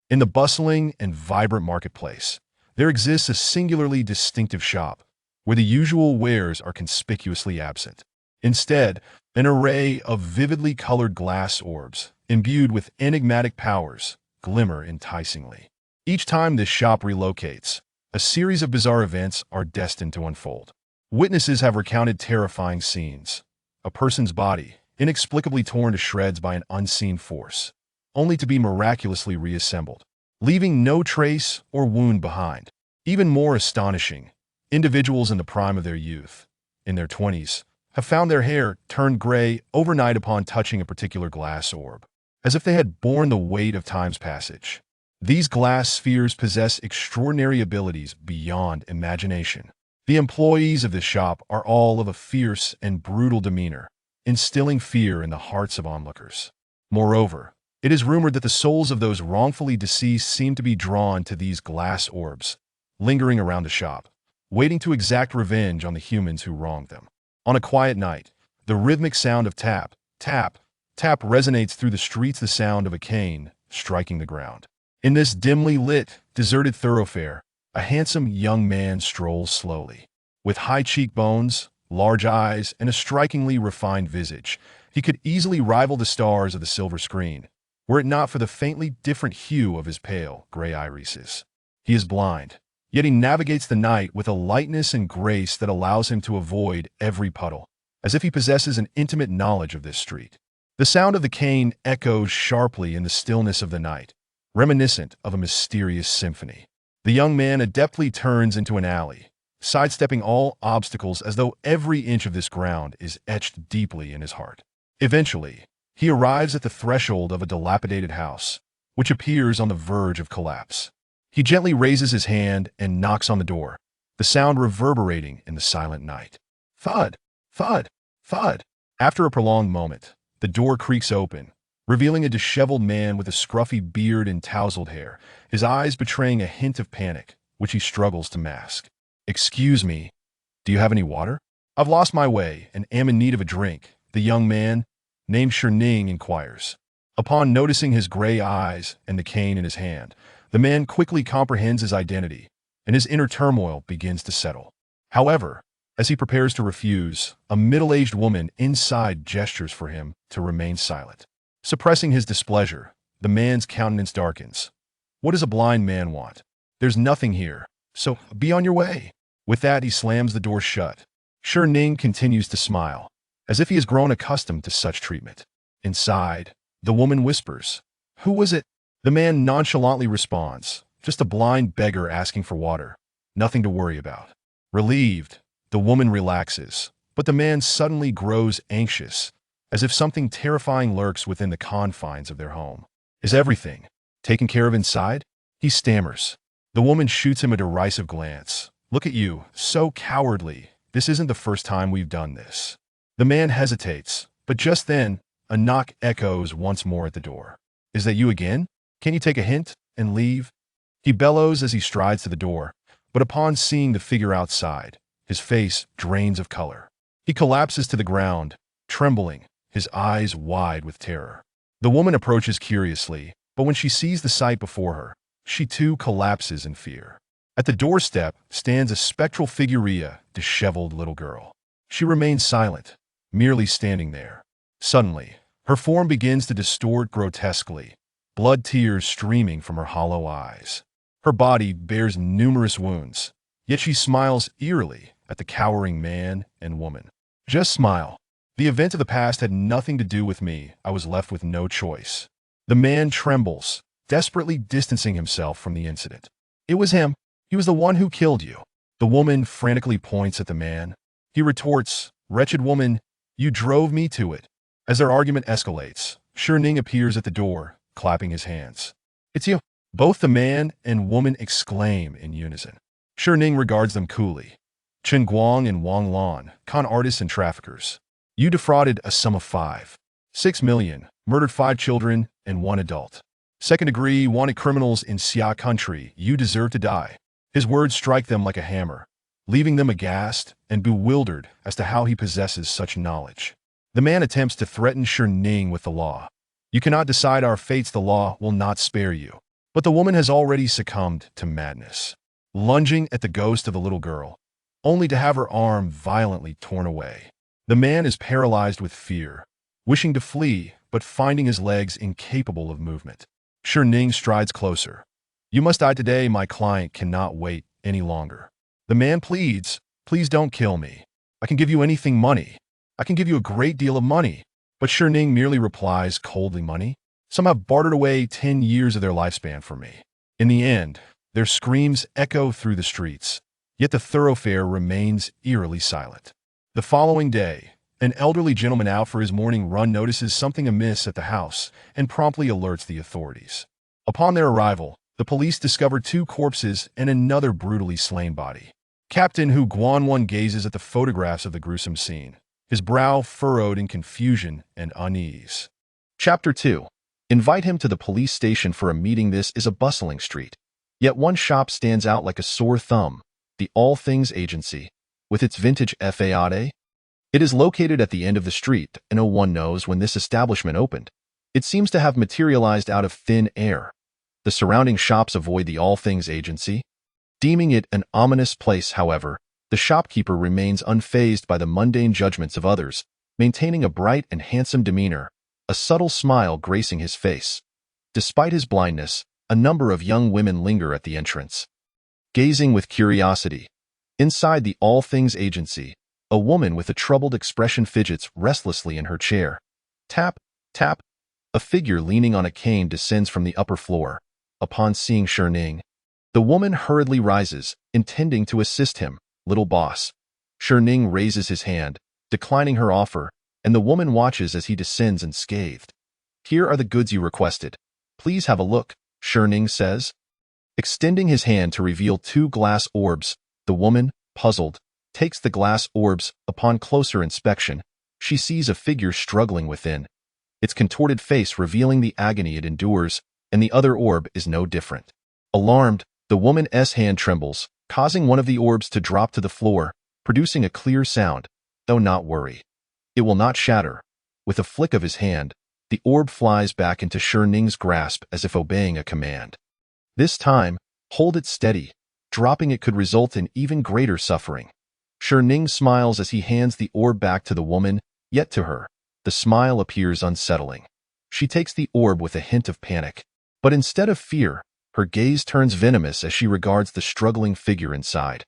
In the bustling and vibrant marketplace, there exists a singularly distinctive shop, where the usual wares are conspicuously absent. Instead, an array of vividly colored glass orbs, imbued with enigmatic powers, glimmer enticingly. Each time this shop relocates, a series of bizarre events are destined to unfold. Witnesses have recounted terrifying scenes. A person's body, inexplicably torn to shreds by an unseen force, only to be miraculously reassembled, leaving no trace or wound behind. Even more astonishing, individuals in the prime of their youth, in their 20s, have found their hair turned gray overnight upon touching a particular glass orb, as if they had borne the weight of time's passage. These glass spheres possess extraordinary abilities beyond imagination. The employees of this shop are all of a fierce and brutal demeanor, instilling fear in the hearts of onlookers. Moreover, it is rumored that the souls of those wrongfully deceased seem to be drawn to these glass orbs, lingering around the shop, waiting to exact revenge on the humans who wronged them. On a quiet night, the rhythmic sound of tap, tap, tap resonates through the streets, the sound of a cane striking the ground. In this dimly lit, deserted thoroughfare, a handsome young man strolls slowly. With high cheekbones, large eyes, and a strikingly refined visage, he could easily rival the stars of the silver screen, were it not for the faintly different hue of his pale, gray irises. He is blind, yet he navigates the night with a lightness and grace that allows him to avoid every puddle, as if he possesses an intimate knowledge of this street. The sound of the cane echoes sharply in the stillness of the night, reminiscent of a mysterious symphony. The young man adeptly turns into an alley, sidestepping all obstacles as though every inch of this ground is etched deeply in his heart. Eventually, he arrives at the threshold of a dilapidated house, which appears on the verge of collapse. He gently raises his hand and knocks on the door, the sound reverberating in the silent night. Thud, thud, thud. After a prolonged moment, the door creaks open, revealing a disheveled man with a scruffy beard and tousled hair, his eyes betraying a hint of panic, which he struggles to mask. "Excuse me, do you have any water? I've lost my way and am in need of a drink," the young man, named Ning, inquires. Upon noticing his gray eyes and the cane in his hand, the man quickly comprehends his identity, and his inner turmoil begins to settle. However, as he prepares to refuse, a middle-aged woman inside gestures for him to remain silent. Suppressing his displeasure, the man's countenance darkens. What does a blind man want? There's nothing here, so be on your way. With that, he slams the door shut. Ning continues to smile, as if he has grown accustomed to such treatment. Inside, the woman whispers, "Who was it?" The man nonchalantly responds, "Just a blind beggar asking for water. Nothing to worry about." Relieved, the woman relaxes, but the man suddenly grows anxious, as if something terrifying lurks within the confines of their home. "Is everything taken care of inside?" he stammers. The woman shoots him a derisive glance. "Look at you, so cowardly. This isn't the first time we've done this." The man hesitates, but just then, a knock echoes once more at the door. "Is that you again? Can you take a hint and leave?" He bellows as he strides to the door, but upon seeing the figure outside, his face drains of color. He collapses to the ground, trembling, his eyes wide with terror. The woman approaches curiously, but when she sees the sight before her, she too collapses in fear. At the doorstep stands a spectral figureia, disheveled little girl. She remains silent, merely standing there. Suddenly, her form begins to distort grotesquely, blood tears streaming from her hollow eyes. Her body bears numerous wounds, yet she smiles eerily at the cowering man and woman. "Just smile. The event of the past had nothing to do with me. I was left with no choice." The man trembles, desperately distancing himself from the incident. "It was him. He was the one who killed you." The woman frantically points at the man. He retorts, "Wretched woman, you drove me to it." As their argument escalates, Ning appears at the door, clapping his hands. "It's you." Both the man and woman exclaim in unison. Ning regards them coolly. "Chen Guang and Wang Lan, con artists and traffickers. You defrauded a sum of 5.6 million, murdered 5 children and 1 adult. Second-degree wanted criminals in Xia country. You deserve to die." His words strike them like a hammer, leaving them aghast and bewildered as to how he possesses such knowledge. The man attempts to threaten Ning with the law. "You cannot decide our fates. The law will not spare you." But the woman has already succumbed to madness, lunging at the ghost of the little girl, only to have her arm violently torn away. The man is paralyzed with fear, wishing to flee, but finding his legs incapable of movement. Ning strides closer. You must die today. My client cannot wait any longer. The man pleads, please don't kill me. I can give you anything money. I can give you a great deal of money. But Ning merely replies coldly, money? Some have bartered away 10 years of their lifespan for me. In the end, their screams echo through the streets, yet the thoroughfare remains eerily silent. The following day, an elderly gentleman out for his morning run notices something amiss at the house and promptly alerts the authorities. Upon their arrival, the police discover 2 corpses and another brutally slain body. Captain Hu Guanwan gazes at the photographs of the gruesome scene, his brow furrowed in confusion and unease. Chapter 2. Invite him to the police station for a meeting. This is a bustling street. Yet one shop stands out like a sore thumb, the All Things Agency, with its vintage facade. It is located at the end of the street, and no one knows when this establishment opened. It seems to have materialized out of thin air. The surrounding shops avoid the All Things Agency. Deeming it an ominous place, however, the shopkeeper remains unfazed by the mundane judgments of others, maintaining a bright and handsome demeanor, a subtle smile gracing his face. Despite his blindness, a number of young women linger at the entrance, gazing with curiosity. Inside the All Things Agency, a woman with a troubled expression fidgets restlessly in her chair. Tap, tap. A figure leaning on a cane descends from the upper floor. Upon seeing Ning, the woman hurriedly rises, intending to assist him. Little boss. Ning raises his hand, declining her offer, and the woman watches as he descends unscathed. Here are the goods you requested. Please have a look, Ning says. Extending his hand to reveal 2 glass orbs, the woman, puzzled, takes the glass orbs. Upon closer inspection, she sees a figure struggling within, its contorted face revealing the agony it endures, and the other orb is no different. Alarmed, the woman's hand trembles, causing one of the orbs to drop to the floor, producing a clear sound. Though not worry. It will not shatter. With a flick of his hand, the orb flies back into Ning's grasp as if obeying a command. This time, hold it steady. Dropping it could result in even greater suffering. Ning smiles as he hands the orb back to the woman, yet to her, the smile appears unsettling. She takes the orb with a hint of panic. But instead of fear, her gaze turns venomous as she regards the struggling figure inside.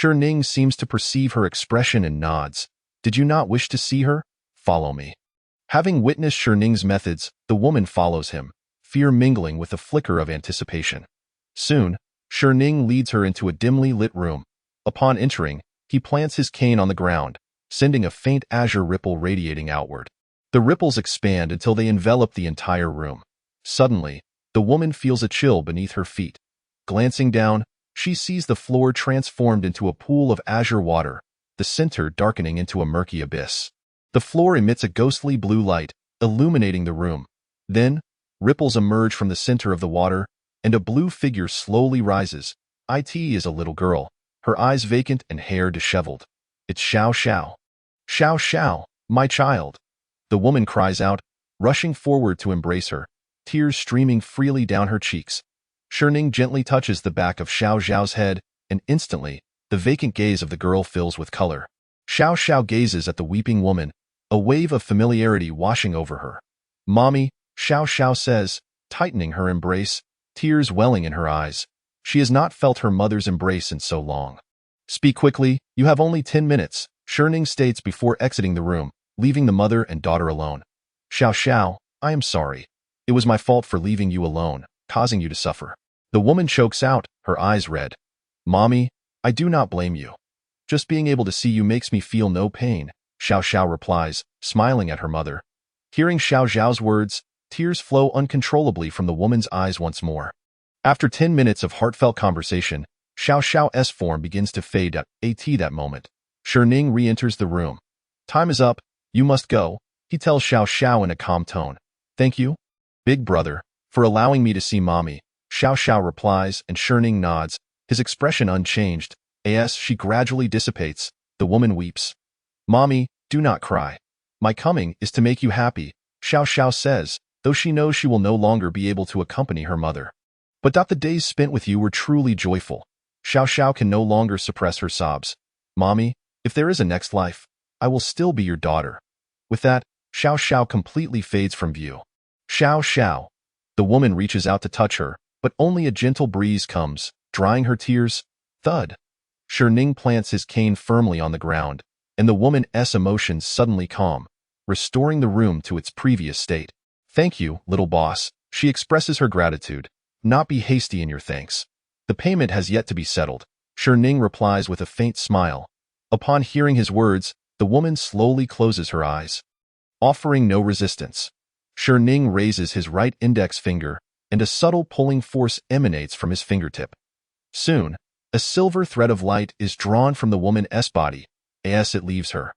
Ning seems to perceive her expression and nods. Did you not wish to see her? Follow me. Having witnessed Ning's methods, the woman follows him, fear mingling with a flicker of anticipation. Soon, Ning leads her into a dimly lit room. Upon entering, he plants his cane on the ground, sending a faint azure ripple radiating outward. The ripples expand until they envelop the entire room. Suddenly, the woman feels a chill beneath her feet. Glancing down, she sees the floor transformed into a pool of azure water, the center darkening into a murky abyss. The floor emits a ghostly blue light, illuminating the room. Then, ripples emerge from the center of the water, and a blue figure slowly rises. It is a little girl, her eyes vacant and hair disheveled. It's Xiao Xiao. Xiao Xiao, my child. The woman cries out, rushing forward to embrace her, tears streaming freely down her cheeks. Ning gently touches the back of Xiao Xiao's head, and instantly, the vacant gaze of the girl fills with color. Xiao Xiao gazes at the weeping woman, a wave of familiarity washing over her. Mommy, Xiao Xiao says, tightening her embrace, tears welling in her eyes. She has not felt her mother's embrace in so long. Speak quickly, you have only 10 minutes, Ning states before exiting the room, leaving the mother and daughter alone. Xiao Xiao, I am sorry. It was my fault for leaving you alone, causing you to suffer. The woman chokes out, her eyes red. Mommy, I do not blame you. Just being able to see you makes me feel no pain, Xiao Xiao replies, smiling at her mother. Hearing Xiao Xiao's words, tears flow uncontrollably from the woman's eyes once more. After 10 minutes of heartfelt conversation, Xiao Xiao's form begins to fade at that moment. Ning re-enters the room. Time is up, you must go, he tells Xiao Xiao in a calm tone. Thank you, big brother, for allowing me to see mommy, Xiao Xiao replies, and Ning nods, his expression unchanged. As she gradually dissipates, the woman weeps. Mommy, do not cry. My coming is to make you happy, Xiao Xiao says, though she knows she will no longer be able to accompany her mother. But the days spent with you were truly joyful. Xiao Xiao can no longer suppress her sobs. Mommy, if there is a next life, I will still be your daughter. With that, Xiao Xiao completely fades from view. Xiao Xiao. The woman reaches out to touch her, but only a gentle breeze comes, drying her tears. Thud. Ning plants his cane firmly on the ground, and the woman's emotions suddenly calm, restoring the room to its previous state. Thank you, little boss. She expresses her gratitude. Not be hasty in your thanks. The payment has yet to be settled. Ning replies with a faint smile. Upon hearing his words, the woman slowly closes her eyes, offering no resistance. Ning raises his right index finger, and a subtle pulling force emanates from his fingertip. Soon, a silver thread of light is drawn from the woman's body, as it leaves her.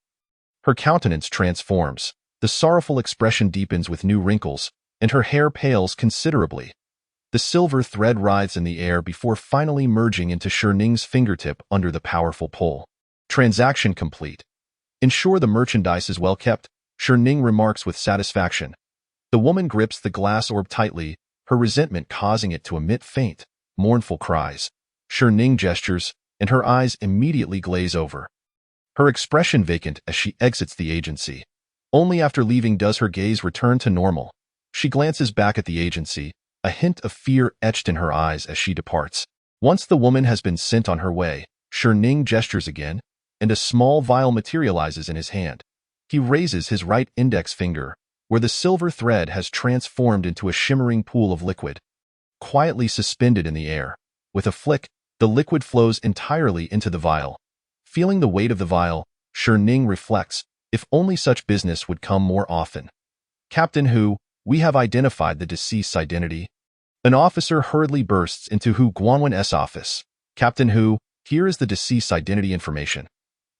Her countenance transforms, the sorrowful expression deepens with new wrinkles, and her hair pales considerably. The silver thread writhes in the air before finally merging into Ning's fingertip under the powerful pull. Transaction complete. Ensure the merchandise is well kept, Ning remarks with satisfaction. The woman grips the glass orb tightly, her resentment causing it to emit faint, mournful cries. Ning gestures, and her eyes immediately glaze over, her expression vacant as she exits the agency. Only after leaving does her gaze return to normal. She glances back at the agency, a hint of fear etched in her eyes as she departs. Once the woman has been sent on her way, Ning gestures again, and a small vial materializes in his hand. He raises his right index finger, where the silver thread has transformed into a shimmering pool of liquid, quietly suspended in the air. With a flick, the liquid flows entirely into the vial. Feeling the weight of the vial, Ning reflects, if only such business would come more often. Captain Hu, we have identified the deceased's identity. An officer hurriedly bursts into Hu Guanwen's office. Captain Hu, here is the deceased's identity information.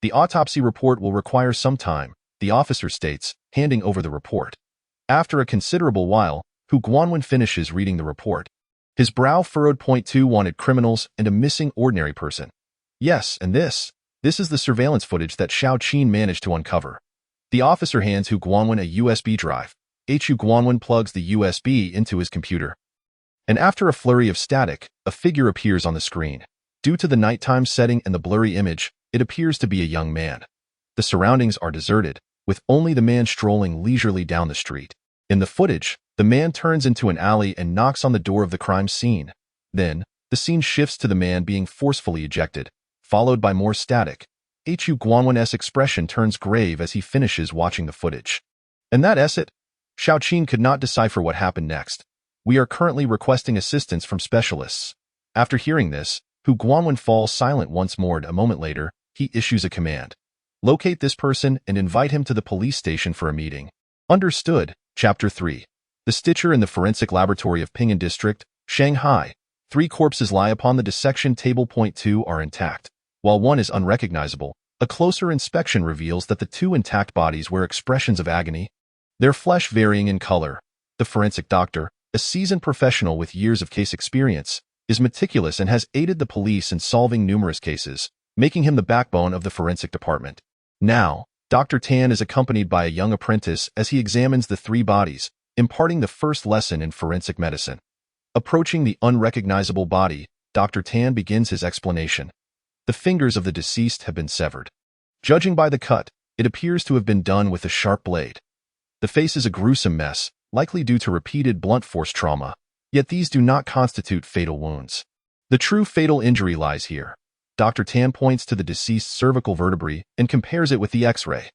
The autopsy report will require some time, the officer states, handing over the report. After a considerable while, Hu Guanwen finishes reading the report. His brow furrowed. .2 Wanted criminals and a missing ordinary person. Yes, and this is the surveillance footage that Xiao Qin managed to uncover. The officer hands Hu Guanwen a USB drive. Hu Guanwen plugs the USB into his computer. And after a flurry of static, a figure appears on the screen. Due to the nighttime setting and the blurry image, it appears to be a young man. The surroundings are deserted, with only the man strolling leisurely down the street. In the footage, the man turns into an alley and knocks on the door of the crime scene. Then, the scene shifts to the man being forcefully ejected, followed by more static. Hu Guanwen's expression turns grave as he finishes watching the footage. And that's it. Xiao Qin could not decipher what happened next. We are currently requesting assistance from specialists. After hearing this, Hu Guanwen falls silent once more. A moment later, he issues a command. Locate this person and invite him to the police station for a meeting. Understood. Chapter 3. The Stitcher in the Forensic Laboratory of Ping'an District, Shanghai. 3 corpses lie upon the dissection table. .2 are intact. While one is unrecognizable, a closer inspection reveals that the 2 intact bodies wear expressions of agony, their flesh varying in color. The forensic doctor, a seasoned professional with years of case experience, is meticulous and has aided the police in solving numerous cases, making him the backbone of the forensic department. Now, Dr. Tan is accompanied by a young apprentice as he examines the 3 bodies, imparting the first lesson in forensic medicine. Approaching the unrecognizable body, Dr. Tan begins his explanation. The fingers of the deceased have been severed. Judging by the cut, it appears to have been done with a sharp blade. The face is a gruesome mess, likely due to repeated blunt force trauma, yet these do not constitute fatal wounds. The true fatal injury lies here. Dr. Tan points to the deceased's cervical vertebrae and compares it with the X-ray.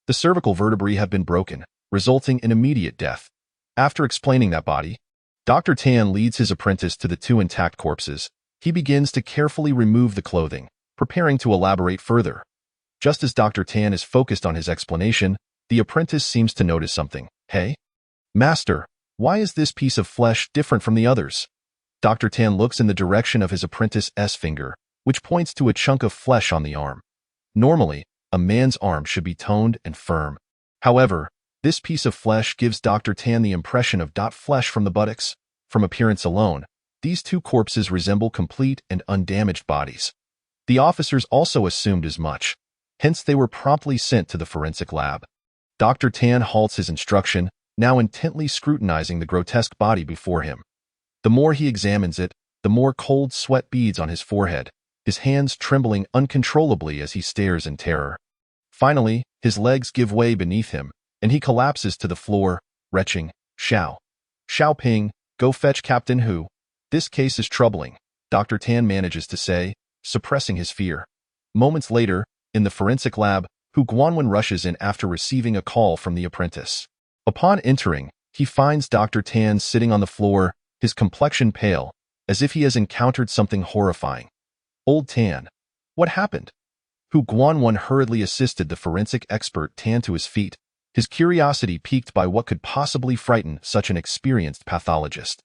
The cervical vertebrae have been broken, resulting in immediate death. After explaining that body, Dr. Tan leads his apprentice to the 2 intact corpses. He begins to carefully remove the clothing, preparing to elaborate further. Just as Dr. Tan is focused on his explanation, the apprentice seems to notice something. Hey? Master, why is this piece of flesh different from the others? Dr. Tan looks in the direction of his apprentice's finger, which points to a chunk of flesh on the arm. Normally, a man's arm should be toned and firm. However, this piece of flesh gives Dr. Tan the impression of flesh from the buttocks. From appearance alone, these 2 corpses resemble complete and undamaged bodies. The officers also assumed as much. Hence they were promptly sent to the forensic lab. Dr. Tan halts his instruction, now intently scrutinizing the grotesque body before him. The more he examines it, the more cold sweat beads on his forehead, his hands trembling uncontrollably as he stares in terror. Finally, his legs give way beneath him, and he collapses to the floor, retching, Xiao. Xiaoping, go fetch Captain Hu. This case is troubling, Dr. Tan manages to say, suppressing his fear. Moments later, in the forensic lab, Hu Guanwen rushes in after receiving a call from the apprentice. Upon entering, he finds Dr. Tan sitting on the floor, his complexion pale, as if he has encountered something horrifying. Old Tan. What happened? Hu Guanwen hurriedly assisted the forensic expert Tan to his feet, his curiosity piqued by what could possibly frighten such an experienced pathologist.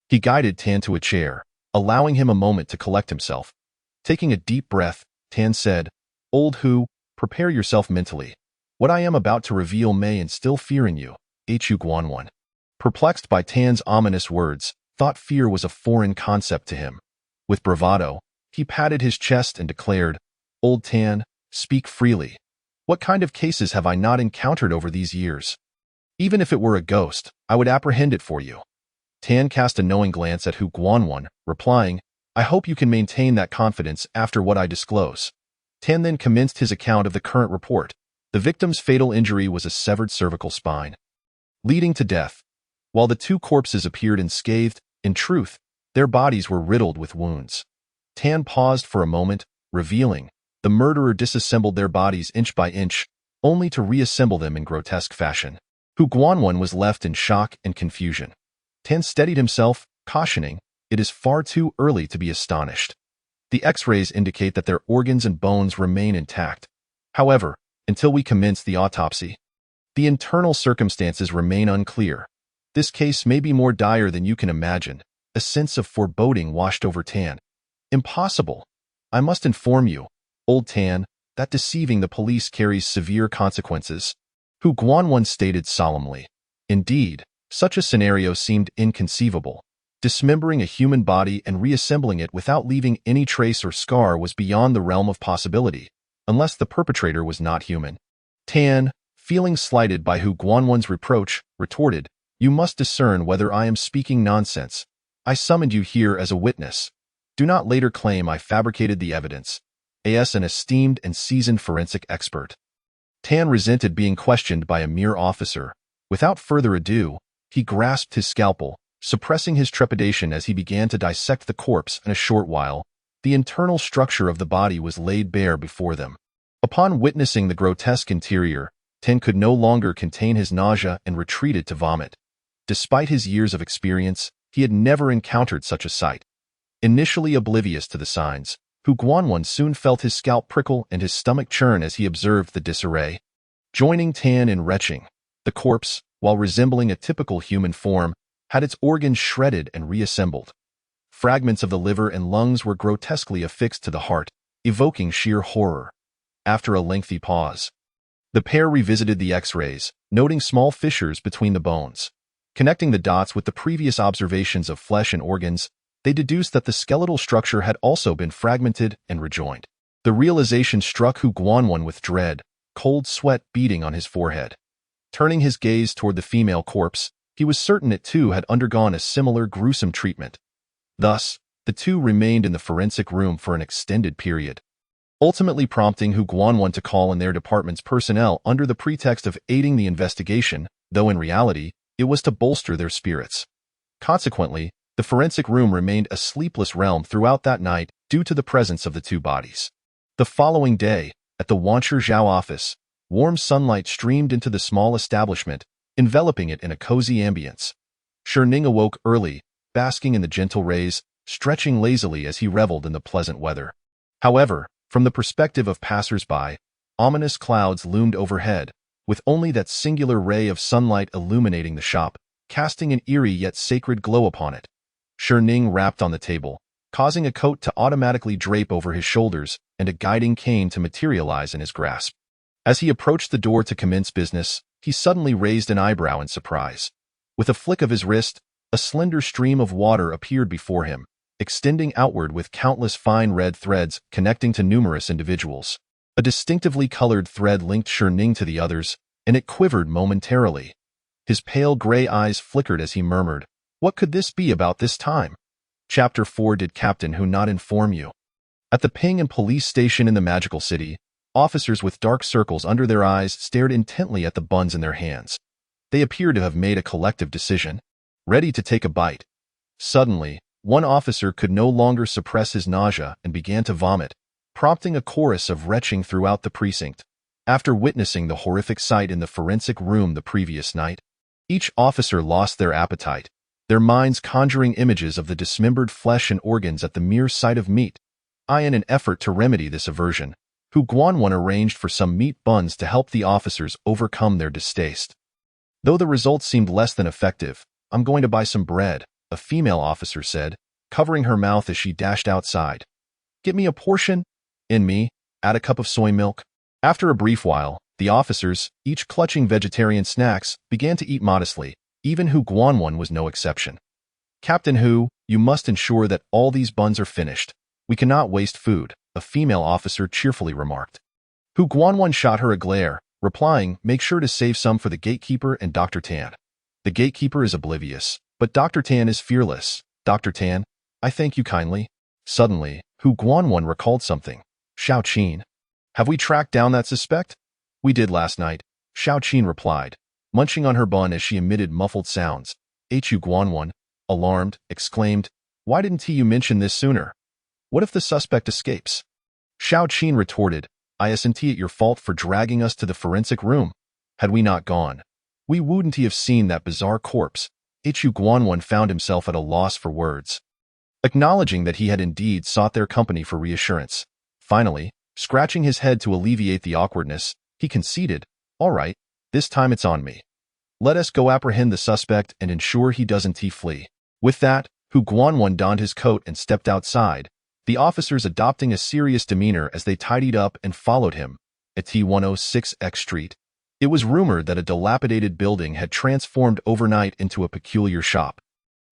He guided Tan to a chair, allowing him a moment to collect himself. Taking a deep breath, Tan said, Old Hu, prepare yourself mentally. What I am about to reveal may instill fear in you, Hu Guanwen. Perplexed by Tan's ominous words, thought fear was a foreign concept to him. With bravado, he patted his chest and declared, Old Tan, speak freely. What kind of cases have I not encountered over these years? Even if it were a ghost, I would apprehend it for you. Tan cast a knowing glance at Hu Guanwen, replying, I hope you can maintain that confidence after what I disclose. Tan then commenced his account of the current report. The victim's fatal injury was a severed cervical spine, leading to death. While the two corpses appeared unscathed, in truth, their bodies were riddled with wounds. Tan paused for a moment, revealing, the murderer disassembled their bodies inch by inch, only to reassemble them in grotesque fashion. Hu Guanwen was left in shock and confusion. Tan steadied himself, cautioning, it is far too early to be astonished. The X-rays indicate that their organs and bones remain intact. However, until we commence the autopsy, the internal circumstances remain unclear. This case may be more dire than you can imagine. A sense of foreboding washed over Tan. Impossible. I must inform you, Old Tan, that deceiving the police carries severe consequences, Hu Guanwen stated solemnly. Indeed, such a scenario seemed inconceivable. Dismembering a human body and reassembling it without leaving any trace or scar was beyond the realm of possibility, unless the perpetrator was not human. Tan, feeling slighted by Hu Guanwen's reproach, retorted, You must discern whether I am speaking nonsense. I summoned you here as a witness. Do not later claim I fabricated the evidence. As an esteemed and seasoned forensic expert. Tan resented being questioned by a mere officer. Without further ado, he grasped his scalpel, suppressing his trepidation as he began to dissect the corpse. In a short while, the internal structure of the body was laid bare before them. Upon witnessing the grotesque interior, Tan could no longer contain his nausea and retreated to vomit. Despite his years of experience, he had never encountered such a sight. Initially oblivious to the signs, Hu Guanwen soon felt his scalp prickle and his stomach churn as he observed the disarray. Joining Tan in retching, the corpse, while resembling a typical human form, had its organs shredded and reassembled. Fragments of the liver and lungs were grotesquely affixed to the heart, evoking sheer horror. After a lengthy pause, the pair revisited the X-rays, noting small fissures between the bones. Connecting the dots with the previous observations of flesh and organs, they deduced that the skeletal structure had also been fragmented and rejoined. The realization struck Hu Guanwen with dread, cold sweat beading on his forehead. Turning his gaze toward the female corpse, he was certain it too had undergone a similar gruesome treatment. Thus, the two remained in the forensic room for an extended period, ultimately prompting Hu Guanwen to call in their department's personnel under the pretext of aiding the investigation, though in reality, it was to bolster their spirits. Consequently, the forensic room remained a sleepless realm throughout that night due to the presence of the two bodies. The following day, at the Wanshi Zhao office, warm sunlight streamed into the small establishment, enveloping it in a cozy ambience. Ning awoke early, basking in the gentle rays, stretching lazily as he reveled in the pleasant weather. However, from the perspective of passers-by, ominous clouds loomed overhead, with only that singular ray of sunlight illuminating the shop, casting an eerie yet sacred glow upon it. Ning rapped on the table, causing a coat to automatically drape over his shoulders and a guiding cane to materialize in his grasp. As he approached the door to commence business, he suddenly raised an eyebrow in surprise. With a flick of his wrist, a slender stream of water appeared before him, extending outward with countless fine red threads connecting to numerous individuals. A distinctively colored thread linked Ning to the others, and it quivered momentarily. His pale gray eyes flickered as he murmured, What could this be about this time? Chapter 4. Did Captain Who not inform you? At the Ping and police station in the magical city, officers with dark circles under their eyes stared intently at the buns in their hands. They appeared to have made a collective decision, ready to take a bite. Suddenly, one officer could no longer suppress his nausea and began to vomit, prompting a chorus of retching throughout the precinct. After witnessing the horrific sight in the forensic room the previous night, each officer lost their appetite, their minds conjuring images of the dismembered flesh and organs at the mere sight of meat. In an effort to remedy this aversion, Hu Guanwan arranged for some meat buns to help the officers overcome their distaste. Though the results seemed less than effective, "I'm going to buy some bread," a female officer said, covering her mouth as she dashed outside. "Get me a portion?" "In me. Add a cup of soy milk." After a brief while, the officers, each clutching vegetarian snacks, began to eat modestly. Even Hu Guanwan was no exception. "Captain Hu, you must ensure that all these buns are finished. We cannot waste food," a female officer cheerfully remarked. Hu Guanwan shot her a glare, replying, "Make sure to save some for the gatekeeper and Dr. Tan." "The gatekeeper is oblivious, but Dr. Tan is fearless. Dr. Tan, I thank you kindly." Suddenly, Hu Guanwan recalled something. "Xiao Qin. Have we tracked down that suspect?" "We did last night," Xiao Qin replied, munching on her bun as she emitted muffled sounds. Hu Guanwan, alarmed, exclaimed, "Why didn't you mention this sooner? What if the suspect escapes?" Xiao Qin retorted, "Isn't it your fault for dragging us to the forensic room? Had we not gone, we wouldn't have seen that bizarre corpse." Hu Guanwan found himself at a loss for words, acknowledging that he had indeed sought their company for reassurance. Finally, scratching his head to alleviate the awkwardness, he conceded, "All right, this time it's on me. Let us go apprehend the suspect and ensure he doesn't flee." With that, Hu Guanwan donned his coat and stepped outside, the officers adopting a serious demeanor as they tidied up and followed him. At T106X Street, it was rumored that a dilapidated building had transformed overnight into a peculiar shop.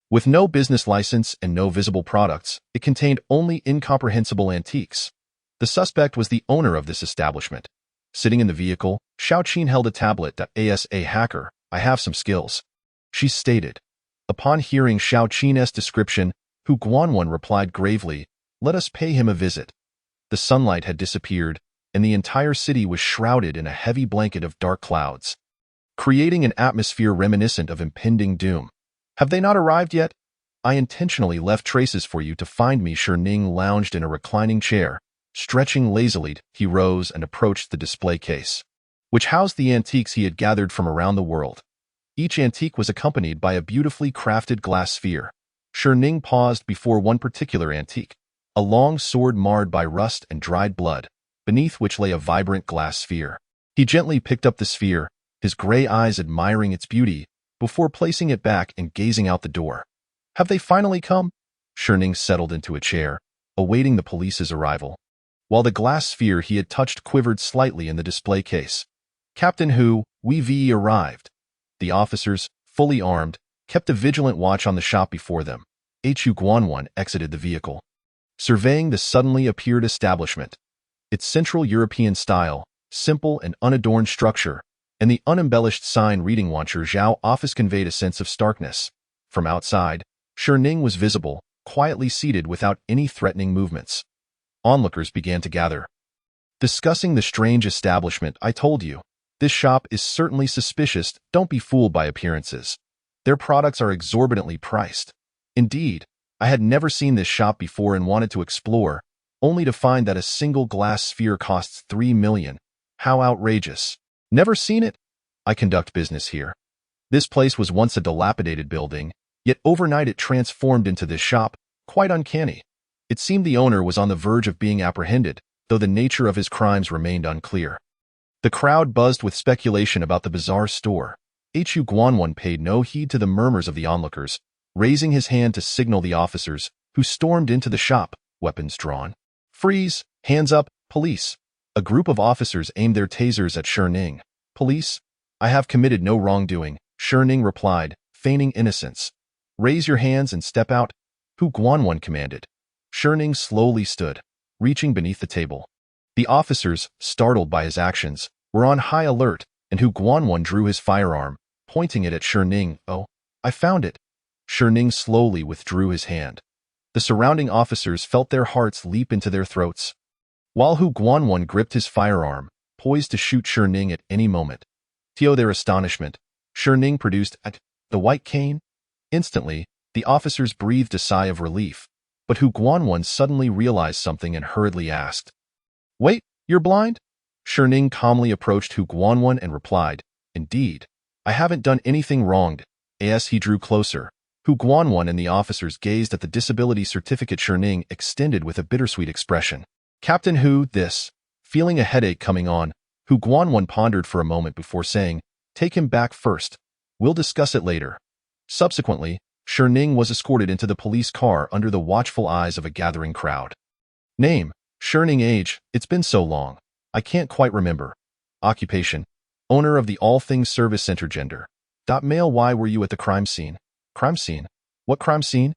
With no business license and no visible products, it contained only incomprehensible antiques. The suspect was the owner of this establishment. Sitting in the vehicle, Xiao Qin held a tablet. "As a hacker, I have some skills," she stated. Upon hearing Xiao Qin's description, Hu Guanwan replied gravely, "Let us pay him a visit." The sunlight had disappeared, and the entire city was shrouded in a heavy blanket of dark clouds, creating an atmosphere reminiscent of impending doom. "Have they not arrived yet? I intentionally left traces for you to find me." Ning lounged in a reclining chair. Stretching lazily, he rose and approached the display case, which housed the antiques he had gathered from around the world. Each antique was accompanied by a beautifully crafted glass sphere. Ning paused before one particular antique, a long sword marred by rust and dried blood, beneath which lay a vibrant glass sphere. He gently picked up the sphere, his gray eyes admiring its beauty, before placing it back and gazing out the door. "Have they finally come?" Ning settled into a chair, awaiting the police's arrival, while the glass sphere he had touched quivered slightly in the display case. "Captain Hu, we've arrived." The officers, fully armed, kept a vigilant watch on the shop before them. Hu Guanwan exited the vehicle, surveying the suddenly appeared establishment. Its Central European style, simple and unadorned structure, and the unembellished sign reading Wancher Zhao office conveyed a sense of starkness. From outside, Ning was visible, quietly seated without any threatening movements. Onlookers began to gather, discussing the strange establishment. "I told you, this shop is certainly suspicious. Don't be fooled by appearances. Their products are exorbitantly priced. Indeed, I had never seen this shop before and wanted to explore, only to find that a single glass sphere costs 3 million. How outrageous. Never seen it? I conduct business here. This place was once a dilapidated building, yet overnight it transformed into this shop. Quite uncanny. It seemed the owner was on the verge of being apprehended, though the nature of his crimes remained unclear." The crowd buzzed with speculation about the bizarre store. Hu Guanwan paid no heed to the murmurs of the onlookers, raising his hand to signal the officers, who stormed into the shop, weapons drawn. "Freeze! Hands up! Police!" A group of officers aimed their tasers at Ning. "Police? I have committed no wrongdoing," Ning replied, feigning innocence. "Raise your hands and step out," Hu Guanwan commanded. Ning slowly stood, reaching beneath the table. The officers, startled by his actions, were on high alert, and Hu Guanwan drew his firearm, pointing it at Ning. "Oh, I found it." Ning slowly withdrew his hand. The surrounding officers felt their hearts leap into their throats. While Hu Guanwan gripped his firearm, poised to shoot Ning at any moment. To their astonishment, Ning produced the white cane. Instantly, the officers breathed a sigh of relief, but Hu Guanwan suddenly realized something and hurriedly asked, "Wait, you're blind?" Ning calmly approached Hu Guanwan and replied, "Indeed, I haven't done anything wrong." As he drew closer, Hu Guanwan and the officers gazed at the disability certificate Ning extended with a bittersweet expression. "Captain Hu, this." Feeling a headache coming on, Hu Guanwan pondered for a moment before saying, "Take him back first. We'll discuss it later." Subsequently, Ning was escorted into the police car under the watchful eyes of a gathering crowd. Name: Ning. Age: it's been so long, I can't quite remember. Occupation: owner of the All Things Service Center. Gender: male. Why were you at the crime scene? Crime scene? What crime scene?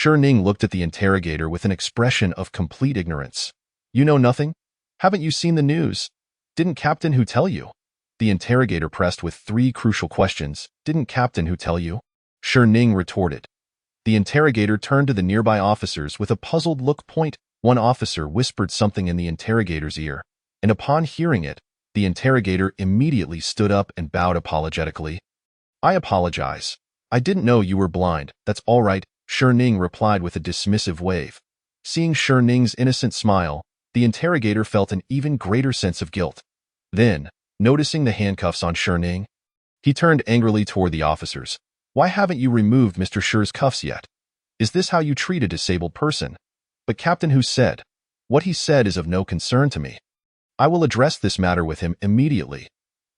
Ning looked at the interrogator with an expression of complete ignorance. "You know nothing? Haven't you seen the news? Didn't Captain Hu tell you?" The interrogator pressed with three crucial questions. "Didn't Captain Hu tell you?" Ning retorted. The interrogator turned to the nearby officers with a puzzled look. One officer whispered something in the interrogator's ear, and upon hearing it, the interrogator immediately stood up and bowed apologetically. "I apologize. I didn't know you were blind. That's all right," Ning replied with a dismissive wave. Seeing Ning's innocent smile, the interrogator felt an even greater sense of guilt. Then, noticing the handcuffs on Ning, he turned angrily toward the officers. "Why haven't you removed Mr. Schur's cuffs yet? Is this how you treat a disabled person?" But Captain Hu said, "What he said is of no concern to me. I will address this matter with him immediately."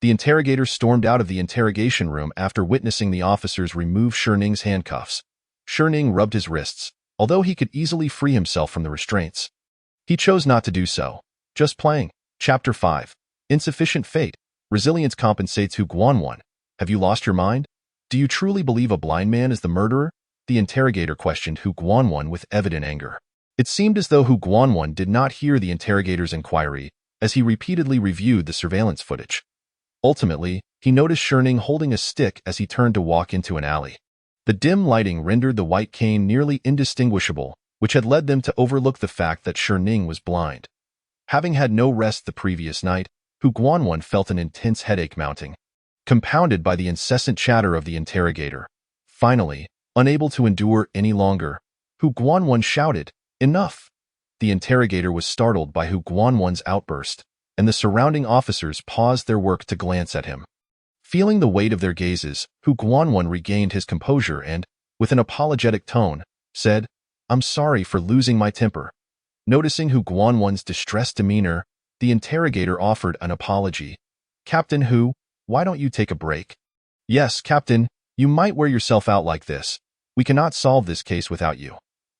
The interrogator stormed out of the interrogation room after witnessing the officers remove Ning's handcuffs. Ning rubbed his wrists, although he could easily free himself from the restraints. He chose not to do so. Just playing. Chapter 5. Insufficient fate. Resilience compensates. Hu Guanwan, have you lost your mind? Do you truly believe a blind man is the murderer? The interrogator questioned Hu Guanwan with evident anger. It seemed as though Hu Guanwan did not hear the interrogator's inquiry, as he repeatedly reviewed the surveillance footage. Ultimately, he noticed Ning holding a stick as he turned to walk into an alley. The dim lighting rendered the white cane nearly indistinguishable, which had led them to overlook the fact that Ning was blind. Having had no rest the previous night, Hu Guanwan felt an intense headache mounting, compounded by the incessant chatter of the interrogator. Finally, unable to endure any longer, Hu Guanwan shouted, "Enough!" The interrogator was startled by Hu Guanwan's outburst, and the surrounding officers paused their work to glance at him. Feeling the weight of their gazes, Hu Guanwan regained his composure and, with an apologetic tone, said, "I'm sorry for losing my temper." Noticing Hu Guanwan's distressed demeanor, the interrogator offered an apology. "Captain Hu, why don't you take a break?" "Yes, Captain, you might wear yourself out like this. We cannot solve this case without you."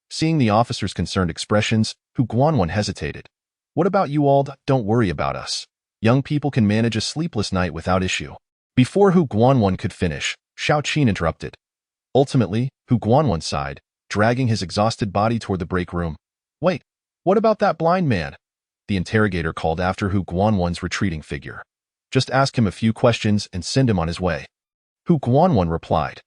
Seeing the officer's concerned expressions, Hu Guanwan hesitated. "What about you all? Don't worry about us. Young people can manage a sleepless night without issue." Before Hu Guanwan could finish, Xiao Qin interrupted. Ultimately, Hu Guanwan sighed, dragging his exhausted body toward the break room. "Wait, what about that blind man?" The interrogator called after Hu Guanwan's retreating figure. "Just ask him a few questions and send him on his way." Hu Guanwan replied.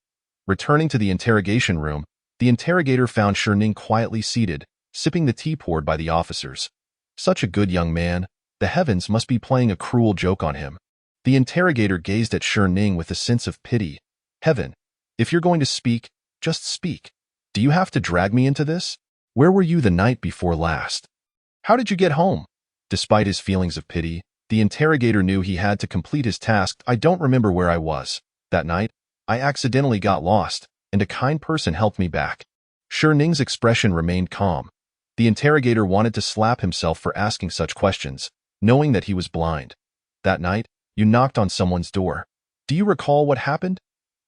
Returning to the interrogation room, the interrogator found Ning quietly seated, sipping the tea poured by the officers. Such a good young man, the heavens must be playing a cruel joke on him. The interrogator gazed at Ning with a sense of pity. "Heaven, if you're going to speak, just speak. Do you have to drag me into this? Where were you the night before last? How did you get home?" Despite his feelings of pity, the interrogator knew he had to complete his task. "I don't remember where I was. That night, I accidentally got lost, and a kind person helped me back." Ning's expression remained calm. The interrogator wanted to slap himself for asking such questions, knowing that he was blind. "That night, you knocked on someone's door. Do you recall what happened?"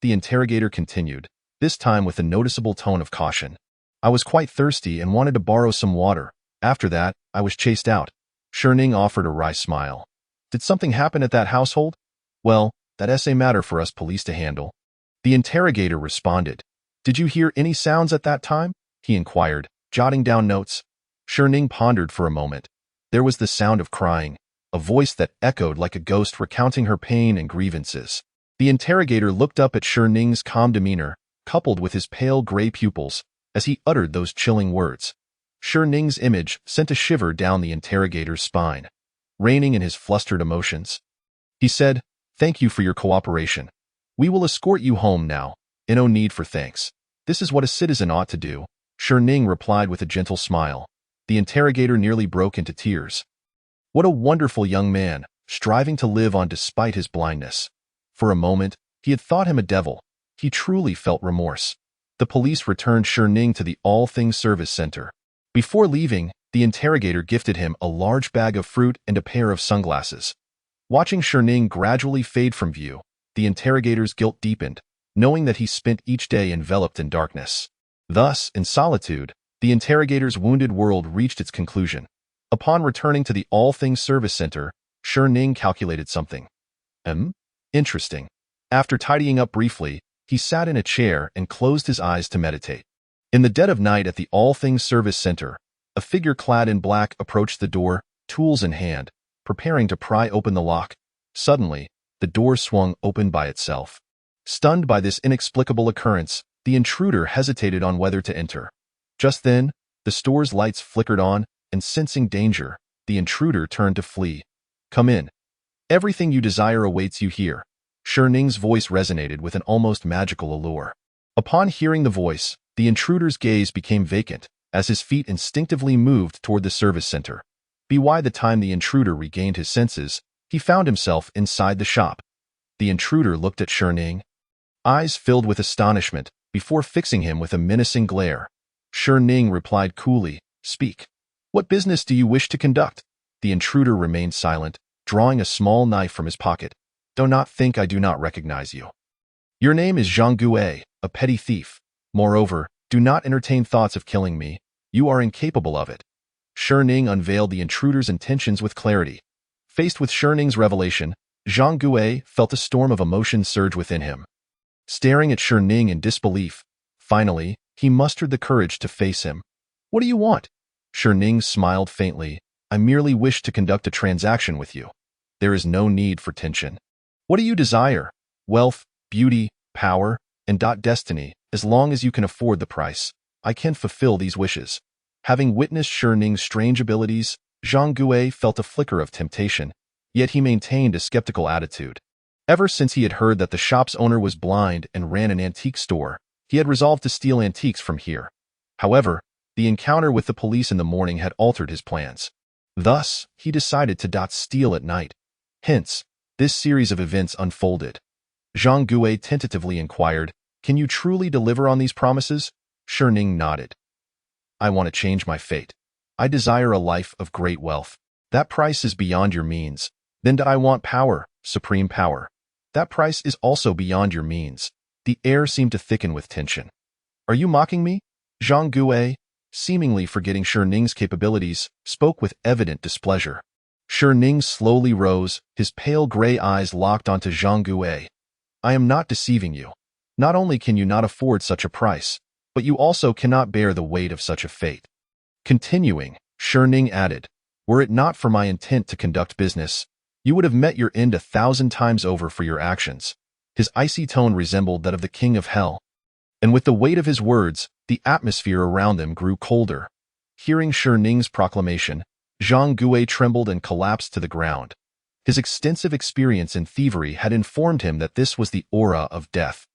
The interrogator continued, this time with a noticeable tone of caution. "I was quite thirsty and wanted to borrow some water. After that, I was chased out." Ning offered a wry smile. "Did something happen at that household?" "Well, that's a matter for us police to handle." The interrogator responded. "Did you hear any sounds at that time?" he inquired, jotting down notes. Ning pondered for a moment. There was the sound of crying, a voice that echoed like a ghost recounting her pain and grievances. The interrogator looked up at Ning's calm demeanor, coupled with his pale gray pupils, as he uttered those chilling words. Shi Ning's image sent a shiver down the interrogator's spine, reining in his flustered emotions. He said, "Thank you for your cooperation. We will escort you home now. No need for thanks. This is what a citizen ought to do," Shi Ning replied with a gentle smile. The interrogator nearly broke into tears. What a wonderful young man, striving to live on despite his blindness. For a moment, he had thought him a devil. He truly felt remorse. The police returned Shi Ning to the All Things Service Center. Before leaving, the interrogator gifted him a large bag of fruit and a pair of sunglasses. Watching Shi Ning gradually fade from view, the interrogator's guilt deepened, knowing that he spent each day enveloped in darkness. Thus, in solitude, the interrogator's wounded world reached its conclusion. Upon returning to the All Things Service Center, Shi Ning calculated something. Interesting. After tidying up briefly, he sat in a chair and closed his eyes to meditate. In the dead of night at the All Things Service Center, a figure clad in black approached the door, tools in hand, preparing to pry open the lock. Suddenly, the door swung open by itself. Stunned by this inexplicable occurrence, the intruder hesitated on whether to enter. Just then, the store's lights flickered on, and sensing danger, the intruder turned to flee. "Come in. Everything you desire awaits you here." Shi Ning's voice resonated with an almost magical allure. Upon hearing the voice, the intruder's gaze became vacant, as his feet instinctively moved toward the service center. By the time the intruder regained his senses, he found himself inside the shop. The intruder looked at Shi Ning, eyes filled with astonishment, before fixing him with a menacing glare. Shi Ning replied coolly, "Speak. What business do you wish to conduct?" The intruder remained silent, drawing a small knife from his pocket. "Do not think I do not recognize you. Your name is Zhang Gui, a petty thief. Moreover, do not entertain thoughts of killing me. You are incapable of it." Shi Ning unveiled the intruder's intentions with clarity. Faced with Shi Ning's revelation, Zhang Gui felt a storm of emotion surge within him. Staring at Shi Ning in disbelief, finally, he mustered the courage to face him. "What do you want?" Shi Ning smiled faintly. "I merely wish to conduct a transaction with you. There is no need for tension. What do you desire? Wealth, beauty, power, and destiny. As long as you can afford the price, I can fulfill these wishes." Having witnessed Shi Ning's strange abilities, Zhang Gui felt a flicker of temptation, yet he maintained a skeptical attitude. Ever since he had heard that the shop's owner was blind and ran an antique store, he had resolved to steal antiques from here. However, the encounter with the police in the morning had altered his plans. Thus, he decided to steal at night. Hence, this series of events unfolded. Zhang Gui tentatively inquired, "Can you truly deliver on these promises?" Shi Ning nodded. "I want to change my fate. I desire a life of great wealth. That price is beyond your means. Then do I want power, supreme power. That price is also beyond your means." The air seemed to thicken with tension. "Are you mocking me?" Zhang Gui, seemingly forgetting Shi Ning's capabilities, spoke with evident displeasure. Shi Ning slowly rose, his pale gray eyes locked onto Zhang Gui. "I am not deceiving you. Not only can you not afford such a price, but you also cannot bear the weight of such a fate." Continuing, Shi Ning added, "Were it not for my intent to conduct business, you would have met your end 1,000 times over for your actions." His icy tone resembled that of the king of hell. And with the weight of his words, the atmosphere around them grew colder. Hearing Shi Ning's proclamation, Zhang Gui trembled and collapsed to the ground. His extensive experience in thievery had informed him that this was the aura of death.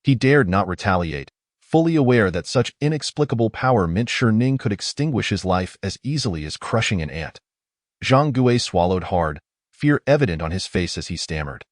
He dared not retaliate, fully aware that such inexplicable power meant Shi Ning could extinguish his life as easily as crushing an ant. Zhang Gui swallowed hard, fear evident on his face as he stammered,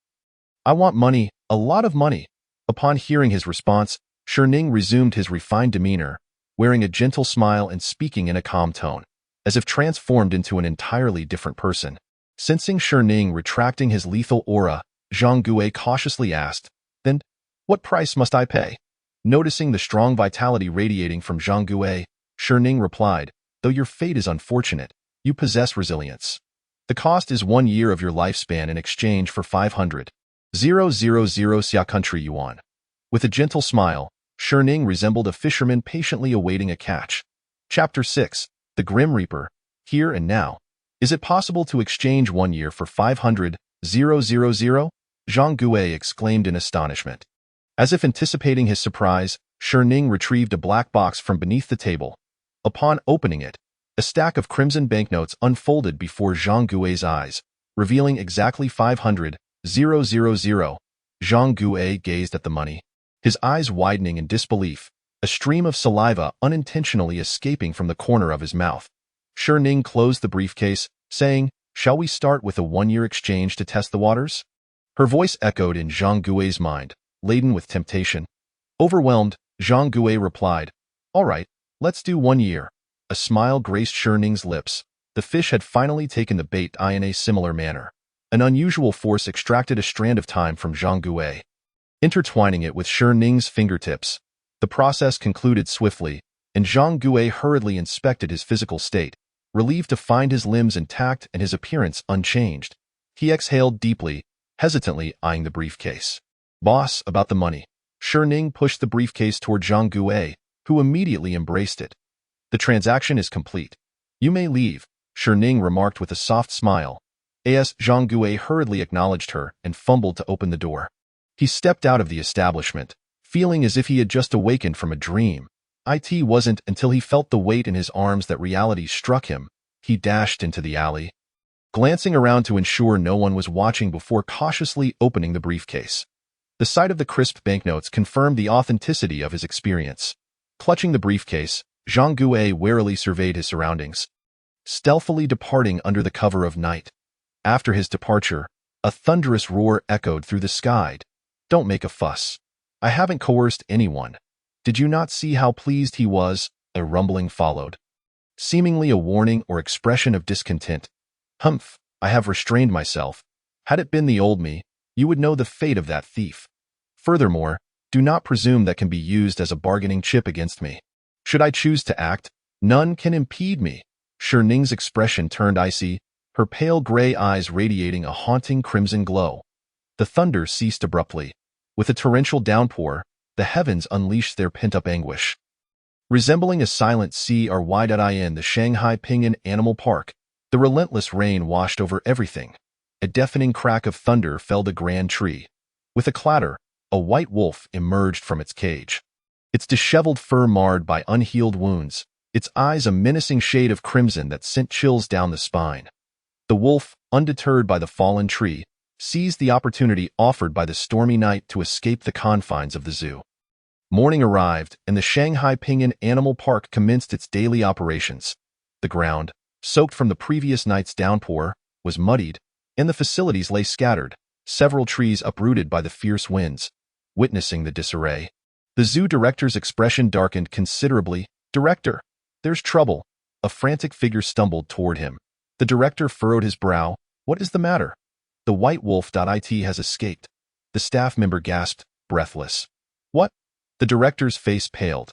"I want money, a lot of money." Upon hearing his response, Shi Ning resumed his refined demeanor, wearing a gentle smile and speaking in a calm tone, as if transformed into an entirely different person. Sensing Shi Ning retracting his lethal aura, Zhang Gui cautiously asked, "Then, what price must I pay?" Noticing the strong vitality radiating from Zhang Gui, Shi Ning replied, "Though your fate is unfortunate, you possess resilience. The cost is 1 year of your lifespan in exchange for 500,000 Xia country yuan." With a gentle smile, Shi Ning resembled a fisherman patiently awaiting a catch. Chapter 6. The Grim Reaper. Here and Now. "Is it possible to exchange 1 year for 500,000? Zhang Gui exclaimed in astonishment. As if anticipating his surprise, Ning retrieved a black box from beneath the table. Upon opening it, a stack of crimson banknotes unfolded before Zhang Gui's eyes, revealing exactly 500,000. Zhang Gui gazed at the money, his eyes widening in disbelief, a stream of saliva unintentionally escaping from the corner of his mouth. Ning closed the briefcase, saying, "Shall we start with a one-year exchange to test the waters?" Her voice echoed in Zhang Gui's mind, laden with temptation. Overwhelmed, Zhang Gui replied, "All right, let's do 1 year." A smile graced Ning's lips. The fish had finally taken the bait in a similar manner. An unusual force extracted a strand of time from Zhang Gui, intertwining it with Ning's fingertips. The process concluded swiftly, and Zhang Gui hurriedly inspected his physical state, relieved to find his limbs intact and his appearance unchanged. He exhaled deeply, hesitantly eyeing the briefcase. "Boss, about the money." Ning pushed the briefcase toward Zhang Gui, who immediately embraced it. "The transaction is complete. You may leave," Ning remarked with a soft smile. As Zhang Gui hurriedly acknowledged her and fumbled to open the door. He stepped out of the establishment, feeling as if he had just awakened from a dream. It wasn't until he felt the weight in his arms that reality struck him. He dashed into the alley, glancing around to ensure no one was watching before cautiously opening the briefcase. The sight of the crisp banknotes confirmed the authenticity of his experience. Clutching the briefcase, Zhang Gui warily surveyed his surroundings, stealthily departing under the cover of night. After his departure, a thunderous roar echoed through the sky. "Don't make a fuss. I haven't coerced anyone. Did you not see how pleased he was?" A rumbling followed, seemingly a warning or expression of discontent. "Humph, I have restrained myself. Had it been the old me, you would know the fate of that thief. Furthermore, do not presume that can be used as a bargaining chip against me. Should I choose to act, none can impede me." Ning's expression turned icy, her pale gray eyes radiating a haunting crimson glow. The thunder ceased abruptly. With a torrential downpour, the heavens unleashed their pent-up anguish. Resembling a silent sea or wide in the Shanghai Pinyin Animal Park, the relentless rain washed over everything. A deafening crack of thunder felled a grand tree. With a clatter, a white wolf emerged from its cage, its disheveled fur marred by unhealed wounds, its eyes a menacing shade of crimson that sent chills down the spine. The wolf, undeterred by the fallen tree, seized the opportunity offered by the stormy night to escape the confines of the zoo. Morning arrived, and the Shanghai Pinyin Animal Park commenced its daily operations. The ground, soaked from the previous night's downpour, was muddied, and the facilities lay scattered, several trees uprooted by the fierce winds. Witnessing the disarray, the zoo director's expression darkened considerably. "Director, there's trouble." A frantic figure stumbled toward him. The director furrowed his brow. "What is the matter?" "The white wolf. It has escaped." The staff member gasped, breathless. "What?" The director's face paled.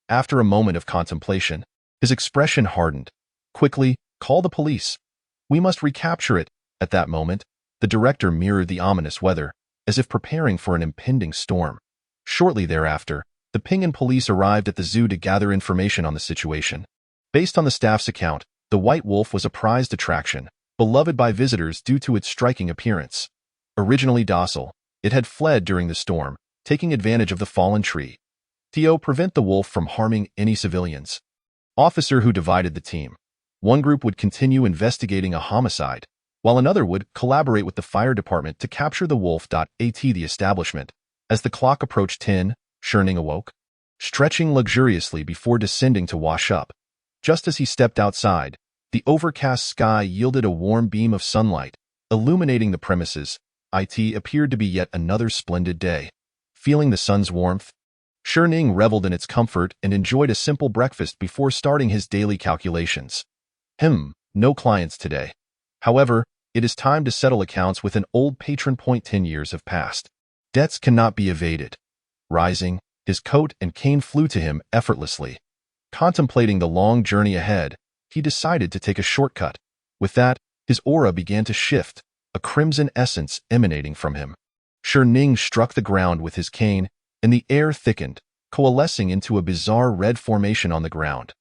After a moment of contemplation, his expression hardened. "Quickly, call the police. We must recapture it." At that moment, the director mirrored the ominous weather, as if preparing for an impending storm. Shortly thereafter, the Pinyin police arrived at the zoo to gather information on the situation. Based on the staff's account, the white wolf was a prized attraction, beloved by visitors due to its striking appearance. Originally docile, it had fled during the storm, taking advantage of the fallen tree. To prevent the wolf from harming any civilians. Officer who divided the team. One group would continue investigating a homicide, while another would collaborate with the fire department to capture the wolf. The establishment. As the clock approached 10, Ning awoke, stretching luxuriously before descending to wash up. Just as he stepped outside, the overcast sky yielded a warm beam of sunlight, illuminating the premises. It appeared to be yet another splendid day. Feeling the sun's warmth, Ning reveled in its comfort and enjoyed a simple breakfast before starting his daily calculations. No clients today. However, it is time to settle accounts with an old patron. 10 years have passed. Debts cannot be evaded. Rising, his coat and cane flew to him effortlessly. Contemplating the long journey ahead, he decided to take a shortcut. With that, his aura began to shift, a crimson essence emanating from him. Ning struck the ground with his cane, and the air thickened, coalescing into a bizarre red formation on the ground.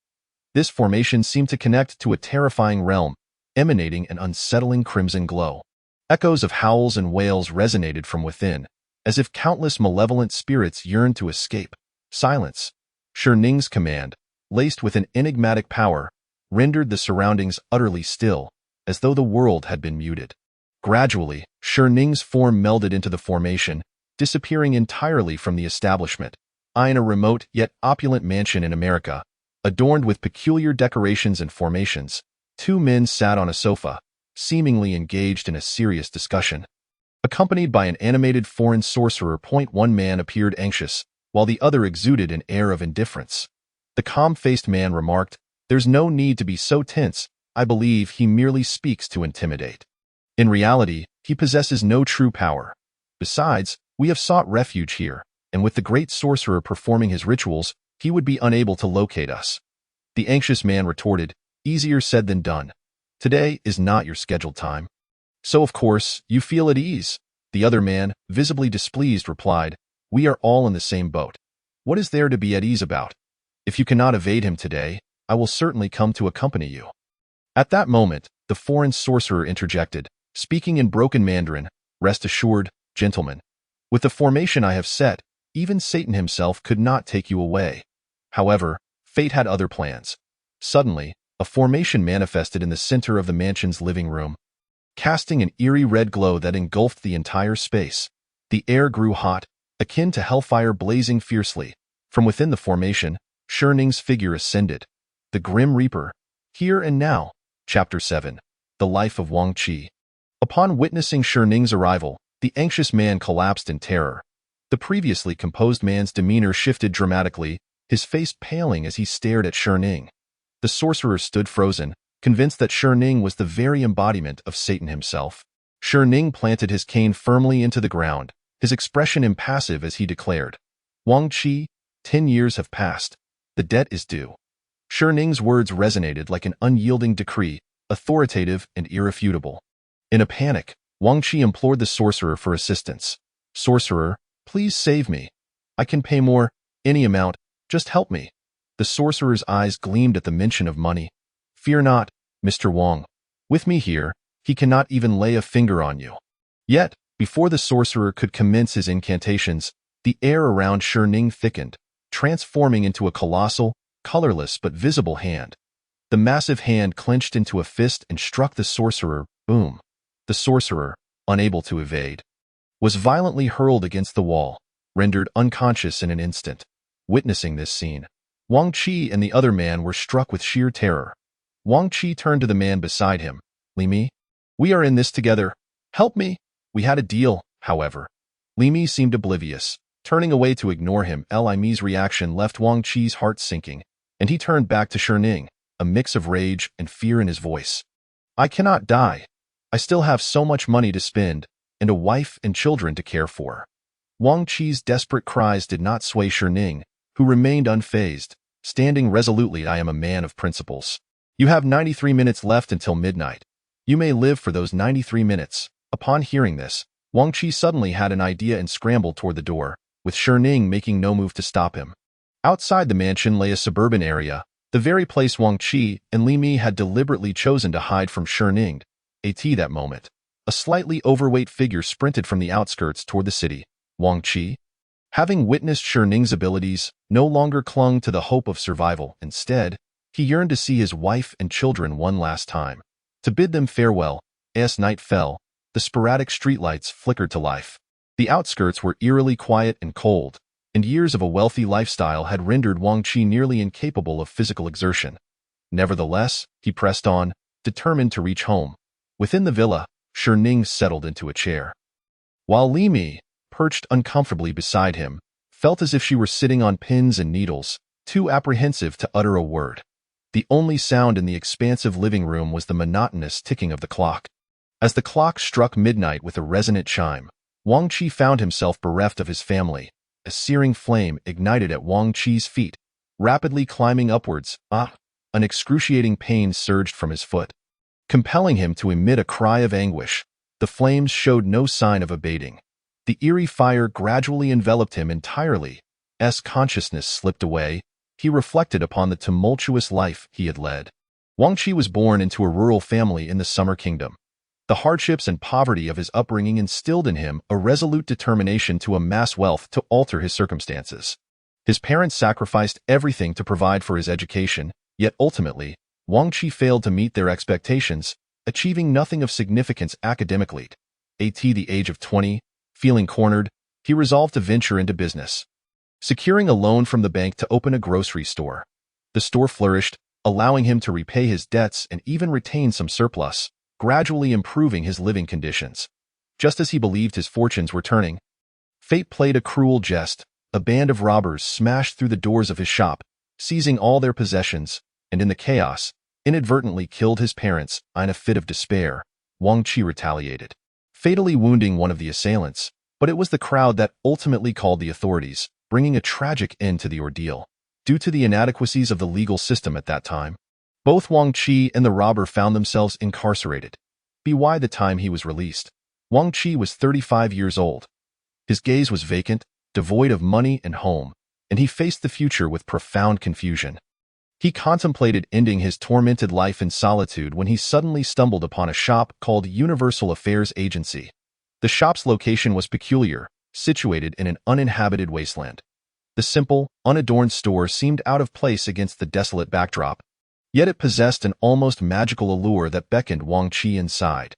This formation seemed to connect to a terrifying realm, emanating an unsettling crimson glow. Echoes of howls and wails resonated from within, as if countless malevolent spirits yearned to escape. Silence. Shi Ning's command, laced with an enigmatic power, rendered the surroundings utterly still, as though the world had been muted. Gradually, Shi Ning's form melded into the formation, disappearing entirely from the establishment. In a remote yet opulent mansion in America, adorned with peculiar decorations and formations, two men sat on a sofa, seemingly engaged in a serious discussion. Accompanied by an animated foreign sorcerer, one man appeared anxious, while the other exuded an air of indifference. The calm-faced man remarked, "There's no need to be so tense. I believe he merely speaks to intimidate. In reality, he possesses no true power. Besides, we have sought refuge here, and with the great sorcerer performing his rituals, he would be unable to locate us." The anxious man retorted, "Easier said than done. Today is not your scheduled time. So of course, you feel at ease." The other man, visibly displeased, replied, "We are all in the same boat. What is there to be at ease about? If you cannot evade him today, I will certainly come to accompany you." At that moment, the foreign sorcerer interjected, speaking in broken Mandarin, "Rest assured, gentlemen. With the formation I have set, even Satan himself could not take you away." However, fate had other plans. Suddenly, a formation manifested in the center of the mansion's living room, casting an eerie red glow that engulfed the entire space. The air grew hot, akin to hellfire blazing fiercely. From within the formation, Shi Ning's figure ascended. The Grim Reaper. Here and Now. Chapter 7. The Life of Wang Qi. Upon witnessing Shi Ning's arrival, the anxious man collapsed in terror. The previously composed man's demeanor shifted dramatically, his face paling as he stared at Shi Ning. The sorcerer stood frozen, convinced that Shi Ning was the very embodiment of Satan himself. Shi Ning planted his cane firmly into the ground, his expression impassive as he declared, "Wang Qi, 10 years have passed. The debt is due." Shi Ning's words resonated like an unyielding decree, authoritative and irrefutable. In a panic, Wang Qi implored the sorcerer for assistance. "Sorcerer, please save me. I can pay more, any amount, just help me." The sorcerer's eyes gleamed at the mention of money. "Fear not, Mr. Wang. With me here, he cannot even lay a finger on you." Yet, before the sorcerer could commence his incantations, the air around Shi Ning thickened, transforming into a colossal, colorless but visible hand. The massive hand clenched into a fist and struck the sorcerer, boom. The sorcerer, unable to evade, was violently hurled against the wall, rendered unconscious in an instant. Witnessing this scene, Wang Qi and the other man were struck with sheer terror. Wang Qi turned to the man beside him. "Li Mi, we are in this together. Help me." "We had a deal," however. Li Mi seemed oblivious, turning away to ignore him. Li Mi's reaction left Wang Qi's heart sinking, and he turned back to Shi Ning, a mix of rage and fear in his voice. "I cannot die. I still have so much money to spend, and a wife and children to care for." Wang Qi's desperate cries did not sway Shi Ning, who remained unfazed, standing resolutely. "I am a man of principles. You have 93 minutes left until midnight. You may live for those 93 minutes. Upon hearing this, Wang Qi suddenly had an idea and scrambled toward the door, with Shi Ning making no move to stop him. Outside the mansion lay a suburban area, the very place Wang Qi and Li Mi had deliberately chosen to hide from Shi Ning. At that moment, a slightly overweight figure sprinted from the outskirts toward the city. Wang Qi, having witnessed Shi Ning's abilities, no longer clung to the hope of survival. Instead, he yearned to see his wife and children one last time, to bid them farewell. As night fell, the sporadic streetlights flickered to life. The outskirts were eerily quiet and cold, and years of a wealthy lifestyle had rendered Wang Qi nearly incapable of physical exertion. Nevertheless, he pressed on, determined to reach home. Within the villa, Shi Ning settled into a chair, while Li Mi, perched uncomfortably beside him, felt as if she were sitting on pins and needles, too apprehensive to utter a word. The only sound in the expansive living room was the monotonous ticking of the clock. As the clock struck midnight with a resonant chime, Wang Qi found himself bereft of his family. A searing flame ignited at Wang Qi's feet, rapidly climbing upwards. An excruciating pain surged from his foot, compelling him to emit a cry of anguish. The flames showed no sign of abating. The eerie fire gradually enveloped him entirely. As consciousness slipped away, he reflected upon the tumultuous life he had led. Wang Qi was born into a rural family in the Summer Kingdom. The hardships and poverty of his upbringing instilled in him a resolute determination to amass wealth to alter his circumstances. His parents sacrificed everything to provide for his education, yet ultimately, Wang Qi failed to meet their expectations, achieving nothing of significance academically. At the age of 20, feeling cornered, he resolved to venture into business. Securing a loan from the bank to open a grocery store. The store flourished, allowing him to repay his debts and even retain some surplus, gradually improving his living conditions. Just as he believed his fortunes were turning, fate played a cruel jest. A band of robbers smashed through the doors of his shop, seizing all their possessions, and in the chaos, inadvertently killed his parents. In a fit of despair, Wang Qi retaliated, fatally wounding one of the assailants, but it was the crowd that ultimately called the authorities, bringing a tragic end to the ordeal. Due to the inadequacies of the legal system at that time, both Wang Qi and the robber found themselves incarcerated. By the time he was released, Wang Qi was 35 years old. His gaze was vacant, devoid of money and home, and he faced the future with profound confusion. He contemplated ending his tormented life in solitude when he suddenly stumbled upon a shop called Universal Affairs Agency. The shop's location was peculiar, situated in an uninhabited wasteland. The simple, unadorned store seemed out of place against the desolate backdrop, yet it possessed an almost magical allure that beckoned Wang Qi inside.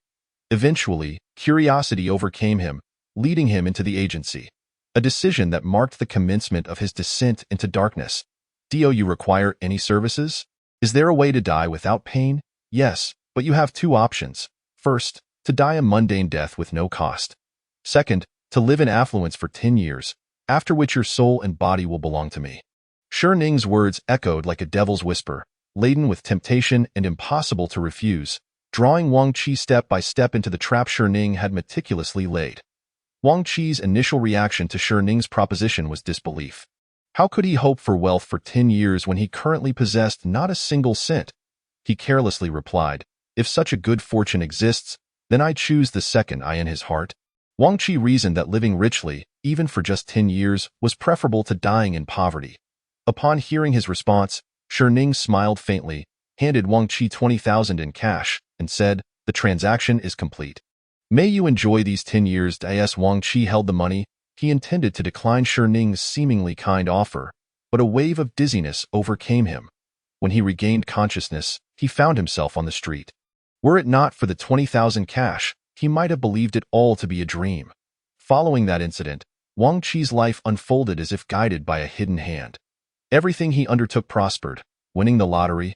Eventually, curiosity overcame him, leading him into the agency. A decision that marked the commencement of his descent into darkness. Do you require any services? Is there a way to die without pain? Yes, but you have two options. First, to die a mundane death with no cost. Second, to live in affluence for 10 years, after which your soul and body will belong to me. Shi Ning's words echoed like a devil's whisper, laden with temptation and impossible to refuse, drawing Wang Qi step by step into the trap Shi Ning had meticulously laid. Wang Qi's initial reaction to Shi Ning's proposition was disbelief. How could he hope for wealth for 10 years when he currently possessed not a single cent? He carelessly replied, "If such a good fortune exists, then I choose the second." In his heart, Wang Qi reasoned that living richly, even for just 10 years, was preferable to dying in poverty. Upon hearing his response, Shi Ning smiled faintly, handed Wang Qi 20,000 in cash, and said, "The transaction is complete. May you enjoy these 10 years." As Wang Qi held the money, he intended to decline Shi Ning's seemingly kind offer, but a wave of dizziness overcame him. When he regained consciousness, he found himself on the street. Were it not for the 20,000 cash, he might have believed it all to be a dream. Following that incident, Wang Qi's life unfolded as if guided by a hidden hand. Everything he undertook prospered. Winning the lottery,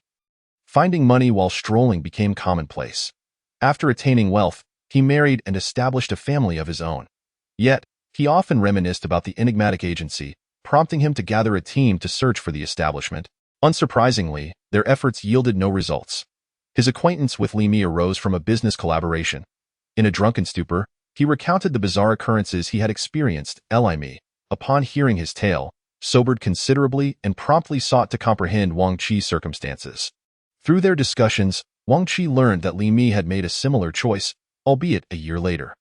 finding money while strolling became commonplace. After attaining wealth, he married and established a family of his own. Yet, he often reminisced about the enigmatic agency, prompting him to gather a team to search for the establishment. Unsurprisingly, their efforts yielded no results. His acquaintance with Li Mi arose from a business collaboration. In a drunken stupor, he recounted the bizarre occurrences he had experienced. Li Mi, upon hearing his tale, sobered considerably and promptly sought to comprehend Wang Qi's circumstances. Through their discussions, Wang Qi learned that Li Mi had made a similar choice, albeit a year later.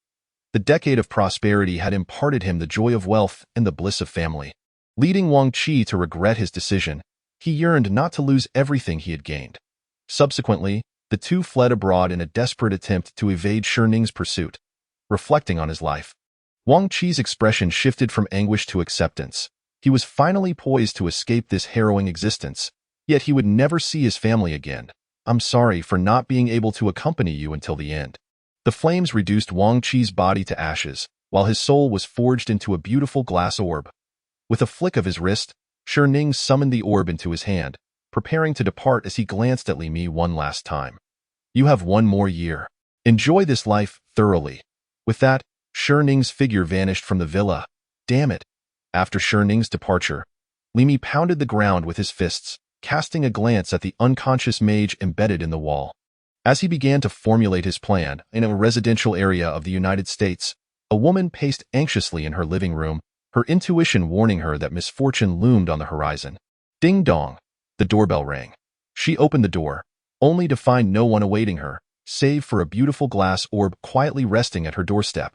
The decade of prosperity had imparted him the joy of wealth and the bliss of family. Leading Wang Qi to regret his decision, he yearned not to lose everything he had gained. Subsequently, the two fled abroad in a desperate attempt to evade Shi Ning's pursuit. Reflecting on his life, Wang Qi's expression shifted from anguish to acceptance. He was finally poised to escape this harrowing existence, yet he would never see his family again. "I'm sorry for not being able to accompany you until the end." The flames reduced Wang Qi's body to ashes, while his soul was forged into a beautiful glass orb. With a flick of his wrist, Shi Ning summoned the orb into his hand, preparing to depart as he glanced at Li Mi one last time. "You have one more year. Enjoy this life thoroughly." With that, Shi Ning's figure vanished from the villa. Damn it! After Shi Ning's departure, Li Mi pounded the ground with his fists, casting a glance at the unconscious mage embedded in the wall. As he began to formulate his plan in a residential area of the United States, a woman paced anxiously in her living room, her intuition warning her that misfortune loomed on the horizon. Ding dong! The doorbell rang. She opened the door, only to find no one awaiting her, save for a beautiful glass orb quietly resting at her doorstep.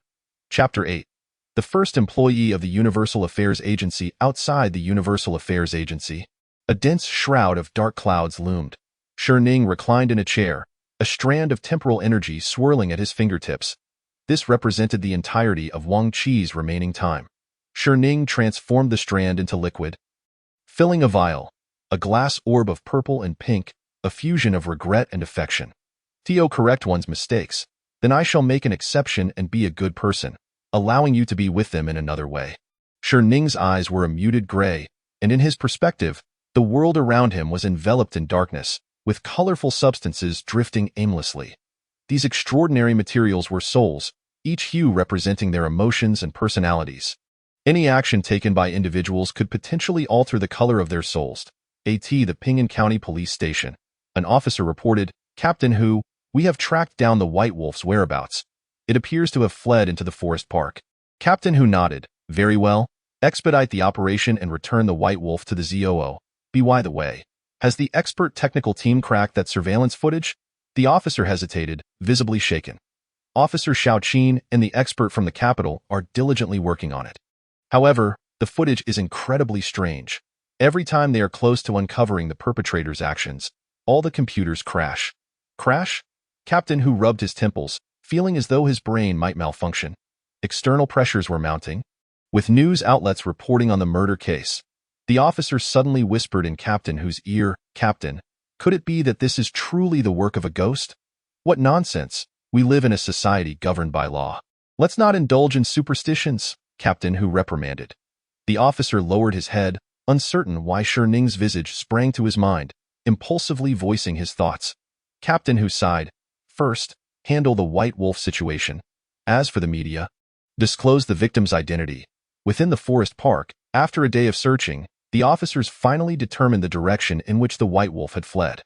Chapter 8. The first employee of the Universal Affairs Agency outside the Universal Affairs Agency. A dense shroud of dark clouds loomed. Shi Ning reclined in a chair, a strand of temporal energy swirling at his fingertips. This represented the entirety of Wang Qi's remaining time. Shi Ning transformed the strand into liquid, Filling a vial, a glass orb of purple and pink, a fusion of regret and affection. Theo, correct one's mistakes. Then I shall make an exception and be a good person, allowing you to be with them in another way. Ning's eyes were a muted gray, and in his perspective, the world around him was enveloped in darkness, with colorful substances drifting aimlessly. These extraordinary materials were souls, each hue representing their emotions and personalities. Any action taken by individuals could potentially alter the color of their souls. At the Ping'an County Police Station, an officer reported, "Captain Hu, we have tracked down the White Wolf's whereabouts. It appears to have fled into the forest park." Captain Hu nodded. "Very well. Expedite the operation and return the White Wolf to the ZOO. By the way, has the expert technical team cracked that surveillance footage?" The officer hesitated, visibly shaken. Officer Xiaoqin and the expert from the capital are diligently working on it. However, the footage is incredibly strange. Every time they are close to uncovering the perpetrator's actions, all the computers crash. Crash? Captain Hu rubbed his temples, feeling as though his brain might malfunction. External pressures were mounting. With news outlets reporting on the murder case, the officer suddenly whispered in Captain Hu's ear, "Captain, could it be that this is truly the work of a ghost? What nonsense! We live in a society governed by law. Let's not indulge in superstitions," Captain Hu reprimanded. The officer lowered his head, uncertain why Ning's visage sprang to his mind, impulsively voicing his thoughts. Captain Hu sighed. "First, handle the White Wolf situation. As for the media, disclose the victim's identity." Within the forest park, after a day of searching, the officers finally determined the direction in which the White Wolf had fled.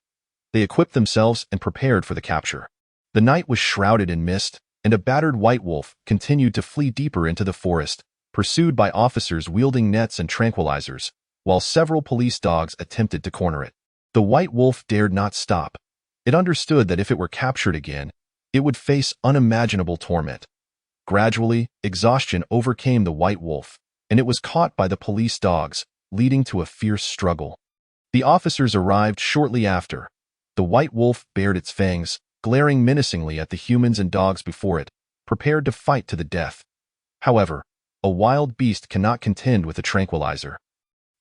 They equipped themselves and prepared for the capture. The night was shrouded in mist, and a battered White Wolf continued to flee deeper into the forest, pursued by officers wielding nets and tranquilizers, while several police dogs attempted to corner it. The White Wolf dared not stop. It understood that if it were captured again, it would face unimaginable torment. Gradually, exhaustion overcame the White Wolf, and it was caught by the police dogs, leading to a fierce struggle. The officers arrived shortly after. The White Wolf bared its fangs, glaring menacingly at the humans and dogs before it, prepared to fight to the death. However, a wild beast cannot contend with a tranquilizer.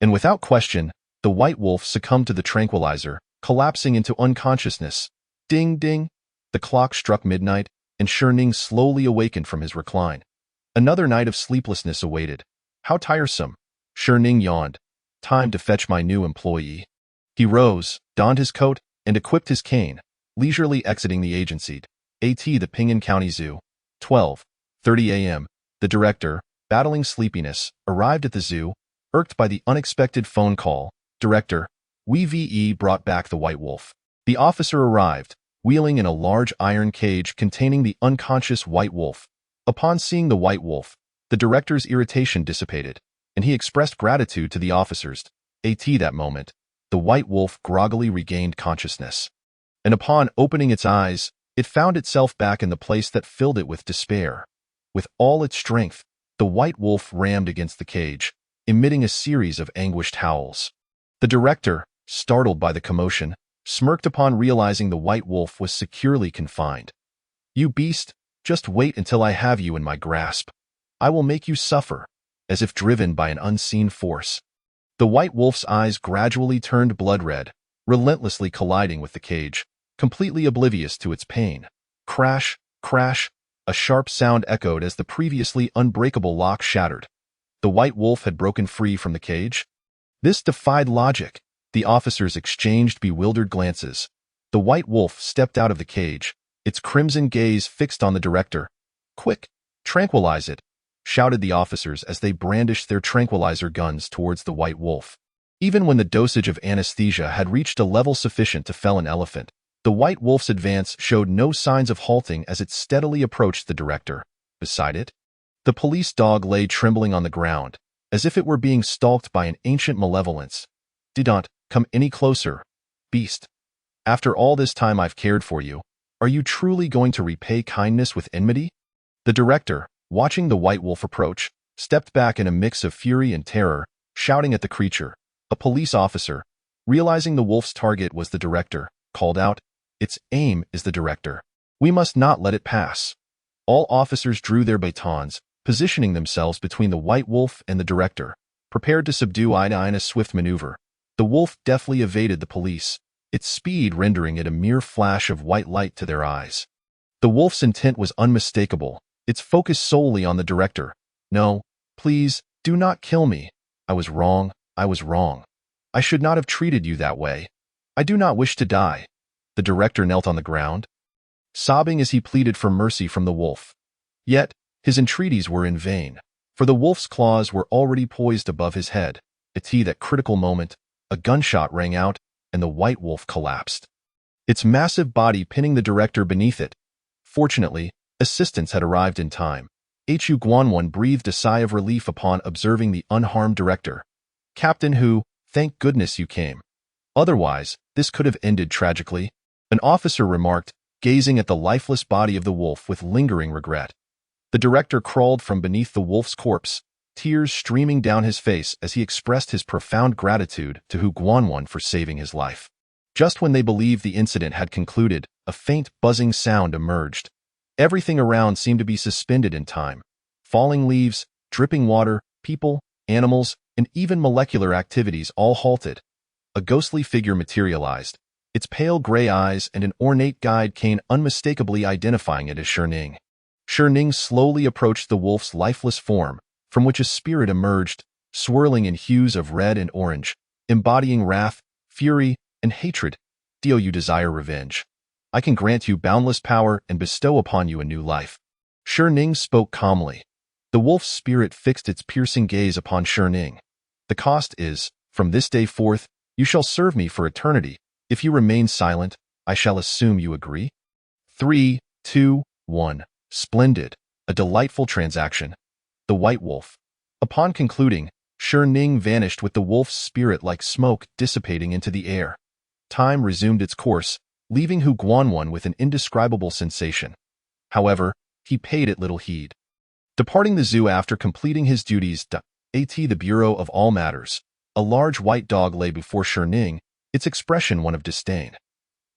And without question, the White Wolf succumbed to the tranquilizer, collapsing into unconsciousness. Ding ding! The clock struck midnight, and Ning slowly awakened from his recline. Another night of sleeplessness awaited. How tiresome! Ning yawned. Time to fetch my new employee. He rose, donned his coat, and equipped his cane, leisurely exiting the agency. At the Ping'an County Zoo. 12:30 a.m. The director, battling sleepiness, arrived at the zoo, irked by the unexpected phone call. "Director, we brought back the White Wolf." The officer arrived, wheeling in a large iron cage containing the unconscious White Wolf. Upon seeing the White Wolf, the director's irritation dissipated, and he expressed gratitude to the officers. At that moment, the White Wolf groggily regained consciousness. And upon opening its eyes, it found itself back in the place that filled it with despair. With all its strength, the White Wolf rammed against the cage, emitting a series of anguished howls. The director, startled by the commotion, smirked upon realizing the White Wolf was securely confined. "You beast, just wait until I have you in my grasp. I will make you suffer," as if driven by an unseen force. The White Wolf's eyes gradually turned blood red, relentlessly colliding with the cage, completely oblivious to its pain. Crash, crash, a sharp sound echoed as the previously unbreakable lock shattered. The White Wolf had broken free from the cage. This defied logic. The officers exchanged bewildered glances. The White Wolf stepped out of the cage, its crimson gaze fixed on the director. "Quick, tranquilize it," shouted the officers as they brandished their tranquilizer guns towards the White Wolf. Even when the dosage of anesthesia had reached a level sufficient to fell an elephant, the White Wolf's advance showed no signs of halting as it steadily approached the director. Beside it, the police dog lay trembling on the ground, as if it were being stalked by an ancient malevolence. "Don't come any closer, beast. After all this time I've cared for you, are you truly going to repay kindness with enmity?" The director, watching the White Wolf approach, stepped back in a mix of fury and terror, shouting at the creature. A police officer, realizing the wolf's target was the director, called out, "Its aim is the director. We must not let it pass." All officers drew their batons, positioning themselves between the White Wolf and the director, prepared to subdue Ida in a swift maneuver. The wolf deftly evaded the police, its speed rendering it a mere flash of white light to their eyes. The wolf's intent was unmistakable, its focus solely on the director. No, please, do not kill me. I was wrong, I was wrong. I should not have treated you that way. I do not wish to die. The director knelt on the ground, sobbing as he pleaded for mercy from the wolf. Yet, his entreaties were in vain, for the wolf's claws were already poised above his head. At that critical moment, a gunshot rang out, and the white wolf collapsed, its massive body pinning the director beneath it. Fortunately, assistance had arrived in time. Hu Guanwan breathed a sigh of relief upon observing the unharmed director. Captain Hu, thank goodness you came. Otherwise, this could have ended tragically, an officer remarked, gazing at the lifeless body of the wolf with lingering regret. The director crawled from beneath the wolf's corpse, tears streaming down his face as he expressed his profound gratitude to Hu Guanwan for saving his life. Just when they believed the incident had concluded, a faint buzzing sound emerged. Everything around seemed to be suspended in time. Falling leaves, dripping water, people, animals, and even molecular activities all halted. A ghostly figure materialized, its pale gray eyes and an ornate guide cane unmistakably identifying it as Shining. Shining slowly approached the wolf's lifeless form, from which a spirit emerged, swirling in hues of red and orange, embodying wrath, fury, and hatred. Do you desire revenge? I can grant you boundless power and bestow upon you a new life. Shining spoke calmly. The wolf's spirit fixed its piercing gaze upon Shining. The cost is, from this day forth, you shall serve me for eternity. If you remain silent, I shall assume you agree. 3, 2, 1. Splendid. A delightful transaction. The white wolf. Upon concluding, Shining vanished with the wolf's spirit like smoke dissipating into the air. Time resumed its course, leaving Hu Guanwan with an indescribable sensation. However, he paid it little heed. Departing the zoo after completing his duties at the Bureau of All Matters, a large white dog lay before Shining, its expression one of disdain.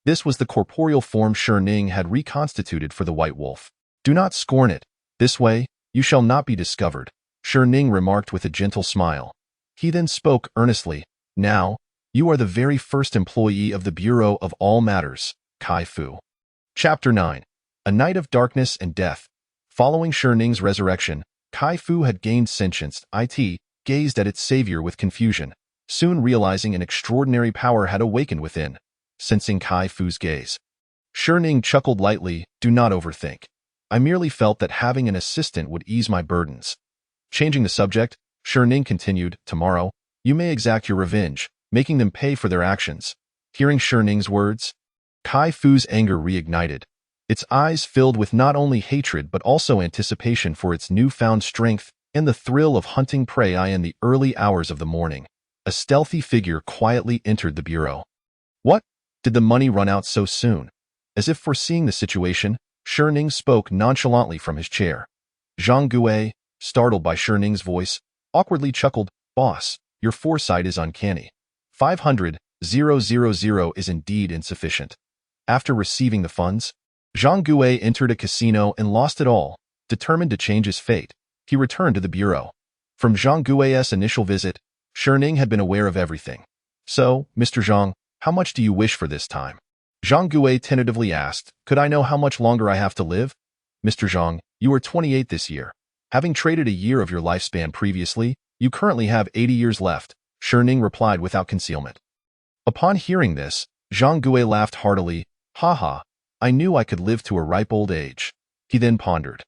This was the corporeal form Shining had reconstituted for the white wolf. Do not scorn it. This way, you shall not be discovered, Shining remarked with a gentle smile. He then spoke earnestly. Now, you are the very first employee of the Bureau of All Matters, Kai Fu. Chapter 9. A Night of Darkness and Death. Following Shining's resurrection, Kai Fu had gained sentience. It gazed at its savior with confusion, soon realizing an extraordinary power had awakened within. Sensing Kai Fu's gaze, Shining chuckled lightly. Do not overthink. I merely felt that having an assistant would ease my burdens. Changing the subject, Shining continued, tomorrow, you may exact your revenge, making them pay for their actions. Hearing Shining's words, Kai Fu's anger reignited. Its eyes filled with not only hatred but also anticipation for its newfound strength and the thrill of hunting prey in the early hours of the morning. A stealthy figure quietly entered the bureau. What? Did the money run out so soon? As if foreseeing the situation, Shining spoke nonchalantly from his chair. Zhang Gui, startled by Shining's voice, awkwardly chuckled, Boss, your foresight is uncanny. 500,000 is indeed insufficient. After receiving the funds, Zhang Gui entered a casino and lost it all. Determined to change his fate, he returned to the bureau. From Zhang Gui's initial visit, Shining had been aware of everything. So, Mr. Zhang, how much do you wish for this time? Zhang Gui tentatively asked, Could I know how much longer I have to live? Mr. Zhang, you are 28 this year. Having traded a year of your lifespan previously, you currently have 80 years left, Shining replied without concealment. Upon hearing this, Zhang Gui laughed heartily. Haha, I knew I could live to a ripe old age. He then pondered.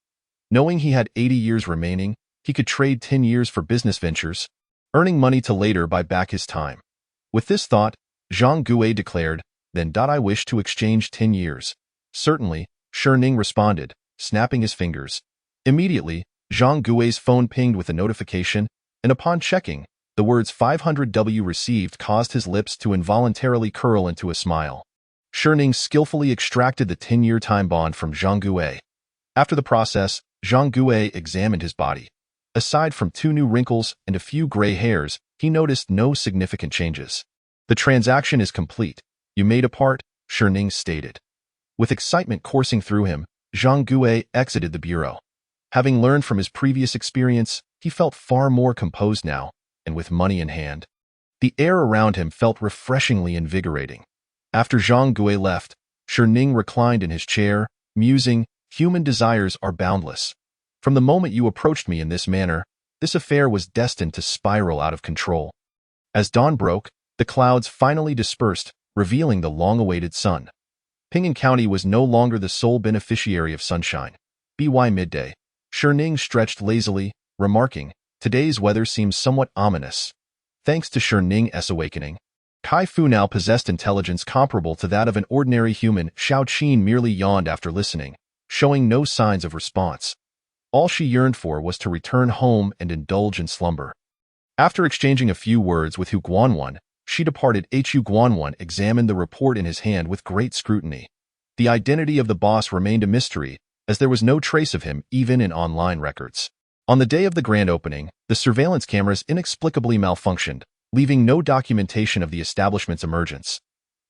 Knowing he had 80 years remaining, he could trade 10 years for business ventures, earning money to later buy back his time. With this thought, Zhang Gui declared, Then I wish to exchange 10 years. Certainly, Shining responded, snapping his fingers. Immediately, Zhang Gui's phone pinged with a notification, and upon checking, the words 500W received caused his lips to involuntarily curl into a smile. Shining skillfully extracted the 10-year time bond from Zhang Gui. After the process, Zhang Gui examined his body. Aside from 2 new wrinkles and a few gray hairs, he noticed no significant changes. The transaction is complete. You made a part, Shining stated. With excitement coursing through him, Zhang Gui exited the bureau. Having learned from his previous experience, he felt far more composed now. and with money in hand. The air around him felt refreshingly invigorating. After Zhang Gui left, Ning reclined in his chair, musing, "Human desires are boundless. From the moment you approached me in this manner, this affair was destined to spiral out of control." As dawn broke, the clouds finally dispersed, revealing the long-awaited sun. Pingan County was no longer the sole beneficiary of sunshine. By midday, Ning stretched lazily, remarking, "Today's weather seems somewhat ominous." Thanks to Ning's awakening, Kai Fu now possessed intelligence comparable to that of an ordinary human. Xiao Qin merely yawned after listening, showing no signs of response. All she yearned for was to return home and indulge in slumber. After exchanging a few words with Hu Guanwan, she departed. Hu Guanwan examined the report in his hand with great scrutiny. The identity of the boss remained a mystery, as there was no trace of him even in online records. On the day of the grand opening, the surveillance cameras inexplicably malfunctioned, leaving no documentation of the establishment's emergence.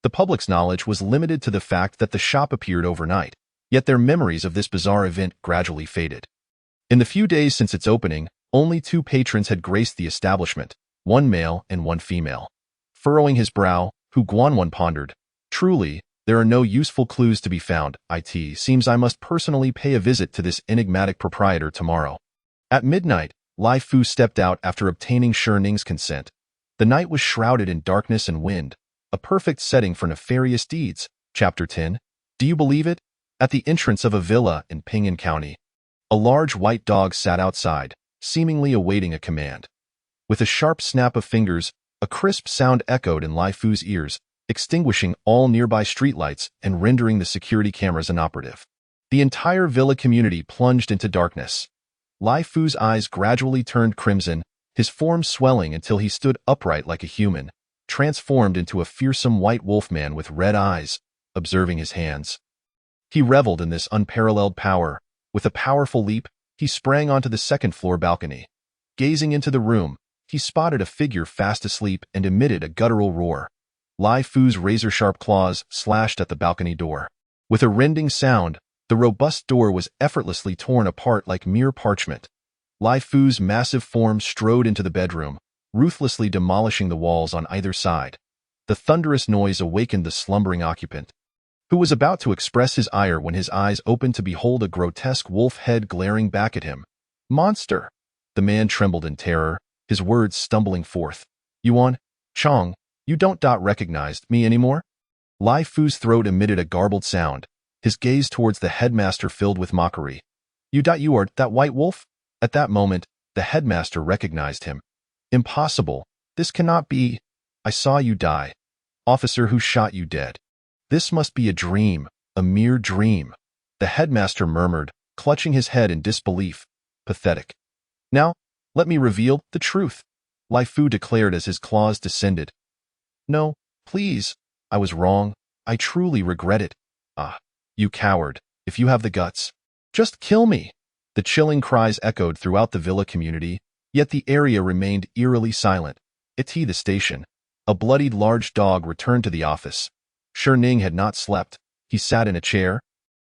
The public's knowledge was limited to the fact that the shop appeared overnight, yet their memories of this bizarre event gradually faded. In the few days since its opening, only 2 patrons had graced the establishment, 1 male and 1 female. Furrowing his brow, Hu Guanwan pondered, "Truly, there are no useful clues to be found. It seems I must personally pay a visit to this enigmatic proprietor tomorrow." At midnight, Lai Fu stepped out after obtaining Ning's consent. The night was shrouded in darkness and wind, a perfect setting for nefarious deeds. Chapter 10. Do you believe it? At the entrance of a villa in Pingan County, a large white dog sat outside, seemingly awaiting a command. With a sharp snap of fingers, a crisp sound echoed in Lai Fu's ears, extinguishing all nearby streetlights and rendering the security cameras inoperative. The entire villa community plunged into darkness. Lai Fu's eyes gradually turned crimson, his form swelling until he stood upright like a human, transformed into a fearsome white wolfman with red eyes, observing his hands. He reveled in this unparalleled power. With a powerful leap, he sprang onto the second-floor balcony. Gazing into the room, he spotted a figure fast asleep and emitted a guttural roar. Lai Fu's razor-sharp claws slashed at the balcony door. With a rending sound, the robust door was effortlessly torn apart like mere parchment. Lai Fu's massive form strode into the bedroom, ruthlessly demolishing the walls on either side. The thunderous noise awakened the slumbering occupant, who was about to express his ire when his eyes opened to behold a grotesque wolf head glaring back at him. "Monster!" The man trembled in terror, his words stumbling forth. "Yuan, Chong, you don't recognize me anymore?" Lai Fu's throat emitted a garbled sound, his gaze towards the headmaster filled with mockery. You are that white wolf?" At that moment, the headmaster recognized him. "Impossible. This cannot be. I saw you die. Officer who shot you dead. This must be a dream, a mere dream." The headmaster murmured, clutching his head in disbelief. "Pathetic. Now, let me reveal the truth," Lai Fu declared as his claws descended. "No, please. I was wrong. I truly regret it. Ah, you coward, if you have the guts. Just kill me." The chilling cries echoed throughout the villa community, yet the area remained eerily silent. At the station, a bloodied large dog returned to the office. Ning had not slept. He sat in a chair,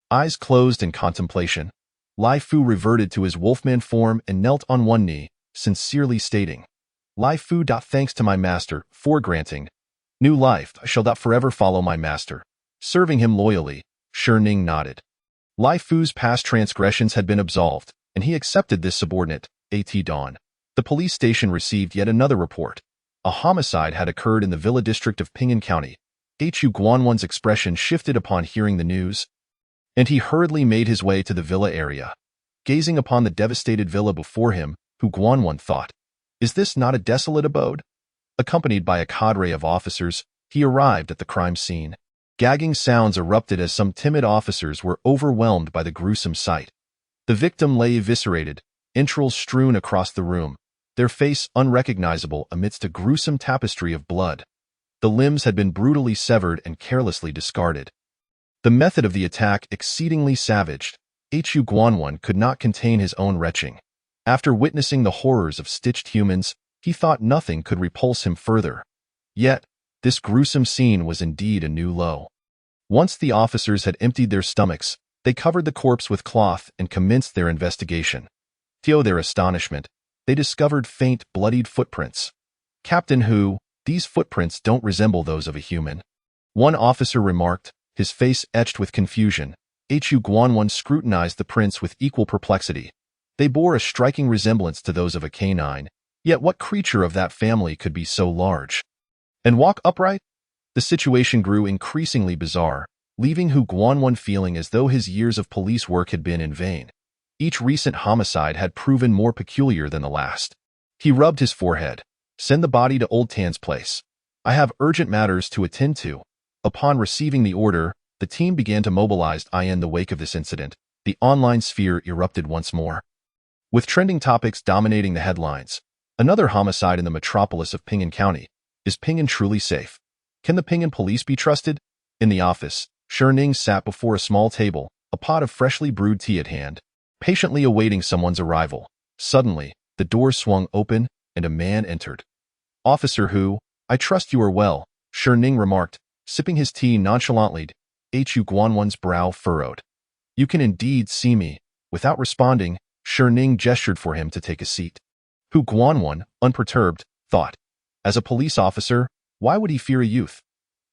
eyes closed in contemplation. Lai Fu reverted to his wolfman form and knelt on one knee, sincerely stating, "Lai Fu, thanks to my master for granting new life. I shall forever follow my master, serving him loyally." Ning nodded. Lai Fu's past transgressions had been absolved, and he accepted this subordinate. At dawn, the police station received yet another report. A homicide had occurred in the villa district of Pingan County. Hu Guanwan's expression shifted upon hearing the news, and he hurriedly made his way to the villa area. Gazing upon the devastated villa before him, Hu Guanwan thought, "Is this not a desolate abode?" Accompanied by a cadre of officers, he arrived at the crime scene. Gagging sounds erupted as some timid officers were overwhelmed by the gruesome sight. The victim lay eviscerated, entrails strewn across the room, their face unrecognizable amidst a gruesome tapestry of blood. The limbs had been brutally severed and carelessly discarded. The method of the attack exceedingly savage. Hu Guanwan could not contain his own retching. After witnessing the horrors of stitched humans, he thought nothing could repulse him further. Yet, this gruesome scene was indeed a new low. Once the officers had emptied their stomachs, they covered the corpse with cloth and commenced their investigation. To their astonishment, they discovered faint, bloodied footprints. Captain Hu, these footprints don't resemble those of a human. One officer remarked, his face etched with confusion. Hu Guanwan scrutinized the prints with equal perplexity. They bore a striking resemblance to those of a canine, yet what creature of that family could be so large? And walk upright? The situation grew increasingly bizarre, leaving Hu Guanwan feeling as though his years of police work had been in vain. Each recent homicide had proven more peculiar than the last. He rubbed his forehead. Send the body to Old Tan's place. I have urgent matters to attend to. Upon receiving the order, the team began to mobilize. In the wake of this incident, the online sphere erupted once more. With trending topics dominating the headlines, another homicide in the metropolis of Ping'an County. Is Ping'an truly safe? Can the Ping'an police be trusted? In the office, Ning sat before a small table, a pot of freshly brewed tea at hand, patiently awaiting someone's arrival. Suddenly, the door swung open, and a man entered. Officer Hu, I trust you are well, Ning remarked, sipping his tea nonchalantly. Hu Guanwan's brow furrowed. You can indeed see me. Without responding, Ning gestured for him to take a seat. Hu Guanwan, unperturbed, thought. As a police officer, why would he fear a youth?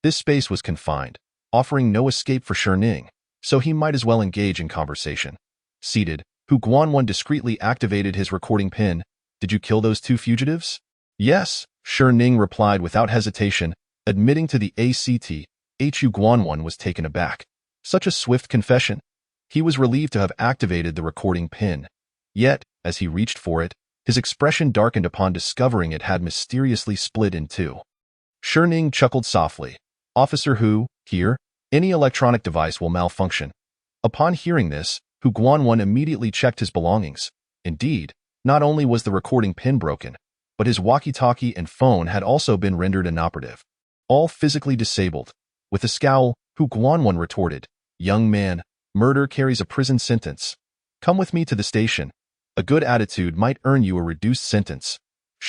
This space was confined, offering no escape for Ning, so he might as well engage in conversation. Seated, Hu Guanwan discreetly activated his recording pin. Did you kill those two fugitives? Yes, Ning replied without hesitation, admitting to the act. Hu Guanwan was taken aback. Such a swift confession. He was relieved to have activated the recording pin. Yet, as he reached for it, his expression darkened upon discovering it had mysteriously split in two. Ning chuckled softly. Officer Hu, here, any electronic device will malfunction. Upon hearing this, Hu Guanwan immediately checked his belongings. Indeed, not only was the recording pin broken, but his walkie-talkie and phone had also been rendered inoperative. All physically disabled. With a scowl, Hu Guanwan retorted, Young man, murder carries a prison sentence. Come with me to the station. A good attitude might earn you a reduced sentence.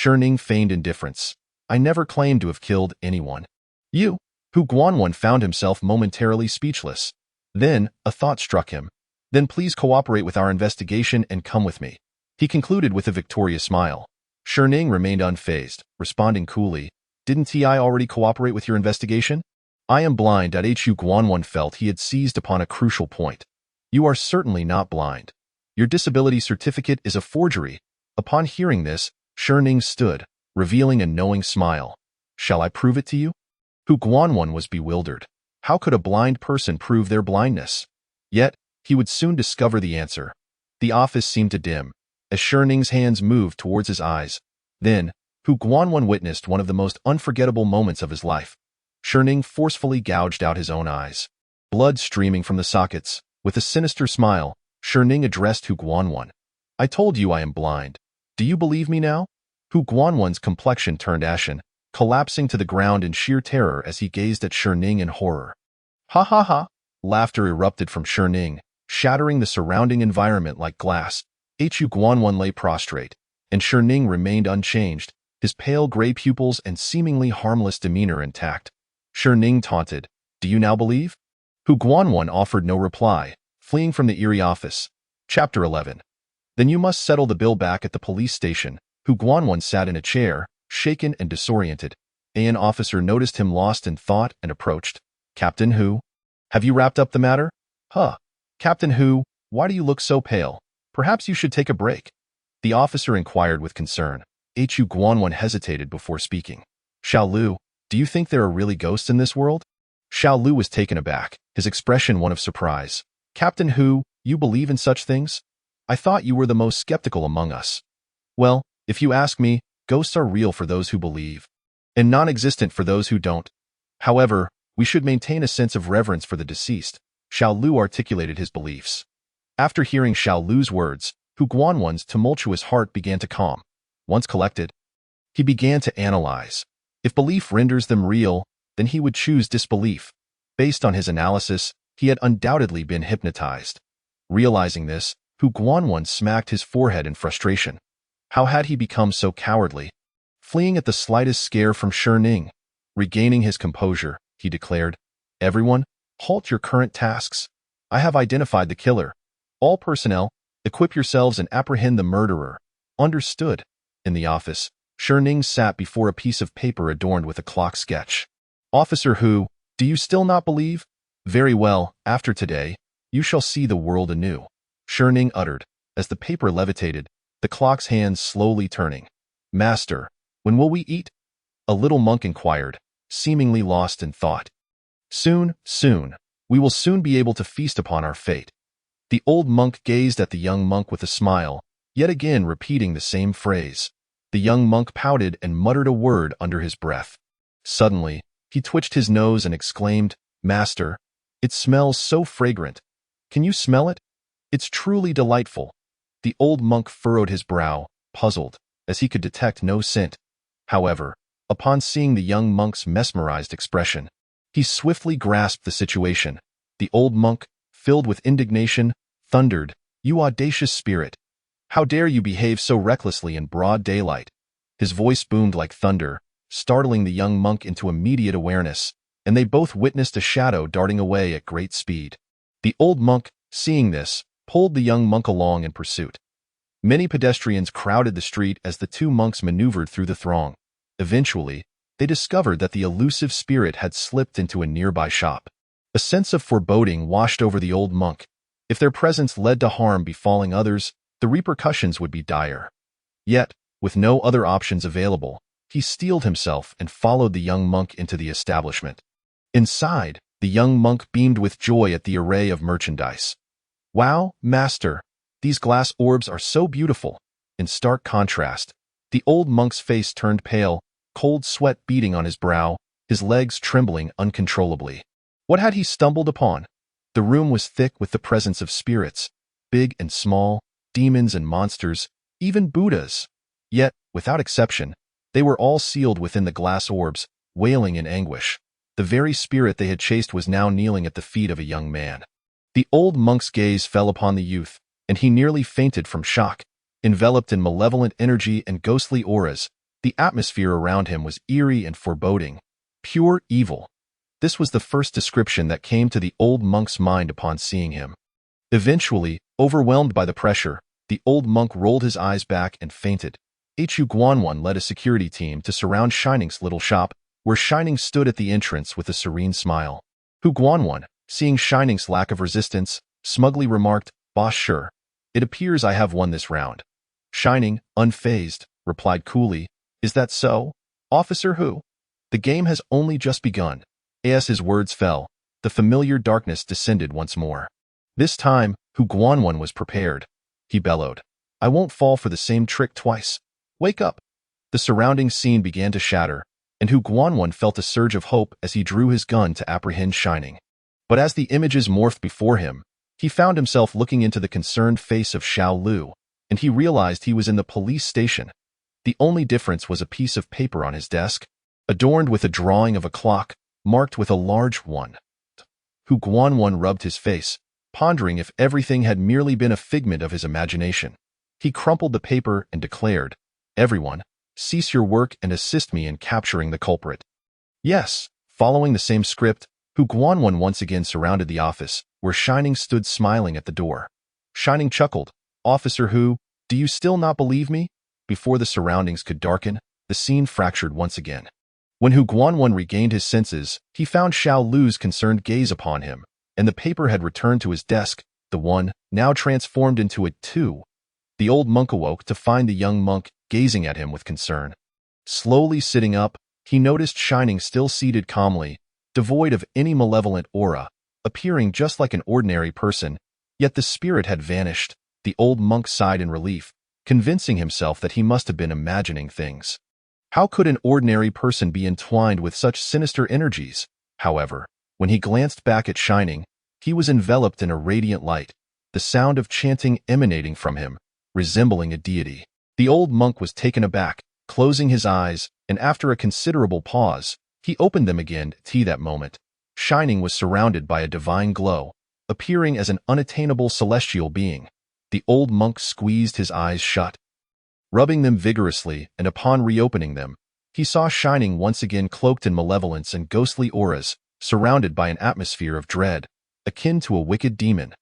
Ning feigned indifference. I never claimed to have killed anyone. You? Hu Guanwan found himself momentarily speechless. Then, a thought struck him. Then please cooperate with our investigation and come with me. He concluded with a victorious smile. Ning remained unfazed, responding coolly, Didn't I already cooperate with your investigation? I am blind. Hu Guanwan felt he had seized upon a crucial point. You are certainly not blind. Your disability certificate is a forgery. Upon hearing this, Ning stood, revealing a knowing smile. Shall I prove it to you? Hu Guanwan was bewildered. How could a blind person prove their blindness? Yet, he would soon discover the answer. The office seemed to dim, as Ning's hands moved towards his eyes. Then, Hu Guanwan witnessed one of the most unforgettable moments of his life. Ning forcefully gouged out his own eyes. Blood streaming from the sockets. With a sinister smile, Ning addressed Hu Guanwan. I told you I am blind. Do you believe me now? Hu Guanwan's complexion turned ashen, collapsing to the ground in sheer terror as he gazed at Ning in horror. Ha ha ha! Laughter erupted from Ning, shattering the surrounding environment like glass. Hu Guanwan lay prostrate, and Ning remained unchanged, his pale gray pupils and seemingly harmless demeanor intact. Ning taunted, Do you now believe? Hu Guanwan offered no reply, fleeing from the eerie office. Chapter 11. Then you must settle the bill back at the police station. Hu Guanwan sat in a chair, shaken and disoriented. An officer noticed him lost in thought and approached. Captain Hu? Have you wrapped up the matter? Huh. Captain Hu, why do you look so pale? Perhaps you should take a break. The officer inquired with concern. Hu Guanwan hesitated before speaking. Xiao Lu, do you think there are really ghosts in this world? Xiao Lu was taken aback, his expression one of surprise. Captain Hu, you believe in such things? I thought you were the most skeptical among us. Well, if you ask me, ghosts are real for those who believe, and non-existent for those who don't. However, we should maintain a sense of reverence for the deceased. Xiao Lu articulated his beliefs. After hearing Xiao Lu's words, Hu Guanwan's tumultuous heart began to calm. Once collected, he began to analyze. If belief renders them real, then he would choose disbelief. Based on his analysis, he had undoubtedly been hypnotized. Realizing this, Hu Guanwan smacked his forehead in frustration. How had he become so cowardly? Fleeing at the slightest scare from Ning. Regaining his composure, he declared, Everyone, halt your current tasks. I have identified the killer. All personnel, equip yourselves and apprehend the murderer. Understood. In the office, Ning sat before a piece of paper adorned with a clock sketch. Officer Hu, do you still not believe? Very well, after today, you shall see the world anew. Ning uttered, as the paper levitated, the clock's hands slowly turning. Master, when will we eat? A little monk inquired, seemingly lost in thought. Soon, soon. We will soon be able to feast upon our fate. The old monk gazed at the young monk with a smile, yet again repeating the same phrase. The young monk pouted and muttered a word under his breath. Suddenly, he twitched his nose and exclaimed, Master, it smells so fragrant. Can you smell it? It's truly delightful. The old monk furrowed his brow, puzzled, as he could detect no scent. However, upon seeing the young monk's mesmerized expression, he swiftly grasped the situation. The old monk, filled with indignation, thundered, You audacious spirit! How dare you behave so recklessly in broad daylight? His voice boomed like thunder, startling the young monk into immediate awareness, and they both witnessed a shadow darting away at great speed. The old monk, seeing this, pulled the young monk along in pursuit. Many pedestrians crowded the street as the two monks maneuvered through the throng. Eventually, they discovered that the elusive spirit had slipped into a nearby shop. A sense of foreboding washed over the old monk. If their presence led to harm befalling others, the repercussions would be dire. Yet, with no other options available, he steeled himself and followed the young monk into the establishment. Inside, the young monk beamed with joy at the array of merchandise. Wow, master! These glass orbs are so beautiful. In stark contrast, the old monk's face turned pale, cold sweat beading on his brow, his legs trembling uncontrollably. What had he stumbled upon? The room was thick with the presence of spirits, big and small, demons and monsters, even Buddhas. Yet, without exception, they were all sealed within the glass orbs, wailing in anguish. The very spirit they had chased was now kneeling at the feet of a young man. The old monk's gaze fell upon the youth, and he nearly fainted from shock. Enveloped in malevolent energy and ghostly auras, the atmosphere around him was eerie and foreboding. Pure evil. This was the first description that came to the old monk's mind upon seeing him. Eventually, overwhelmed by the pressure, the old monk rolled his eyes back and fainted. Hu Guanwan led a security team to surround Shining's little shop, where Shining stood at the entrance with a serene smile. Hu Guanwan, seeing Shining's lack of resistance, smugly remarked, Boss, sure. It appears I have won this round. Shining, unfazed, replied coolly, Is that so, Officer Hu? The game has only just begun. As his words fell, the familiar darkness descended once more. This time, Hu Guanwan was prepared. He bellowed, I won't fall for the same trick twice. Wake up! The surrounding scene began to shatter, and Hu Guanwan felt a surge of hope as he drew his gun to apprehend Shining. But as the images morphed before him, he found himself looking into the concerned face of Xiao Lu, and he realized he was in the police station. The only difference was a piece of paper on his desk, adorned with a drawing of a clock, marked with a large 1. Hu Guanwan rubbed his face, pondering if everything had merely been a figment of his imagination. He crumpled the paper and declared, Everyone, cease your work and assist me in capturing the culprit. Yes, following the same script, Hu Guanwan once again surrounded the office, where Shining stood smiling at the door. Shining chuckled, Officer Hu, do you still not believe me? Before the surroundings could darken, the scene fractured once again. When Hu Guanwan regained his senses, he found Xiao Lu's concerned gaze upon him, and the paper had returned to his desk, the 1, now transformed into a 2. The old monk awoke to find the young monk gazing at him with concern. Slowly sitting up, he noticed Shining still seated calmly, devoid of any malevolent aura, appearing just like an ordinary person, yet the spirit had vanished. The old monk sighed in relief, convincing himself that he must have been imagining things. How could an ordinary person be entwined with such sinister energies? However, when he glanced back at Shining, he was enveloped in a radiant light, the sound of chanting emanating from him, resembling a deity. The old monk was taken aback, closing his eyes, and after a considerable pause, he opened them again. That moment, Shining was surrounded by a divine glow, appearing as an unattainable celestial being. The old monk squeezed his eyes shut, rubbing them vigorously, and upon reopening them, he saw Shining once again cloaked in malevolence and ghostly auras, surrounded by an atmosphere of dread, akin to a wicked demon.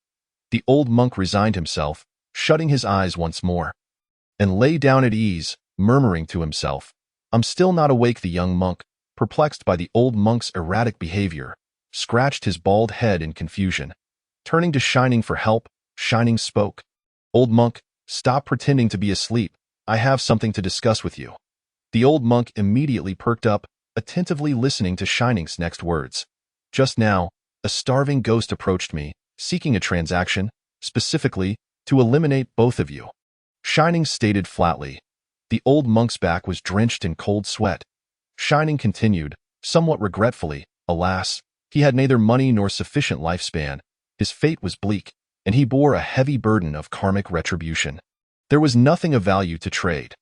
The old monk resigned himself, shutting his eyes once more, and lay down at ease, murmuring to himself. "I'm still not awake." The young monk, perplexed by the old monk's erratic behavior, scratched his bald head in confusion. Turning to Shining for help, Shining spoke. "Old monk, stop pretending to be asleep. I have something to discuss with you." The old monk immediately perked up, attentively listening to Shining's next words. "Just now, a starving ghost approached me, seeking a transaction, specifically, to eliminate both of you," Shining stated flatly. The old monk's back was drenched in cold sweat. Shining continued, somewhat regretfully, alas, he had neither money nor sufficient lifespan. His fate was bleak, and he bore a heavy burden of karmic retribution. There was nothing of value to trade.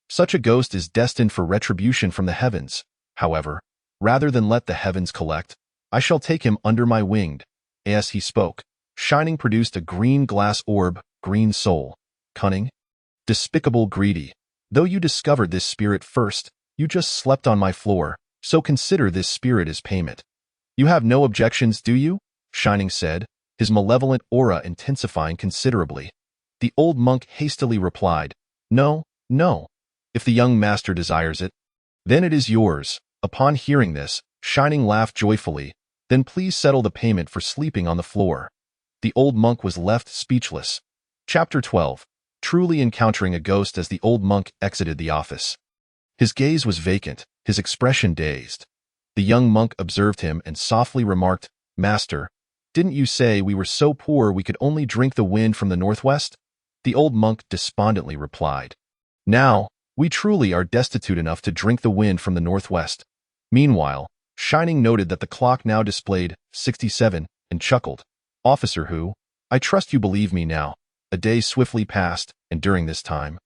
Such a ghost is destined for retribution from the heavens. However, rather than let the heavens collect, I shall take him under my wing. As he spoke, Shining produced a green glass orb, green soul. Cunning, despicable, greedy. Though you discovered this spirit first, you just slept on my floor, so consider this spirit as payment. You have no objections, do you? Shining said, his malevolent aura intensifying considerably. The old monk hastily replied, "No, no. If the young master desires it, then it is yours." Upon hearing this, Shining laughed joyfully. "Then please settle the payment for sleeping on the floor." The old monk was left speechless. Chapter 12. Truly encountering a ghost. As the old monk exited the office, his gaze was vacant, his expression dazed. The young monk observed him and softly remarked, "Master, didn't you say we were so poor we could only drink the wind from the northwest?" The old monk despondently replied, "Now, we truly are destitute enough to drink the wind from the northwest." Meanwhile, Shining noted that the clock now displayed 67 and chuckled. "Officer Who, I trust you believe me now." A day swiftly passed, and during this time,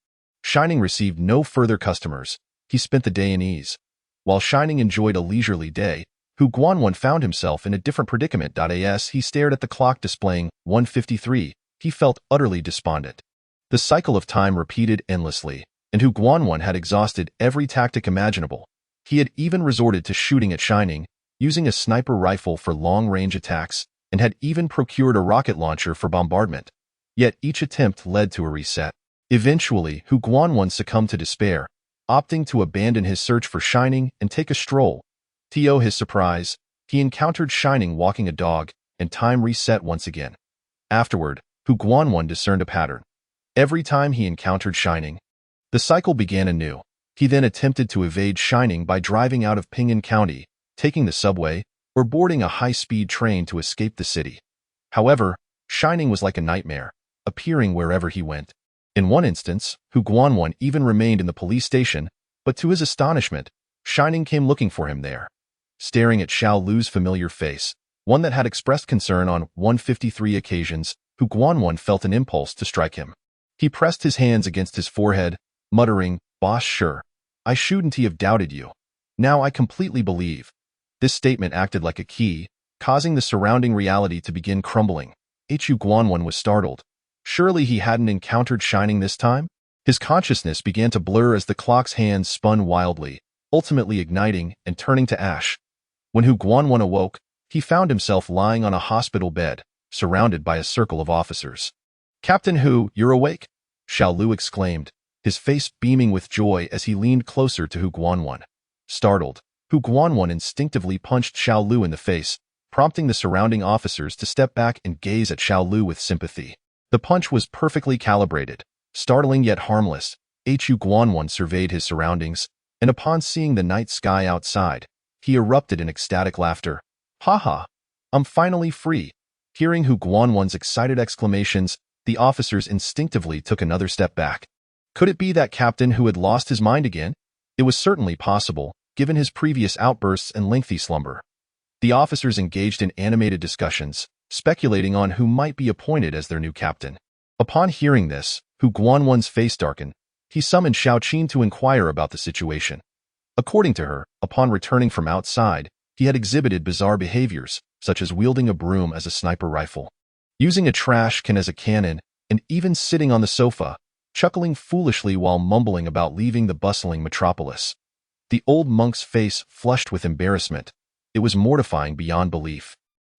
Shining received no further customers. He spent the day in ease. While Shining enjoyed a leisurely day, Hu Guanwan found himself in a different predicament. As he stared at the clock displaying 1:53, he felt utterly despondent. The cycle of time repeated endlessly, and Hu Guanwan had exhausted every tactic imaginable. He had even resorted to shooting at Shining, using a sniper rifle for long-range attacks, and had even procured a rocket launcher for bombardment. Yet each attempt led to a reset. Eventually, Hu Guanwan succumbed to despair, opting to abandon his search for Shining and take a stroll. To his surprise, he encountered Shining walking a dog, and time reset once again. Afterward, Hu Guanwan discerned a pattern. Every time he encountered Shining, the cycle began anew. He then attempted to evade Shining by driving out of Pingan County, taking the subway, or boarding a high-speed train to escape the city. However, Shining was like a nightmare, appearing wherever he went. In one instance, Hu Guanwan even remained in the police station, but to his astonishment, Shining came looking for him there. Staring at Xiao Lu's familiar face, one that had expressed concern on 153 occasions, Hu Guanwan felt an impulse to strike him. He pressed his hands against his forehead, muttering, "Boss, sure, I shouldn't have doubted you. Now I completely believe." This statement acted like a key, causing the surrounding reality to begin crumbling. Hu Guanwan was startled. Surely he hadn't encountered Shining this time? His consciousness began to blur as the clock's hands spun wildly, ultimately igniting and turning to ash. When Hu Guanwan awoke, he found himself lying on a hospital bed, surrounded by a circle of officers. "Captain Hu, you're awake?" Xiao Lu exclaimed, his face beaming with joy as he leaned closer to Hu Guanwan. Startled, Hu Guanwan instinctively punched Xiao Lu in the face, prompting the surrounding officers to step back and gaze at Xiao Lu with sympathy. The punch was perfectly calibrated, startling yet harmless. Hu Guanwan surveyed his surroundings, and upon seeing the night sky outside, he erupted in ecstatic laughter. "Ha ha! I'm finally free!" Hearing Hu Guanwan's excited exclamations, the officers instinctively took another step back. Could it be that captain who had lost his mind again? It was certainly possible, given his previous outbursts and lengthy slumber. The officers engaged in animated discussions, speculating on who might be appointed as their new captain. Upon hearing this, Hu Guanwan's face darkened. He summoned Xiao Qin to inquire about the situation. According to her, upon returning from outside, he had exhibited bizarre behaviors, such as wielding a broom as a sniper rifle, using a trash can as a cannon, and even sitting on the sofa, chuckling foolishly while mumbling about leaving the bustling metropolis. The old monk's face flushed with embarrassment. It was mortifying beyond belief.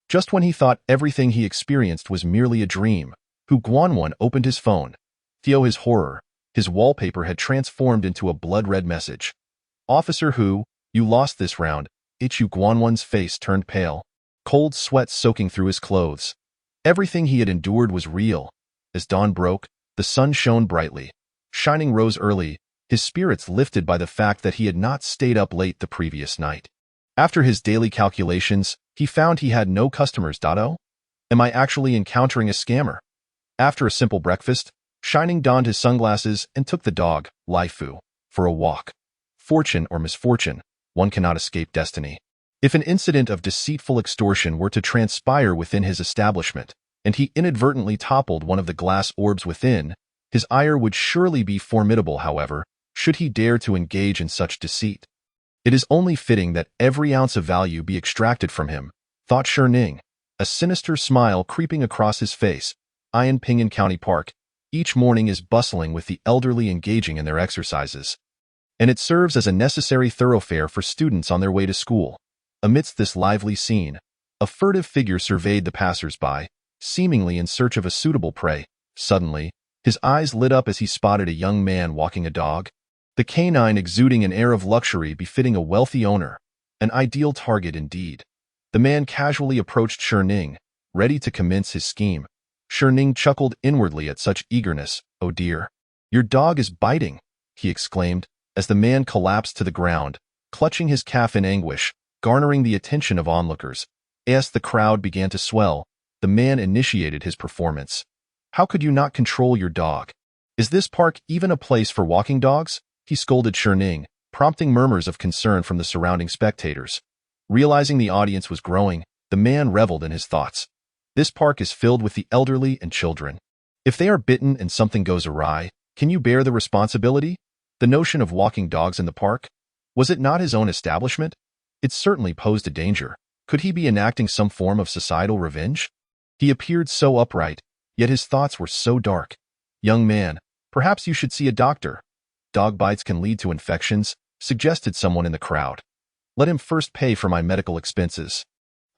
Just when he thought everything he experienced was merely a dream, Hu Guanwan opened his phone. To his horror, His wallpaper had transformed into a blood-red message. "Officer Hu, you lost this round." Ichu Guanwan's face turned pale, cold sweat soaking through his clothes. Everything he had endured was real. As dawn broke, the sun shone brightly. Shining rose early, his spirits lifted by the fact that he had not stayed up late the previous night. After his daily calculations, he found he had no customers. Oh? Am I actually encountering a scammer? After a simple breakfast, Shining donned his sunglasses and took the dog, Laifu, for a walk. Fortune or misfortune, one cannot escape destiny. If an incident of deceitful extortion were to transpire within his establishment, and he inadvertently toppled one of the glass orbs within, his ire would surely be formidable. However, should he dare to engage in such deceit? It is only fitting that every ounce of value be extracted from him, thought Shining, a sinister smile creeping across his face. Pingan County Park, each morning is bustling with the elderly engaging in their exercises, and it serves as a necessary thoroughfare for students on their way to school. Amidst this lively scene, a furtive figure surveyed the passers-by, seemingly in search of a suitable prey. Suddenly, his eyes lit up as he spotted a young man walking a dog, the canine exuding an air of luxury befitting a wealthy owner, an ideal target indeed. The man casually approached Shining, ready to commence his scheme. Shining chuckled inwardly at such eagerness. "Oh dear, your dog is biting," he exclaimed, as the man collapsed to the ground, clutching his calf in anguish, garnering the attention of onlookers. As the crowd began to swell, the man initiated his performance. "How could you not control your dog? Is this park even a place for walking dogs?" he scolded Shining, prompting murmurs of concern from the surrounding spectators. Realizing the audience was growing, the man reveled in his thoughts. This park is filled with the elderly and children. If they are bitten and something goes awry, can you bear the responsibility? The notion of walking dogs in the park? Was it not his own establishment? It certainly posed a danger. Could he be enacting some form of societal revenge? He appeared so upright, yet his thoughts were so dark. "Young man, perhaps you should see a doctor. Dog bites can lead to infections," suggested someone in the crowd. "Let him first pay for my medical expenses."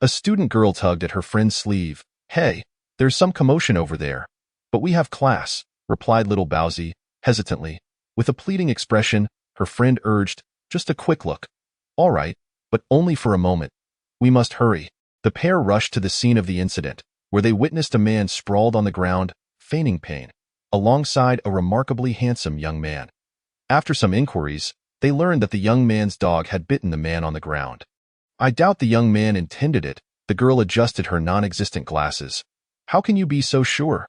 A student girl tugged at her friend's sleeve. "Hey, there's some commotion over there." "But we have class," replied little Bowsy, hesitantly. With a pleading expression, her friend urged, "Just a quick look." "All right, but only for a moment. We must hurry." The pair rushed to the scene of the incident, where they witnessed a man sprawled on the ground, feigning pain, alongside a remarkably handsome young man. After some inquiries, they learned that the young man's dog had bitten the man on the ground. "I doubt the young man intended it." The girl adjusted her non-existent glasses. "How can you be so sure?"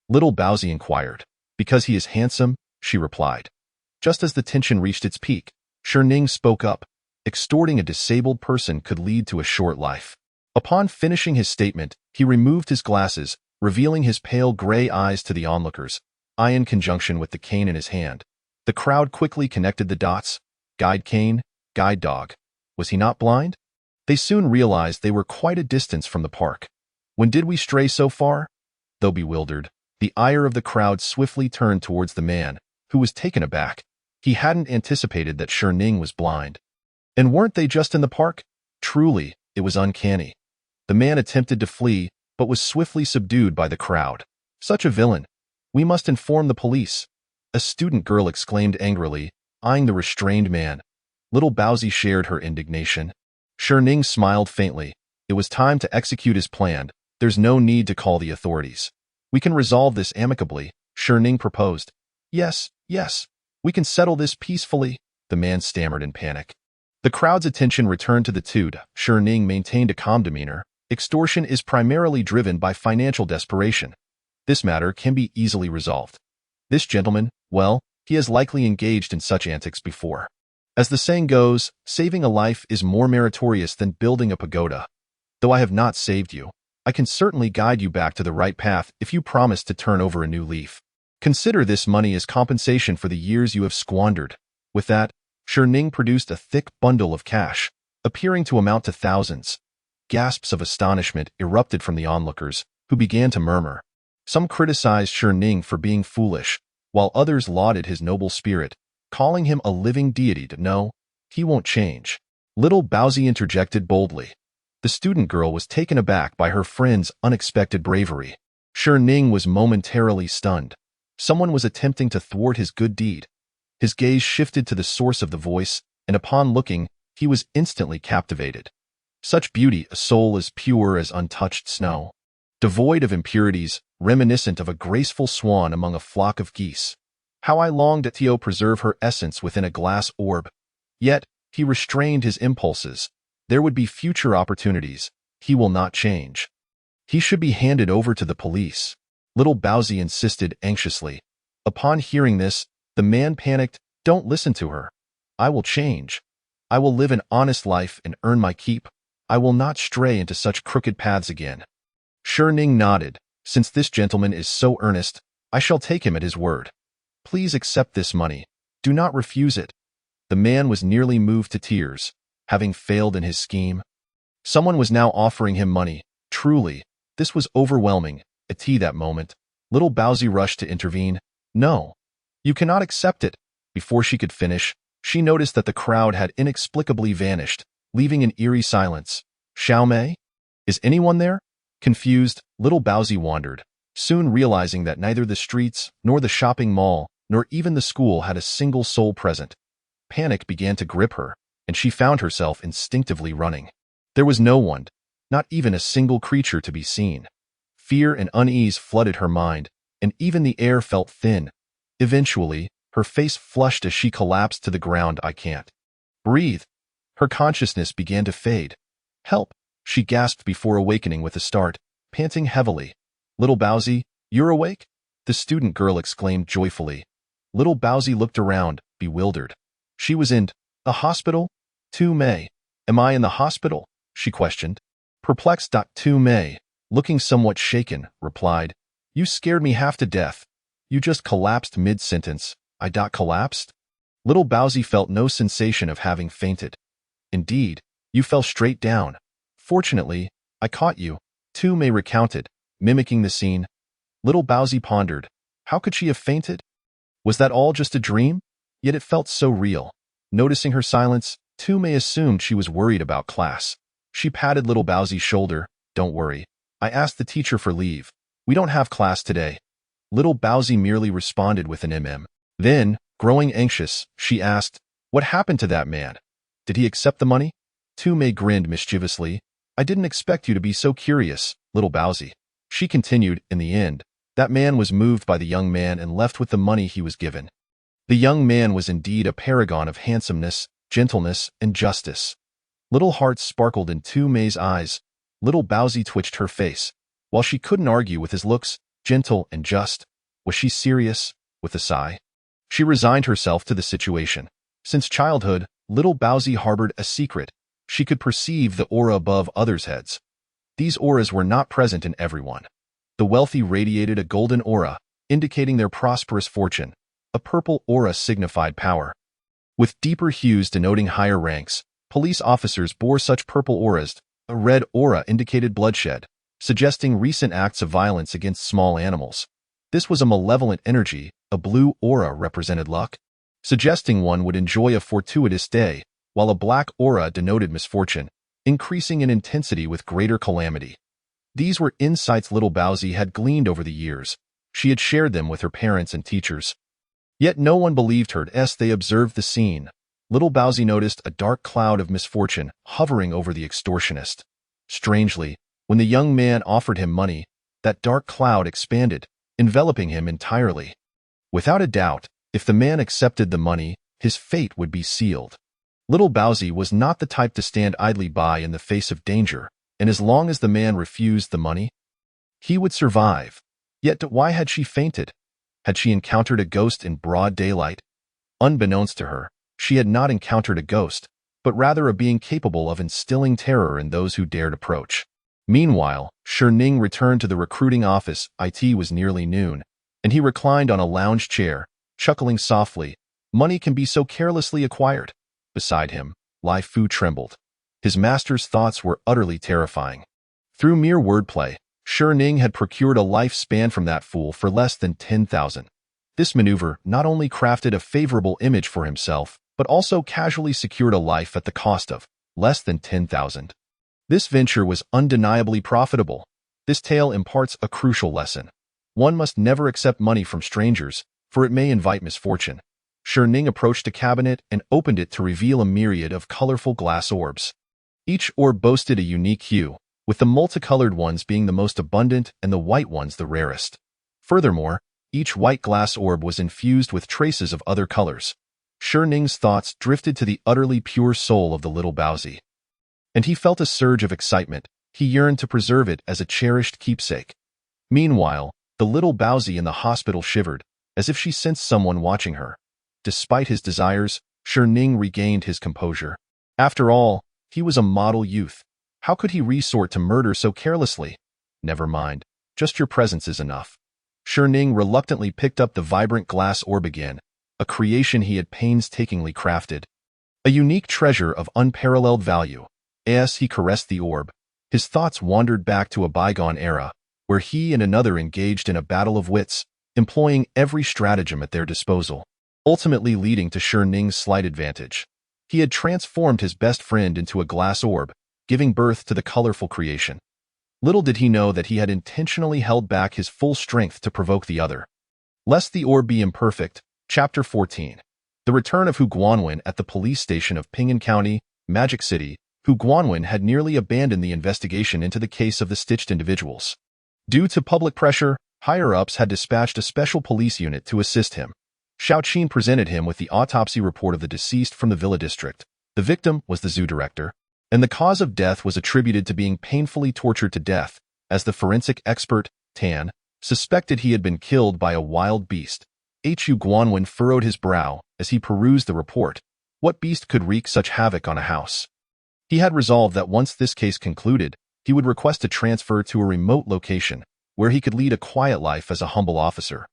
Little Bowsy inquired. "Because he is handsome," she replied. Just as the tension reached its peak, Shining spoke up. Extorting a disabled person could lead to a short life. Upon finishing his statement, he removed his glasses, revealing his pale gray eyes to the onlookers, eye in conjunction with the cane in his hand. The crowd quickly connected the dots. Guide cane, guide dog. Was he not blind? They soon realized they were quite a distance from the park. When did we stray so far? Though bewildered, the ire of the crowd swiftly turned towards the man, who was taken aback. He hadn't anticipated that Shining was blind. And weren't they just in the park? Truly, it was uncanny. The man attempted to flee, but was swiftly subdued by the crowd. "Such a villain. We must inform the police," a student girl exclaimed angrily, eyeing the restrained man. Little Bowsy shared her indignation. Shining smiled faintly. It was time to execute his plan. "There's no need to call the authorities. We can resolve this amicably," Shining proposed. Yes, we can settle this peacefully," the man stammered in panic. The crowd's attention returned to the two. Shining maintained a calm demeanor. "Extortion is primarily driven by financial desperation. This matter can be easily resolved. This gentleman, well, he has likely engaged in such antics before. As the saying goes, saving a life is more meritorious than building a pagoda. Though I have not saved you, I can certainly guide you back to the right path if you promise to turn over a new leaf. Consider this money as compensation for the years you have squandered." With that, Shining produced a thick bundle of cash, appearing to amount to thousands. Gasps of astonishment erupted from the onlookers, who began to murmur. Some criticized Shining for being foolish, while others lauded his noble spirit, calling him a living deity. "No, he won't change." Little Bowsy interjected boldly. The student girl was taken aback by her friend's unexpected bravery. Shining was momentarily stunned. Someone was attempting to thwart his good deed. His gaze shifted to the source of the voice, and upon looking, he was instantly captivated. Such beauty, a soul as pure as untouched snow, devoid of impurities, reminiscent of a graceful swan among a flock of geese. How I longed to preserve her essence within a glass orb. Yet, he restrained his impulses. There would be future opportunities. He will not change. He should be handed over to the police. Little Bowsy insisted anxiously. Upon hearing this, the man panicked. Don't listen to her. I will change. I will live an honest life and earn my keep. I will not stray into such crooked paths again. Ning nodded. Since this gentleman is so earnest, I shall take him at his word. Please accept this money. Do not refuse it. The man was nearly moved to tears, having failed in his scheme. Someone was now offering him money. Truly, this was overwhelming. At that moment, little Bowsy rushed to intervene. No, you cannot accept it. Before she could finish, she noticed that the crowd had inexplicably vanished, leaving an eerie silence. Xiaomei? Is anyone there? Confused, little Bowsy wandered, soon realizing that neither the streets, nor the shopping mall, nor even the school had a single soul present. Panic began to grip her, and she found herself instinctively running. There was no one, not even a single creature to be seen. Fear and unease flooded her mind, and even the air felt thin. Eventually, her face flushed as she collapsed to the ground. I can't breathe. Her consciousness began to fade. Help, she gasped before awakening with a start, panting heavily. Little Bowsy, you're awake? The student girl exclaimed joyfully. Little Bowsy looked around, bewildered. She was in the hospital? Tu Mei. Am I in the hospital? She questioned. Perplexed. Tu Mei, looking somewhat shaken, replied, You scared me half to death. You just collapsed mid-sentence. I collapsed? Little Bowsy felt no sensation of having fainted. Indeed, you fell straight down. Fortunately, I caught you, Tu Mei recounted, mimicking the scene. Little Bowsy pondered. How could she have fainted? Was that all just a dream? Yet it felt so real. Noticing her silence, Tu Mei assumed she was worried about class. She patted little Bowsy's shoulder. Don't worry. I asked the teacher for leave. We don't have class today. Little Bowsy merely responded with an Then, growing anxious, she asked, What happened to that man? Did he accept the money? Tu Mei grinned mischievously. I didn't expect you to be so curious, little Bowsy. She continued, in the end, that man was moved by the young man and left with the money he was given. The young man was indeed a paragon of handsomeness, gentleness, and justice. Little hearts sparkled in Tu Mei's eyes. Little Bowsy twitched her face. While she couldn't argue with his looks, gentle and just, was she serious? With a sigh, she resigned herself to the situation. Since childhood, little Bowsy harbored a secret. She could perceive the aura above others' heads. These auras were not present in everyone. The wealthy radiated a golden aura, indicating their prosperous fortune. A purple aura signified power. With deeper hues denoting higher ranks, police officers bore such purple auras. A red aura indicated bloodshed, suggesting recent acts of violence against small animals. This was a malevolent energy. A blue aura represented luck, suggesting one would enjoy a fortuitous day, while a black aura denoted misfortune, increasing in intensity with greater calamity. These were insights little Bowsy had gleaned over the years. She had shared them with her parents and teachers. Yet no one believed her as they observed the scene. Little Bowsy noticed a dark cloud of misfortune hovering over the extortionist. Strangely, when the young man offered him money, that dark cloud expanded, enveloping him entirely. Without a doubt, if the man accepted the money, his fate would be sealed. Little Bowsy was not the type to stand idly by in the face of danger, and as long as the man refused the money, he would survive. Yet why had she fainted? Had she encountered a ghost in broad daylight? Unbeknownst to her, she had not encountered a ghost, but rather a being capable of instilling terror in those who dared approach. Meanwhile, Ning returned to the recruiting office. It was nearly noon, and he reclined on a lounge chair, chuckling softly. Money can be so carelessly acquired. Beside him, Lai Fu trembled. His master's thoughts were utterly terrifying. Through mere wordplay, Ning had procured a life span from that fool for less than 10,000. This maneuver not only crafted a favorable image for himself, but also casually secured a life at the cost of less than 10,000. This venture was undeniably profitable. This tale imparts a crucial lesson. One must never accept money from strangers, for it may invite misfortune. Ning approached a cabinet and opened it to reveal a myriad of colorful glass orbs. Each orb boasted a unique hue, with the multicolored ones being the most abundant and the white ones the rarest. Furthermore, each white glass orb was infused with traces of other colors. Ning's thoughts drifted to the utterly pure soul of the little Bowsy. And he felt a surge of excitement. He yearned to preserve it as a cherished keepsake. Meanwhile, the little Bowsy in the hospital shivered, as if she sensed someone watching her. Despite his desires, Ning regained his composure. After all, he was a model youth. How could he resort to murder so carelessly? Never mind. Just your presence is enough. Ning reluctantly picked up the vibrant glass orb again, a creation he had painstakingly crafted. A unique treasure of unparalleled value. As he caressed the orb, his thoughts wandered back to a bygone era, where he and another engaged in a battle of wits, employing every stratagem at their disposal, ultimately leading to Ning's slight advantage. He had transformed his best friend into a glass orb, giving birth to the colorful creation. Little did he know that he had intentionally held back his full strength to provoke the other. Lest the orb be imperfect. Chapter 14. The return of Hu Guanwen at the police station of Ping'an County, Magic City. Hu Guanwen had nearly abandoned the investigation into the case of the stitched individuals. Due to public pressure, higher-ups had dispatched a special police unit to assist him. Xiaoqin presented him with the autopsy report of the deceased from the Villa District. The victim was the zoo director, and the cause of death was attributed to being painfully tortured to death, as the forensic expert, Tan, suspected he had been killed by a wild beast. Hu Guanwen furrowed his brow as he perused the report. What beast could wreak such havoc on a house? He had resolved that once this case concluded, he would request a transfer to a remote location, where he could lead a quiet life as a humble officer.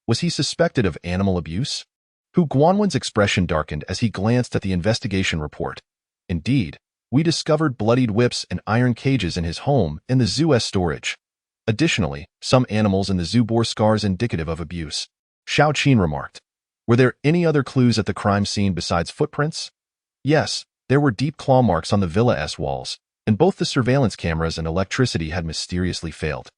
Was he suspected of animal abuse? Hu Guanwen's expression darkened as he glanced at the investigation report. Indeed, we discovered bloodied whips and iron cages in his home in the zoo's storage. Additionally, some animals in the zoo bore scars indicative of abuse. Xiaoqin remarked. Were there any other clues at the crime scene besides footprints? Yes, there were deep claw marks on the villa's walls, and both the surveillance cameras and electricity had mysteriously failed,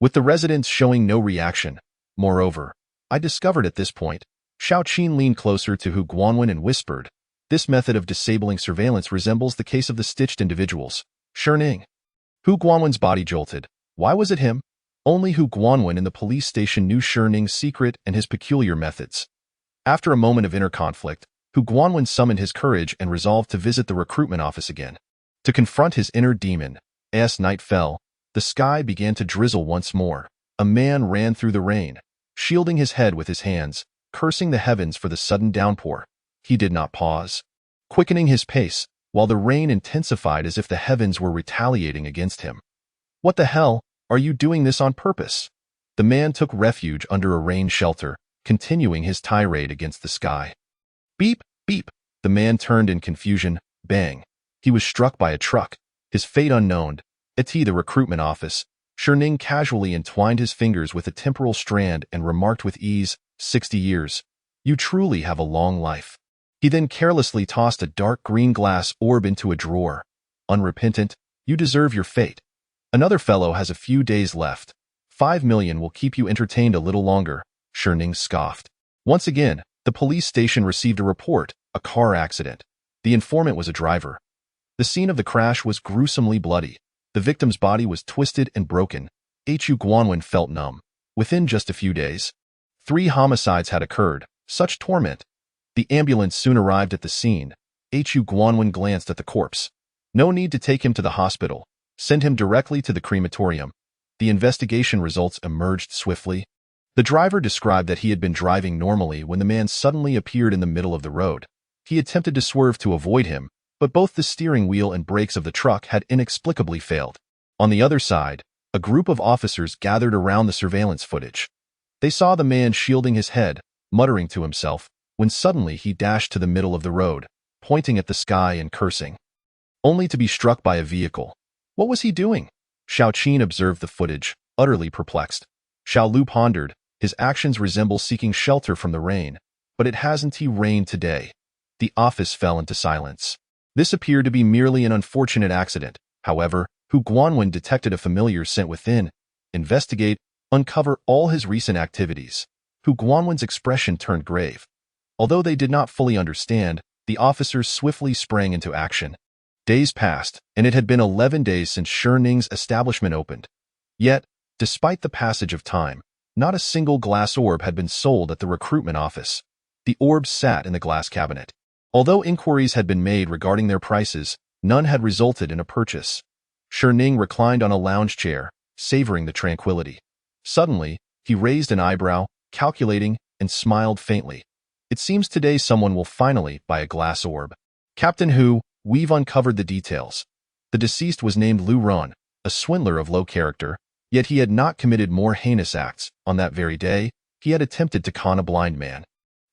with the residents showing no reaction. Moreover, I discovered at this point, Xiaoqin leaned closer to Hu Guanwen and whispered, this method of disabling surveillance resembles the case of the stitched individuals. Ning. Hu Guanwen's body jolted. Why was it him? Only Hu Guanwen in the police station knew Ning's secret and his peculiar methods. After a moment of inner conflict, Hu Guanwen summoned his courage and resolved to visit the recruitment office again. To confront his inner demon, as night fell, the sky began to drizzle once more. A man ran through the rain, shielding his head with his hands, cursing the heavens for the sudden downpour. He did not pause, quickening his pace, while the rain intensified as if the heavens were retaliating against him. What the hell? Are you doing this on purpose? The man took refuge under a rain shelter, continuing his tirade against the sky. Beep, beep. The man turned in confusion. Bang. He was struck by a truck, his fate unknown. At the recruitment office, Ning casually entwined his fingers with a temporal strand and remarked with ease, 60 years. You truly have a long life. He then carelessly tossed a dark green glass orb into a drawer. Unrepentant, you deserve your fate. Another fellow has a few days left. 5 million will keep you entertained a little longer, Ning scoffed. Once again, the police station received a report, a car accident. The informant was a driver. The scene of the crash was gruesomely bloody. The victim's body was twisted and broken. Hu Guanwen felt numb. Within just a few days, 3 homicides had occurred. Such torment. The ambulance soon arrived at the scene. Hu Guanwen glanced at the corpse. No need to take him to the hospital. Send him directly to the crematorium. The investigation results emerged swiftly. The driver described that he had been driving normally when the man suddenly appeared in the middle of the road. He attempted to swerve to avoid him, but both the steering wheel and brakes of the truck had inexplicably failed. On the other side, a group of officers gathered around the surveillance footage. They saw the man shielding his head, muttering to himself, when suddenly he dashed to the middle of the road, pointing at the sky and cursing, only to be struck by a vehicle. What was he doing? Xiaoqin observed the footage, utterly perplexed. Xiao Lu pondered, his actions resemble seeking shelter from the rain, but it hasn't rained today. The office fell into silence. This appeared to be merely an unfortunate accident. However, Hu Guanwen detected a familiar scent within. Investigate. uncover all his recent activities. Hu Guanwen's expression turned grave. Although they did not fully understand, the officers swiftly sprang into action. Days passed, and it had been 11 days since Sherning's establishment opened. Yet, despite the passage of time, not a single glass orb had been sold at the recruitment office. The orbs sat in the glass cabinet. Although inquiries had been made regarding their prices, none had resulted in a purchase. Sherning reclined on a lounge chair, savoring the tranquility. Suddenly, he raised an eyebrow, calculating, and smiled faintly. It seems today someone will finally buy a glass orb. Captain Hu, we've uncovered the details. The deceased was named Lu Ron, a swindler of low character, yet he had not committed more heinous acts. On that very day, he had attempted to con a blind man.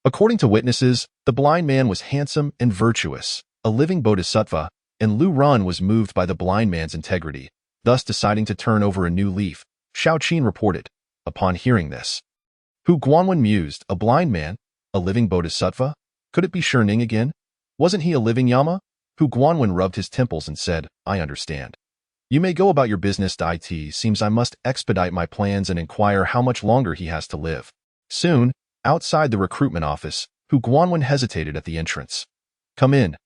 According to witnesses, the blind man was handsome and virtuous, a living bodhisattva, and Lu Ron was moved by the blind man's integrity, thus deciding to turn over a new leaf, Shao Qin reported. Upon hearing this, Hu Guanwen mused, a blind man? A living bodhisattva? Could it be Sherning again? Wasn't he a living Yama? Hu Guanwen rubbed his temples and said, I understand. You may go about your business. It seems I must expedite my plans and inquire how much longer he has to live. Soon, outside the recruitment office, Hu Guanwen hesitated at the entrance. Come in.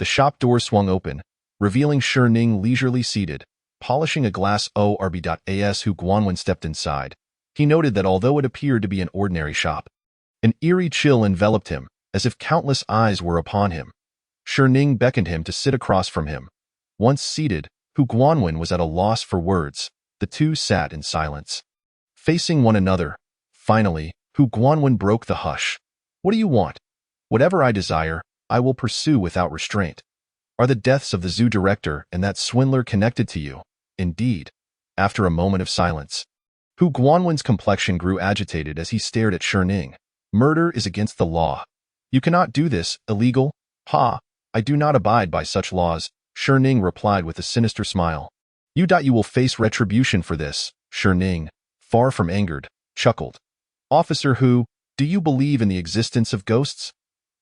The shop door swung open, revealing Sherning leisurely seated, polishing a glass orb. Hu Guanwen stepped inside. He noted that although it appeared to be an ordinary shop, an eerie chill enveloped him, as if countless eyes were upon him. Sherning beckoned him to sit across from him. Once seated, Hu Guanwen was at a loss for words. The two sat in silence, facing one another. Finally, Hu Guanwen broke the hush. What do you want? Whatever I desire, I will pursue without restraint. Are the deaths of the zoo director and that swindler connected to you? Indeed. After a moment of silence, Hu Guanwen's complexion grew agitated as he stared at Sherning. Murder is against the law. You cannot do this, illegal. Ha, I do not abide by such laws, Sherning replied with a sinister smile. You will face retribution for this, Sherning, far from angered, chuckled. Officer Hu, do you believe in the existence of ghosts?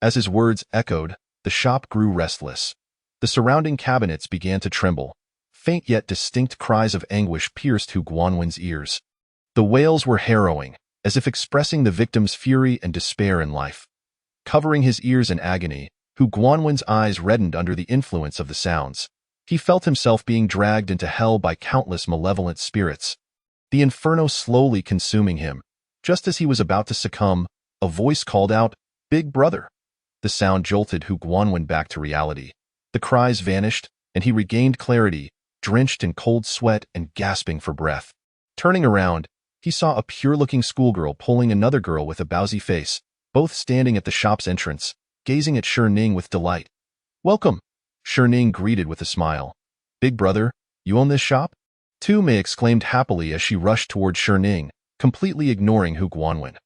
As his words echoed, the shop grew restless. The surrounding cabinets began to tremble. Faint yet distinct cries of anguish pierced Hu Guanwen's ears. The wails were harrowing, as if expressing the victim's fury and despair in life. Covering his ears in agony, Hu Guanwen's eyes reddened under the influence of the sounds. He felt himself being dragged into hell by countless malevolent spirits, the inferno slowly consuming him. Just as he was about to succumb, a voice called out, Big Brother. The sound jolted Hu Guanwen back to reality. The cries vanished, and he regained clarity, drenched in cold sweat and gasping for breath. Turning around, he saw a pure-looking schoolgirl pulling another girl with a bowsy face, both standing at the shop's entrance, gazing at Sherning with delight. Welcome, Sherning greeted with a smile. Big Brother, you own this shop? Tu Mei exclaimed happily as she rushed toward Sherning, completely ignoring Hu Guanwen.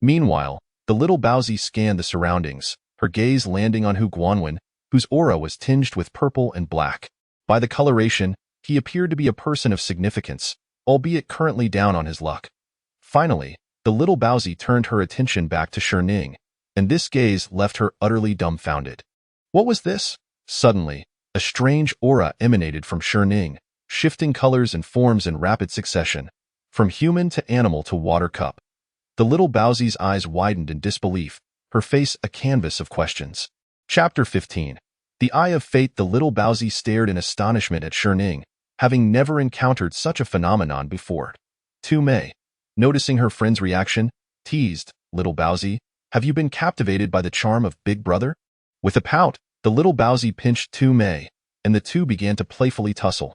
Meanwhile, the little Bowsy scanned the surroundings, her gaze landing on Hu Guanwen, whose aura was tinged with purple and black. By the coloration, he appeared to be a person of significance, albeit currently down on his luck. Finally, the little Bowsy turned her attention back to Sherning, and this gaze left her utterly dumbfounded. What was this? Suddenly, a strange aura emanated from Sherning, shifting colors and forms in rapid succession, from human to animal to water cup. The little Bowsy's eyes widened in disbelief, her face a canvas of questions. Chapter 15. The Eye of Fate. The little Bowsy stared in astonishment at Sherning, having never encountered such a phenomenon before. Tu Mei, noticing her friend's reaction, teased, Little Bowsy, have you been captivated by the charm of Big Brother? With a pout, the little Bowsy pinched Tu Mei, and the two began to playfully tussle.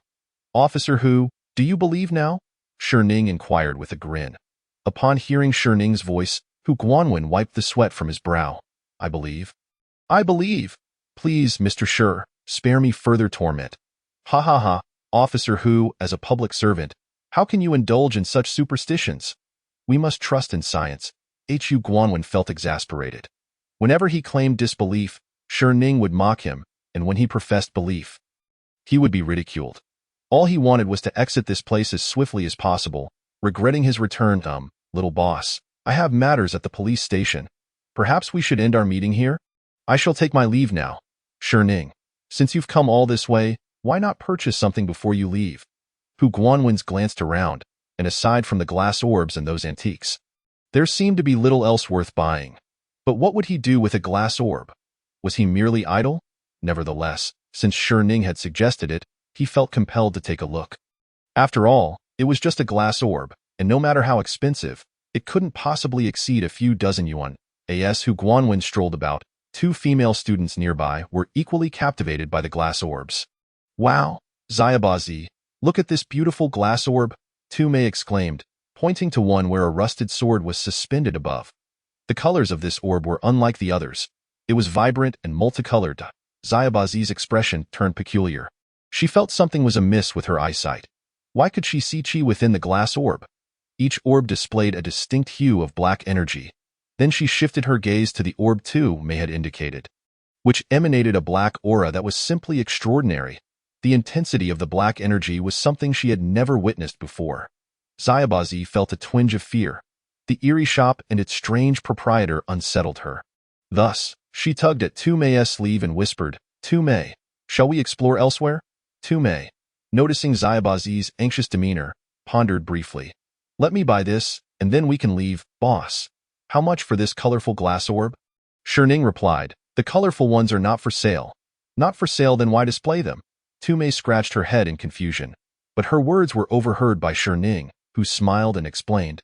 Officer Hu, do you believe now? Sherning inquired with a grin. Upon hearing Sherning's voice, Hu Guanwen wiped the sweat from his brow. I believe. I believe. Please, Mr. Sher, spare me further torment. Ha ha ha, Officer Hu, as a public servant, how can you indulge in such superstitions? We must trust in science. Hu Guanwen felt exasperated. Whenever he claimed disbelief, Sherning would mock him, and when he professed belief, he would be ridiculed. All he wanted was to exit this place as swiftly as possible, regretting his return. Little boss, I have matters at the police station. Perhaps we should end our meeting here? I shall take my leave now. Sherning, since you've come all this way, why not purchase something before you leave? Hu Guanwen glanced around, and aside from the glass orbs and those antiques, there seemed to be little else worth buying. But what would he do with a glass orb? Was he merely idle? Nevertheless, since Ning had suggested it, he felt compelled to take a look. After all, it was just a glass orb, and no matter how expensive, it couldn't possibly exceed a few dozen yuan. As Hu Guanwen strolled about, two female students nearby were equally captivated by the glass orbs. Wow, Xiaobazi, look at this beautiful glass orb, Tu Mei exclaimed, pointing to one where a rusted sword was suspended above. The colors of this orb were unlike the others. It was vibrant and multicolored. Xiaobazi's expression turned peculiar. She felt something was amiss with her eyesight. Why could she see qi within the glass orb? Each orb displayed a distinct hue of black energy. Then she shifted her gaze to the orb Tu Mei had indicated, which emanated a black aura that was simply extraordinary. The intensity of the black energy was something she had never witnessed before. Xiaobazi felt a twinge of fear. The eerie shop and its strange proprietor unsettled her. Thus, she tugged at Tu Mei's sleeve and whispered, Tu Mei, shall we explore elsewhere? Tu Mei, noticing Xiaobazi's anxious demeanor, pondered briefly. Let me buy this, and then we can leave, boss. How much for this colorful glass orb? Ning replied, the colorful ones are not for sale. Not for sale, then why display them? Tu Mei scratched her head in confusion, but her words were overheard by Ning, who smiled and explained.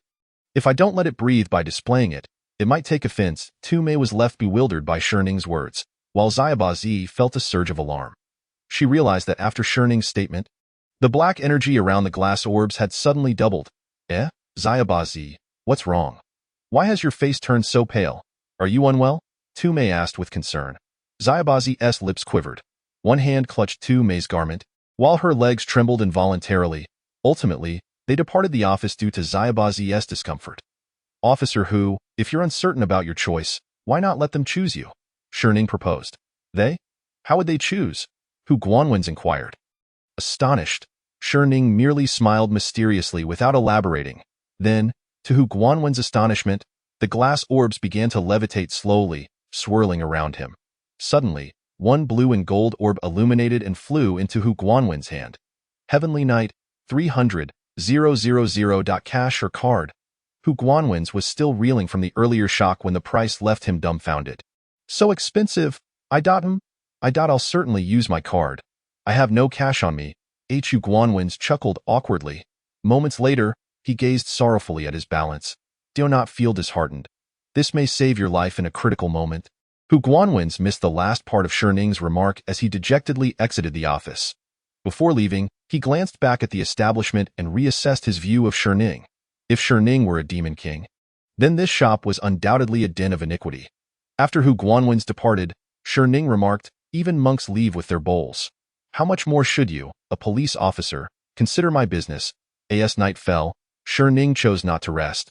If I don't let it breathe by displaying it, it might take offense. Tu Mei was left bewildered by Ning's words, while Xiaobazi felt a surge of alarm. She realized that after Ning's statement, the black energy around the glass orbs had suddenly doubled. Xiaobazi, what's wrong? Why has your face turned so pale? Are you unwell? Tu Mei asked with concern. Xiaobazi's lips quivered. One hand clutched Tu Mei's garment, while her legs trembled involuntarily. Ultimately, they departed the office due to Xiaobazi's discomfort. Officer Hu, if you're uncertain about your choice, why not let them choose you? Ning proposed. They? How would they choose? Hu Guanwen inquired. Astonished, Ning merely smiled mysteriously without elaborating. Then, to Hu Guanwen's astonishment, the glass orbs began to levitate slowly, swirling around him. Suddenly, one blue and gold orb illuminated and flew into Hu Guanwen's hand. Heavenly Knight, 300,000. Cash or card? Hu Guanwen's was still reeling from the earlier shock when the price left him dumbfounded. So expensive. I'll certainly use my card. I have no cash on me. Hu Guanwen's chuckled awkwardly. Moments later, he gazed sorrowfully at his balance. Do not feel disheartened. This may save your life in a critical moment. Hu Guanwen's missed the last part of Ning's remark as he dejectedly exited the office. Before leaving, he glanced back at the establishment and reassessed his view of Ning. If Ning were a demon king, then this shop was undoubtedly a den of iniquity. After Hu Guanwen's departed, Ning remarked, even monks leave with their bowls. How much more should you, a police officer, consider my business? As night fell, Ning chose not to rest.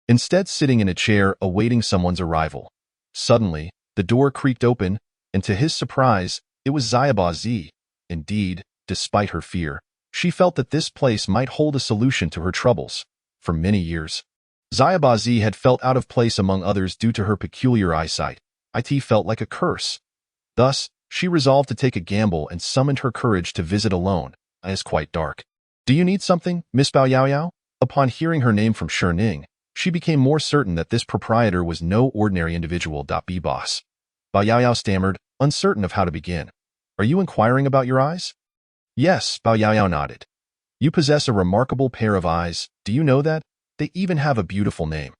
Instead, sitting in a chair awaiting someone's arrival. Suddenly, the door creaked open, and to his surprise, it was Xiaobazi. Indeed, despite her fear, she felt that this place might hold a solution to her troubles. For many years, Xiaobazi had felt out of place among others due to her peculiar eyesight. It felt like a curse. Thus, she resolved to take a gamble and summoned her courage to visit alone. It is quite dark. Do you need something, Miss Bao Yaoyao? Upon hearing her name from Ning, she became more certain that this proprietor was no ordinary individual. B boss. Bao Yaoyao stammered, uncertain of how to begin. Are you inquiring about your eyes? Yes, Bao Yaoyao nodded. You possess a remarkable pair of eyes. Do you know that? They even have a beautiful name.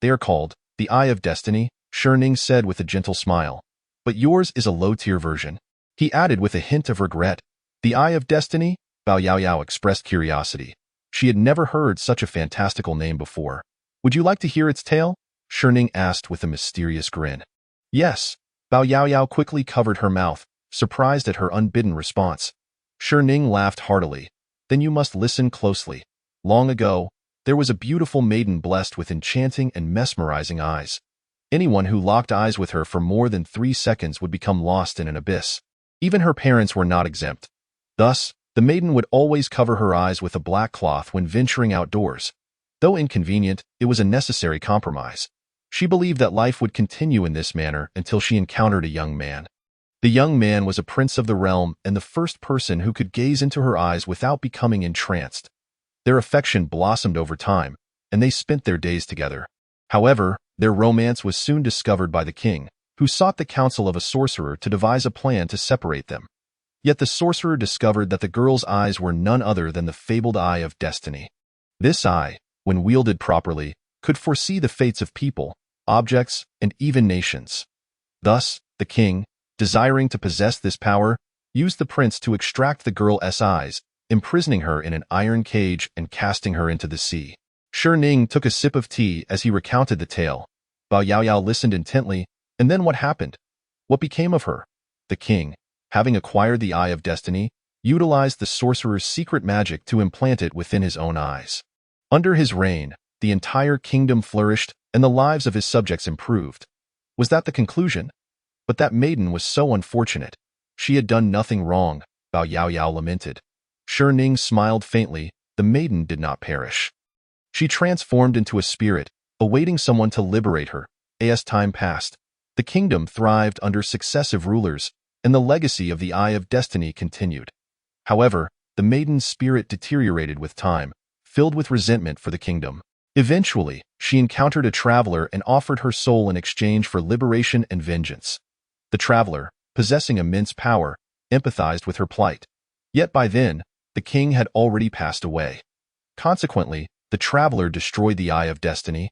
They are called the Eye of Destiny, Ning said with a gentle smile. But yours is a low-tier version. He added with a hint of regret. The Eye of Destiny? Bao Yaoyao expressed curiosity. She had never heard such a fantastical name before. Would you like to hear its tale? Ning asked with a mysterious grin. Yes. Bao Yaoyao quickly covered her mouth, surprised at her unbidden response. Ning laughed heartily. Then you must listen closely. Long ago, there was a beautiful maiden blessed with enchanting and mesmerizing eyes. Anyone who locked eyes with her for more than 3 seconds would become lost in an abyss. Even her parents were not exempt. Thus, the maiden would always cover her eyes with a black cloth when venturing outdoors. Though inconvenient, it was a necessary compromise. She believed that life would continue in this manner until she encountered a young man. The young man was a prince of the realm and the first person who could gaze into her eyes without becoming entranced. Their affection blossomed over time, and they spent their days together. However, their romance was soon discovered by the king, who sought the counsel of a sorcerer to devise a plan to separate them. Yet the sorcerer discovered that the girl's eyes were none other than the fabled eye of destiny. This eye, when wielded properly, could foresee the fates of people, objects, and even nations. Thus, the king, desiring to possess this power, used the prince to extract the girl's eyes, imprisoning her in an iron cage and casting her into the sea. Shi Ning took a sip of tea as he recounted the tale. Bao Yaoyao listened intently, and then what happened? What became of her? The king, having acquired the eye of destiny, utilized the sorcerer's secret magic to implant it within his own eyes. Under his reign, the entire kingdom flourished and the lives of his subjects improved. Was that the conclusion? But that maiden was so unfortunate. She had done nothing wrong, Bao Yaoyao lamented. Shi Ning smiled faintly. The maiden did not perish. She transformed into a spirit, awaiting someone to liberate her. As time passed, the kingdom thrived under successive rulers, and the legacy of the Eye of Destiny continued. However, the maiden's spirit deteriorated with time, filled with resentment for the kingdom. Eventually, she encountered a traveler and offered her soul in exchange for liberation and vengeance. The traveler, possessing immense power, empathized with her plight. Yet by then, the king had already passed away. Consequently, the traveler destroyed the Eye of Destiny,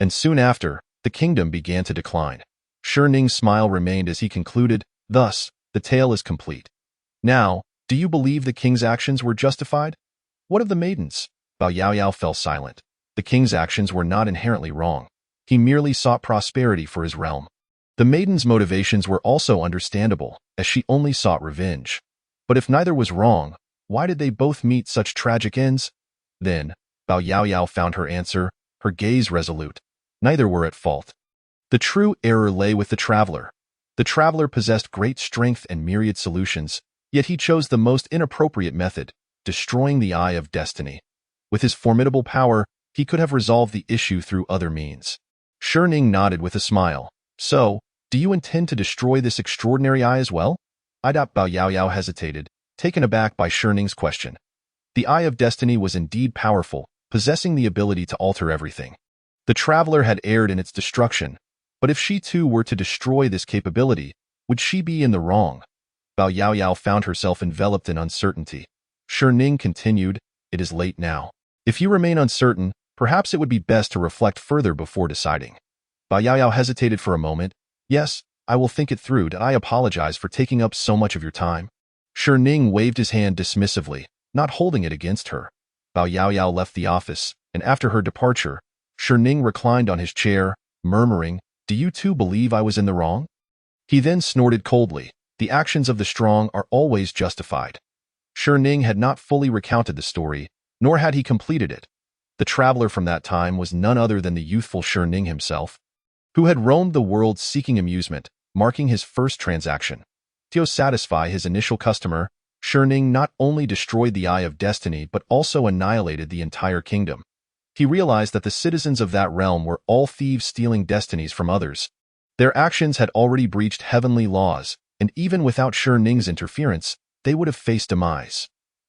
and soon after, the kingdom began to decline. Shi Ning's smile remained as he concluded, "Thus, the tale is complete. Now, do you believe the king's actions were justified? What of the maidens?" Bao Yaoyao fell silent. The king's actions were not inherently wrong. He merely sought prosperity for his realm. The maiden's motivations were also understandable, as she only sought revenge. But if neither was wrong, why did they both meet such tragic ends? Then, Bao Yaoyao found her answer, her gaze resolute. Neither were at fault. The true error lay with the traveler. The traveler possessed great strength and myriad solutions, yet he chose the most inappropriate method, destroying the Eye of Destiny. With his formidable power, he could have resolved the issue through other means. Shi Ning nodded with a smile. "So, do you intend to destroy this extraordinary eye as well?" Bao Yaoyao hesitated, taken aback by Shi Ning's question. The Eye of Destiny was indeed powerful, possessing the ability to alter everything. The traveler had erred in its destruction, but if she too were to destroy this capability, would she be in the wrong? Bao Yaoyao found herself enveloped in uncertainty. Shi Ning continued, "It is late now. If you remain uncertain, perhaps it would be best to reflect further before deciding." Bao Yaoyao hesitated for a moment. "Yes, I will think it through. I apologize for taking up so much of your time." Shi Ning waved his hand dismissively, not holding it against her. Bao Yaoyao left the office, and after her departure, Shi Ning reclined on his chair, murmuring, "Do you too believe I was in the wrong?" He then snorted coldly. The actions of the strong are always justified. Shi Ning had not fully recounted the story, nor had he completed it. The traveler from that time was none other than the youthful Shi Ning himself, who had roamed the world seeking amusement, marking his first transaction. To satisfy his initial customer, Shi Ning not only destroyed the Eye of Destiny but also annihilated the entire kingdom. He realized that the citizens of that realm were all thieves stealing destinies from others. Their actions had already breached heavenly laws, and even without Shi Ning's interference, they would have faced demise.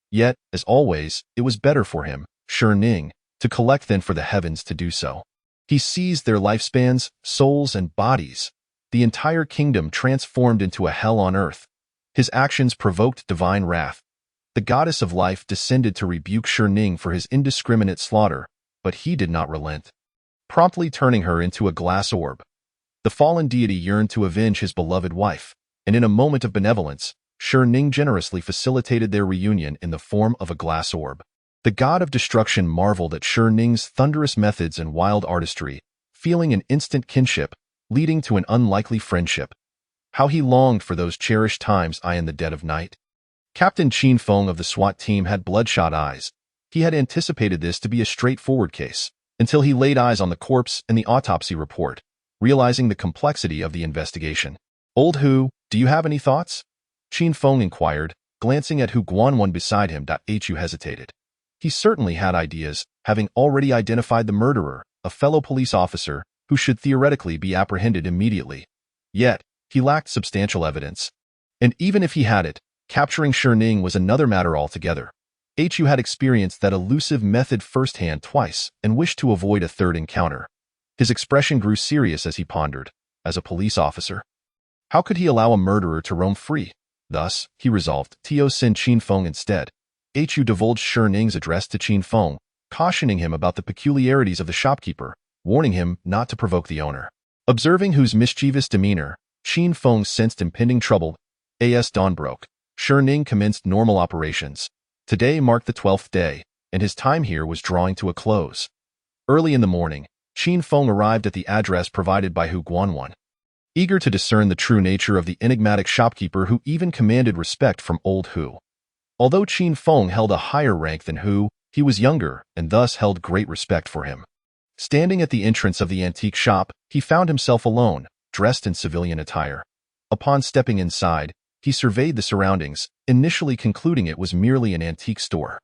Yet, as always, it was better for him, Shi Ning, to collect than for the heavens to do so. He seized their lifespans, souls, and bodies. The entire kingdom transformed into a hell on earth. His actions provoked divine wrath. The goddess of life descended to rebuke Shi Ning for his indiscriminate slaughter, but he did not relent, promptly turning her into a glass orb. The fallen deity yearned to avenge his beloved wife, and in a moment of benevolence, Shi Ning generously facilitated their reunion in the form of a glass orb. The god of destruction marveled at Shi Ning's thunderous methods and wild artistry, feeling an instant kinship, leading to an unlikely friendship. How he longed for those cherished times in the dead of night. Captain Qin Feng of the SWAT team had bloodshot eyes. He had anticipated this to be a straightforward case, until he laid eyes on the corpse and the autopsy report, realizing the complexity of the investigation. "Old Hu, do you have any thoughts?" Qin Feng inquired, glancing at Hu Guanwen beside him. Hu hesitated. He certainly had ideas, having already identified the murderer, a fellow police officer, who should theoretically be apprehended immediately. Yet, he lacked substantial evidence. And even if he had it, capturing Shi Ning was another matter altogether. Hu had experienced that elusive method firsthand twice and wished to avoid a third encounter. His expression grew serious as he pondered. As a police officer, how could he allow a murderer to roam free? Thus, he resolved to send Qin Feng instead. Hu divulged Shi Ning's address to Qin Feng, cautioning him about the peculiarities of the shopkeeper, warning him not to provoke the owner. Observing Hu's mischievous demeanor, Qin Feng sensed impending trouble. As dawn broke, Shi Ning commenced normal operations. Today marked the 12th day, and his time here was drawing to a close. Early in the morning, Qin Feng arrived at the address provided by Hu Guanwan. Eager to discern the true nature of the enigmatic shopkeeper who even commanded respect from old Hu. Although Qin Feng held a higher rank than Hu, he was younger and thus held great respect for him. Standing at the entrance of the antique shop, he found himself alone, dressed in civilian attire. Upon stepping inside, he surveyed the surroundings, initially concluding it was merely an antique store.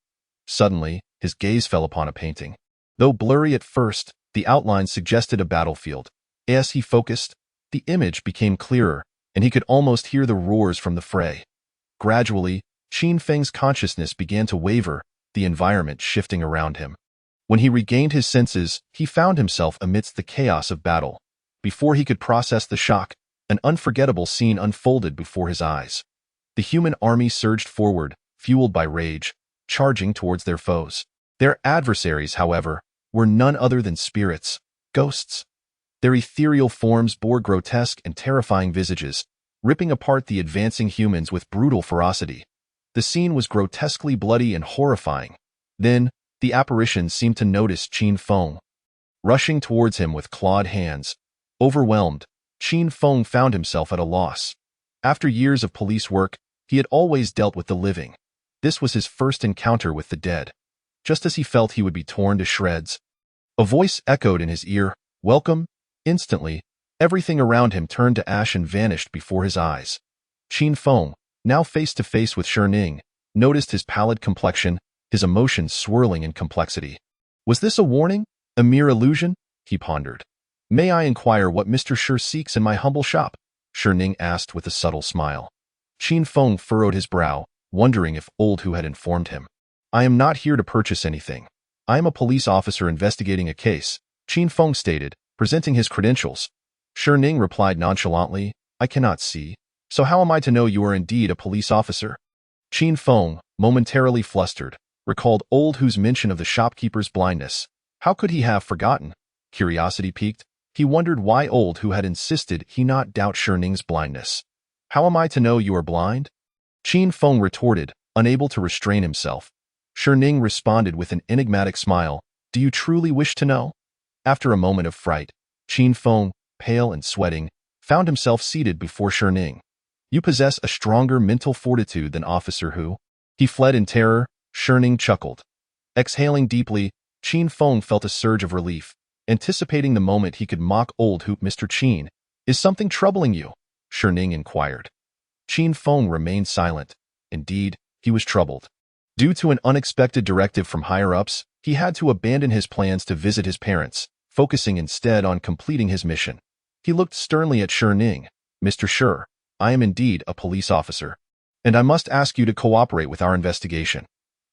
Suddenly, his gaze fell upon a painting. Though blurry at first, the outline suggested a battlefield. As he focused, the image became clearer, and he could almost hear the roars from the fray. Gradually, Qin Feng's consciousness began to waver, the environment shifting around him. When he regained his senses, he found himself amidst the chaos of battle. Before he could process the shock, an unforgettable scene unfolded before his eyes. The human army surged forward, fueled by rage, charging towards their foes. Their adversaries, however, were none other than spirits, ghosts. Their ethereal forms bore grotesque and terrifying visages, ripping apart the advancing humans with brutal ferocity. The scene was grotesquely bloody and horrifying. Then, the apparition seemed to notice Qin Feng. Rushing towards him with clawed hands, overwhelmed, Qin Feng found himself at a loss. After years of police work, he had always dealt with the living. This was his first encounter with the dead. Just as he felt he would be torn to shreds, a voice echoed in his ear, "Welcome." Instantly, everything around him turned to ash and vanished before his eyes. Qin Feng, now face to face with Shi Ning, noticed his pallid complexion, his emotions swirling in complexity. Was this a warning? A mere illusion? He pondered. May I inquire what Mr. Shi seeks in my humble shop? Shi Ning asked with a subtle smile. Qin Feng furrowed his brow, wondering if old Hu had informed him. I am not here to purchase anything. I am a police officer investigating a case, Qin Feng stated, presenting his credentials. Shi Ning replied nonchalantly, I cannot see. So how am I to know you are indeed a police officer? Qin Feng, momentarily flustered, recalled old Hu's mention of the shopkeeper's blindness. How could he have forgotten? Curiosity piqued. He wondered why old Hu had insisted he not doubt Shi Ning's blindness. How am I to know you are blind? Qin Feng retorted, unable to restrain himself. Shi Ning responded with an enigmatic smile. Do you truly wish to know? After a moment of fright, Qin Feng, pale and sweating, found himself seated before Shi Ning. You possess a stronger mental fortitude than Officer Hu. He fled in terror. Shi Ning chuckled. Exhaling deeply, Qin Feng felt a surge of relief, anticipating the moment he could mock old Hu. Mr. Qin, is something troubling you? Shi Ning inquired. Qin Feng remained silent. Indeed, he was troubled. Due to an unexpected directive from higher-ups, he had to abandon his plans to visit his parents, focusing instead on completing his mission. He looked sternly at Shi Ning. Mr. Shi, I am indeed a police officer, and I must ask you to cooperate with our investigation.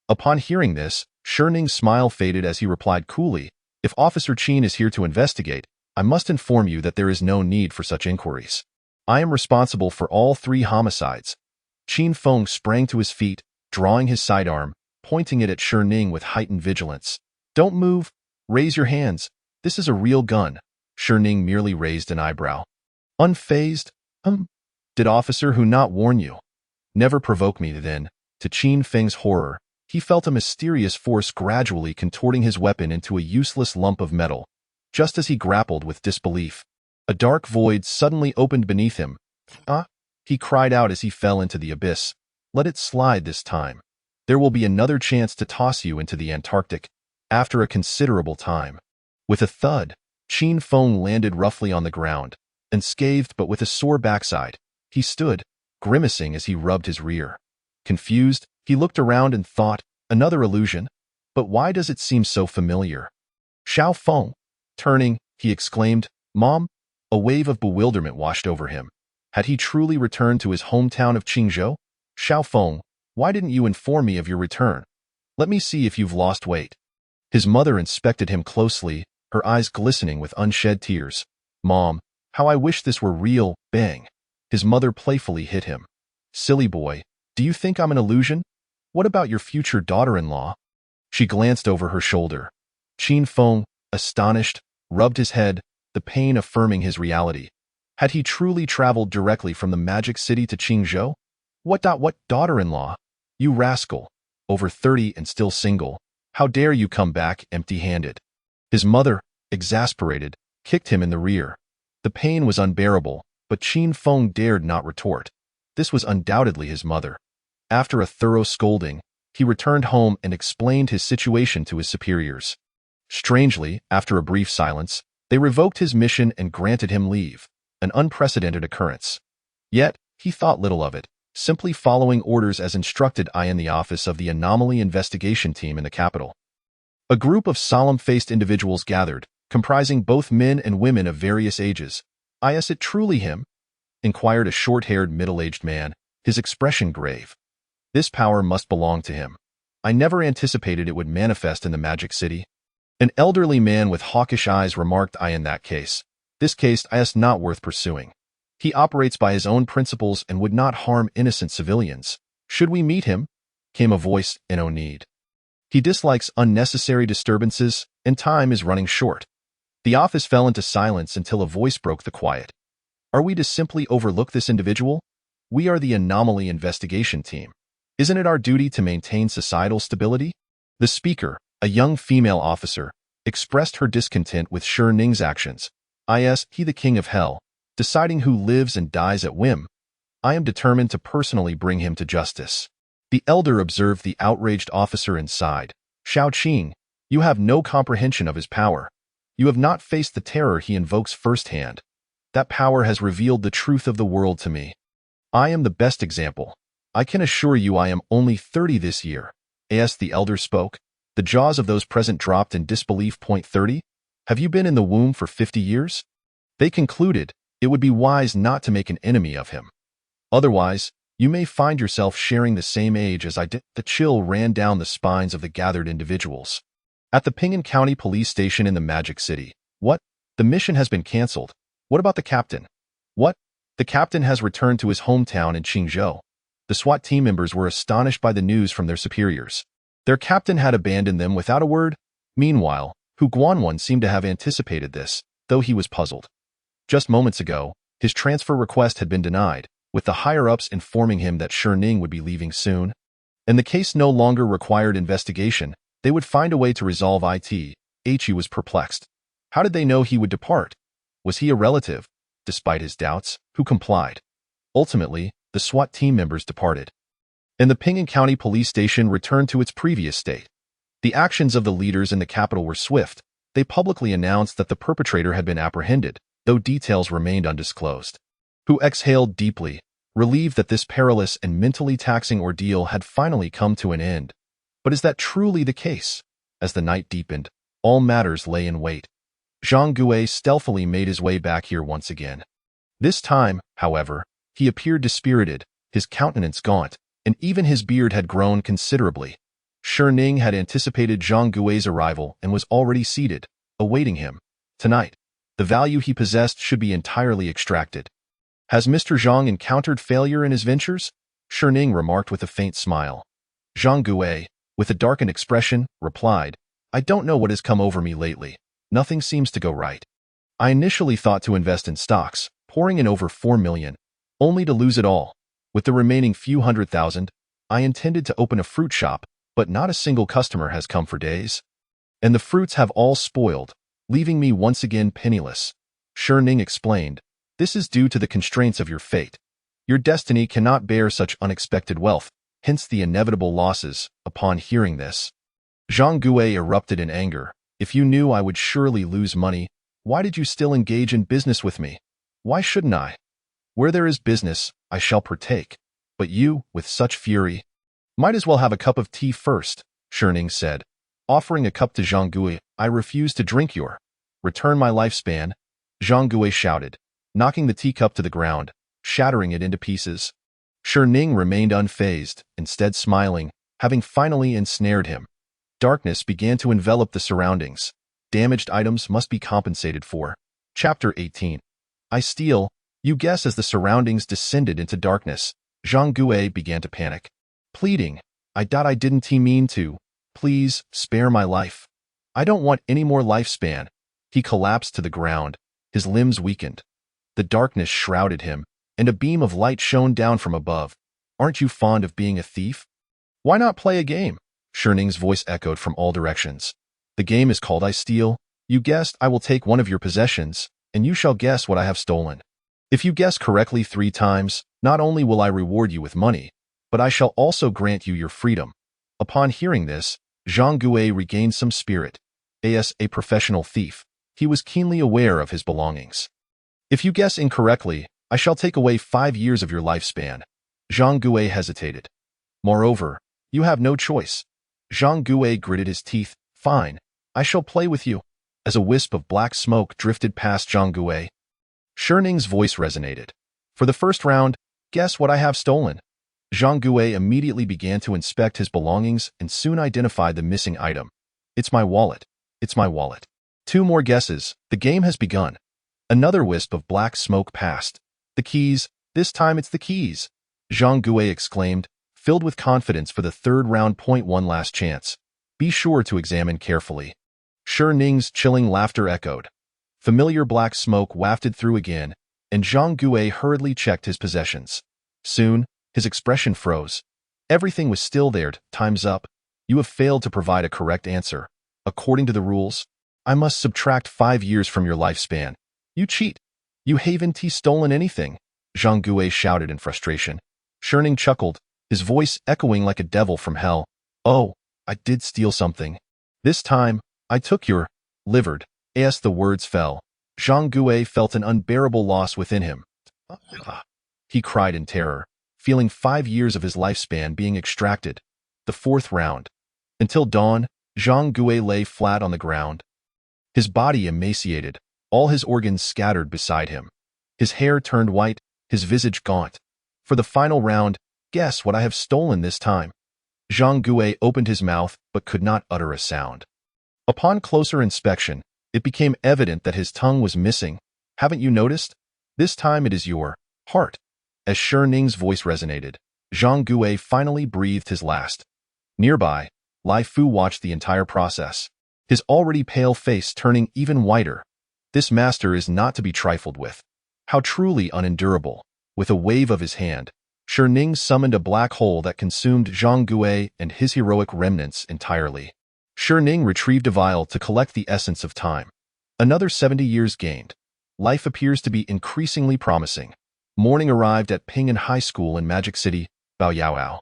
Upon hearing this, Shi Ning's smile faded as he replied coolly, If Officer Qin is here to investigate, I must inform you that there is no need for such inquiries. I am responsible for all 3 homicides. Qin Feng sprang to his feet, drawing his sidearm, pointing it at Shi Ning with heightened vigilance. Don't move. Raise your hands. This is a real gun. Shi Ning merely raised an eyebrow. Unfazed? Did Officer Hu not warn you? Never provoke me then. To Qin Feng's horror, he felt a mysterious force gradually contorting his weapon into a useless lump of metal. Just as he grappled with disbelief, a dark void suddenly opened beneath him. He cried out as he fell into the abyss. Let it slide this time. There will be another chance to toss you into the Antarctic, after a considerable time. With a thud, Qin Feng landed roughly on the ground, unscathed but with a sore backside. He stood, grimacing as he rubbed his rear. Confused, he looked around and thought, another illusion? But why does it seem so familiar? Xiao Feng. Turning, he exclaimed, Mom? A wave of bewilderment washed over him. Had he truly returned to his hometown of Qingzhou? Xiao Feng, why didn't you inform me of your return? Let me see if you've lost weight. His mother inspected him closely, her eyes glistening with unshed tears. Mom, how I wish this were real. Bang. His mother playfully hit him. Silly boy, do you think I'm an illusion? What about your future daughter-in-law? She glanced over her shoulder. Qin Feng, astonished, rubbed his head, the pain affirming his reality. Had he truly traveled directly from the Magic City to Qingzhou? What daughter-in-law? You rascal. Over 30 and still single. How dare you come back empty-handed? His mother, exasperated, kicked him in the rear. The pain was unbearable, but Qin Feng dared not retort. This was undoubtedly his mother. After a thorough scolding, he returned home and explained his situation to his superiors. Strangely, after a brief silence, they revoked his mission and granted him leave, an unprecedented occurrence. Yet, he thought little of it, simply following orders as instructed in the office of the Anomaly Investigation Team in the capital. A group of solemn-faced individuals gathered, comprising both men and women of various ages. Is it truly him? Inquired a short-haired middle-aged man, his expression grave. This power must belong to him. I never anticipated it would manifest in the Magic City. An elderly man with hawkish eyes remarked, in that case. This case is not worth pursuing. He operates by his own principles and would not harm innocent civilians. Should we meet him? Came a voice in no need. He dislikes unnecessary disturbances, and time is running short. The office fell into silence until a voice broke the quiet. Are we to simply overlook this individual? We are the Anomaly Investigation Team. Isn't it our duty to maintain societal stability? The speaker, a young female officer, expressed her discontent with Shi Ning's actions. He the king of hell, deciding who lives and dies at whim. I am determined to personally bring him to justice. The elder observed the outraged officer and sighed. Shao Qing, you have no comprehension of his power. You have not faced the terror he invokes firsthand. That power has revealed the truth of the world to me. I am the best example. I can assure you I am only 30 this year. As the elder spoke, the jaws of those present dropped in disbelief. 30? Have you been in the womb for 50 years? They concluded, it would be wise not to make an enemy of him. Otherwise, you may find yourself sharing the same age as I did. The chill ran down the spines of the gathered individuals. At the Pingan County Police Station in the Magic City. What? The mission has been canceled. What about the captain? What? The captain has returned to his hometown in Qingzhou. The SWAT team members were astonished by the news from their superiors. Their captain had abandoned them without a word. Meanwhile, Hu Guanwan seemed to have anticipated this, though he was puzzled. Just moments ago, his transfer request had been denied, with the higher-ups informing him that Shi Ning would be leaving soon. And the case no longer required investigation, they would find a way to resolve it. He was perplexed. How did they know he would depart? Was he a relative? Despite his doubts, Hu complied. Ultimately, the SWAT team members departed, and the Pingan County Police Station returned to its previous state. The actions of the leaders in the capital were swift. They publicly announced that the perpetrator had been apprehended, though details remained undisclosed. Hu exhaled deeply, relieved that this perilous and mentally taxing ordeal had finally come to an end. But is that truly the case? As the night deepened, all matters lay in wait. Zhang Gui stealthily made his way back here once again. This time, however, he appeared dispirited, his countenance gaunt, and even his beard had grown considerably. Shi Ning had anticipated Zhang Gui's arrival and was already seated, awaiting him. Tonight, the value he possessed should be entirely extracted. Has Mr. Zhang encountered failure in his ventures? Shi Ning remarked with a faint smile. Zhang Gui, with a darkened expression, replied, I don't know what has come over me lately. Nothing seems to go right. I initially thought to invest in stocks, pouring in over 4 million, only to lose it all. With the remaining few $100,000, I intended to open a fruit shop, but not a single customer has come for days. And the fruits have all spoiled, leaving me once again penniless. Shi Ning explained, this is due to the constraints of your fate. Your destiny cannot bear such unexpected wealth, hence the inevitable losses. Upon hearing this, Zhang Gui erupted in anger. If you knew I would surely lose money, why did you still engage in business with me? Why shouldn't I? Where there is business, I shall partake. But you, with such fury, might as well have a cup of tea first, Shi Ning said. Offering a cup to Zhang Gui, I refuse to drink your. Return my lifespan, Zhang Gui shouted, knocking the teacup to the ground, shattering it into pieces. Shi Ning remained unfazed, instead smiling, having finally ensnared him. Darkness began to envelop the surroundings. Damaged items must be compensated for. Chapter 18. I steal. You guess. As the surroundings descended into darkness, Zhang Gui began to panic. Pleading, I didn't mean to. Please, spare my life. I don't want any more lifespan. He collapsed to the ground, his limbs weakened. The darkness shrouded him, and a beam of light shone down from above. Aren't you fond of being a thief? Why not play a game? Sherning's voice echoed from all directions. The game is called I Steal. You guessed. I will take one of your possessions, and you shall guess what I have stolen. If you guess correctly 3 times, not only will I reward you with money, but I shall also grant you your freedom. Upon hearing this, Zhang Gui regained some spirit. As a professional thief, he was keenly aware of his belongings. If you guess incorrectly, I shall take away 5 years of your lifespan. Zhang Gui hesitated. Moreover, you have no choice. Zhang Gui gritted his teeth. Fine, I shall play with you. As a wisp of black smoke drifted past Zhang Gui, Sherning's voice resonated. For the first round, guess what I have stolen. Zhang Gui immediately began to inspect his belongings and soon identified the missing item. It's my wallet. It's my wallet. 2 more guesses. The game has begun. Another wisp of black smoke passed. The keys. This time it's the keys. Zhang Gui exclaimed, filled with confidence for the 3rd round. One last chance. Be sure to examine carefully. Sherning's chilling laughter echoed. Familiar black smoke wafted through again, and Zhang Gui hurriedly checked his possessions. Soon, his expression froze. Everything was still there. Time's up. You have failed to provide a correct answer. According to the rules, I must subtract 5 years from your lifespan. You cheat. You haven't stolen anything, Zhang Gui shouted in frustration. Sherning chuckled, his voice echoing like a devil from hell. Oh, I did steal something. This time, I took your livered. As the words fell, Zhang Gui felt an unbearable loss within him. He cried in terror, feeling 5 years of his lifespan being extracted. The 4th round. Until dawn, Zhang Gui lay flat on the ground. His body emaciated, all his organs scattered beside him. His hair turned white, his visage gaunt. For the final round, guess what I have stolen this time. Zhang Gui opened his mouth but could not utter a sound. Upon closer inspection, it became evident that his tongue was missing. Haven't you noticed? This time it is your heart. As Sherning's voice resonated, Zhang Gui finally breathed his last. Nearby, Lai Fu watched the entire process, his already pale face turning even whiter. This master is not to be trifled with. How truly unendurable. With a wave of his hand, Sherning summoned a black hole that consumed Zhang Gui and his heroic remnants entirely. Sherning retrieved a vial to collect the essence of time. Another 70 years gained. Life appears to be increasingly promising. Morning arrived at Ping'an High School in Magic City, Baoyaoyao.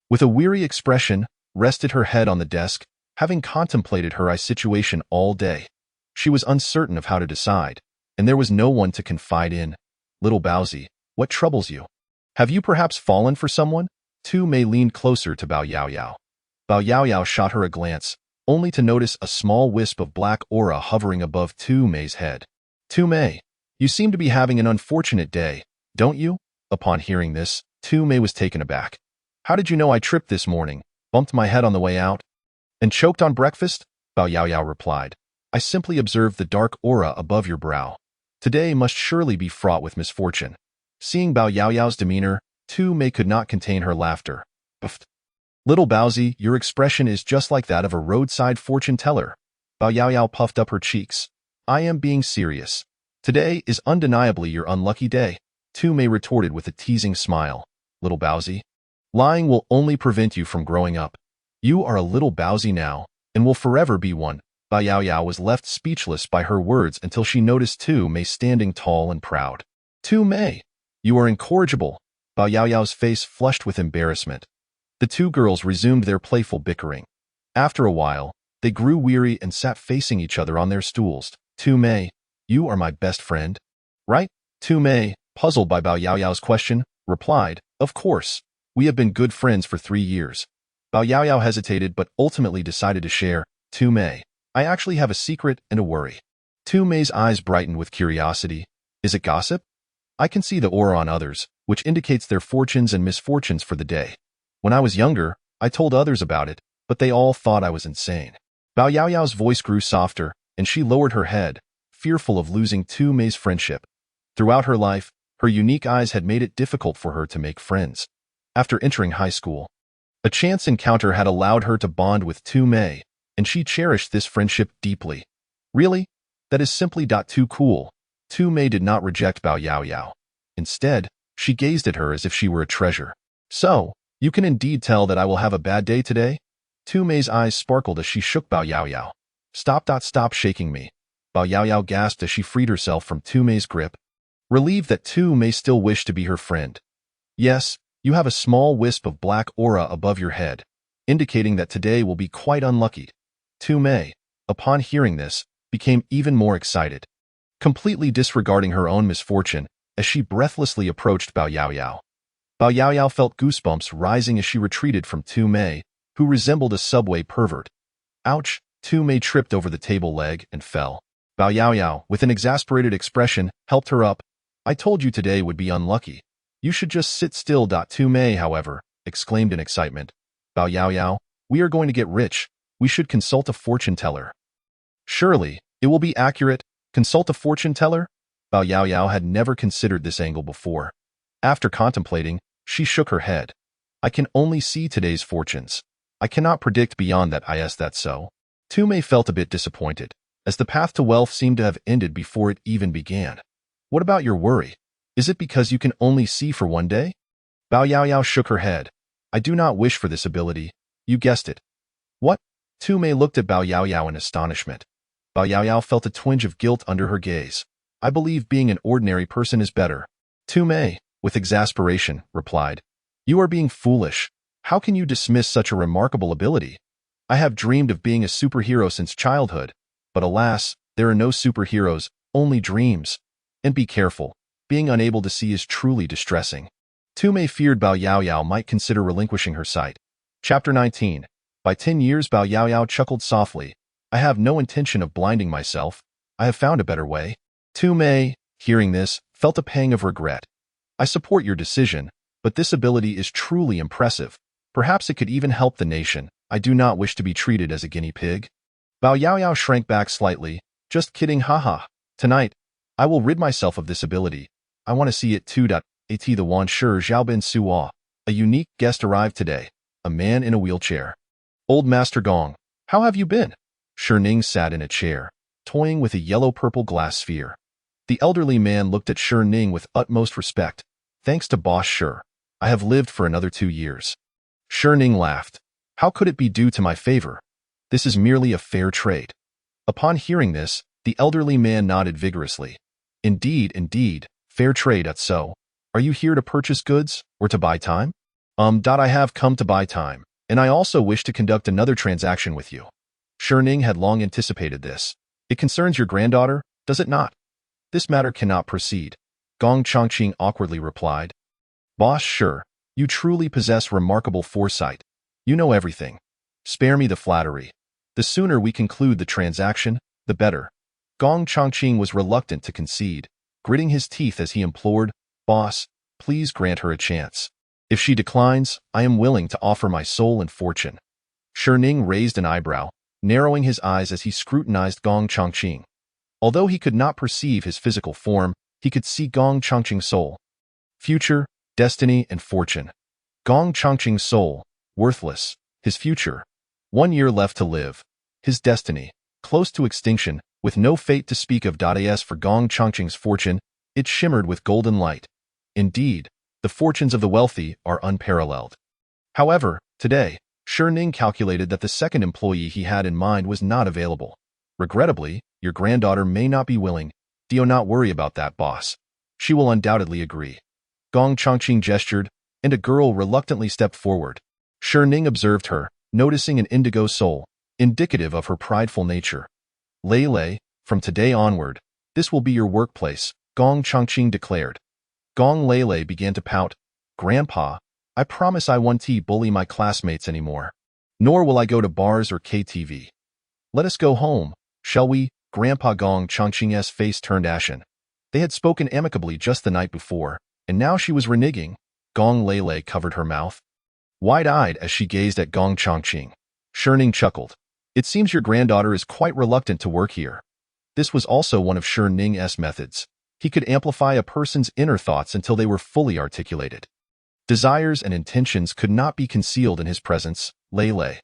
With a weary expression, rested her head on the desk, having contemplated her situation all day. She was uncertain of how to decide, and there was no one to confide in. Little Baozi, what troubles you? Have you perhaps fallen for someone? Tu Mei leaned closer to Baoyaoyao. Baoyaoyao shot her a glance, only to notice a small wisp of black aura hovering above Tu Mei's head. Tu Mei, you seem to be having an unfortunate day, don't you? Upon hearing this, Tu Mei was taken aback. How did you know I tripped this morning, bumped my head on the way out, and choked on breakfast? Baoyaoyao replied. I simply observed the dark aura above your brow. Today must surely be fraught with misfortune. Seeing Baoyaoyao's demeanor, Tu Mei could not contain her laughter. Puffed. Little Baozi, your expression is just like that of a roadside fortune teller. Baoyaoyao puffed up her cheeks. I am being serious. Today is undeniably your unlucky day, Tu Mei retorted with a teasing smile. Little Baozi, lying will only prevent you from growing up. You are a little Baozi now, and will forever be one. Baoyaoyao was left speechless by her words until she noticed Tu Mei standing tall and proud. Tu Mei, you are incorrigible. Baoyaoyao's face flushed with embarrassment. The two girls resumed their playful bickering. After a while, they grew weary and sat facing each other on their stools. Tu Mei, you are my best friend, right? Tu Mei, puzzled by Baoyaoyao's question, replied, Of course. We have been good friends for 3 years. Baoyaoyao hesitated but ultimately decided to share. Tu Mei, I actually have a secret and a worry. Tu Mei's eyes brightened with curiosity. Is it gossip? I can see the aura on others, which indicates their fortunes and misfortunes for the day. When I was younger, I told others about it, but they all thought I was insane. Bao Yaoyao's voice grew softer, and she lowered her head, fearful of losing Tu Mei's friendship. Throughout her life, her unique eyes had made it difficult for her to make friends. After entering high school, a chance encounter had allowed her to bond with Tu Mei, and she cherished this friendship deeply. Really? That is simply too cool. Tu Mei did not reject Bao Yaoyao. Instead, she gazed at her as if she were a treasure. So, you can indeed tell that I will have a bad day today? Tu Mei's eyes sparkled as she shook Bao Yaoyao. Stop shaking me. Bao Yaoyao gasped as she freed herself from Tu Mei's grip, relieved that Tu Mei still wished to be her friend. Yes, you have a small wisp of black aura above your head, indicating that today will be quite unlucky. Tu Mei, upon hearing this, became even more excited, completely disregarding her own misfortune as she breathlessly approached Bao Yaoyao. Bao Yaoyao felt goosebumps rising as she retreated from Tu Mei, who resembled a subway pervert. Ouch! Tu Mei tripped over the table leg and fell. Bao Yaoyao, with an exasperated expression, helped her up. I told you today would be unlucky. You should just sit still. Tu Mei, however, exclaimed in excitement. Bao Yaoyao, we are going to get rich. We should consult a fortune teller. Surely, it will be accurate. Consult a fortune teller? Bao Yaoyao had never considered this angle before. After contemplating, she shook her head. I can only see today's fortunes. I cannot predict beyond that. Is that so? Tu Mei felt a bit disappointed, as the path to wealth seemed to have ended before it even began. What about your worry? Is it because you can only see for one day? Bao Yaoyao shook her head. I do not wish for this ability. You guessed it. What? Tu Mei looked at Bao Yaoyao in astonishment. Bao Yaoyao felt a twinge of guilt under her gaze. I believe being an ordinary person is better. Tu Mei, with exasperation, replied. You are being foolish. How can you dismiss such a remarkable ability? I have dreamed of being a superhero since childhood, but alas, there are no superheroes, only dreams. And be careful. Being unable to see is truly distressing. Tu Mei feared Bao Yaoyao might consider relinquishing her sight. Chapter 19. By 10 years, Bao Yaoyao chuckled softly. I have no intention of blinding myself. I have found a better way. Tu Mei, hearing this, felt a pang of regret. I support your decision, but this ability is truly impressive. Perhaps it could even help the nation. I do not wish to be treated as a guinea pig. Bao Yaoyao shrank back slightly. Just kidding, haha. Tonight, I will rid myself of this ability. I want to see it too. At the Wan Shi Xiaobin Suo, a unique guest arrived today, a man in a wheelchair. Old Master Gong, how have you been? Shi Ning sat in a chair, toying with a yellow-purple glass sphere. The elderly man looked at Shi Ning with utmost respect. Thanks to Boss Shi, I have lived for another 2 years. Shi Ning laughed. How could it be due to my favor? This is merely a fair trade. Upon hearing this, the elderly man nodded vigorously. Indeed, fair trade. So, are you here to purchase goods, or to buy time? I have come to buy time, and I also wish to conduct another transaction with you. Shi Ning had long anticipated this. It concerns your granddaughter, does it not? This matter cannot proceed. Gong Chongqing awkwardly replied. Boss Shi, you truly possess remarkable foresight. You know everything. Spare me the flattery. The sooner we conclude the transaction, the better. Gong Chongqing was reluctant to concede, gritting his teeth as he implored, Boss, please grant her a chance. If she declines, I am willing to offer my soul and fortune. Shi Ning raised an eyebrow, narrowing his eyes as he scrutinized Gong Chongqing. Although he could not perceive his physical form, he could see Gong Chongqing's soul. Future, destiny, and fortune. Gong Chongqing's soul, worthless. His future, 1 year left to live. His destiny, close to extinction, with no fate to speak of. As for Gong Chongqing's fortune, it shimmered with golden light. Indeed, the fortunes of the wealthy are unparalleled. However, today, Shi Ning calculated that the second employee he had in mind was not available. Regrettably, your granddaughter may not be willing. Do not worry about that, boss. She will undoubtedly agree. Gong Chongqing gestured, and a girl reluctantly stepped forward. Shi Ning observed her, noticing an indigo soul, indicative of her prideful nature. Lei, from today onward, this will be your workplace, Gong Chongqing declared. Gong Lei began to pout. Grandpa, I promise I won't bully my classmates anymore. Nor will I go to bars or KTV. Let us go home, shall we? Grandpa Gong Chongqing's face turned ashen. They had spoken amicably just the night before, and now she was reneging. Gong Lei covered her mouth, wide-eyed as she gazed at Gong Chongqing. Shurning chuckled. It seems your granddaughter is quite reluctant to work here. This was also one of Shurning's methods. He could amplify a person's inner thoughts until they were fully articulated. Desires and intentions could not be concealed in his presence. Lele.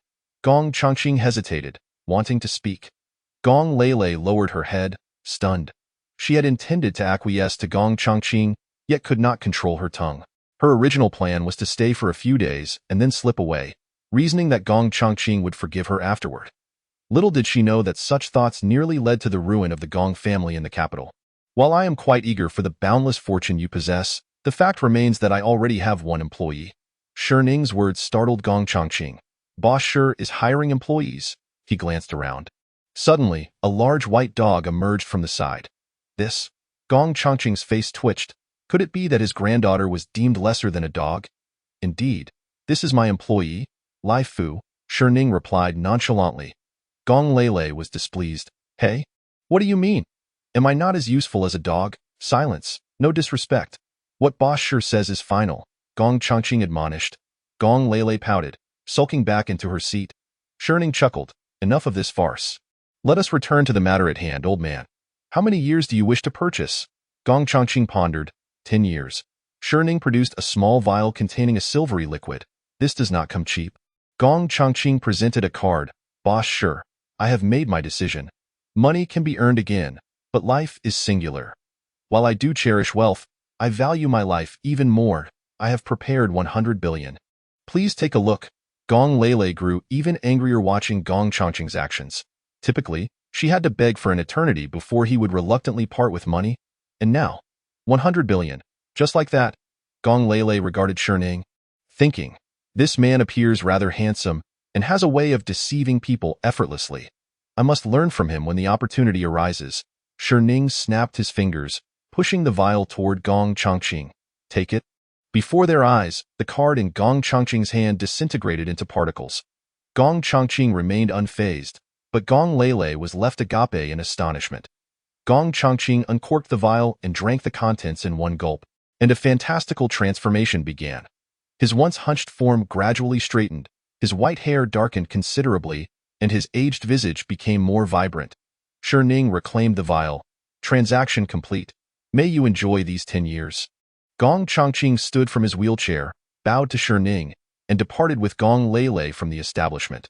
Gong Changqing hesitated, wanting to speak. Gong Lele lowered her head, stunned. She had intended to acquiesce to Gong Changqing, yet could not control her tongue. Her original plan was to stay for a few days and then slip away, reasoning that Gong Changqing would forgive her afterward. Little did she know that such thoughts nearly led to the ruin of the Gong family in the capital. While I am quite eager for the boundless fortune you possess, the fact remains that I already have one employee. Shurning's words startled Gong Changqing. Boss Shi is hiring employees. He glanced around. Suddenly, a large white dog emerged from the side. This? Gong Changqing's face twitched. Could it be that his granddaughter was deemed lesser than a dog? Indeed. This is my employee, Lai Fu, Shurning replied nonchalantly. Gong Lele was displeased. Hey? What do you mean? Am I not as useful as a dog? Silence. No disrespect. What Boss Shi says is final, Gong Changqing admonished. Gong Lele pouted, sulking back into her seat. Shurning chuckled. Enough of this farce. Let us return to the matter at hand, old man. How many years do you wish to purchase? Gong Changqing pondered. 10 years. Shurning produced a small vial containing a silvery liquid. This does not come cheap. Gong Changqing presented a card. Boss Shi, I have made my decision. Money can be earned again, but life is singular. While I do cherish wealth, I value my life even more. I have prepared 100 billion. Please take a look. Gong Lele grew even angrier watching Gong Changqing's actions. Typically, she had to beg for an eternity before he would reluctantly part with money. And now, 100 billion. Just like that, Gong Lele regarded Shurning, thinking, this man appears rather handsome and has a way of deceiving people effortlessly. I must learn from him when the opportunity arises. Shurning snapped his fingers, pushing the vial toward Gong Changqing. Take it. Before their eyes, the card in Gong Changqing's hand disintegrated into particles. Gong Changqing remained unfazed, but Gong Lele was left agape in astonishment. Gong Changqing uncorked the vial and drank the contents in one gulp, and a fantastical transformation began. His once hunched form gradually straightened, his white hair darkened considerably, and his aged visage became more vibrant. Shurning reclaimed the vial. Transaction complete. May you enjoy these 10 years. Gong Changqing stood from his wheelchair, bowed to Shurning, and departed with Gong Lele from the establishment.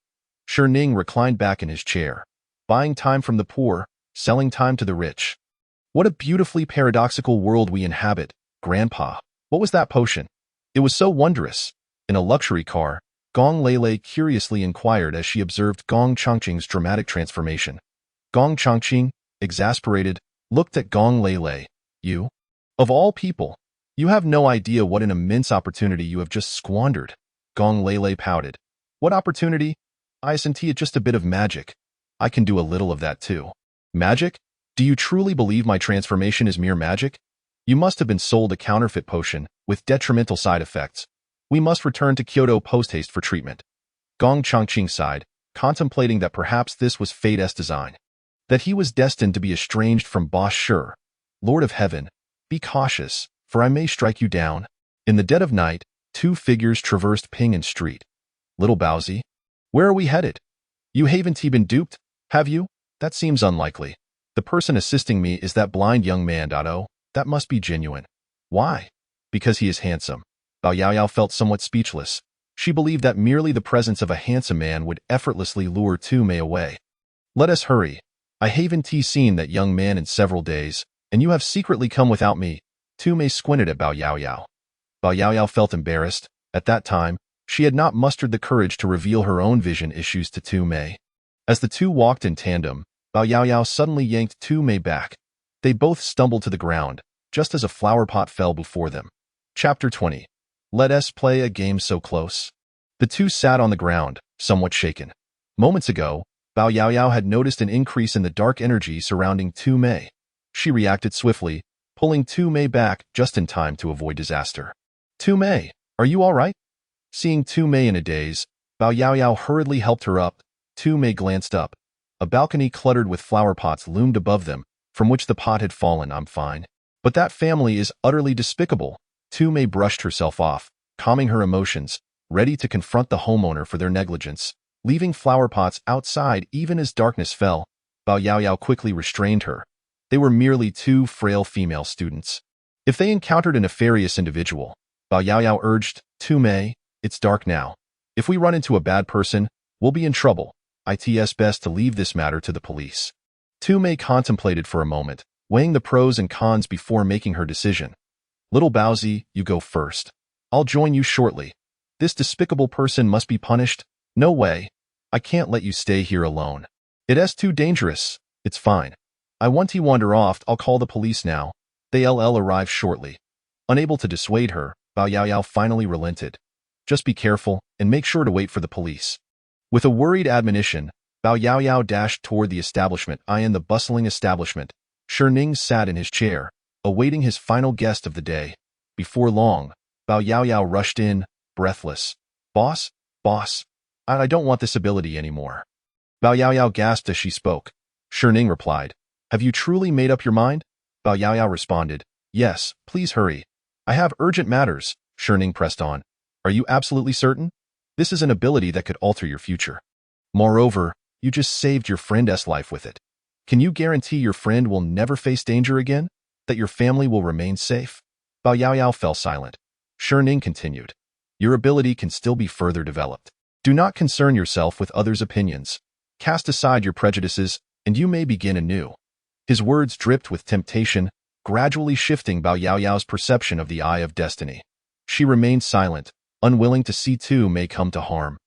Shurning reclined back in his chair. Buying time from the poor, selling time to the rich. What a beautifully paradoxical world we inhabit, Grandpa. What was that potion? It was so wondrous. In a luxury car, Gong Lele curiously inquired as she observed Gong Changqing's dramatic transformation. Gong Changqing, exasperated, looked at Gong Lele. You? Of all people, you have no idea what an immense opportunity you have just squandered. Gong Lele pouted. What opportunity? Isn't it just a bit of magic? I can do a little of that too. Magic? Do you truly believe my transformation is mere magic? You must have been sold a counterfeit potion with detrimental side effects. We must return to Kyoto post-haste for treatment. Gong Changqing sighed, contemplating that perhaps this was fate's design. That he was destined to be estranged from Boss Shi. Lord of Heaven, be cautious, for I may strike you down. In the dead of night, two figures traversed Ping'an Street. Little Baozi, where are we headed? You haven't been duped, have you? That seems unlikely. The person assisting me is that blind young man, Dotto. That must be genuine. Why? Because he is handsome. Bao Yaoyao felt somewhat speechless. She believed that merely the presence of a handsome man would effortlessly lure Tu Mei away. Let us hurry. I haven't seen that young man in several days, and you have secretly come without me. Tu Mei squinted at Bao Yaoyao. Bao Yaoyao felt embarrassed. At that time, she had not mustered the courage to reveal her own vision issues to Tu Mei. As the two walked in tandem, Bao Yaoyao suddenly yanked Tu Mei back. They both stumbled to the ground, just as a flower pot fell before them. Chapter 20. Let us play a game so close. The two sat on the ground, somewhat shaken. Moments ago, Bao Yaoyao had noticed an increase in the dark energy surrounding Tu Mei. She reacted swiftly, pulling Tu Mei back just in time to avoid disaster. Tu Mei, are you all right? Seeing Tu Mei in a daze, Bao Yaoyao hurriedly helped her up. Tu Mei glanced up. A balcony cluttered with flower pots loomed above them, from which the pot had fallen. I'm fine. But that family is utterly despicable. Tu Mei brushed herself off, calming her emotions, ready to confront the homeowner for their negligence. leaving flower pots outside even as darkness fell. Bao Yaoyao quickly restrained her. They were merely two frail female students. If they encountered a nefarious individual, Bao Yaoyao urged, "Tu Mei, it's dark now. If we run into a bad person, we'll be in trouble. It's best to leave this matter to the police." Tu Mei contemplated for a moment, weighing the pros and cons before making her decision. "Little Baozi, you go first. I'll join you shortly. This despicable person must be punished. No way. I can't let you stay here alone. It's too dangerous. It's fine. I want to wander off. I'll call the police now." They'll arrive shortly. Unable to dissuade her, Bao Yaoyao finally relented. "Just be careful, and make sure to wait for the police." With a worried admonition, Bao Yaoyao dashed toward the establishment. In the bustling establishment, Ning sat in his chair, awaiting his final guest of the day. Before long, Bao Yaoyao rushed in, breathless. Boss, I don't want this ability anymore." Bao Yaoyao gasped as she spoke. Ning replied, "Have you truly made up your mind?" Bao Yaoyao responded, "Yes, please hurry. I have urgent matters." Ning pressed on. "Are you absolutely certain? This is an ability that could alter your future. Moreover, you just saved your friend's life with it. Can you guarantee your friend will never face danger again? That your family will remain safe?" Bao Yaoyao fell silent. Ning continued, "Your ability can still be further developed. Do not concern yourself with others' opinions. Cast aside your prejudices, and you may begin anew." His words dripped with temptation, gradually shifting Bao Yaoyao's perception of the eye of destiny. She remained silent, unwilling to see Tu Mei come to harm.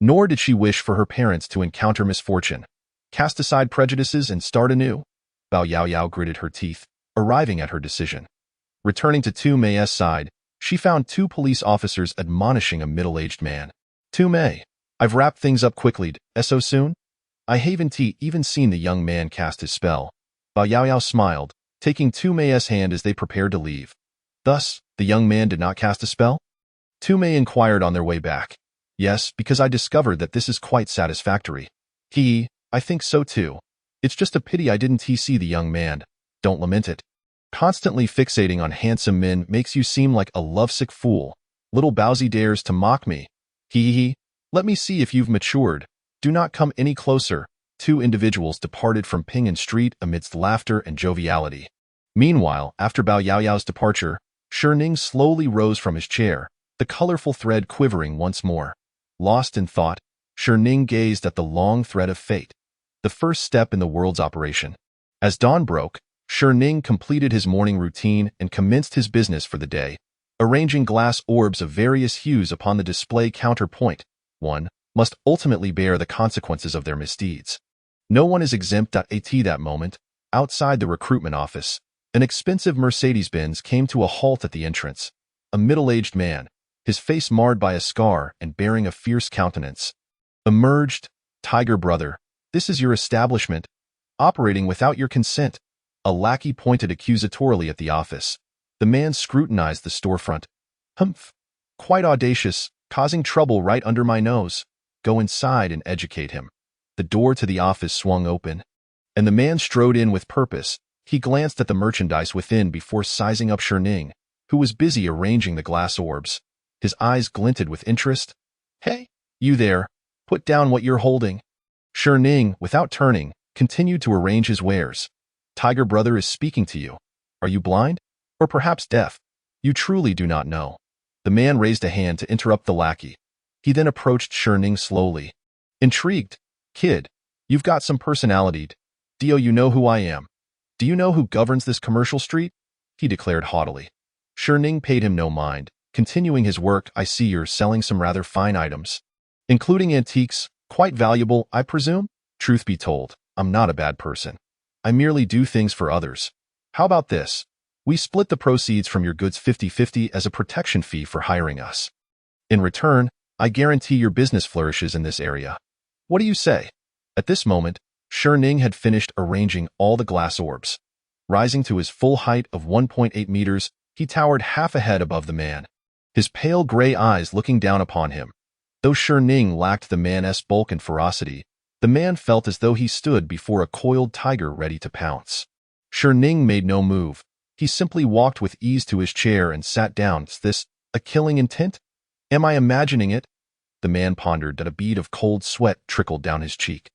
Nor did she wish for her parents to encounter misfortune. Cast aside prejudices and start anew. Bao Yaoyao gritted her teeth, arriving at her decision. Returning to Tu Mei's side, she found two police officers admonishing a middle-aged man. "Tu Mei, I've wrapped things up quickly. So soon?" "I haven't even seen the young man cast his spell." Bao Yaoyao smiled, taking Tu Mei's hand as they prepared to leave. "Thus, the young man did not cast a spell?" Tu Mei inquired on their way back. "Yes, because I discovered that this is quite satisfactory." I think so too. It's just a pity I didn't see the young man. Don't lament it. Constantly fixating on handsome men makes you seem like a lovesick fool. Little Baozi dares to mock me. Let me see if you've matured. Do not come any closer." Two individuals departed from Pingan Street amidst laughter and joviality. Meanwhile, after Bao Yaoyao's departure, Ning slowly rose from his chair, the colorful thread quivering once more. Lost in thought, Ning gazed at the long thread of fate, the first step in the world's operation. As dawn broke, Ning completed his morning routine and commenced his business for the day, arranging glass orbs of various hues upon the display counterpoint. One must ultimately bear the consequences of their misdeeds. No one is exempt. At that moment, outside the recruitment office, an expensive Mercedes-Benz came to a halt at the entrance. A middle-aged man, his face marred by a scar and bearing a fierce countenance, emerged. "Tiger brother, this is your establishment, operating without your consent." A lackey pointed accusatorily at the office. The man scrutinized the storefront. "Humph. Quite audacious, causing trouble right under my nose. Go inside and educate him." The door to the office swung open, and the man strode in with purpose. He glanced at the merchandise within before sizing up Ning, who was busy arranging the glass orbs. His eyes glinted with interest. "Hey, you there, put down what you're holding." Ning, without turning, continued to arrange his wares. "Tiger brother is speaking to you. Are you blind? Or perhaps deaf? You truly do not know." The man raised a hand to interrupt the lackey. He then approached Ning slowly. "Intrigued? Kid, you've got some personality. Do you know who I am? Do you know who governs this commercial street?" he declared haughtily. Ning paid him no mind, continuing his work. "I see you're selling some rather fine items, including antiques, quite valuable, I presume?" "Truth be told, I'm not a bad person. I merely do things for others. How about this? We split the proceeds from your goods 50-50 as a protection fee for hiring us. In return, I guarantee your business flourishes in this area. What do you say?" At this moment, Ning had finished arranging all the glass orbs. Rising to his full height of 1.8 meters, he towered half a head above the man, his pale gray eyes looking down upon him. Though Ning lacked the man's bulk and ferocity, the man felt as though he stood before a coiled tiger ready to pounce. Ning made no move. He simply walked with ease to his chair and sat down. "Is this a killing intent? Am I imagining it?" The man pondered that a bead of cold sweat trickled down his cheek.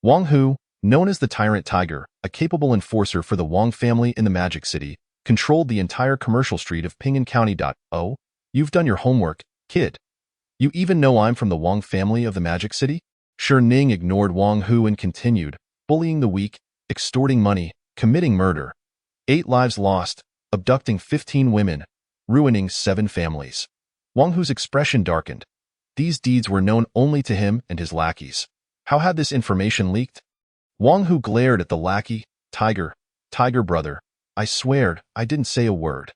Wang Hu, known as the Tyrant Tiger, a capable enforcer for the Wang family in the Magic City, controlled the entire commercial street of Ping'an County. Oh, you've done your homework, kid. You even know I'm from the Wang family of the Magic City? Shi Ning ignored Wang Hu and continued, bullying the weak, extorting money, committing murder. 8 lives lost, abducting 15 women, ruining 7 families. Wang Hu's expression darkened. These deeds were known only to him and his lackeys. How had this information leaked? Wang Hu glared at the lackey. Tiger brother, I swear, I didn't say a word.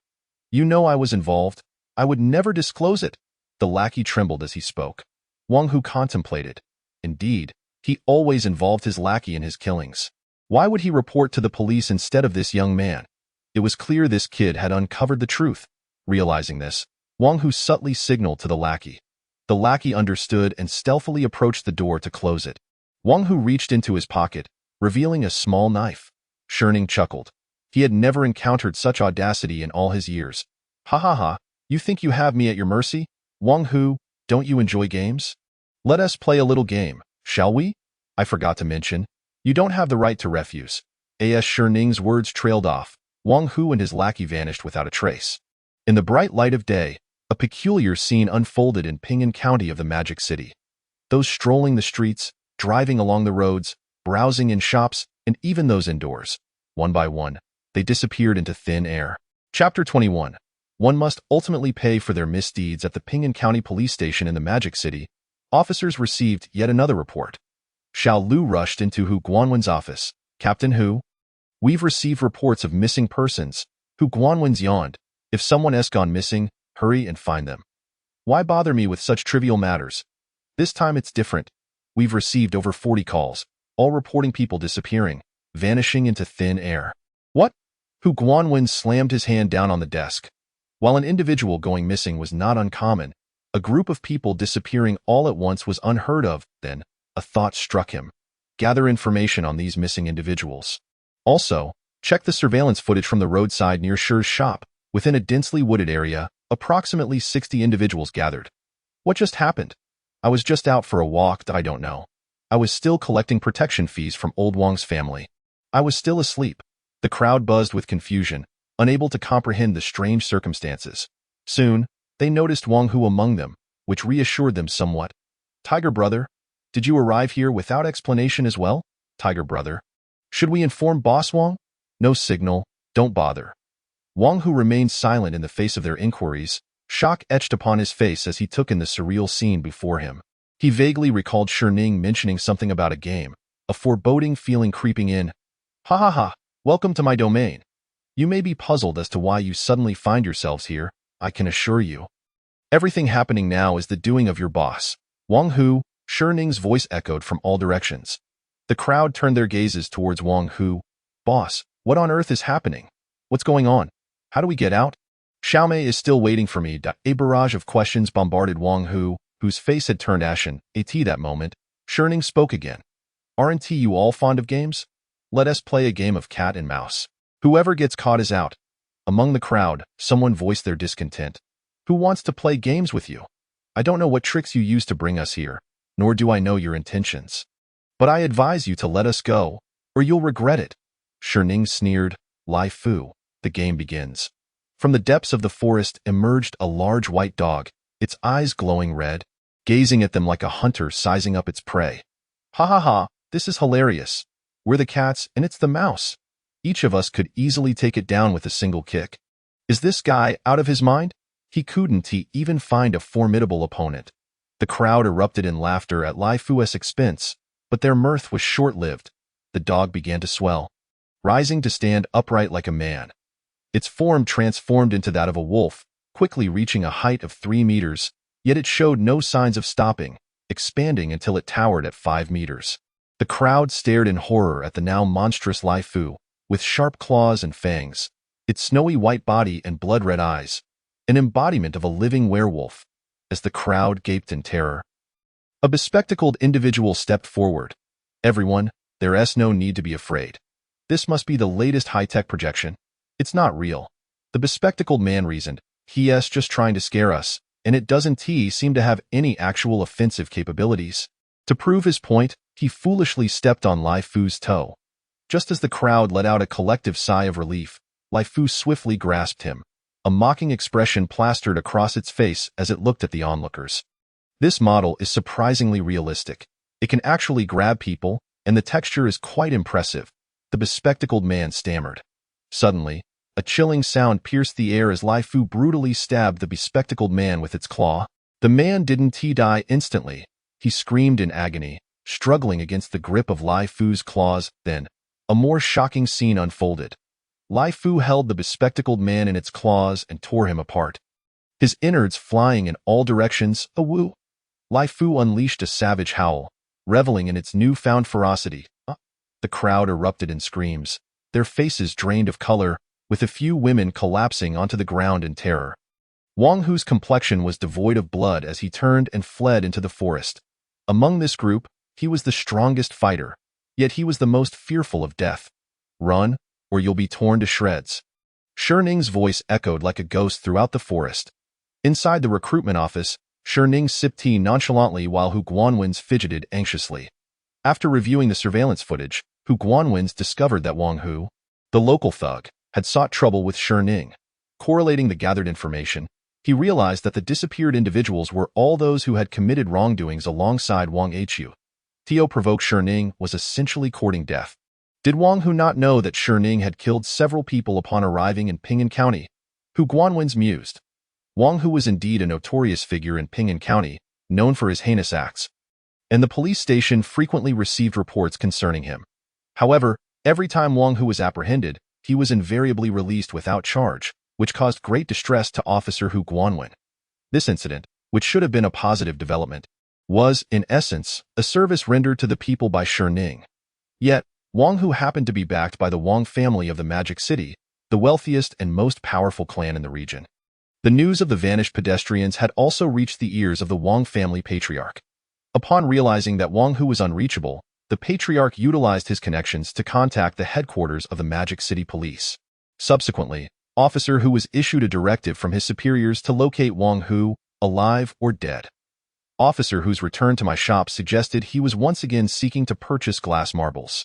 You know I was involved. I would never disclose it. The lackey trembled as he spoke. Wang Hu contemplated. Indeed, he always involved his lackey in his killings. Why would he report to the police instead of this young man? It was clear this kid had uncovered the truth. Realizing this, Wang Hu subtly signaled to the lackey. The lackey understood and stealthily approached the door to close it. Wang Hu reached into his pocket, revealing a small knife. Shi Ning chuckled. He had never encountered such audacity in all his years. Ha ha ha, you think you have me at your mercy? Wang Hu, don't you enjoy games? Let us play a little game, shall we? I forgot to mention, you don't have the right to refuse. As Shi Ning's words trailed off, Wang Hu and his lackey vanished without a trace. In the bright light of day, a peculiar scene unfolded in Ping'an County of the Magic City. Those strolling the streets, driving along the roads, browsing in shops, and even those indoors. One by one, they disappeared into thin air. Chapter 21. One must ultimately pay for their misdeeds. At the Ping'an County Police Station in the Magic City, officers received yet another report. Xiao Lu rushed into Hu Guanwen's office. Captain Hu? We've received reports of missing persons. Hu Guanwen's yawned. If someone has gone missing, hurry and find them. Why bother me with such trivial matters? This time it's different. We've received over 40 calls, all reporting people disappearing, vanishing into thin air. What? Hu Guanwen slammed his hand down on the desk. While an individual going missing was not uncommon, a group of people disappearing all at once was unheard of. Then, a thought struck him. Gather information on these missing individuals. Also, check the surveillance footage from the roadside near Shi's shop. Within a densely wooded area, approximately 60 individuals gathered. What just happened? I was just out for a walk. I don't know. I was still collecting protection fees from old Wang's family. I was still asleep. The crowd buzzed with confusion, unable to comprehend the strange circumstances. Soon, they noticed Wang Hu among them, which reassured them somewhat. Tiger brother, did you arrive here without explanation as well? Tiger brother. Should we inform Boss Wang? No signal, don't bother. Wang Hu remained silent in the face of their inquiries, shock etched upon his face as he took in the surreal scene before him. He vaguely recalled Shi Ning mentioning something about a game, a foreboding feeling creeping in. Ha ha ha, welcome to my domain. You may be puzzled as to why you suddenly find yourselves here, I can assure you. Everything happening now is the doing of your boss. Wang Hu, Shi Ning's voice echoed from all directions. The crowd turned their gazes towards Wang Hu. Boss, what on earth is happening? What's going on? How do we get out? Xiaomei is still waiting for me. A barrage of questions bombarded Wang Hu, whose face had turned ashen. At that moment, Shi Ning spoke again. Aren't you all fond of games? Let us play a game of cat and mouse. Whoever gets caught is out. Among the crowd, someone voiced their discontent. Who wants to play games with you? I don't know what tricks you used to bring us here, nor do I know your intentions. But I advise you to let us go, or you'll regret it. Shi Ning sneered. Lai Fu. The game begins. From the depths of the forest emerged a large white dog, its eyes glowing red, gazing at them like a hunter sizing up its prey. Ha ha ha, this is hilarious. We're the cats and it's the mouse. Each of us could easily take it down with a single kick. Is this guy out of his mind? He couldn't even find a formidable opponent. The crowd erupted in laughter at Lai Fu's expense, but their mirth was short-lived. The dog began to swell, rising to stand upright like a man. Its form transformed into that of a wolf, quickly reaching a height of 3 meters, yet it showed no signs of stopping, expanding until it towered at 5 meters. The crowd stared in horror at the now monstrous Lai Fu, with sharp claws and fangs, its snowy white body and blood-red eyes, an embodiment of a living werewolf. As the crowd gaped in terror, a bespectacled individual stepped forward. Everyone, there's no need to be afraid. This must be the latest high-tech projection. It's not real. The bespectacled man reasoned. He's just trying to scare us. and it doesn't seem to have any actual offensive capabilities. To prove his point, he foolishly stepped on Lai Fu's toe. Just as the crowd let out a collective sigh of relief, Lai Fu swiftly grasped him. A mocking expression plastered across its face as it looked at the onlookers. This model is surprisingly realistic. It can actually grab people, and the texture is quite impressive, the bespectacled man stammered. Suddenly, a chilling sound pierced the air as Lai Fu brutally stabbed the bespectacled man with its claw. The man didn't die instantly. He screamed in agony, struggling against the grip of Lai Fu's claws. Then, a more shocking scene unfolded. Lai Fu held the bespectacled man in its claws and tore him apart. His innards flying in all directions, awoo. Lai Fu unleashed a savage howl, reveling in its newfound ferocity. The crowd erupted in screams, their faces drained of color, with a few women collapsing onto the ground in terror. Wang Hu's complexion was devoid of blood as he turned and fled into the forest. Among this group, he was the strongest fighter, yet he was the most fearful of death. Run, or you'll be torn to shreds. Sherning's voice echoed like a ghost throughout the forest. Inside the recruitment office, Sherning sipped tea nonchalantly while Hu Guanwen's fidgeted anxiously. After reviewing the surveillance footage, Hu Guanwen's discovered that Wang Hu, the local thug, had sought trouble with Sherning. Correlating the gathered information, he realized that the disappeared individuals were all those who had committed wrongdoings alongside Wang Hu. Teo-provoked Sherning was essentially courting death. Did Wang Hu not know that Sherning had killed several people upon arriving in Ping'an County? Hu Guanwen's mused. Wang Hu was indeed a notorious figure in Ping'an County, known for his heinous acts, and the police station frequently received reports concerning him. However, every time Wang Hu was apprehended, he was invariably released without charge, which caused great distress to Officer Hu Guanwen. This incident, which should have been a positive development, was, in essence, a service rendered to the people by Sherning. Yet, Wang Hu happened to be backed by the Wang family of the Magic City, the wealthiest and most powerful clan in the region. The news of the vanished pedestrians had also reached the ears of the Wang family patriarch. Upon realizing that Wang Hu was unreachable, the patriarch utilized his connections to contact the headquarters of the Magic City Police. Subsequently, Officer Hu was issued a directive from his superiors to locate Wang Hu, alive or dead. Officer Hu's return to my shop suggested he was once again seeking to purchase glass marbles.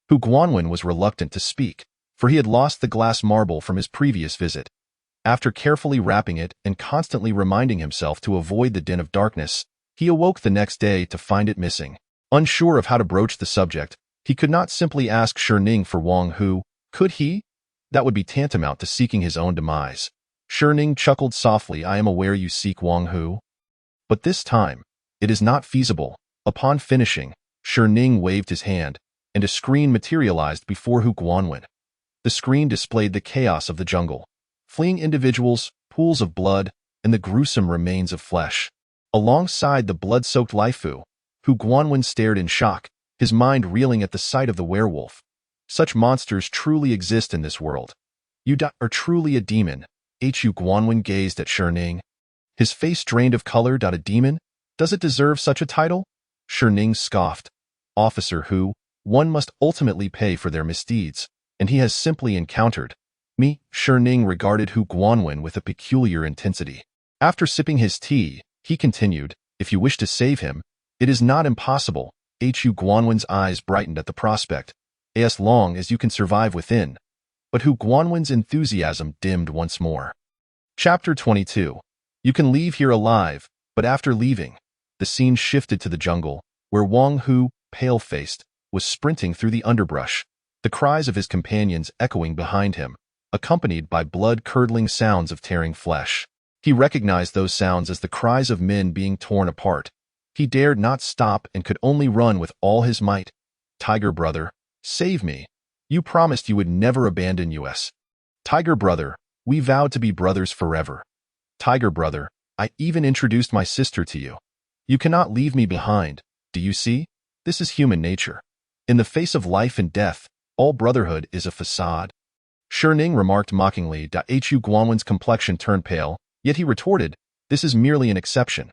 Hu Guanwen was reluctant to speak, for he had lost the glass marble from his previous visit. After carefully wrapping it and constantly reminding himself to avoid the den of darkness, he awoke the next day to find it missing. Unsure of how to broach the subject, he could not simply ask Sherning for Wang Hu, could he? That would be tantamount to seeking his own demise. Sherning chuckled softly, I am aware you seek Wang Hu. But this time, it is not feasible. Upon finishing, Sherning waved his hand, and a screen materialized before Hu Guanwen. The screen displayed the chaos of the jungle, fleeing individuals, pools of blood, and the gruesome remains of flesh. Alongside the blood-soaked Lai Fu, Hu Guanwen stared in shock, his mind reeling at the sight of the werewolf. Such monsters truly exist in this world. You are truly a demon. Hu Guanwen gazed at Sherning. His face drained of color. A demon? Does it deserve such a title? Sherning scoffed. Officer Hu, one must ultimately pay for their misdeeds, and he has simply encountered me. Sherning regarded Hu Guanwen with a peculiar intensity. After sipping his tea, he continued, if you wish to save him, it is not impossible. Hu Guanwen's eyes brightened at the prospect. As long as you can survive within. But Hu Guanwen's enthusiasm dimmed once more. Chapter 22. You can leave here alive, but after leaving, the scene shifted to the jungle, where Wang Hu, pale-faced, was sprinting through the underbrush, the cries of his companions echoing behind him, accompanied by blood-curdling sounds of tearing flesh. He recognized those sounds as the cries of men being torn apart. He dared not stop and could only run with all his might. Tiger brother, save me. You promised you would never abandon us. Tiger brother, we vowed to be brothers forever. Tiger brother, I even introduced my sister to you. You cannot leave me behind, do you see? This is human nature. In the face of life and death, all brotherhood is a facade. Sherning remarked mockingly. Hu Guanwen's complexion turned pale, yet he retorted, this is merely an exception.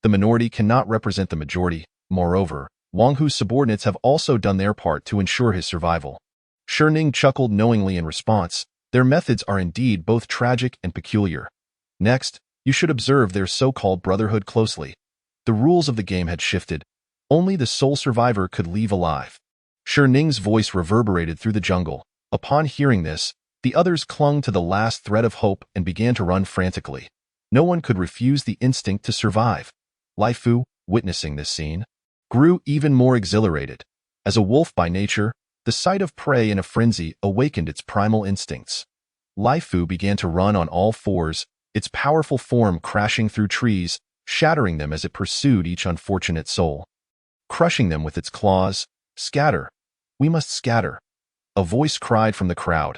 The minority cannot represent the majority. Moreover, Wang Hu's subordinates have also done their part to ensure his survival. Sherning chuckled knowingly in response. Their methods are indeed both tragic and peculiar. Next, You should observe their so-called brotherhood closely. The rules of the game had shifted. Only the sole survivor could leave alive. Ning's voice reverberated through the jungle. Upon hearing this, the others clung to the last thread of hope and began to run frantically. No one could refuse the instinct to survive. Laifu, witnessing this scene, grew even more exhilarated. As a wolf by nature, the sight of prey in a frenzy awakened its primal instincts. Laifu began to run on all fours, its powerful form crashing through trees, shattering them as it pursued each unfortunate soul. Crushing them with its claws. Scatter! We must scatter! A voice cried from the crowd.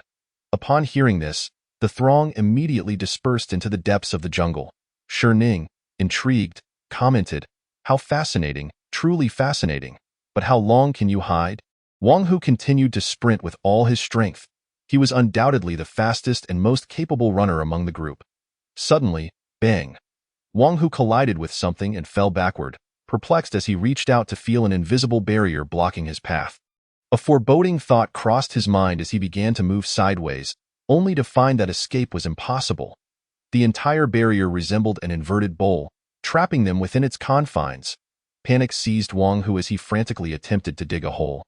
Upon hearing this, the throng immediately dispersed into the depths of the jungle. Ning, intrigued, commented, "How fascinating, truly fascinating. But how long can you hide?" Wang Hu continued to sprint with all his strength. He was undoubtedly the fastest and most capable runner among the group. Suddenly, bang! Wang Hu collided with something and fell backward, perplexed as he reached out to feel an invisible barrier blocking his path. A foreboding thought crossed his mind as he began to move sideways, only to find that escape was impossible. The entire barrier resembled an inverted bowl, trapping them within its confines. Panic seized Wang Hu as he frantically attempted to dig a hole.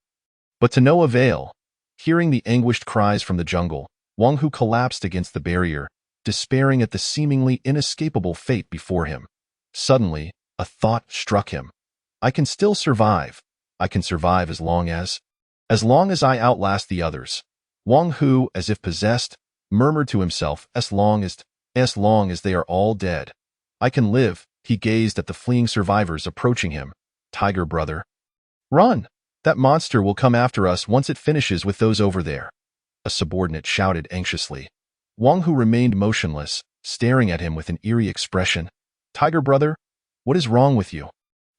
But to no avail. Hearing the anguished cries from the jungle, Wang Hu collapsed against the barrier, despairing at the seemingly inescapable fate before him. Suddenly, a thought struck him. I can still survive. I can survive as long as I outlast the others. Wang Hu, as if possessed, murmured to himself, as long as they are all dead. I can live. He gazed at the fleeing survivors approaching him. Tiger brother. Run! That monster will come after us once it finishes with those over there. A subordinate shouted anxiously. Wang Hu remained motionless, staring at him with an eerie expression. Tiger brother, what is wrong with you?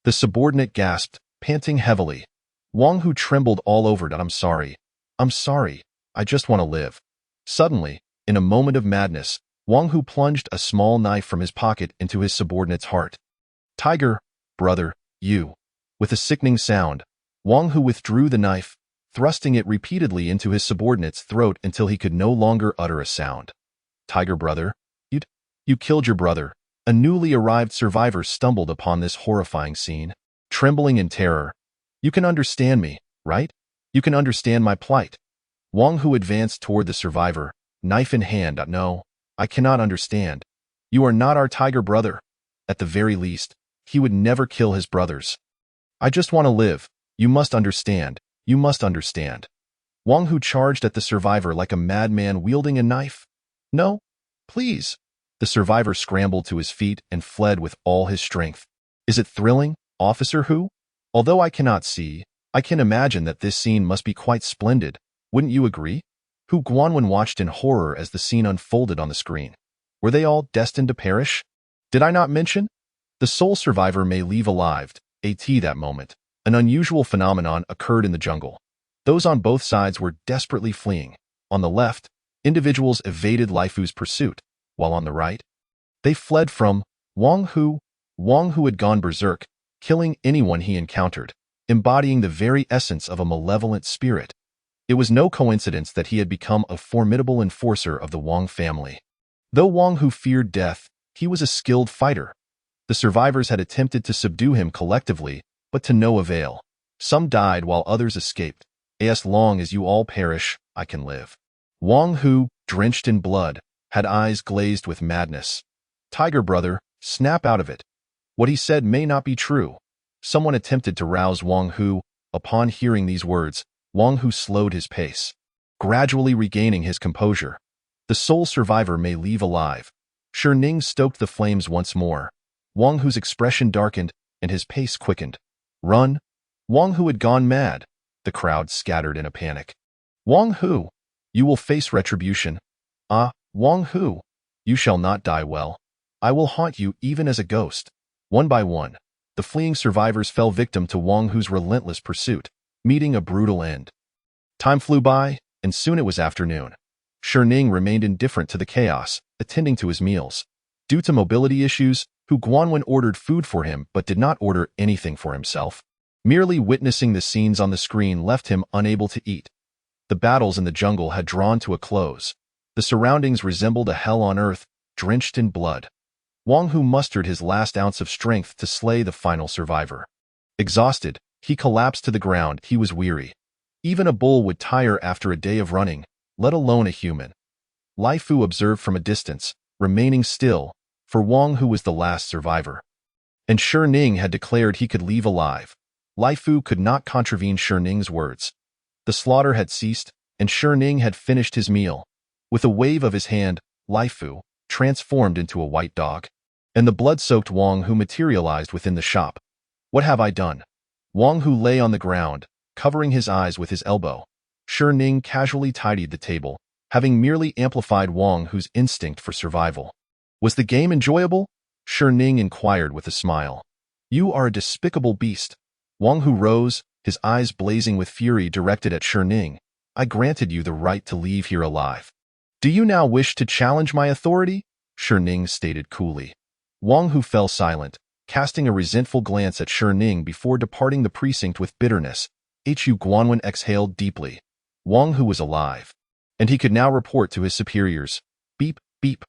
The subordinate gasped, panting heavily. Wang Hu trembled all over. I'm sorry. I just want to live. Suddenly, in a moment of madness, Wang Hu plunged a small knife from his pocket into his subordinate's heart. Tiger, brother, you. With a sickening sound, Wang Hu withdrew the knife, thrusting it repeatedly into his subordinate's throat until he could no longer utter a sound. Tiger brother, you killed your brother. A newly arrived survivor stumbled upon this horrifying scene, trembling in terror. You can understand me, right? You can understand my plight. Wang Hu advanced toward the survivor, knife in hand. No, I cannot understand. You are not our tiger brother. At the very least, he would never kill his brothers. I just want to live. You must understand. You must understand. Wang Hu charged at the survivor like a madman wielding a knife. No, please. The survivor scrambled to his feet and fled with all his strength. Is it thrilling, Officer Hu? Although I cannot see, I can imagine that this scene must be quite splendid. Wouldn't you agree? Hu Guanwen watched in horror as the scene unfolded on the screen. Were they all destined to perish? Did I not mention? The sole survivor may leave alive. At that moment, an unusual phenomenon occurred in the jungle. Those on both sides were desperately fleeing. On the left, individuals evaded Laifu's pursuit, while on the right, they fled from Wang Hu. Wang Hu had gone berserk, killing anyone he encountered, embodying the very essence of a malevolent spirit. It was no coincidence that he had become a formidable enforcer of the Wang family. Though Wang Hu feared death, he was a skilled fighter. The survivors had attempted to subdue him collectively, but to no avail. Some died while others escaped. As long as you all perish, I can live. Wang Hu, drenched in blood, had eyes glazed with madness. Tiger brother, snap out of it. What he said may not be true. Someone attempted to rouse Wang Hu. Upon hearing these words, Wang Hu slowed his pace, gradually regaining his composure. The sole survivor may leave alive. Ning stoked the flames once more. Wang Hu's expression darkened, and his pace quickened. Run! Wang Hu had gone mad. The crowd scattered in a panic. Wang Hu, you will face retribution. Wang Hu, you shall not die well. I will haunt you even as a ghost. One by one, the fleeing survivors fell victim to Wang Hu's relentless pursuit, meeting a brutal end. Time flew by, and soon it was afternoon. Ning remained indifferent to the chaos, attending to his meals. Due to mobility issues, Hu Guanwen ordered food for him but did not order anything for himself. Merely witnessing the scenes on the screen left him unable to eat. The battles in the jungle had drawn to a close. The surroundings resembled a hell on earth, drenched in blood. Wang Hu mustered his last ounce of strength to slay the final survivor. Exhausted, he collapsed to the ground. He was weary. Even a bull would tire after a day of running, let alone a human. Lai Fu observed from a distance, remaining still, for Wang Hu was the last survivor. And Shi Ning had declared he could leave alive. Lai Fu could not contravene Shi Ning's words. The slaughter had ceased, and Shi Ning had finished his meal. With a wave of his hand, Lai Fu transformed into a white dog, and the blood-soaked Wang Hu materialized within the shop. What have I done? Wang Hu lay on the ground, covering his eyes with his elbow. Shi Ning casually tidied the table, having merely amplified Wang Hu's instinct for survival. Was the game enjoyable? Shi Ning inquired with a smile. You are a despicable beast. Wang Hu rose, his eyes blazing with fury directed at Shi Ning. I granted you the right to leave here alive. Do you now wish to challenge my authority? Shi Ning stated coolly. Wang Hu fell silent, casting a resentful glance at Shi Ning before departing the precinct with bitterness. Hu Guanwen exhaled deeply. Wang Hu was alive, and he could now report to his superiors. Beep, beep.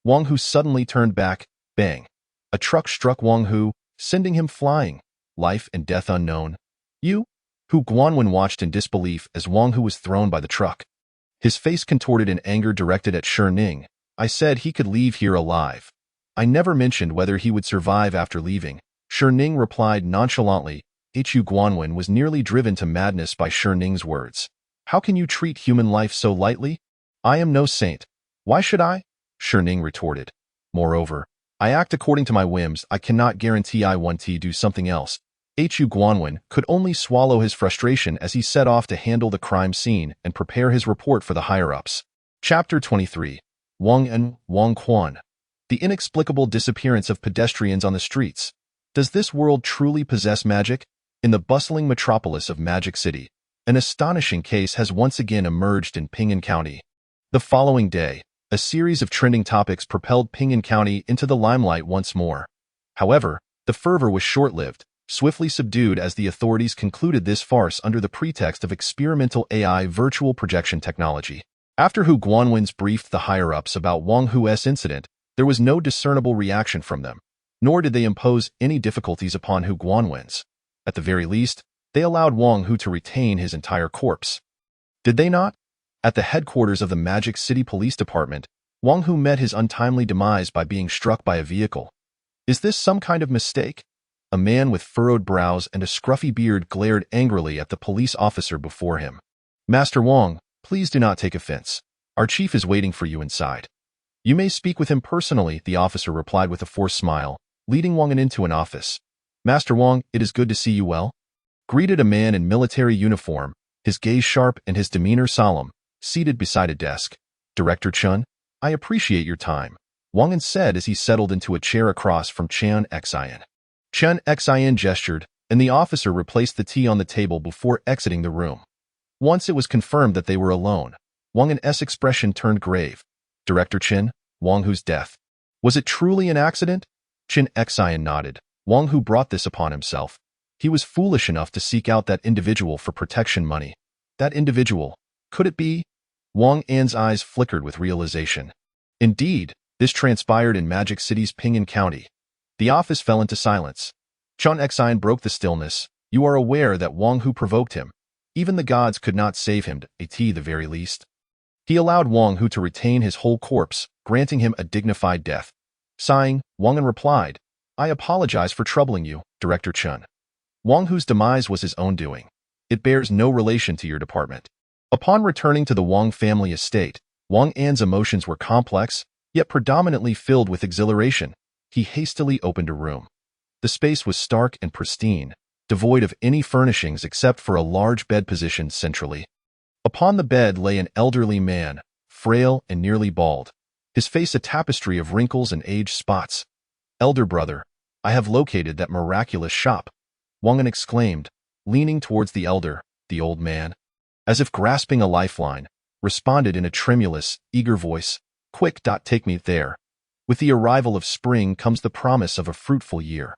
Wang Hu suddenly turned back. Bang. A truck struck Wang Hu, sending him flying. Life and death unknown. Hu Guanwen watched in disbelief as Wang Hu was thrown by the truck. His face contorted in anger directed at Shi Ning. I said he could leave here alive. I never mentioned whether he would survive after leaving. Shi Ning replied nonchalantly. Hu Guanwen was nearly driven to madness by Shi Ning's words. How can you treat human life so lightly? I am no saint. Why should I? Shi Ning retorted. Moreover, I act according to my whims. I cannot guarantee I want to do something else. Hu Guanwen could only swallow his frustration as he set off to handle the crime scene and prepare his report for the higher-ups. Chapter 23. Wang and Wang Quan. The inexplicable disappearance of pedestrians on the streets. Does this world truly possess magic? In the bustling metropolis of Magic City, an astonishing case has once again emerged in Ping'an County. The following day, a series of trending topics propelled Ping'an County into the limelight once more. However, the fervor was short-lived, swiftly subdued as the authorities concluded this farce under the pretext of experimental AI virtual projection technology. After Hu Guanwen's briefed the higher-ups about Wang Hu's incident, there was no discernible reaction from them, nor did they impose any difficulties upon Hu Guanwen's. At the very least, they allowed Wang Hu to retain his entire corpse. Did they not? At the headquarters of the Magic City Police Department, Wang Hu met his untimely demise by being struck by a vehicle. Is this some kind of mistake? A man with furrowed brows and a scruffy beard glared angrily at the police officer before him. Master Wang, please do not take offense. Our chief is waiting for you inside. You may speak with him personally, the officer replied with a forced smile, leading Wang into an office. Master Wang, it is good to see you well. Greeted a man in military uniform, his gaze sharp and his demeanor solemn, seated beside a desk. Director Chun, I appreciate your time, Wang said as he settled into a chair across from Chen Xian. Chen Xian gestured, and the officer replaced the tea on the table before exiting the room. Once it was confirmed that they were alone, Wang's expression turned grave. Director Chen, Wang Hu's death. Was it truly an accident? Chen Xian nodded. Wang Hu brought this upon himself. He was foolish enough to seek out that individual for protection money. That individual, could it be? Wang An's eyes flickered with realization. Indeed, this transpired in Magic City's Ping'an County. The office fell into silence. Chen Xian broke the stillness. You are aware that Wang Hu provoked him. Even the gods could not save him, at the very least. He allowed Wang Hu to retain his whole corpse, granting him a dignified death. Sighing, Wang An replied, I apologize for troubling you, Director Chun. Wang Hu's demise was his own doing. It bears no relation to your department. Upon returning to the Wang family estate, Wang An's emotions were complex, yet predominantly filled with exhilaration. He hastily opened a room. The space was stark and pristine, devoid of any furnishings except for a large bed positioned centrally. Upon the bed lay an elderly man, frail and nearly bald, his face a tapestry of wrinkles and age spots. Elder brother, I have located that miraculous shop, Wang An exclaimed, leaning towards the old man. As if grasping a lifeline, responded in a tremulous, eager voice, Quick, take me there. With the arrival of spring comes the promise of a fruitful year.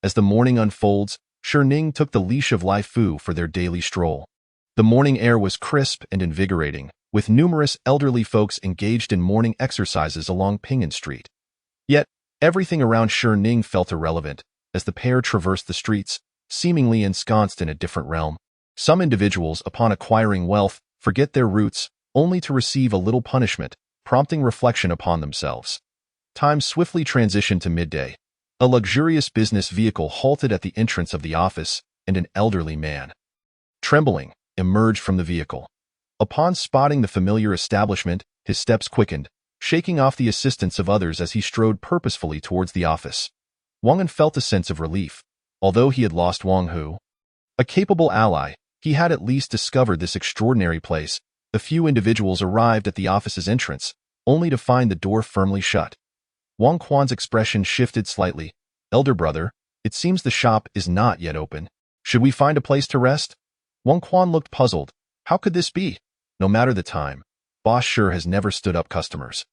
As the morning unfolds, Shi Ning took the leash of Lai Fu for their daily stroll. The morning air was crisp and invigorating, with numerous elderly folks engaged in morning exercises along Ping'an Street. Yet, Everything around Shi Ning felt irrelevant as the pair traversed the streets, seemingly ensconced in a different realm. Some individuals, upon acquiring wealth, forget their roots, only to receive a little punishment, prompting reflection upon themselves. Time swiftly transitioned to midday. A luxurious business vehicle halted at the entrance of the office, and an elderly man, trembling, emerged from the vehicle. Upon spotting the familiar establishment, his steps quickened, shaking off the assistance of others as he strode purposefully towards the office. Wang An felt a sense of relief. Although he had lost Wang Hu, a capable ally, he had at least discovered this extraordinary place. The few individuals arrived at the office's entrance, only to find the door firmly shut. Wang Quan's expression shifted slightly. Elder brother, it seems the shop is not yet open. Should we find a place to rest? Wang Quan looked puzzled. How could this be? No matter the time, Boss Shi has never stood up customers.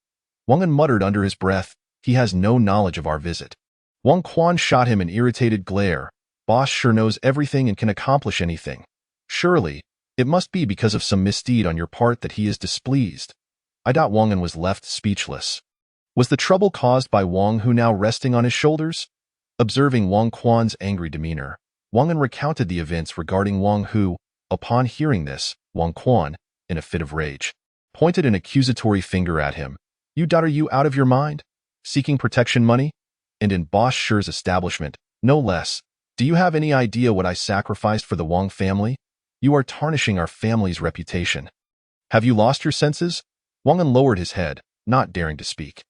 Wang An muttered under his breath, he has no knowledge of our visit. Wang Quan shot him an irritated glare. Boss Shi knows everything and can accomplish anything. Surely, it must be because of some misdeed on your part that he is displeased. Wang An was left speechless. Was the trouble caused by Wang Hu now resting on his shoulders? Observing Wang Quan's angry demeanor, Wang An recounted the events regarding Wang Hu. Upon hearing this, Wang Quan, in a fit of rage, pointed an accusatory finger at him. Are you out of your mind? Seeking protection money? And in Boss Shi's establishment, no less. Do you have any idea what I sacrificed for the Wang family? You are tarnishing our family's reputation. Have you lost your senses? Wang An lowered his head, not daring to speak.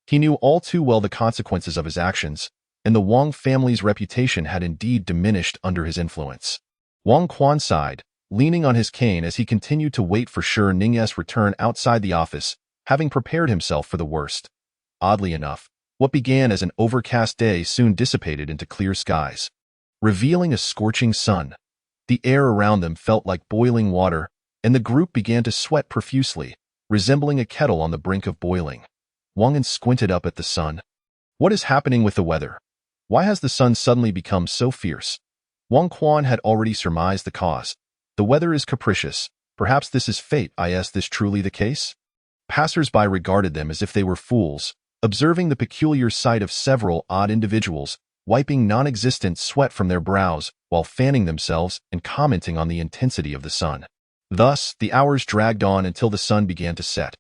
He knew all too well the consequences of his actions, and the Wang family's reputation had indeed diminished under his influence. Wang Quan sighed, leaning on his cane as he continued to wait for Shi Ning's return outside the office, having prepared himself for the worst. Oddly enough, what began as an overcast day soon dissipated into clear skies, revealing a scorching sun. The air around them felt like boiling water, and the group began to sweat profusely, resembling a kettle on the brink of boiling. Wang An squinted up at the sun. What is happening with the weather? Why has the sun suddenly become so fierce? Wang Quan had already surmised the cause. The weather is capricious. Perhaps this is fate. Is this truly the case? Passers-by regarded them as if they were fools, observing the peculiar sight of several odd individuals wiping non-existent sweat from their brows while fanning themselves and commenting on the intensity of the sun. Thus, the hours dragged on until the sun began to set.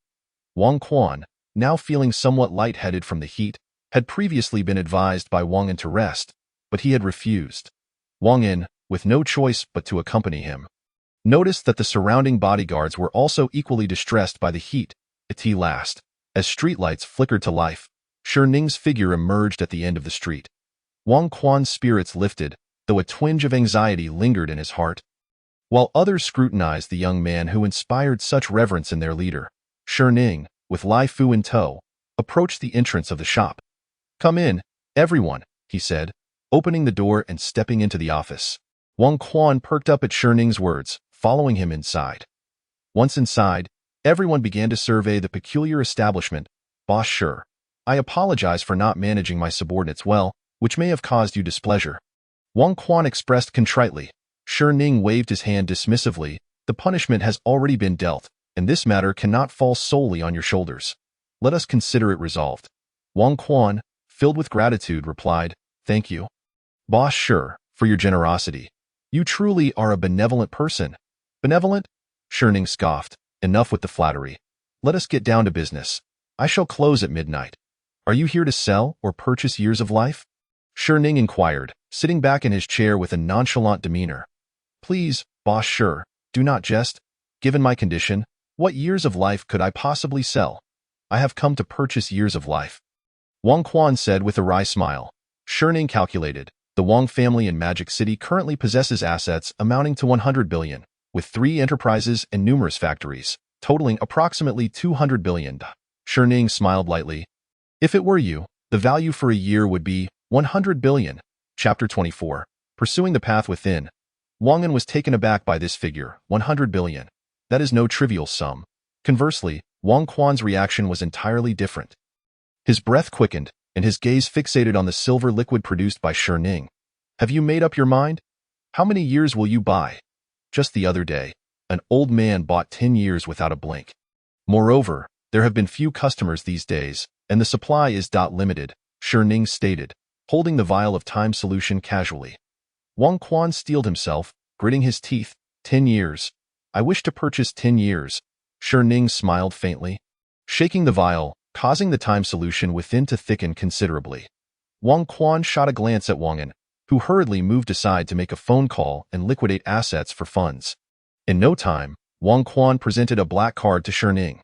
Wang Quan, now feeling somewhat lightheaded from the heat, had previously been advised by Wang An to rest, but he had refused. Wang An, with no choice but to accompany him, noticed that the surrounding bodyguards were also equally distressed by the heat. At last, as streetlights flickered to life, Shi Ning's figure emerged at the end of the street. Wang Quan's spirits lifted, though a twinge of anxiety lingered in his heart. While others scrutinized the young man who inspired such reverence in their leader, Shi Ning, with Lai Fu in tow, approached the entrance of the shop. Come in, everyone, he said, opening the door and stepping into the office. Wang Quan perked up at Shi Ning's words, following him inside. Once inside, everyone began to survey the peculiar establishment. Boss Shi, I apologize for not managing my subordinates well, which may have caused you displeasure. Wang Quan expressed contritely. Shi Ning waved his hand dismissively. The punishment has already been dealt, and this matter cannot fall solely on your shoulders. Let us consider it resolved. Wang Quan, filled with gratitude, replied, Thank you, Boss Shi, for your generosity. You truly are a benevolent person. Benevolent? Shi Ning scoffed. Enough with the flattery. Let us get down to business. I shall close at midnight. Are you here to sell or purchase years of life? Shi Ning inquired, sitting back in his chair with a nonchalant demeanor. Please, Boss Shi, do not jest. Given my condition, what years of life could I possibly sell? I have come to purchase years of life. Wang Quan said with a wry smile. Shi Ning calculated. The Wang family in Magic City currently possesses assets amounting to 100 billion. With 3 enterprises and numerous factories, totaling approximately 200 billion. Shi Ning smiled lightly. If it were you, the value for a year would be 100 billion. Chapter 24. Pursuing the Path Within. Wang An was taken aback by this figure, 100 billion. That is no trivial sum. Conversely, Wang Quan's reaction was entirely different. His breath quickened, and his gaze fixated on the silver liquid produced by Shi Ning. Have you made up your mind? How many years will you buy? Just the other day, an old man bought 10 years without a blink. Moreover, there have been few customers these days, and the supply is limited. Ning stated, holding the vial of time solution casually. Wang Quan steeled himself, gritting his teeth. 10 years. I wish to purchase 10 years. Ning smiled faintly, shaking the vial, causing the time solution within to thicken considerably. Wang Quan shot a glance at Wang An, who hurriedly moved aside to make a phone call and liquidate assets for funds. In no time, Wang Quan presented a black card to Ning.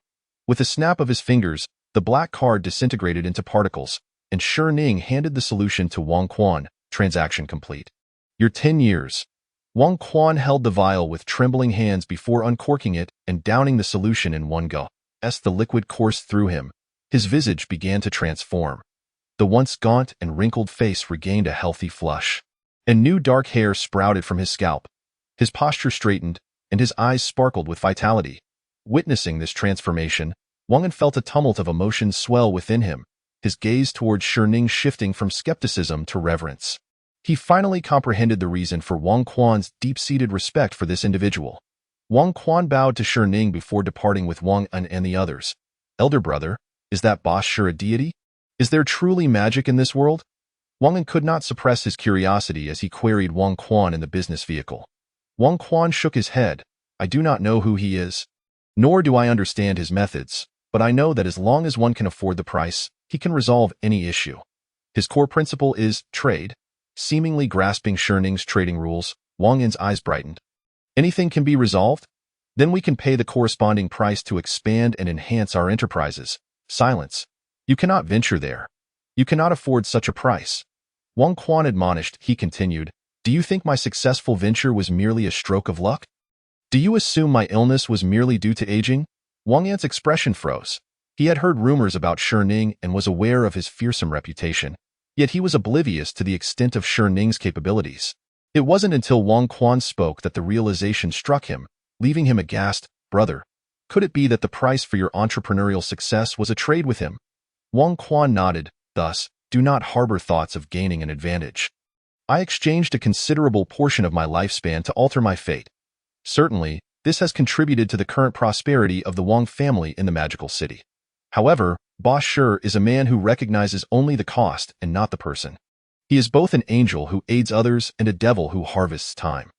With a snap of his fingers, the black card disintegrated into particles, and Ning handed the solution to Wang Quan. Transaction complete. Your 10 years. Wang Quan held the vial with trembling hands before uncorking it and downing the solution in one go. As the liquid coursed through him, his visage began to transform. The once gaunt and wrinkled face regained a healthy flush, and new dark hair sprouted from his scalp. His posture straightened, and his eyes sparkled with vitality. Witnessing this transformation, Wang An felt a tumult of emotions swell within him, his gaze towards Ning shifting from skepticism to reverence. He finally comprehended the reason for Wang Quan's deep-seated respect for this individual. Wang Quan bowed to Ning before departing with Wang An and the others. Elder brother, is that boss sure a deity? Is there truly magic in this world? Wang An could not suppress his curiosity as he queried Wang Quan in the business vehicle. Wang Quan shook his head. I do not know who he is, nor do I understand his methods, but I know that as long as one can afford the price, he can resolve any issue. His core principle is trade. Seemingly grasping Ning's trading rules, Wang An's eyes brightened. Anything can be resolved? Then we can pay the corresponding price to expand and enhance our enterprises. Silence. You cannot venture there. You cannot afford such a price. Wang Quan admonished, he continued, do you think my successful venture was merely a stroke of luck? Do you assume my illness was merely due to aging? Wang An's expression froze. He had heard rumors about Ning and was aware of his fearsome reputation. Yet he was oblivious to the extent of Ning's capabilities. It wasn't until Wang Quan spoke that the realization struck him, leaving him aghast. Brother, could it be that the price for your entrepreneurial success was a trade with him? Wang Quan nodded. Thus, do not harbor thoughts of gaining an advantage. I exchanged a considerable portion of my lifespan to alter my fate. Certainly, this has contributed to the current prosperity of the Wang family in the magical city. However, Boss Shi is a man who recognizes only the cost and not the person. He is both an angel who aids others and a devil who harvests time.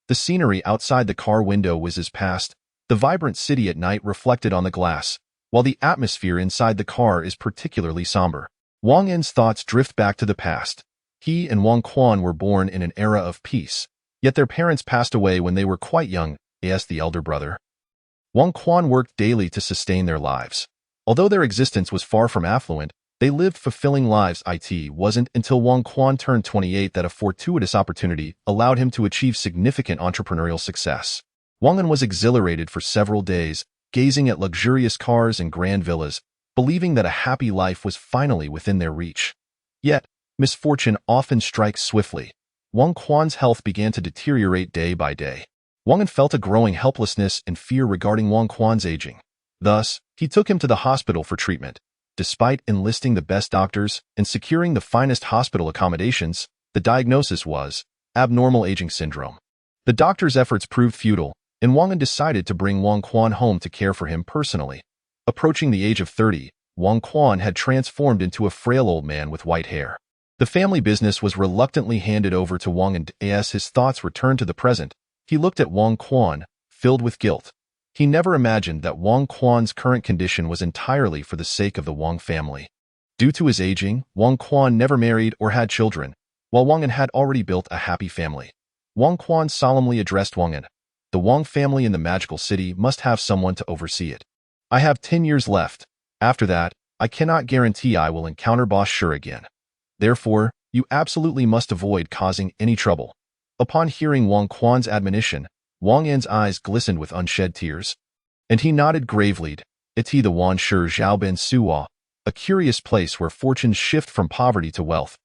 The scenery outside the car window whizzes past, the vibrant city at night reflected on the glass, while the atmosphere inside the car is particularly somber. Wang An's thoughts drift back to the past. He and Wang Quan were born in an era of peace, yet their parents passed away when they were quite young, as the elder brother. Wang Quan worked daily to sustain their lives. Although their existence was far from affluent, they lived fulfilling lives. It wasn't until Wang Quan turned 28 that a fortuitous opportunity allowed him to achieve significant entrepreneurial success. Wang An was exhilarated for several days, gazing at luxurious cars and grand villas, believing that a happy life was finally within their reach. Yet, misfortune often strikes swiftly. Wang Quan's health began to deteriorate day by day. Wang An felt a growing helplessness and fear regarding Wang Quan's aging. Thus, he took him to the hospital for treatment. Despite enlisting the best doctors and securing the finest hospital accommodations, the diagnosis was abnormal aging syndrome. The doctor's efforts proved futile, and Wang An decided to bring Wang Quan home to care for him personally. Approaching the age of 30, Wang Quan had transformed into a frail old man with white hair. The family business was reluctantly handed over to Wang An. As his thoughts returned to the present, he looked at Wang Quan, filled with guilt. He never imagined that Wang Quan's current condition was entirely for the sake of the Wang family. Due to his aging, Wang Quan never married or had children, while Wang An had already built a happy family. Wang Quan solemnly addressed Wang An. The Wang family in the magical city must have someone to oversee it. I have 10 years left. After that, I cannot guarantee I will encounter Boss Shi again. Therefore, you absolutely must avoid causing any trouble. Upon hearing Wang Quan's admonition, Wang An's eyes glistened with unshed tears, and he nodded gravely. It's the Wan Shi Zhaoben Suwa, a curious place where fortunes shift from poverty to wealth.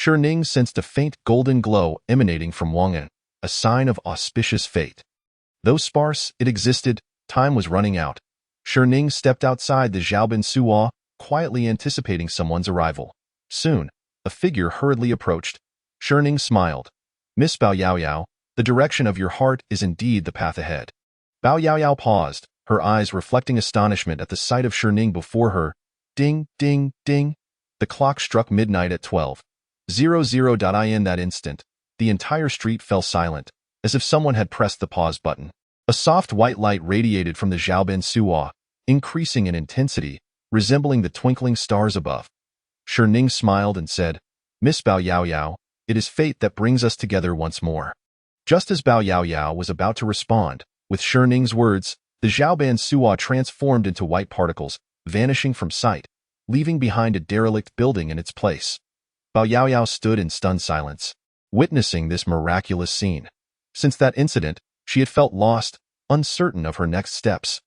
Ning sensed a faint golden glow emanating from Wang An, a sign of auspicious fate. Though sparse, it existed. Time was running out. Ning stepped outside the Zhaoben Suwa, quietly anticipating someone's arrival. Soon, a figure hurriedly approached. Ning smiled. Miss Bao Yaoyao, the direction of your heart is indeed the path ahead. Bao Yaoyao paused, her eyes reflecting astonishment at the sight of Ning before her. Ding, ding, ding. The clock struck midnight at 12:00. In that instant, the entire street fell silent, as if someone had pressed the pause button. A soft white light radiated from the Xiaoben Suwa, increasing in intensity, resembling the twinkling stars above. Shi smiled and said, "Miss Bao Yaoyao, it is fate that brings us together once more." Just as Bao Yaoyao was about to respond, with Shi words, the Xiaoben Suwa transformed into white particles, vanishing from sight, leaving behind a derelict building in its place. Bao Yaoyao stood in stunned silence, witnessing this miraculous scene. Since that incident, she had felt lost, uncertain of her next steps.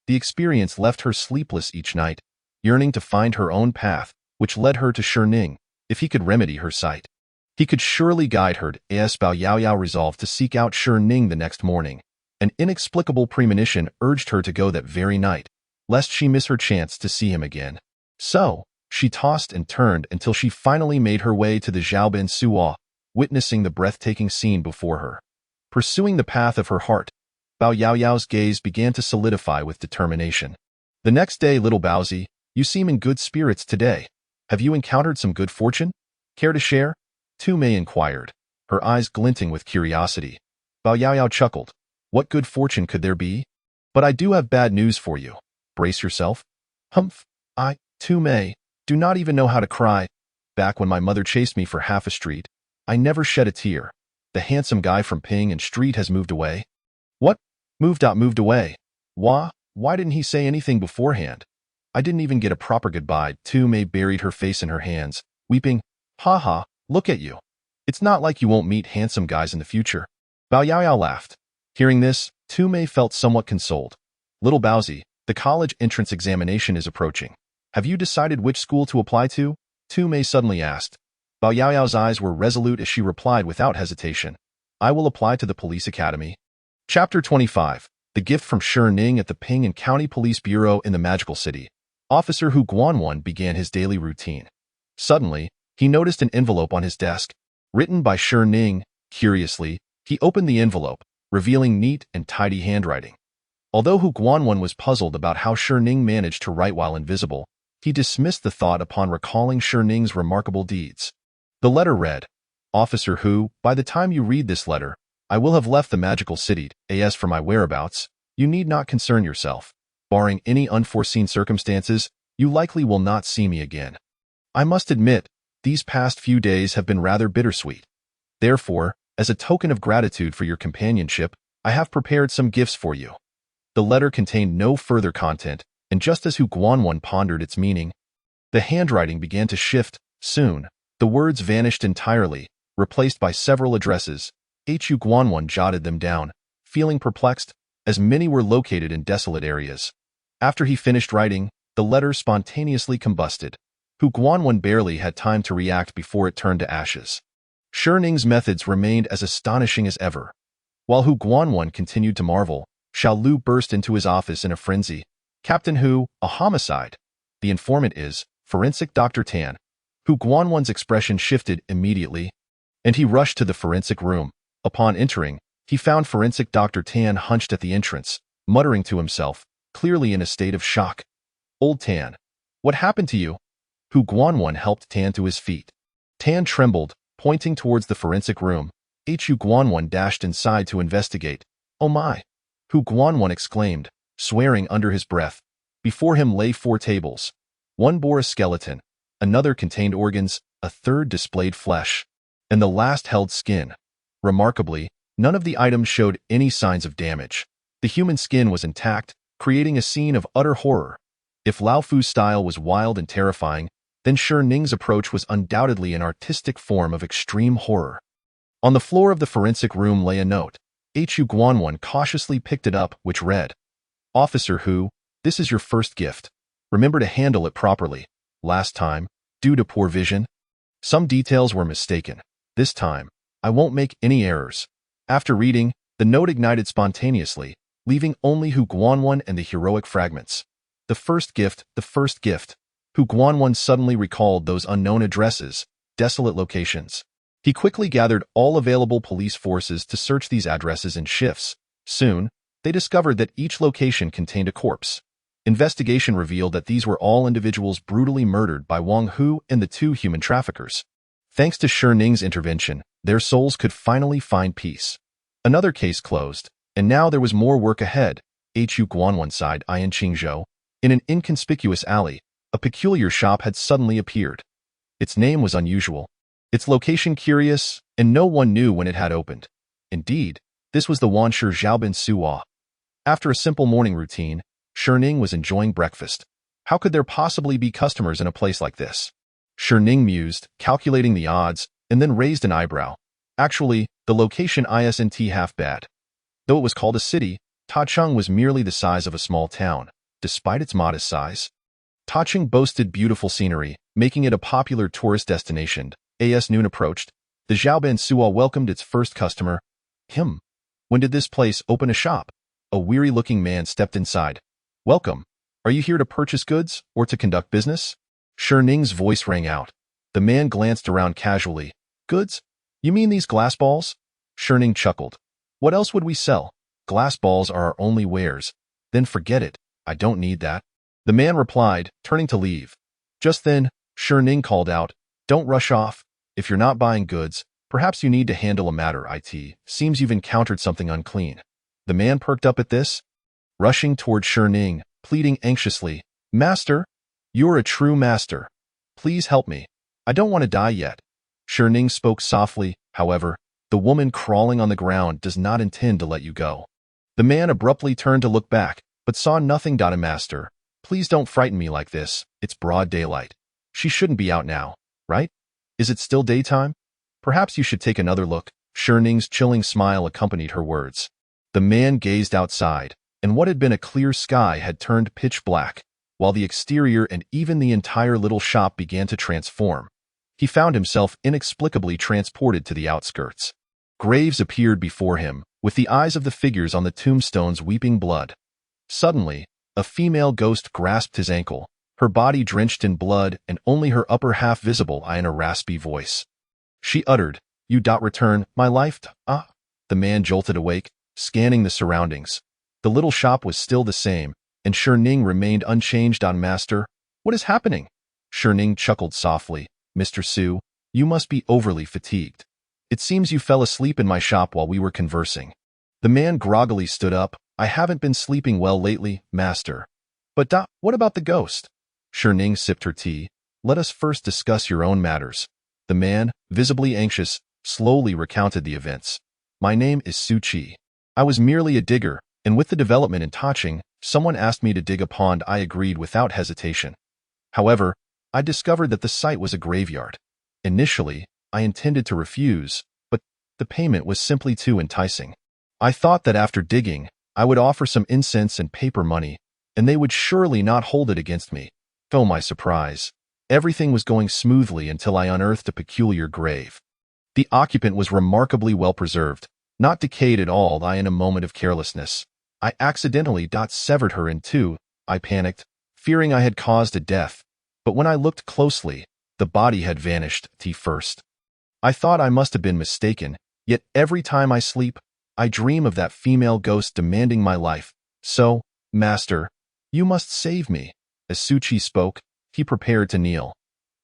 The experience left her sleepless each night, yearning to find her own path, which led her to Shi if he could remedy her sight. He could surely guide her. As Bao Yaoyao resolved to seek out Shi the next morning. An inexplicable premonition urged her to go that very night, lest she miss her chance to see him again. So, she tossed and turned until she finally made her way to the Xiaoben Suwa, witnessing the breathtaking scene before her. Pursuing the path of her heart, Bao Yaoyao's gaze began to solidify with determination. The next day, little Baozi, you seem in good spirits today. Have you encountered some good fortune? Care to share? Tu Mei inquired, her eyes glinting with curiosity. Bao Yaoyao chuckled. What good fortune could there be? But I do have bad news for you. Brace yourself. Humph. Tu Mei, do not even know how to cry. Back when my mother chased me for half a street, I never shed a tear. The handsome guy from Ping and Street has moved away. What? Moved away? Why didn't he say anything beforehand? I didn't even get a proper goodbye. Tu Mei buried her face in her hands, weeping. Ha, look at you. It's not like you won't meet handsome guys in the future. Bao Yaoyao laughed. Hearing this, Tu Mei felt somewhat consoled. Little Baozi, the college entrance examination is approaching. Have you decided which school to apply to? Tu Mei suddenly asked. Bao Yaoyao's eyes were resolute as she replied without hesitation. I will apply to the police academy. Chapter 25. The gift from Shi at the Ping and County Police Bureau in the Magical City. Officer Hu Guanwan began his daily routine. Suddenly, he noticed an envelope on his desk, written by Shi. Curiously, he opened the envelope, revealing neat and tidy handwriting. Although Hu Guanwan was puzzled about how Shi managed to write while invisible, he dismissed the thought upon recalling Shi's remarkable deeds. The letter read, Officer Hu, by the time you read this letter, I will have left the magical city. As for my whereabouts, you need not concern yourself. Barring any unforeseen circumstances, you likely will not see me again. I must admit, these past few days have been rather bittersweet. Therefore, as a token of gratitude for your companionship, I have prepared some gifts for you. The letter contained no further content, and just as Hu Guanwan pondered its meaning, the handwriting began to shift. Soon, the words vanished entirely, replaced by several addresses. Hu Guanwan jotted them down, feeling perplexed, as many were located in desolate areas. After he finished writing, the letter spontaneously combusted. Hu Guanwan barely had time to react before it turned to ashes. Shi methods remained as astonishing as ever. While Hu Guanwan continued to marvel, Xiao Lu burst into his office in a frenzy. Captain Hu, a homicide. The informant is Forensic Dr. Tan. Hu Guanwan's expression shifted immediately, and he rushed to the forensic room. Upon entering, he found Forensic Dr. Tan hunched at the entrance, muttering to himself, clearly in a state of shock. Old Tan, what happened to you? Hu Guanwan helped Tan to his feet. Tan trembled, pointing towards the forensic room. Hu Guanwan dashed inside to investigate. Oh my! Hu Guanwan exclaimed, swearing under his breath. Before him lay 4 tables. One bore a skeleton, another contained organs, a third displayed flesh, and the last held skin. Remarkably, none of the items showed any signs of damage. The human skin was intact, creating a scene of utter horror. If Lao Fu's style was wild and terrifying, then Shi approach was undoubtedly an artistic form of extreme horror. On the floor of the forensic room lay a note. Hu Guanwan cautiously picked it up, which read, Officer Hu, this is your first gift. Remember to handle it properly. Last time, due to poor vision, some details were mistaken. This time, I won't make any errors. After reading, the note ignited spontaneously, leaving only Hu Guanwan and the heroic fragments. The first gift. Hu Guanwan suddenly recalled those unknown addresses, desolate locations. He quickly gathered all available police forces to search these addresses in shifts. Soon, they discovered that each location contained a corpse. Investigation revealed that these were all individuals brutally murdered by Wang Hu and the two human traffickers. Thanks to Shi Ning's intervention, their souls could finally find peace. Another case closed, and now there was more work ahead. Hu Guanwan side Ian Qingzhou. In an inconspicuous alley, a peculiar shop had suddenly appeared. Its name was unusual, its location curious, and no one knew when it had opened. Indeed, this was the Wanshi Xiaobin Suwa. After a simple morning routine, Shi Ning was enjoying breakfast. How could there possibly be customers in a place like this? Shi Ning mused, calculating the odds, and then raised an eyebrow. Actually, the location isn't half bad. Though it was called a city, Tacheng was merely the size of a small town. Despite its modest size, Tacheng boasted beautiful scenery, making it a popular tourist destination. As noon approached, the Xiaoban Suwa welcomed its first customer. Him. When did this place open a shop? A weary-looking man stepped inside. Welcome. Are you here to purchase goods or to conduct business? Shi Ning's voice rang out. The man glanced around casually. Goods? You mean these glass balls? Shi Ning chuckled. What else would we sell? Glass balls are our only wares. Then forget it. I don't need that. The man replied, turning to leave. Just then, Shi Ning called out, Don't rush off. If you're not buying goods, perhaps you need to handle a matter. It seems you've encountered something unclean. The man perked up at this, rushing toward Shi Ning, pleading anxiously, Master, you're a true master. Please help me. I don't want to die yet. Shi Ning spoke softly. However, the woman crawling on the ground does not intend to let you go. The man abruptly turned to look back, but saw nothing. Master, please don't frighten me like this. It's broad daylight. She shouldn't be out now, right? Is it still daytime? Perhaps you should take another look. Shi Ning's chilling smile accompanied her words. The man gazed outside, and what had been a clear sky had turned pitch black, while the exterior and even the entire little shop began to transform. He found himself inexplicably transported to the outskirts. Graves appeared before him, with the eyes of the figures on the tombstones weeping blood. Suddenly, a female ghost grasped his ankle, her body drenched in blood and only her upper half visible in a raspy voice. She uttered, You return, my life? The man jolted awake, scanning the surroundings. The little shop was still the same, and Shi Ning remained unchanged. Master, what is happening? Shi Ning chuckled softly. Mr. Su, you must be overly fatigued. It seems you fell asleep in my shop while we were conversing. The man groggily stood up. I haven't been sleeping well lately, master. But what about the ghost? Shi Ning sipped her tea. Let us first discuss your own matters. The man, visibly anxious, slowly recounted the events. My name is Su Qi. I was merely a digger, and with the development in Tacheng, someone asked me to dig a pond. I agreed without hesitation. However, I discovered that the site was a graveyard. Initially, I intended to refuse, but the payment was simply too enticing. I thought that after digging, I would offer some incense and paper money, and they would surely not hold it against me. To my surprise, everything was going smoothly until I unearthed a peculiar grave. The occupant was remarkably well preserved, not decayed at all. In a moment of carelessness, I accidentally severed her in two. I panicked, fearing I had caused a death, but when I looked closely, the body had vanished. First, I thought I must have been mistaken, yet every time I sleep, I dream of that female ghost demanding my life. So, master, you must save me. As Su Qi spoke, he prepared to kneel.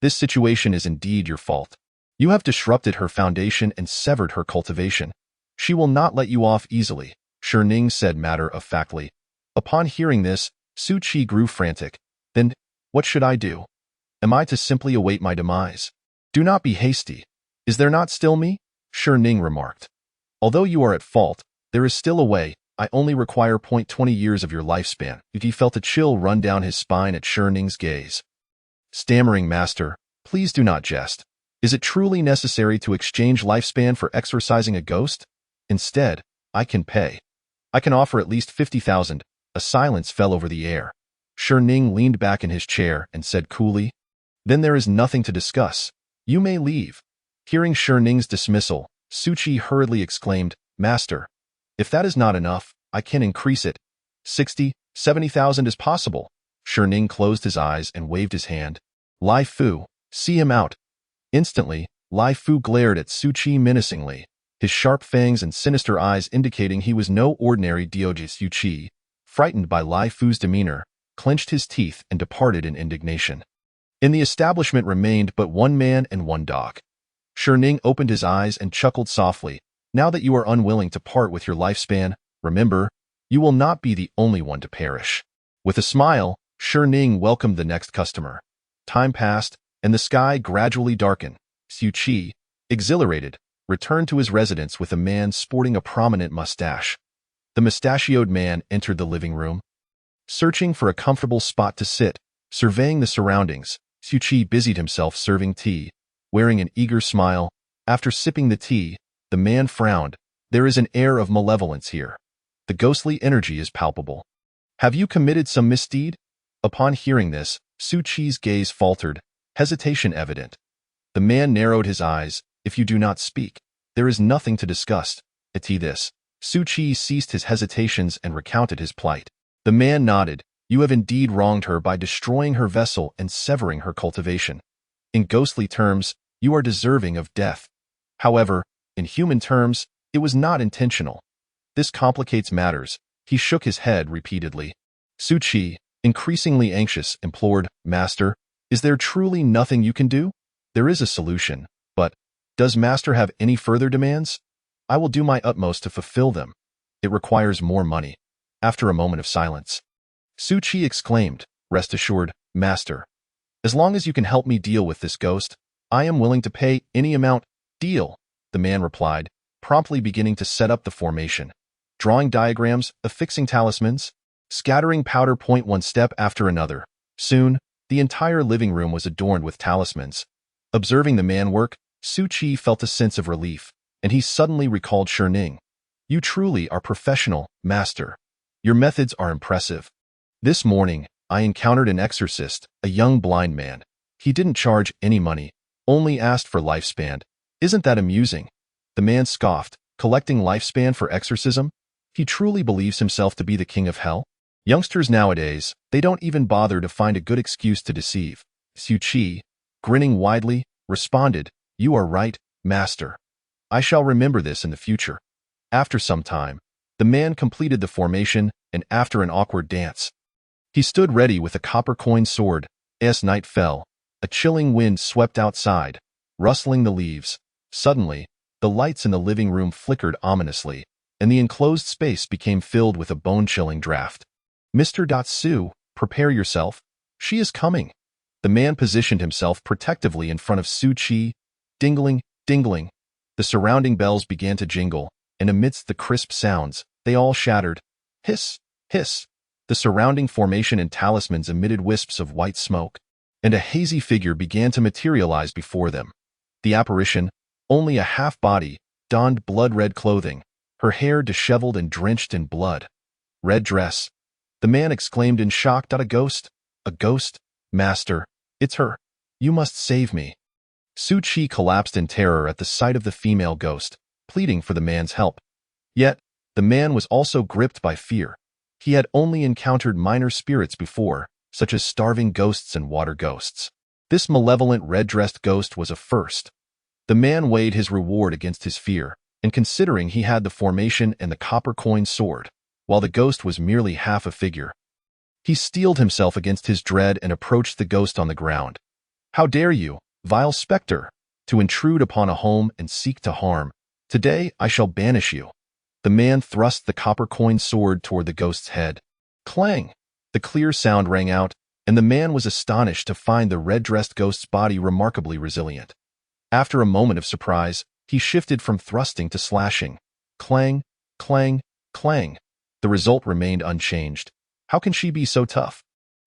This situation is indeed your fault. You have disrupted her foundation and severed her cultivation. She will not let you off easily, Shi Ning said matter-of-factly. Upon hearing this, Su Qi grew frantic. Then, what should I do? Am I to simply await my demise? Do not be hasty. Is there not still me? Shi Ning remarked. Although you are at fault, there is still a way. I only require 20 years of your lifespan. He felt a chill run down his spine at Shi Ning's gaze. Stammering, Master, please do not jest. Is it truly necessary to exchange lifespan for exorcising a ghost? Instead, I can pay. I can offer at least 50,000. A silence fell over the air. Shi Ning leaned back in his chair and said coolly, Then there is nothing to discuss. You may leave. Hearing Shi Ning's dismissal, Su Qi hurriedly exclaimed, Master, if that is not enough, I can increase it. 60, 70,000 is possible. Shi Ning closed his eyes and waved his hand. Lai Fu, see him out. Instantly, Lai Fu glared at Su Qi menacingly, his sharp fangs and sinister eyes indicating he was no ordinary Dioji. Su Qi, frightened by Lai Fu's demeanor, clenched his teeth, and departed in indignation. In the establishment remained but one man and one dog. Ning opened his eyes and chuckled softly. Now that you are unwilling to part with your lifespan, remember, you will not be the only one to perish. With a smile, Ning welcomed the next customer. Time passed, and the sky gradually darkened. Xu Qi, exhilarated, returned to his residence with a man sporting a prominent mustache. The mustachioed man entered the living room. Searching for a comfortable spot to sit, surveying the surroundings, Xu Qi busied himself serving tea. Wearing an eager smile, after sipping the tea, the man frowned. There is an air of malevolence here. The ghostly energy is palpable. Have you committed some misdeed? Upon hearing this, Xu Qi's gaze faltered, hesitation evident. The man narrowed his eyes. If you do not speak, there is nothing to discuss. This. Xu Qi ceased his hesitations and recounted his plight. The man nodded. You have indeed wronged her by destroying her vessel and severing her cultivation. In ghostly terms, you are deserving of death. However, in human terms, it was not intentional. This complicates matters. He shook his head repeatedly. Xu Qi, increasingly anxious, implored, Master, is there truly nothing you can do? There is a solution, but does Master have any further demands? I will do my utmost to fulfill them. It requires more money. After a moment of silence, Xu Qi exclaimed, Rest assured, Master. As long as you can help me deal with this ghost, I am willing to pay any amount. Deal, the man replied, promptly beginning to set up the formation. Drawing diagrams, affixing talismans, scattering powder point one step after another. Soon, the entire living room was adorned with talismans. Observing the man work, Xu Qi felt a sense of relief, and he suddenly recalled Ning. You truly are professional, Master. Your methods are impressive. This morning, I encountered an exorcist, a young blind man. He didn't charge any money, only asked for lifespan. Isn't that amusing? The man scoffed, collecting lifespan for exorcism? He truly believes himself to be the king of hell? Youngsters nowadays, they don't even bother to find a good excuse to deceive. Xu Qi, grinning widely, responded, You are right, Master. I shall remember this in the future. After some time, the man completed the formation, and after an awkward dance, he stood ready with a copper coin sword. As night fell, a chilling wind swept outside, rustling the leaves. Suddenly, the lights in the living room flickered ominously, and the enclosed space became filled with a bone-chilling draft. Mr. Su, prepare yourself. She is coming. The man positioned himself protectively in front of Xu Qi. Dingling, dingling. The surrounding bells began to jingle, and amidst the crisp sounds, they all shattered. Hiss, hiss. The surrounding formation and talismans emitted wisps of white smoke, and a hazy figure began to materialize before them. The apparition, only a half-body, donned blood-red clothing, her hair disheveled and drenched in blood. Red dress. The man exclaimed in shock. A ghost? A ghost? Master, it's her. You must save me. Xu Qi collapsed in terror at the sight of the female ghost, pleading for the man's help. Yet, the man was also gripped by fear. He had only encountered minor spirits before, such as starving ghosts and water ghosts. This malevolent red-dressed ghost was a first. The man weighed his reward against his fear, and considering he had the formation and the copper coin sword, while the ghost was merely half a figure, he steeled himself against his dread and approached the ghost on the ground. How dare you, vile specter, to intrude upon a home and seek to harm? Today I shall banish you. The man thrust the copper coin sword toward the ghost's head. Clang! The clear sound rang out, and the man was astonished to find the red-dressed ghost's body remarkably resilient. After a moment of surprise, he shifted from thrusting to slashing. Clang, clang, clang. The result remained unchanged. How can she be so tough?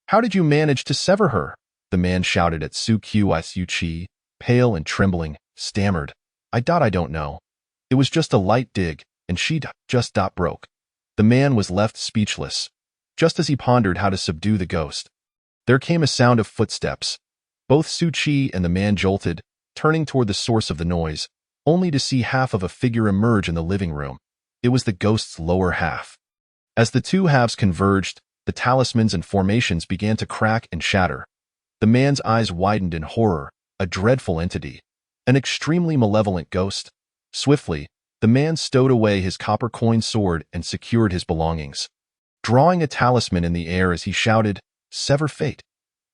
How did you manage to sever her? The man shouted at Xu Qi, pale and trembling, stammered. I don't know. It was just a light dig, and she just broke. The man was left speechless. Just as he pondered how to subdue the ghost, there came a sound of footsteps. Both Xu Qi and the man jolted, turning toward the source of the noise, only to see half of a figure emerge in the living room. It was the ghost's lower half. As the two halves converged, the talismans and formations began to crack and shatter. The man's eyes widened in horror, a dreadful entity, an extremely malevolent ghost. Swiftly, the man stowed away his copper coin sword and secured his belongings. Drawing a talisman in the air as he shouted, sever fate,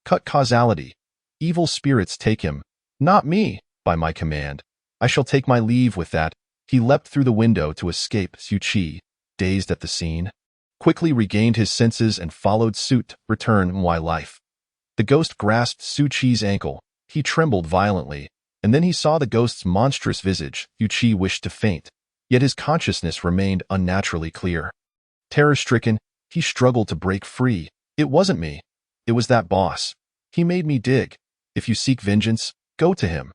cut causality. Evil spirits take him, not me, by my command. I shall take my leave with that. He leapt through the window to escape. Suchi, dazed at the scene, quickly regained his senses and followed suit to return my life. The ghost grasped Suchi's ankle. He trembled violently, and then he saw the ghost's monstrous visage. Suchi wished to faint, yet his consciousness remained unnaturally clear. Terror-stricken, he struggled to break free. It wasn't me. It was that boss. He made me dig. If you seek vengeance, go to him.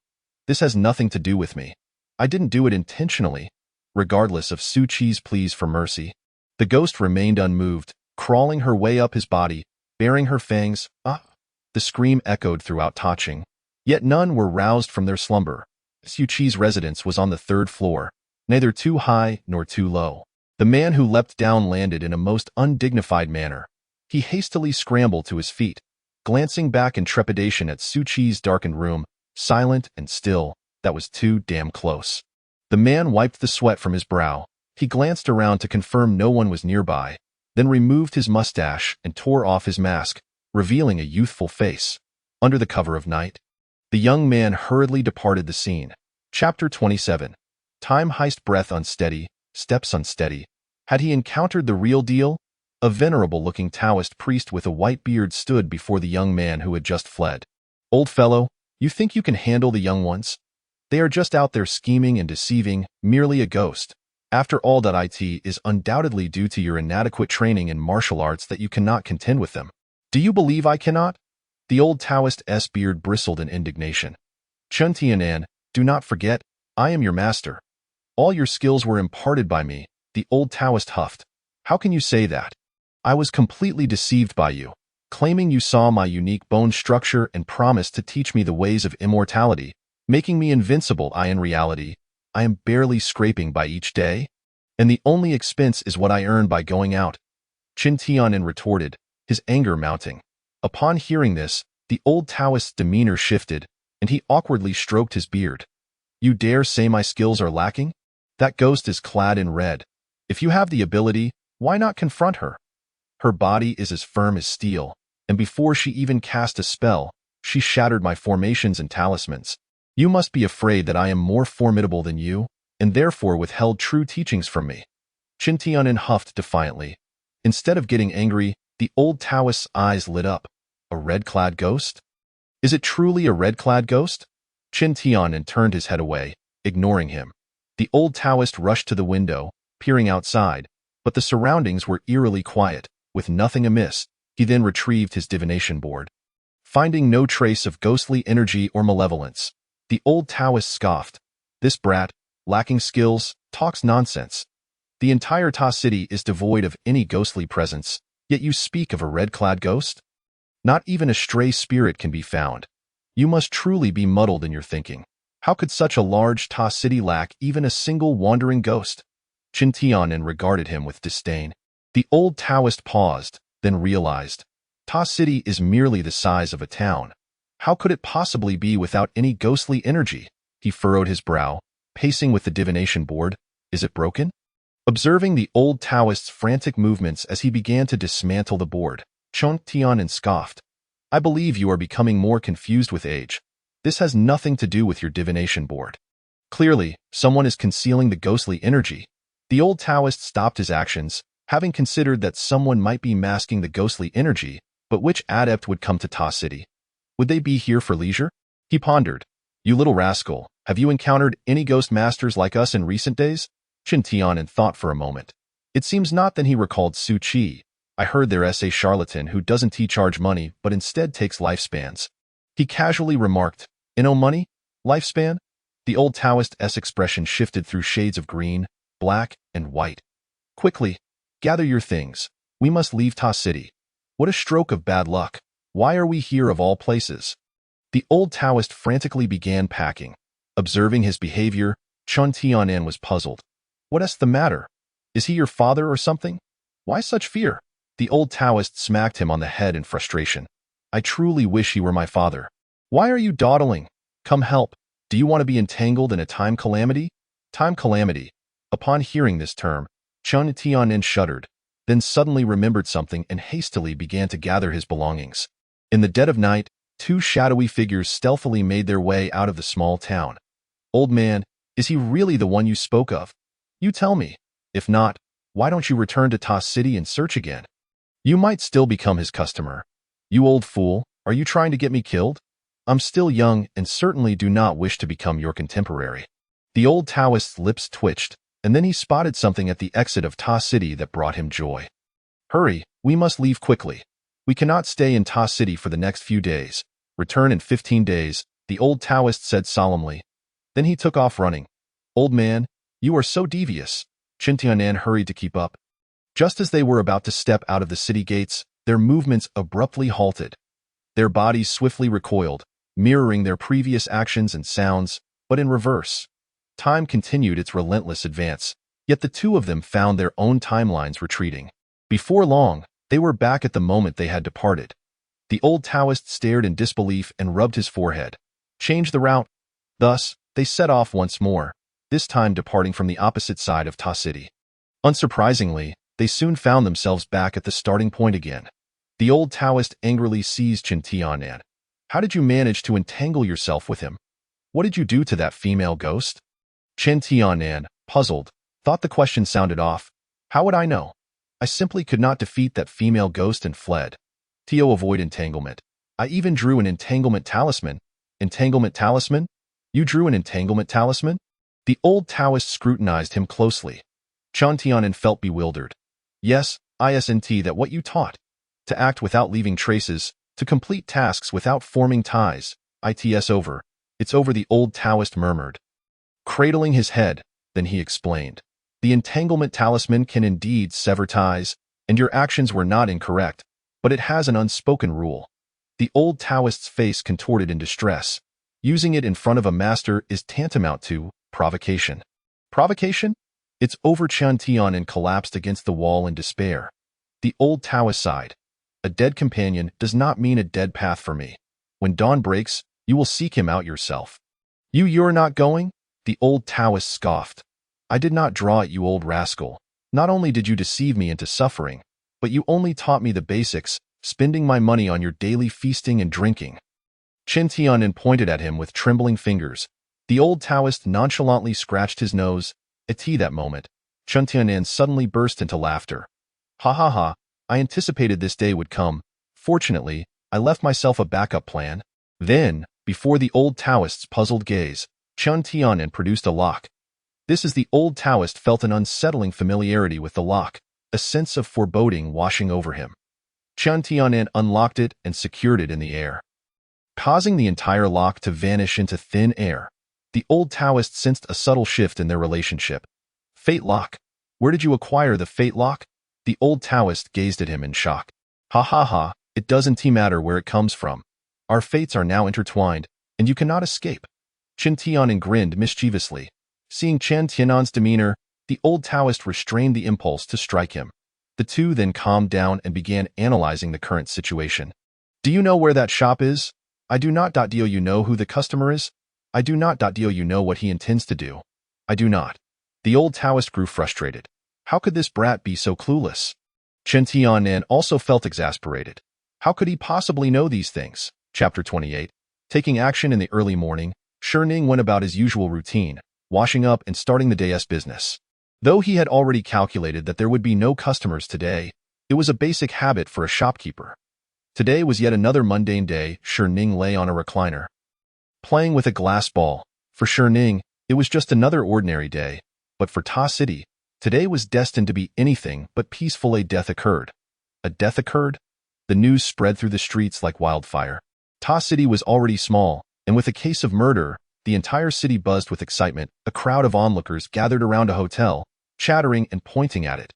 This has nothing to do with me. I didn't do it intentionally. Regardless of Suchi's pleas for mercy, the ghost remained unmoved, crawling her way up his body, baring her fangs. Ah! The scream echoed throughout Taching. Yet none were roused from their slumber. Suchi's residence was on the 3rd floor, neither too high nor too low. The man who leapt down landed in a most undignified manner. He hastily scrambled to his feet, glancing back in trepidation at Suchi's darkened room, silent and still. That was too damn close. The man wiped the sweat from his brow. He glanced around to confirm no one was nearby, then removed his mustache and tore off his mask, revealing a youthful face. Under the cover of night, the young man hurriedly departed the scene. Chapter 27. Time heist. Breath unsteady, steps unsteady. Had he encountered the real deal? A venerable-looking Taoist priest with a white beard stood before the young man who had just fled. Old fellow, you think you can handle the young ones? They are just out there scheming and deceiving, merely a ghost. After all, it is undoubtedly due to your inadequate training in martial arts that you cannot contend with them. Do you believe I cannot? The old Taoist's beard bristled in indignation. Chun Tianan, do not forget, I am your master. All your skills were imparted by me, the old Taoist huffed. How can you say that? I was completely deceived by you, claiming you saw my unique bone structure and promised to teach me the ways of immortality, making me invincible. In reality, I am barely scraping by each day, and the only expense is what I earn by going out. Qin Tianan retorted, his anger mounting. Upon hearing this, the old Taoist's demeanor shifted, and he awkwardly stroked his beard. You dare say my skills are lacking? That ghost is clad in red. If you have the ability, why not confront her? Her body is as firm as steel, and before she even cast a spell, she shattered my formations and talismans. You must be afraid that I am more formidable than you, and therefore withheld true teachings from me. Qin Tianan huffed defiantly. Instead of getting angry, the old Taoist's eyes lit up. A red-clad ghost? Is it truly a red-clad ghost? Qin Tianan turned his head away, ignoring him. The old Taoist rushed to the window, peering outside, but the surroundings were eerily quiet, with nothing amiss. He then retrieved his divination board. Finding no trace of ghostly energy or malevolence, the old Taoist scoffed. This brat, lacking skills, talks nonsense. The entire Ta city is devoid of any ghostly presence, yet you speak of a red-clad ghost? Not even a stray spirit can be found. You must truly be muddled in your thinking. How could such a large Ta city lack even a single wandering ghost? Qin Tianan regarded him with disdain. The old Taoist paused, then realized. Ta city is merely the size of a town. How could it possibly be without any ghostly energy? He furrowed his brow, pacing with the divination board. Is it broken? Observing the old Taoist's frantic movements as he began to dismantle the board, Qin Tianan scoffed. I believe you are becoming more confused with age. This has nothing to do with your divination board. Clearly, someone is concealing the ghostly energy. The old Taoist stopped his actions, having considered that someone might be masking the ghostly energy, but which adept would come to Ta City? Would they be here for leisure? He pondered. You little rascal, have you encountered any ghost masters like us in recent days? Qin Tianan thought for a moment. It seems not. Then he recalled Su Chi. I heard there's a charlatan who doesn't charge money but instead takes lifespans. He casually remarked, money? Lifespan? The old Taoist's expression shifted through shades of green, black, and white. Quickly, gather your things. We must leave Ta City. What a stroke of bad luck. Why are we here of all places? The old Taoist frantically began packing. Observing his behavior, Qin Tianan was puzzled. What's the matter? Is he your father or something? Why such fear? The old Taoist smacked him on the head in frustration. I truly wish he were my father. Why are you dawdling? Come help. Do you want to be entangled in a time calamity? Time calamity. Upon hearing this term, Qin Tianan shuddered. then suddenly remembered something and hastily began to gather his belongings. In the dead of night, two shadowy figures stealthily made their way out of the small town. "Old man, is he really the one you spoke of? You tell me. If not, why don't you return to Ta City and search again? You might still become his customer. You old fool, are you trying to get me killed? I'm still young and certainly do not wish to become your contemporary." The old Taoist's lips twitched, and then he spotted something at the exit of Ta City that brought him joy. "Hurry, we must leave quickly. We cannot stay in Ta City for the next few days. Return in 15 days, the old Taoist said solemnly. Then he took off running. "Old man, you are so devious." Chen Tianan hurried to keep up. Just as they were about to step out of the city gates, their movements abruptly halted. Their bodies swiftly recoiled, mirroring their previous actions and sounds, but in reverse. Time continued its relentless advance, yet the two of them found their own timelines retreating. Before long, they were back at the moment they had departed. The old Taoist stared in disbelief and rubbed his forehead. Change the route. Thus, they set off once more, this time departing from the opposite side of Ta City. Unsurprisingly, they soon found themselves back at the starting point again. The old Taoist angrily seized Chen Tianan. "How did you manage to entangle yourself with him? What did you do to that female ghost?" Chen Tianan, puzzled, thought the question sounded off. "How would I know? I simply could not defeat that female ghost and fled. To avoid entanglement. I even drew an entanglement talisman." "Entanglement talisman? You drew an entanglement talisman?" The old Taoist scrutinized him closely. Chen Tianan felt bewildered. "Yes, isn't that what you taught? To act without leaving traces, to complete tasks without forming ties. It's over. It's over," the old Taoist murmured. Cradling his head, then he explained. "The entanglement talisman can indeed sever ties, and your actions were not incorrect, but it has an unspoken rule." The old Taoist's face contorted in distress. "Using it in front of a master is tantamount to provocation." "Provocation?" "It's over." Chen Tianan collapsed against the wall in despair. The old Taoist sighed. "A dead companion does not mean a dead path for me. When dawn breaks, you will seek him out yourself." You're not going?" The old Taoist scoffed. "I did not draw it, you old rascal. Not only did you deceive me into suffering, but you only taught me the basics, spending my money on your daily feasting and drinking." Chen Tianan pointed at him with trembling fingers. The old Taoist nonchalantly scratched his nose. At that moment, Chen Tianan suddenly burst into laughter. "Ha ha ha, I anticipated this day would come. Fortunately, I left myself a backup plan." Then, before the old Taoist's puzzled gaze, Chen Tianan produced a lock. This is the old Taoist felt an unsettling familiarity with the lock, a sense of foreboding washing over him. Chen Tianan unlocked it and secured it in the air, causing the entire lock to vanish into thin air. The old Taoist sensed a subtle shift in their relationship. "Fate lock? Where did you acquire the fate lock?" The old Taoist gazed at him in shock. "Ha ha ha, it doesn't matter where it comes from. Our fates are now intertwined, and you cannot escape." Chen Tianan grinned mischievously. Seeing Chen Tianan's demeanor, the old Taoist restrained the impulse to strike him. The two then calmed down and began analyzing the current situation. "Do you know where that shop is?" "I do not. Do you know who the customer is?" "I do not. Do you know what he intends to do?" "I do not." The old Taoist grew frustrated. How could this brat be so clueless? Chen Tianan also felt exasperated. How could he possibly know these things? Chapter 28. Taking action in the early morning, Ning went about his usual routine, washing up and starting the day's business. Though he had already calculated that there would be no customers today, it was a basic habit for a shopkeeper. Today was yet another mundane day. Ning lay on a recliner, playing with a glass ball. For Ning, it was just another ordinary day, but for Ta City, today was destined to be anything but peaceful. A death occurred. A death occurred? The news spread through the streets like wildfire. Ta City was already small, and with a case of murder, the entire city buzzed with excitement. A crowd of onlookers gathered around a hotel, chattering and pointing at it.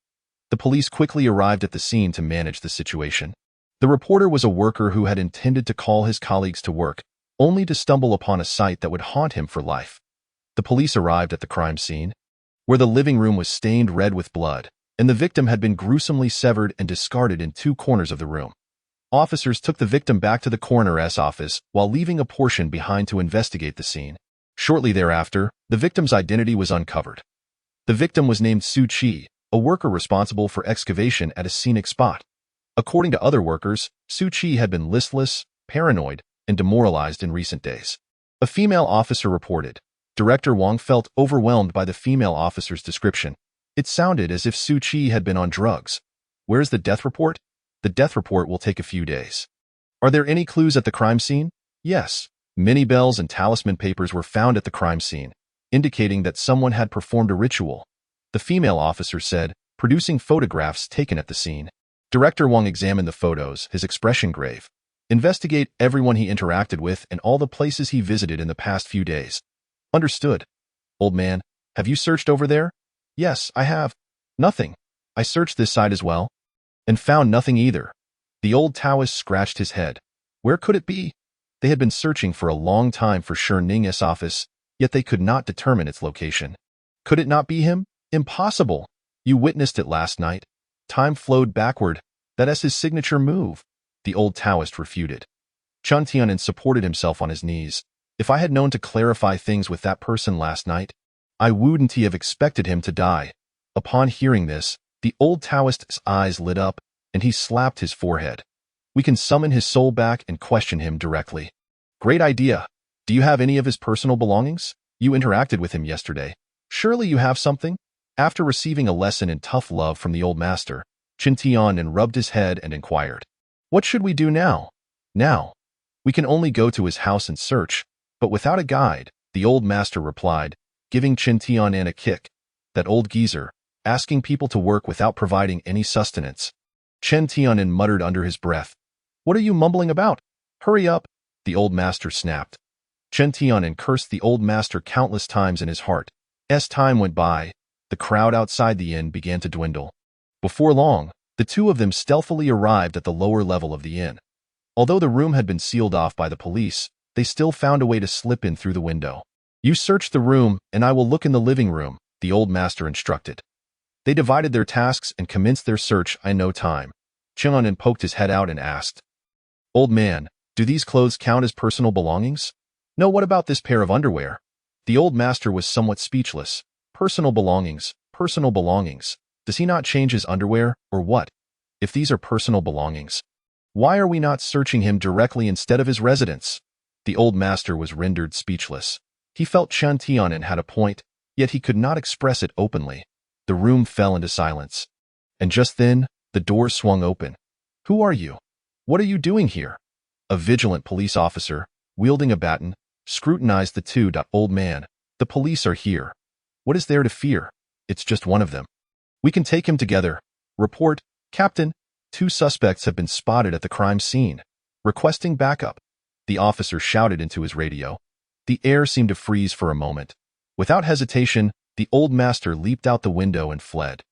The police quickly arrived at the scene to manage the situation. The reporter was a worker who had intended to call his colleagues to work, only to stumble upon a sight that would haunt him for life. The police arrived at the crime scene, where the living room was stained red with blood, and the victim had been gruesomely severed and discarded in two corners of the room. Officers took the victim back to the coroner's office while leaving a portion behind to investigate the scene. Shortly thereafter, the victim's identity was uncovered. The victim was named Su Chi, a worker responsible for excavation at a scenic spot. According to other workers, Su Chi had been listless, paranoid, and demoralized in recent days. A female officer reported. Director Wong felt overwhelmed by the female officer's description. It sounded as if Su Chi had been on drugs. Where's the death report? The death report will take a few days. Are there any clues at the crime scene? Yes. Many bells and talisman papers were found at the crime scene, indicating that someone had performed a ritual. The female officer said, producing photographs taken at the scene. Director Wong examined the photos, his expression grave. Investigate everyone he interacted with and all the places he visited in the past few days. Understood. Old man, have you searched over there? Yes, I have. Nothing. I searched this side as well. And found nothing either. The old Taoist scratched his head. Where could it be? They had been searching for a long time for Shi Ning's office, yet they could not determine its location. Could it not be him? Impossible. You witnessed it last night. Time flowed backward. That is his signature move. The old Taoist refuted. Chun Tianan supported himself on his knees. If I had known to clarify things with that person last night, I wouldn't have expected him to die. Upon hearing this, the old Taoist's eyes lit up, and he slapped his forehead. We can summon his soul back and question him directly. Great idea. Do you have any of his personal belongings? You interacted with him yesterday. Surely you have something? After receiving a lesson in tough love from the old master, Chun Tianan rubbed his head and inquired, what should we do now? Now. We can only go to his house and search, but without a guide, the old master replied, giving Chun Tianan a kick. That old geezer, asking people to work without providing any sustenance. Chun Tianan muttered under his breath. What are you mumbling about? Hurry up, the old master snapped. Chun Tianan cursed the old master countless times in his heart. As time went by, the crowd outside the inn began to dwindle. Before long, the two of them stealthily arrived at the lower level of the inn. Although the room had been sealed off by the police, they still found a way to slip in through the window. You search the room, and I will look in the living room, the old master instructed. They divided their tasks and commenced their search in no time. Tianan poked his head out and asked, Old man, do these clothes count as personal belongings? No, what about this pair of underwear? The old master was somewhat speechless. Personal belongings, personal belongings. Does he not change his underwear, or what? If these are personal belongings, why are we not searching him directly instead of his residence? The old master was rendered speechless. He felt Chun Tianan had a point, yet he could not express it openly. The room fell into silence. And just then, the door swung open. Who are you? What are you doing here? A vigilant police officer, wielding a baton, scrutinized the two. Old man, the police are here. What is there to fear? It's just one of them. We can take him together. Report, Captain. 2 suspects have been spotted at the crime scene. Requesting backup. The officer shouted into his radio. The air seemed to freeze for a moment. Without hesitation, the old master leaped out the window and fled.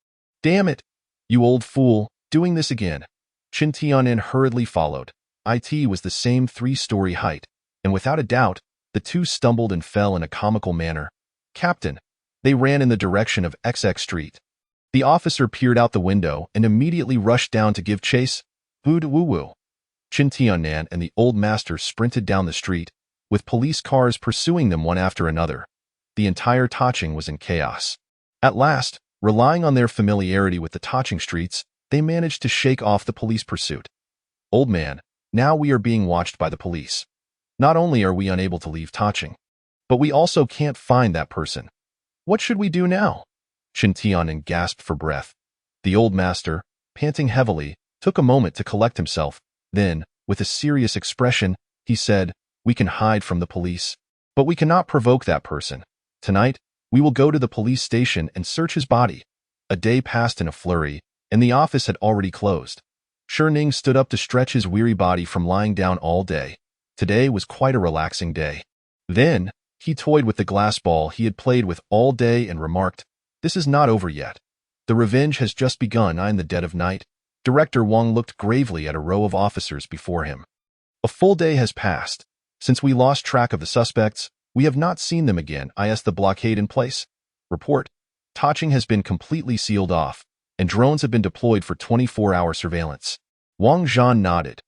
Damn it! You old fool, doing this again. Chun Tianan hurriedly followed. It was the same 3-story height, and without a doubt, the two stumbled and fell in a comical manner. Captain! They ran in the direction of XX Street. The officer peered out the window and immediately rushed down to give chase. Bood woo woo. Chun Tianan and the old master sprinted down the street, with police cars pursuing them one after another. The entire Taching was in chaos. At last, relying on their familiarity with the Taching streets, they managed to shake off the police pursuit. Old man, now we are being watched by the police. Not only are we unable to leave Taching, but we also can't find that person. What should we do now? Chun Tianan gasped for breath. The old master, panting heavily, took a moment to collect himself. Then, with a serious expression, he said, We can hide from the police, but we cannot provoke that person. Tonight, we will go to the police station and search his body. A day passed in a flurry, and the office had already closed. Shi Ning stood up to stretch his weary body from lying down all day. Today was quite a relaxing day. Then, he toyed with the glass ball he had played with all day and remarked, This is not over yet. The revenge has just begun in the dead of night. Director Wong looked gravely at a row of officers before him. A full day has passed. Since we lost track of the suspects, we have not seen them again. Is the blockade in place? Report. Taching has been completely sealed off, and drones have been deployed for 24-hour surveillance. Wang Zhan nodded.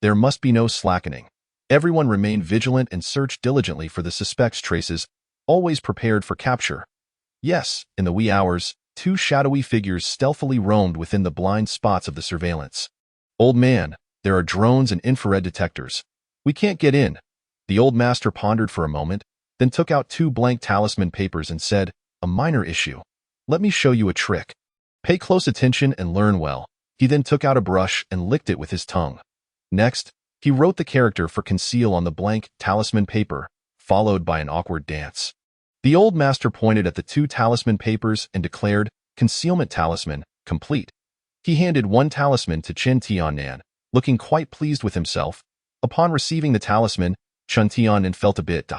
There must be no slackening. Everyone remain vigilant and search diligently for the suspect's traces, always prepared for capture. Yes, in the wee hours, two shadowy figures stealthily roamed within the blind spots of the surveillance. "Old man, there are drones and infrared detectors. We can't get in." The old master pondered for a moment, then took out two blank talisman papers and said, "A minor issue. Let me show you a trick. Pay close attention and learn well." He then took out a brush and licked it with his tongue. Next, he wrote the character for conceal on the blank talisman paper, followed by an awkward dance. The old master pointed at the two talisman papers and declared, "Concealment talisman, complete." He handed one talisman to Chen Tianan, looking quite pleased with himself. Upon receiving the talisman, Chen Tianan felt a bit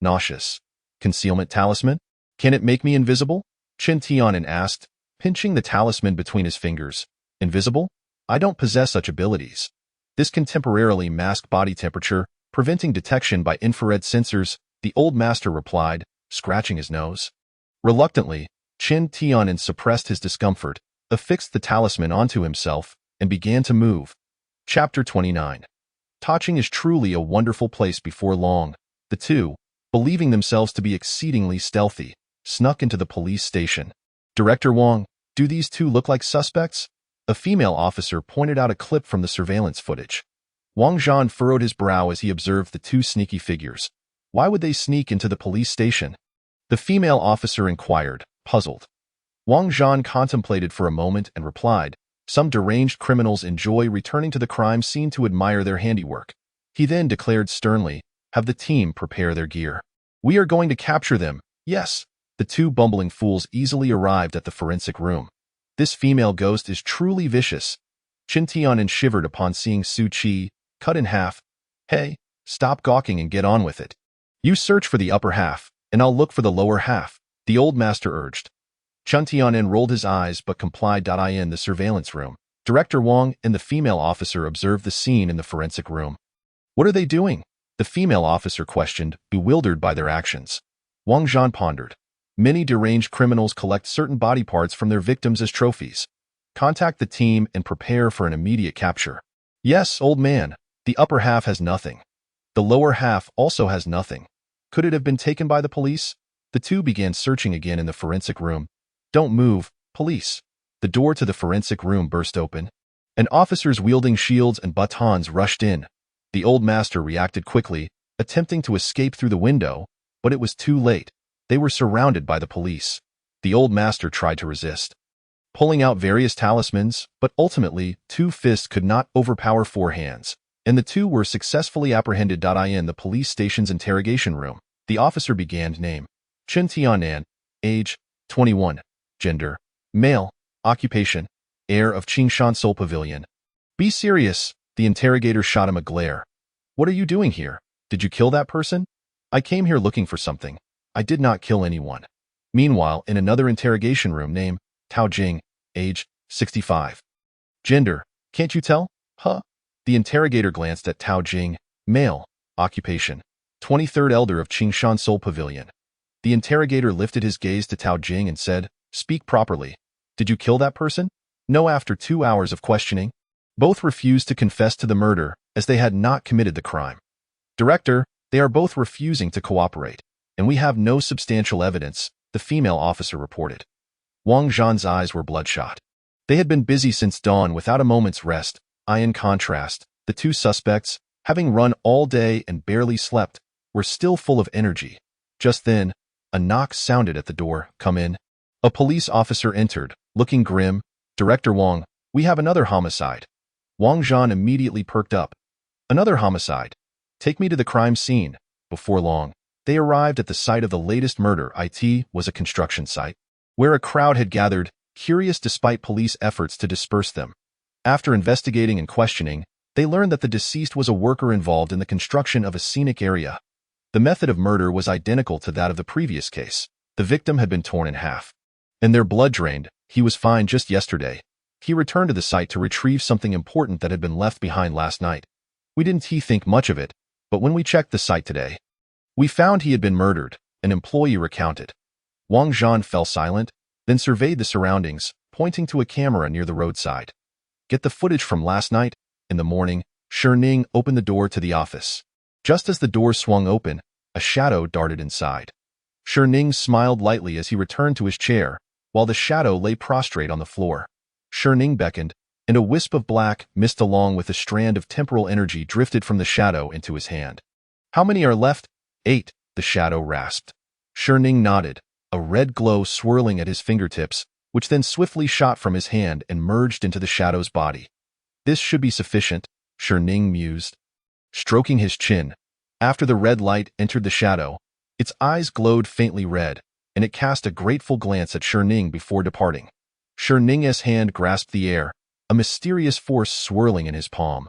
nauseous. "Concealment talisman? Can it make me invisible?" Chen Tianan asked, pinching the talisman between his fingers. "Invisible? I don't possess such abilities. This can temporarily mask body temperature, preventing detection by infrared sensors," the old master replied, scratching his nose. Reluctantly, Chen Tianan suppressed his discomfort, affixed the talisman onto himself, and began to move. Chapter 29. Taching is truly a wonderful place. Before long, the two, believing themselves to be exceedingly stealthy, snuck into the police station. "Director Wang, do these two look like suspects?" A female officer pointed out a clip from the surveillance footage. Wang Zhan furrowed his brow as he observed the two sneaky figures. Why would they sneak into the police station? The female officer inquired, puzzled. Wang Zhan contemplated for a moment and replied, "Some deranged criminals enjoy returning to the crime scene to admire their handiwork." He then declared sternly, "Have the team prepare their gear. We are going to capture them." "Yes." The two bumbling fools easily arrived at the forensic room. "This female ghost is truly vicious." Chen Tianan shivered upon seeing Su Qi, cut in half. "Hey, stop gawking and get on with it. You search for the upper half, and I'll look for the lower half," the old master urged. Chen Tianan rolled his eyes but complied. In the surveillance room, Director Wang and the female officer observed the scene in the forensic room. "What are they doing?" the female officer questioned, bewildered by their actions. Wang Zhan pondered. "Many deranged criminals collect certain body parts from their victims as trophies. Contact the team and prepare for an immediate capture." "Yes, old man. The upper half has nothing. The lower half also has nothing. Could it have been taken by the police?" The two began searching again in the forensic room. "Don't move, police." The door to the forensic room burst open, and officers wielding shields and batons rushed in. The old master reacted quickly, attempting to escape through the window, but it was too late. They were surrounded by the police. The old master tried to resist, pulling out various talismans, but ultimately, two fists could not overpower four hands, and the two were successfully apprehended. In the police station's interrogation room, the officer began. Name: Chen Tianan. Age: 21. Gender: male. Occupation: heir of Qingshan Soul Pavilion. "Be serious," the interrogator shot him a glare. "What are you doing here? Did you kill that person?" "I came here looking for something. I did not kill anyone." Meanwhile, in another interrogation room, name: Tao Jing. Age: 65. Gender: can't you tell? Huh? The interrogator glanced at Tao Jing. Male. Occupation: 23rd elder of Qingshan Soul Pavilion. The interrogator lifted his gaze to Tao Jing and said, "Speak properly. Did you kill that person?" "No." After 2 hours of questioning, both refused to confess to the murder as they had not committed the crime. "Director, they are both refusing to cooperate, and we have no substantial evidence," the female officer reported. Wang Zhan's eyes were bloodshot. They had been busy since dawn without a moment's rest. In contrast, the two suspects, having run all day and barely slept, were still full of energy. Just then, a knock sounded at the door. "Come in." A police officer entered, looking grim. "Director Wang, we have another homicide." Wang Zhan immediately perked up. "Another homicide? Take me to the crime scene." Before long, they arrived at the site of the latest murder. It was a construction site, where a crowd had gathered, curious despite police efforts to disperse them. After investigating and questioning, they learned that the deceased was a worker involved in the construction of a scenic area. The method of murder was identical to that of the previous case. The victim had been torn in half, and their blood drained. He was fine just yesterday. He returned to the site to retrieve something important that had been left behind last night. We didn't think much of it, but when we checked the site today, we found he had been murdered, an employee recounted. Wang Zhan fell silent, then surveyed the surroundings, pointing to a camera near the roadside. "Get the footage from last night." In the morning, Shi Ning opened the door to the office. Just as the door swung open, a shadow darted inside. Shi Ning smiled lightly as he returned to his chair. while the shadow lay prostrate on the floor. Ning beckoned, and a wisp of black mist along with a strand of temporal energy drifted from the shadow into his hand. "How many are left?" "8," the shadow rasped. Ning nodded, a red glow swirling at his fingertips, which then swiftly shot from his hand and merged into the shadow's body. "This should be sufficient," Ning mused. Stroking his chin, after the red light entered the shadow, its eyes glowed faintly red, and it cast a grateful glance at Ning before departing. Ning's hand grasped the air, a mysterious force swirling in his palm.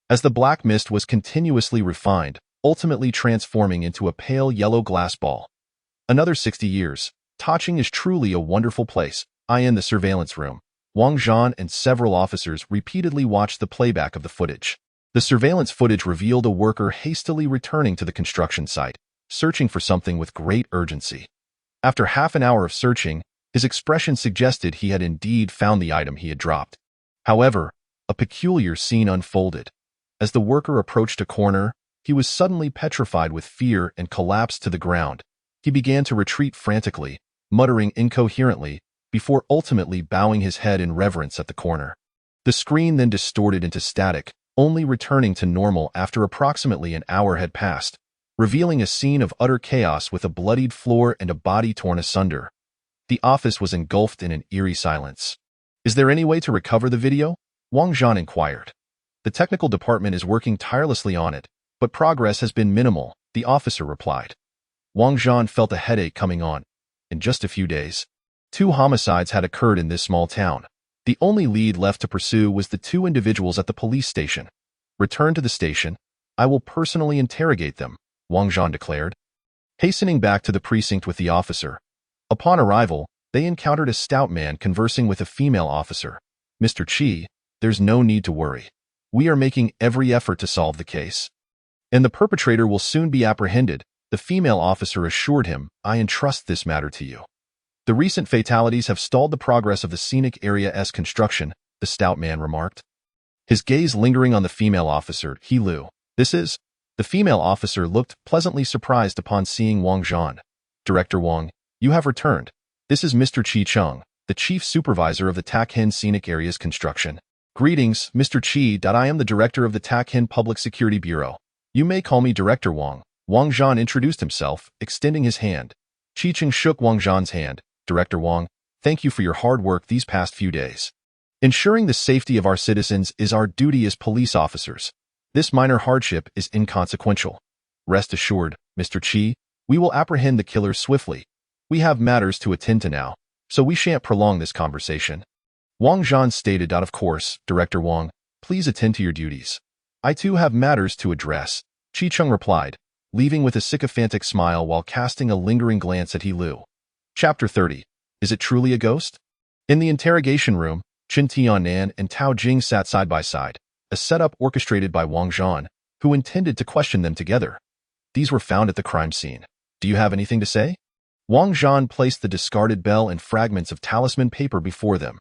As the black mist was continuously refined, ultimately transforming into a pale yellow glass ball. "Another 60 years. Taching is truly a wonderful place." In the surveillance room, Wang Zhan and several officers repeatedly watched the playback of the footage. The surveillance footage revealed a worker hastily returning to the construction site, searching for something with great urgency. After half an hour of searching, his expression suggested he had indeed found the item he had dropped. However, a peculiar scene unfolded. As the worker approached a corner, he was suddenly petrified with fear and collapsed to the ground. He began to retreat frantically, muttering incoherently, before ultimately bowing his head in reverence at the corner. The screen then distorted into static, only returning to normal after approximately an hour had passed, revealing a scene of utter chaos with a bloodied floor and a body torn asunder. The office was engulfed in an eerie silence. "Is there any way to recover the video?" Wang Zhan inquired. "The technical department is working tirelessly on it, but progress has been minimal," the officer replied. Wang Zhan felt a headache coming on. In just a few days, 2 homicides had occurred in this small town. The only lead left to pursue was the 2 individuals at the police station. "Return to the station. I will personally interrogate them," Wang Zhan declared. Hastening back to the precinct with the officer. Upon arrival, they encountered a stout man conversing with a female officer. "Mr. Qi, there's no need to worry. We are making every effort to solve the case, and the perpetrator will soon be apprehended," the female officer assured him. "I entrust this matter to you. The recent fatalities have stalled the progress of the scenic area's construction," the stout man remarked, his gaze lingering on the female officer. "He Lu. This is..." The female officer looked pleasantly surprised upon seeing Wang Zhan. "Director Wang, you have returned. This is Mr. Qi Cheng, the chief supervisor of the Takhin scenic area's construction." "Greetings, Mr. Qi. I am the director of the Takhin Public Security Bureau. You may call me Director Wang." Wang Zhan introduced himself, extending his hand. Qi Cheng shook Wang Zhan's hand. "Director Wang, thank you for your hard work these past few days. Ensuring the safety of our citizens is our duty as police officers. This minor hardship is inconsequential. Rest assured, Mr. Qi, we will apprehend the killers swiftly. We have matters to attend to now, so we shan't prolong this conversation." Wang Zhan stated. "Of course, Director Wang, please attend to your duties. I too have matters to address," Qi Cheng replied, leaving with a sycophantic smile while casting a lingering glance at He Lu. Chapter 30. Is it truly a ghost? In the interrogation room, Chen Tianan and Tao Jing sat side by side, a setup orchestrated by Wang Zhan, who intended to question them together. "These were found at the crime scene. Do you have anything to say?" Wang Zhan placed the discarded bell and fragments of talisman paper before them.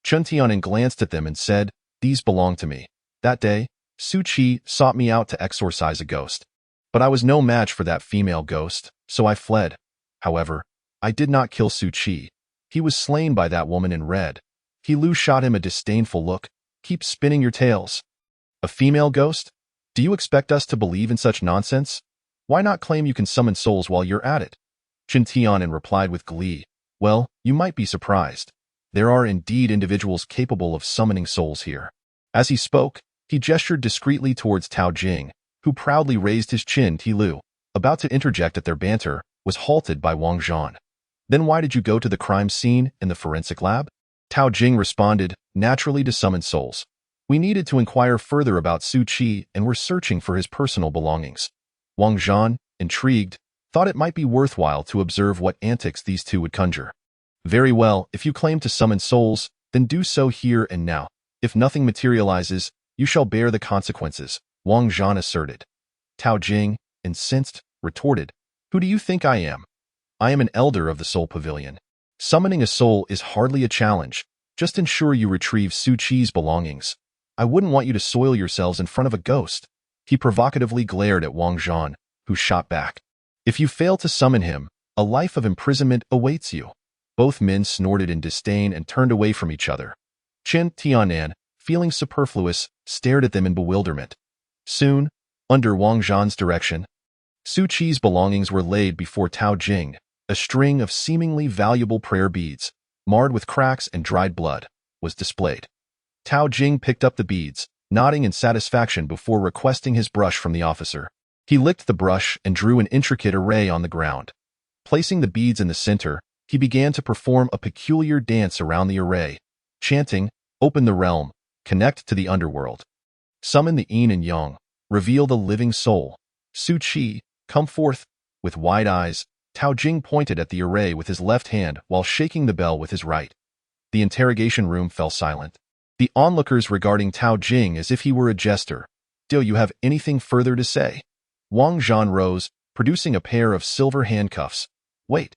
Chen Tianan glanced at them and said, "These belong to me. That day, Su Qi sought me out to exorcise a ghost. But I was no match for that female ghost, so I fled. However, I did not kill Su Qi. He was slain by that woman in red." He Lu shot him a disdainful look. "Keep spinning your tales. A female ghost? Do you expect us to believe in such nonsense? Why not claim you can summon souls while you're at it?" Chen Tianan replied with glee. "Well, you might be surprised. There are indeed individuals capable of summoning souls here." As he spoke, he gestured discreetly towards Tao Jing, who proudly raised his chin. He Lu, about to interject at their banter, was halted by Wang Zhan. "Then why did you go to the crime scene in the forensic lab?" Tao Jing responded, "Naturally to summon souls. We needed to inquire further about Su Qi and were searching for his personal belongings." Wang Zhan, intrigued, thought it might be worthwhile to observe what antics these two would conjure. "Very well, if you claim to summon souls, then do so here and now. If nothing materializes, you shall bear the consequences," Wang Zhan asserted. Tao Jing, incensed, retorted, "Who do you think I am? I am an elder of the Soul Pavilion. Summoning a soul is hardly a challenge. Just ensure you retrieve Su Qi's belongings. I wouldn't want you to soil yourselves in front of a ghost." He provocatively glared at Wang Zhan, who shot back. "If you fail to summon him, a life of imprisonment awaits you." Both men snorted in disdain and turned away from each other. Chen Tianan, feeling superfluous, stared at them in bewilderment. Soon, under Wang Zhan's direction, Su Qi's belongings were laid before Tao Jing. A string of seemingly valuable prayer beads, marred with cracks and dried blood, was displayed. Tao Jing picked up the beads, nodding in satisfaction before requesting his brush from the officer. He licked the brush and drew an intricate array on the ground. Placing the beads in the center, he began to perform a peculiar dance around the array, chanting, "Open the realm, connect to the underworld. Summon the yin and yang, reveal the living soul. Su Qi, come forth." With wide eyes, Tao Jing pointed at the array with his left hand while shaking the bell with his right. The interrogation room fell silent. The onlookers regarding Tao Jing as if he were a jester. "Do you have anything further to say?" Wang Zhan rose, producing a pair of silver handcuffs. "Wait."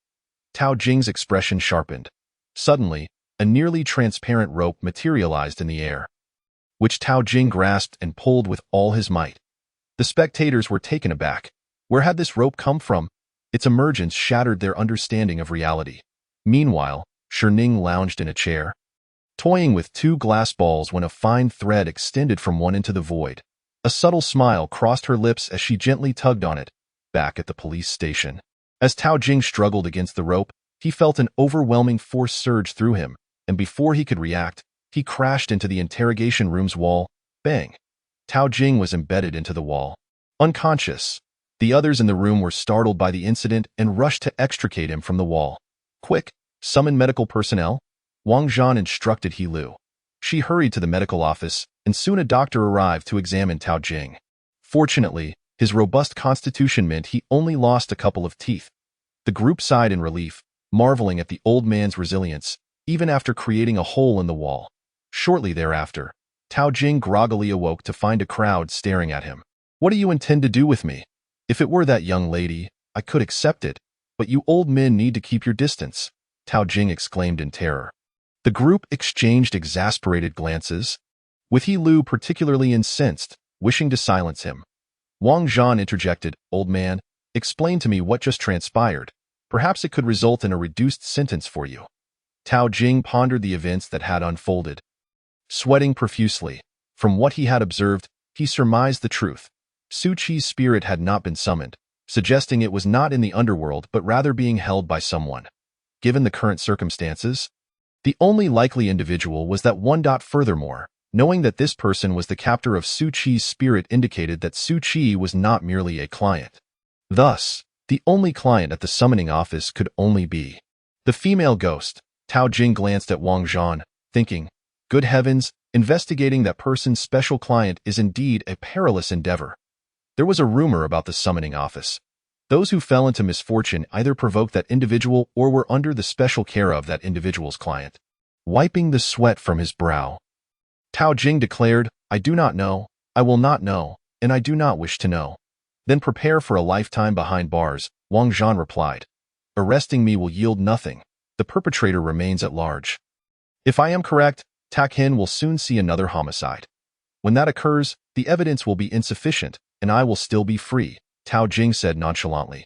Tao Jing's expression sharpened. Suddenly, a nearly transparent rope materialized in the air, which Tao Jing grasped and pulled with all his might. The spectators were taken aback. Where had this rope come from? Its emergence shattered their understanding of reality. Meanwhile, Shining lounged in a chair, toying with two glass balls when a fine thread extended from one into the void. A subtle smile crossed her lips as she gently tugged on it. Back at the police station, as Tao Jing struggled against the rope, he felt an overwhelming force surge through him, and before he could react, he crashed into the interrogation room's wall. Bang! Tao Jing was embedded into the wall, unconscious. The others in the room were startled by the incident and rushed to extricate him from the wall. "Quick, summon medical personnel," Wang Zhan instructed He Lu. She hurried to the medical office, and soon a doctor arrived to examine Tao Jing. Fortunately, his robust constitution meant he only lost a couple of teeth. The group sighed in relief, marveling at the old man's resilience, even after creating a hole in the wall. Shortly thereafter, Tao Jing groggily awoke to find a crowd staring at him. "What do you intend to do with me? If it were that young lady, I could accept it, but you old men need to keep your distance," Tao Jing exclaimed in terror. The group exchanged exasperated glances, with He Lu particularly incensed, wishing to silence him. Wang Zhan interjected, "Old man, explain to me what just transpired. Perhaps it could result in a reduced sentence for you." Tao Jing pondered the events that had unfolded. Sweating profusely, from what he had observed, he surmised the truth. Su Qi's spirit had not been summoned, suggesting it was not in the underworld but rather being held by someone. Given the current circumstances, the only likely individual was that one. Furthermore, knowing that this person was the captor of Su Qi's spirit indicated that Su Qi was not merely a client. Thus, the only client at the summoning office could only be the female ghost. Tao Jing glanced at Wang Zhan, thinking, "Good heavens, investigating that person's special client is indeed a perilous endeavor." There was a rumor about the summoning office. Those who fell into misfortune either provoked that individual or were under the special care of that individual's client. Wiping the sweat from his brow, Tao Jing declared, "I do not know, I will not know, and I do not wish to know." "Then prepare for a lifetime behind bars," Wang Zhan replied. "Arresting me will yield nothing. The perpetrator remains at large. If I am correct, Tak Hin will soon see another homicide. When that occurs, the evidence will be insufficient, and I will still be free," Tao Jing said nonchalantly.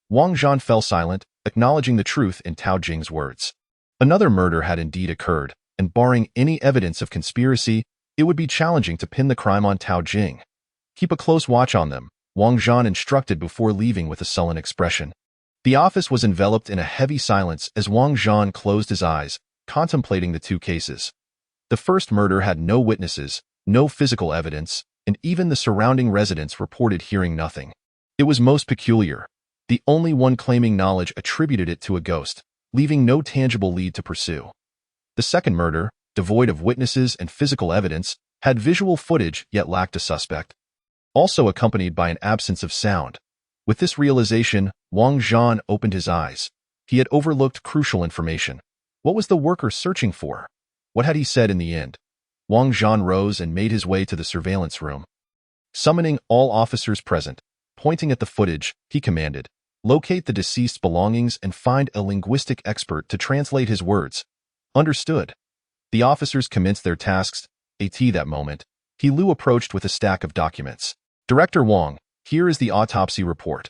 Wang Zhan fell silent, acknowledging the truth in Tao Jing's words. Another murder had indeed occurred, and barring any evidence of conspiracy, it would be challenging to pin the crime on Tao Jing. "Keep a close watch on them," Wang Zhan instructed before leaving with a sullen expression. The office was enveloped in a heavy silence as Wang Zhan closed his eyes, contemplating the two cases. The first murder had no witnesses, no physical evidence, and even the surrounding residents reported hearing nothing. It was most peculiar. The only one claiming knowledge attributed it to a ghost, leaving no tangible lead to pursue. The second murder, devoid of witnesses and physical evidence, had visual footage yet lacked a suspect, also accompanied by an absence of sound. With this realization, Wang Zhan opened his eyes. He had overlooked crucial information. What was the worker searching for? What had he said in the end? Wang Zhan rose and made his way to the surveillance room. Summoning all officers present, pointing at the footage, he commanded, "Locate the deceased's belongings and find a linguistic expert to translate his words." "Understood." The officers commenced their tasks. At that moment, He Lu approached with a stack of documents. "Director Wang, here is the autopsy report."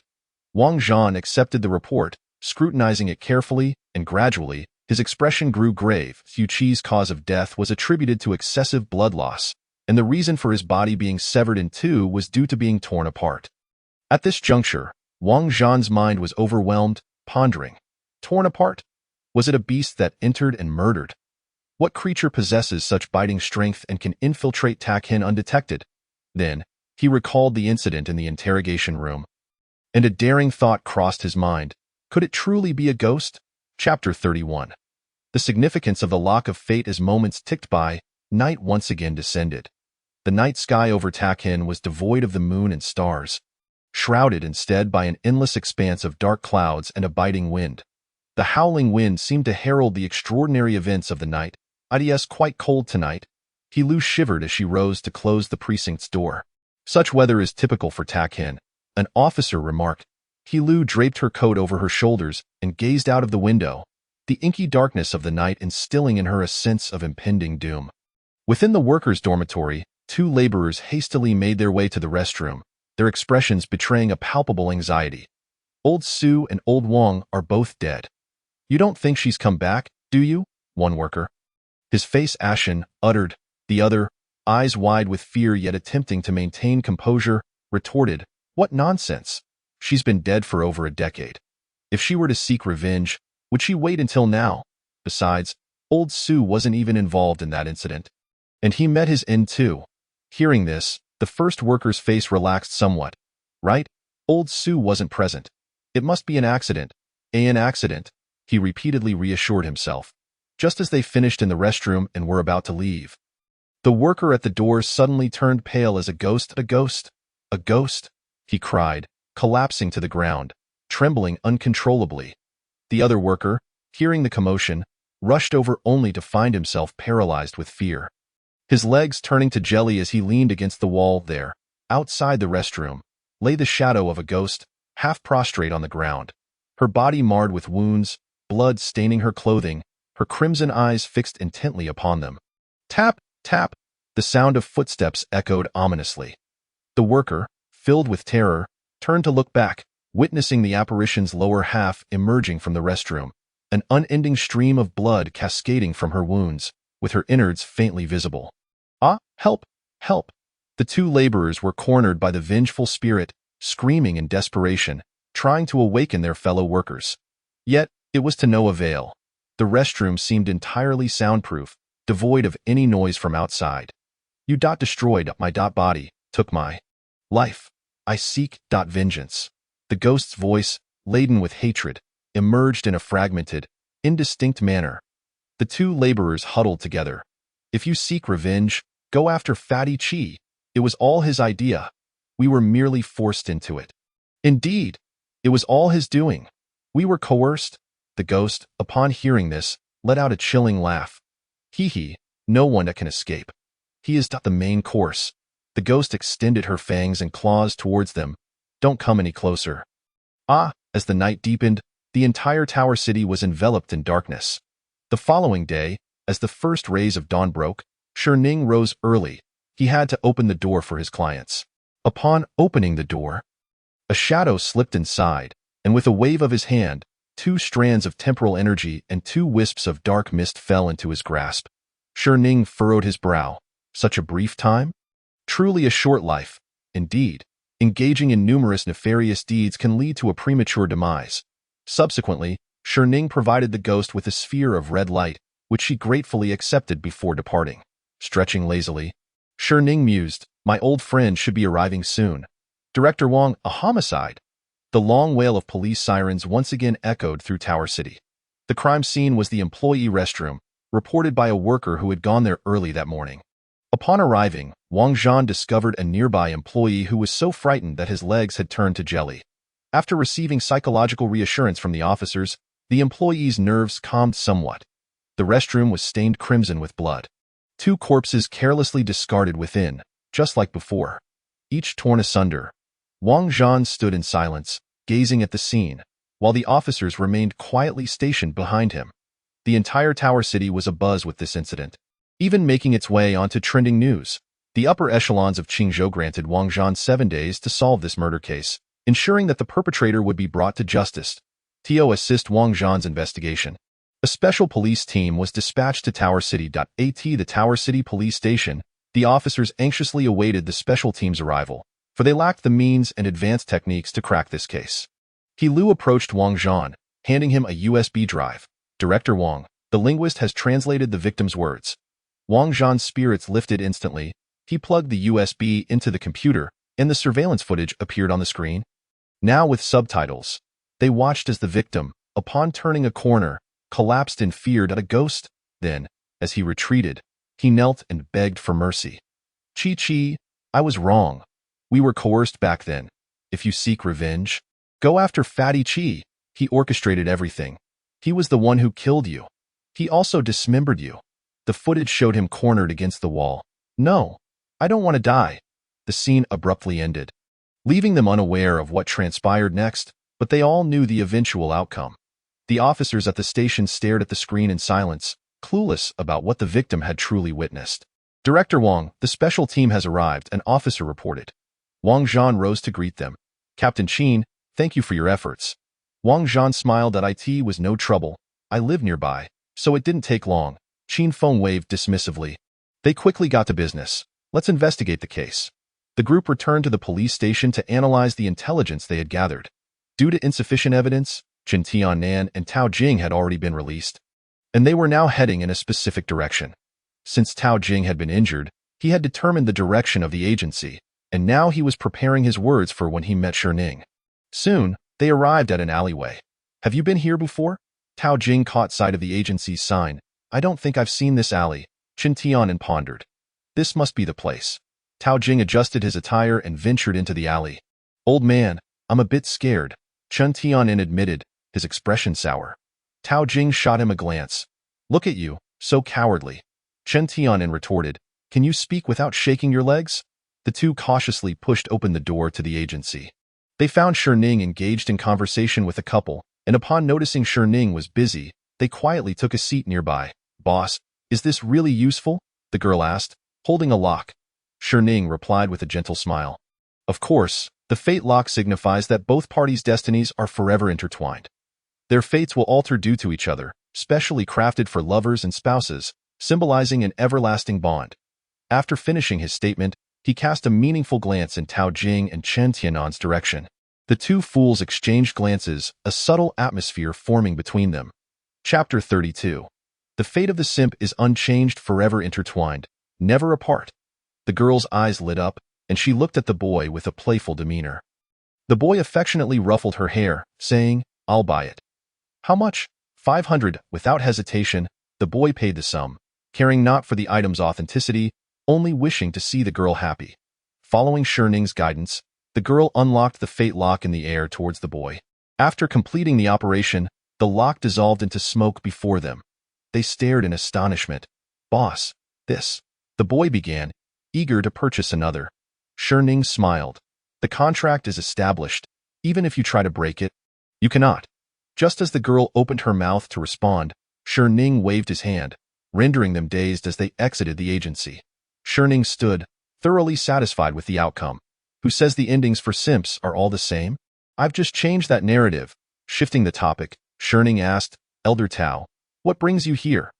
Wang Zhan accepted the report, scrutinizing it carefully, and gradually, His expression grew grave. Hu Chi's cause of death was attributed to excessive blood loss, and the reason for his body being severed in two was due to being torn apart. At this juncture, Wang Zhan's mind was overwhelmed, pondering. Torn apart? Was it a beast that entered and murdered? What creature possesses such biting strength and can infiltrate Takhin undetected? Then, he recalled the incident in the interrogation room, and a daring thought crossed his mind. Could it truly be a ghost? Chapter 31. The significance of the lock of fate. As moments ticked by, night once again descended. The night sky over Takhin was devoid of the moon and stars, shrouded instead by an endless expanse of dark clouds and a biting wind. The howling wind seemed to herald the extraordinary events of the night. "It's quite cold tonight." Lu shivered as she rose to close the precinct's door. "Such weather is typical for Takhin," an officer remarked. Lu draped her coat over her shoulders and gazed out of the window, the inky darkness of the night instilling in her a sense of impending doom. Within the workers' dormitory, two laborers hastily made their way to the restroom, their expressions betraying a palpable anxiety. "Old Su and Old Wang are both dead. You don't think she's come back, do you?" one worker, his face ashen, uttered. The other, eyes wide with fear yet attempting to maintain composure, retorted, "What nonsense! She's been dead for over a decade. If she were to seek revenge, would she wait until now? Besides, Old Su wasn't even involved in that incident. And he met his end too." Hearing this, the first worker's face relaxed somewhat. "Right? Old Su wasn't present. It must be an accident. An accident," he repeatedly reassured himself, just as they finished in the restroom and were about to leave. The worker at the door suddenly turned pale as a ghost. "A ghost? A ghost?" he cried, collapsing to the ground, trembling uncontrollably. The other worker, hearing the commotion, rushed over only to find himself paralyzed with fear, his legs turning to jelly as he leaned against the wall. There, outside the restroom, lay the shadow of a ghost, half prostrate on the ground, her body marred with wounds, blood staining her clothing, her crimson eyes fixed intently upon them. Tap, tap, the sound of footsteps echoed ominously. The worker, filled with terror, turned to look back, witnessing the apparition's lower half emerging from the restroom, an unending stream of blood cascading from her wounds, with her innards faintly visible. "Ah, help, help!" The two laborers were cornered by the vengeful spirit, screaming in desperation, trying to awaken their fellow workers. Yet, it was to no avail. The restroom seemed entirely soundproof, devoid of any noise from outside. "You destroyed my body, took my life. I seek vengeance." The ghost's voice, laden with hatred, emerged in a fragmented, indistinct manner. The two laborers huddled together. "If you seek revenge, go after Fatty Chi. It was all his idea. We were merely forced into it." "Indeed, it was all his doing. We were coerced." The ghost, upon hearing this, let out a chilling laugh. "Hee, no one can escape. He is the main course." The ghost extended her fangs and claws towards them. "Don't come any closer." As the night deepened, the entire Tower City was enveloped in darkness. The following day, as the first rays of dawn broke, Ning rose early. He had to open the door for his clients. Upon opening the door, a shadow slipped inside, and with a wave of his hand, 2 strands of temporal energy and 2 wisps of dark mist fell into his grasp. Ning furrowed his brow. Such a brief time? Truly a short life, indeed. Engaging in numerous nefarious deeds can lead to a premature demise. Subsequently, Ning provided the ghost with a sphere of red light, which she gratefully accepted before departing. Stretching lazily, Ning mused, "My old friend should be arriving soon. Director Wang, a homicide." The long wail of police sirens once again echoed through Tower City. The crime scene was the employee restroom, reported by a worker who had gone there early that morning. Upon arriving, Wang Zhan discovered a nearby employee who was so frightened that his legs had turned to jelly. After receiving psychological reassurance from the officers, the employee's nerves calmed somewhat. The restroom was stained crimson with blood. 2 corpses carelessly discarded within, just like before, each torn asunder. Wang Zhan stood in silence, gazing at the scene, while the officers remained quietly stationed behind him. The entire Tower City was abuzz with this incident, even making its way onto trending news. The upper echelons of Qingzhou granted Wang Zhan 7 days to solve this murder case, ensuring that the perpetrator would be brought to justice. To assist Wang Zhan's investigation, A special police team was dispatched to Tower City.at, the Tower City police station. The officers anxiously awaited the special team's arrival, for they lacked the means and advanced techniques to crack this case. He Lu approached Wang Zhan, handing him a USB drive. Director Wang, the linguist, has translated the victim's words. Wang Zhan's spirits lifted instantly. He plugged the USB into the computer, and the surveillance footage appeared on the screen. Now with subtitles, they watched as the victim, upon turning a corner, collapsed in fear at a ghost. Then, as he retreated, he knelt and begged for mercy. Chi, I was wrong. We were coerced back then. If you seek revenge, go after Fatty Chi. He orchestrated everything. He was the one who killed you. He also dismembered you. The footage showed him cornered against the wall. No, I don't want to die. The scene abruptly ended, leaving them unaware of what transpired next, but they all knew the eventual outcome. The officers at the station stared at the screen in silence, clueless about what the victim had truly witnessed. Director Wang, the special team has arrived, an officer reported. Wang Zhan rose to greet them. Captain Qin, thank you for your efforts. Wang Zhan smiled. It was no trouble. I live nearby, so it didn't take long. Qin Feng waved dismissively. They quickly got to business. Let's investigate the case. The group returned to the police station to analyze the intelligence they had gathered. Due to insufficient evidence, Chen Tiannan and Tao Jing had already been released, and they were now heading in a specific direction. Since Tao Jing had been injured, he had determined the direction of the agency, and now he was preparing his words for when he met Ning. Soon, they arrived at an alleyway. Have you been here before? Tao Jing caught sight of the agency's sign. I don't think I've seen this alley. Chen Tiannan pondered. This must be the place. Tao Jing adjusted his attire and ventured into the alley. Old man, I'm a bit scared, Chen Tiannan admitted, his expression sour. Tao Jing shot him a glance. Look at you, so cowardly. Chen Tiannan retorted. Can you speak without shaking your legs? The two cautiously pushed open the door to the agency. They found Ning engaged in conversation with a couple, and upon noticing Ning was busy, they quietly took a seat nearby. Boss, is this really useful? The girl asked, holding a lock. Ning replied with a gentle smile. Of course, the fate lock signifies that both parties' destinies are forever intertwined. Their fates will alter due to each other, specially crafted for lovers and spouses, symbolizing an everlasting bond. After finishing his statement, he cast a meaningful glance in Tao Jing and Chen Tiannan's direction. The two fools exchanged glances, a subtle atmosphere forming between them. Chapter 32. The fate of the simp is unchanged, forever intertwined, never apart. The girl's eyes lit up, and she looked at the boy with a playful demeanor. The boy affectionately ruffled her hair, saying, I'll buy it. How much? 500. Without hesitation, the boy paid the sum, caring not for the item's authenticity, only wishing to see the girl happy. Following Ning's guidance, the girl unlocked the fate lock in the air towards the boy. After completing the operation, the lock dissolved into smoke before them. They stared in astonishment. Boss, this. The boy began, eager to purchase another. Ning smiled. The contract is established. Even if you try to break it, you cannot. Just as the girl opened her mouth to respond, Ning waved his hand, rendering them dazed as they exited the agency. Ning stood, thoroughly satisfied with the outcome. Who says the endings for simps are all the same? I've just changed that narrative. Shifting the topic, Ning asked, Elder Tao, what brings you here?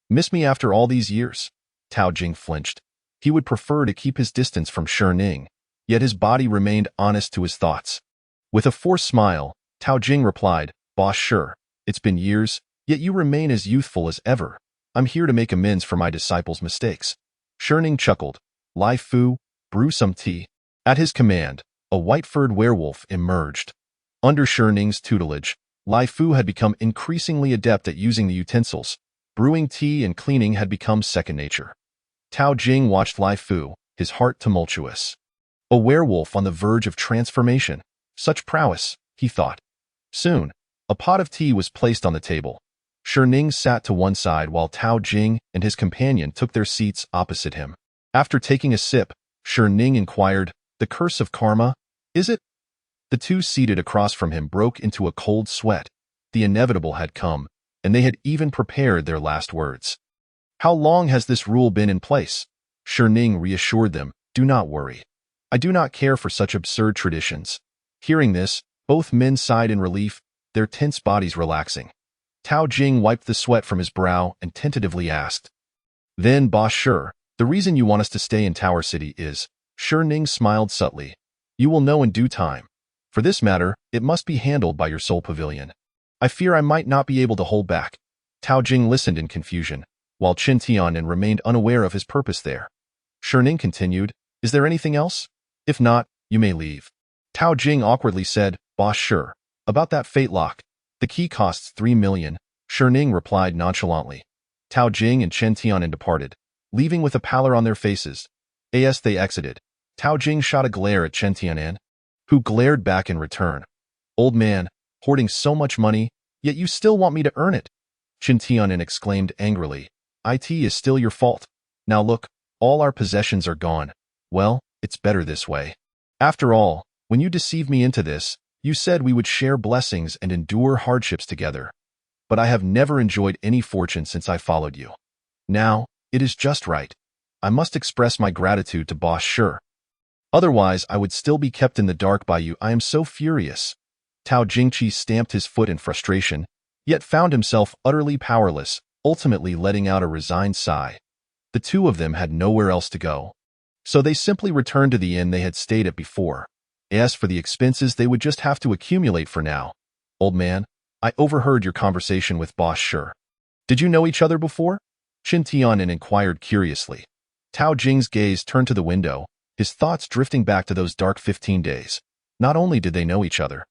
Miss me after all these years? Tao Jing flinched. He would prefer to keep his distance from Ning, yet his body remained honest to his thoughts. With a forced smile, Tao Jing replied, Boss, sure, it's been years, yet you remain as youthful as ever. I'm here to make amends for my disciples' mistakes. Ning chuckled. Lai Fu, brew some tea. At his command, a white-furred werewolf emerged. Under Ning's tutelage, Lai Fu had become increasingly adept at using the utensils. Brewing tea and cleaning had become second nature. Tao Jing watched Lai Fu, his heart tumultuous. A werewolf on the verge of transformation. Such prowess, he thought. Soon, a pot of tea was placed on the table. Ning sat to one side while Tao Jing and his companion took their seats opposite him. After taking a sip, Ning inquired, The curse of karma, is it? The two seated across from him broke into a cold sweat. The inevitable had come, and they had even prepared their last words. How long has this rule been in place? Ning reassured them, Do not worry. I do not care for such absurd traditions. Hearing this, both men sighed in relief, their tense bodies relaxing. Tao Jing wiped the sweat from his brow and tentatively asked. Then, boss Shi, the reason you want us to stay in Tower City is, Shi Ning smiled subtly. You will know in due time. For this matter, it must be handled by your soul pavilion. I fear I might not be able to hold back. Tao Jing listened in confusion, while Qin Tianen remained unaware of his purpose there. Shi Ning continued, Is there anything else? If not, you may leave. Tao Jing awkwardly said, Boss Shi, about that fate lock. The key costs 3 million, Shi Ning replied nonchalantly. Tao Jing and Qin Tianen departed, leaving with a pallor on their faces. As they exited, Tao Jing shot a glare at Qin Tianen, who glared back in return. Old man, hoarding so much money, yet you still want me to earn it. Qin Tianen exclaimed angrily. It is still your fault. Now look, all our possessions are gone. Well, it's better this way. After all, when you deceived me into this, you said we would share blessings and endure hardships together. But I have never enjoyed any fortune since I followed you. Now, it is just right. I must express my gratitude to Boss Shi. Otherwise, I would still be kept in the dark by you. I am so furious. Tao Jingqi stamped his foot in frustration, yet found himself utterly powerless, ultimately letting out a resigned sigh. The two of them had nowhere else to go. So they simply returned to the inn they had stayed at before. As for the expenses, they would just have to accumulate for now. Old man, I overheard your conversation with Boss Shi. Did you know each other before? Qin Tianen inquired curiously. Tao Jing's gaze turned to the window, his thoughts drifting back to those dark 15 days. Not only did they know each other,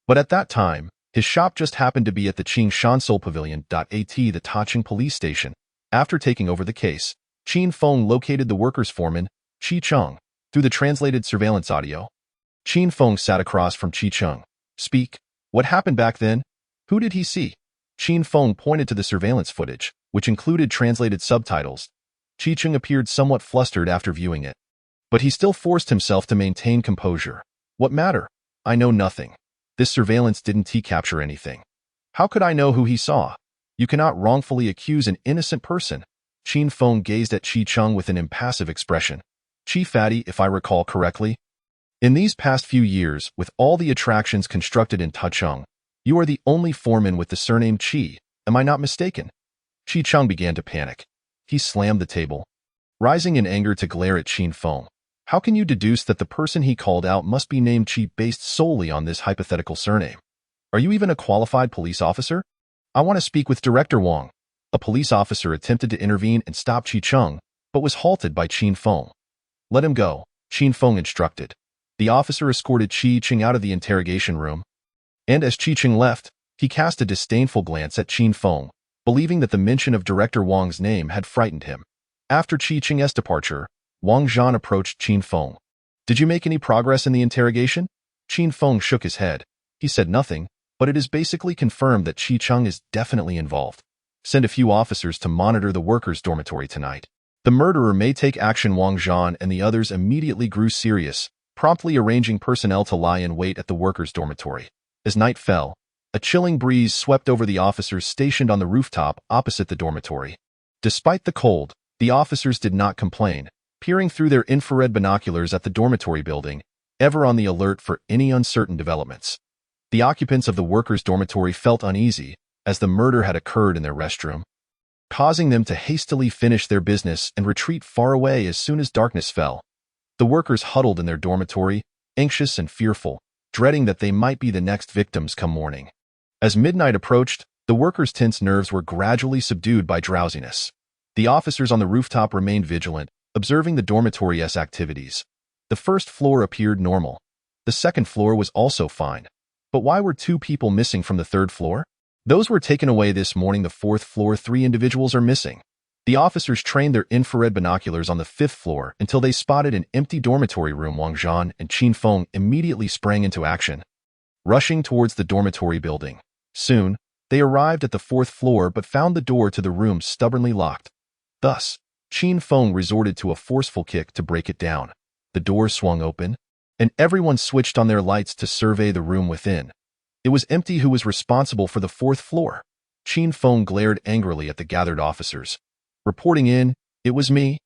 but at that time, his shop just happened to be at the Qing Shansol Pavilion. At the Taching police station. After taking over the case, Qin Feng located the workers' foreman, Qi Cheng, through the translated surveillance audio. Qin Feng sat across from Qi Cheng. Speak. What happened back then? Who did he see? Qin Feng pointed to the surveillance footage, which included translated subtitles. Qi Cheng appeared somewhat flustered after viewing it. But he still forced himself to maintain composure. What matter? I know nothing. This surveillance didn't capture anything. How could I know who he saw? You cannot wrongfully accuse an innocent person. Qin Feng gazed at Qi Cheng with an impassive expression. Qi Fatty, if I recall correctly. In these past few years, with all the attractions constructed in Tachung, you are the only foreman with the surname Qi. Am I not mistaken? Qi Cheng began to panic. He slammed the table, rising in anger to glare at Qin Feng. How can you deduce that the person he called out must be named Qi based solely on this hypothetical surname? Are you even a qualified police officer? I want to speak with Director Wang. A police officer attempted to intervene and stop Qi Cheng, but was halted by Qin Feng. Let him go, Qin Feng instructed. The officer escorted Qi Cheng out of the interrogation room, and as Qi Cheng left, he cast a disdainful glance at Qin Feng, believing that the mention of Director Wang's name had frightened him. After Qi Cheng's departure, Wang Zhan approached Qin Feng. Did you make any progress in the interrogation? Qin Feng shook his head. He said nothing, but it is basically confirmed that Qi Cheng is definitely involved. Send a few officers to monitor the workers' dormitory tonight. The murderer may take action. Wang Zhan and the others immediately grew serious, promptly arranging personnel to lie in wait at the workers' dormitory. As night fell, a chilling breeze swept over the officers stationed on the rooftop opposite the dormitory. Despite the cold, the officers did not complain, peering through their infrared binoculars at the dormitory building, ever on the alert for any uncertain developments. The occupants of the workers' dormitory felt uneasy, as the murder had occurred in their restroom, causing them to hastily finish their business and retreat far away as soon as darkness fell. The workers huddled in their dormitory, anxious and fearful, dreading that they might be the next victims come morning. As midnight approached, the workers' tense nerves were gradually subdued by drowsiness. The officers on the rooftop remained vigilant, observing the dormitory's activities. The first floor appeared normal. The second floor was also fine. But why were 2 people missing from the third floor? Those were taken away this morning. The fourth floor, 3 individuals are missing. The officers trained their infrared binoculars on the 5th floor until they spotted an empty dormitory room. Wang Zhan and Qin Feng immediately sprang into action, rushing towards the dormitory building. Soon, they arrived at the 4th floor but found the door to the room stubbornly locked. Thus, Qin Feng resorted to a forceful kick to break it down. The door swung open, and everyone switched on their lights to survey the room within. It was empty. Who was responsible for the 4th floor? Qin Feng glared angrily at the gathered officers. Reporting in, it was me.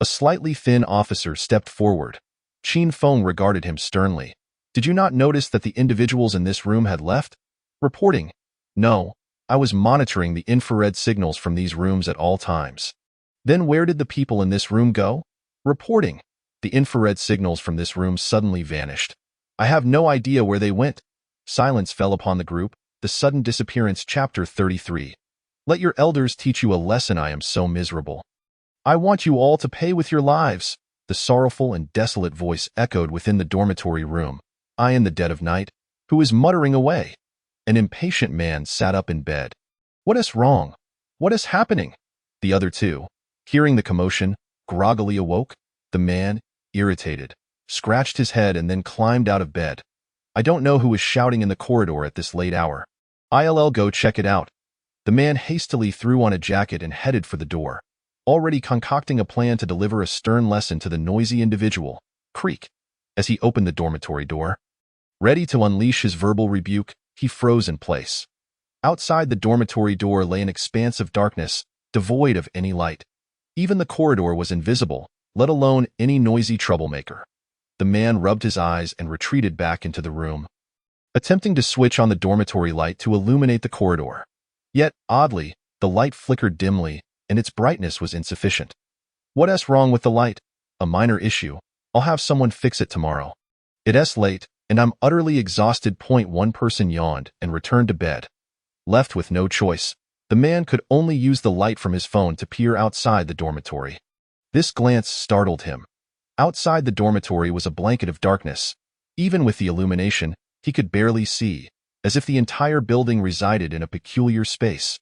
A slightly thin officer stepped forward. Qin Feng regarded him sternly. Did you not notice that the individuals in this room had left? Reporting. No, I was monitoring the infrared signals from these rooms at all times. Then where did the people in this room go? Reporting. The infrared signals from this room suddenly vanished. I have no idea where they went. Silence fell upon the group. The sudden disappearance. Chapter 33. Let your elders teach you a lesson. I am so miserable. I want you all to pay with your lives. The sorrowful and desolate voice echoed within the dormitory room. I in the dead of night, who is muttering away. An impatient man sat up in bed. What is wrong? What is happening? The other two, hearing the commotion, groggily awoke. The man, irritated, scratched his head and then climbed out of bed. I don't know who is shouting in the corridor at this late hour. I'll go check it out. The man hastily threw on a jacket and headed for the door, already concocting a plan to deliver a stern lesson to the noisy individual. Creak. As he opened the dormitory door, ready to unleash his verbal rebuke, he froze in place. Outside the dormitory door lay an expanse of darkness, devoid of any light. Even the corridor was invisible, let alone any noisy troublemaker. The man rubbed his eyes and retreated back into the room, attempting to switch on the dormitory light to illuminate the corridor. Yet, oddly, the light flickered dimly, and its brightness was insufficient. What's wrong with the light? A minor issue. I'll have someone fix it tomorrow. It's late, and I'm utterly exhausted. One person yawned and returned to bed. Left with no choice, the man could only use the light from his phone to peer outside the dormitory. This glance startled him. Outside the dormitory was a blanket of darkness. Even with the illumination, he could barely see, as if the entire building resided in a peculiar space.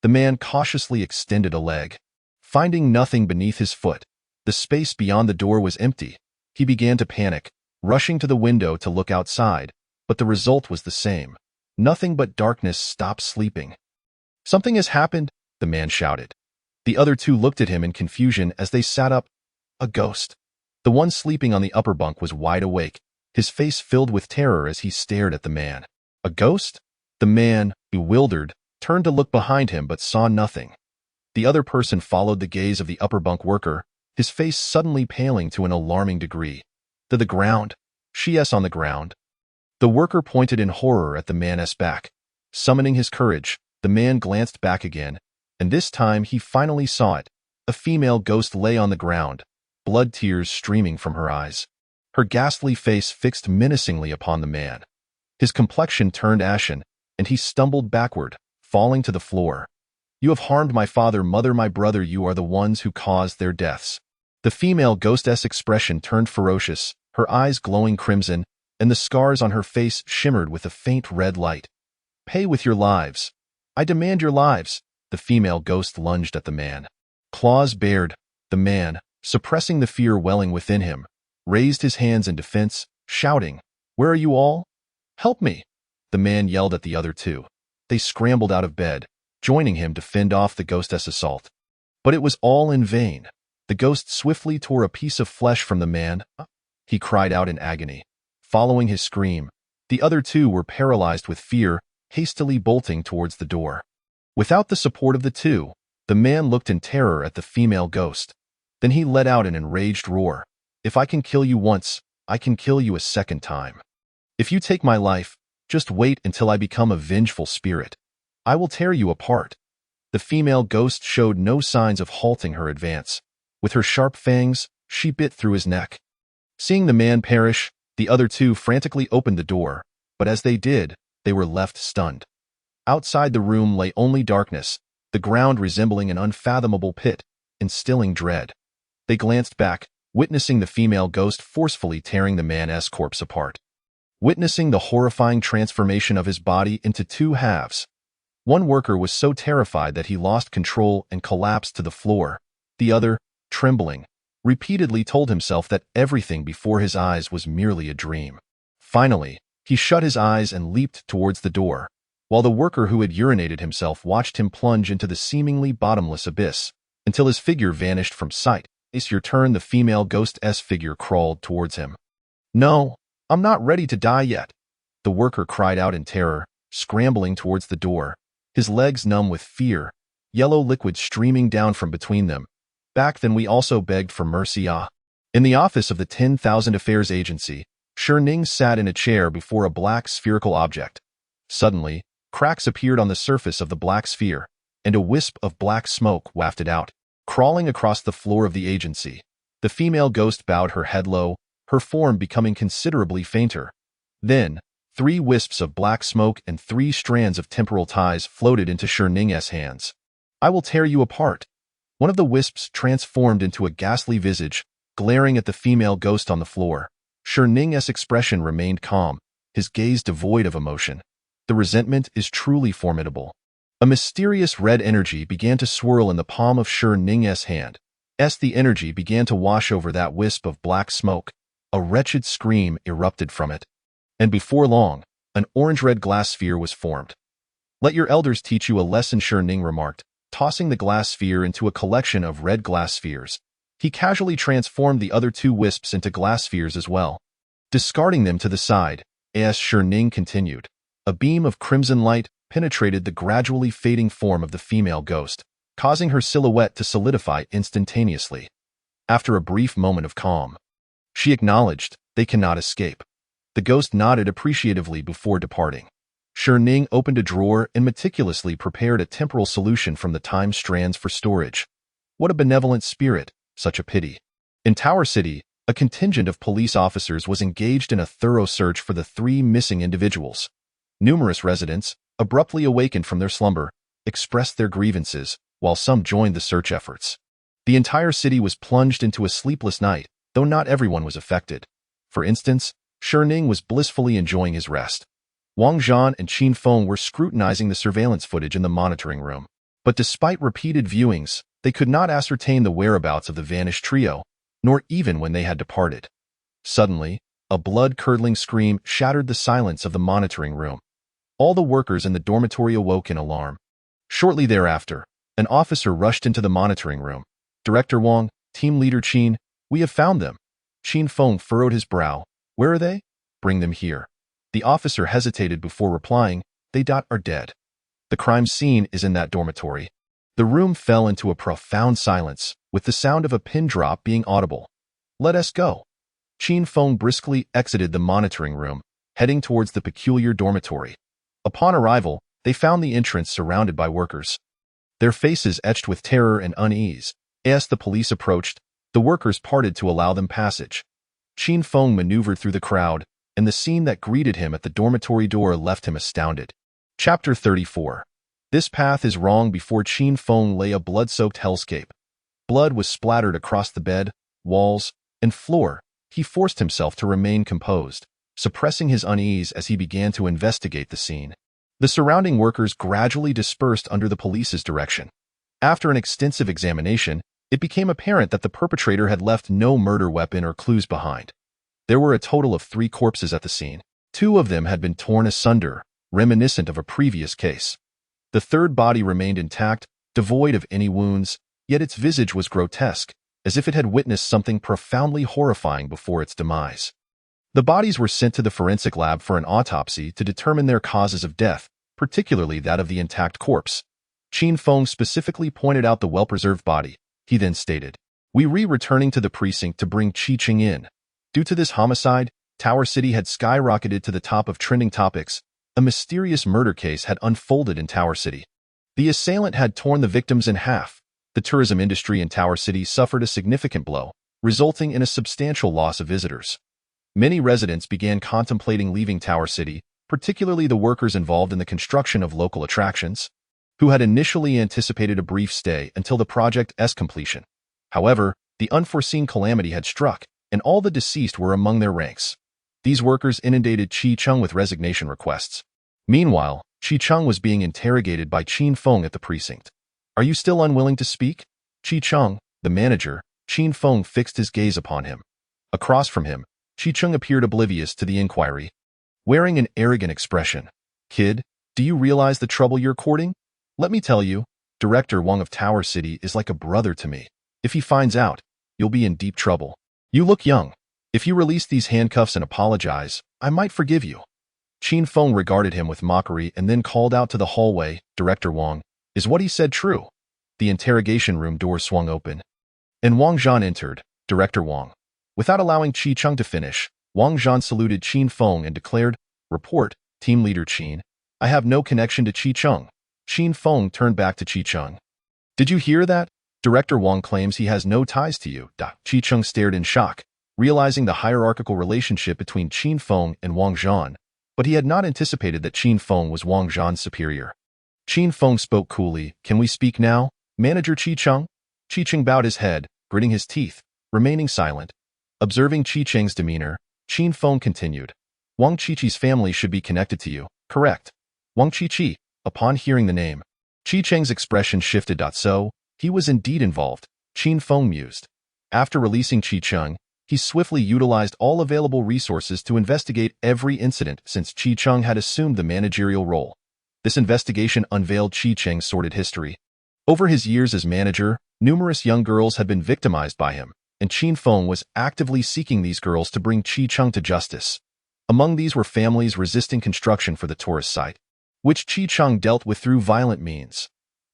The man cautiously extended a leg. Finding nothing beneath his foot, the space beyond the door was empty. He began to panic, rushing to the window to look outside, but the result was the same. Nothing but darkness. Stop sleeping. Something has happened, the man shouted. The other two looked at him in confusion as they sat up. A ghost. The one sleeping on the upper bunk was wide awake, his face filled with terror as he stared at the man. A ghost? The man, bewildered, turned to look behind him but saw nothing. The other person followed the gaze of the upper bunk worker, his face suddenly paling to an alarming degree. To the ground. She's on the ground. The worker pointed in horror at the man's back. Summoning his courage, the man glanced back again, and this time he finally saw it. A female ghost lay on the ground, blood tears streaming from her eyes. Her ghastly face fixed menacingly upon the man. His complexion turned ashen, and he stumbled backward, falling to the floor. You have harmed my father, mother, my brother. You are the ones who caused their deaths. The female ghost's expression turned ferocious, her eyes glowing crimson, and the scars on her face shimmered with a faint red light. Pay with your lives. I demand your lives. The female ghost lunged at the man. Claws bared. The man, suppressing the fear welling within him, raised his hands in defense, shouting, Where are you all? Help me! The man yelled at the other two. They scrambled out of bed, joining him to fend off the ghost's assault. But it was all in vain. The ghost swiftly tore a piece of flesh from the man. He cried out in agony. Following his scream, the other two were paralyzed with fear, hastily bolting towards the door. Without the support of the two, the man looked in terror at the female ghost. Then he let out an enraged roar. If I can kill you once, I can kill you a second time. If you take my life, just wait until I become a vengeful spirit. I will tear you apart. The female ghost showed no signs of halting her advance. With her sharp fangs, she bit through his neck. Seeing the man perish, the other two frantically opened the door, but as they did, they were left stunned. Outside the room lay only darkness, the ground resembling an unfathomable pit, instilling dread. They glanced back, witnessing the female ghost forcefully tearing the man's corpse apart. Witnessing the horrifying transformation of his body into two halves. One worker was so terrified that he lost control and collapsed to the floor. The other, trembling, repeatedly told himself that everything before his eyes was merely a dream. Finally, he shut his eyes and leaped towards the door, while the worker who had urinated himself watched him plunge into the seemingly bottomless abyss, until his figure vanished from sight. It's your turn. The female ghost's figure crawled towards him. No, I'm not ready to die yet. The worker cried out in terror, scrambling towards the door, his legs numb with fear, yellow liquid streaming down from between them. Back then we also begged for mercy. In the office of the 10,000 Affairs Agency, Ning sat in a chair before a black spherical object. Suddenly, Cracks appeared on the surface of the black sphere, and a wisp of black smoke wafted out, crawling across the floor of the agency. The female ghost bowed her head low, her form becoming considerably fainter. Then, 3 wisps of black smoke and 3 strands of temporal ties floated into Sherning's hands. "I will tear you apart." One of the wisps transformed into a ghastly visage, glaring at the female ghost on the floor. Sherning's expression remained calm, his gaze devoid of emotion. The resentment is truly formidable. A mysterious red energy began to swirl in the palm of Sherning's hand. As the energy began to wash over that wisp of black smoke, a wretched scream erupted from it. And before long, an orange-red glass sphere was formed. "Let your elders teach you a lesson," Sherning remarked, tossing the glass sphere into a collection of red glass spheres. He casually transformed the other 2 wisps into glass spheres as well. Discarding them to the side, as Sherning continued, a beam of crimson light penetrated the gradually fading form of the female ghost, causing her silhouette to solidify instantaneously. After a brief moment of calm, she acknowledged they cannot escape. The ghost nodded appreciatively before departing. Sherning opened a drawer and meticulously prepared a temporal solution from the time strands for storage. What a benevolent spirit, such a pity. In Tower City, a contingent of police officers was engaged in a thorough search for the 3 missing individuals. Numerous residents, abruptly awakened from their slumber, expressed their grievances, while some joined the search efforts. The entire city was plunged into a sleepless night, though not everyone was affected. For instance, Sherning was blissfully enjoying his rest. Wang Zhan and Qin Feng were scrutinizing the surveillance footage in the monitoring room. But despite repeated viewings, they could not ascertain the whereabouts of the vanished trio, nor even when they had departed. Suddenly, a blood-curdling scream shattered the silence of the monitoring room. All the workers in the dormitory awoke in alarm. Shortly thereafter, an officer rushed into the monitoring room. "Director Wang, Team Leader Qin, we have found them." Qin Feng furrowed his brow. "Where are they?" "Bring them here." The officer hesitated before replying, "They are dead. The crime scene is in that dormitory." The room fell into a profound silence, with the sound of a pin drop being audible. "Let us go." Qin Feng briskly exited the monitoring room, heading towards the peculiar dormitory. Upon arrival, they found the entrance surrounded by workers, their faces etched with terror and unease. As the police approached, the workers parted to allow them passage. Qin Feng maneuvered through the crowd, and the scene that greeted him at the dormitory door left him astounded. Chapter 34. This path is wrong. Before Qin Feng lay a blood-soaked hellscape. Blood was splattered across the bed, walls, and floor. He forced himself to remain composed, suppressing his unease as he began to investigate the scene. The surrounding workers gradually dispersed under the police's direction. After an extensive examination, it became apparent that the perpetrator had left no murder weapon or clues behind. There were a total of 3 corpses at the scene. 2 of them had been torn asunder, reminiscent of a previous case. The 3rd body remained intact, devoid of any wounds, yet its visage was grotesque, as if it had witnessed something profoundly horrifying before its demise. The bodies were sent to the forensic lab for an autopsy to determine their causes of death, particularly that of the intact corpse. Qin Feng specifically pointed out the well-preserved body. He then stated, "We returning to the precinct to bring Qi-Ching in." Due to this homicide, Tower City had skyrocketed to the top of trending topics. A mysterious murder case had unfolded in Tower City. The assailant had torn the victims in half. The tourism industry in Tower City suffered a significant blow, resulting in a substantial loss of visitors. Many residents began contemplating leaving Tower City, particularly the workers involved in the construction of local attractions, who had initially anticipated a brief stay until the project's completion. However, the unforeseen calamity had struck, and all the deceased were among their ranks. These workers inundated Qi-Chung with resignation requests. Meanwhile, Qi-Chung was being interrogated by Qin Feng at the precinct. "Are you still unwilling to speak?" Qi-Chung, the manager, Qin Feng fixed his gaze upon him. Across from him, Qi-Chung appeared oblivious to the inquiry, wearing an arrogant expression. "Kid, do you realize the trouble you're courting? Let me tell you, Director Wang of Tower City is like a brother to me. If he finds out, you'll be in deep trouble. You look young. If you release these handcuffs and apologize, I might forgive you." Qin Feng regarded him with mockery and then called out to the hallway, "Director Wang, is what he said true?" The interrogation room door swung open, and Wang Zhan entered. "Director Wang." Without allowing Qi-Chung to finish, Wang Zhan saluted Qin Feng and declared, "Report, Team Leader Qin." I have no connection to Chi-Chung. Qin Feng turned back to Chi-Chung. Did you hear that? Director Wang claims he has no ties to you. Chi-Chung stared in shock, realizing the hierarchical relationship between Qin Feng and Wang Zhan, but he had not anticipated that Qin Feng was Wang Zhan's superior. Qin Feng spoke coolly. Can we speak now, Manager Chi-Chung? Chi-Chung bowed his head, gritting his teeth, remaining silent. Observing Chi-Chung's demeanor, Qin Feng continued. Wang Chi-Chi's family should be connected to you, correct? Wang Chi-Chi, upon hearing the name, Chi-Chung's expression shifted. So, he was indeed involved, Qin Feng mused. After releasing Chi-Chung, he swiftly utilized all available resources to investigate every incident since Chi-Chung had assumed the managerial role. This investigation unveiled Chi-Chung's sordid history. Over his years as manager, numerous young girls had been victimized by him, and Qin Feng was actively seeking these girls to bring Chi-Chung to justice. Among these were families resisting construction for the tourist site, which Chi-Chung dealt with through violent means.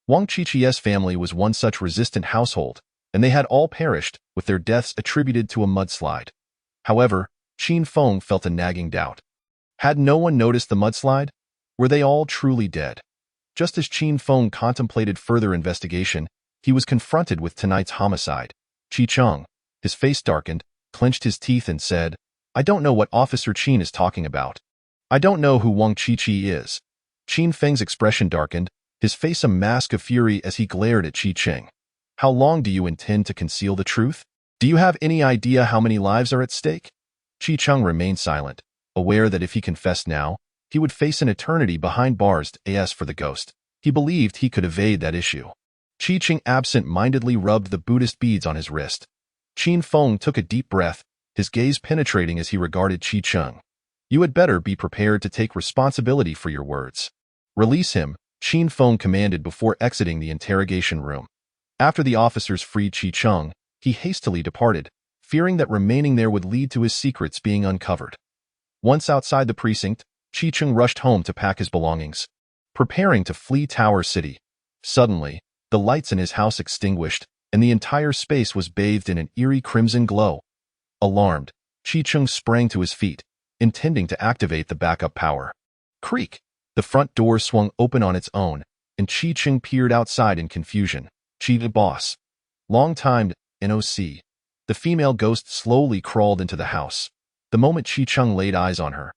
Wang Chi-Chi's family was one such resistant household, and they had all perished, with their deaths attributed to a mudslide. However, Qin Feng felt a nagging doubt. Had no one noticed the mudslide? Were they all truly dead? Just as Qin Feng contemplated further investigation, he was confronted with tonight's homicide. Chi-Chung, his face darkened, clenched his teeth and said, I don't know what Officer Qin is talking about. I don't know who Wang Chi-Chi is. Qin Feng's expression darkened, his face a mask of fury as he glared at Chi-Chung. How long do you intend to conceal the truth? Do you have any idea how many lives are at stake? Chi-Chung remained silent, aware that if he confessed now, he would face an eternity behind bars. As for the ghost, he believed he could evade that issue. Chi-Chung absent-mindedly rubbed the Buddhist beads on his wrist. Qin Feng took a deep breath, his gaze penetrating as he regarded Chi-Chung. You had better be prepared to take responsibility for your words. Release him, Qin Feng commanded before exiting the interrogation room. After the officers freed Chi-Chung, he hastily departed, fearing that remaining there would lead to his secrets being uncovered. Once outside the precinct, Chi-Chung rushed home to pack his belongings, preparing to flee Tower City. Suddenly, the lights in his house extinguished, and the entire space was bathed in an eerie crimson glow. Alarmed, Chi-Chung sprang to his feet, intending to activate the backup power. Creak! The front door swung open on its own, and Chi-Chung peered outside in confusion. The boss. Long-timed, NOC. The female ghost slowly crawled into the house. The moment Chi-Chung laid eyes on her,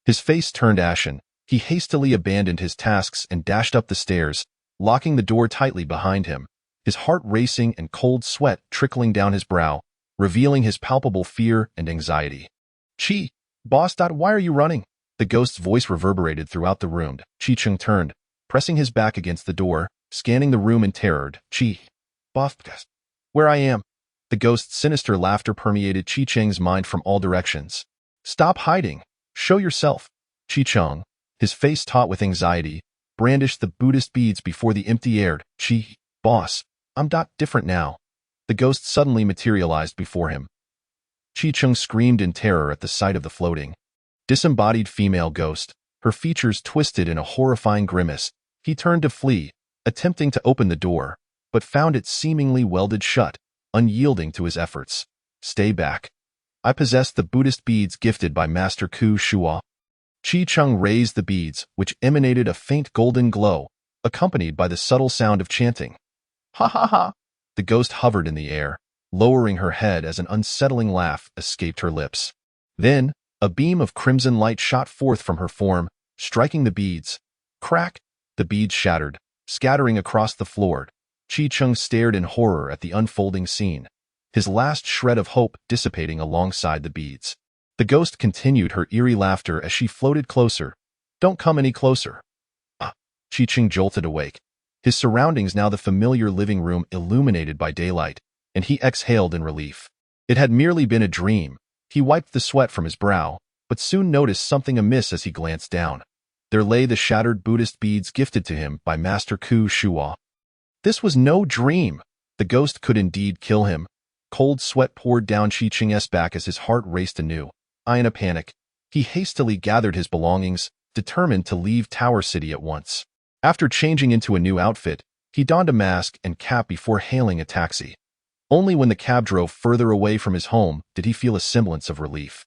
his face turned ashen. He hastily abandoned his tasks and dashed up the stairs, locking the door tightly behind him, his heart racing and cold sweat trickling down his brow, revealing his palpable fear and anxiety. Boss. Why are you running? The ghost's voice reverberated throughout the room. Chi-Chung turned, pressing his back against the door, scanning the room in terror. Boss. Where I am. The ghost's sinister laughter permeated Chi-Chung's mind from all directions. Stop hiding. Show yourself. Chi-Chung, his face taut with anxiety, brandished the Buddhist beads before the empty air. Boss. I'm different now. The ghost suddenly materialized before him. Chi-Chung screamed in terror at the sight of the floating, disembodied female ghost, her features twisted in a horrifying grimace. He turned to flee, attempting to open the door, but found it seemingly welded shut, unyielding to his efforts. Stay back. I possess the Buddhist beads gifted by Master Ku Shua. Chi-Chung raised the beads, which emanated a faint golden glow, accompanied by the subtle sound of chanting. Ha ha ha! The ghost hovered in the air, lowering her head as an unsettling laugh escaped her lips. Then, a beam of crimson light shot forth from her form, striking the beads. Crack! The beads shattered, scattering across the floor. Chi-Chung stared in horror at the unfolding scene, his last shred of hope dissipating alongside the beads. The ghost continued her eerie laughter as she floated closer. Don't come any closer. Chi-Chung jolted awake, his surroundings now the familiar living room illuminated by daylight, and he exhaled in relief. It had merely been a dream. He wiped the sweat from his brow, but soon noticed something amiss as he glanced down. There lay the shattered Buddhist beads gifted to him by Master Ku Shua. This was no dream. The ghost could indeed kill him. Cold sweat poured down Chi-Chung's back as his heart raced anew. In a panic, he hastily gathered his belongings, determined to leave Tower City at once. After changing into a new outfit, he donned a mask and cap before hailing a taxi. Only when the cab drove further away from his home did he feel a semblance of relief.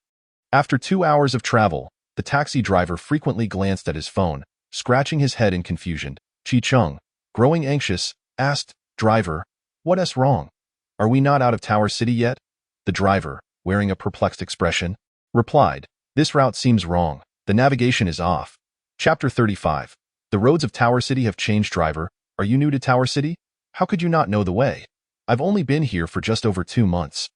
After 2 hours of travel, the taxi driver frequently glanced at his phone, Scratching his head in confusion, Chi-chung, growing anxious, asked, "Driver, what's wrong? Are we not out of Tower City yet?" The driver, wearing a perplexed expression, replied, "This route seems wrong. The navigation is off." Chapter 35. The roads of Tower City have changed. Driver, are you new to Tower City? How could you not know the way? I've only been here for just over 2 months.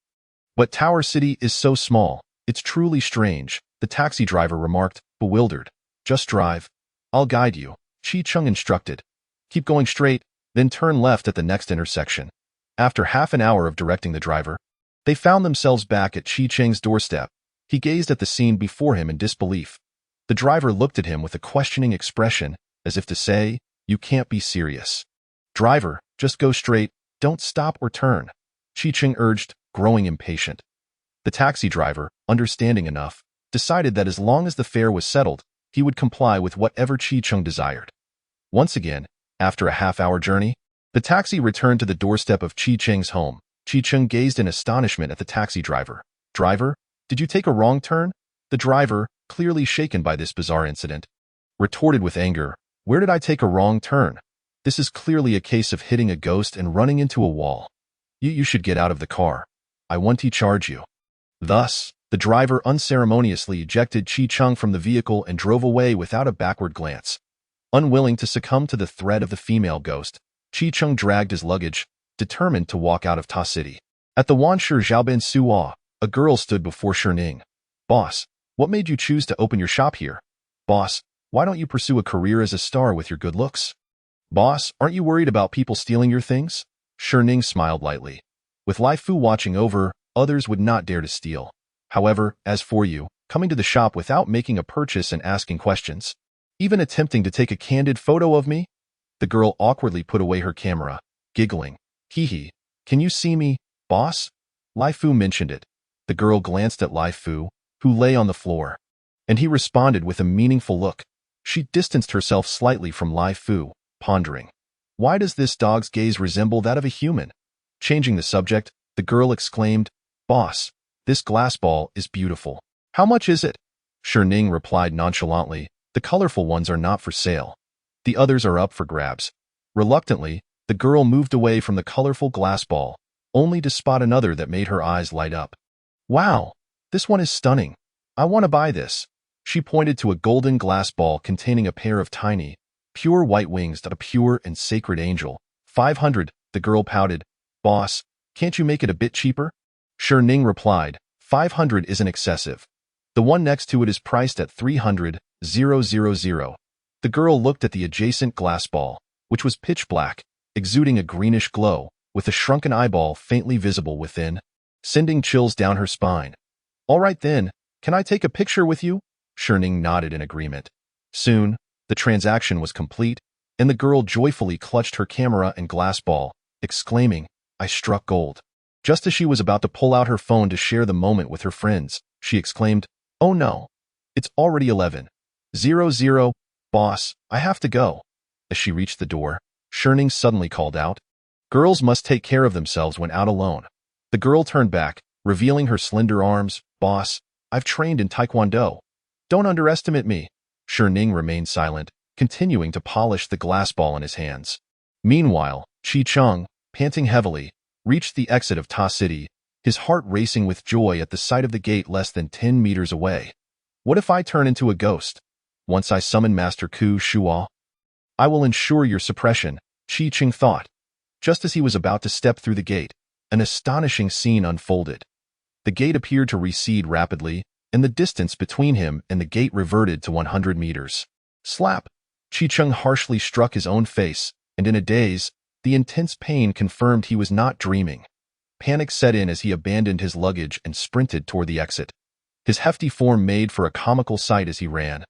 But Tower City is so small. It's truly strange, the taxi driver remarked, bewildered. Just drive. I'll guide you, Chi-chung instructed. Keep going straight, then turn left at the next intersection. After half an hour of directing the driver, they found themselves back at Chi-chung's doorstep. He gazed at the scene before him in disbelief. The driver looked at him with a questioning expression, as if to say, "You can't be serious." "Driver, just go straight, don't stop or turn," Chi-chung urged, growing impatient. The taxi driver, understanding enough, decided that as long as the fare was settled, he would comply with whatever Chi-chung desired. Once again, after a half-hour journey, the taxi returned to the doorstep of Chi-chung's home. Chi-chung gazed in astonishment at the taxi driver. "Driver, did you take a wrong turn?" The driver, clearly shaken by this bizarre incident, retorted with anger, "Where did I take a wrong turn? This is clearly a case of hitting a ghost and running into a wall. You should get out of the car. I want to charge you." Thus, the driver unceremoniously ejected Chi-chung from the vehicle and drove away without a backward glance. Unwilling to succumb to the threat of the female ghost, Chi-chung dragged his luggage, determined to walk out of Ta City. At the Wanshi Zhaoben Suwa, a girl stood before Shirning. "Boss, what made you choose to open your shop here? Boss, why don't you pursue a career as a star with your good looks? Boss, aren't you worried about people stealing your things?" Shirning smiled lightly. With Lai Fu watching over, others would not dare to steal. However, as for you, coming to the shop without making a purchase and asking questions, even attempting to take a candid photo of me? The girl awkwardly put away her camera, giggling. "Hee, can you see me, boss?" Lai Fu mentioned it. The girl glanced at Lai Fu, who lay on the floor, and he responded with a meaningful look. She distanced herself slightly from Lai Fu, pondering. Why does this dog's gaze resemble that of a human? Changing the subject, the girl exclaimed, "Boss, this glass ball is beautiful. How much is it?" Shirning replied nonchalantly, "The colorful ones are not for sale. The others are up for grabs." Reluctantly, the girl moved away from the colorful glass ball, only to spot another that made her eyes light up. "Wow, this one is stunning. I want to buy this." She pointed to a golden glass ball containing a pair of tiny, pure white wings that a pure and sacred angel. 500, the girl pouted. "Boss, can't you make it a bit cheaper?" Shirning replied, 500 isn't excessive. The one next to it is priced at 300,000. The girl looked at the adjacent glass ball, which was pitch black, exuding a greenish glow, with a shrunken eyeball faintly visible within, sending chills down her spine. "All right then, can I take a picture with you?" Shirning nodded in agreement. Soon, the transaction was complete, and the girl joyfully clutched her camera and glass ball, exclaiming, "I struck gold." Just as she was about to pull out her phone to share the moment with her friends, she exclaimed, "Oh no, it's already 11:00. Boss, I have to go." As she reached the door, Shirning suddenly called out, "Girls must take care of themselves when out alone." The girl turned back, revealing her slender arms. "Boss, I've trained in Taekwondo. Don't underestimate me." Shirning remained silent, continuing to polish the glass ball in his hands. Meanwhile, Chi-chung, panting heavily, reached the exit of Ta City, his heart racing with joy at the sight of the gate less than 10 meters away. What if I turn into a ghost? Once I summon Master Ku Shuo, I will ensure your suppression, Chi-chung thought. Just as he was about to step through the gate, an astonishing scene unfolded. The gate appeared to recede rapidly, and the distance between him and the gate reverted to 100 meters. Slap! Chi-chung harshly struck his own face, and in a daze, the intense pain confirmed he was not dreaming. Panic set in as he abandoned his luggage and sprinted toward the exit. His hefty form made for a comical sight as he ran.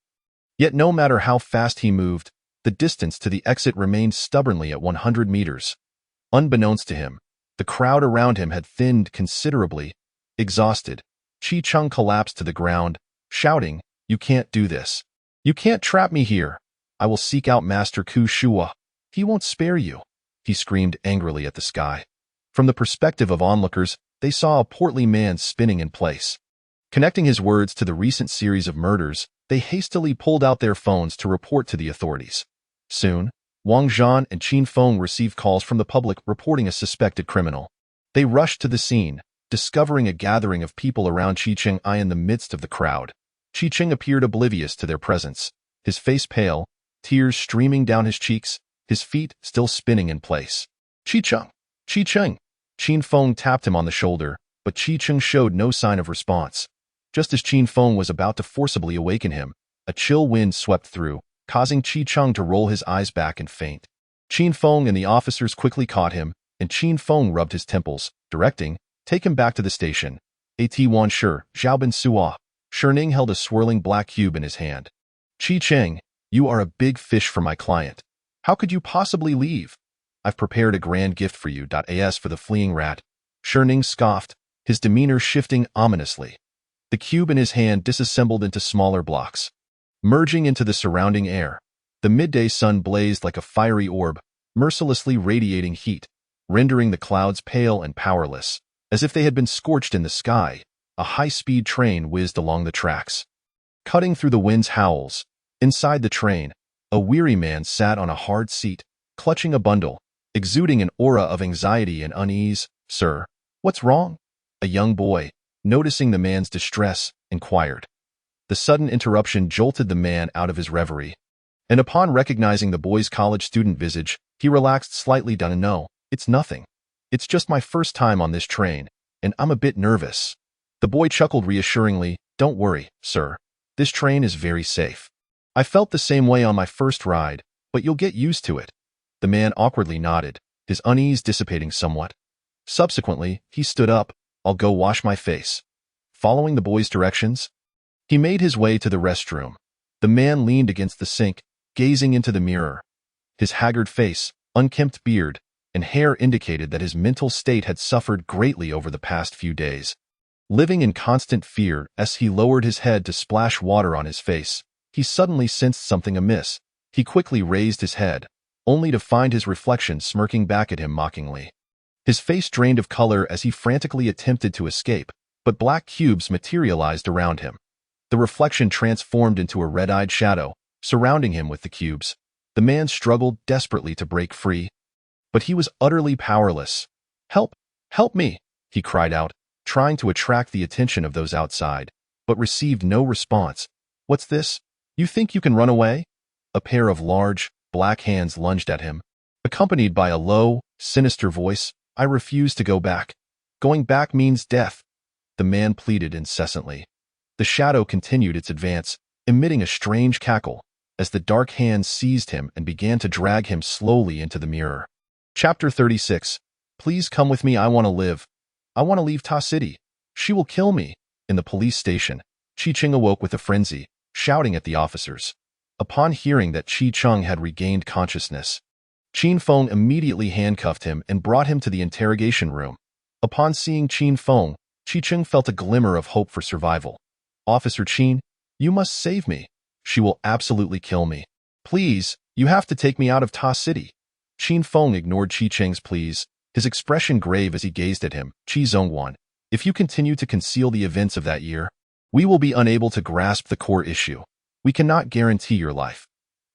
Yet no matter how fast he moved, the distance to the exit remained stubbornly at 100 meters. Unbeknownst to him, the crowd around him had thinned considerably. Exhausted, Chi-chung collapsed to the ground, shouting, "You can't do this. You can't trap me here. I will seek out Master Ku Shuo. He won't spare you." He screamed angrily at the sky. From the perspective of onlookers, they saw a portly man spinning in place. Connecting his words to the recent series of murders, They hastily pulled out their phones to report to the authorities. Soon, Wang Zhan and Qin Feng received calls from the public reporting a suspected criminal. They rushed to the scene, discovering a gathering of people around Qiqing in the midst of the crowd. Qiqing appeared oblivious to their presence, his face pale, tears streaming down his cheeks, his feet still spinning in place. Qiqing! Qiqing! Qin Feng tapped him on the shoulder, but Qiqing showed no sign of response. Just as Qin Feng was about to forcibly awaken him, a chill wind swept through, causing Qiqing to roll his eyes back and faint. Qin Feng and the officers quickly caught him, and Qin Feng rubbed his temples, directing, "Take him back to the station." At1 Shi, Xiaobin Suo. Shining held a swirling black cube in his hand. "Qiqing, you are a big fish for my client. How could you possibly leave? I've prepared a grand gift for you. As for the fleeing rat." Shining scoffed, his demeanor shifting ominously. The cube in his hand disassembled into smaller blocks. Merging into the surrounding air, the midday sun blazed like a fiery orb, mercilessly radiating heat, rendering the clouds pale and powerless. As if they had been scorched in the sky, a high-speed train whizzed along the tracks. Cutting through the wind's howls, inside the train, a weary man sat on a hard seat, clutching a bundle, exuding an aura of anxiety and unease. "Sir, what's wrong?" A young boy, noticing the man's distress, inquired. The sudden interruption jolted the man out of his reverie, and upon recognizing the boy's college student visage, he relaxed slightly. "No, it's nothing. It's just my first time on this train, and I'm a bit nervous." The boy chuckled reassuringly. "Don't worry, sir. This train is very safe. I felt the same way on my first ride, but you'll get used to it." The man awkwardly nodded, his unease dissipating somewhat. Subsequently, he stood up. "I'll go wash my face." Following the boy's directions, he made his way to the restroom. The man leaned against the sink, gazing into the mirror. His haggard face, unkempt beard, and hair indicated that his mental state had suffered greatly over the past few days. Living in constant fear, as he lowered his head to splash water on his face, he suddenly sensed something amiss. He quickly raised his head, only to find his reflection smirking back at him mockingly. His face drained of color as he frantically attempted to escape, but black cubes materialized around him. The reflection transformed into a red-eyed shadow, surrounding him with the cubes. The man struggled desperately to break free, but he was utterly powerless. "Help! Help me!" he cried out, trying to attract the attention of those outside, but received no response. "What's this? You think you can run away?" A pair of large, black hands lunged at him, accompanied by a low, sinister voice. "I refuse to go back. Going back means death," the man pleaded incessantly. The shadow continued its advance, emitting a strange cackle, as the dark hands seized him and began to drag him slowly into the mirror. Chapter 36. "Please come with me. I want to live. I want to leave Ta City. She will kill me." In the police station, Qiqing awoke with a frenzy, shouting at the officers. Upon hearing that Qiqing had regained consciousness, Qin Feng immediately handcuffed him and brought him to the interrogation room. Upon seeing Qin Feng, Qiqing felt a glimmer of hope for survival. "Officer Qin, you must save me. She will absolutely kill me. Please, you have to take me out of Ta City." Qin Feng ignored Qiqing's pleas, his expression grave as he gazed at him. "Qi Zhongwan, if you continue to conceal the events of that year, we will be unable to grasp the core issue. We cannot guarantee your life."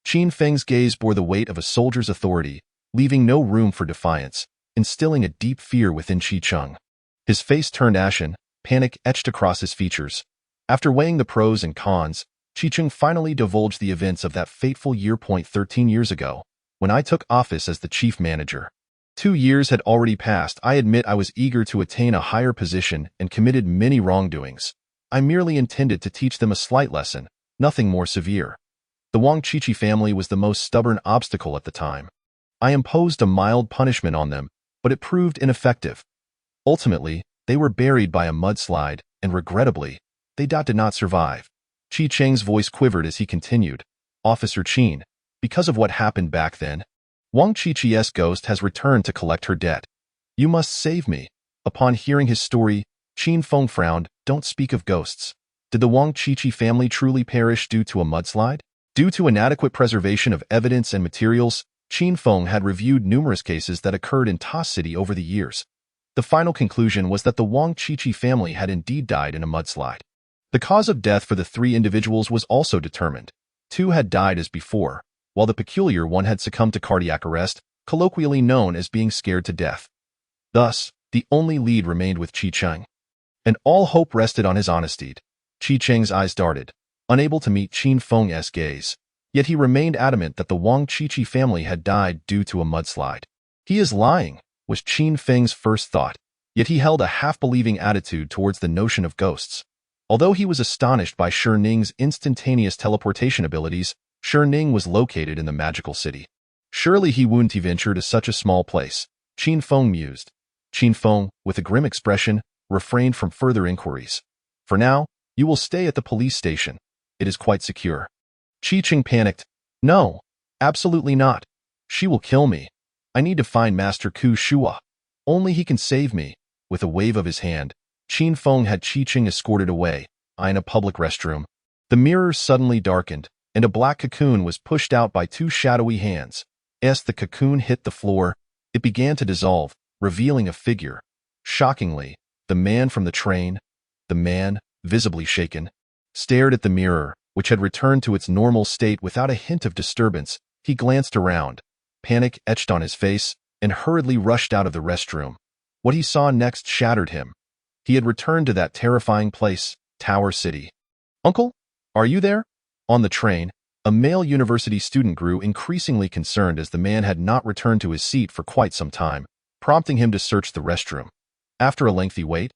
Qin Feng's gaze bore the weight of a soldier's authority, leaving no room for defiance, instilling a deep fear within Qiqing. His face turned ashen, panic etched across his features. After weighing the pros and cons, Qiqing finally divulged the events of that fateful year. 13 years ago, when I took office as the chief manager. 2 years had already passed. I admit I was eager to attain a higher position and committed many wrongdoings. I merely intended to teach them a slight lesson, nothing more severe. The Wang Qiqi family was the most stubborn obstacle at the time. I imposed a mild punishment on them, but it proved ineffective. Ultimately, they were buried by a mudslide, and regrettably, they did not survive. Qiqing's voice quivered as he continued. "Officer Qin, because of what happened back then, Wang Qiqi's ghost has returned to collect her debt. You must save me." Upon hearing his story, Qin Feng frowned. "Don't speak of ghosts. Did the Wang Qiqi family truly perish due to a mudslide?" Due to inadequate preservation of evidence and materials, Qin Feng had reviewed numerous cases that occurred in Ta City over the years. The final conclusion was that the Wang Qiqi family had indeed died in a mudslide. The cause of death for the 3 individuals was also determined. 2 had died as before, while the peculiar one had succumbed to cardiac arrest, colloquially known as being scared to death. Thus, the only lead remained with Chi-Cheng, and all hope rested on his honesty. Chi-Cheng's eyes darted, unable to meet Qin Feng's gaze, yet he remained adamant that the Wang Chichi family had died due to a mudslide. He is lying, was Qin Feng's first thought, yet he held a half-believing attitude towards the notion of ghosts. Although he was astonished by Shi Ning's instantaneous teleportation abilities, Shi Ning was located in the magical city. Surely he wouldn't venture to such a small place, Qin Feng mused. Qin Feng, with a grim expression, refrained from further inquiries. For now, you will stay at the police station. It is quite secure. Chi-Cheng panicked. No, absolutely not. She will kill me. I need to find Master Ku Shua. Only he can save me. With a wave of his hand, Qin Feng had Chi-Cheng escorted away, in a public restroom. The mirrors suddenly darkened, and a black cocoon was pushed out by 2 shadowy hands. As the cocoon hit the floor, it began to dissolve, revealing a figure. Shockingly, the man from the train, the man, visibly shaken, stared at the mirror, which had returned to its normal state without a hint of disturbance. He glanced around, panic etched on his face, and hurriedly rushed out of the restroom. What he saw next shattered him. He had returned to that terrifying place, Tower City. Uncle? Are you there? On the train, a male university student grew increasingly concerned as the man had not returned to his seat for quite some time, prompting him to search the restroom. After a lengthy wait,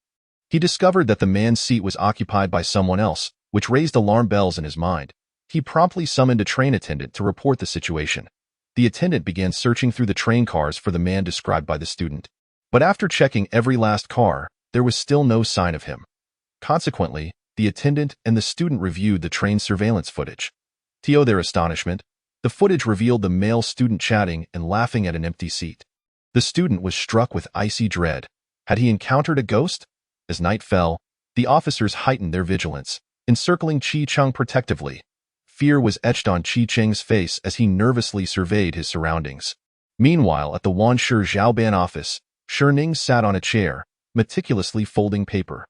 he discovered that the man's seat was occupied by someone else, which raised alarm bells in his mind. He promptly summoned a train attendant to report the situation. The attendant began searching through the train cars for the man described by the student. But after checking every last car, there was still no sign of him. Consequently, the attendant and the student reviewed the train surveillance footage. To their astonishment, the footage revealed the male student chatting and laughing at an empty seat. The student was struck with icy dread. Had he encountered a ghost? As night fell, the officers heightened their vigilance, encircling Chi-Cheng protectively. Fear was etched on Chi-Cheng's face as he nervously surveyed his surroundings. Meanwhile, at the Wanshi Zhaoban office, Shi Ning sat on a chair, meticulously folding paper.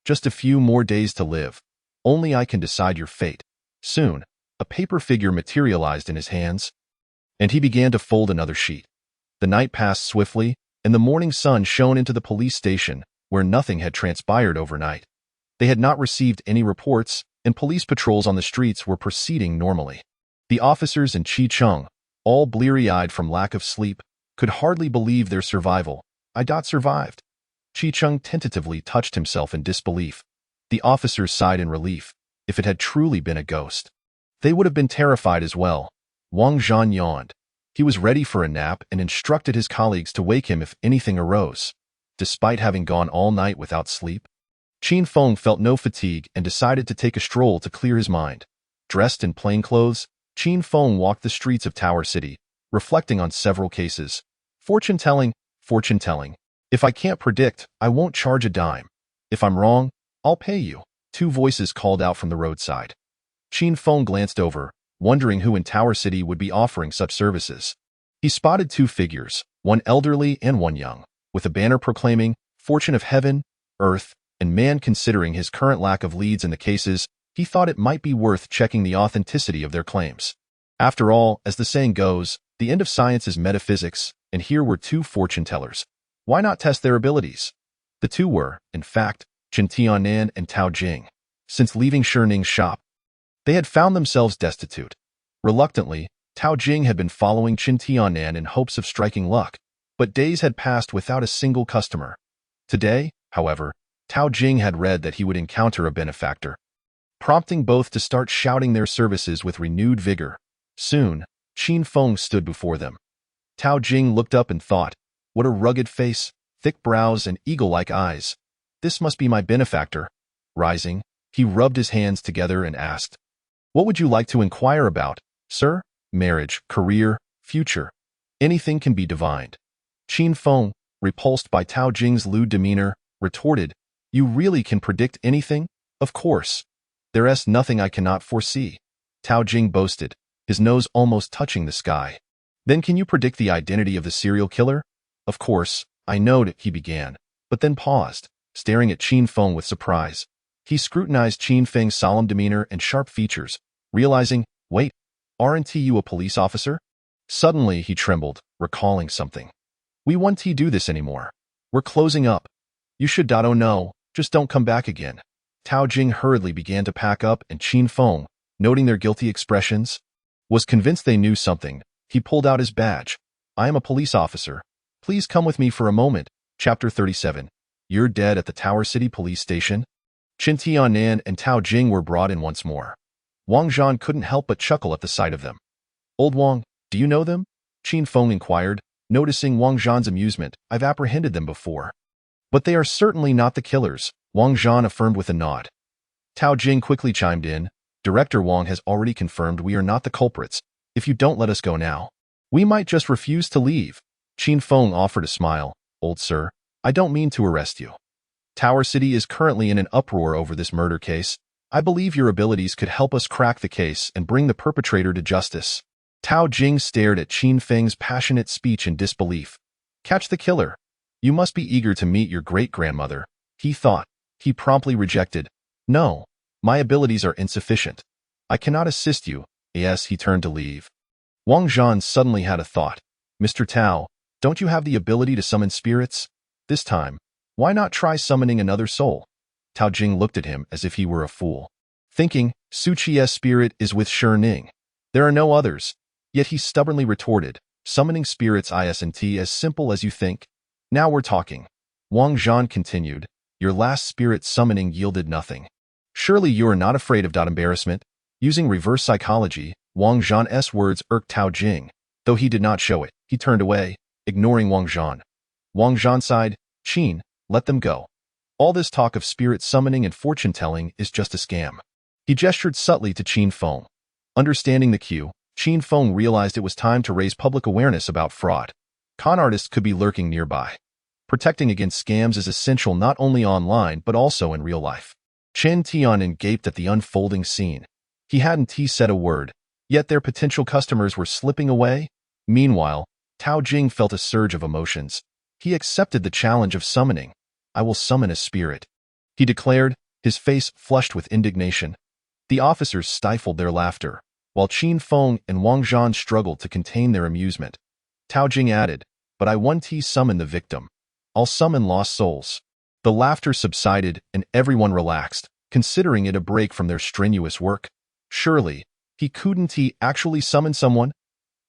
Just a few more days to live. Only I can decide your fate. Soon, a paper figure materialized in his hands, and he began to fold another sheet. The night passed swiftly, and the morning sun shone into the police station, where nothing had transpired overnight. They had not received any reports, and police patrols on the streets were proceeding normally. The officers and Chi-Cheng, all bleary-eyed from lack of sleep, could hardly believe their survival. Survived. Chi-Cheng tentatively touched himself in disbelief. The officers sighed in relief. If it had truly been a ghost, they would have been terrified as well. Wang Zhan yawned. He was ready for a nap and instructed his colleagues to wake him if anything arose. Despite having gone all night without sleep, Qin Feng felt no fatigue and decided to take a stroll to clear his mind. Dressed in plain clothes, Qin Feng walked the streets of Tower City, reflecting on several cases. Fortune-telling, fortune-telling. If I can't predict, I won't charge a dime. If I'm wrong, I'll pay you. 2 voices called out from the roadside. Qin Feng glanced over, wondering who in Tower City would be offering such services. He spotted 2 figures, one elderly and one young, with a banner proclaiming, "Fortune of heaven, earth, and man." Considering his current lack of leads in the cases, he thought it might be worth checking the authenticity of their claims. After all, as the saying goes, the end of science is metaphysics, and here were 2 fortune tellers. Why not test their abilities? The 2 were, in fact, Chen Tianan and Tao Jing. Since leaving Shi Ning's shop, they had found themselves destitute. Reluctantly, Tao Jing had been following Chen Tianan in hopes of striking luck, but days had passed without a single customer. Today, however, Tao Jing had read that he would encounter a benefactor, prompting both to start shouting their services with renewed vigor. Soon, Qin Feng stood before them. Tao Jing looked up and thought, what a rugged face, thick brows, and eagle-like eyes. This must be my benefactor. Rising, he rubbed his hands together and asked, "What would you like to inquire about, sir?" "Marriage, career, future. Anything can be divined." Qin Feng, repulsed by Tao Jing's lewd demeanor, retorted, "You really can predict anything? Of course. There's nothing I cannot foresee." Tao Jing boasted, his nose almost touching the sky. "Then can you predict the identity of the serial killer?" "Of course, I know it," he began, but then paused, staring at Qin Feng with surprise. He scrutinized Qin Feng's solemn demeanor and sharp features, realizing, wait, aren't you a police officer? Suddenly, he trembled, recalling something. We won't do this anymore. We're closing up. You should oh no, just don't come back again. Tao Jing hurriedly began to pack up, and Qin Feng, noting their guilty expressions, was convinced they knew something. He pulled out his badge. I am a police officer. Please come with me for a moment. Chapter 37. You're dead at the Tower City Police Station? Qin Tianan and Tao Jing were brought in once more. Wang Zhan couldn't help but chuckle at the sight of them. Old Wang, do you know them? Qin Feng inquired, noticing Wang Zhan's amusement. I've apprehended them before. But they are certainly not the killers, Wang Zhan affirmed with a nod. Tao Jing quickly chimed in. Director Wang has already confirmed we are not the culprits. If you don't let us go now, we might just refuse to leave. Qin Feng offered a smile. Old sir, I don't mean to arrest you. Tower City is currently in an uproar over this murder case. I believe your abilities could help us crack the case and bring the perpetrator to justice. Tao Jing stared at Qin Feng's passionate speech in disbelief. Catch the killer. You must be eager to meet your great-grandmother, he thought. He promptly rejected. No, my abilities are insufficient. I cannot assist you. Yes, he turned to leave. Wang Zhan suddenly had a thought. Mr. Tao, don't you have the ability to summon spirits? This time, why not try summoning another soul? Tao Jing looked at him as if he were a fool, thinking, Su Qi's spirit is with Shi Ning. There are no others. Yet he stubbornly retorted, summoning spirits isn't as simple as you think. Now we're talking. Wang Zhan continued, your last spirit summoning yielded nothing. Surely you are not afraid of embarrassment? Using reverse psychology, Wang Zhan's words irked Tao Jing. Though he did not show it, he turned away, ignoring Wang Zhan. Wang Zhan sighed, Qin, let them go. All this talk of spirit summoning and fortune-telling is just a scam. He gestured subtly to Qin Feng. Understanding the cue, Qin Feng realized it was time to raise public awareness about fraud. Con artists could be lurking nearby. Protecting against scams is essential not only online but also in real life. Qin Tianan gaped at the unfolding scene. He hadn't said a word, yet their potential customers were slipping away. Meanwhile, Tao Jing felt a surge of emotions. He accepted the challenge of summoning. I will summon a spirit, he declared, his face flushed with indignation. The officers stifled their laughter, while Qin Feng and Wang Zhan struggled to contain their amusement. Tao Jing added, but I won't summon the victim. I'll summon lost souls. The laughter subsided and everyone relaxed, considering it a break from their strenuous work. Surely, he couldn't actually summon someone?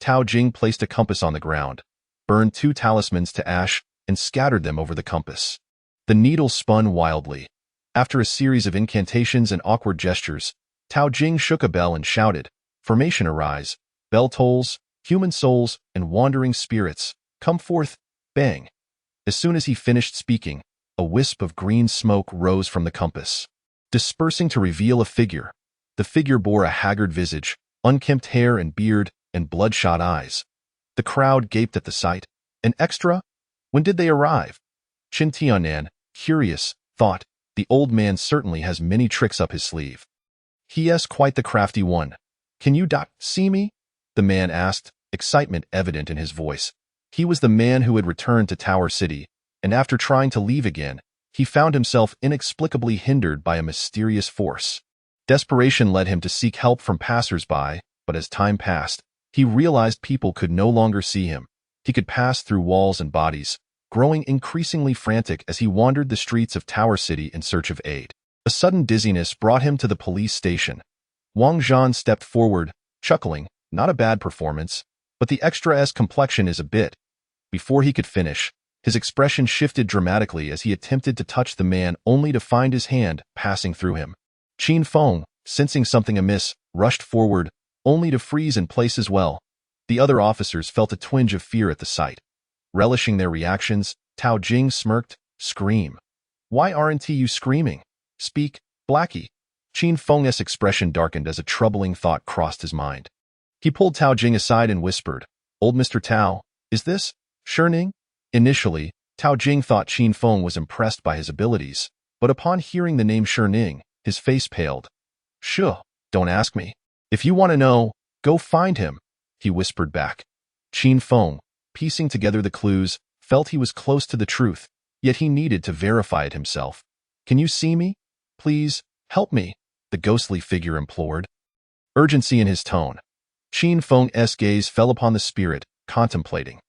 Tao Jing placed a compass on the ground, burned 2 talismans to ash, and scattered them over the compass. The needle spun wildly. After a series of incantations and awkward gestures, Tao Jing shook a bell and shouted, Formation arise, bell tolls, human souls, and wandering spirits, come forth, bang. As soon as he finished speaking, a wisp of green smoke rose from the compass, dispersing to reveal a figure. The figure bore a haggard visage, unkempt hair and beard, and bloodshot eyes. The crowd gaped at the sight. An extra? When did they arrive? Qin Tianan, curious, thought, the old man certainly has many tricks up his sleeve. He is quite the crafty one. Can you see me? The man asked, excitement evident in his voice. He was the man who had returned to Tower City, and after trying to leave again, he found himself inexplicably hindered by a mysterious force. Desperation led him to seek help from passers-by, but as time passed, he realized people could no longer see him. He could pass through walls and bodies, growing increasingly frantic as he wandered the streets of Tower City in search of aid. A sudden dizziness brought him to the police station. Wang Zhan stepped forward, chuckling, not a bad performance, but the extra-S complexion is a bit. Before he could finish, his expression shifted dramatically as he attempted to touch the man only to find his hand passing through him. Qin Feng, sensing something amiss, rushed forward, only to freeze in place as well. The other officers felt a twinge of fear at the sight. Relishing their reactions, Tao Jing smirked, Scream. Why aren't you screaming? Speak, Blackie. Qin Feng's expression darkened as a troubling thought crossed his mind. He pulled Tao Jing aside and whispered, Old Mr. Tao, is this Shi Ning? Initially, Tao Jing thought Qin Feng was impressed by his abilities, but upon hearing the name Shi Ning, his face paled. Sure, don't ask me. If you want to know, go find him, he whispered back. Qin Feng, piecing together the clues, felt he was close to the truth, yet he needed to verify it himself. Can you see me? Please, "Help me," the ghostly figure implored. Urgency in his tone. Qin Feng's gaze fell upon the spirit, contemplating.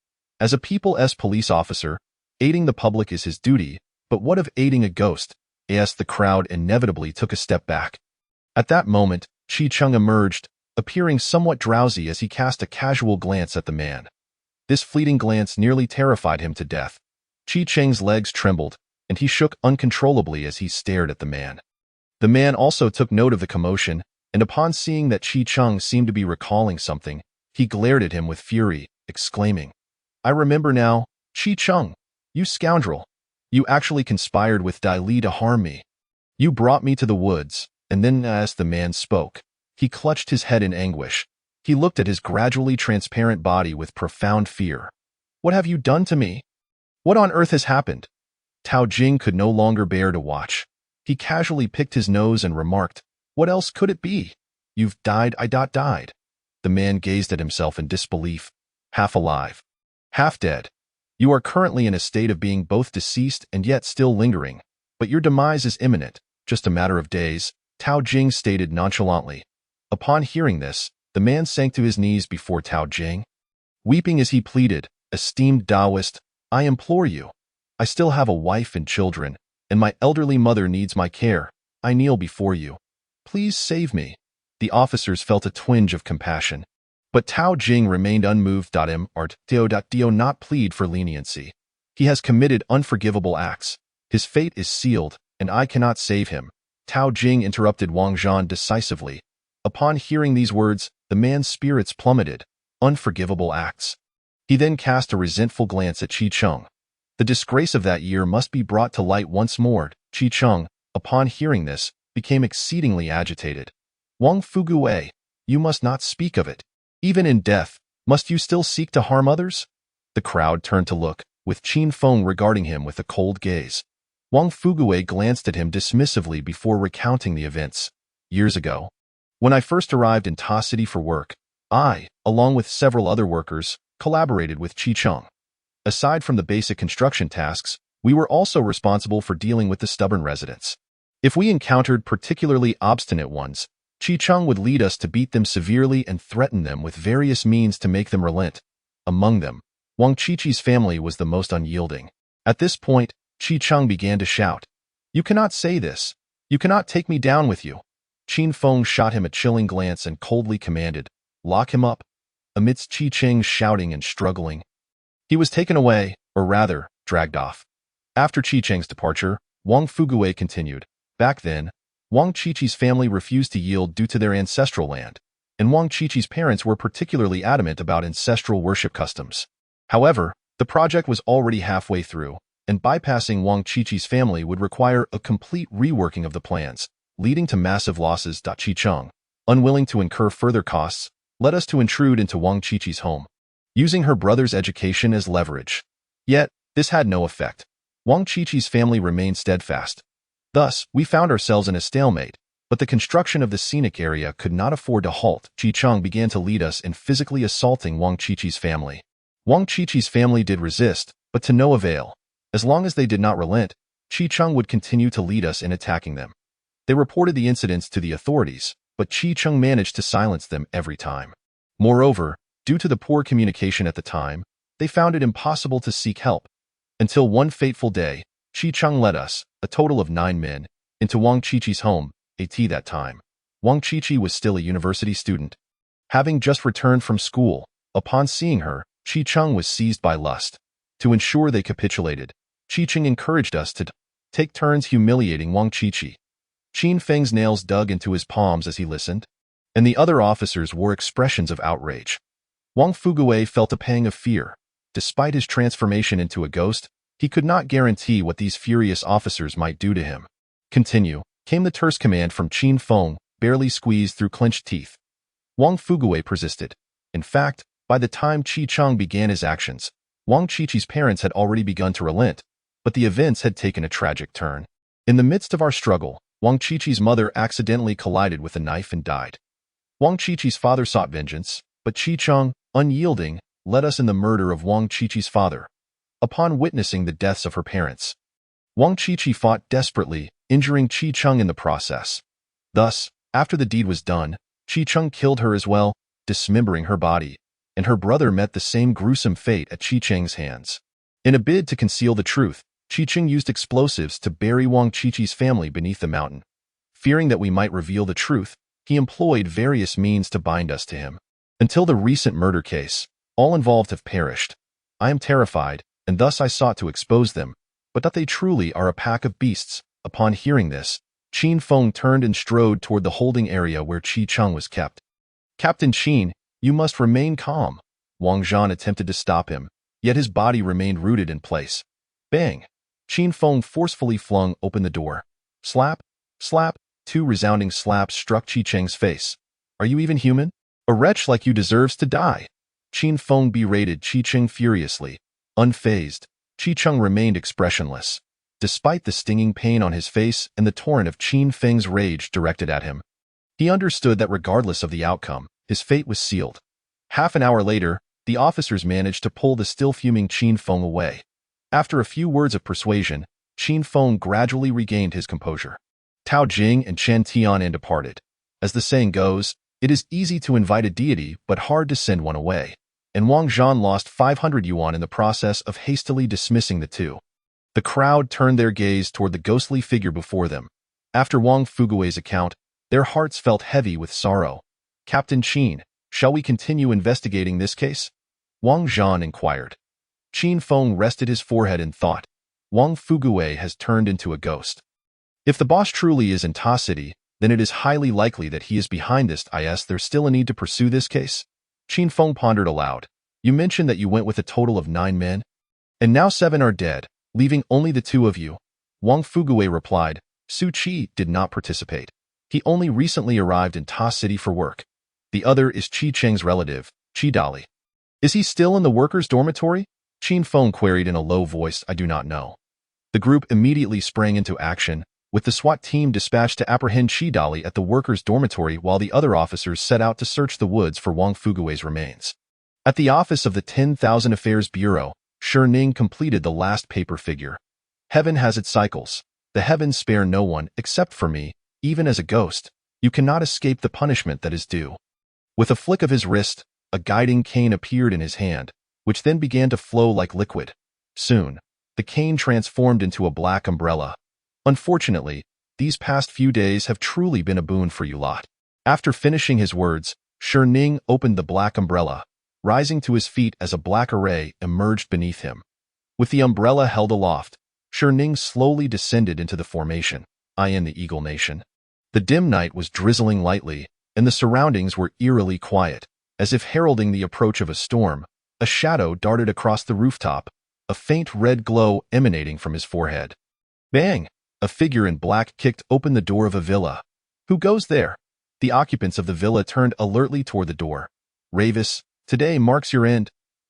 As a People's police officer, aiding the public is his duty, but what of aiding a ghost? As the crowd inevitably took a step back. At that moment, Chi Chung emerged, appearing somewhat drowsy as he cast a casual glance at the man. This fleeting glance nearly terrified him to death. Chi Cheng's legs trembled, and he shook uncontrollably as he stared at the man. The man also took note of the commotion, and upon seeing that Chi Chung seemed to be recalling something, he glared at him with fury, exclaiming, "I remember now, Chi Chung, you scoundrel. You actually conspired with Dai Li to harm me. You brought me to the woods," and then as the man spoke, he clutched his head in anguish. He looked at his gradually transparent body with profound fear. "What have you done to me? What on earth has happened?" Tao Jing could no longer bear to watch. He casually picked his nose and remarked, "What else could it be? You've died, died." The man gazed at himself in disbelief. "Half alive. Half dead. You are currently in a state of being both deceased and yet still lingering, but your demise is imminent, just a matter of days," Tao Jing stated nonchalantly. Upon hearing this, the man sank to his knees before Tao Jing. Weeping as he pleaded, "Esteemed Taoist, I implore you. I still have a wife and children, and my elderly mother needs my care. I kneel before you. Please save me." The officers felt a twinge of compassion. But Tao Jing remained unmoved. Do not plead for leniency. He has committed unforgivable acts. His fate is sealed, and I cannot save him. Tao Jing interrupted Wang Zhan decisively. Upon hearing these words, the man's spirits plummeted. Unforgivable acts. He then cast a resentful glance at Chi Chung. The disgrace of that year must be brought to light once more. Chi Chung, upon hearing this, became exceedingly agitated. "Wang Fuguwei, you must not speak of it. Even in death, must you still seek to harm others?" The crowd turned to look, with Qin Feng regarding him with a cold gaze. Wang Fuguwei glanced at him dismissively before recounting the events. "Years ago, when I first arrived in Ta City for work, I, along with several other workers, collaborated with Chi Chung. Aside from the basic construction tasks, we were also responsible for dealing with the stubborn residents. If we encountered particularly obstinate ones, Chi Chung would lead us to beat them severely and threaten them with various means to make them relent. Among them, Wang Chichi's family was the most unyielding. At this point, Chi Chung began to shout, "You cannot say this. You cannot take me down with you." Qin Feng shot him a chilling glance and coldly commanded, "Lock him up." Amidst Chi Cheng's shouting and struggling, he was taken away, or rather, dragged off. After Chi Cheng's departure, Wang Fuguwei continued, "Back then, Wang Chichi's family refused to yield due to their ancestral land, and Wang Chichi's parents were particularly adamant about ancestral worship customs. However, the project was already halfway through, and bypassing Wang Chichi's family would require a complete reworking of the plans, leading to massive losses. Chi Chung, unwilling to incur further costs, led us to intrude into Wang Chichi's home, using her brother's education as leverage. Yet, this had no effect. Wang Chichi's family remained steadfast. Thus, we found ourselves in a stalemate, but the construction of the scenic area could not afford to halt. Chi Chung began to lead us in physically assaulting Wang Chichi's family. Wang Chichi's family did resist, but to no avail. As long as they did not relent, Chi Chung would continue to lead us in attacking them. They reported the incidents to the authorities, but Chi Chung managed to silence them every time. Moreover, due to the poor communication at the time, they found it impossible to seek help. Until one fateful day, Chi Chung led us, a total of 9 men, into Wang Chichi's home. That time, Wang Chichi was still a university student. Having just returned from school, upon seeing her, Chi Chung was seized by lust. To ensure they capitulated, Chi Chung encouraged us to take turns humiliating Wang Chichi. Qin Feng's nails dug into his palms as he listened, and the other officers wore expressions of outrage. Wang Fuguwei felt a pang of fear. Despite his transformation into a ghost, he could not guarantee what these furious officers might do to him. "Continue," came the terse command from Qin Feng, barely squeezed through clenched teeth. Wang Fuguwei persisted. In fact, by the time Chi Chung began his actions, Wang Chichi's parents had already begun to relent, but the events had taken a tragic turn. In the midst of our struggle, Wang Chichi's mother accidentally collided with a knife and died. Wang Chichi's father sought vengeance, but Chi Chung, unyielding, led us in the murder of Wang Chichi's father. Upon witnessing the deaths of her parents, Wang Chichi fought desperately, injuring Chi Chung in the process. Thus, after the deed was done, Chi-Chung killed her as well, dismembering her body, and her brother met the same gruesome fate at Chi-Cheng's hands. In a bid to conceal the truth, Chi-Cheng used explosives to bury Wang Chi-Chi's family beneath the mountain. Fearing that we might reveal the truth, he employed various means to bind us to him. Until the recent murder case, all involved have perished. I am terrified, and thus I sought to expose them, but that they truly are a pack of beasts. Upon hearing this, Qin Feng turned and strode toward the holding area where Chi-Chung was kept. Captain Qin, you must remain calm. Wang Zhan attempted to stop him, yet his body remained rooted in place. Bang! Qin Feng forcefully flung open the door. Slap! Slap! 2 resounding slaps struck Chi-Cheng's face. Are you even human? A wretch like you deserves to die. Qin Feng berated Chi-Cheng furiously. Unfazed, Chi-Chung remained expressionless, despite the stinging pain on his face and the torrent of Qin Feng's rage directed at him. He understood that regardless of the outcome, his fate was sealed. Half an hour later, the officers managed to pull the still fuming Qin Feng away. After a few words of persuasion, Qin Feng gradually regained his composure. Tao Jing and Chen Tianan departed. As the saying goes, it is easy to invite a deity but hard to send one away, and Wang Zhan lost 500 yuan in the process of hastily dismissing the two. The crowd turned their gaze toward the ghostly figure before them. After Wang Fugui's account, their hearts felt heavy with sorrow. Captain Qin, shall we continue investigating this case? Wang Zhan inquired. Qin Feng rested his forehead in thought. Wang Fugui has turned into a ghost. If the boss truly is in Ta City, then it is highly likely that he is behind this. Is there still a need to pursue this case? Qin Feng pondered aloud. You mentioned that you went with a total of 9 men? And now 7 are dead, leaving only the 2 of you. Wang Fugui replied. Su Qi did not participate. He only recently arrived in Ta City for work. The other is Chi-Cheng's relative, Chi Dali. Is he still in the workers' dormitory? Qin Feng queried in a low voice. I do not know. The group immediately sprang into action, with the SWAT team dispatched to apprehend Chi Dali at the workers' dormitory while the other officers set out to search the woods for Wang Fugui's remains. At the office of the 10,000 Affairs Bureau, Shi Ning completed the last paper figure. Heaven has its cycles. The heavens spare no one except for me, even as a ghost. You cannot escape the punishment that is due. With a flick of his wrist, a guiding cane appeared in his hand, which then began to flow like liquid. Soon, the cane transformed into a black umbrella. Unfortunately, these past few days have truly been a boon for you lot. After finishing his words, Shi Ning opened the black umbrella, rising to his feet as a black array emerged beneath him. With the umbrella held aloft, Shi Ning slowly descended into the formation, in the Eagle Nation. The dim night was drizzling lightly, and the surroundings were eerily quiet, as if heralding the approach of a storm. A shadow darted across the rooftop, a faint red glow emanating from his forehead. Bang! A figure in black kicked open the door of a villa. Who goes there? The occupants of the villa turned alertly toward the door. Ravis, today marks your end.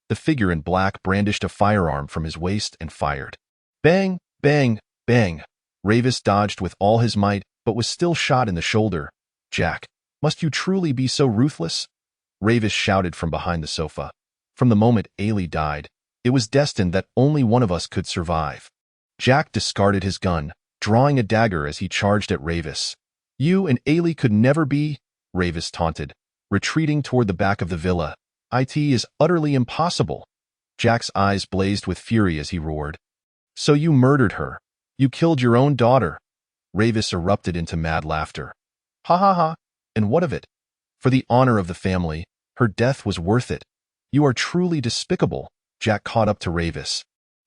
The figure in black brandished a firearm from his waist and fired. Bang, bang, bang. Ravis dodged with all his might, but was still shot in the shoulder. Jack, must you truly be so ruthless? Ravis shouted from behind the sofa. From the moment Ailey died, it was destined that only one of us could survive. Jack discarded his gun, drawing a dagger as he charged at Ravis. You and Ailey could never be, Ravis taunted, retreating toward the back of the villa. It is utterly impossible. Jack's eyes blazed with fury as he roared. So you murdered her. You killed your own daughter. Ravis erupted into mad laughter. Ha ha ha, and what of it? For the honor of the family, her death was worth it. You are truly despicable. Jack caught up to Ravis,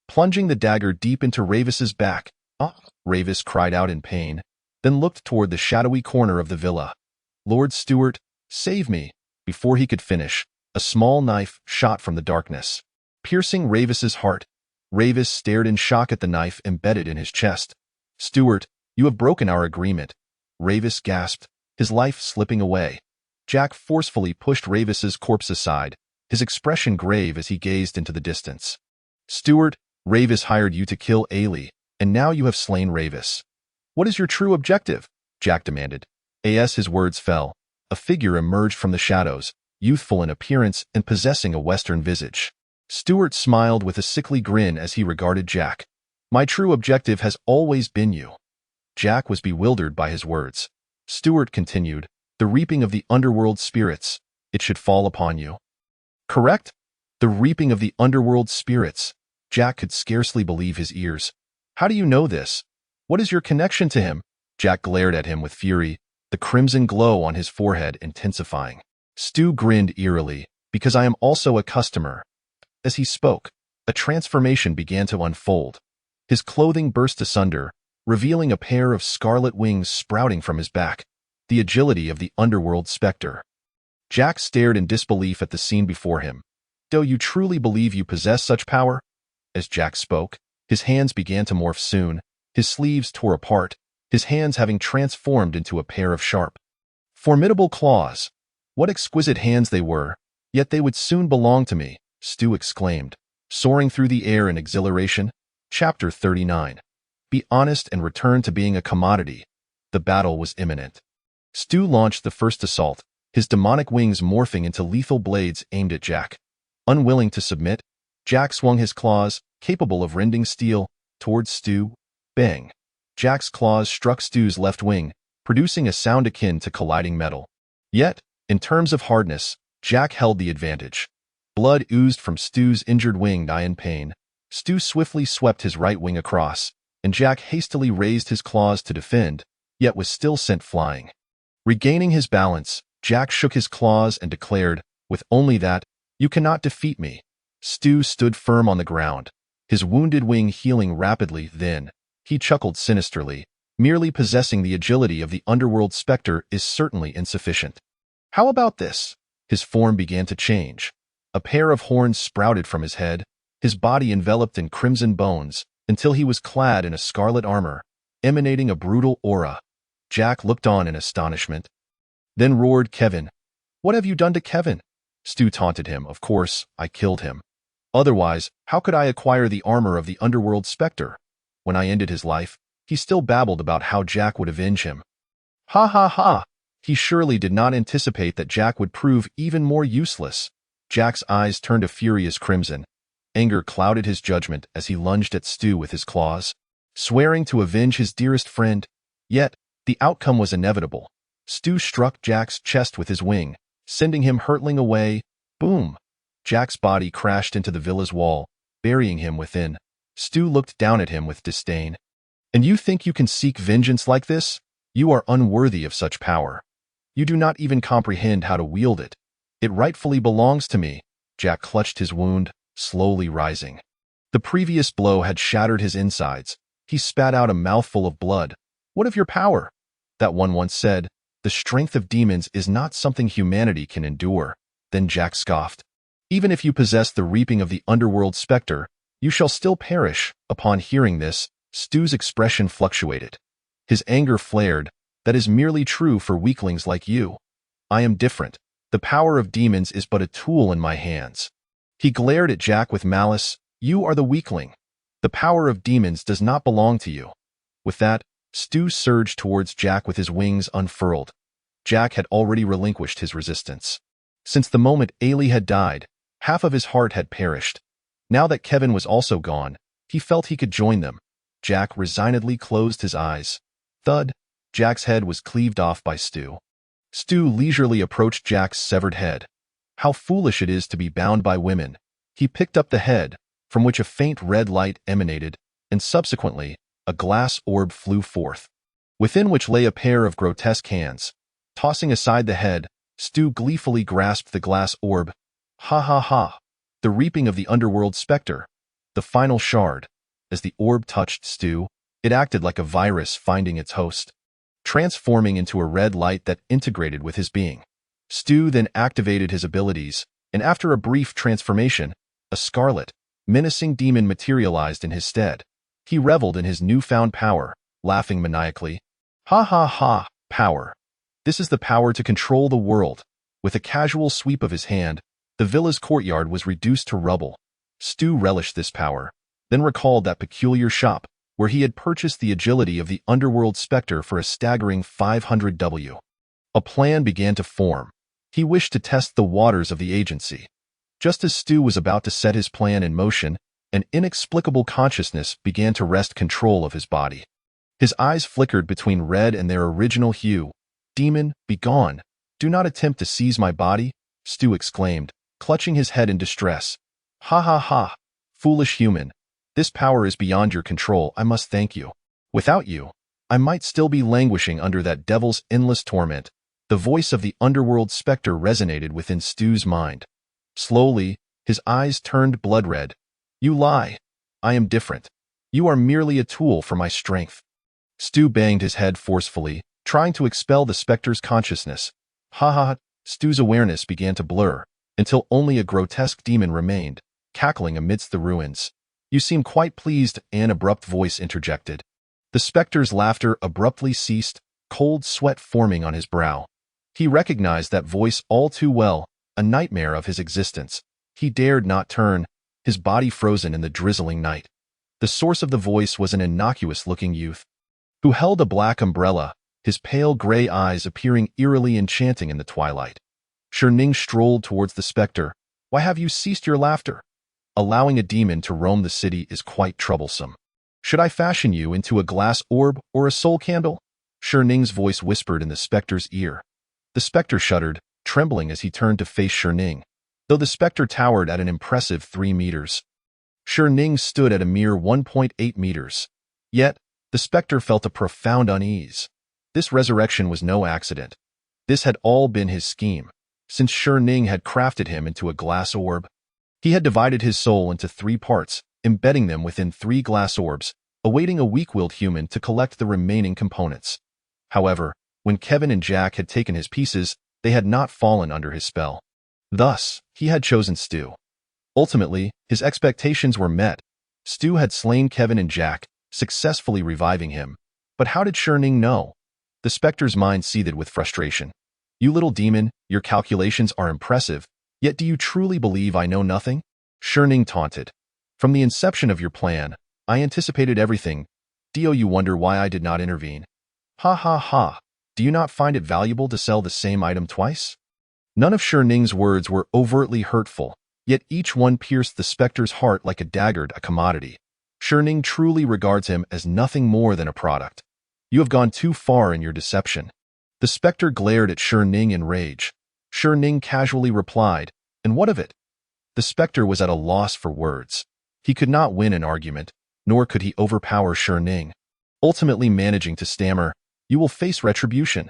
plunging the dagger deep into Ravis's back. Ah! Ravis cried out in pain, then looked toward the shadowy corner of the villa. Lord Stuart, save me. Before he could finish, a small knife shot from the darkness, piercing Ravis's heart. Ravis stared in shock at the knife embedded in his chest. Stuart, you have broken our agreement. Ravis gasped, his life slipping away. Jack forcefully pushed Ravis's corpse aside, his expression grave as he gazed into the distance. Stuart, Ravis hired you to kill Ailey, and now you have slain Ravis. What is your true objective? Jack demanded. As his words fell, a figure emerged from the shadows, youthful in appearance and possessing a Western visage. Stuart smiled with a sickly grin as he regarded Jack. My true objective has always been you. Jack was bewildered by his words. Stewart continued, "The reaping of the underworld spirits. It should fall upon you." "Correct? The reaping of the underworld spirits." Jack could scarcely believe his ears. "How do you know this? What is your connection to him?" Jack glared at him with fury, the crimson glow on his forehead intensifying. Stu grinned eerily, "Because I am also a customer." As he spoke, a transformation began to unfold. His clothing burst asunder, revealing a pair of scarlet wings sprouting from his back, the agility of the underworld specter. Jack stared in disbelief at the scene before him. "Do you truly believe you possess such power?" As Jack spoke, his hands began to morph soon, his sleeves tore apart, his hands having transformed into a pair of sharp, formidable claws. What exquisite hands they were, yet they would soon belong to me, Stu exclaimed, soaring through the air in exhilaration. Chapter 39. Be honest and return to being a commodity. The battle was imminent. Stu launched the first assault, his demonic wings morphing into lethal blades aimed at Jack. Unwilling to submit, Jack swung his claws, capable of rending steel, towards Stu. Bang! Jack's claws struck Stu's left wing, producing a sound akin to colliding metal. Yet, in terms of hardness, Jack held the advantage. Blood oozed from Stu's injured wing. In pain, Stu swiftly swept his right wing across, and Jack hastily raised his claws to defend, yet was still sent flying. Regaining his balance, Jack shook his claws and declared, with only that, "You cannot defeat me." Stu stood firm on the ground, his wounded wing healing rapidly. Then, he chuckled sinisterly, "Merely possessing the agility of the underworld specter is certainly insufficient. How about this?" His form began to change. A pair of horns sprouted from his head, his body enveloped in crimson bones, until he was clad in a scarlet armor, emanating a brutal aura. Jack looked on in astonishment. Then roared, "Kevin! What have you done to Kevin?" Stu taunted him. "Of course, I killed him. Otherwise, how could I acquire the armor of the underworld specter? When I ended his life, he still babbled about how Jack would avenge him. Ha ha ha! He surely did not anticipate that Jack would prove even more useless." Jack's eyes turned a furious crimson. Anger clouded his judgment as he lunged at Stu with his claws, swearing to avenge his dearest friend. Yet, the outcome was inevitable. Stu struck Jack's chest with his wing, sending him hurtling away. Boom! Jack's body crashed into the villa's wall, burying him within. Stu looked down at him with disdain. "And you think you can seek vengeance like this? You are unworthy of such power. You do not even comprehend how to wield it. It rightfully belongs to me." Jack clutched his wound, slowly rising. The previous blow had shattered his insides. He spat out a mouthful of blood. "What of your power?" That one once said, "The strength of demons is not something humanity can endure." Then Jack scoffed. "Even if you possess the reaping of the underworld specter, you shall still perish." Upon hearing this, Stu's expression fluctuated. His anger flared. "That is merely true for weaklings like you. I am different. The power of demons is but a tool in my hands." He glared at Jack with malice. "You are the weakling. The power of demons does not belong to you." With that, Stu surged towards Jack with his wings unfurled. Jack had already relinquished his resistance. Since the moment Ailey had died, half of his heart had perished. Now that Kevin was also gone, he felt he could join them. Jack resignedly closed his eyes. Thud! Jack's head was cleaved off by Stu. Stu leisurely approached Jack's severed head. How foolish it is to be bound by women. He picked up the head, from which a faint red light emanated, and subsequently, a glass orb flew forth, within which lay a pair of grotesque hands. Tossing aside the head, Stu gleefully grasped the glass orb. Ha ha ha! The reaping of the underworld specter. The final shard. As the orb touched Stu, it acted like a virus finding its host, transforming into a red light that integrated with his being. Stu then activated his abilities, and after a brief transformation, a scarlet, menacing demon materialized in his stead. He reveled in his newfound power, laughing maniacally. Ha ha ha! Power. This is the power to control the world. With a casual sweep of his hand, the villa's courtyard was reduced to rubble. Stu relished this power, then recalled that peculiar shop, where he had purchased the agility of the underworld specter for a staggering 500 W. A plan began to form. He wished to test the waters of the agency. Just as Stu was about to set his plan in motion, an inexplicable consciousness began to wrest control of his body. His eyes flickered between red and their original hue, "Demon, begone! Do not attempt to seize my body," Stu exclaimed, clutching his head in distress. "Ha ha ha! Foolish human. This power is beyond your control. I must thank you. Without you, I might still be languishing under that devil's endless torment." The voice of the underworld specter resonated within Stu's mind. Slowly, his eyes turned blood-red. "You lie. I am different. You are merely a tool for my strength." Stu banged his head forcefully, trying to expel the specter's consciousness. Ha ha ha! Stu's awareness began to blur, until only a grotesque demon remained, cackling amidst the ruins. "You seem quite pleased," an abrupt voice interjected. The specter's laughter abruptly ceased, cold sweat forming on his brow. He recognized that voice all too well, a nightmare of his existence. He dared not turn, his body frozen in the drizzling night. The source of the voice was an innocuous-looking youth, who held a black umbrella, his pale gray eyes appearing eerily enchanting in the twilight. Ning strolled towards the specter. "Why have you ceased your laughter? Allowing a demon to roam the city is quite troublesome. Should I fashion you into a glass orb or a soul candle?" Ning's voice whispered in the specter's ear. The specter shuddered, trembling as he turned to face Ning. Though the specter towered at an impressive 3 meters, Ning stood at a mere 1.8 meters. Yet, the specter felt a profound unease. This resurrection was no accident. This had all been his scheme. Since Ning had crafted him into a glass orb, he had divided his soul into 3 parts, embedding them within 3 glass orbs, awaiting a weak-willed human to collect the remaining components. However, when Kevin and Jack had taken his pieces, they had not fallen under his spell. Thus, he had chosen Stu. Ultimately, his expectations were met. Stu had slain Kevin and Jack, successfully reviving him. But how did Ning know? The specter's mind seethed with frustration. "You little demon, your calculations are impressive, yet do you truly believe I know nothing?" Ning taunted. "From the inception of your plan, I anticipated everything. Do you wonder why I did not intervene? Ha ha ha! Do you not find it valuable to sell the same item twice?" None of Ning's words were overtly hurtful, yet each one pierced the specter's heart like a dagger, a commodity. Ning truly regards him as nothing more than a product. "You have gone too far in your deception." The specter glared at Ning in rage. Ning casually replied, "And what of it?" The specter was at a loss for words. He could not win an argument, nor could he overpower Ning. Ultimately managing to stammer, "You will face retribution."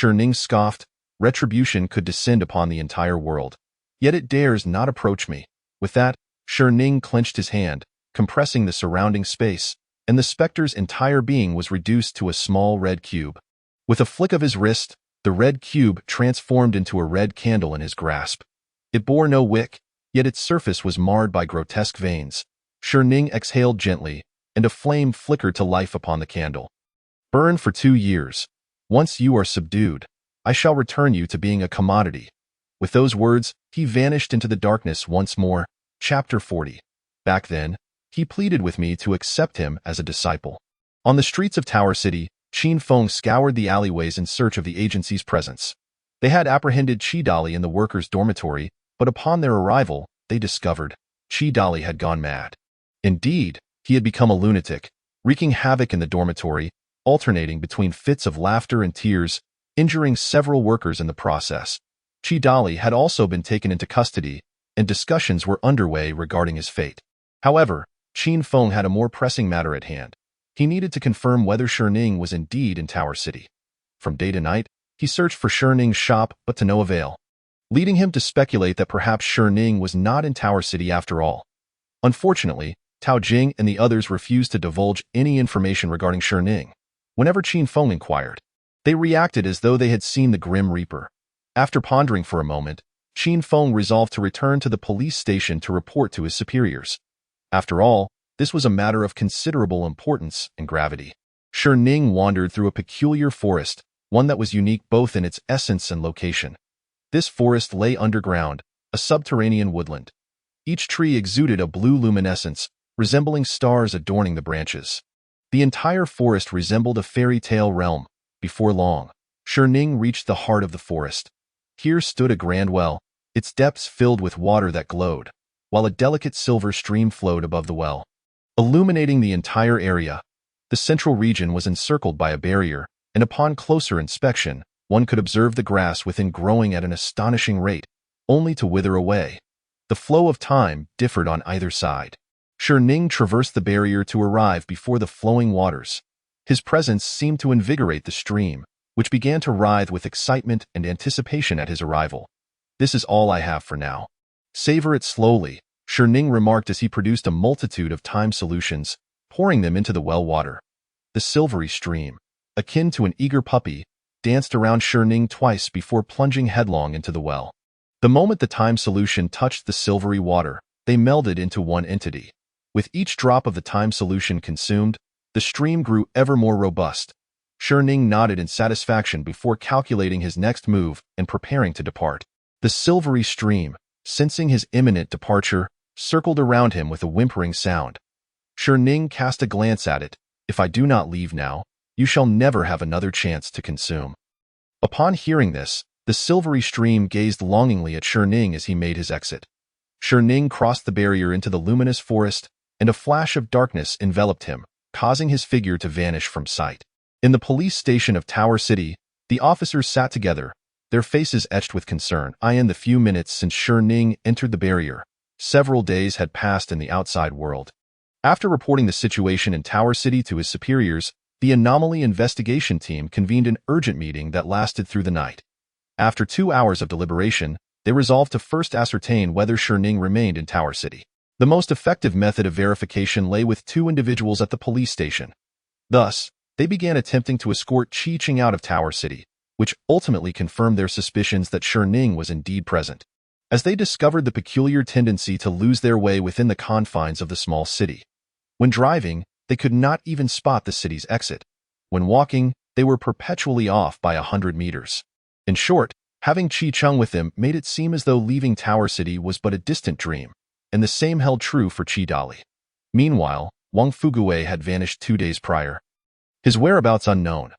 Ning scoffed. "Retribution could descend upon the entire world. Yet it dares not approach me." With that, Ning clenched his hand, compressing the surrounding space, and the specter's entire being was reduced to a small red cube. With a flick of his wrist, the red cube transformed into a red candle in his grasp. It bore no wick, yet its surface was marred by grotesque veins. Ning exhaled gently, and a flame flickered to life upon the candle. "Burn for 2 years. Once you are subdued, I shall return you to being a commodity." With those words, he vanished into the darkness once more. Chapter 40. Back then, he pleaded with me to accept him as a disciple. On the streets of Tower City, Qin Feng scoured the alleyways in search of the agency's presence. They had apprehended Chi Dali in the workers' dormitory, but upon their arrival, they discovered Chi Dali had gone mad. Indeed, he had become a lunatic, wreaking havoc in the dormitory, alternating between fits of laughter and tears, injuring several workers in the process. Chi Dali had also been taken into custody, and discussions were underway regarding his fate. However, Qin Feng had a more pressing matter at hand. He needed to confirm whether Ning was indeed in Tower City. From day to night, he searched for Ning's shop, but to no avail, leading him to speculate that perhaps Ning was not in Tower City after all. Unfortunately, Tao Jing and the others refused to divulge any information regarding Ning. Whenever Qin Feng inquired, they reacted as though they had seen the Grim Reaper. After pondering for a moment, Qin Feng resolved to return to the police station to report to his superiors. After all, this was a matter of considerable importance and gravity. Ning wandered through a peculiar forest, one that was unique both in its essence and location. This forest lay underground, a subterranean woodland. Each tree exuded a blue luminescence, resembling stars adorning the branches. The entire forest resembled a fairy tale realm. Before long, Ning reached the heart of the forest. Here stood a grand well, its depths filled with water that glowed, while a delicate silver stream flowed above the well, illuminating the entire area. The central region was encircled by a barrier, and upon closer inspection, One could observe the grass within growing at an astonishing rate, only to wither away. The flow of time differed on either side. Ning traversed the barrier to arrive before the flowing waters. His presence seemed to invigorate the stream, which began to writhe with excitement and anticipation at his arrival. "This is all I have for now. Savor it slowly," Ning remarked as he produced a multitude of time solutions, pouring them into the well water. The silvery stream, akin to an eager puppy, danced around Ning twice before plunging headlong into the well. The moment the time solution touched the silvery water, they melded into one entity. With each drop of the time solution consumed, the stream grew ever more robust. Ning nodded in satisfaction before calculating his next move and preparing to depart. The silvery stream, sensing his imminent departure, circled around him with a whimpering sound. Ning cast a glance at it. "If I do not leave now, you shall never have another chance to consume." Upon hearing this, the silvery stream gazed longingly at Ning as he made his exit. Ning crossed the barrier into the luminous forest, and a flash of darkness enveloped him, causing his figure to vanish from sight. In the police station of Tower City, the officers sat together, their faces etched with concern. In the few minutes since Ning entered the barrier, several days had passed in the outside world. After reporting the situation in Tower City to his superiors, the anomaly investigation team convened an urgent meeting that lasted through the night. After 2 hours of deliberation, they resolved to first ascertain whether Ning remained in Tower City. The most effective method of verification lay with 2 individuals at the police station. Thus, they began attempting to escort Ching out of Tower City, which ultimately confirmed their suspicions that Ning was indeed present. As they discovered the peculiar tendency to lose their way within the confines of the small city. When driving, they could not even spot the city's exit. When walking, they were perpetually off by 100 meters. In short, having Chi-Chung with them made it seem as though leaving Tower City was but a distant dream, and the same held true for Chi-Dali. Meanwhile, Wang Fuguwei had vanished 2 days prior. His whereabouts unknown.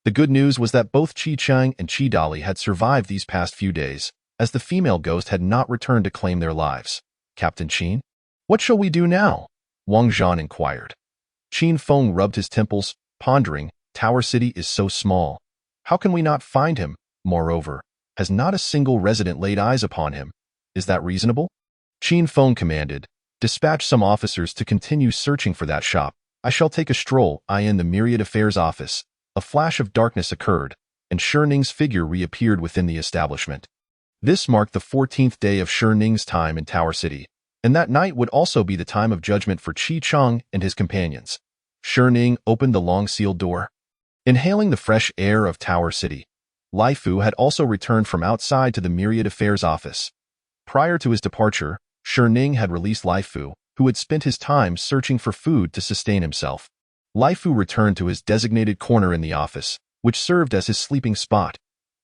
The good news was that both Chi-Chung and Chi-Dali had survived these past few days, as the female ghost had not returned to claim their lives. "Captain Qin? What shall we do now?" Wang Zhan inquired. Qin Feng rubbed his temples, pondering. "Tower City is so small. How can we not find him? Moreover, has not a single resident laid eyes upon him? Is that reasonable?" Qin Feng commanded, "Dispatch some officers to continue searching for that shop. I shall take a stroll." In the Myriad Affairs office, a flash of darkness occurred, and Ning's figure reappeared within the establishment. This marked the 14th day of Ning's time in Tower City, and that night would also be the time of judgment for Chi-Chung and his companions. Ning opened the long-sealed door. Inhaling the fresh air of Tower City, Lai Fu had also returned from outside to the Myriad Affairs office. Prior to his departure, Ning had released Lai Fu, who had spent his time searching for food to sustain himself. Lai Fu returned to his designated corner in the office, which served as his sleeping spot.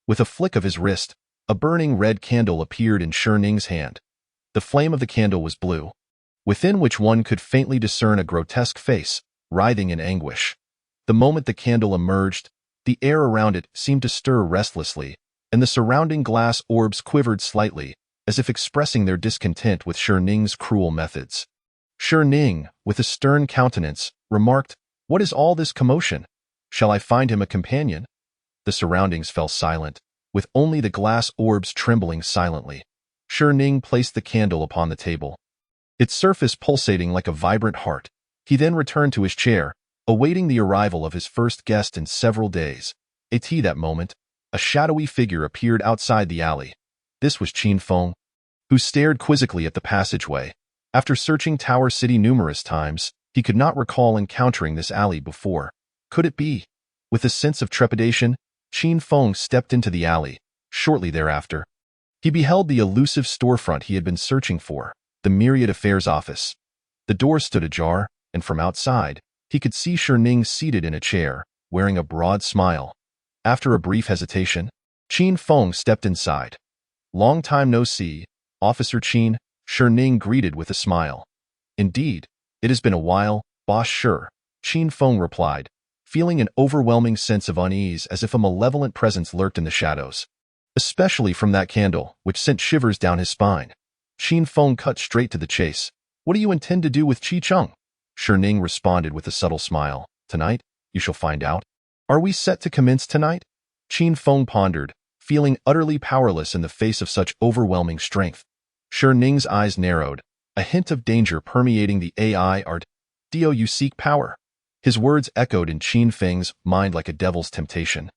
With a flick of his wrist, a burning red candle appeared in Ning's hand. The flame of the candle was blue, within which one could faintly discern a grotesque face, writhing in anguish. The moment the candle emerged, the air around it seemed to stir restlessly, and the surrounding glass orbs quivered slightly, as if expressing their discontent with Ning's cruel methods. Ning, with a stern countenance, remarked, "What is all this commotion? Shall I find him a companion?" The surroundings fell silent, with only the glass orbs trembling silently. Ning placed the candle upon the table, its surface pulsating like a vibrant heart. He then returned to his chair, awaiting the arrival of his first guest in several days. That moment, a shadowy figure appeared outside the alley. This was Qin Feng, who stared quizzically at the passageway. After searching Tower City numerous times, he could not recall encountering this alley before. Could it be? With a sense of trepidation, Qin Feng stepped into the alley. Shortly thereafter, he beheld the elusive storefront he had been searching for, the Myriad Affairs office. The door stood ajar, and from outside, he could see Ning seated in a chair, wearing a broad smile. After a brief hesitation, Qin Feng stepped inside. "Long time no see, Officer Qin," Ning greeted with a smile. "Indeed, it has been a while, Boss Shi," Qin Feng replied, feeling an overwhelming sense of unease as if a malevolent presence lurked in the shadows. Especially from that candle, which sent shivers down his spine. Qin Feng cut straight to the chase. "What do you intend to do with Chi-Chung?" Ning responded with a subtle smile. "Tonight, you shall find out." "Are we set to commence tonight?" Qin Feng pondered, feeling utterly powerless in the face of such overwhelming strength. Shi Ning's eyes narrowed, a hint of danger permeating the AI art. "Do you seek power?" His words echoed in Qin Feng's mind like a devil's temptation.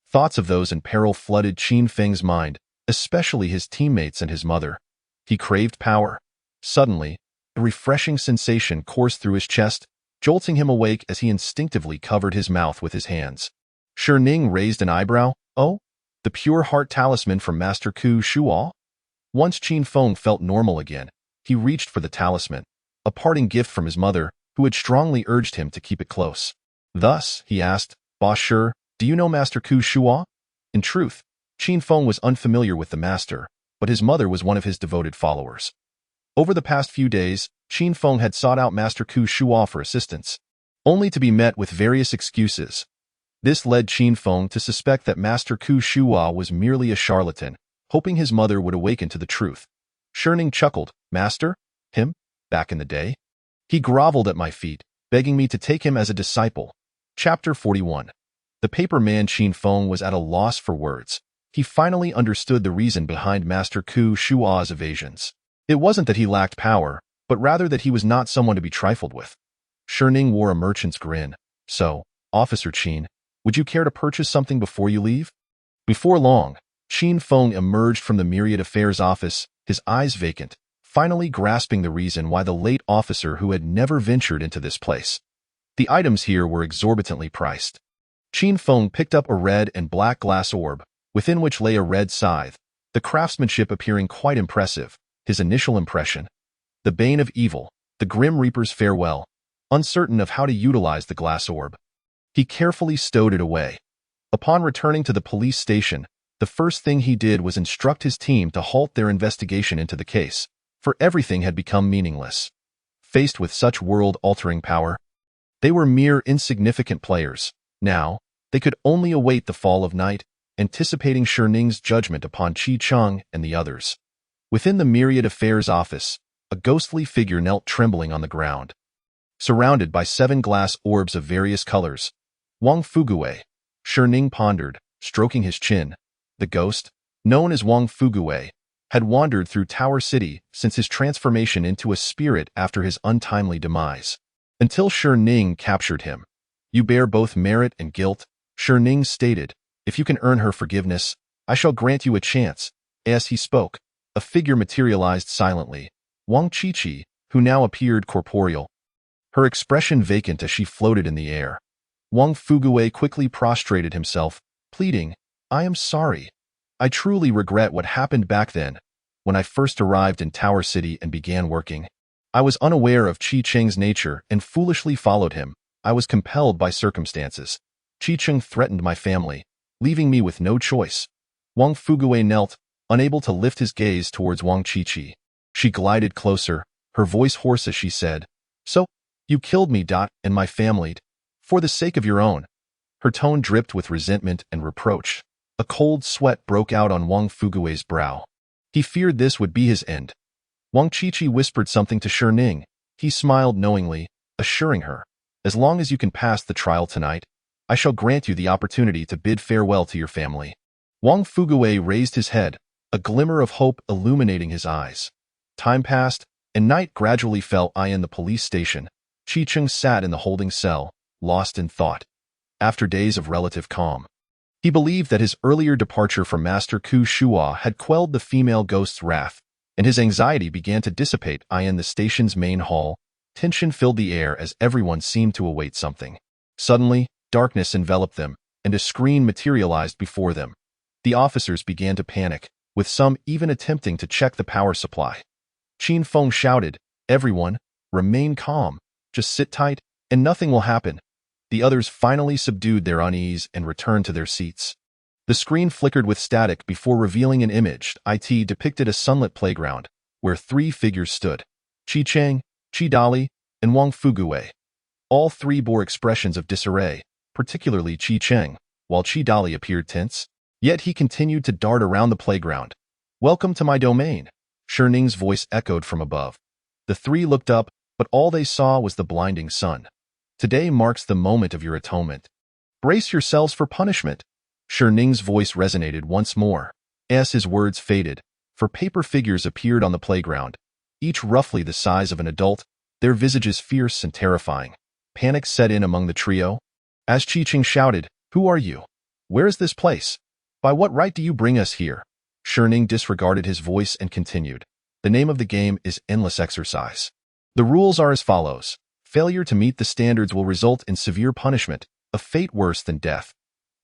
Thoughts of those in peril flooded Qin Feng's mind, especially his teammates and his mother. He craved power. Suddenly, a refreshing sensation coursed through his chest, jolting him awake as he instinctively covered his mouth with his hands. Shi Ning raised an eyebrow. "Oh? The pure heart talisman from Master Ku Shuo?" Once Qin Feng felt normal again, he reached for the talisman, a parting gift from his mother, who had strongly urged him to keep it close. Thus, he asked, "Boss Shi, do you know Master Ku Shuo?" In truth, Qin Feng was unfamiliar with the master, but his mother was one of his devoted followers. Over the past few days, Qin Feng had sought out Master Ku Shuo for assistance, only to be met with various excuses. This led Qin Feng to suspect that Master Ku Shuo was merely a charlatan, hoping his mother would awaken to the truth. Shi Ning chuckled. "Master? Him? Back in the day? He groveled at my feet, begging me to take him as a disciple." Chapter 41. The paper man Qin Feng was at a loss for words. He finally understood the reason behind Master Ku Shuo's evasions. It wasn't that he lacked power, but rather that he was not someone to be trifled with. Shi Ning wore a merchant's grin. "So, Officer Qin, would you care to purchase something before you leave?" Before long, Qin Feng emerged from the Myriad Affairs office, his eyes vacant, finally grasping the reason why the late officer who had never ventured into this place. The items here were exorbitantly priced. Qin Feng picked up a red and black glass orb, within which lay a red scythe, the craftsmanship appearing quite impressive. His initial impression: the bane of evil, the grim reaper's farewell. Uncertain of how to utilize the glass orb, he carefully stowed it away. Upon returning to the police station, the first thing he did was instruct his team to halt their investigation into the case, for everything had become meaningless. Faced with such world-altering power, they were mere insignificant players. Now, they could only await the fall of night, anticipating Shi Ning's judgment upon Qi Cheng and the others. Within the Myriad Affairs office, a ghostly figure knelt trembling on the ground. Surrounded by 7 glass orbs of various colors, Wang Fuguwei, Shi Ning pondered, stroking his chin. The ghost, known as Wang Fuguwei, had wandered through Tower City since his transformation into a spirit after his untimely demise, until Shi Ning captured him. "You bear both merit and guilt," Shi Ning stated. "If you can earn her forgiveness, I shall grant you a chance." As he spoke, a figure materialized silently, Wang Qiqi, who now appeared corporeal, her expression vacant as she floated in the air. Wang Fuguwei quickly prostrated himself, pleading, "I am sorry. I truly regret what happened back then, when I first arrived in Tower City and began working. I was unaware of Qi Cheng's nature and foolishly followed him. I was compelled by circumstances. Qi Cheng threatened my family, leaving me with no choice." Wang Fuguwei knelt, unable to lift his gaze towards Wang Qiqi. She glided closer, her voice hoarse as she said, "So, you killed me, and my family, for the sake of your own." Her tone dripped with resentment and reproach. A cold sweat broke out on Wang Fuguwei's brow. He feared this would be his end. Wang Qiqi whispered something to Shi Ning. He smiled knowingly, assuring her, "As long as you can pass the trial tonight, I shall grant you the opportunity to bid farewell to your family." Wang Fuguwei raised his head, a glimmer of hope illuminating his eyes. Time passed, and night gradually fell. In the police station, Qi Cheng sat in the holding cell, lost in thought. After days of relative calm, he believed that his earlier departure from Master Ku Shuo had quelled the female ghost's wrath, and his anxiety began to dissipate. In the station's main hall, tension filled the air as everyone seemed to await something. Suddenly, darkness enveloped them, and a screen materialized before them. The officers began to panic, with some even attempting to check the power supply. Qin Feng shouted, "Everyone, remain calm. Just sit tight, and nothing will happen." The others finally subdued their unease and returned to their seats. The screen flickered with static before revealing an image. It depicted a sunlit playground, where 3 figures stood: Qi Cheng, Qi Dali, and Wang Fuguwei. All 3 bore expressions of disarray, particularly Qi Cheng, while Qi Dali appeared tense. Yet he continued to dart around the playground. "Welcome to my domain," Shi Ning's voice echoed from above. The 3 looked up, but all they saw was the blinding sun. "Today marks the moment of your atonement. Brace yourselves for punishment." Ning's voice resonated once more. As his words faded, four paper figures appeared on the playground, each roughly the size of an adult, their visages fierce and terrifying. Panic set in among the trio. As Chi-Ching shouted, "Who are you? Where is this place? By what right do you bring us here?" Ning disregarded his voice and continued. "The name of the game is endless exercise. The rules are as follows. Failure to meet the standards will result in severe punishment, a fate worse than death.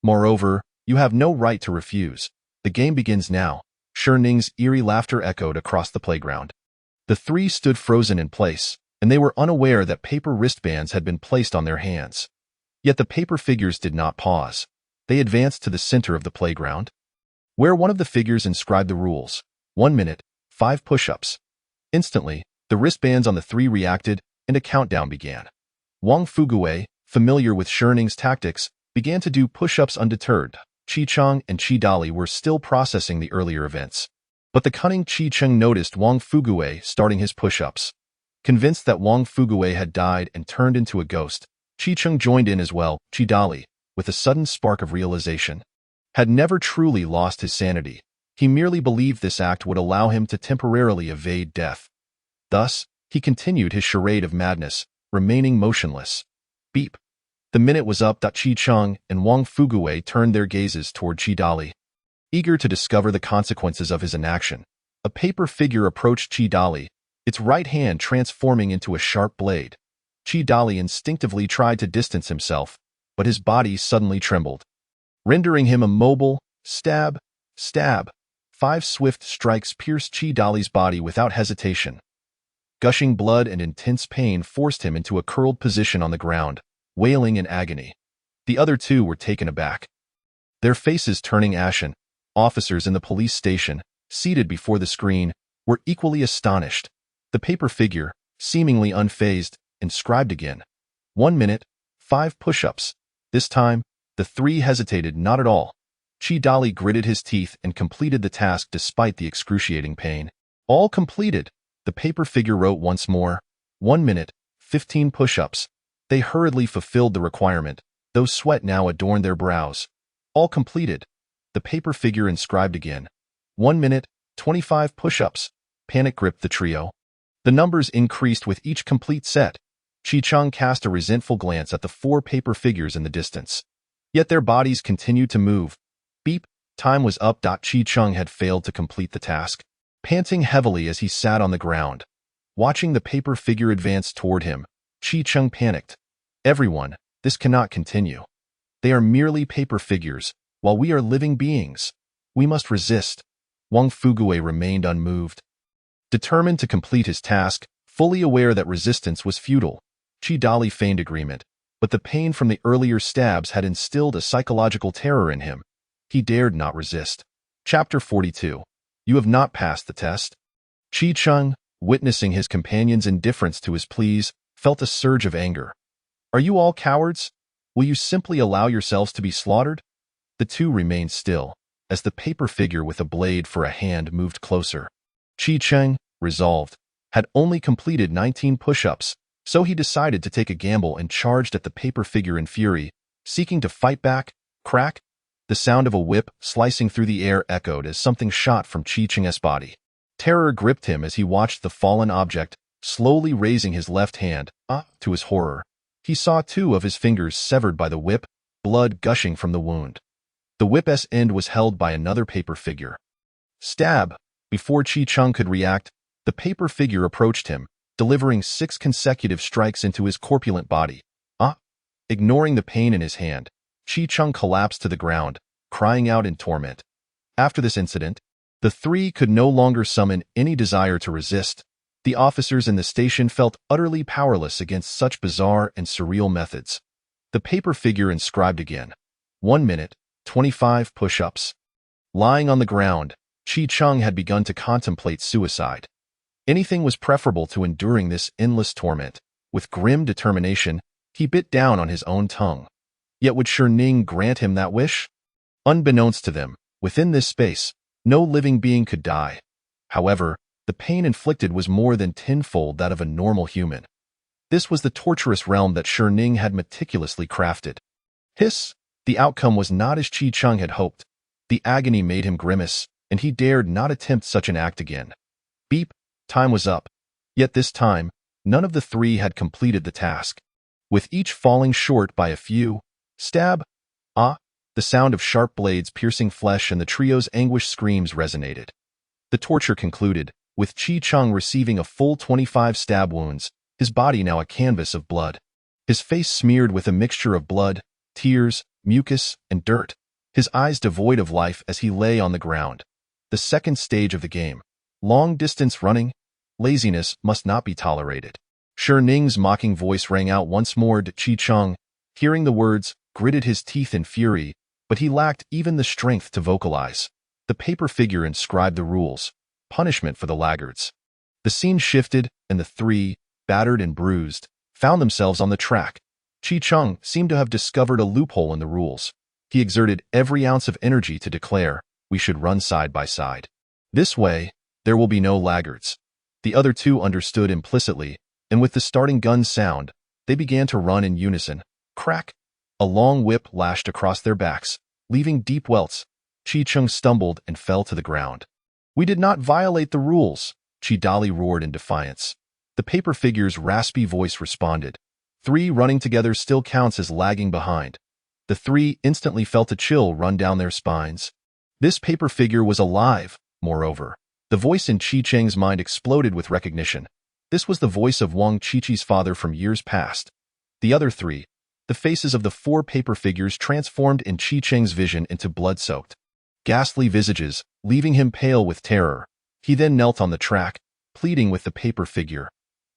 Moreover, you have no right to refuse. The game begins now." Ning's eerie laughter echoed across the playground. The three stood frozen in place, and they were unaware that paper wristbands had been placed on their hands. Yet the paper figures did not pause. They advanced to the center of the playground, where one of the figures inscribed the rules. 1 minute, 5 push-ups. Instantly, the wristbands on the three reacted, and a countdown began. Wang Fuguwei, familiar with Ning's tactics, began to do push-ups undeterred. Chi-Cheng and Chi-Dali were still processing the earlier events. But the cunning Chi-Cheng noticed Wang Fuguwei starting his push-ups. Convinced that Wang Fuguwei had died and turned into a ghost, Chi-Cheng joined in as well. Chi-Dali, with a sudden spark of realization, had never truly lost his sanity. He merely believed this act would allow him to temporarily evade death. Thus, he continued his charade of madness, remaining motionless. Beep. The minute was up. Chi-Cheng and Wang Fuguwei turned their gazes toward Chi-Dali. Eager to discover the consequences of his inaction, a paper figure approached Chi-Dali, its right hand transforming into a sharp blade. Chi-Dali instinctively tried to distance himself, but his body suddenly trembled, rendering him immobile. Stab, stab. 5 swift strikes pierced Chi-Dali's body without hesitation. Gushing blood and intense pain forced him into a curled position on the ground, wailing in agony. The other two were taken aback, their faces turning ashen. Officers in the police station, seated before the screen, were equally astonished. The paper figure, seemingly unfazed, inscribed again. 1 minute, 5 push-ups. This time, the three hesitated not at all. Chi-Dali gritted his teeth and completed the task despite the excruciating pain. All completed, the paper figure wrote once more. 1 minute, 15 push-ups. They hurriedly fulfilled the requirement, though sweat now adorned their brows. All completed, the paper figure inscribed again. 1 minute, 25 push-ups. Panic gripped the trio. The numbers increased with each complete set. Chi-Cheng cast a resentful glance at the 4 paper figures in the distance. Yet their bodies continued to move. Beep, time was up. Chi-Cheng had failed to complete the task, panting heavily as he sat on the ground. Watching the paper figure advance toward him, Chi-Cheng panicked. "Everyone, this cannot continue. They are merely paper figures, while we are living beings. We must resist." Wang Fuguwei remained unmoved, determined to complete his task, fully aware that resistance was futile. Chi-Dali feigned agreement, but the pain from the earlier stabs had instilled a psychological terror in him. He dared not resist. Chapter 42. You have not passed the test. Chi-Cheng, witnessing his companion's indifference to his pleas, felt a surge of anger. "Are you all cowards? Will you simply allow yourselves to be slaughtered?" The two remained still, as the paper figure with a blade for a hand moved closer. Chi-Cheng, resolved, had only completed 19 push-ups, so he decided to take a gamble and charged at the paper figure in fury, seeking to fight back. Crack! The sound of a whip slicing through the air echoed as something shot from Chi-Cheng's body. Terror gripped him as he watched the fallen object, slowly raising his left hand. To his horror, he saw 2 of his fingers severed by the whip, blood gushing from the wound. The whip's end was held by another paper figure. Stab! Before Chi-Cheng could react, the paper figure approached him, delivering 6 consecutive strikes into his corpulent body. Ignoring the pain in his hand, Chi-Cheng collapsed to the ground, crying out in torment. After this incident, the three could no longer summon any desire to resist. The officers in the station felt utterly powerless against such bizarre and surreal methods. The paper figure inscribed again. 1 minute, 25 push-ups. Lying on the ground, Chi-Cheng had begun to contemplate suicide. Anything was preferable to enduring this endless torment. With grim determination, he bit down on his own tongue. Yet would Ning grant him that wish? Unbeknownst to them, within this space, no living being could die. However, the pain inflicted was more than tenfold that of a normal human. This was the torturous realm that Ning had meticulously crafted. Hiss! The outcome was not as Chi Chung had hoped. The agony made him grimace, and he dared not attempt such an act again. Beep, time was up. Yet this time, none of the three had completed the task. With each falling short by a few, stab, the sound of sharp blades piercing flesh and the trio's anguished screams resonated. The torture concluded, with Chi Chung receiving a full 25 stab wounds, his body now a canvas of blood. His face smeared with a mixture of blood, tears, mucus, and dirt, his eyes devoid of life as he lay on the ground. The second stage of the game. Long-distance running. Laziness must not be tolerated. Shi Ning's mocking voice rang out once more to Chi Chung. Hearing the words, gritted his teeth in fury, but he lacked even the strength to vocalize. The paper figure inscribed the rules. Punishment for the laggards. The scene shifted, and the three, battered and bruised, found themselves on the track. Chi Chung seemed to have discovered a loophole in the rules. He exerted every ounce of energy to declare, "We should run side by side. This way, there will be no laggards." The other two understood implicitly, and with the starting gun sound, they began to run in unison. Crack! A long whip lashed across their backs, leaving deep welts. Chi Chung stumbled and fell to the ground. "We did not violate the rules," Chi Dali roared in defiance. The paper figure's raspy voice responded. "Three running together still counts as lagging behind." The three instantly felt a chill run down their spines. This paper figure was alive, moreover. The voice in Chi Cheng's mind exploded with recognition. This was the voice of Wang Chichi's father from years past. The other three, the faces of the four paper figures transformed in Chi Cheng's vision into blood-soaked, ghastly visages, leaving him pale with terror. He then knelt on the track, pleading with the paper figure.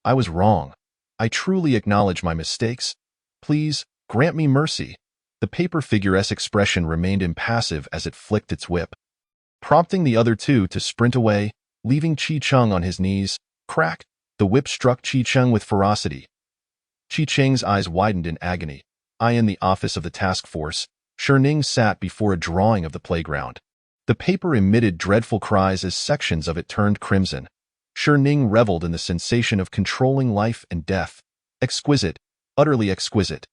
"I was wrong. I truly acknowledge my mistakes. Please, grant me mercy." The paper figure's expression remained impassive as it flicked its whip, prompting the other two to sprint away, leaving Chi Chung on his knees. Crack! The whip struck Chi Chung with ferocity. Chi Cheng's eyes widened in agony. In the office of the task force, Shi Ning sat before a drawing of the playground. The paper emitted dreadful cries as sections of it turned crimson. Shi Ning reveled in the sensation of controlling life and death. Exquisite, utterly exquisite.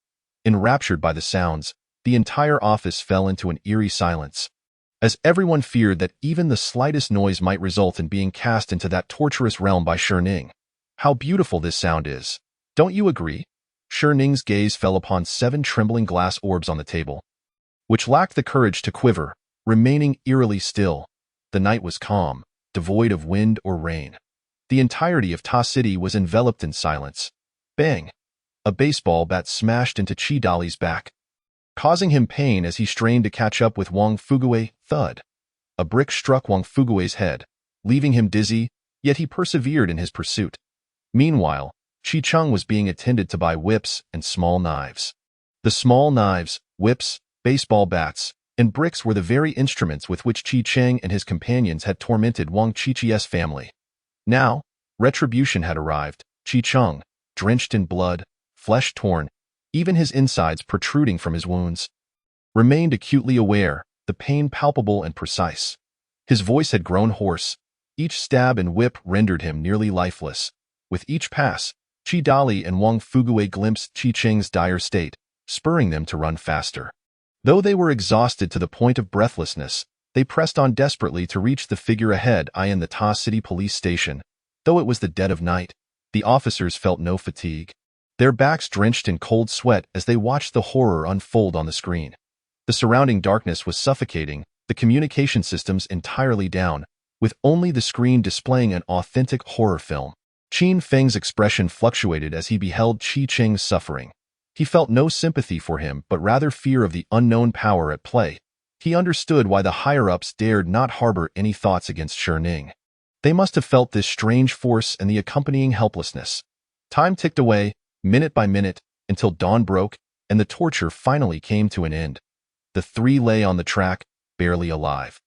Enraptured by the sounds, the entire office fell into an eerie silence, as everyone feared that even the slightest noise might result in being cast into that torturous realm by Shi Ning. "How beautiful this sound is. Don't you agree?" Shi Ning's gaze fell upon 7 trembling glass orbs on the table, which lacked the courage to quiver, remaining eerily still. The night was calm, devoid of wind or rain. The entirety of Ta City was enveloped in silence. Bang! A baseball bat smashed into Chi Dali's back, causing him pain as he strained to catch up with Wang Fuguei. Thud! A brick struck Wang Fuguei's head, leaving him dizzy, yet he persevered in his pursuit. Meanwhile, Chi Chung was being attended to by whips and small knives. The small knives, whips, baseball bats, and bricks were the very instruments with which Chi Cheng and his companions had tormented Wang Chichi's family. Now, retribution had arrived. Chi Chung, drenched in blood, flesh torn, even his insides protruding from his wounds, remained acutely aware, the pain palpable and precise. His voice had grown hoarse. Each stab and whip rendered him nearly lifeless. With each pass, Chi Dali and Wang Fuguei glimpsed Chi Cheng's dire state, spurring them to run faster. Though they were exhausted to the point of breathlessness, they pressed on desperately to reach the figure ahead. In the Ta City police station, though it was the dead of night, the officers felt no fatigue. Their backs drenched in cold sweat as they watched the horror unfold on the screen. The surrounding darkness was suffocating, the communication systems entirely down, with only the screen displaying an authentic horror film. Qin Feng's expression fluctuated as he beheld Chi Cheng's suffering. He felt no sympathy for him, but rather fear of the unknown power at play. He understood why the higher-ups dared not harbor any thoughts against Shi Ning. They must have felt this strange force and the accompanying helplessness. Time ticked away, minute by minute, until dawn broke, and the torture finally came to an end. The three lay on the track, barely alive,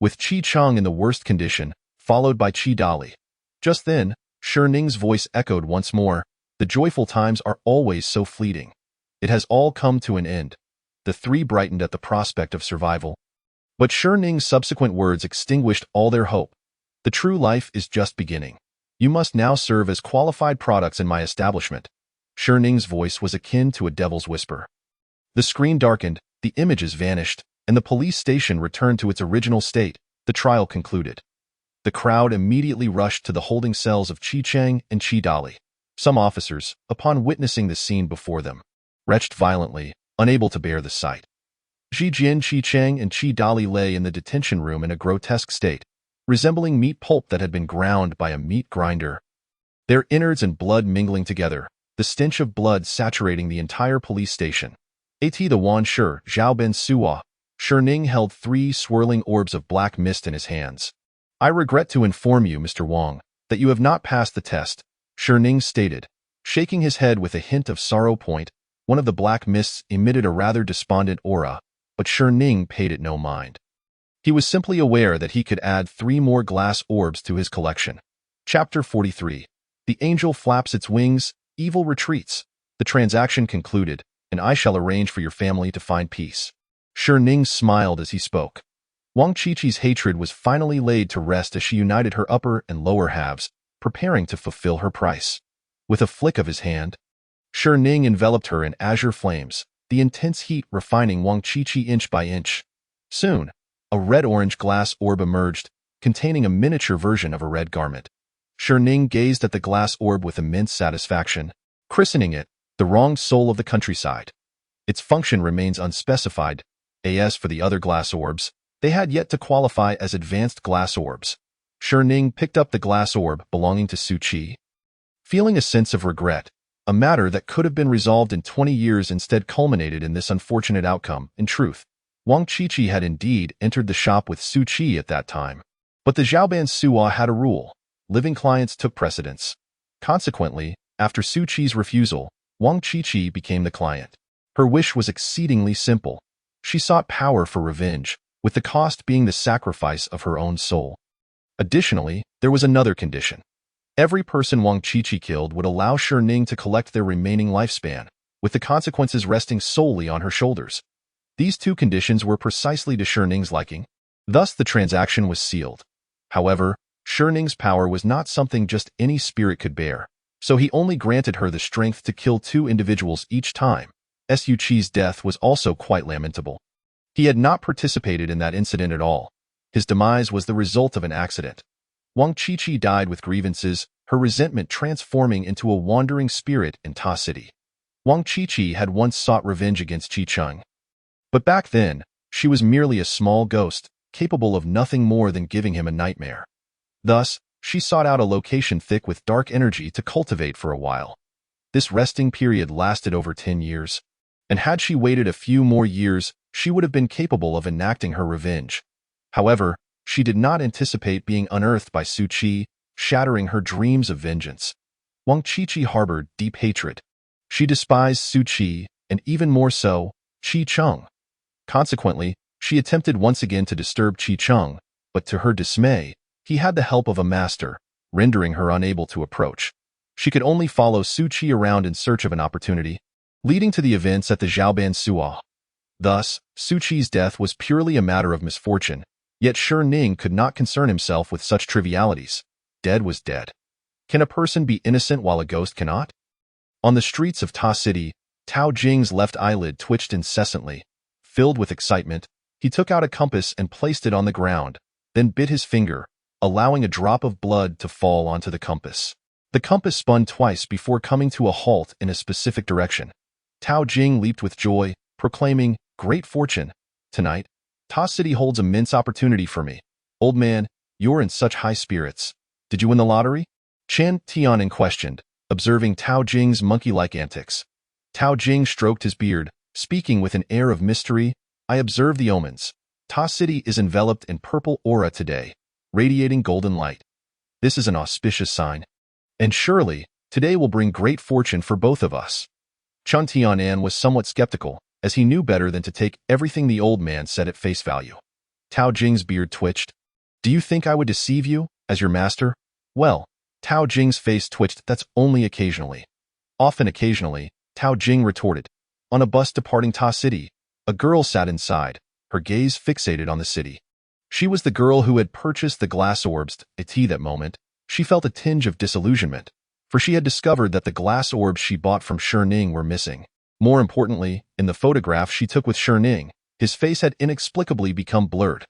with Chi Chung in the worst condition, followed by Chi Dali. Just then, Shi Ning's voice echoed once more. "The joyful times are always so fleeting. It has all come to an end." The three brightened at the prospect of survival. But Shi Ning's subsequent words extinguished all their hope. "The true life is just beginning. You must now serve as qualified products in my establishment." Shi Ning's voice was akin to a devil's whisper. The screen darkened, the images vanished, and the police station returned to its original state. The trial concluded. The crowd immediately rushed to the holding cells of Chi Cheng and Chi Dali. Some officers, upon witnessing the scene before them, retched violently, unable to bear the sight. Ji Jin, Chi Cheng, and Chi Dali lay in the detention room in a grotesque state, resembling meat pulp that had been ground by a meat grinder. Their innards and blood mingling together, the stench of blood saturating the entire police station. The Wan Shi, Zhao Ben Suwa, Shi Ning held 3 swirling orbs of black mist in his hands. I regret to inform you, Mr. Wang, that you have not passed the test, Shi Ning stated, shaking his head with a hint of sorrow. One of the black mists emitted a rather despondent aura, but Shi Ning paid it no mind. He was simply aware that he could add 3 more glass orbs to his collection. Chapter 43. The angel flaps its wings, evil retreats. The transaction concluded, and I shall arrange for your family to find peace. Shi Ning smiled as he spoke. Wang Qiqi's hatred was finally laid to rest as she united her upper and lower halves, preparing to fulfill her price. With a flick of his hand, Shi Ning enveloped her in azure flames, the intense heat refining Wang Qiqi inch by inch. Soon, a red-orange glass orb emerged, containing a miniature version of a red garment. Shi Ning gazed at the glass orb with immense satisfaction, christening it the wrong soul of the countryside. Its function remains unspecified. As for the other glass orbs, they had yet to qualify as advanced glass orbs. Shi Ning picked up the glass orb belonging to Su Qi. Feeling a sense of regret, a matter that could have been resolved in 20 years instead culminated in this unfortunate outcome. In truth, Wang Qiqi had indeed entered the shop with Su Qi at that time. But the Zhaoban Suwa had a rule. Living clients took precedence. Consequently, after Su Qi's refusal, Wang Qiqi became the client. Her wish was exceedingly simple. She sought power for revenge, with the cost being the sacrifice of her own soul. Additionally, there was another condition. Every person Wang Qiqi killed would allow Shi Ning to collect their remaining lifespan, with the consequences resting solely on her shoulders. These 2 conditions were precisely to Shi Ning's liking. Thus the transaction was sealed. However, Shi Ning's power was not something just any spirit could bear, so he only granted her the strength to kill 2 individuals each time. Su Qi's death was also quite lamentable. He had not participated in that incident at all. His demise was the result of an accident. Wang Qiqi died with grievances, her resentment transforming into a wandering spirit in Ta City. Wang Qiqi had once sought revenge against Chi Cheng. But back then, she was merely a small ghost, capable of nothing more than giving him a nightmare. Thus, she sought out a location thick with dark energy to cultivate for a while. This resting period lasted over 10 years, and had she waited a few more years, she would have been capable of enacting her revenge. However, she did not anticipate being unearthed by Su Qi, shattering her dreams of vengeance. Wang Qiqi harbored deep hatred. She despised Su Qi, and even more so, Chi Cheng. Consequently, she attempted once again to disturb Chi Cheng, but to her dismay, he had the help of a master, rendering her unable to approach. She could only follow Su Qi around in search of an opportunity, leading to the events at the Zhaoban Suwa. Thus, Su Qi's death was purely a matter of misfortune, yet Shi Ning could not concern himself with such trivialities. Dead was dead. Can a person be innocent while a ghost cannot? On the streets of Ta City, Tao Jing's left eyelid twitched incessantly. Filled with excitement, he took out a compass and placed it on the ground, then bit his finger, allowing a drop of blood to fall onto the compass. The compass spun twice before coming to a halt in a specific direction. Tao Jing leaped with joy, proclaiming, "Great fortune! Tonight, Ta City holds immense opportunity for me. Old man, you're in such high spirits. Did you win the lottery?" Chen Tianin questioned, observing Tao Jing's monkey-like antics. Tao Jing stroked his beard, speaking with an air of mystery. "I observe the omens. Ta City is enveloped in purple aura today, radiating golden light. This is an auspicious sign. And surely, today will bring great fortune for both of us." Chen Tianan was somewhat skeptical, as he knew better than to take everything the old man said at face value. Tao Jing's beard twitched. "Do you think I would deceive you, as your master?" "Well," Tao Jing's face twitched. "That's only occasionally." "Often occasionally," Tao Jing retorted. On a bus departing Ta City, a girl sat inside, her gaze fixated on the city. She was the girl who had purchased the glass orbs. At that moment, she felt a tinge of disillusionment, for she had discovered that the glass orbs she bought from Shi Ning were missing. More importantly, in the photograph she took with Ning, his face had inexplicably become blurred.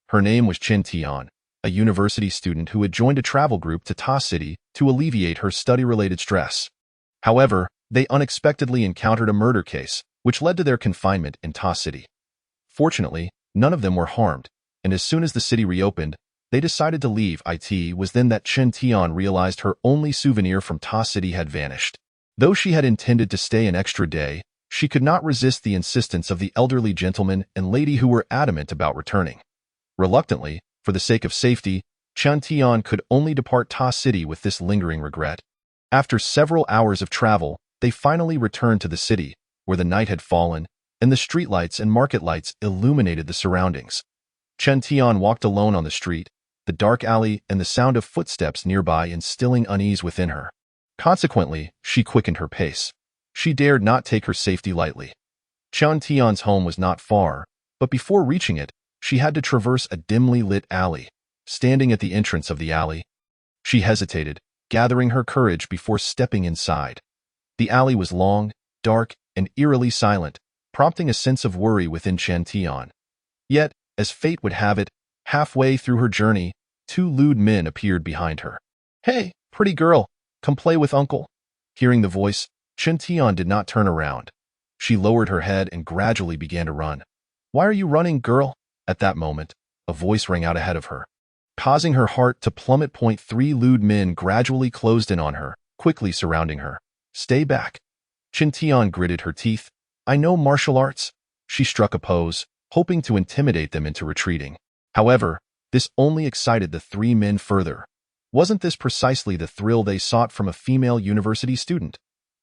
Her name was Chen Tian, a university student who had joined a travel group to Ta City to alleviate her study-related stress. However, they unexpectedly encountered a murder case, which led to their confinement in Ta City. Fortunately, none of them were harmed, and as soon as the city reopened, they decided to leave. It was then that Chen Tian realized her only souvenir from Ta City had vanished. Though she had intended to stay an extra day, she could not resist the insistence of the elderly gentleman and lady who were adamant about returning. Reluctantly, for the sake of safety, Chen Tian could only depart Ta City with this lingering regret. After several hours of travel, they finally returned to the city, where the night had fallen, and the streetlights and market lights illuminated the surroundings. Chen Tian walked alone on the street, the dark alley and the sound of footsteps nearby instilling unease within her. Consequently, she quickened her pace. She dared not take her safety lightly. Chen Tian's home was not far, but before reaching it, she had to traverse a dimly lit alley. Standing at the entrance of the alley, she hesitated, gathering her courage before stepping inside. The alley was long, dark, and eerily silent, prompting a sense of worry within Chen Tian. Yet, as fate would have it, halfway through her journey, two lewd men appeared behind her. "Hey, pretty girl, come play with Uncle." Hearing the voice, Chen Tian did not turn around. She lowered her head and gradually began to run. "Why are you running, girl?" At that moment, a voice rang out ahead of her. Causing her heart to plummet. Three lewd men gradually closed in on her, quickly surrounding her. "Stay back." Chen Tian gritted her teeth. "I know martial arts." She struck a pose, hoping to intimidate them into retreating. However, this only excited the three men further. Wasn't this precisely the thrill they sought from a female university student?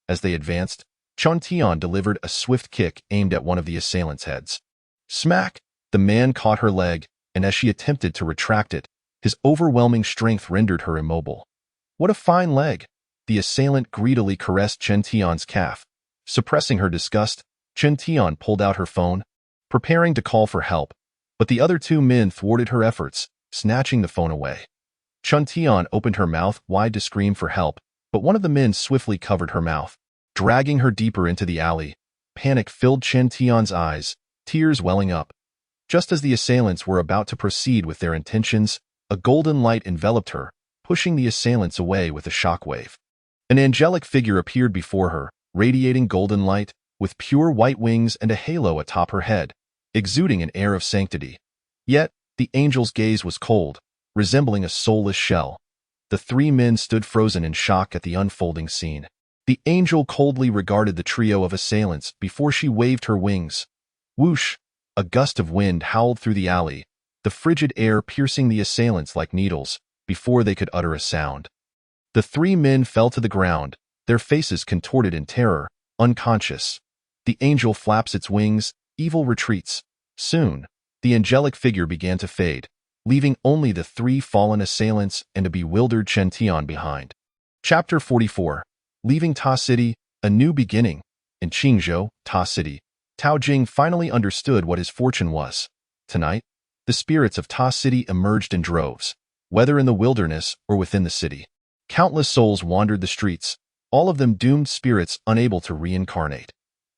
As they advanced, Chen Tian delivered a swift kick aimed at one of the assailants' heads. Smack! The man caught her leg, and as she attempted to retract it, his overwhelming strength rendered her immobile. "What a fine leg!" The assailant greedily caressed Chen Tian's calf. Suppressing her disgust, Chen Tian pulled out her phone, preparing to call for help, but the other two men thwarted her efforts, snatching the phone away. Chen Tian opened her mouth wide to scream for help, but one of the men swiftly covered her mouth, dragging her deeper into the alley. Panic filled Chen Tian's eyes, tears welling up. Just as the assailants were about to proceed with their intentions, a golden light enveloped her, pushing the assailants away with a shockwave. An angelic figure appeared before her, radiating golden light, with pure white wings and a halo atop her head, exuding an air of sanctity. Yet, the angel's gaze was cold, resembling a soulless shell. The three men stood frozen in shock at the unfolding scene. The angel coldly regarded the trio of assailants before she waved her wings. Whoosh! A gust of wind howled through the alley, the frigid air piercing the assailants like needles, before they could utter a sound. The three men fell to the ground, their faces contorted in terror, unconscious. The angel flaps its wings, evil retreats. Soon, the angelic figure began to fade, leaving only the three fallen assailants and a bewildered Chen Tian behind. Chapter 44. Leaving Ta City, a new beginning. In Qingzhou, Ta City, Tao Jing finally understood what his fortune was. Tonight, the spirits of Ta City emerged in droves, whether in the wilderness or within the city. Countless souls wandered the streets, all of them doomed spirits unable to reincarnate.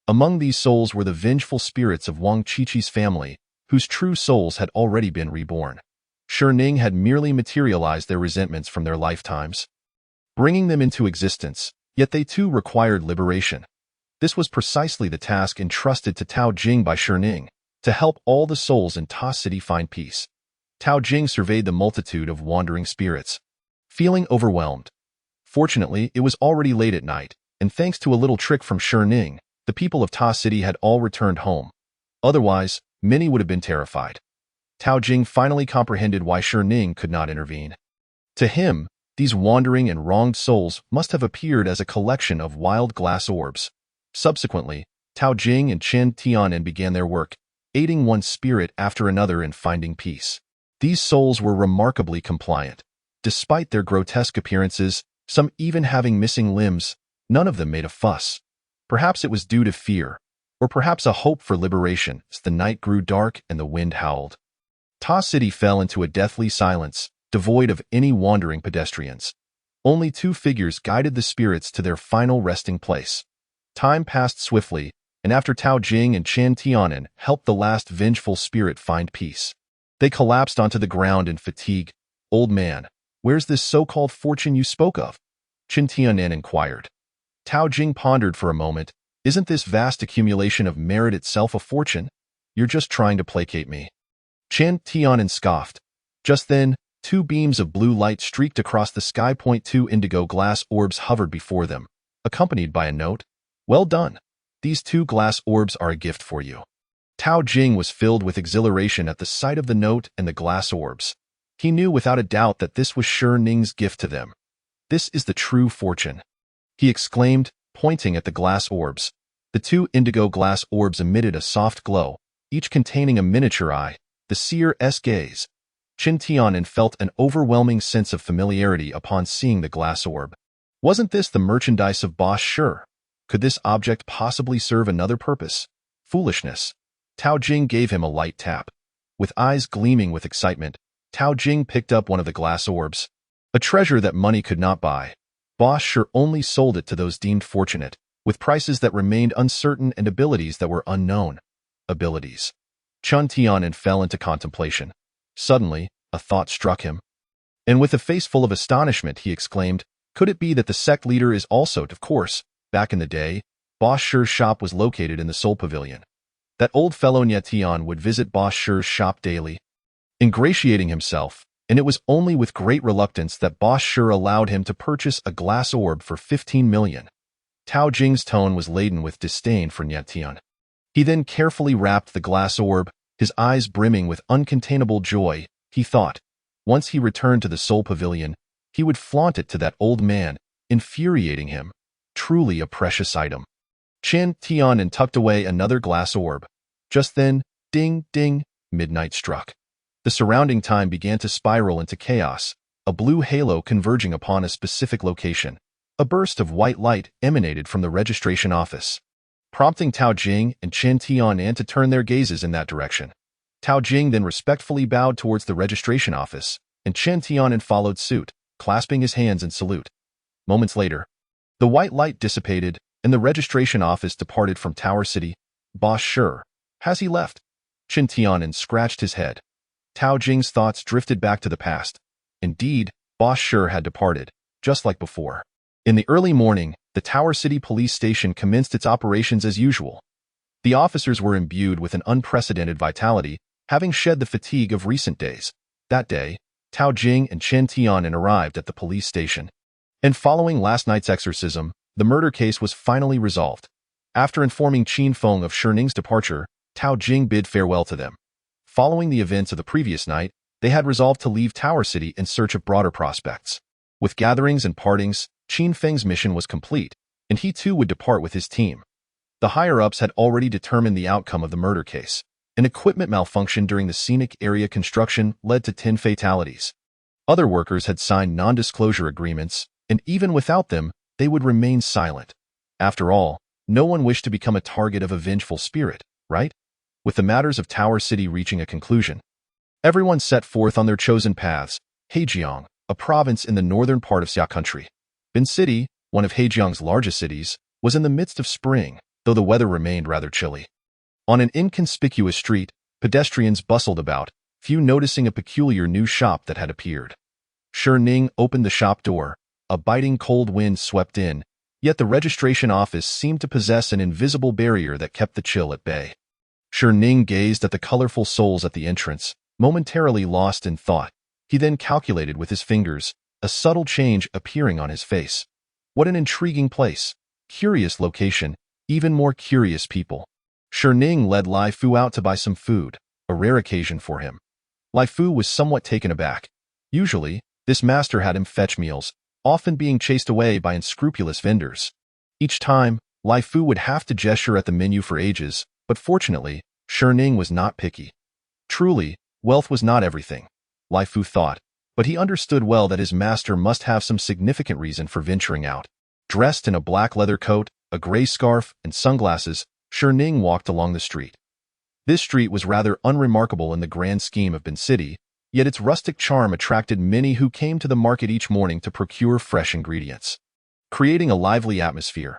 Among these souls were the vengeful spirits of Wang Qiqi's family, whose true souls had already been reborn. Ning had merely materialized their resentments from their lifetimes, bringing them into existence, yet they too required liberation. This was precisely the task entrusted to Tao Jing by Ning, to help all the souls in Ta City find peace. Tao Jing surveyed the multitude of wandering spirits, feeling overwhelmed. Fortunately, it was already late at night, and thanks to a little trick from Ning, the people of Ta City had all returned home. Otherwise, many would have been terrified. Tao Jing finally comprehended why Ning could not intervene. To him, these wandering and wronged souls must have appeared as a collection of wild glass orbs. Subsequently, Tao Jing and Chen Tian began their work, aiding one spirit after another in finding peace. These souls were remarkably compliant. Despite their grotesque appearances, some even having missing limbs, none of them made a fuss. Perhaps it was due to fear, or perhaps a hope for liberation as the night grew dark and the wind howled. Ta City fell into a deathly silence, devoid of any wandering pedestrians. Only two figures guided the spirits to their final resting place. Time passed swiftly, and after Tao Jing and Chen Tianen helped the last vengeful spirit find peace, they collapsed onto the ground in fatigue. "Old man, where's this so-called fortune you spoke of?" Chen Tianen inquired. Tao Jing pondered for a moment. "Isn't this vast accumulation of merit itself a fortune? You're just trying to placate me." Chen Tianen scoffed. Just then, two beams of blue light streaked across the sky. Two indigo glass orbs hovered before them, accompanied by a note. "Well done. These two glass orbs are a gift for you." Tao Jing was filled with exhilaration at the sight of the note and the glass orbs. He knew without a doubt that this was Shi Ning's gift to them. "This is the true fortune," he exclaimed, pointing at the glass orbs. The two indigo glass orbs emitted a soft glow, each containing a miniature eye, the seer's gaze. Chen Tianen felt an overwhelming sense of familiarity upon seeing the glass orb. Wasn't this the merchandise of Boss Shi? Could this object possibly serve another purpose? Foolishness. Tao Jing gave him a light tap. With eyes gleaming with excitement, Tao Jing picked up one of the glass orbs. A treasure that money could not buy. Boss Shi only sold it to those deemed fortunate, with prices that remained uncertain and abilities that were unknown. Abilities. Chen Tianen fell into contemplation. Suddenly, a thought struck him. And with a face full of astonishment, he exclaimed, "Could it be that the sect leader is also, of course, back in the day, Boss Shi's shop was located in the Soul Pavilion. That old fellow Tian would visit Boss Shi's shop daily, ingratiating himself, and it was only with great reluctance that Boss Shi allowed him to purchase a glass orb for 15 million. Tao Jing's tone was laden with disdain for Tian. He then carefully wrapped the glass orb, his eyes brimming with uncontainable joy. He thought, once he returned to the Soul Pavilion, he would flaunt it to that old man, infuriating him. Truly a precious item. Chen Tianen tucked away another glass orb. Just then, ding, ding, midnight struck. The surrounding time began to spiral into chaos, a blue halo converging upon a specific location. A burst of white light emanated from the registration office, prompting Tao Jing and Chen Tianen to turn their gazes in that direction. Tao Jing then respectfully bowed towards the registration office, and Chen Tianen followed suit, clasping his hands in salute. Moments later, the white light dissipated, and the registration office departed from Tower City. Boss Shi, has he left? Chen Tianen scratched his head. Tao Jing's thoughts drifted back to the past. Indeed, Boss Shi had departed, just like before. In the early morning, the Tower City police station commenced its operations as usual. The officers were imbued with an unprecedented vitality, having shed the fatigue of recent days. That day, Tao Jing and Chen Tianen arrived at the police station. And following last night's exorcism, the murder case was finally resolved. After informing Qin Feng of Shi Ning's departure, Tao Jing bid farewell to them. Following the events of the previous night, they had resolved to leave Tower City in search of broader prospects. With gatherings and partings, Qin Feng's mission was complete, and he too would depart with his team. The higher-ups had already determined the outcome of the murder case. An equipment malfunction during the scenic area construction led to 10 fatalities. Other workers had signed non-disclosure agreements, and even without them, they would remain silent. After all, no one wished to become a target of a vengeful spirit, right? With the matters of Tower City reaching a conclusion, everyone set forth on their chosen paths. Hejiang, a province in the northern part of Xia country. Bin City, one of Hejiang's largest cities, was in the midst of spring, though the weather remained rather chilly. On an inconspicuous street, pedestrians bustled about, few noticing a peculiar new shop that had appeared. Shi Ning opened the shop door. A biting cold wind swept in, yet the registration office seemed to possess an invisible barrier that kept the chill at bay. Shi Ning gazed at the colorful souls at the entrance, momentarily lost in thought. He then calculated with his fingers, a subtle change appearing on his face. What an intriguing place. Curious location, even more curious people. Shi Ning led Lai Fu out to buy some food, a rare occasion for him. Lai Fu was somewhat taken aback. Usually, this master had him fetch meals, often being chased away by unscrupulous vendors. Each time, Lai Fu would have to gesture at the menu for ages, but fortunately, Shi Ning was not picky. Truly, wealth was not everything, Lai Fu thought, but he understood well that his master must have some significant reason for venturing out. Dressed in a black leather coat, a gray scarf, and sunglasses, Shi Ning walked along the street. This street was rather unremarkable in the grand scheme of Bin City, yet its rustic charm attracted many who came to the market each morning to procure fresh ingredients, creating a lively atmosphere.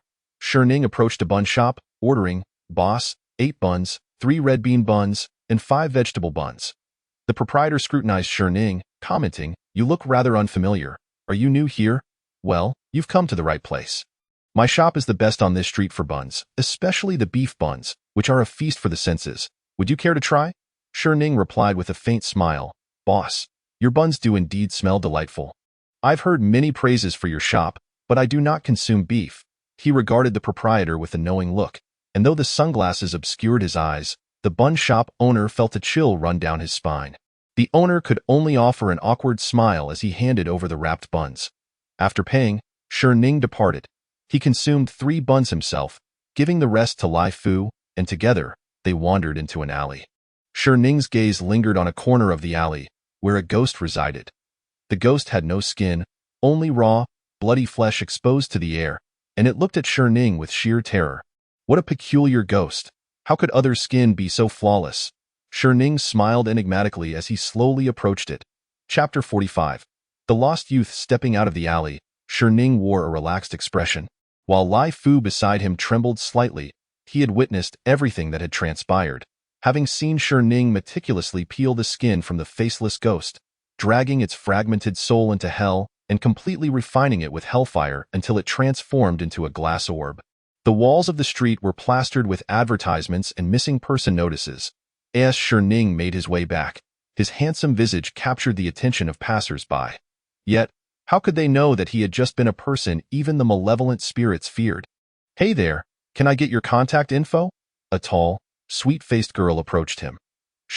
Ning approached a bun shop, ordering, "Boss, 8 buns, 3 red bean buns, and 5 vegetable buns." The proprietor scrutinized Ning, commenting, "You look rather unfamiliar. Are you new here? Well, you've come to the right place. My shop is the best on this street for buns, especially the beef buns, which are a feast for the senses. Would you care to try?" Ning replied with a faint smile, "Boss, your buns do indeed smell delightful. I've heard many praises for your shop, but I do not consume beef." He regarded the proprietor with a knowing look, and though the sunglasses obscured his eyes, the bun shop owner felt a chill run down his spine. The owner could only offer an awkward smile as he handed over the wrapped buns. After paying, Ning departed. He consumed 3 buns himself, giving the rest to Lai Fu, and together, they wandered into an alley. Ning's gaze lingered on a corner of the alley, where a ghost resided. The ghost had no skin, only raw, bloody flesh exposed to the air, and it looked at Ning with sheer terror. What a peculiar ghost! How could others' skin be so flawless? Ning smiled enigmatically as he slowly approached it. Chapter 45. The lost youth stepping out of the alley, Ning wore a relaxed expression. While Lai Fu beside him trembled slightly, he had witnessed everything that had transpired, having seen Ning meticulously peel the skin from the faceless ghost, dragging its fragmented soul into hell and completely refining it with hellfire until it transformed into a glass orb. The walls of the street were plastered with advertisements and missing person notices. As Ning made his way back, his handsome visage captured the attention of passers-by. Yet, how could they know that he had just been a person even the malevolent spirits feared? "Hey there, can I get your contact info?" A tall, sweet-faced girl approached him.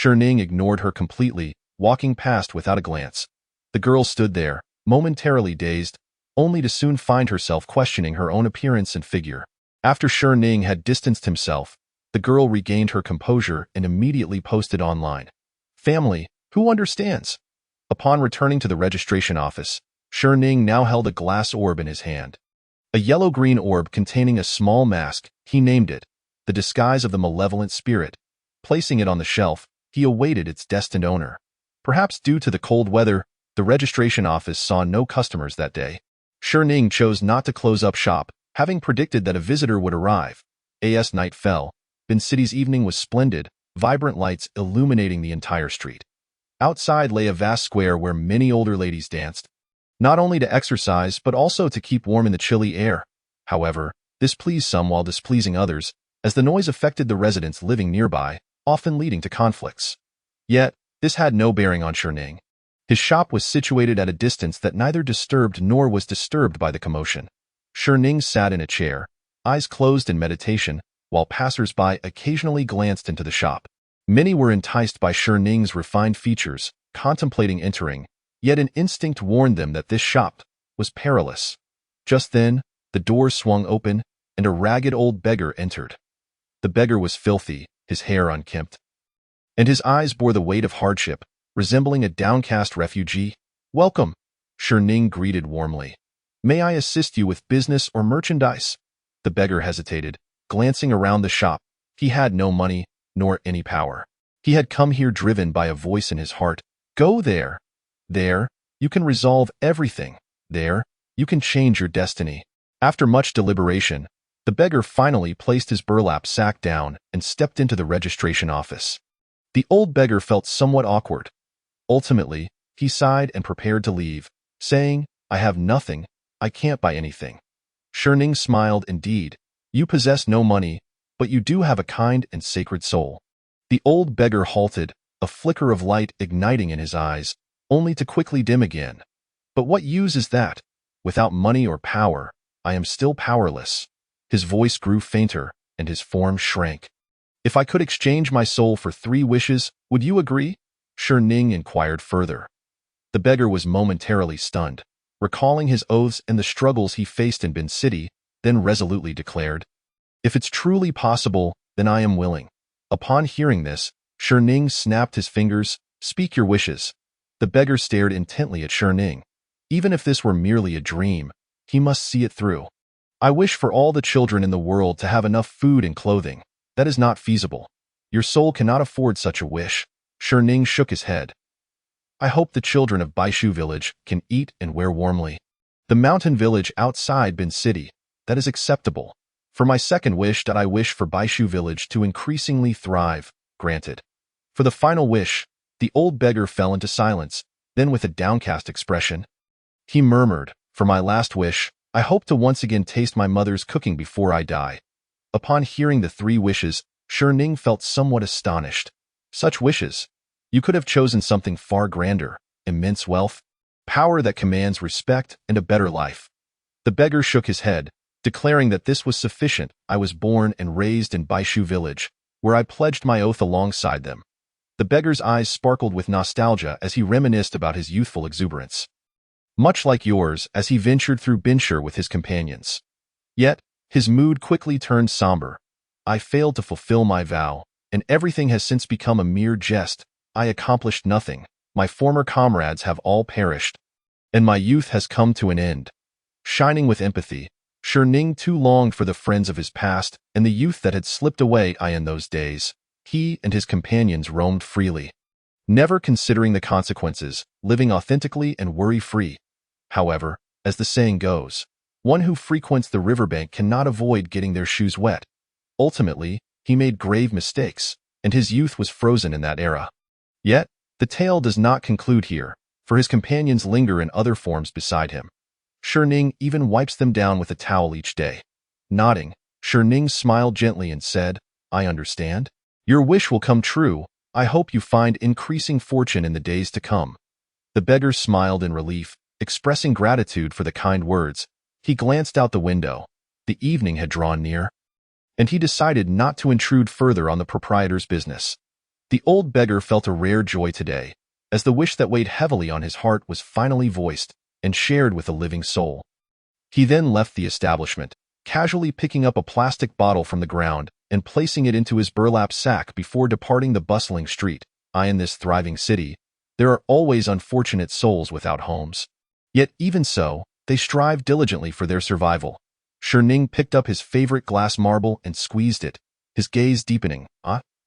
Ning ignored her completely, walking past without a glance. The girl stood there, momentarily dazed, only to soon find herself questioning her own appearance and figure. After Ning had distanced himself, the girl regained her composure and immediately posted online, "Family, who understands?" Upon returning to the registration office, Ning now held a glass orb in his hand. A yellow-green orb containing a small mask, he named it, the disguise of the malevolent spirit. Placing it on the shelf, he awaited its destined owner. Perhaps due to the cold weather, the registration office saw no customers that day. Ning chose not to close up shop, having predicted that a visitor would arrive. As night fell, Bin City's evening was splendid, vibrant lights illuminating the entire street. Outside lay a vast square where many older ladies danced, not only to exercise but also to keep warm in the chilly air. However, this pleased some while displeasing others, as the noise affected the residents living nearby, often leading to conflicts. Yet, this had no bearing on Ning. His shop was situated at a distance that neither disturbed nor was disturbed by the commotion. Ning sat in a chair, eyes closed in meditation, while passers-by occasionally glanced into the shop. Many were enticed by Ning's refined features, contemplating entering, yet an instinct warned them that this shop was perilous. Just then, the door swung open, and a ragged old beggar entered. The beggar was filthy, his hair unkempt, and his eyes bore the weight of hardship, resembling a downcast refugee. "Welcome," Ning greeted warmly. "May I assist you with business or merchandise?" The beggar hesitated, glancing around the shop. He had no money, nor any power. He had come here driven by a voice in his heart. "Go there. There, you can resolve everything. There, you can change your destiny." After much deliberation, the beggar finally placed his burlap sack down and stepped into the registration office. The old beggar felt somewhat awkward. Ultimately, he sighed and prepared to leave, saying, "I have nothing, I can't buy anything." Ning smiled. "Indeed, you possess no money, but you do have a kind and sacred soul." The old beggar halted, a flicker of light igniting in his eyes, only to quickly dim again. "But what use is that? Without money or power, I am still powerless." His voice grew fainter, and his form shrank. "If I could exchange my soul for 3 wishes, would you agree?" Ning inquired further. The beggar was momentarily stunned, recalling his oaths and the struggles he faced in Bin City, then resolutely declared, "If it's truly possible, then I am willing." Upon hearing this, Ning snapped his fingers. "Speak your wishes." The beggar stared intently at Ning. Even if this were merely a dream, he must see it through. "I wish for all the children in the world to have enough food and clothing. That is not feasible. Your soul cannot afford such a wish." Ning shook his head. "I hope the children of Baishu village can eat and wear warmly. The mountain village outside Bin City, that is acceptable. For my second wish, I wish for Baishu village to increasingly thrive. Granted. For the final wish, the old beggar fell into silence, then with a downcast expression, he murmured, for my last wish, I hope to once again taste my mother's cooking before I die. Upon hearing the three wishes, Ning felt somewhat astonished. Such wishes? You could have chosen something far grander, immense wealth, power that commands respect, and a better life. The beggar shook his head, declaring that this was sufficient. I was born and raised in Baishu village, where I pledged my oath alongside them. The beggar's eyes sparkled with nostalgia as he reminisced about his youthful exuberance. Much like yours as he ventured through Binshur with his companions. Yet, his mood quickly turned somber. I failed to fulfill my vow, and everything has since become a mere jest. I accomplished nothing. My former comrades have all perished, and my youth has come to an end. Shining with empathy, Ning too longed for the friends of his past and the youth that had slipped away. In those days, he and his companions roamed freely, never considering the consequences, living authentically and worry-free. However, as the saying goes, one who frequents the riverbank cannot avoid getting their shoes wet. Ultimately, he made grave mistakes, and his youth was frozen in that era. Yet, the tale does not conclude here, for his companions linger in other forms beside him. Ning even wipes them down with a towel each day. Nodding, Ning smiled gently and said, I understand. Your wish will come true. I hope you find increasing fortune in the days to come. The beggar smiled in relief, expressing gratitude for the kind words. He glanced out the window. The evening had drawn near, and he decided not to intrude further on the proprietor's business. The old beggar felt a rare joy today, as the wish that weighed heavily on his heart was finally voiced and shared with a living soul. He then left the establishment, casually picking up a plastic bottle from the ground and placing it into his burlap sack before departing the bustling street. In this thriving city, there are always unfortunate souls without homes. Yet even so, they strive diligently for their survival. Ning picked up his favorite glass marble and squeezed it, his gaze deepening.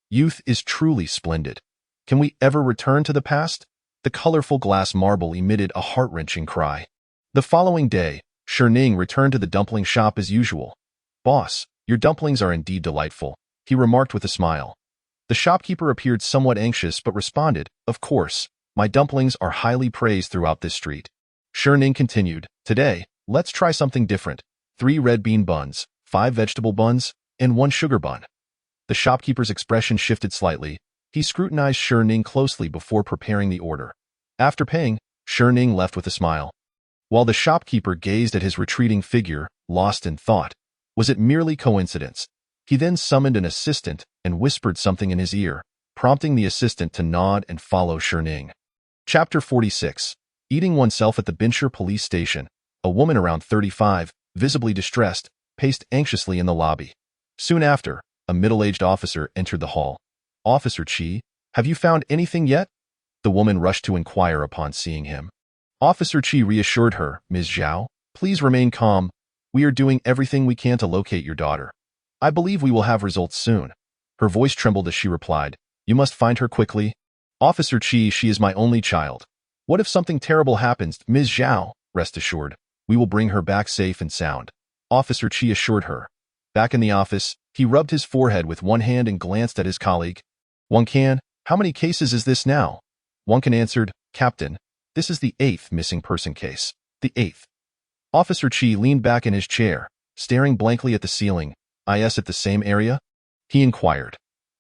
Youth is truly splendid. Can we ever return to the past? The colorful glass marble emitted a heart-wrenching cry. The following day, Ning returned to the dumpling shop as usual. Boss, your dumplings are indeed delightful, he remarked with a smile. The shopkeeper appeared somewhat anxious but responded, Of course, my dumplings are highly praised throughout this street. Ning continued, Today, let's try something different. 3 red bean buns, 5 vegetable buns, and 1 sugar bun. The shopkeeper's expression shifted slightly. He scrutinized Ning closely before preparing the order. After paying, Ning left with a smile. While the shopkeeper gazed at his retreating figure, lost in thought. Was it merely coincidence? He then summoned an assistant and whispered something in his ear, prompting the assistant to nod and follow Ning. Chapter 46. Eating oneself at the Binshur police station. A woman around 35, visibly distressed, paced anxiously in the lobby. Soon after, a middle-aged officer entered the hall. Officer Chi, have you found anything yet? The woman rushed to inquire upon seeing him. Officer Chi reassured her, Ms. Zhao, please remain calm. We are doing everything we can to locate your daughter. I believe we will have results soon. Her voice trembled as she replied, You must find her quickly. Officer Chi, she is my only child. What if something terrible happens? Ms. Zhao, rest assured, we will bring her back safe and sound. Officer Chi assured her. Back in the office, he rubbed his forehead with one hand and glanced at his colleague. Wangcan, how many cases is this now? Wangcan answered, Captain, this is the 8th missing person case. The 8th. Officer Chi leaned back in his chair, staring blankly at the ceiling. Is it the same area? He inquired.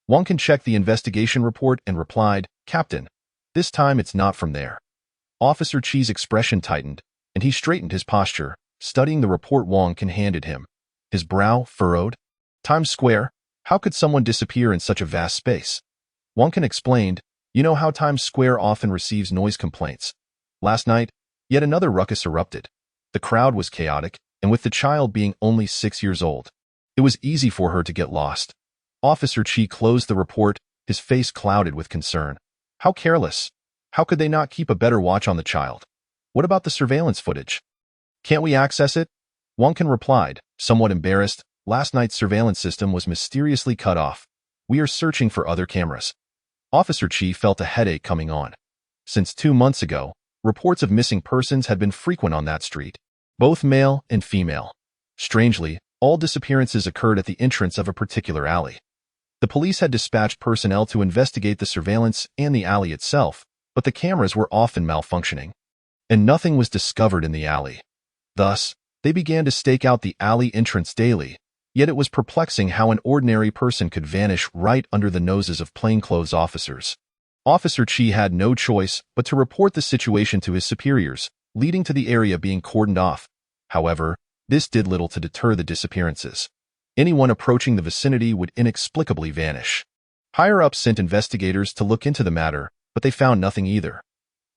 Wangcan checked the investigation report and replied, Captain, this time it's not from there. Officer Chi's expression tightened, and he straightened his posture, studying the report Wangcan handed him. His brow furrowed. Times Square? How could someone disappear in such a vast space? Wangcan explained, You know how Times Square often receives noise complaints. Last night, yet another ruckus erupted. The crowd was chaotic, and with the child being only 6 years old, it was easy for her to get lost. Officer Chi closed the report, his face clouded with concern. How careless! How could they not keep a better watch on the child? What about the surveillance footage? Can't we access it? Wangcan replied, somewhat embarrassed. Last night's surveillance system was mysteriously cut off. We are searching for other cameras. Officer Chi felt a headache coming on. Since 2 months ago, reports of missing persons had been frequent on that street, both male and female. Strangely, All disappearances occurred at the entrance of a particular alley. The police had dispatched personnel to investigate the surveillance and the alley itself, but the cameras were often malfunctioning, and nothing was discovered in the alley. Thus, they began to stake out the alley entrance daily, yet it was perplexing how an ordinary person could vanish right under the noses of plainclothes officers. Officer Chi had no choice but to report the situation to his superiors, leading to the area being cordoned off. However, this did little to deter the disappearances. Anyone approaching the vicinity would inexplicably vanish. Higher-ups sent investigators to look into the matter, but they found nothing either.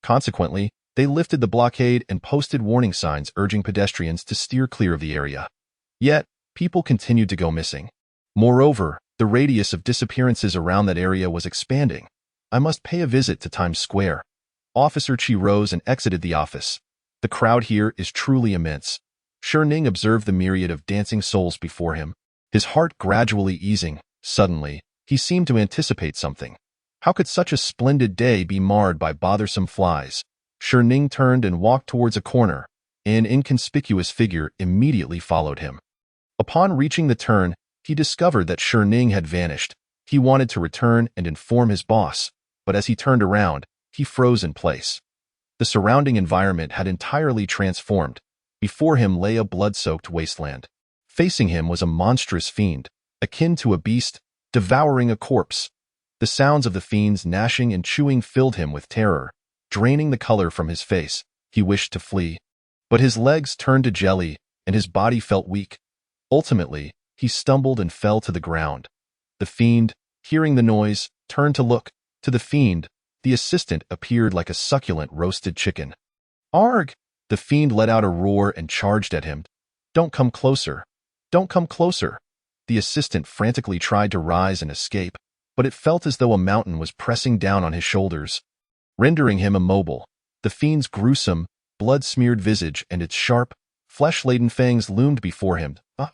Consequently, they lifted the blockade and posted warning signs urging pedestrians to steer clear of the area. Yet, people continued to go missing. Moreover, the radius of disappearances around that area was expanding. I must pay a visit to Times Square. Officer Chi rose and exited the office. The crowd here is truly immense. Ning observed the myriad of dancing souls before him, his heart gradually easing. Suddenly, he seemed to anticipate something. How could such a splendid day be marred by bothersome flies? Ning turned and walked towards a corner. An inconspicuous figure immediately followed him. Upon reaching the turn, he discovered that Ning had vanished. He wanted to return and inform his boss, but as he turned around, he froze in place. The surrounding environment had entirely transformed. Before him lay a blood-soaked wasteland. Facing him was a monstrous fiend, akin to a beast, devouring a corpse. The sounds of the fiend's gnashing and chewing filled him with terror, draining the color from his face. He wished to flee, but his legs turned to jelly, and his body felt weak. Ultimately, he stumbled and fell to the ground. The fiend, hearing the noise, turned to look. To the fiend, the assistant appeared like a succulent roasted chicken. "Arg!" The fiend let out a roar and charged at him. "Don't come closer. Don't come closer." The assistant frantically tried to rise and escape, but it felt as though a mountain was pressing down on his shoulders, rendering him immobile. The fiend's gruesome, blood-smeared visage and its sharp, flesh-laden fangs loomed before him. "Ah!"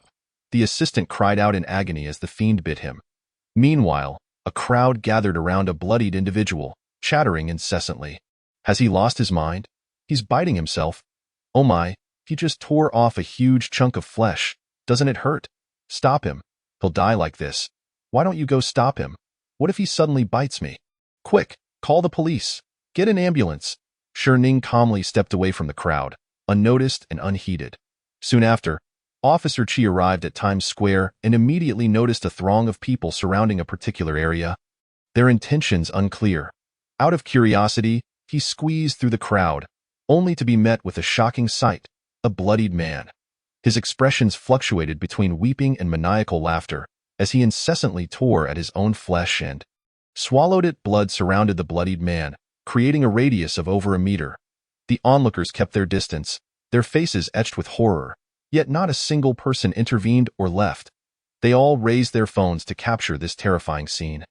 The assistant cried out in agony as the fiend bit him. Meanwhile, a crowd gathered around a bloodied individual, chattering incessantly. Has he lost his mind? He's biting himself. Oh my, he just tore off a huge chunk of flesh. Doesn't it hurt? Stop him. He'll die like this. Why don't you go stop him? What if he suddenly bites me? Quick, call the police. Get an ambulance. Ning calmly stepped away from the crowd, unnoticed and unheeded. Soon after, Officer Chi arrived at Times Square and immediately noticed a throng of people surrounding a particular area. Their intentions unclear. Out of curiosity, he squeezed through the crowd, only to be met with a shocking sight, a bloodied man. His expressions fluctuated between weeping and maniacal laughter as he incessantly tore at his own flesh and swallowed it. Blood surrounded the bloodied man, creating a radius of over a meter. The onlookers kept their distance, their faces etched with horror, yet not a single person intervened or left. They all raised their phones to capture this terrifying scene.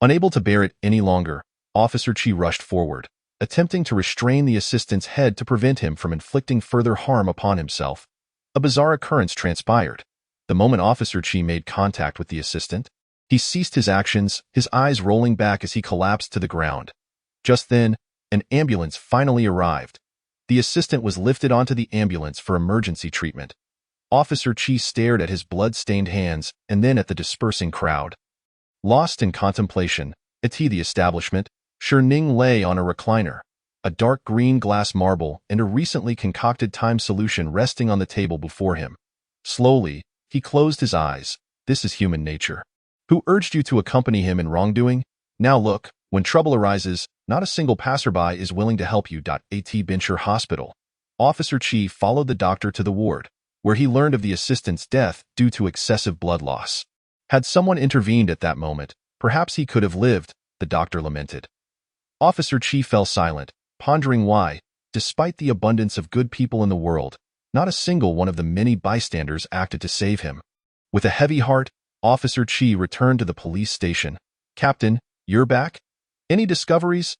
Unable to bear it any longer, Officer Chi rushed forward, attempting to restrain the assistant's head to prevent him from inflicting further harm upon himself. A bizarre occurrence transpired. The moment Officer Chi made contact with the assistant, he ceased his actions, his eyes rolling back as he collapsed to the ground. Just then, an ambulance finally arrived. The assistant was lifted onto the ambulance for emergency treatment. Officer Chi stared at his blood-stained hands and then at the dispersing crowd. Lost in contemplation, at the establishment, Ning lay on a recliner, a dark green glass marble and a recently concocted time solution resting on the table before him. Slowly, he closed his eyes. This is human nature. Who urged you to accompany him in wrongdoing? Now look, when trouble arises, not a single passerby is willing to help you. At Bincher Hospital. Officer Chi followed the doctor to the ward, where he learned of the assistant's death due to excessive blood loss. Had someone intervened at that moment, perhaps he could have lived, the doctor lamented. Officer Chi fell silent, pondering why, despite the abundance of good people in the world, not a single one of the many bystanders acted to save him. With a heavy heart, Officer Chi returned to the police station. "Captain, you're back? Any discoveries?"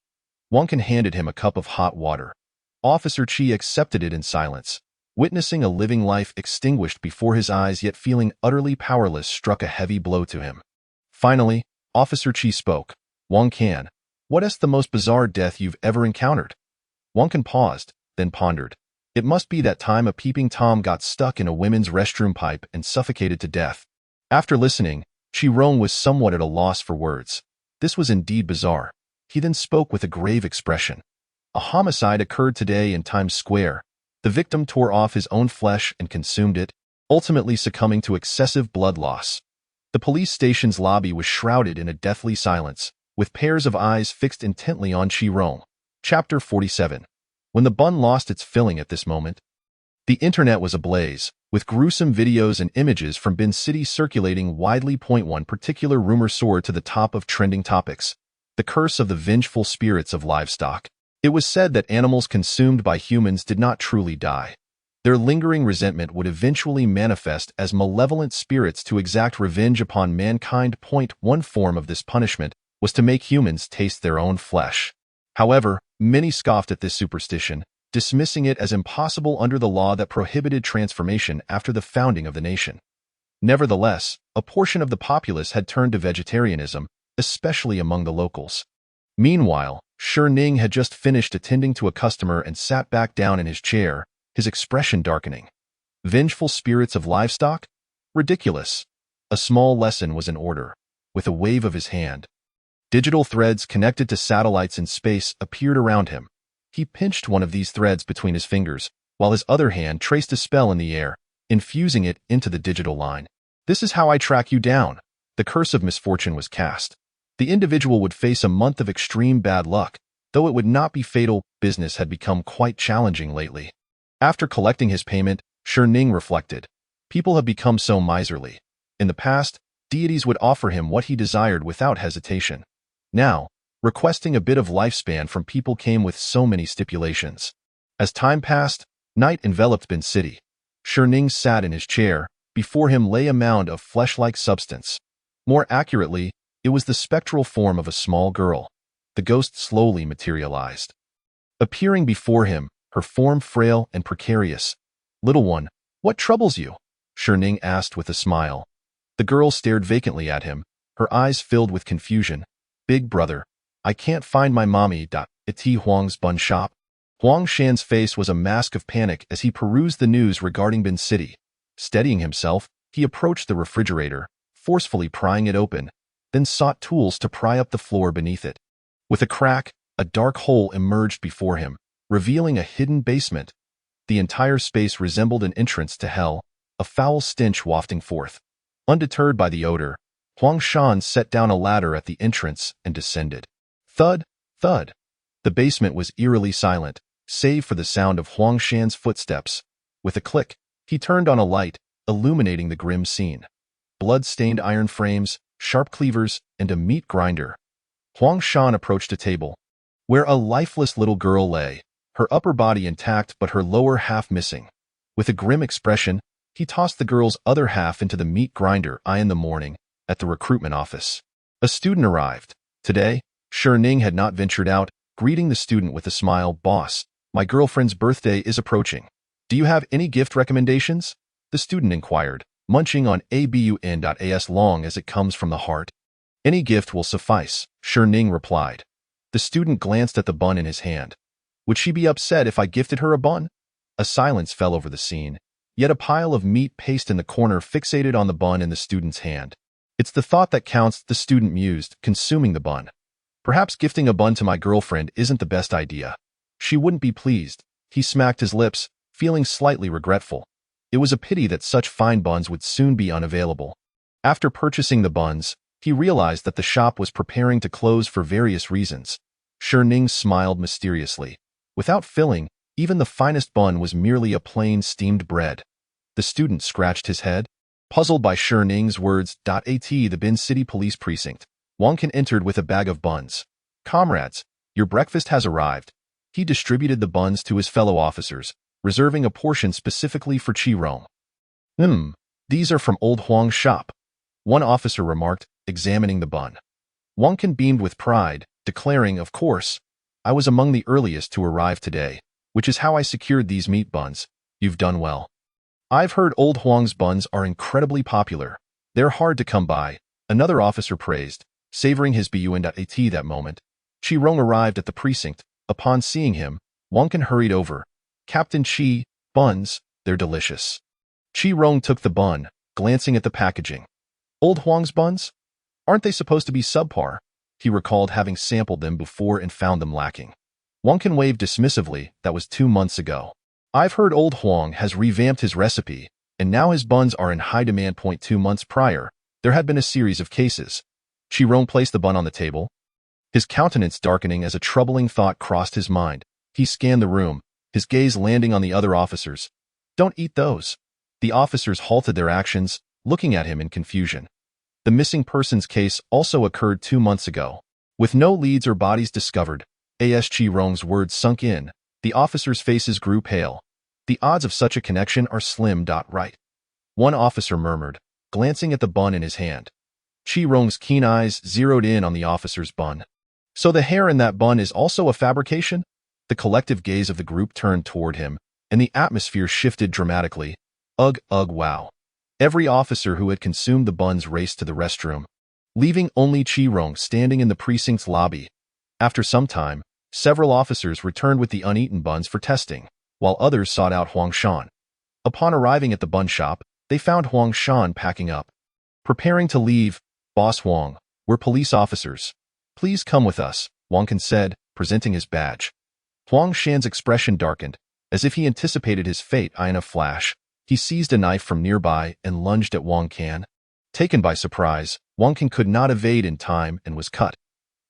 Wonkin handed him a cup of hot water. Officer Chi accepted it in silence. Witnessing a living life extinguished before his eyes yet feeling utterly powerless struck a heavy blow to him. Finally, Officer Chi spoke. "Wonkin, what is the most bizarre death you've ever encountered?" Wonkin paused, then pondered. It must be that time a peeping Tom got stuck in a women's restroom pipe and suffocated to death. After listening, Chi-Rong was somewhat at a loss for words. This was indeed bizarre. He then spoke with a grave expression. A homicide occurred today in Times Square. The victim tore off his own flesh and consumed it, ultimately succumbing to excessive blood loss. The police station's lobby was shrouded in a deathly silence, with pairs of eyes fixed intently on Chi-Rong. Chapter 47. When the bun lost its filling at this moment, the internet was ablaze, with gruesome videos and images from Bin City circulating widely. One particular rumor soared to the top of trending topics: the curse of the vengeful spirits of livestock. It was said that animals consumed by humans did not truly die. Their lingering resentment would eventually manifest as malevolent spirits to exact revenge upon mankind. One form of this punishment was to make humans taste their own flesh. However, many scoffed at this superstition, dismissing it as impossible under the law that prohibited transformation after the founding of the nation. Nevertheless, a portion of the populace had turned to vegetarianism, especially among the locals. Meanwhile, Ning had just finished attending to a customer and sat back down in his chair, his expression darkening. Vengeful spirits of livestock? Ridiculous. A small lesson was in order. With a wave of his hand, digital threads connected to satellites in space appeared around him. He pinched one of these threads between his fingers, while his other hand traced a spell in the air, infusing it into the digital line. This is how I track you down. The curse of misfortune was cast. The individual would face a month of extreme bad luck, though it would not be fatal. Business had become quite challenging lately. After collecting his payment, Ning reflected. People have become so miserly. In the past, deities would offer him what he desired without hesitation. Now, requesting a bit of lifespan from people came with so many stipulations. As time passed, night enveloped Bin City. Ning sat in his chair. Before him lay a mound of flesh-like substance. More accurately, it was the spectral form of a small girl. The ghost slowly materialized. Appearing before him, her form frail and precarious. "Little one, what troubles you?" Ning asked with a smile. The girl stared vacantly at him, her eyes filled with confusion. "Big brother, I can't find my mommy. At Huang's bun shop." Huang Shan's face was a mask of panic as he perused the news regarding Bin City. Steadying himself, he approached the refrigerator, forcefully prying it open, then sought tools to pry up the floor beneath it. With a crack, a dark hole emerged before him, revealing a hidden basement. The entire space resembled an entrance to hell, a foul stench wafting forth. Undeterred by the odor, Huang Shan set down a ladder at the entrance and descended. Thud, thud. The basement was eerily silent, save for the sound of Huang Shan's footsteps. With a click, he turned on a light, illuminating the grim scene. Blood-stained iron frames, sharp cleavers, and a meat grinder. Huang Shan approached a table, where a lifeless little girl lay, her upper body intact but her lower half missing. With a grim expression, he tossed the girl's other half into the meat grinder. In the morning, at the recruitment office, a student arrived. Today, Ning had not ventured out, greeting the student with a smile. "Boss, my girlfriend's birthday is approaching. Do you have any gift recommendations?" The student inquired, munching on a bun as long as it comes from the heart. "Any gift will suffice," Ning replied. The student glanced at the bun in his hand. "Would she be upset if I gifted her a bun?" A silence fell over the scene, yet a pile of meat paste in the corner fixated on the bun in the student's hand. "It's the thought that counts," the student mused, consuming the bun. "Perhaps gifting a bun to my girlfriend isn't the best idea. She wouldn't be pleased." He smacked his lips, feeling slightly regretful. It was a pity that such fine buns would soon be unavailable. After purchasing the buns, he realized that the shop was preparing to close for various reasons. Ning smiled mysteriously. Without filling, even the finest bun was merely a plain steamed bread. The student scratched his head, puzzled by Ning's words. At the Bin City Police Precinct, Wangkin entered with a bag of buns. "Comrades, your breakfast has arrived." He distributed the buns to his fellow officers, reserving a portion specifically for Chi-Rong. These are from old Huang's shop," one officer remarked, examining the bun. Wangkin beamed with pride, declaring, "Of course, I was among the earliest to arrive today, which is how I secured these meat buns. You've done well. I've heard old Huang's buns are incredibly popular. They're hard to come by," another officer praised, savoring his bun. At that moment, Chi-Rong arrived at the precinct. Upon seeing him, Wangkin hurried over. Captain Chi, buns, they're delicious. Chi Rong took the bun, glancing at the packaging. Old Huang's buns? Aren't they supposed to be subpar? He recalled having sampled them before and found them lacking. Wang Can waved dismissively. That was 2 months ago. I've heard Old Huang has revamped his recipe, and now his buns are in high demand. 2 months prior, there had been a series of cases. Chi Rong placed the bun on the table, his countenance darkening as a troubling thought crossed his mind. He scanned the room, his gaze landing on the other officers. Don't eat those. The officers halted their actions, looking at him in confusion. The missing persons case also occurred 2 months ago. With no leads or bodies discovered, As Chi Rong's words sunk in. The officers' faces grew pale. The odds of such a connection are slim. Right. One officer murmured, glancing at the bun in his hand. Chi Rong's keen eyes zeroed in on the officer's bun. So the hair in that bun is also a fabrication? The collective gaze of the group turned toward him, and the atmosphere shifted dramatically. Ugh, wow. Every officer who had consumed the buns raced to the restroom, leaving only Chi Rong standing in the precinct's lobby. After some time, several officers returned with the uneaten buns for testing, while others sought out Huang Shan. Upon arriving at the bun shop, they found Huang Shan packing up. Preparing to leave, Boss Huang, we're police officers. Please come with us, Huang Can said, presenting his badge. Huang Shan's expression darkened, as if he anticipated his fate. In a flash, he seized a knife from nearby and lunged at Huang Can. Taken by surprise, Huang Can could not evade in time and was cut.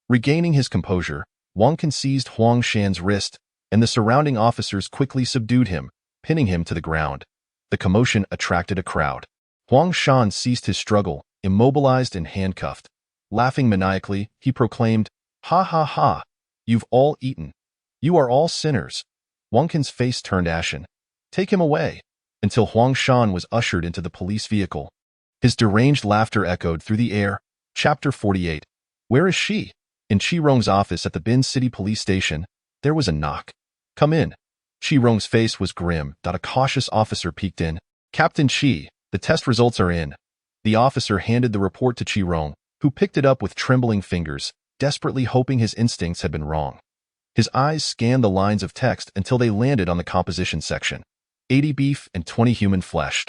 Regaining his composure, Huang Can seized Huang Shan's wrist, and the surrounding officers quickly subdued him, pinning him to the ground. The commotion attracted a crowd. Huang Shan ceased his struggle, immobilized and handcuffed. Laughing maniacally, he proclaimed, "Ha ha ha! You've all eaten. You are all sinners." Huang Can's face turned ashen. "Take him away," until Huang Shan was ushered into the police vehicle. His deranged laughter echoed through the air. Chapter 48. Where is she? In Chi Rong's office at the Bin City Police Station, there was a knock. "Come in." Chi Rong's face was grim. A cautious officer peeked in. "Captain Chi, the test results are in." The officer handed the report to Chi Rong, who picked it up with trembling fingers, desperately hoping his instincts had been wrong. His eyes scanned the lines of text until they landed on the composition section. 80 beef and 20 human flesh.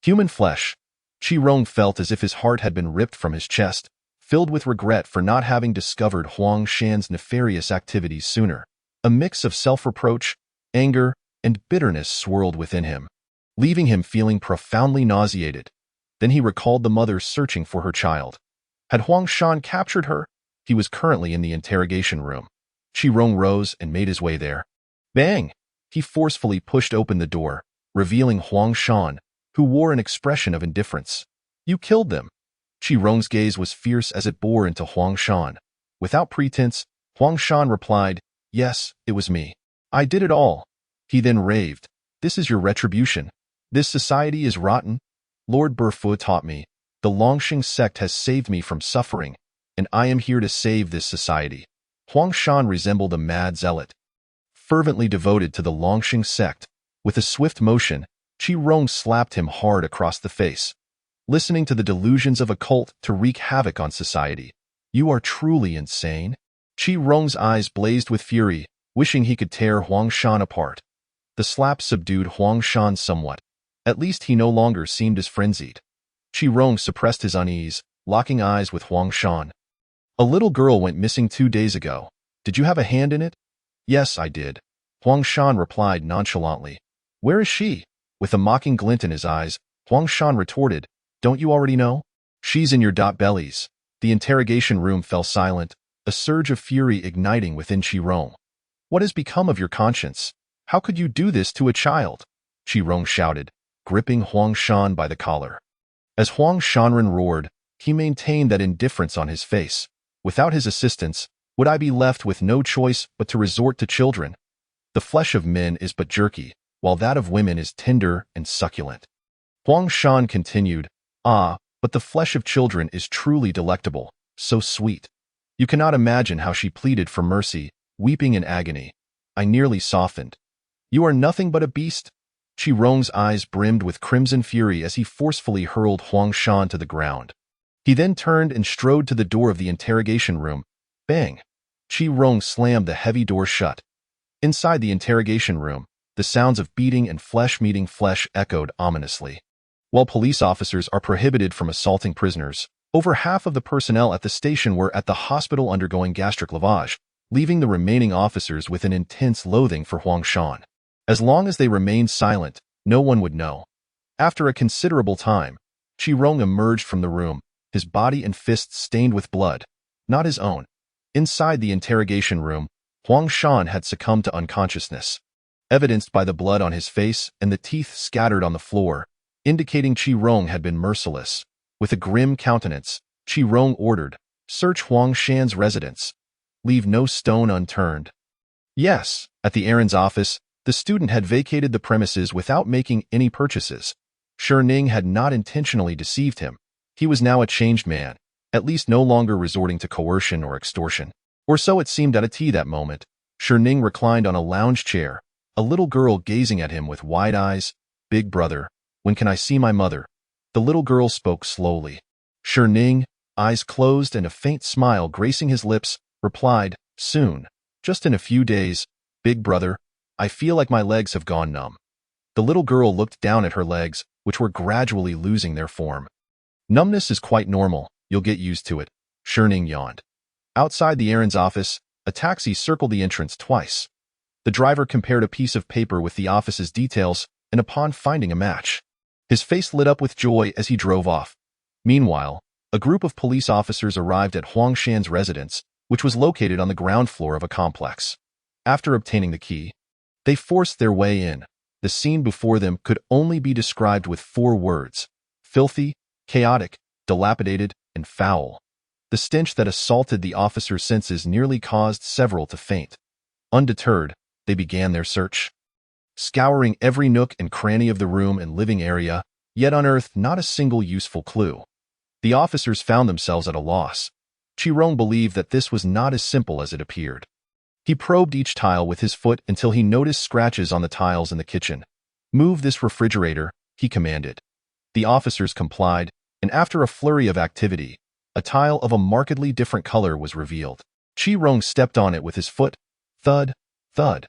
Human flesh. Chi Rong felt as if his heart had been ripped from his chest, filled with regret for not having discovered Huang Shan's nefarious activities sooner. A mix of self-reproach, anger, and bitterness swirled within him, leaving him feeling profoundly nauseated. Then he recalled the mother searching for her child. Had Huang Shan captured her? He was currently in the interrogation room. Chi Rong rose and made his way there. Bang! He forcefully pushed open the door, revealing Huang Shan, who wore an expression of indifference. "You killed them." Chi Rong's gaze was fierce as it bore into Huang Shan. Without pretense, Huang Shan replied, "Yes, it was me. I did it all." He then raved, "This is your retribution. This society is rotten. Lord Burfu taught me. The Longxing sect has saved me from suffering, and I am here to save this society." Huang Shan resembled a mad zealot, fervently devoted to the Longxing sect. With a swift motion, Chi Rong slapped him hard across the face. "Listening to the delusions of a cult to wreak havoc on society. You are truly insane." Chi Rong's eyes blazed with fury, wishing he could tear Huang Shan apart. The slap subdued Huang Shan somewhat. At least he no longer seemed as frenzied. Chi Rong suppressed his unease, locking eyes with Huang Shan. "A little girl went missing 2 days ago. Did you have a hand in it?" "Yes, I did," Huang Shan replied nonchalantly. "Where is she?" With a mocking glint in his eyes, Huang Shan retorted, "Don't you already know? She's in your bellies." The interrogation room fell silent, a surge of fury igniting within Chi Rong. "What has become of your conscience? How could you do this to a child?" Chi Rong shouted, gripping Huang Shan by the collar. As Huang Shanren roared, he maintained that indifference on his face. "Without his assistance, would I be left with no choice but to resort to children? The flesh of men is but jerky, while that of women is tender and succulent." Huang Shan continued, "Ah, but the flesh of children is truly delectable, so sweet." You cannot imagine how she pleaded for mercy, weeping in agony. I nearly softened. "You are nothing but a beast." Chi Rong's eyes brimmed with crimson fury as he forcefully hurled Huang Shan to the ground. He then turned and strode to the door of the interrogation room. Bang! Chi Rong slammed the heavy door shut. Inside the interrogation room, The sounds of beating and flesh meeting flesh echoed ominously. While police officers are prohibited from assaulting prisoners, over half of the personnel at the station were at the hospital undergoing gastric lavage, leaving the remaining officers with an intense loathing for Huang Shan. As long as they remained silent, no one would know. After a considerable time, Qi-Rong emerged from the room, his body and fists stained with blood, not his own. Inside the interrogation room, Huang Shan had succumbed to unconsciousness, evidenced by the blood on his face and the teeth scattered on the floor, indicating Qi-Rong had been merciless. With a grim countenance, Qi-Rong ordered, "Search Huang Shan's residence. Leave no stone unturned." Yes, at the errands office, the student had vacated the premises without making any purchases. Ning had not intentionally deceived him. He was now a changed man, at least no longer resorting to coercion or extortion. Or so it seemed at a tea that moment. Ning reclined on a lounge chair, a little girl gazing at him with wide eyes. "Big brother, when can I see my mother?" The little girl spoke slowly. Ning, eyes closed and a faint smile gracing his lips, replied, "Soon. Just in a few days. Big brother, I feel like my legs have gone numb." The little girl looked down at her legs, which were gradually losing their form. "Numbness is quite normal. You'll get used to it." Ning yawned. Outside the errands office, a taxi circled the entrance twice. The driver compared a piece of paper with the office's details, and upon finding a match, his face lit up with joy as he drove off. Meanwhile, a group of police officers arrived at Huang Shan's residence, which was located on the ground floor of a complex. After obtaining the key, they forced their way in. The scene before them could only be described with 4 words: filthy, chaotic, dilapidated, and foul. The stench that assaulted the officers' senses nearly caused several to faint. Undeterred, they began their search, scouring every nook and cranny of the room and living area, yet unearthed not a single useful clue. The officers found themselves at a loss. Qi-Rong believed that this was not as simple as it appeared. He probed each tile with his foot until he noticed scratches on the tiles in the kitchen. "Move this refrigerator," he commanded. The officers complied, and after a flurry of activity, a tile of a markedly different color was revealed. Qi-Rong stepped on it with his foot. Thud, thud.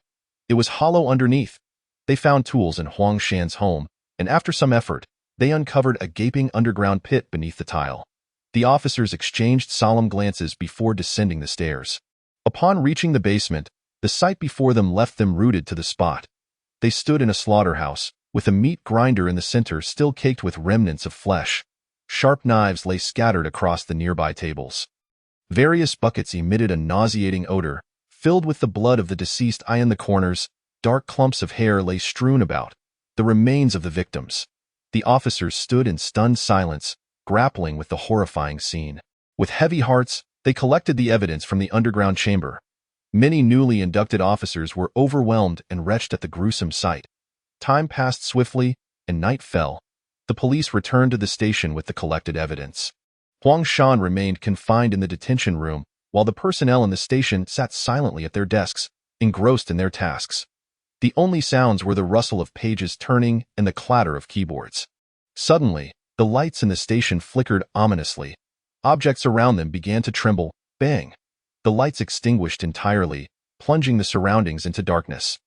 It was hollow underneath. They found tools in Huang Shan's home, and after some effort, they uncovered a gaping underground pit beneath the tile. The officers exchanged solemn glances before descending the stairs. Upon reaching the basement, the sight before them left them rooted to the spot. They stood in a slaughterhouse, with a meat grinder in the center still caked with remnants of flesh. Sharp knives lay scattered across the nearby tables. Various buckets emitted a nauseating odor, filled with the blood of the deceased. In the corners, dark clumps of hair lay strewn about, the remains of the victims. The officers stood in stunned silence, grappling with the horrifying scene. With heavy hearts, they collected the evidence from the underground chamber. Many newly inducted officers were overwhelmed and wretched at the gruesome sight. Time passed swiftly, and night fell. The police returned to the station with the collected evidence. Huang Shan remained confined in the detention room, while the personnel in the station sat silently at their desks, engrossed in their tasks. The only sounds were the rustle of pages turning and the clatter of keyboards. Suddenly, the lights in the station flickered ominously. Objects around them began to tremble. Bang! The lights extinguished entirely, plunging the surroundings into darkness.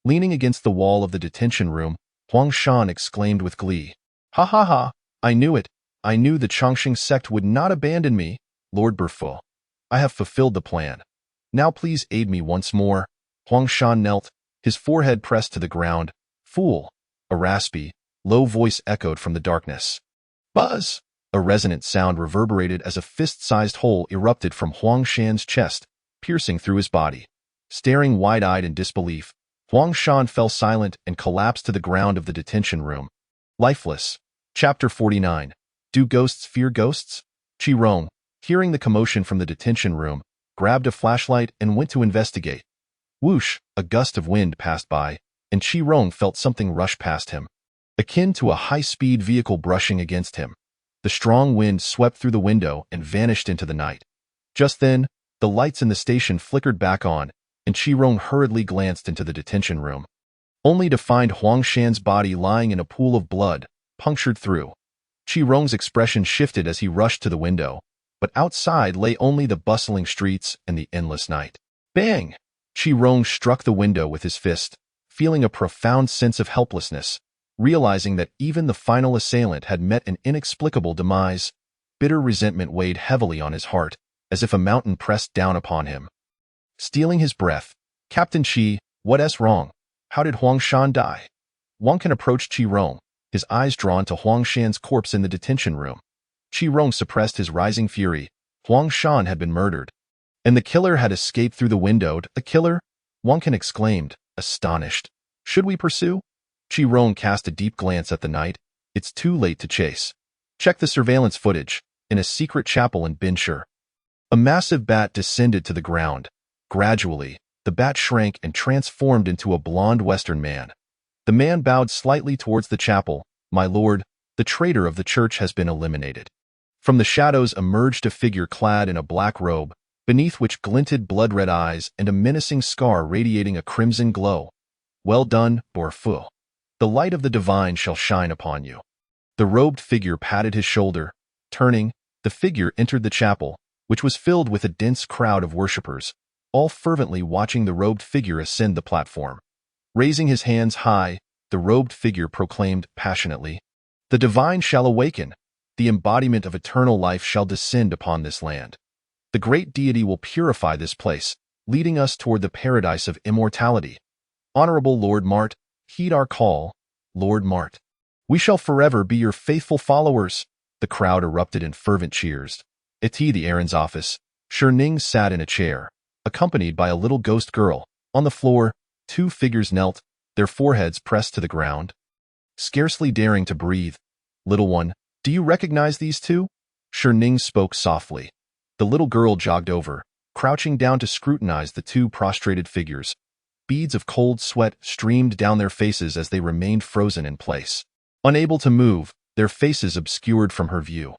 Leaning against the wall of the detention room, Huang Shan exclaimed with glee, "Ha ha ha! I knew it! I knew the Chongqing sect would not abandon me, Lord Berfu. I have fulfilled the plan. Now please aid me once more." Huang Shan knelt, his forehead pressed to the ground. "Fool!" A raspy, low voice echoed from the darkness. "Buzz!" A resonant sound reverberated as a fist-sized hole erupted from Huang Shan's chest, piercing through his body. Staring wide-eyed in disbelief, Huang Shan fell silent and collapsed to the ground of the detention room. Lifeless. Chapter 49. Do Ghosts Fear Ghosts? Qi-Rong, hearing the commotion from the detention room, grabbed a flashlight and went to investigate. Whoosh! A gust of wind passed by, and Qi-Rong felt something rush past him, akin to a high-speed vehicle brushing against him. The strong wind swept through the window and vanished into the night. Just then, the lights in the station flickered back on, and Qi-Rong hurriedly glanced into the detention room, only to find Huang Shan's body lying in a pool of blood, punctured through. Qi-Rong's expression shifted as he rushed to the window, but outside lay only the bustling streets and the endless night. Bang! Qi-Rong struck the window with his fist, feeling a profound sense of helplessness, realizing that even the final assailant had met an inexplicable demise. Bitter resentment weighed heavily on his heart, as if a mountain pressed down upon him. Stealing his breath, Captain Qi, what's wrong? How did Huang Shan die? Wang Can approached Qi Rong, his eyes drawn to Huang Shan's corpse in the detention room. Qi Rong suppressed his rising fury. Huang Shan had been murdered, and the killer had escaped through the window. The killer? Wang Can exclaimed, astonished. Should we pursue? Qi Rong cast a deep glance at the night. It's too late to chase. Check the surveillance footage. In a secret chapel in Binshur, a massive bat descended to the ground. Gradually, the bat shrank and transformed into a blond Western man. The man bowed slightly towards the chapel. My lord, the traitor of the church has been eliminated. From the shadows emerged a figure clad in a black robe, beneath which glinted blood-red eyes and a menacing scar radiating a crimson glow. Well done, Borfu. The light of the divine shall shine upon you. The robed figure patted his shoulder. Turning, the figure entered the chapel, which was filled with a dense crowd of worshippers, all fervently watching the robed figure ascend the platform. Raising his hands high, the robed figure proclaimed passionately, "The divine shall awaken. The embodiment of eternal life shall descend upon this land. The great deity will purify this place, leading us toward the paradise of immortality. Honorable Lord Mart, heed our call, Lord Mart. We shall forever be your faithful followers." The crowd erupted in fervent cheers. At the Aaron's office, Ning sat in a chair, accompanied by a little ghost girl. On the floor, two figures knelt, their foreheads pressed to the ground, scarcely daring to breathe. Little one, do you recognize these two? Ning spoke softly. The little girl jogged over, crouching down to scrutinize the two prostrated figures. Beads of cold sweat streamed down their faces as they remained frozen in place. Unable to move, their faces obscured from her view.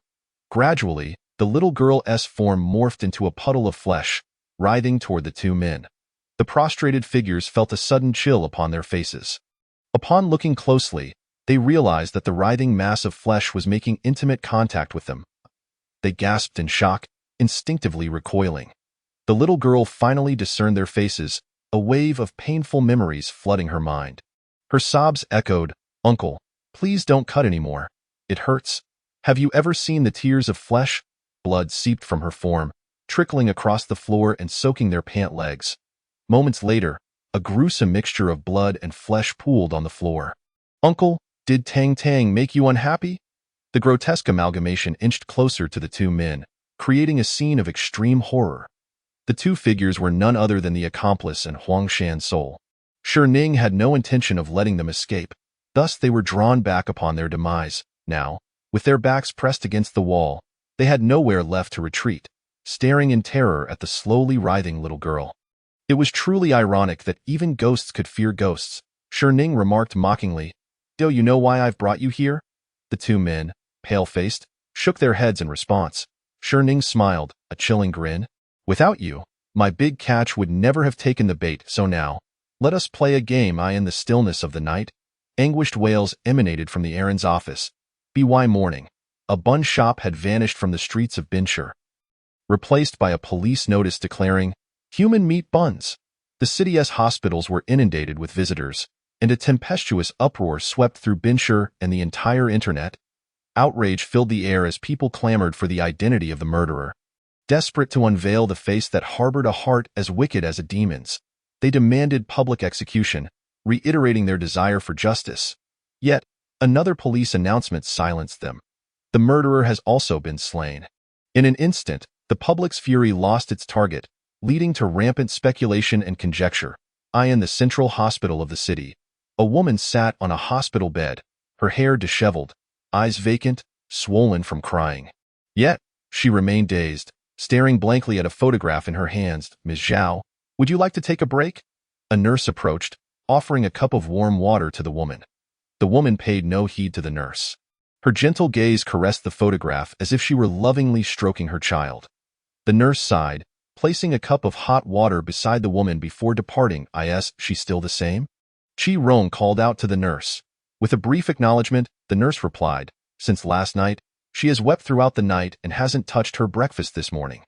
Gradually, the little girl's form morphed into a puddle of flesh, writhing toward the two men. The prostrated figures felt a sudden chill upon their faces. Upon looking closely, they realized that the writhing mass of flesh was making intimate contact with them. They gasped in shock, instinctively recoiling. The little girl finally discerned their faces, a wave of painful memories flooding her mind. Her sobs echoed, "Uncle, please don't cut anymore. It hurts." Have you ever seen the tears of flesh? Blood seeped from her form, trickling across the floor and soaking their pant legs. Moments later, a gruesome mixture of blood and flesh pooled on the floor. "Uncle, did Tang Tang make you unhappy?" The grotesque amalgamation inched closer to the two men, creating a scene of extreme horror. The two figures were none other than the accomplice and Huang Shan's soul. Ning had no intention of letting them escape, thus they were drawn back upon their demise. Now, with their backs pressed against the wall, they had nowhere left to retreat, staring in terror at the slowly writhing little girl. It was truly ironic that even ghosts could fear ghosts. Ning remarked mockingly, "Do you know why I've brought you here?" The two men, pale-faced, shook their heads in response. Ning smiled, a chilling grin. "Without you, my big catch would never have taken the bait, so now, let us play a game." In the stillness of the night, anguished wails emanated from the Aaron's office. By morning, a bun shop had vanished from the streets of Binshur, replaced by a police notice declaring, "Human meat buns." The city's hospitals were inundated with visitors, and a tempestuous uproar swept through Binshur and the entire internet. Outrage filled the air as people clamored for the identity of the murderer. Desperate to unveil the face that harbored a heart as wicked as a demon's, they demanded public execution, reiterating their desire for justice. Yet, another police announcement silenced them. The murderer has also been slain. In an instant, the public's fury lost its target, leading to rampant speculation and conjecture. In the central hospital of the city, a woman sat on a hospital bed, her hair disheveled, eyes vacant, swollen from crying. Yet, she remained dazed, staring blankly at a photograph in her hands. "Ms. Zhao, would you like to take a break?" A nurse approached, offering a cup of warm water to the woman. The woman paid no heed to the nurse. Her gentle gaze caressed the photograph as if she were lovingly stroking her child. The nurse sighed, placing a cup of hot water beside the woman before departing. "Is she still the same?" Qi Rong called out to the nurse. With a brief acknowledgement, the nurse replied, "Since last night, she has wept throughout the night and hasn't touched her breakfast this morning."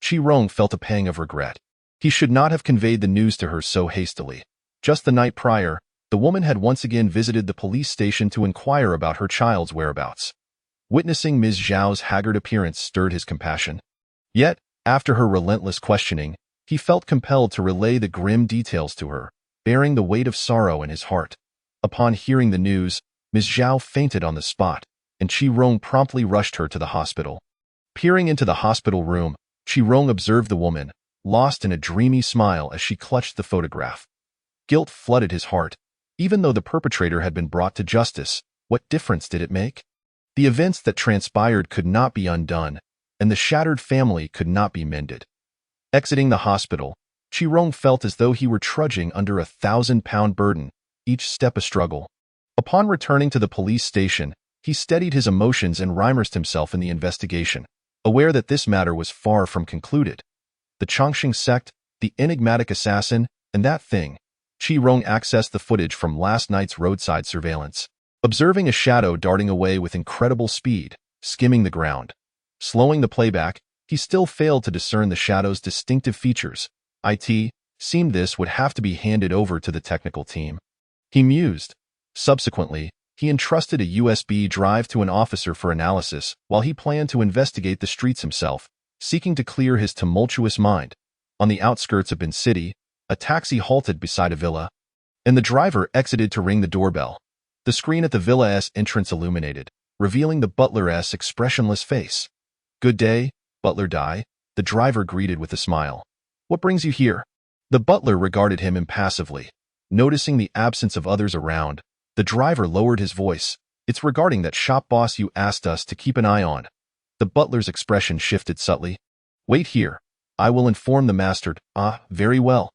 Qi Rong felt a pang of regret. He should not have conveyed the news to her so hastily. Just the night prior, The woman had once again visited the police station to inquire about her child's whereabouts. Witnessing Ms. Zhao's haggard appearance stirred his compassion. Yet, after her relentless questioning, he felt compelled to relay the grim details to her, bearing the weight of sorrow in his heart. Upon hearing the news, Ms. Zhao fainted on the spot, and Qi Rong promptly rushed her to the hospital. Peering into the hospital room, Qi Rong observed the woman, lost in a dreamy smile as she clutched the photograph. Guilt flooded his heart. Even though the perpetrator had been brought to justice, what difference did it make? The events that transpired could not be undone, and the shattered family could not be mended. Exiting the hospital, Qi Rong felt as though he were trudging under a 1,000-pound burden, each step a struggle. Upon returning to the police station, he steadied his emotions and immersed himself in the investigation, aware that this matter was far from concluded. The Chongqing sect, the enigmatic assassin, and that thing. Qi Rong accessed the footage from last night's roadside surveillance, observing a shadow darting away with incredible speed, skimming the ground. Slowing the playback, he still failed to discern the shadow's distinctive features. It seemed this would have to be handed over to the technical team. He mused. Subsequently, he entrusted a USB drive to an officer for analysis while he planned to investigate the streets himself, seeking to clear his tumultuous mind. On the outskirts of Bin City, a taxi halted beside a villa, and the driver exited to ring the doorbell. The screen at the villa's entrance illuminated, revealing the butler's expressionless face. "Good day, Butler Dai," the driver greeted with a smile. "What brings you here?" The butler regarded him impassively. Noticing the absence of others around, the driver lowered his voice. "It's regarding that shop boss you asked us to keep an eye on." The butler's expression shifted subtly. "Wait here. I will inform the master." "Ah, very well.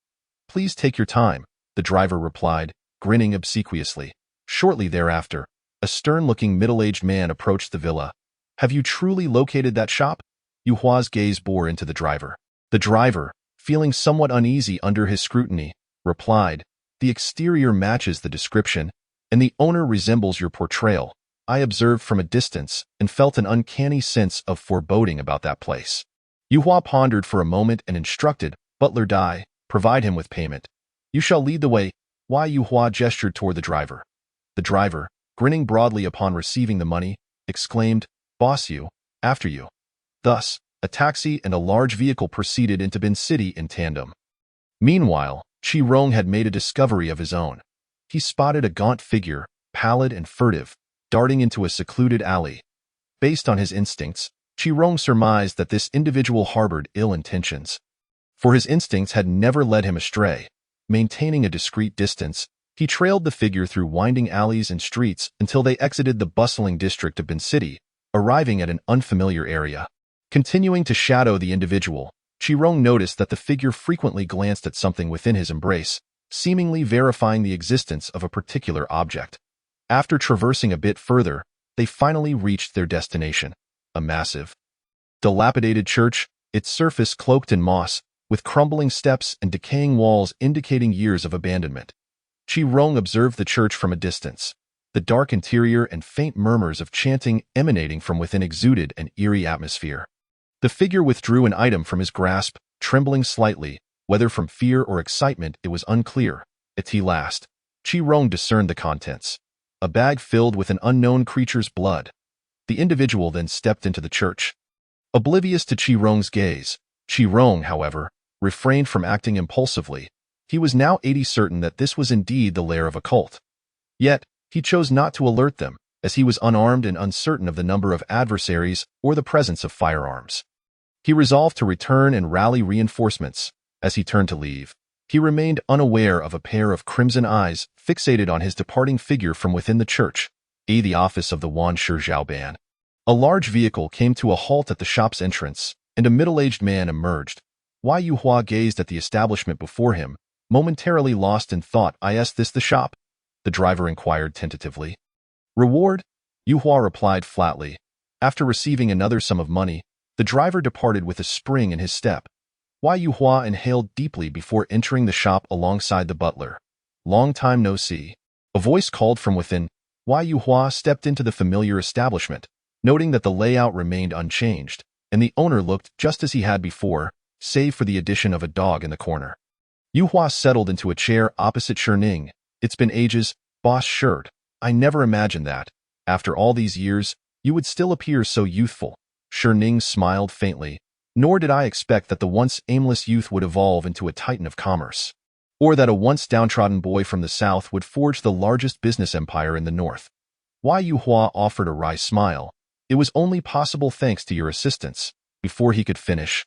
Please take your time," the driver replied, grinning obsequiously. Shortly thereafter, a stern-looking middle-aged man approached the villa. "Have you truly located that shop?" Yu Hua's gaze bore into the driver. The driver, feeling somewhat uneasy under his scrutiny, replied, "The exterior matches the description, and the owner resembles your portrayal. I observed from a distance and felt an uncanny sense of foreboding about that place." Yu Hua pondered for a moment and instructed, "Butler Dai, provide him with payment. You shall lead the way." Yu Hua gestured toward the driver. The driver, grinning broadly upon receiving the money, exclaimed, "Boss you, after you." Thus, a taxi and a large vehicle proceeded into Bin City in tandem. Meanwhile, Qi Rong had made a discovery of his own. He spotted a gaunt figure, pallid and furtive, darting into a secluded alley. Based on his instincts, Qi Rong surmised that this individual harbored ill intentions. For his instincts had never led him astray. Maintaining a discreet distance, he trailed the figure through winding alleys and streets until they exited the bustling district of Bin City, arriving at an unfamiliar area. Continuing to shadow the individual, Qi Rong noticed that the figure frequently glanced at something within his embrace, seemingly verifying the existence of a particular object. After traversing a bit further, they finally reached their destination, a massive, dilapidated church, its surface cloaked in moss, with crumbling steps and decaying walls indicating years of abandonment. Qi Rong observed the church from a distance. The dark interior and faint murmurs of chanting emanating from within exuded an eerie atmosphere. The figure withdrew an item from his grasp, trembling slightly, whether from fear or excitement it was unclear. At last, Qi Rong discerned the contents. A bag filled with an unknown creature's blood. The individual then stepped into the church. Oblivious to Qi Rong's gaze, Qi Rong, however, refrained from acting impulsively. He was now 80% certain that this was indeed the lair of a cult. Yet, he chose not to alert them, as he was unarmed and uncertain of the number of adversaries or the presence of firearms. He resolved to return and rally reinforcements. As he turned to leave, he remained unaware of a pair of crimson eyes fixated on his departing figure from within the church, the office of the Wan Shizhao Ban. A large vehicle came to a halt at the shop's entrance, and a middle-aged man emerged. Yu Hua gazed at the establishment before him, momentarily lost in thought. "Is this the shop?" the driver inquired tentatively. "Reward?" Yu Hua replied flatly. After receiving another sum of money, the driver departed with a spring in his step. Yu Hua inhaled deeply before entering the shop alongside the butler. "Long time no see." A voice called from within. Yu Hua stepped into the familiar establishment, noting that the layout remained unchanged, and the owner looked just as he had before, save for the addition of a dog in the corner. Yu Hua settled into a chair opposite Cherning, It's been ages, boss shirt. I never imagined that, after all these years, you would still appear so youthful. Ning smiled faintly. Nor did I expect that the once aimless youth would evolve into a titan of commerce, or that a once downtrodden boy from the south would forge the largest business empire in the north. Why, Yuhua offered a wry smile. It was only possible thanks to your assistance. Before he could finish,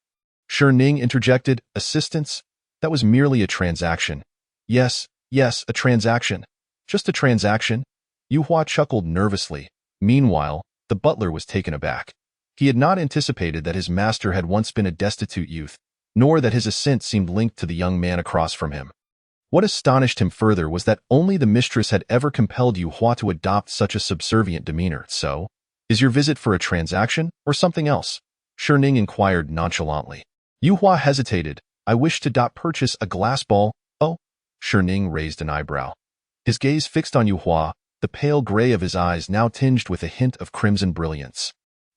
Ning interjected, assistance? That was merely a transaction. Yes, a transaction. Just a transaction? Yuhua chuckled nervously. Meanwhile, the butler was taken aback. He had not anticipated that his master had once been a destitute youth, nor that his ascent seemed linked to the young man across from him. What astonished him further was that only the mistress had ever compelled Yuhua to adopt such a subservient demeanor. So, is your visit for a transaction or something else? Ning inquired nonchalantly. Yuhua hesitated. I wish to purchase a glass ball. Oh? Ning raised an eyebrow. His gaze fixed on Yuhua, the pale gray of his eyes now tinged with a hint of crimson brilliance.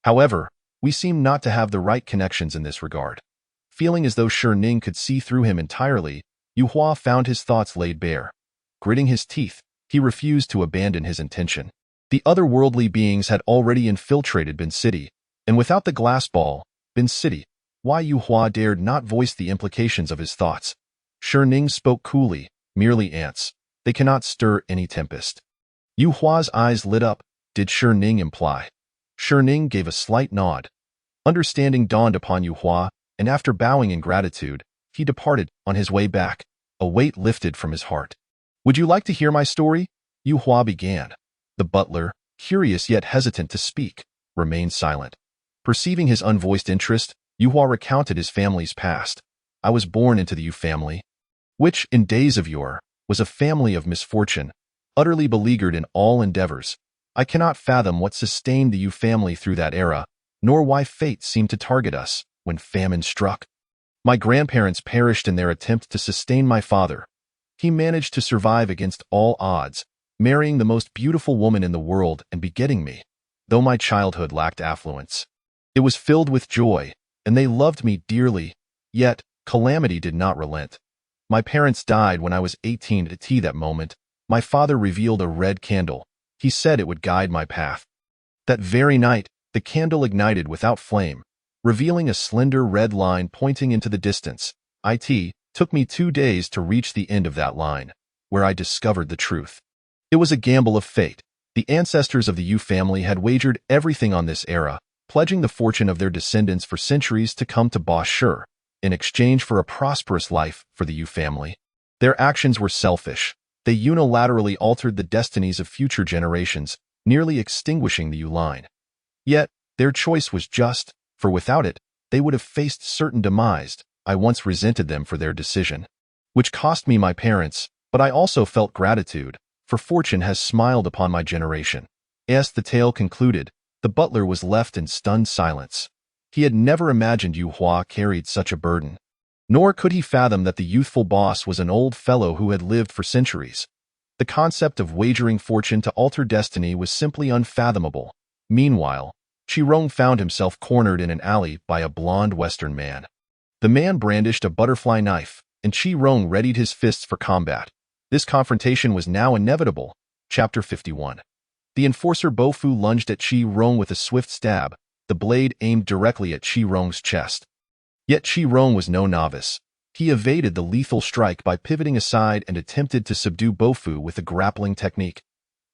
However, we seem not to have the right connections in this regard. Feeling as though Ning could see through him entirely, Yuhua found his thoughts laid bare. Gritting his teeth, he refused to abandon his intention. The otherworldly beings had already infiltrated Bin City, and without the glass ball, Bin City, why Yuhua dared not voice the implications of his thoughts. Ning spoke coolly, merely ants. They cannot stir any tempest. Yuhua's eyes lit up. Did Ning imply? Ning gave a slight nod. Understanding dawned upon Yuhua, and after bowing in gratitude, he departed. On his way back, a weight lifted from his heart. Would you like to hear my story? Yuhua began. The butler, curious yet hesitant to speak, remained silent. Perceiving his unvoiced interest, Yuhua recounted his family's past. I was born into the Yu family, which, in days of yore, was a family of misfortune, utterly beleaguered in all endeavors. I cannot fathom what sustained the Yu family through that era, nor why fate seemed to target us when famine struck. My grandparents perished in their attempt to sustain my father. He managed to survive against all odds, marrying the most beautiful woman in the world and begetting me. Though my childhood lacked affluence, it was filled with joy, and they loved me dearly. Yet, calamity did not relent. My parents died when I was 18. At that moment, my father revealed a red candle. He said it would guide my path. That very night, the candle ignited without flame, revealing a slender red line pointing into the distance. It took me 2 days to reach the end of that line, where I discovered the truth. It was a gamble of fate. The ancestors of the Yu family had wagered everything on this era, pledging the fortune of their descendants for centuries to come to Ba Shi, in exchange for a prosperous life for the Yu family. Their actions were selfish. They unilaterally altered the destinies of future generations, nearly extinguishing the Yu line. Yet, their choice was just, for without it, they would have faced certain demise. I once resented them for their decision, which cost me my parents, but I also felt gratitude, for fortune has smiled upon my generation. As the tale concluded, the butler was left in stunned silence. He had never imagined Yuhua carried such a burden. Nor could he fathom that the youthful boss was an old fellow who had lived for centuries. The concept of wagering fortune to alter destiny was simply unfathomable. Meanwhile, Rong found himself cornered in an alley by a blond Western man. The man brandished a butterfly knife, and Rong readied his fists for combat. This confrontation was now inevitable. Chapter 51. The enforcer Bofu lunged at Rong with a swift stab, the blade aimed directly at Rong's chest. Yet Rong was no novice. He evaded the lethal strike by pivoting aside and attempted to subdue Bofu with a grappling technique.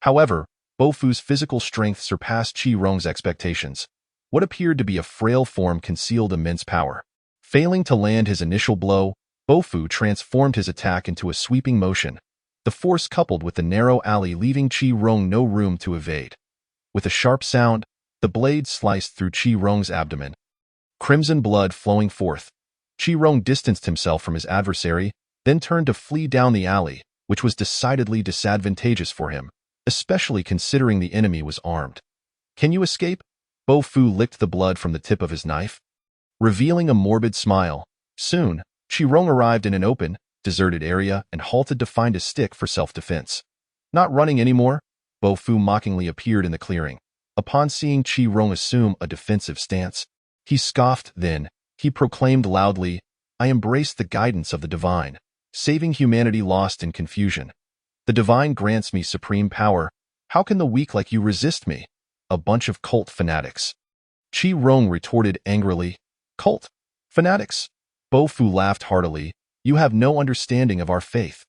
However, Bofu's physical strength surpassed Rong's expectations. What appeared to be a frail form concealed immense power. Failing to land his initial blow, Bofu transformed his attack into a sweeping motion. The force coupled with the narrow alley leaving Rong no room to evade. With a sharp sound, the blade sliced through Rong's abdomen. Crimson blood flowing forth. Rong distanced himself from his adversary, then turned to flee down the alley, which was decidedly disadvantageous for him, especially considering the enemy was armed. Can you escape? Bofu licked the blood from the tip of his knife, revealing a morbid smile. Soon, Rong arrived in an open, deserted area and halted to find a stick for self-defense. Not running anymore? Bofu mockingly appeared in the clearing. Upon seeing Rong assume a defensive stance, he scoffed. Then, he proclaimed loudly, I embrace the guidance of the divine, saving humanity lost in confusion. The divine grants me supreme power. How can the weak like you resist me? A bunch of cult fanatics. Chi Rong retorted angrily. Cult fanatics? Bo Fu laughed heartily. You have no understanding of our faith.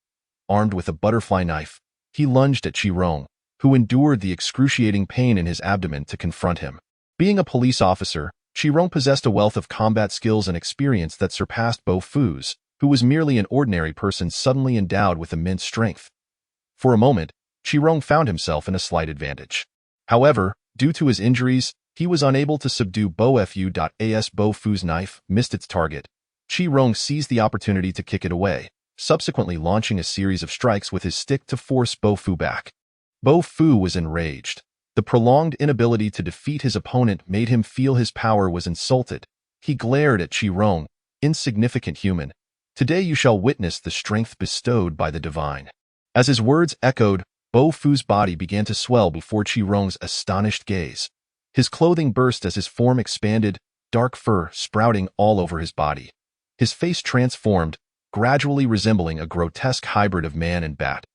Armed with a butterfly knife, he lunged at Chi Rong, who endured the excruciating pain in his abdomen to confront him. Being a police officer, Chi Rong possessed a wealth of combat skills and experience that surpassed Bo Fu's, who was merely an ordinary person suddenly endowed with immense strength. For a moment, Chi Rong found himself in a slight advantage. However, due to his injuries, he was unable to subdue Bo Fu. As Bo Fu's knife missed its target, Chi Rong seized the opportunity to kick it away, subsequently launching a series of strikes with his stick to force Bo Fu back. Bo Fu was enraged. The prolonged inability to defeat his opponent made him feel his power was insulted. He glared at Chi Rong, insignificant human. Today you shall witness the strength bestowed by the divine. As his words echoed, Bo Fu's body began to swell before Chi Rong's astonished gaze. His clothing burst as his form expanded, dark fur sprouting all over his body. His face transformed, gradually resembling a grotesque hybrid of man and bat.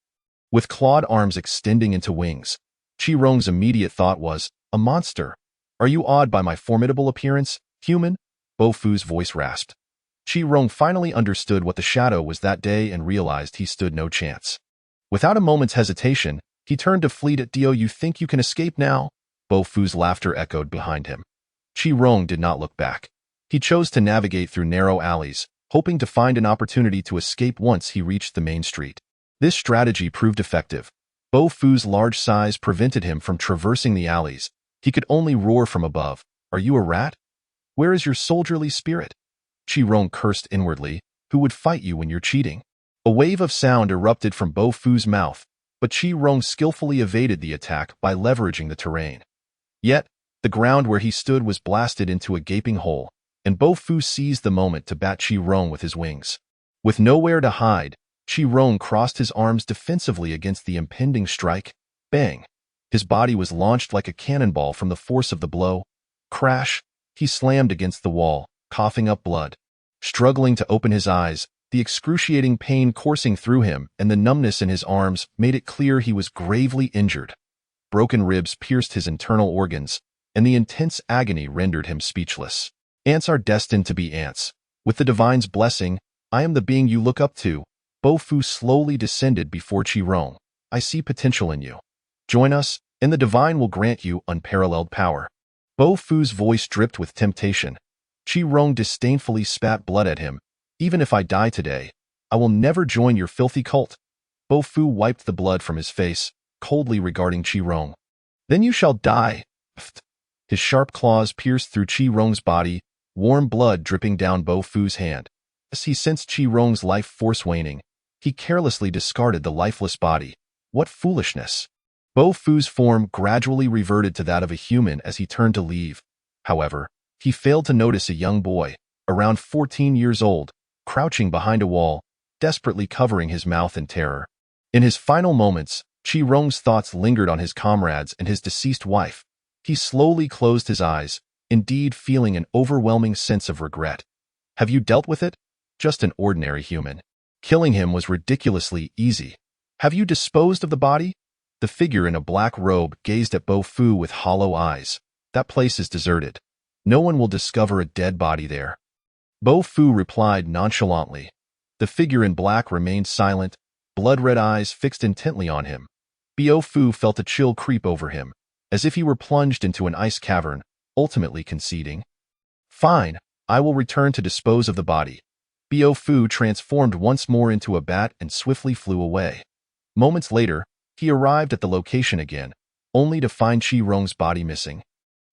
With clawed arms extending into wings, Chi Rong's immediate thought was, a monster. Are you awed by my formidable appearance, human? Bo Fu's voice rasped. Chi Rong finally understood what the shadow was that day and realized he stood no chance. Without a moment's hesitation, he turned to flee at Dio. You think you can escape now? Bo Fu's laughter echoed behind him. Chi Rong did not look back. He chose to navigate through narrow alleys, hoping to find an opportunity to escape once he reached the main street. This strategy proved effective. Bo Fu's large size prevented him from traversing the alleys. He could only roar from above. Are you a rat? Where is your soldierly spirit? Chi Rong cursed inwardly. Who would fight you when you're cheating? A wave of sound erupted from Bo Fu's mouth, but Chi Rong skillfully evaded the attack by leveraging the terrain. Yet, the ground where he stood was blasted into a gaping hole, and Bo Fu seized the moment to bat Chi Rong with his wings. With nowhere to hide, Chi Rong crossed his arms defensively against the impending strike. Bang! His body was launched like a cannonball from the force of the blow. Crash! He slammed against the wall, coughing up blood. Struggling to open his eyes, the excruciating pain coursing through him and the numbness in his arms made it clear he was gravely injured. Broken ribs pierced his internal organs, and the intense agony rendered him speechless. Ants are destined to be ants. With the divine's blessing, I am the being you look up to. Bo Fu slowly descended before Chi Rong. I see potential in you. Join us, and the divine will grant you unparalleled power. Bo Fu's voice dripped with temptation. Chi Rong disdainfully spat blood at him. Even if I die today, I will never join your filthy cult. Bo Fu wiped the blood from his face, coldly regarding Chi Rong. Then you shall die. His sharp claws pierced through Chi Rong's body, warm blood dripping down Bo Fu's hand. As he sensed Chi Rong's life force waning, he carelessly discarded the lifeless body. What foolishness! Bo Fu's form gradually reverted to that of a human as he turned to leave. However, he failed to notice a young boy, around 14 years old, crouching behind a wall, desperately covering his mouth in terror. In his final moments, Chi Rong's thoughts lingered on his comrades and his deceased wife. He slowly closed his eyes, indeed feeling an overwhelming sense of regret. Have you dealt with it? Just an ordinary human. Killing him was ridiculously easy. Have you disposed of the body? The figure in a black robe gazed at Bo Fu with hollow eyes. That place is deserted. No one will discover a dead body there. Bo Fu replied nonchalantly. The figure in black remained silent, blood-red eyes fixed intently on him. Bo Fu felt a chill creep over him, as if he were plunged into an ice cavern, ultimately conceding. Fine, I will return to dispose of the body. Bo Fu transformed once more into a bat and swiftly flew away. Moments later, he arrived at the location again, only to find Chi Rong's body missing.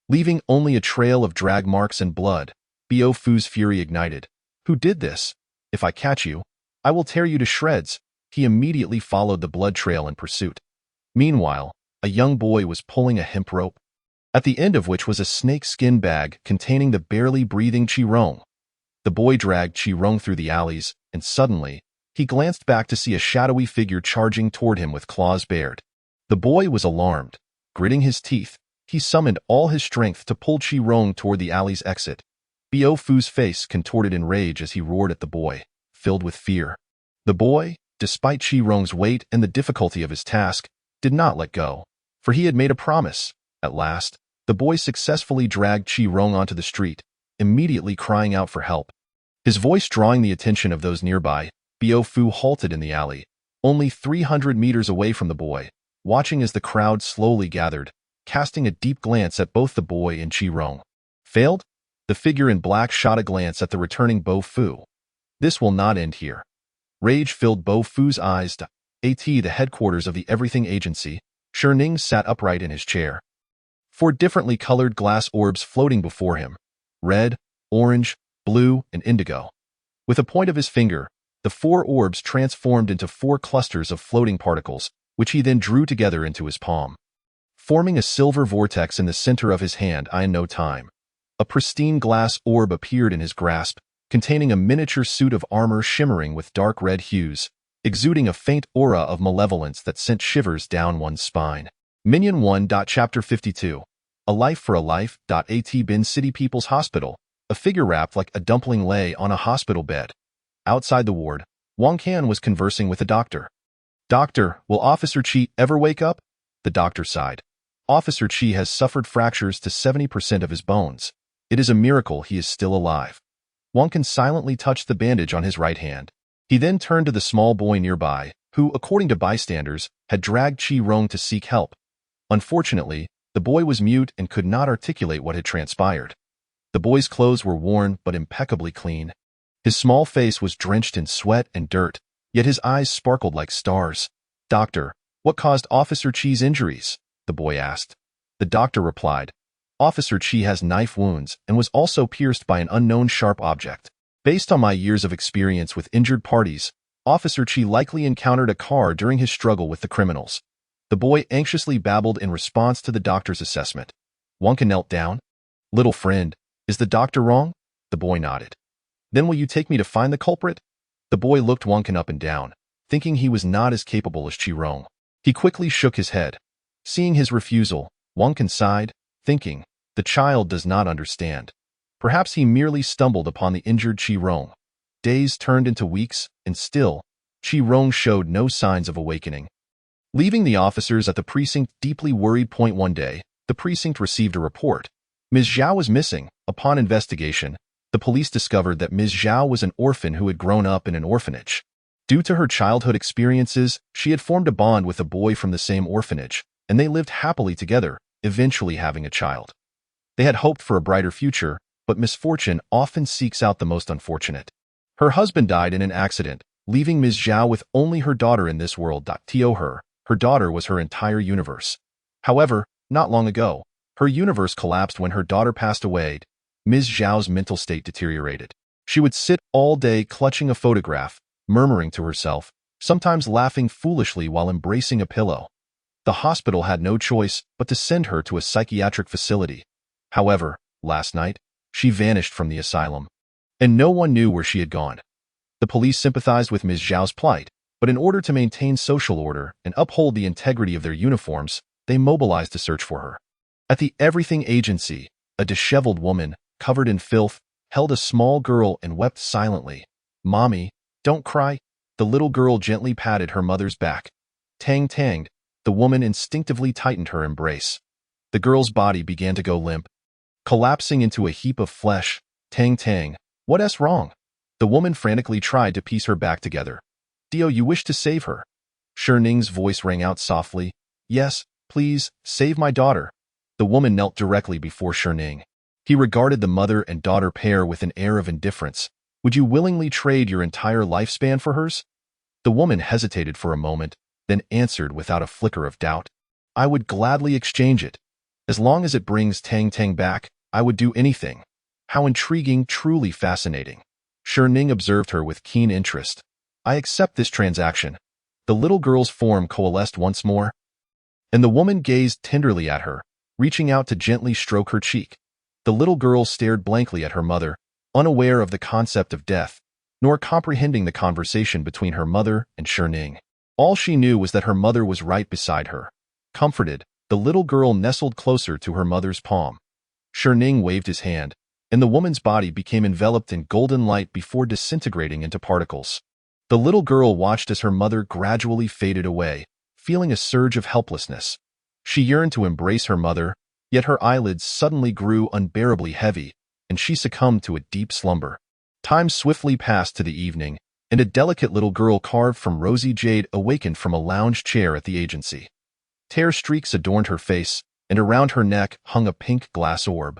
Leaving only a trail of drag marks and blood, Bo Fu's fury ignited. Who did this? If I catch you, I will tear you to shreds. He immediately followed the blood trail in pursuit. Meanwhile, a young boy was pulling a hemp rope, at the end of which was a snake-skin bag containing the barely breathing Chi Rong. The boy dragged Chi Rong through the alleys, and suddenly, he glanced back to see a shadowy figure charging toward him with claws bared. The boy was alarmed. Gritting his teeth, he summoned all his strength to pull Chi Rong toward the alley's exit. Bo Fu's face contorted in rage as he roared at the boy, filled with fear. The boy, despite Qi-Rong's weight and the difficulty of his task, did not let go, for he had made a promise. At last, the boy successfully dragged Qi-Rong onto the street, immediately crying out for help. His voice drawing the attention of those nearby, Biao Fu halted in the alley, only 300 meters away from the boy, watching as the crowd slowly gathered, casting a deep glance at both the boy and Qi-Rong. Failed? The figure in black shot a glance at the returning Biao Fu. This will not end here. Rage filled Biao Fu's eyes. The headquarters of the Everything Agency, Ning sat upright in his chair. 4 differently colored glass orbs floating before him: red, orange, blue, and indigo. With a point of his finger, the 4 orbs transformed into 4 clusters of floating particles, which he then drew together into his palm, forming a silver vortex in the center of his hand. In no time, a pristine glass orb appeared in his grasp, containing a miniature suit of armor shimmering with dark red hues, exuding a faint aura of malevolence that sent shivers down one's spine. Minion 1. Chapter 52. A Life for a Life. At Bin City People's Hospital, a figure wrapped like a dumpling lay on a hospital bed. Outside the ward, Wang Can was conversing with a doctor. "Doctor, will Officer Qi ever wake up?" The doctor sighed. "Officer Qi has suffered fractures to 70% of his bones. It is a miracle he is still alive." Wang Can silently touched the bandage on his right hand. He then turned to the small boy nearby, who, according to bystanders, had dragged Qi-Rong to seek help. Unfortunately, the boy was mute and could not articulate what had transpired. The boy's clothes were worn but impeccably clean. His small face was drenched in sweat and dirt, yet his eyes sparkled like stars. "Doctor, what caused Officer Qi's injuries?" the boy asked. The doctor replied, "Officer Qi has knife wounds and was also pierced by an unknown sharp object. Based on my years of experience with injured parties, Officer Qi likely encountered a car during his struggle with the criminals." The boy anxiously babbled in response to the doctor's assessment. Wonka knelt down. "Little friend, is the doctor wrong?" The boy nodded. "Then will you take me to find the culprit?" The boy looked Wonkin up and down, thinking he was not as capable as Qi-Rong. He quickly shook his head. Seeing his refusal, Wonkin sighed, thinking, the child does not understand. Perhaps he merely stumbled upon the injured Qi-Rong. Days turned into weeks, and still, Qi-Rong showed no signs of awakening. Leaving the officers at the precinct deeply worried. One day, the precinct received a report. Ms. Zhao was missing. Upon investigation, the police discovered that Ms. Zhao was an orphan who had grown up in an orphanage. Due to her childhood experiences, she had formed a bond with a boy from the same orphanage, and they lived happily together, eventually having a child. They had hoped for a brighter future, but misfortune often seeks out the most unfortunate. Her husband died in an accident, leaving Ms. Zhao with only her daughter in this world. Her daughter was her entire universe. However, not long ago, her universe collapsed when her daughter passed away. Ms. Zhao's mental state deteriorated. She would sit all day clutching a photograph, murmuring to herself, sometimes laughing foolishly while embracing a pillow. The hospital had no choice but to send her to a psychiatric facility. However, last night, she vanished from the asylum, and no one knew where she had gone. The police sympathized with Ms. Zhao's plight, but in order to maintain social order and uphold the integrity of their uniforms, they mobilized to search for her. At the Everything Agency, a disheveled woman, covered in filth, held a small girl and wept silently. "Mommy, don't cry." The little girl gently patted her mother's back. Tang-tanged, the woman instinctively tightened her embrace. The girl's body began to go limp, collapsing into a heap of flesh. Tang-tang, what's wrong? The woman frantically tried to piece her back together. "Dio, you wish to save her?" Ning's voice rang out softly. "Yes, please, save my daughter." The woman knelt directly before Ning. He regarded the mother and daughter pair with an air of indifference. "Would you willingly trade your entire lifespan for hers?" The woman hesitated for a moment, then answered without a flicker of doubt. "I would gladly exchange it. As long as it brings Tang Tang back, I would do anything." "How intriguing, truly fascinating." Ning observed her with keen interest. "I accept this transaction." The little girl's form coalesced once more, and the woman gazed tenderly at her, reaching out to gently stroke her cheek. The little girl stared blankly at her mother, unaware of the concept of death, nor comprehending the conversation between her mother and Ning. All she knew was that her mother was right beside her. Comforted, the little girl nestled closer to her mother's palm. Ning waved his hand, and the woman's body became enveloped in golden light before disintegrating into particles. The little girl watched as her mother gradually faded away, feeling a surge of helplessness. She yearned to embrace her mother, yet her eyelids suddenly grew unbearably heavy, and she succumbed to a deep slumber. Time swiftly passed to the evening, and a delicate little girl carved from rosy jade awakened from a lounge chair at the agency. Tear streaks adorned her face, and around her neck hung a pink glass orb.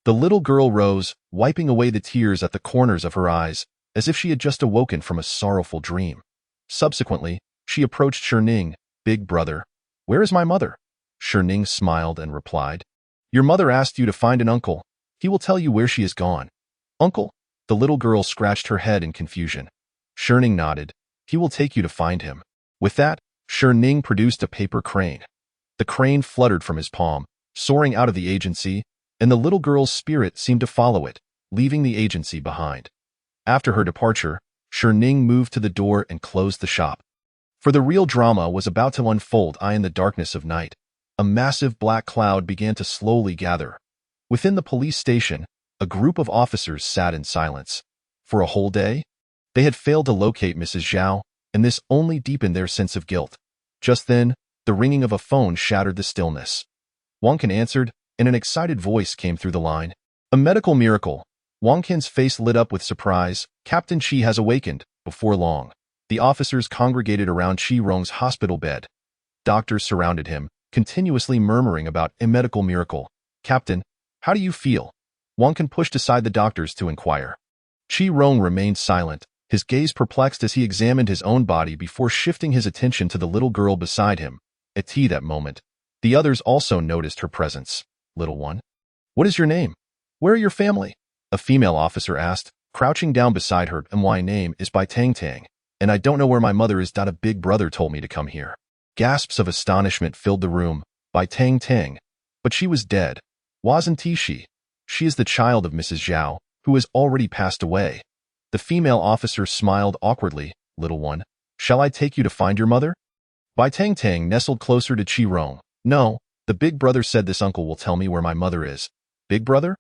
The little girl rose, wiping away the tears at the corners of her eyes, as if she had just awoken from a sorrowful dream. Subsequently, she approached Ning. "Big brother, where is my mother?" Ning smiled and replied, "Your mother asked you to find an uncle. He will tell you where she is gone." "Uncle?" The little girl scratched her head in confusion. Ning nodded. "He will take you to find him." With that, Ning produced a paper crane. The crane fluttered from his palm, soaring out of the agency, and the little girl's spirit seemed to follow it, leaving the agency behind. After her departure, Ning moved to the door and closed the shop. For the real drama was about to unfold in the darkness of night. A massive black cloud began to slowly gather. Within the police station, a group of officers sat in silence. For a whole day, they had failed to locate Mrs. Zhao, and this only deepened their sense of guilt. Just then, the ringing of a phone shattered the stillness. Wang Can answered, and an excited voice came through the line. "A medical miracle." Wang Can's face lit up with surprise. "Captain Qi has awakened." Before long, the officers congregated around Qi Rong's hospital bed. Doctors surrounded him, continuously murmuring about a medical miracle. "Captain, how do you feel?" Wang Can pushed aside the doctors to inquire. Qi Rong remained silent, his gaze perplexed as he examined his own body before shifting his attention to the little girl beside him. At that moment, the others also noticed her presence. "Little one, what is your name? Where are your family?" A female officer asked, crouching down beside her. "My name is Bai Tang Tang, and I don't know where my mother is. A big brother told me to come here." Gasps of astonishment filled the room. Bai Tang Tang. But she was dead. Wasn't she? She is the child of Mrs. Zhao, who has already passed away. The female officer smiled awkwardly. "Little one, shall I take you to find your mother?" Bai Tang Tang nestled closer to Qi Rong. "No, the big brother said this uncle will tell me where my mother is." "Big brother?"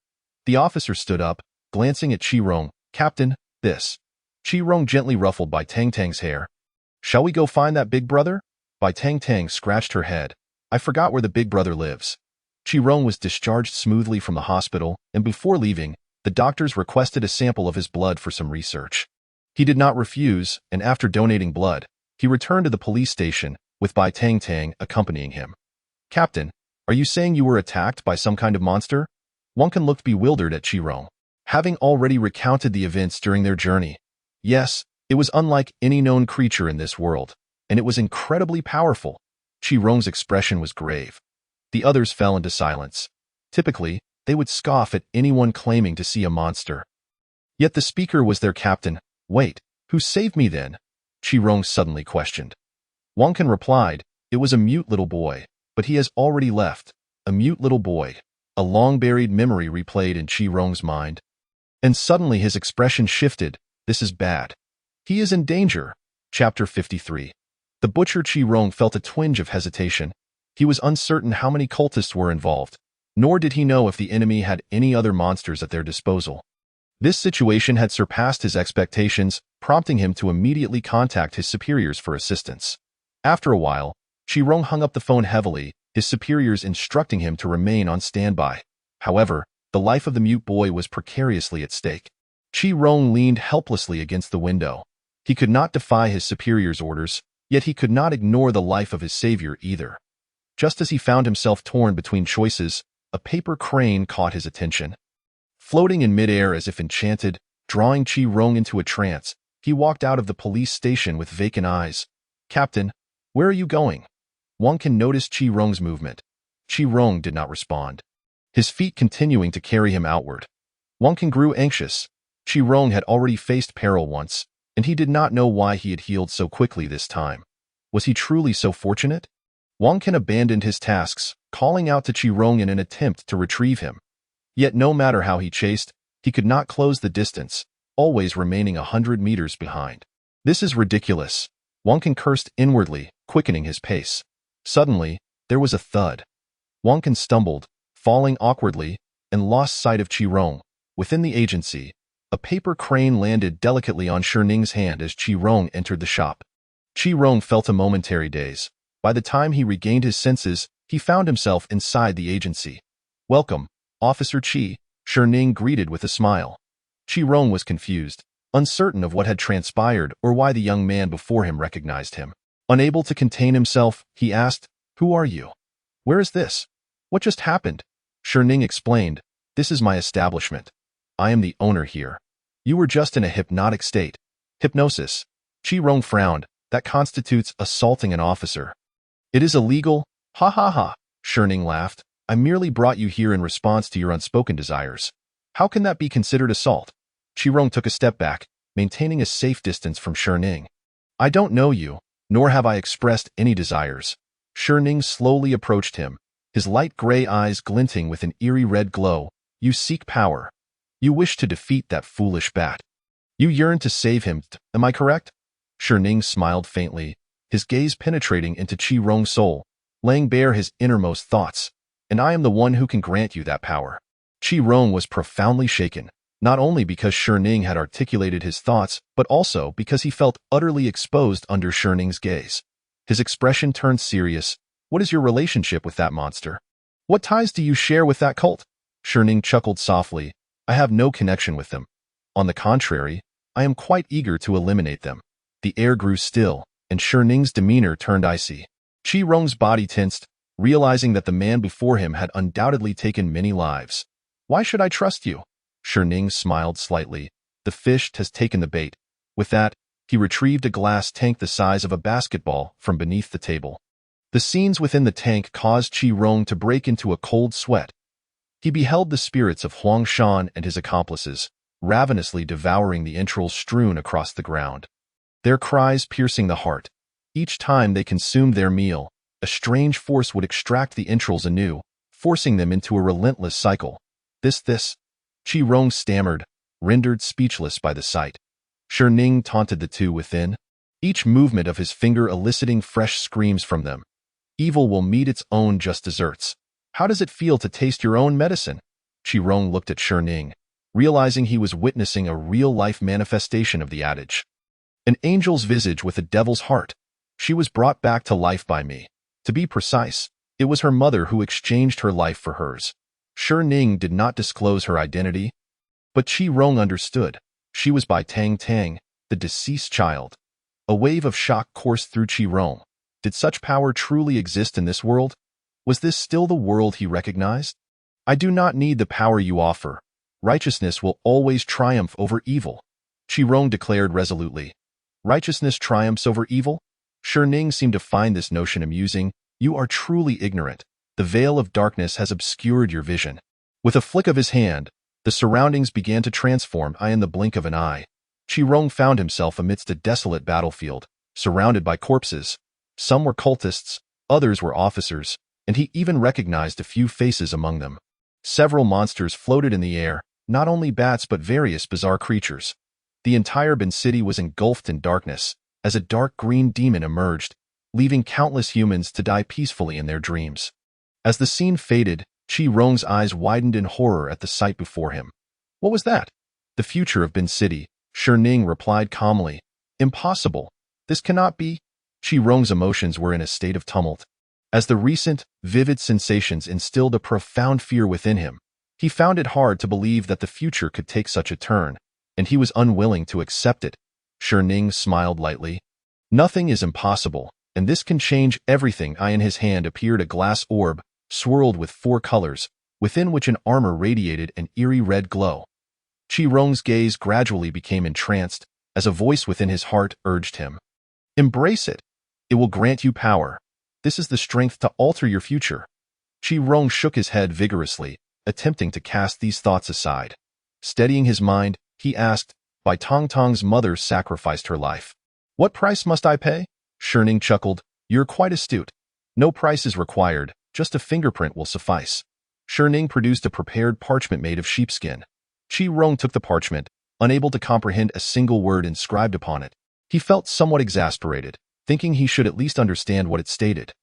The officer stood up, glancing at Qi Rong. "Captain, this." Qi Rong gently ruffled Bai Tang Tang's hair. "Shall we go find that big brother?" Bai Tang Tang scratched her head. "I forgot where the big brother lives." Qi Rong was discharged smoothly from the hospital, and before leaving, the doctors requested a sample of his blood for some research. He did not refuse, and after donating blood, he returned to the police station, with Bai Tang Tang accompanying him. "Captain, are you saying you were attacked by some kind of monster?" Wang Can looked bewildered at Qi Rong. Having already recounted the events during their journey. Yes, it was unlike any known creature in this world, and it was incredibly powerful. Qi Rong's expression was grave. The others fell into silence. Typically, they would scoff at anyone claiming to see a monster. Yet the speaker was their captain. "Wait, who saved me then?" Qi Rong suddenly questioned. Wang Can replied, "It was a mute little boy, but he has already left." A mute little boy. A long-buried memory replayed in Qi Rong's mind. And suddenly his expression shifted. "This is bad. He is in danger." Chapter 53. The butcher Qi Rong felt a twinge of hesitation. He was uncertain how many cultists were involved, nor did he know if the enemy had any other monsters at their disposal. This situation had surpassed his expectations, prompting him to immediately contact his superiors for assistance. After a while, Qi Rong hung up the phone heavily, his superiors instructing him to remain on standby. However, the life of the mute boy was precariously at stake. Qi Rong leaned helplessly against the window. He could not defy his superiors' orders, yet he could not ignore the life of his savior either. Just as he found himself torn between choices, a paper crane caught his attention. Floating in midair as if enchanted, drawing Qi Rong into a trance, he walked out of the police station with vacant eyes. "Captain, where are you going?" Wang Can noticed Qi Rong's movement. Qi Rong did not respond, his feet continuing to carry him outward. Wang Can grew anxious. Qi Rong had already faced peril once, and he did not know why he had healed so quickly this time. Was he truly so fortunate? Wang Can abandoned his tasks, calling out to Qi Rong in an attempt to retrieve him. Yet no matter how he chased, he could not close the distance, always remaining 100 meters behind. "This is ridiculous." Wang Can cursed inwardly, quickening his pace. Suddenly, there was a thud. Wang Can stumbled, falling awkwardly, and lost sight of Qi Rong. Within the agency, A paper crane landed delicately on Sherning's hand as Qi-Rong entered the shop. Qi-Rong felt a momentary daze. By the time he regained his senses, he found himself inside the agency. "Welcome, Officer Qi," Sherning greeted with a smile. Qi-Rong was confused, uncertain of what had transpired or why the young man before him recognized him. Unable to contain himself, he asked, "Who are you? Where is this? What just happened?" Sherning explained, "This is my establishment. I am the owner here. You were just in a hypnotic state." "Hypnosis?" Qi-Rong frowned. "That constitutes assaulting an officer." "It is illegal." "Ha ha ha," Sherning laughed. "I merely brought you here in response to your unspoken desires. How can that be considered assault?" Qi-Rong took a step back, maintaining a safe distance from Sherning. "I don't know you, nor have I expressed any desires." Sherning slowly approached him, his light gray eyes glinting with an eerie red glow. "You seek power. You wish to defeat that foolish bat. You yearn to save him, am I correct?" Sherning smiled faintly, his gaze penetrating into Qi-Rong's soul, laying bare his innermost thoughts. "And I am the one who can grant you that power." Qi-Rong was profoundly shaken, not only because Sherning had articulated his thoughts, but also because he felt utterly exposed under Sherning's gaze. His expression turned serious. "What is your relationship with that monster? What ties do you share with that cult?" Sherning chuckled softly. "I have no connection with them. On the contrary, I am quite eager to eliminate them." The air grew still, and Sherning's demeanor turned icy. Qi-Rong's body tensed, realizing that the man before him had undoubtedly taken many lives. "Why should I trust you?" Sherning smiled slightly. "The fish has taken the bait." With that, he retrieved a glass tank the size of a basketball from beneath the table. The scenes within the tank caused Qi-Rong to break into a cold sweat. He beheld the spirits of Huang Shan and his accomplices, ravenously devouring the entrails strewn across the ground. Their cries piercing the heart. Each time they consumed their meal, a strange force would extract the entrails anew, forcing them into a relentless cycle. This, Qi-Rong stammered, rendered speechless by the sight. Sherning taunted the two within, each movement of his finger eliciting fresh screams from them. "Evil will meet its own just desserts. How does it feel to taste your own medicine?" Qi-Rong looked at Sherning, realizing he was witnessing a real-life manifestation of the adage. "An angel's visage with a devil's heart. She was brought back to life by me. To be precise, it was her mother who exchanged her life for hers." Sherning did not disclose her identity, but Qi-Rong understood. She was Bai Tang Tang, the deceased child. A wave of shock coursed through Qi-Rong. Did such power truly exist in this world? Was this still the world he recognized? "I do not need the power you offer. Righteousness will always triumph over evil," Qi-Rong declared resolutely. "Righteousness triumphs over evil?" Sherning seemed to find this notion amusing. "You are truly ignorant. The veil of darkness has obscured your vision." With a flick of his hand, the surroundings began to transform in the blink of an eye. Qi-Rong found himself amidst a desolate battlefield, surrounded by corpses. Some were cultists, others were officers, and he even recognized a few faces among them. Several monsters floated in the air, not only bats but various bizarre creatures. The entire Bin city was engulfed in darkness, as a dark green demon emerged, leaving countless humans to die peacefully in their dreams. As the scene faded, Qi-Rong's eyes widened in horror at the sight before him. "What was that?" "The future of Bin City," Sherning replied calmly. "Impossible. This cannot be." Qi-Rong's emotions were in a state of tumult. As the recent, vivid sensations instilled a profound fear within him, he found it hard to believe that the future could take such a turn, and he was unwilling to accept it. Sherning smiled lightly. "Nothing is impossible, and this can change everything." In his hand appeared a glass orb, swirled with 4 colors, within which an armor radiated an eerie red glow. Qi-Rong's gaze gradually became entranced, as a voice within his heart urged him. "Embrace it. It will grant you power. This is the strength to alter your future." Qi-Rong shook his head vigorously, attempting to cast these thoughts aside. Steadying his mind, he asked, "Bai Tong Tong's mother sacrificed her life. What price must I pay?" Sherning chuckled. "You're quite astute. No price is required. Just a fingerprint will suffice." Sherning produced a prepared parchment made of sheepskin. Qi-Rong took the parchment, unable to comprehend a single word inscribed upon it. He felt somewhat exasperated, thinking he should at least understand what it stated.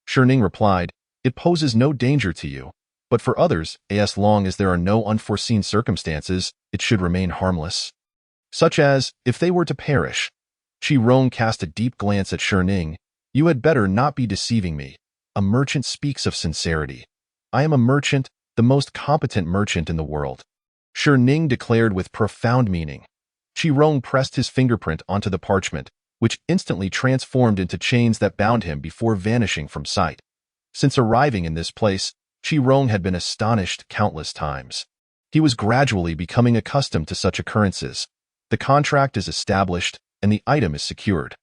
Sherning replied, "It poses no danger to you. But for others, as long as there are no unforeseen circumstances, it should remain harmless. Such as, if they were to perish. Chi Rong cast a deep glance at Ning. You had better not be deceiving me. A merchant speaks of sincerity. I am a merchant, the most competent merchant in the world. Ning declared with profound meaning. Chi Rong pressed his fingerprint onto the parchment, which instantly transformed into chains that bound him before vanishing from sight. Since arriving in this place, Chi Rong had been astonished countless times. He was gradually becoming accustomed to such occurrences. The contract is established, and the item is secured.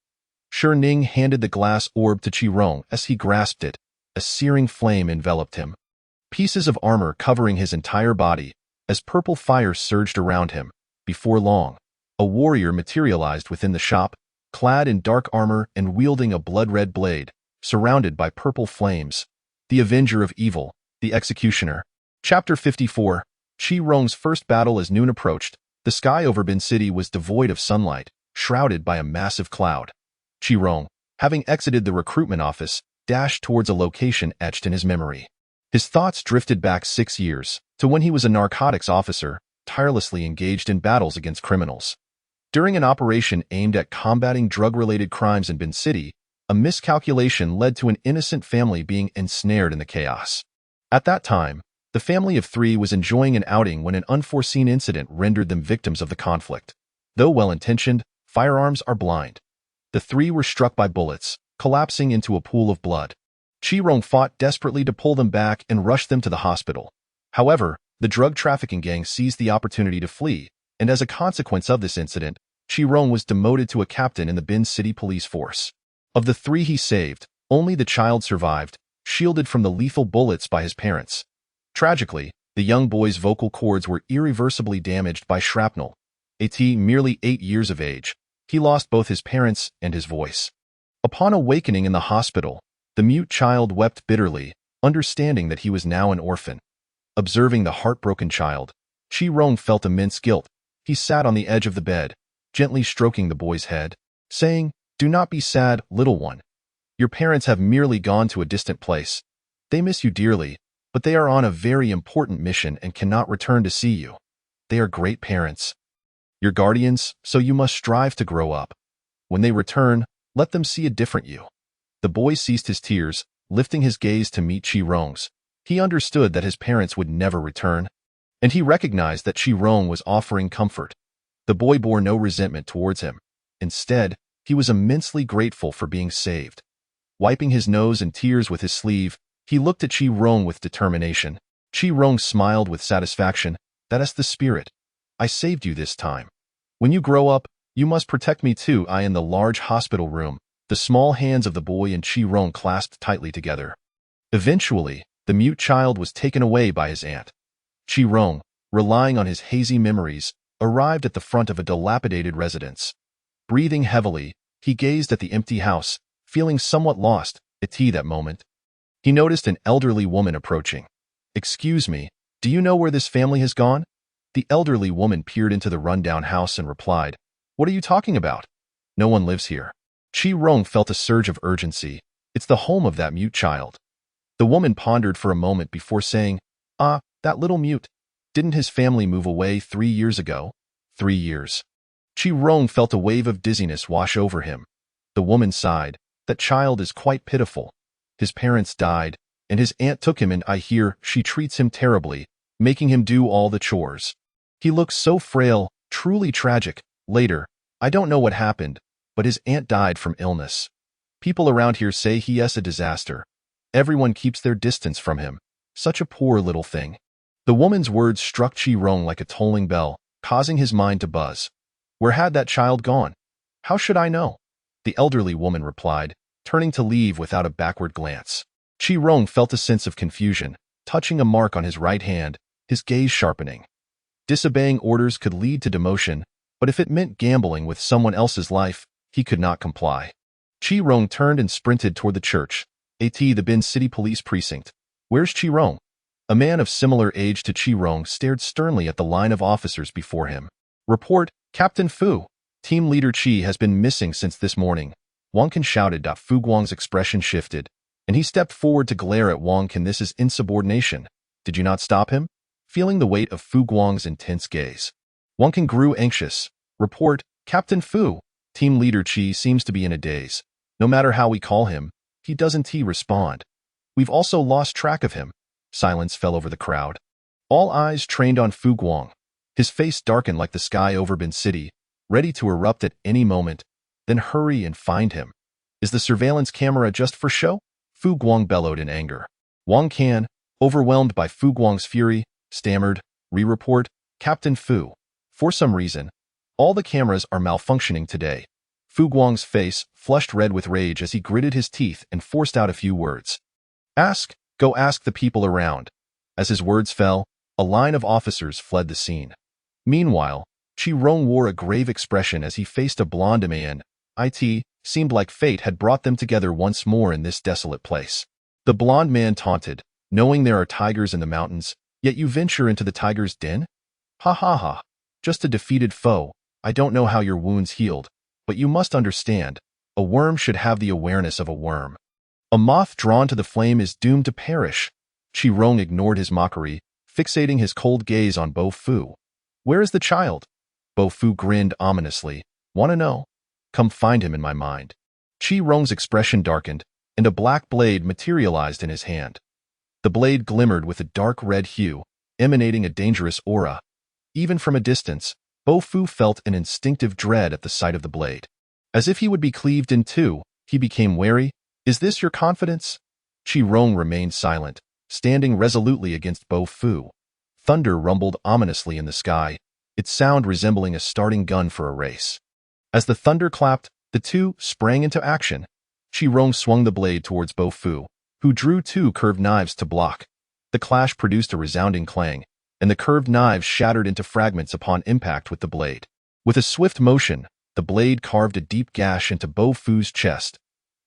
Ning handed the glass orb to Chi Rong as he grasped it. A searing flame enveloped him. Pieces of armor covering his entire body, as purple fire surged around him. Before long, a warrior materialized within the shop, clad in dark armor and wielding a blood-red blade, surrounded by purple flames. The Avenger of Evil, the Executioner. Chapter 54. Chi Rong's first battle. As noon approached, the sky over Bin City was devoid of sunlight, shrouded by a massive cloud. Chi Rong, having exited the recruitment office, dashed towards a location etched in his memory. His thoughts drifted back 6 years, to when he was a narcotics officer, tirelessly engaged in battles against criminals. During an operation aimed at combating drug-related crimes in Bin City, a miscalculation led to an innocent family being ensnared in the chaos. At that time, the family of 3 was enjoying an outing when an unforeseen incident rendered them victims of the conflict. Though well-intentioned, firearms are blind. The 3 were struck by bullets, collapsing into a pool of blood. Chi Rong fought desperately to pull them back and rush them to the hospital. However, the drug trafficking gang seized the opportunity to flee, and as a consequence of this incident, Chi Rong was demoted to a captain in the Bin City police force. Of the 3 he saved, only the child survived, shielded from the lethal bullets by his parents. Tragically, the young boy's vocal cords were irreversibly damaged by shrapnel. At merely 8 years of age, he lost both his parents and his voice. Upon awakening in the hospital, the mute child wept bitterly, understanding that he was now an orphan. Observing the heartbroken child, Chi Rong felt immense guilt. He sat on the edge of the bed, gently stroking the boy's head, saying, "Do not be sad, little one. Your parents have merely gone to a distant place. They miss you dearly, but they are on a very important mission and cannot return to see you. They are great parents. Your guardians, so you must strive to grow up. When they return, let them see a different you." The boy ceased his tears, lifting his gaze to meet Chi Rong's. He understood that his parents would never return, and he recognized that Chi Rong was offering comfort. The boy bore no resentment towards him. Instead, he was immensely grateful for being saved. Wiping his nose and tears with his sleeve, he looked at Chi Rong with determination. Chi Rong smiled with satisfaction. "That is the spirit. I saved you this time. When you grow up, you must protect me too." In the large hospital room, the small hands of the boy and Chi Rong clasped tightly together. Eventually, the mute child was taken away by his aunt. Chi Rong, relying on his hazy memories, arrived at the front of a dilapidated residence. Breathing heavily, he gazed at the empty house, feeling somewhat lost. At that moment, he noticed an elderly woman approaching. "Excuse me, do you know where this family has gone?" The elderly woman peered into the rundown house and replied, "What are you talking about? No one lives here." Chi Rong felt a surge of urgency. "It's the home of that mute child." The woman pondered for a moment before saying, "Ah, that little mute. Didn't his family move away 3 years ago?" 3 years. Chi Rong felt a wave of dizziness wash over him. The woman sighed. "That child is quite pitiful. His parents died, and his aunt took him, and I hear she treats him terribly, making him do all the chores. He looks so frail, truly tragic. Later, I don't know what happened, but his aunt died from illness. People around here say he is a disaster. Everyone keeps their distance from him. Such a poor little thing." The woman's words struck Chi Rong like a tolling bell, causing his mind to buzz. "Where had that child gone?" "How should I know?" the elderly woman replied, turning to leave without a backward glance. Chi Rong felt a sense of confusion, touching a mark on his right hand, his gaze sharpening. Disobeying orders could lead to demotion, but if it meant gambling with someone else's life, he could not comply. Chi Rong turned and sprinted toward the church. The Bin City Police Precinct. "Where's Chi Rong?" A man of similar age to Chi Rong stared sternly at the line of officers before him. "Report, Captain Fu. Team leader Chi has been missing since this morning." Wang Can shouted. Fu Guang's expression shifted, and he stepped forward to glare at Wang Can. "This is insubordination. Did you not stop him? Feeling the weight of Fu Guang's intense gaze, Wang grew anxious. Report, Captain Fu. Team leader Qi seems to be in a daze. No matter how we call him, he doesn't respond. We've also lost track of him. Silence fell over the crowd. All eyes trained on Fu Guang. His face darkened like the sky over Bin City, ready to erupt at any moment. Then hurry and find him. Is the surveillance camera just for show? Fu Guang bellowed in anger. Wang Can, overwhelmed by Fu Guang's fury, stammered, "Re-report, Captain Fu. For some reason, all the cameras are malfunctioning today." Fu Guang's face flushed red with rage as he gritted his teeth and forced out a few words. Go ask the people around." As his words fell, a line of officers fled the scene. Meanwhile, Qi Rong wore a grave expression as he faced a blonde man. It seemed like fate had brought them together once more in this desolate place. The blonde man taunted, "Knowing there are tigers in the mountains, yet you venture into the tiger's den? Ha ha ha. Just a defeated foe. I don't know how your wounds healed, but you must understand, a worm should have the awareness of a worm. A moth drawn to the flame is doomed to perish." Qi Rong ignored his mockery, fixating his cold gaze on Bo Fu. "Where is the child?" Bo Fu grinned ominously. "Wanna know? Come find him in my mind." Qi Rong's expression darkened, and a black blade materialized in his hand. The blade glimmered with a dark red hue, emanating a dangerous aura. Even from a distance, Bo Fu felt an instinctive dread at the sight of the blade. As if he would be cleaved in two, he became wary. "Is this your confidence?" Qi Rong remained silent, standing resolutely against Bo Fu. Thunder rumbled ominously in the sky, its sound resembling a starting gun for a race. As the thunder clapped, the two sprang into action. Qi Rong swung the blade towards Bo Fu, who drew two curved knives to block. The clash produced a resounding clang, and the curved knives shattered into fragments upon impact with the blade. With a swift motion, the blade carved a deep gash into Bo Fu's chest.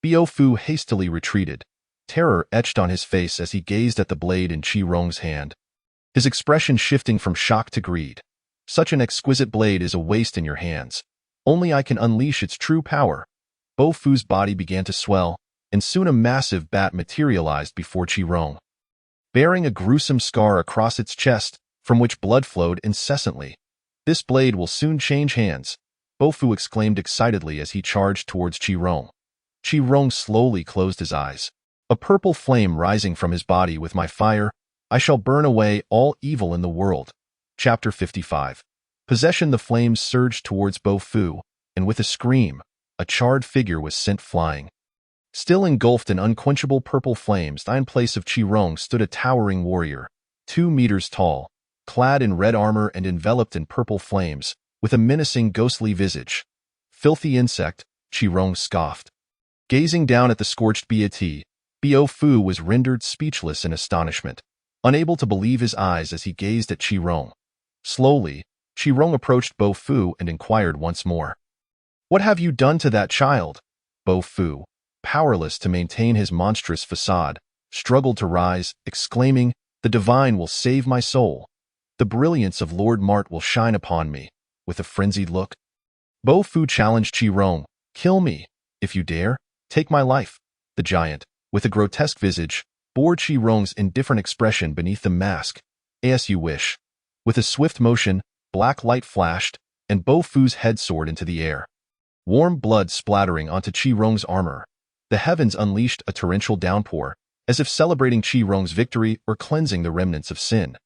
Bo Fu hastily retreated, terror etched on his face as he gazed at the blade in Qi Rong's hand, his expression shifting from shock to greed. "Such an exquisite blade is a waste in your hands. Only I can unleash its true power." Bo Fu's body began to swell, and soon a massive bat materialized before Qi Rong, bearing a gruesome scar across its chest, from which blood flowed incessantly. "This blade will soon change hands," Bo Fu exclaimed excitedly as he charged towards Qi Rong. Qi Rong slowly closed his eyes. "A purple flame rising from his body with my fire, I shall burn away all evil in the world." Chapter 55. Possession. The flames surged towards Bo Fu, and with a scream, a charred figure was sent flying. Still engulfed in unquenchable purple flames, in place of Qi Rong stood a towering warrior, 2 meters tall, clad in red armor and enveloped in purple flames, with a menacing ghostly visage. "Filthy insect," Qi Rong scoffed. Gazing down at the scorched Bat, Bo Fu was rendered speechless in astonishment, unable to believe his eyes as he gazed at Qi Rong. Slowly, Qi Rong approached Bo Fu and inquired once more, "What have you done to that child?" Bo Fu, powerless to maintain his monstrous facade, struggled to rise, exclaiming, "The divine will save my soul. The brilliance of Lord Mart will shine upon me." With a frenzied look, Bo Fu challenged Qi Rong, "Kill me, if you dare. Take my life." The giant, with a grotesque visage, bore Qi Rong's indifferent expression beneath the mask. "As you wish." With a swift motion, black light flashed, and Bo Fu's head soared into the air. Warm blood splattering onto Qi Rong's armor. The heavens unleashed a torrential downpour, as if celebrating Qi Rong's victory or cleansing the remnants of sin.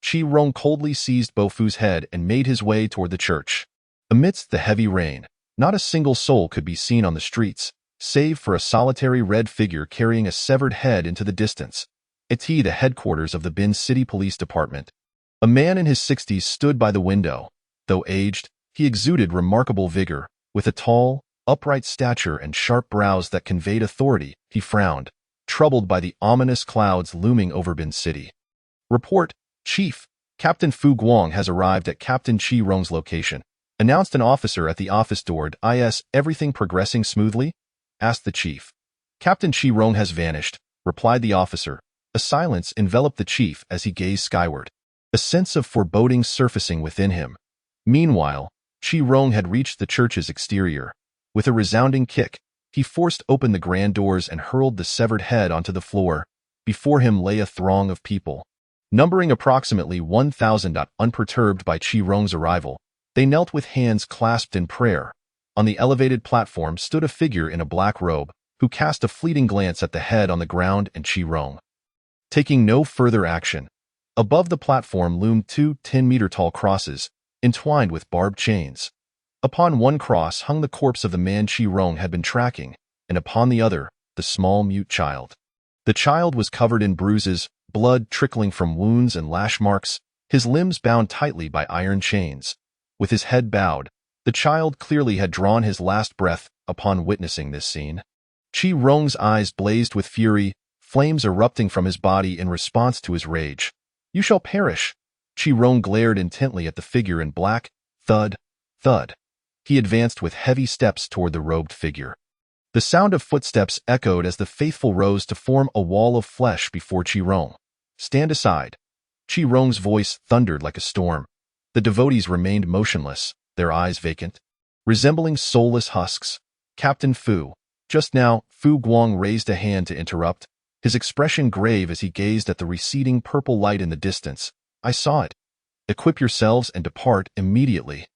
Qi Rong coldly seized Bo Fu's head and made his way toward the church. Amidst the heavy rain, not a single soul could be seen on the streets, save for a solitary red figure carrying a severed head into the distance. It's the headquarters of the Bin City Police Department. A man in his 60s stood by the window. Though aged, he exuded remarkable vigor. With a tall, upright stature and sharp brows that conveyed authority, he frowned, troubled by the ominous clouds looming over Bin City. "Report, Chief. Captain Fu Guang has arrived at Captain Qi Rong's location," announced an officer at the office door. "Is everything progressing smoothly?" asked the chief. "Captain Qi Rong has vanished," replied the officer. A silence enveloped the chief as he gazed skyward, a sense of foreboding surfacing within him. Meanwhile, Qi Rong had reached the church's exterior. With a resounding kick, he forced open the grand doors and hurled the severed head onto the floor. Before him lay a throng of people. Numbering approximately 1,000. Unperturbed by Qi Rong's arrival, they knelt with hands clasped in prayer. On the elevated platform stood a figure in a black robe, who cast a fleeting glance at the head on the ground and Qi Rong. Taking no further action, above the platform loomed two 10-meter-tall crosses, entwined with barbed chains. Upon one cross hung the corpse of the man Qi Rong had been tracking, and upon the other, the small mute child. The child was covered in bruises, blood trickling from wounds and lash marks, his limbs bound tightly by iron chains. With his head bowed, the child clearly had drawn his last breath upon witnessing this scene. Qi Rong's eyes blazed with fury, flames erupting from his body in response to his rage. "You shall perish!" Qi Rong glared intently at the figure in black. Thud, thud. He advanced with heavy steps toward the robed figure. The sound of footsteps echoed as the faithful rose to form a wall of flesh before Qi Rong. "Stand aside." Qi Rong's voice thundered like a storm. The devotees remained motionless, their eyes vacant, resembling soulless husks. "Captain Fu." Just now, Fu Guang raised a hand to interrupt, his expression grave as he gazed at the receding purple light in the distance. "I saw it. Equip yourselves and depart immediately."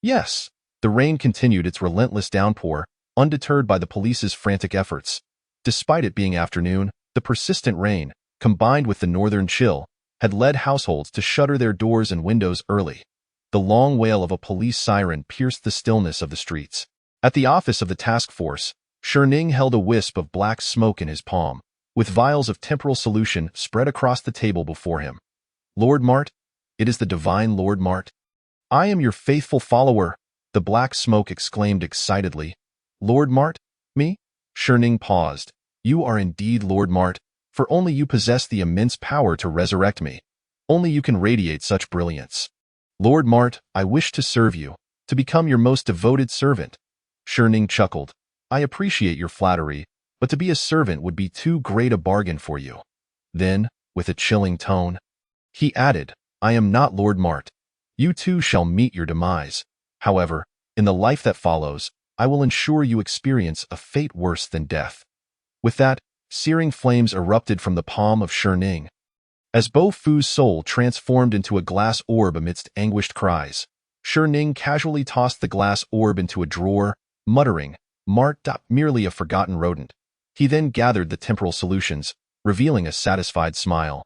"Yes." The rain continued its relentless downpour, undeterred by the police's frantic efforts. Despite it being afternoon, the persistent rain, combined with the northern chill, had led households to shutter their doors and windows early. The long wail of a police siren pierced the stillness of the streets. At the office of the task force, Ning held a wisp of black smoke in his palm, with vials of temporal solution spread across the table before him. "Lord Mart, it is the divine Lord Mart. I am your faithful follower," the black smoke exclaimed excitedly. "Lord Mart? Me?" Ning paused. "You are indeed Lord Mart, for only you possess the immense power to resurrect me. Only you can radiate such brilliance. Lord Mart, I wish to serve you, to become your most devoted servant." Ning chuckled. "I appreciate your flattery, but to be a servant would be too great a bargain for you." Then, with a chilling tone, he added, "I am not Lord Mart. You too shall meet your demise. However, in the life that follows, I will ensure you experience a fate worse than death." With that, searing flames erupted from the palm of Ning. As Bo Fu's soul transformed into a glass orb amidst anguished cries, Ning casually tossed the glass orb into a drawer, muttering, "Mart. Merely a forgotten rodent." He then gathered the temporal solutions, revealing a satisfied smile.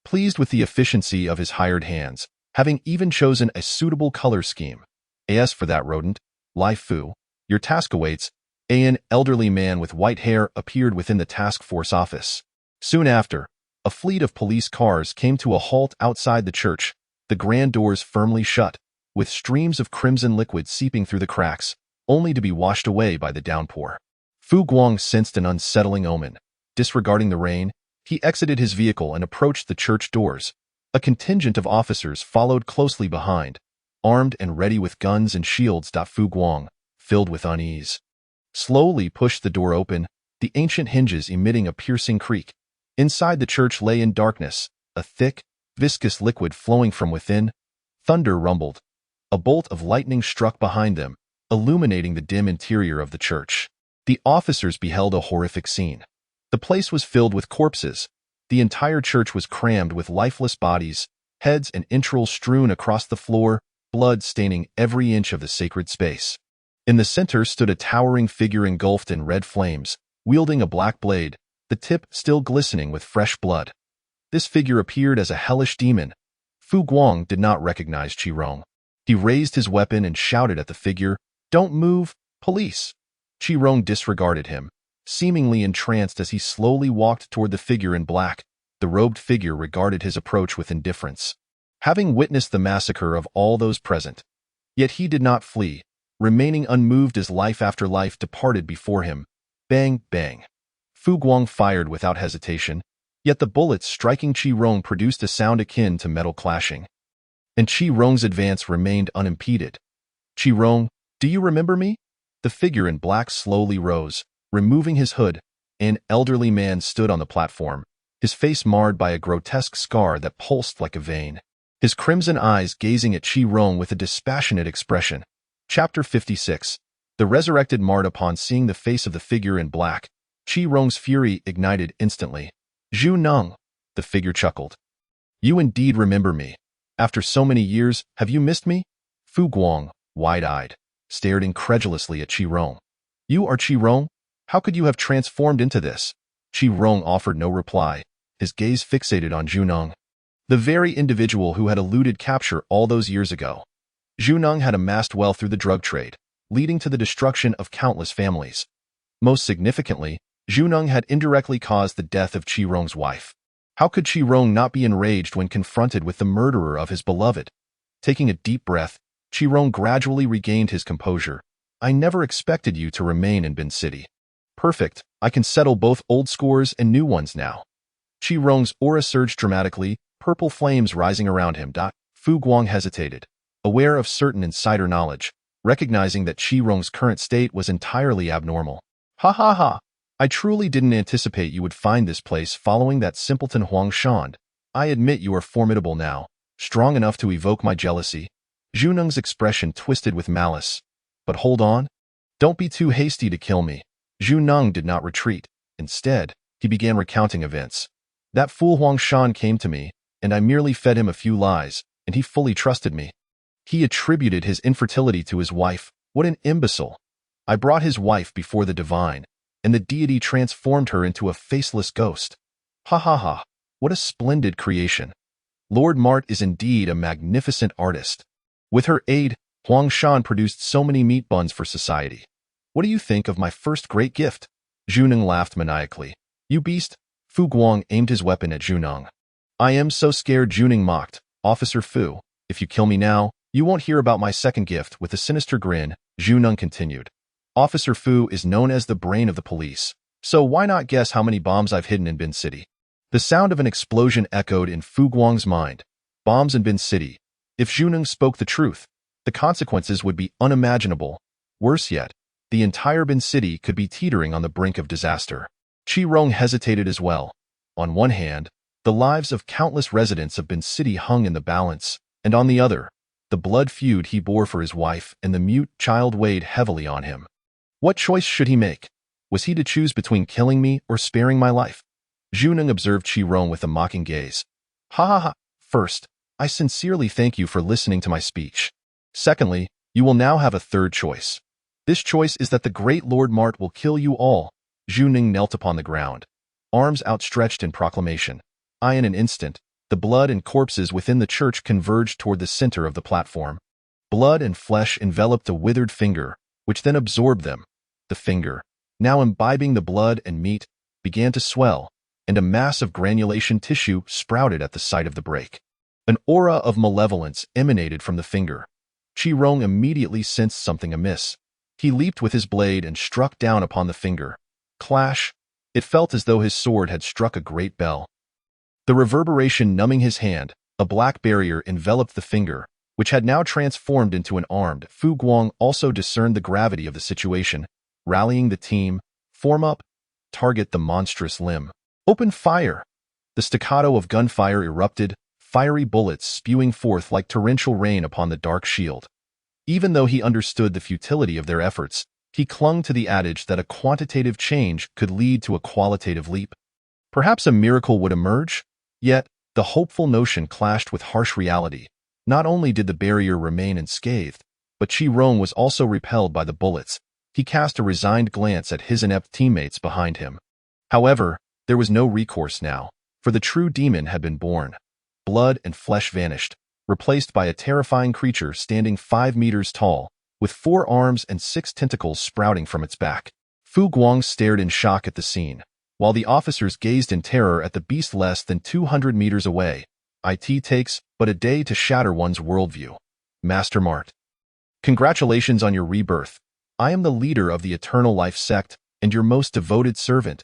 Pleased with the efficiency of his hired hands, having even chosen a suitable color scheme. "As for that rodent, Lai Fu, your task awaits." An elderly man with white hair appeared within the task force office. Soon after, a fleet of police cars came to a halt outside the church, the grand doors firmly shut, with streams of crimson liquid seeping through the cracks, only to be washed away by the downpour. Fu Guang sensed an unsettling omen. Disregarding the rain, he exited his vehicle and approached the church doors. A contingent of officers followed closely behind, armed and ready with guns and shields. Fu Guang, filled with unease, slowly pushed the door open, the ancient hinges emitting a piercing creak. Inside the church lay in darkness, a thick, viscous liquid flowing from within. Thunder rumbled. A bolt of lightning struck behind them, illuminating the dim interior of the church. The officers beheld a horrific scene. The place was filled with corpses. The entire church was crammed with lifeless bodies, heads and entrails strewn across the floor, blood staining every inch of the sacred space. In the center stood a towering figure engulfed in red flames, wielding a black blade, the tip still glistening with fresh blood. This figure appeared as a hellish demon. Fu Guang did not recognize Qi Rong. He raised his weapon and shouted at the figure, "Don't move, police!" Qi Rong disregarded him, seemingly entranced as he slowly walked toward the figure in black. The robed figure regarded his approach with indifference, having witnessed the massacre of all those present. Yet he did not flee, remaining unmoved as life after life departed before him. Bang, bang. Fu Guang fired without hesitation, yet the bullets striking Qi Rong produced a sound akin to metal clashing. And Qi Rong's advance remained unimpeded. "Qi Rong, do you remember me?" The figure in black slowly rose, removing his hood. An elderly man stood on the platform, his face marred by a grotesque scar that pulsed like a vein, his crimson eyes gazing at Qi Rong with a dispassionate expression. Chapter 56. The resurrected Mart. Upon seeing the face of the figure in black, Qi Rong's fury ignited instantly. "Zhu Neng," the figure chuckled. You indeed remember me. After so many years, have you missed me? Fu Guang, wide-eyed, stared incredulously at Qi Rong. You are Qi Rong? How could you have transformed into this? Qi Rong offered no reply, his gaze fixated on Juneng, the very individual who had eluded capture all those years ago. Juneng had amassed wealth through the drug trade, leading to the destruction of countless families. Most significantly, Juneng had indirectly caused the death of Qi Rong's wife. How could Qi Rong not be enraged when confronted with the murderer of his beloved? Taking a deep breath, Qi Rong gradually regained his composure. I never expected you to remain in Bin City. Perfect, I can settle both old scores and new ones now. Qi Rong's aura surged dramatically, purple flames rising around him. Fu Guang hesitated, aware of certain insider knowledge, recognizing that Qi Rong's current state was entirely abnormal. Ha ha ha! I truly didn't anticipate you would find this place following that simpleton Huang Shan. I admit you are formidable now, strong enough to evoke my jealousy. Juneng's expression twisted with malice. But hold on. Don't be too hasty to kill me. Juneng did not retreat. Instead, he began recounting events. That fool Huang Shan came to me, and I merely fed him a few lies, and he fully trusted me. He attributed his infertility to his wife. What an imbecile. I brought his wife before the divine, and the deity transformed her into a faceless ghost. Ha ha ha, what a splendid creation. Lord Mart is indeed a magnificent artist. With her aid, Huang Shan produced so many meat buns for society. What do you think of my first great gift? Juneng laughed maniacally. You beast. Fu Guang aimed his weapon at Juneng. I am so scared, Juneng mocked. Officer Fu, if you kill me now, you won't hear about my second gift. With a sinister grin, Juneng continued. Officer Fu is known as the brain of the police, so why not guess how many bombs I've hidden in Bin City? The sound of an explosion echoed in Fu Guang's mind. Bombs in Bin City. If Juneng spoke the truth, the consequences would be unimaginable. Worse yet, the entire Bin City could be teetering on the brink of disaster. Qi Rong hesitated as well. On one hand, the lives of countless residents of Bin City hung in the balance, and on the other, the blood feud he bore for his wife and the mute child weighed heavily on him. What choice should he make? Was he to choose between killing me or sparing my life? Juneng observed Qi Rong with a mocking gaze. Ha ha ha. First, I sincerely thank you for listening to my speech. Secondly, you will now have a third choice. This choice is that the great Lord Mart will kill you all. Juneng knelt upon the ground, arms outstretched in proclamation. In an instant, the blood and corpses within the church converged toward the center of the platform. Blood and flesh enveloped the withered finger, which then absorbed them. The finger, now imbibing the blood and meat, began to swell, and a mass of granulation tissue sprouted at the site of the break. An aura of malevolence emanated from the finger. Qi Rong immediately sensed something amiss. He leaped with his blade and struck down upon the finger. Clash! It felt as though his sword had struck a great bell. The reverberation numbing his hand, a black barrier enveloped the finger, which had now transformed into an armed. Fu Guang also discerned the gravity of the situation, rallying the team. Form up. Target the monstrous limb. Open fire! The staccato of gunfire erupted, fiery bullets spewing forth like torrential rain upon the dark shield. Even though he understood the futility of their efforts, he clung to the adage that a quantitative change could lead to a qualitative leap. Perhaps a miracle would emerge? Yet, the hopeful notion clashed with harsh reality. Not only did the barrier remain unscathed, but Qi Rong was also repelled by the bullets. He cast a resigned glance at his inept teammates behind him. However, there was no recourse now, for the true demon had been born. Blood and flesh vanished, replaced by a terrifying creature standing 5 meters tall, with 4 arms and 6 tentacles sprouting from its back. Fu Guang stared in shock at the scene, while the officers gazed in terror at the beast less than 200 meters away. It takes but a day to shatter one's worldview. Master Mart. Congratulations on your rebirth. I am the leader of the Eternal Life sect and your most devoted servant.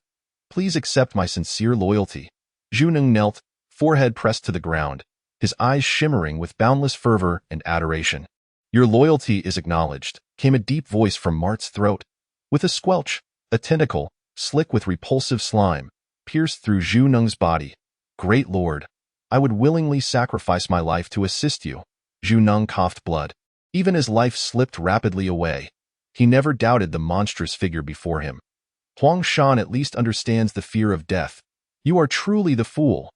Please accept my sincere loyalty. Juneng knelt, forehead pressed to the ground, his eyes shimmering with boundless fervor and adoration. Your loyalty is acknowledged, came a deep voice from Mart's throat. With a squelch, a tentacle, slick with repulsive slime, pierced through Juneng's body. Great Lord, I would willingly sacrifice my life to assist you. Juneng coughed blood. Even as life slipped rapidly away, he never doubted the monstrous figure before him. Huang Shan at least understands the fear of death. You are truly the fool.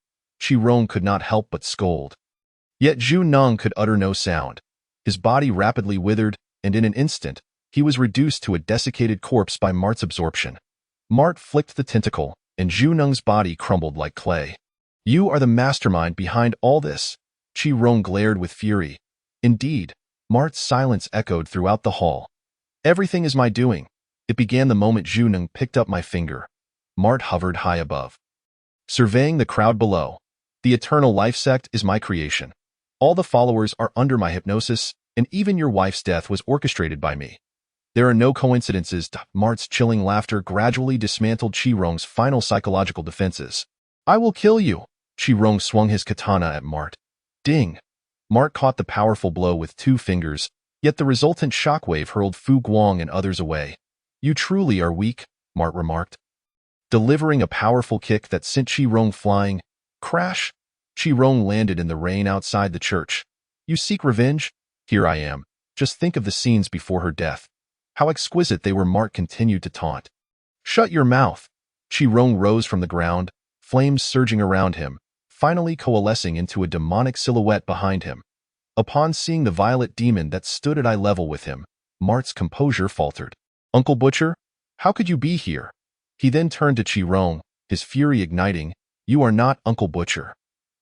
Rong could not help but scold. Yet Zhu Neng could utter no sound. His body rapidly withered, and in an instant, he was reduced to a desiccated corpse by Mart's absorption. Mart flicked the tentacle, and Zhu Neng's body crumbled like clay. You are the mastermind behind all this. Rong glared with fury. Indeed, Mart's silence echoed throughout the hall. Everything is my doing. It began the moment Zhu Neng picked up my finger. Mart hovered high above, surveying the crowd below. The eternal life sect is my creation. All the followers are under my hypnosis, and even your wife's death was orchestrated by me. There are no coincidences. Mart's chilling laughter gradually dismantled Rong's final psychological defenses. I will kill you. Rong swung his katana at Mart. Ding! Mart caught the powerful blow with 2 fingers, yet the resultant shockwave hurled Fu Guang and others away. You truly are weak, Mart remarked. Delivering a powerful kick that sent Rong flying. Crash! Rong landed in the rain outside the church. You seek revenge? Here I am. Just think of the scenes before her death. How exquisite they were. Mart continued to taunt. Shut your mouth. Rong rose from the ground, flames surging around him, finally coalescing into a demonic silhouette behind him. Upon seeing the violet demon that stood at eye level with him, Mart's composure faltered. Uncle Butcher, how could you be here? He then turned to Rong, his fury igniting. You are not Uncle Butcher.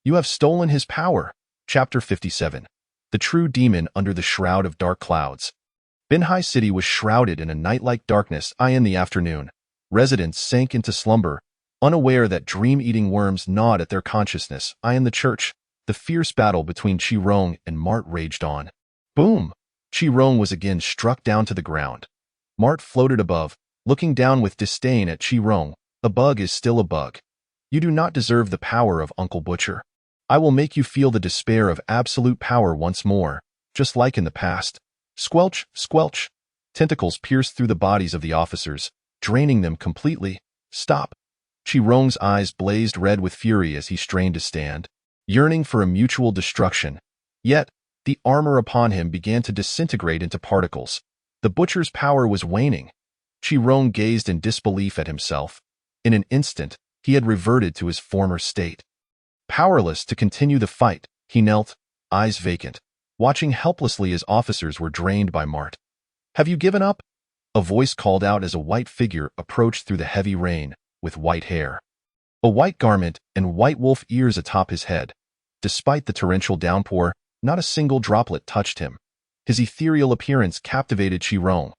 You have stolen his power. Chapter 57. The True Demon Under the Shroud of Dark Clouds. Binhai City was shrouded in a night-like darkness. In the afternoon, residents sank into slumber, unaware that dream-eating worms gnawed at their consciousness. In the church, the fierce battle between Rong and Mart raged on. Boom! Rong was again struck down to the ground. Mart floated above, looking down with disdain at Rong. A bug is still a bug. You do not deserve the power of Uncle Butcher. I will make you feel the despair of absolute power once more, just like in the past. Squelch, squelch. Tentacles pierced through the bodies of the officers, draining them completely. Stop. Rong's eyes blazed red with fury as he strained to stand, yearning for a mutual destruction. Yet, the armor upon him began to disintegrate into particles. The butcher's power was waning. Rong gazed in disbelief at himself. In an instant, he had reverted to his former state. Powerless to continue the fight, he knelt, eyes vacant, watching helplessly as officers were drained by Mart. Have you given up? A voice called out as a white figure approached through the heavy rain, with white hair, a white garment, and white wolf ears atop his head. Despite the torrential downpour, not a single droplet touched him. His ethereal appearance captivated Rong.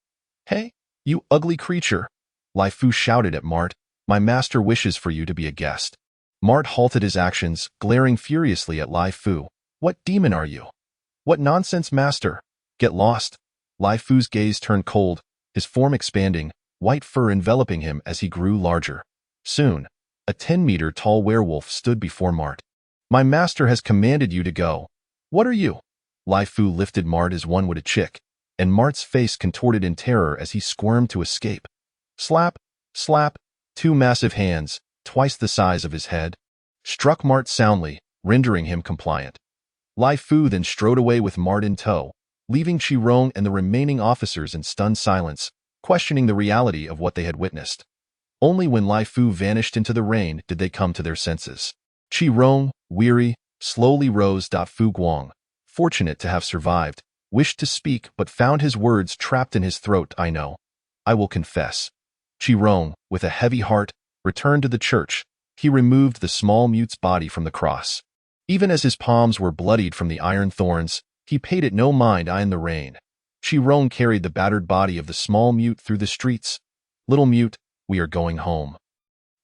Hey, you ugly creature! Lai Fu shouted at Mart. My master wishes for you to be a guest. Mart halted his actions, glaring furiously at Lai Fu. What demon are you? What nonsense, master? Get lost. Lai Fu's gaze turned cold, his form expanding, white fur enveloping him as he grew larger. Soon, a 10-meter-tall werewolf stood before Mart. My master has commanded you to go. What are you? Lai Fu lifted Mart as one would a chick, and Mart's face contorted in terror as he squirmed to escape. Slap, slap. 2 massive hands, twice the size of his head, struck Mart soundly, rendering him compliant. Lai Fu then strode away with Mart in tow, leaving Rong and the remaining officers in stunned silence, questioning the reality of what they had witnessed. Only when Lai Fu vanished into the rain did they come to their senses. Rong, weary, slowly rose. Fu Guang, fortunate to have survived, wished to speak but found his words trapped in his throat. I know. I will confess. Rong, with a heavy heart, returned to the church. He removed the small mute's body from the cross. Even as his palms were bloodied from the iron thorns, he paid it no mind. In the rain, Rong carried the battered body of the small mute through the streets. Little mute, we are going home.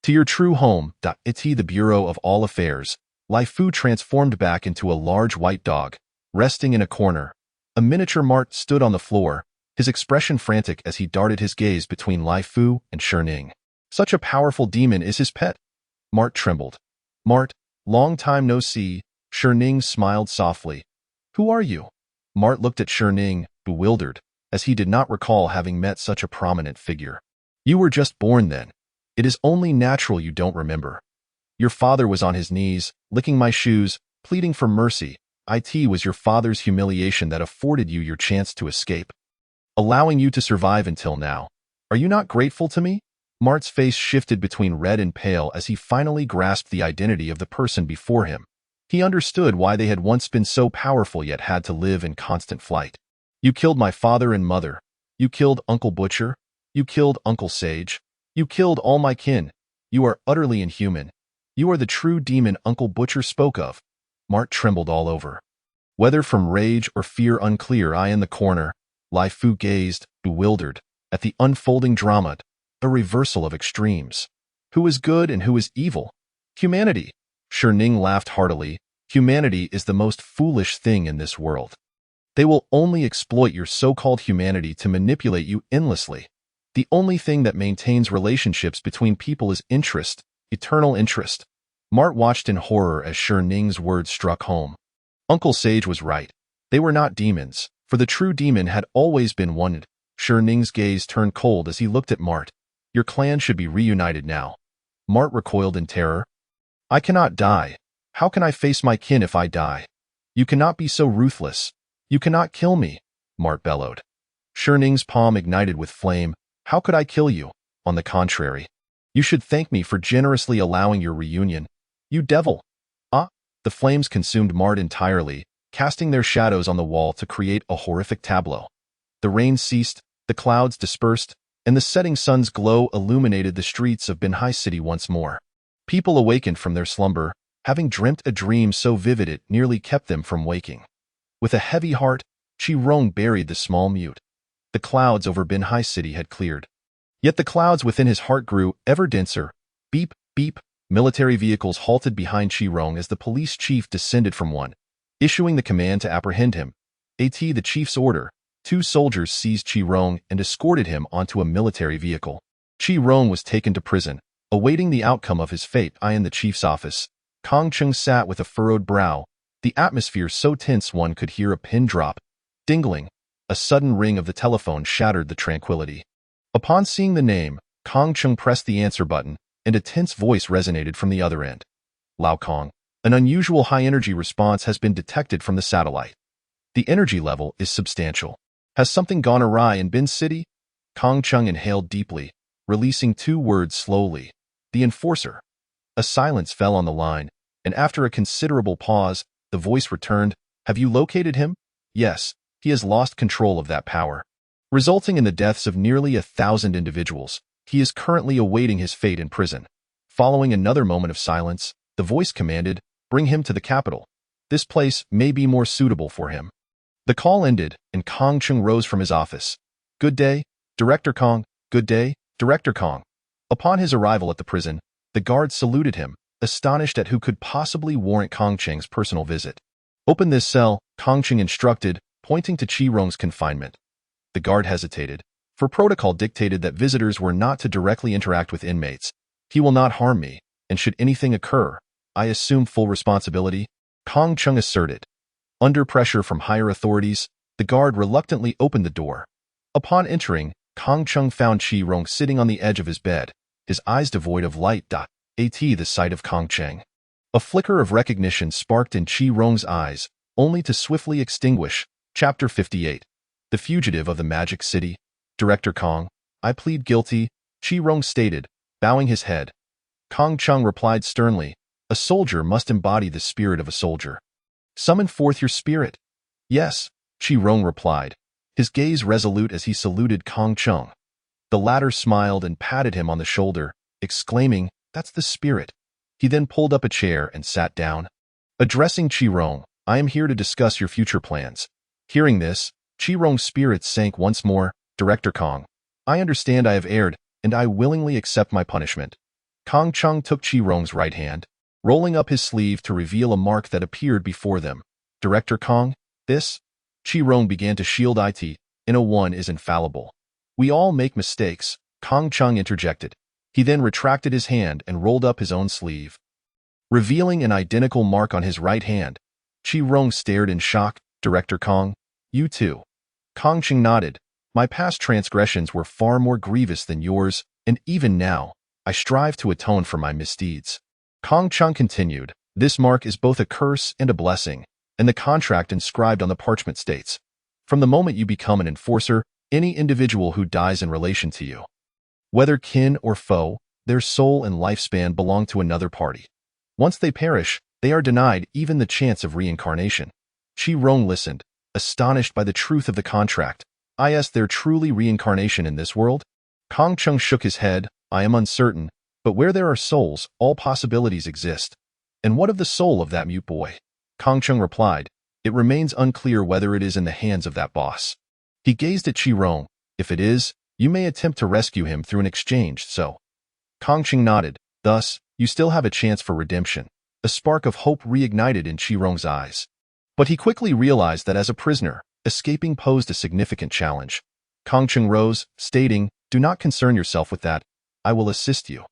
To your true home. It's the Bureau of All Affairs. Lai Fu transformed back into a large white dog, resting in a corner. A miniature Mart stood on the floor, his expression frantic as he darted his gaze between Lai Fu and Ning. Such a powerful demon is his pet. Mart trembled. Mart, long time no see. Ning smiled softly. Who are you? Mart looked at Ning, bewildered, as he did not recall having met such a prominent figure. You were just born then. It is only natural you don't remember. Your father was on his knees, licking my shoes, pleading for mercy. It was your father's humiliation that afforded you your chance to escape, allowing you to survive until now. Are you not grateful to me? Mart's face shifted between red and pale as he finally grasped the identity of the person before him. He understood why they had once been so powerful yet had to live in constant flight. You killed my father and mother. You killed Uncle Butcher. You killed Uncle Sage. You killed all my kin. You are utterly inhuman. You are the true demon Uncle Butcher spoke of. Mart trembled all over. Whether from rage or fear unclear, I in the corner, Lai Fu gazed, bewildered, at the unfolding drama, a reversal of extremes. Who is good and who is evil? Humanity. Ning laughed heartily. Humanity is the most foolish thing in this world. They will only exploit your so-called humanity to manipulate you endlessly. The only thing that maintains relationships between people is interest, eternal interest. Mart watched in horror as Ning's words struck home. Uncle Sage was right. They were not demons, for the true demon had always been one. Ning's gaze turned cold as he looked at Mart. Your clan should be reunited now. Mart recoiled in terror. I cannot die. How can I face my kin if I die? You cannot be so ruthless. You cannot kill me, Mart bellowed. Ning's palm ignited with flame. How could I kill you? On the contrary. You should thank me for generously allowing your reunion. You devil. Ah! The flames consumed Mart entirely, casting their shadows on the wall to create a horrific tableau. The rain ceased, the clouds dispersed, and the setting sun's glow illuminated the streets of Binhai City once more. People awakened from their slumber, having dreamt a dream so vivid it nearly kept them from waking. With a heavy heart, Rong buried the small mute. The clouds over Binhai City had cleared. Yet the clouds within his heart grew ever denser. Beep, beep, military vehicles halted behind Rong as the police chief descended from one, issuing the command to apprehend him. At the chief's order, 2 soldiers seized Rong and escorted him onto a military vehicle. Rong was taken to prison, awaiting the outcome of his fate. In the chief's office, Kong Chung sat with a furrowed brow, the atmosphere so tense one could hear a pin drop. Dingling. A sudden ring of the telephone shattered the tranquility. Upon seeing the name, Kong Chung pressed the answer button, and a tense voice resonated from the other end. Lao Kong, an unusual high-energy response has been detected from the satellite. The energy level is substantial. Has something gone awry in Bin City? Kong Chung inhaled deeply, releasing 2 words slowly. The enforcer. A silence fell on the line, and after a considerable pause, the voice returned. Have you located him? Yes, he has lost control of that power, resulting in the deaths of nearly 1,000 individuals. He is currently awaiting his fate in prison. Following another moment of silence, the voice commanded, bring him to the capital. This place may be more suitable for him. The call ended, and Kong Chung rose from his office. Good day, Director Kong. Good day, Director Kong. Upon his arrival at the prison, the guards saluted him, astonished at who could possibly warrant Kong Cheng's personal visit. Open this cell, Kong Cheng instructed, pointing to Rong's confinement. The guard hesitated, for protocol dictated that visitors were not to directly interact with inmates. He will not harm me, and should anything occur, I assume full responsibility, Kong Chung asserted. Under pressure from higher authorities, the guard reluctantly opened the door. Upon entering, Kong Chung found Rong sitting on the edge of his bed, his eyes devoid of light. At the sight of Kong Cheng, a flicker of recognition sparked in Rong's eyes, only to swiftly extinguish. Chapter 58. The Fugitive of the Magic City. Director Kong, I plead guilty, Rong stated, bowing his head. Kong Chung replied sternly, a soldier must embody the spirit of a soldier. Summon forth your spirit. Yes, Rong replied, his gaze resolute as he saluted Kong Chung. The latter smiled and patted him on the shoulder, exclaiming, that's the spirit. He then pulled up a chair and sat down. Addressing Rong, I am here to discuss your future plans. Hearing this, Rong's spirits sank once more. Director Kong, I understand I have erred, and I willingly accept my punishment. Kong Chung took Rong's right hand, rolling up his sleeve to reveal a mark that appeared before them. Director Kong, this? Rong began to shield it, in a one is infallible. We all make mistakes, Kong Chung interjected. He then retracted his hand and rolled up his own sleeve, revealing an identical mark on his right hand. Rong stared in shock. Director Kong, you too. Kong Chung nodded. My past transgressions were far more grievous than yours, and even now, I strive to atone for my misdeeds. Kong Chung continued, this mark is both a curse and a blessing, and the contract inscribed on the parchment states, from the moment you become an enforcer, any individual who dies in relation to you Whether kin or foe, their soul and lifespan belong to another party. Once they perish, they are denied even the chance of reincarnation. Qi Rong listened, astonished by the truth of the contract. Is there truly reincarnation in this world? Kong Chung shook his head. I am uncertain, but where there are souls, all possibilities exist. And what of the soul of that mute boy? Kong Chung replied, it remains unclear whether it is in the hands of that boss. He gazed at Qi Rong. If it is, you may attempt to rescue him through an exchange, so. Kong Chung nodded. Thus, you still have a chance for redemption. A spark of hope reignited in Qi Rong's eyes. But he quickly realized that as a prisoner, escaping posed a significant challenge. Kong Chung rose, stating, do not concern yourself with that. I will assist you.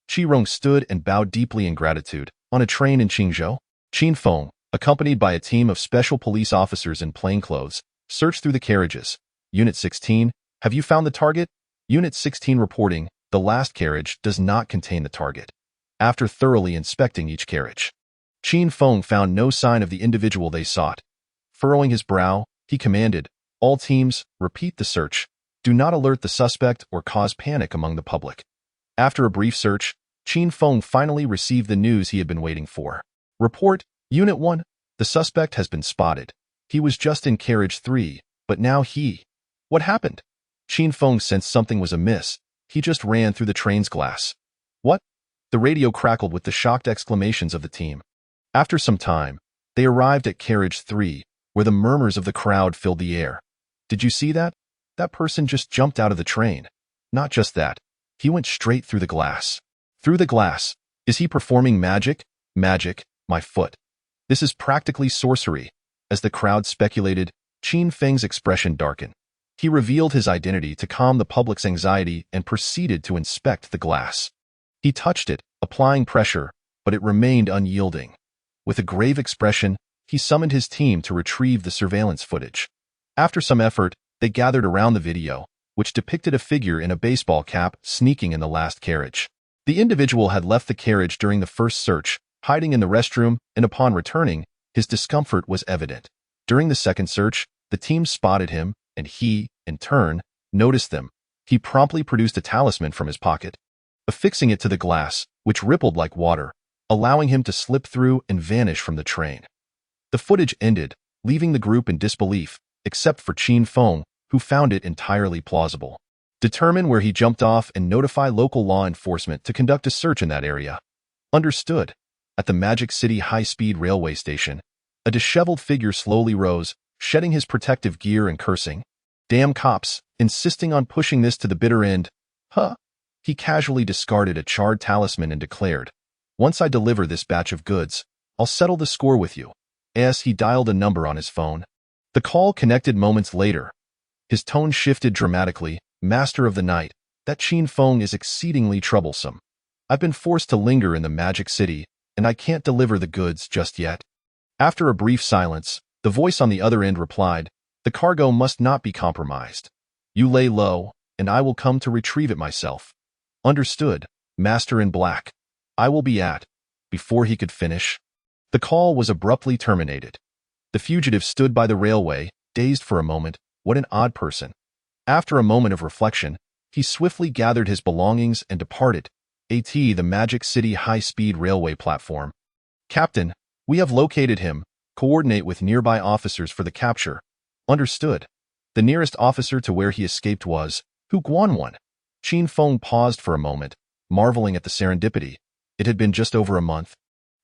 Qi Rong stood and bowed deeply in gratitude. On a train in Qingzhou, Qin Feng, accompanied by a team of special police officers in plainclothes, searched through the carriages. Unit 16, have you found the target? Unit 16 reporting, the last carriage does not contain the target. After thoroughly inspecting each carriage, Qin Feng found no sign of the individual they sought. Furrowing his brow, he commanded, all teams, repeat the search. Do not alert the suspect or cause panic among the public. After a brief search, Qin Feng finally received the news he had been waiting for. Report, Unit 1, the suspect has been spotted. He was just in carriage 3, but now he. What happened? Qin Feng sensed something was amiss. He just ran through the train's glass. What? The radio crackled with the shocked exclamations of the team. After some time, they arrived at carriage 3, where the murmurs of the crowd filled the air. Did you see that? That person just jumped out of the train. Not just that. He went straight through the glass. Through the glass. Is he performing magic? Magic, my foot. This is practically sorcery. As the crowd speculated, Qin Feng's expression darkened. He revealed his identity to calm the public's anxiety and proceeded to inspect the glass. He touched it, applying pressure, but it remained unyielding. With a grave expression, he summoned his team to retrieve the surveillance footage. After some effort, they gathered around the video, which depicted a figure in a baseball cap sneaking in the last carriage. The individual had left the carriage during the first search, hiding in the restroom, and upon returning, his discomfort was evident. During the second search, the team spotted him, and he, in turn, noticed them. He promptly produced a talisman from his pocket, affixing it to the glass, which rippled like water, allowing him to slip through and vanish from the train. The footage ended, leaving the group in disbelief, except for Qin Feng, who found it entirely plausible. Determine where he jumped off and notify local law enforcement to conduct a search in that area. Understood. At the Magic City high-speed railway station, a disheveled figure slowly rose, shedding his protective gear and cursing. Damn cops, insisting on pushing this to the bitter end. Huh? He casually discarded a charred talisman and declared, once I deliver this batch of goods, I'll settle the score with you. As he dialed a number on his phone. The call connected moments later. His tone shifted dramatically. Master of the night, that Qin Feng is exceedingly troublesome. I've been forced to linger in the Magic City, and I can't deliver the goods just yet. After a brief silence, the voice on the other end replied, the cargo must not be compromised. You lay low, and I will come to retrieve it myself. Understood, Master in Black. I will be at. Before he could finish, the call was abruptly terminated. The fugitive stood by the railway, dazed for a moment. What an odd person. After a moment of reflection, he swiftly gathered his belongings and departed. The Magic City high-speed railway platform. Captain, we have located him. Coordinate with nearby officers for the capture. Understood. The nearest officer to where he escaped was Hu Guanwan. Qin Feng paused for a moment, marveling at the serendipity. It had been just over a month,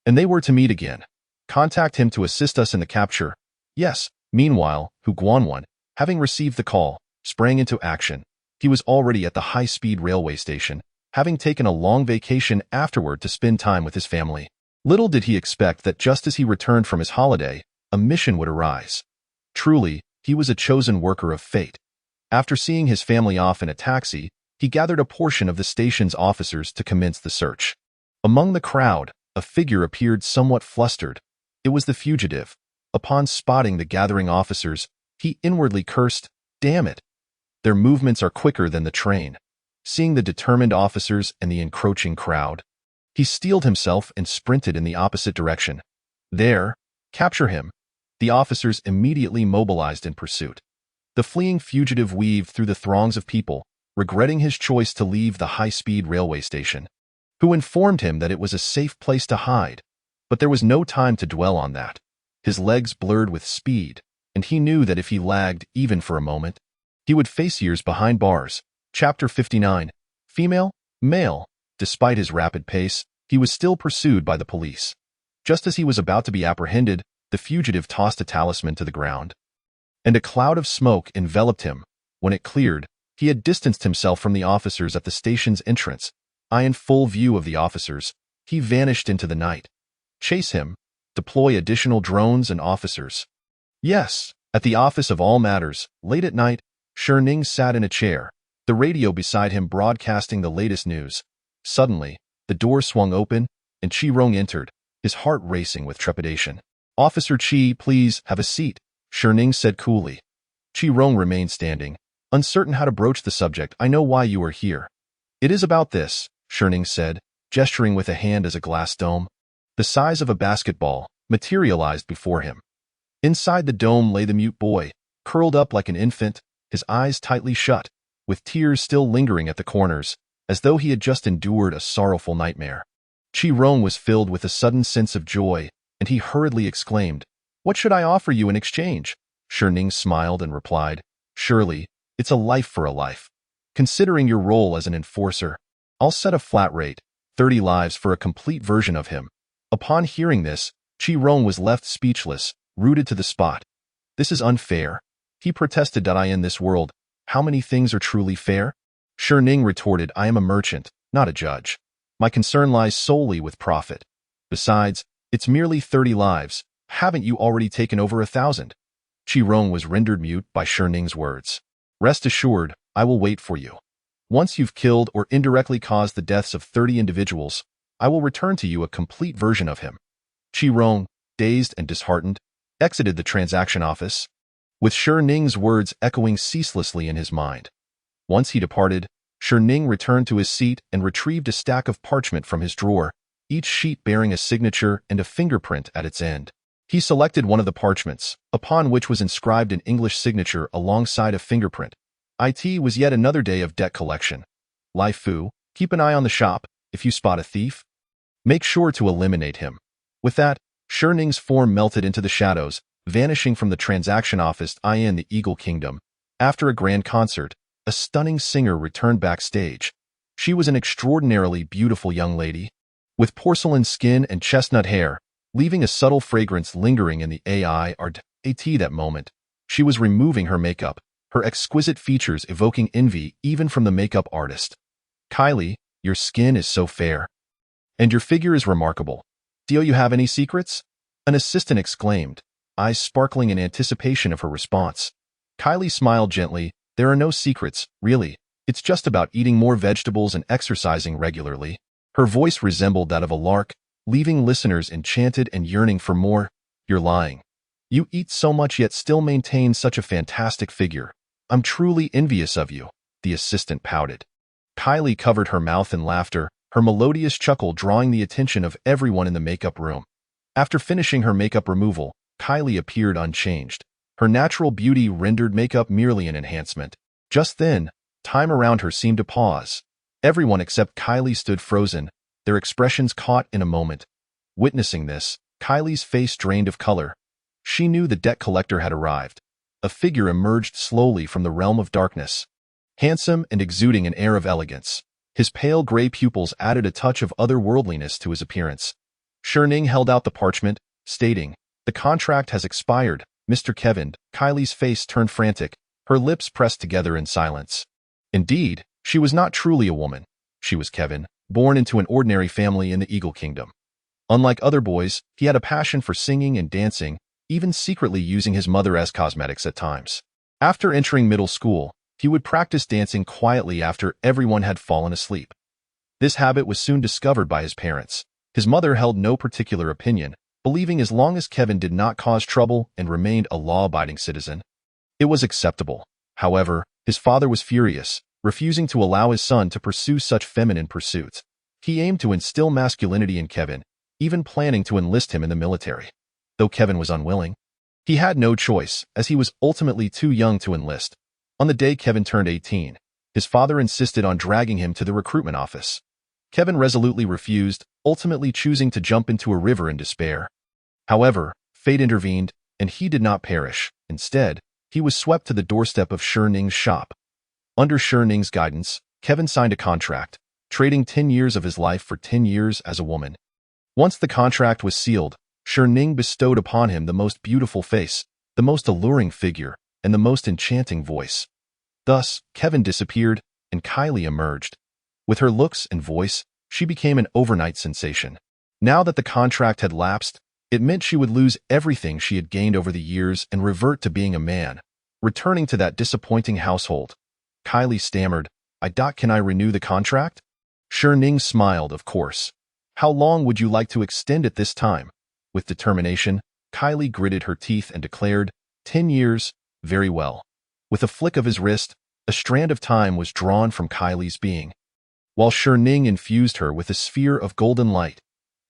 and they were to meet again. Contact him to assist us in the capture. Yes. Meanwhile, Hu Guanwan, having received the call, sprang into action. He was already at the high-speed railway station, having taken a long vacation afterward to spend time with his family. Little did he expect that just as he returned from his holiday, a mission would arise. Truly, he was a chosen worker of fate. After seeing his family off in a taxi, he gathered a portion of the station's officers to commence the search. Among the crowd, a figure appeared somewhat flustered. It was the fugitive. Upon spotting the gathering officers, he inwardly cursed, damn it. Their movements are quicker than the train. Seeing the determined officers and the encroaching crowd, he steeled himself and sprinted in the opposite direction. There, capture him. The officers immediately mobilized in pursuit. The fleeing fugitive weaved through the throngs of people, regretting his choice to leave the high-speed railway station, who informed him that it was a safe place to hide. But there was no time to dwell on that. His legs blurred with speed, and he knew that if he lagged even for a moment, he would face years behind bars. Chapter 59. Female, male. Despite his rapid pace, he was still pursued by the police. Just as he was about to be apprehended, the fugitive tossed a talisman to the ground, and a cloud of smoke enveloped him. When it cleared, he had distanced himself from the officers at the station's entrance. In full view of the officers, he vanished into the night. Chase him. Deploy additional drones and officers. Yes, at the Office of All Matters, late at night, Ning sat in a chair, the radio beside him broadcasting the latest news. Suddenly, the door swung open, and Rong entered, his heart racing with trepidation. "Officer Chi, please have a seat," Ning said coolly. Rong remained standing, uncertain how to broach the subject. "I know why you are here." "It is about this," Ning said, gesturing with a hand as a glass dome, the size of a basketball, materialized before him. Inside the dome lay the mute boy, curled up like an infant, his eyes tightly shut, with tears still lingering at the corners, as though he had just endured a sorrowful nightmare. Rong was filled with a sudden sense of joy, and he hurriedly exclaimed, "What should I offer you in exchange?" Ning smiled and replied, "Surely, it's a life for a life. Considering your role as an enforcer, I'll set a flat rate, 30 lives for a complete version of him." Upon hearing this, Rong was left speechless, rooted to the spot. "This is unfair," he protested. "In this world, how many things are truly fair?" Ning retorted, "I am a merchant, not a judge. My concern lies solely with profit. Besides, it's merely 30 lives. Haven't you already taken over 1,000? Rong was rendered mute by Ning's words. "Rest assured, I will wait for you. Once you've killed or indirectly caused the deaths of 30 individuals, I will return to you a complete version of him." Rong, dazed and disheartened, exited the transaction office, with Ning's words echoing ceaselessly in his mind. Once he departed, Ning returned to his seat and retrieved a stack of parchment from his drawer, each sheet bearing a signature and a fingerprint at its end. He selected one of the parchments, upon which was inscribed an English signature alongside a fingerprint. It was yet another day of debt collection. Lai Fu, keep an eye on the shop. If you spot a thief, make sure to eliminate him. With that, Ning's form melted into the shadows, vanishing from the transaction office in the Eagle Kingdom. After a grand concert, a stunning singer returned backstage. She was an extraordinarily beautiful young lady, with porcelain skin and chestnut hair, leaving a subtle fragrance lingering in the at that moment. She was removing her makeup, her exquisite features evoking envy even from the makeup artist. "Kylie, your skin is so fair. And your figure is remarkable. Do you have any secrets?" An assistant exclaimed, eyes sparkling in anticipation of her response. Kylie smiled gently. "There are no secrets, really. It's just about eating more vegetables and exercising regularly." Her voice resembled that of a lark, leaving listeners enchanted and yearning for more. "You're lying. You eat so much yet still maintain such a fantastic figure. I'm truly envious of you," the assistant pouted. Kylie covered her mouth in laughter, her melodious chuckle drawing the attention of everyone in the makeup room. After finishing her makeup removal, Kylie appeared unchanged. Her natural beauty rendered makeup merely an enhancement. Just then, time around her seemed to pause. Everyone except Kylie stood frozen, their expressions caught in a moment. Witnessing this, Kylie's face drained of color. She knew the debt collector had arrived. A figure emerged slowly from the realm of darkness, handsome and exuding an air of elegance. His pale gray pupils added a touch of otherworldliness to his appearance. Ning held out the parchment, stating, "The contract has expired, Mr. Kevin." Kylie's face turned frantic, her lips pressed together in silence. Indeed, she was not truly a woman. She was Kevin, born into an ordinary family in the Eagle Kingdom. Unlike other boys, he had a passion for singing and dancing, even secretly using his mother as cosmetics at times. After entering middle school, he would practice dancing quietly after everyone had fallen asleep. This habit was soon discovered by his parents. His mother held no particular opinion, believing as long as Kevin did not cause trouble and remained a law-abiding citizen, it was acceptable. However, his father was furious, refusing to allow his son to pursue such feminine pursuits. He aimed to instill masculinity in Kevin, even planning to enlist him in the military. Though Kevin was unwilling, he had no choice, as he was ultimately too young to enlist. On the day Kevin turned 18, His father insisted on dragging him to the recruitment office. Kevin resolutely refused, ultimately choosing to jump into a river in despair. However, fate intervened, and he did not perish. Instead, he was swept to the doorstep of Ning's shop. Under Ning's guidance, Kevin signed a contract, trading 10 years of his life for 10 years as a woman. Once the contract was sealed, Ning bestowed upon him the most beautiful face, the most alluring figure, and the most enchanting voice. Thus, Kevin disappeared, and Kylie emerged. With her looks and voice, she became an overnight sensation. Now that the contract had lapsed, it meant she would lose everything she had gained over the years and revert to being a man, returning to that disappointing household. Kylie stammered, Can I renew the contract? Ning smiled, of course. How long would you like to extend it this time? With determination, Kylie gritted her teeth and declared, 10 years, very well. With a flick of his wrist, a strand of time was drawn from Kylie's being, while Ning infused her with a sphere of golden light.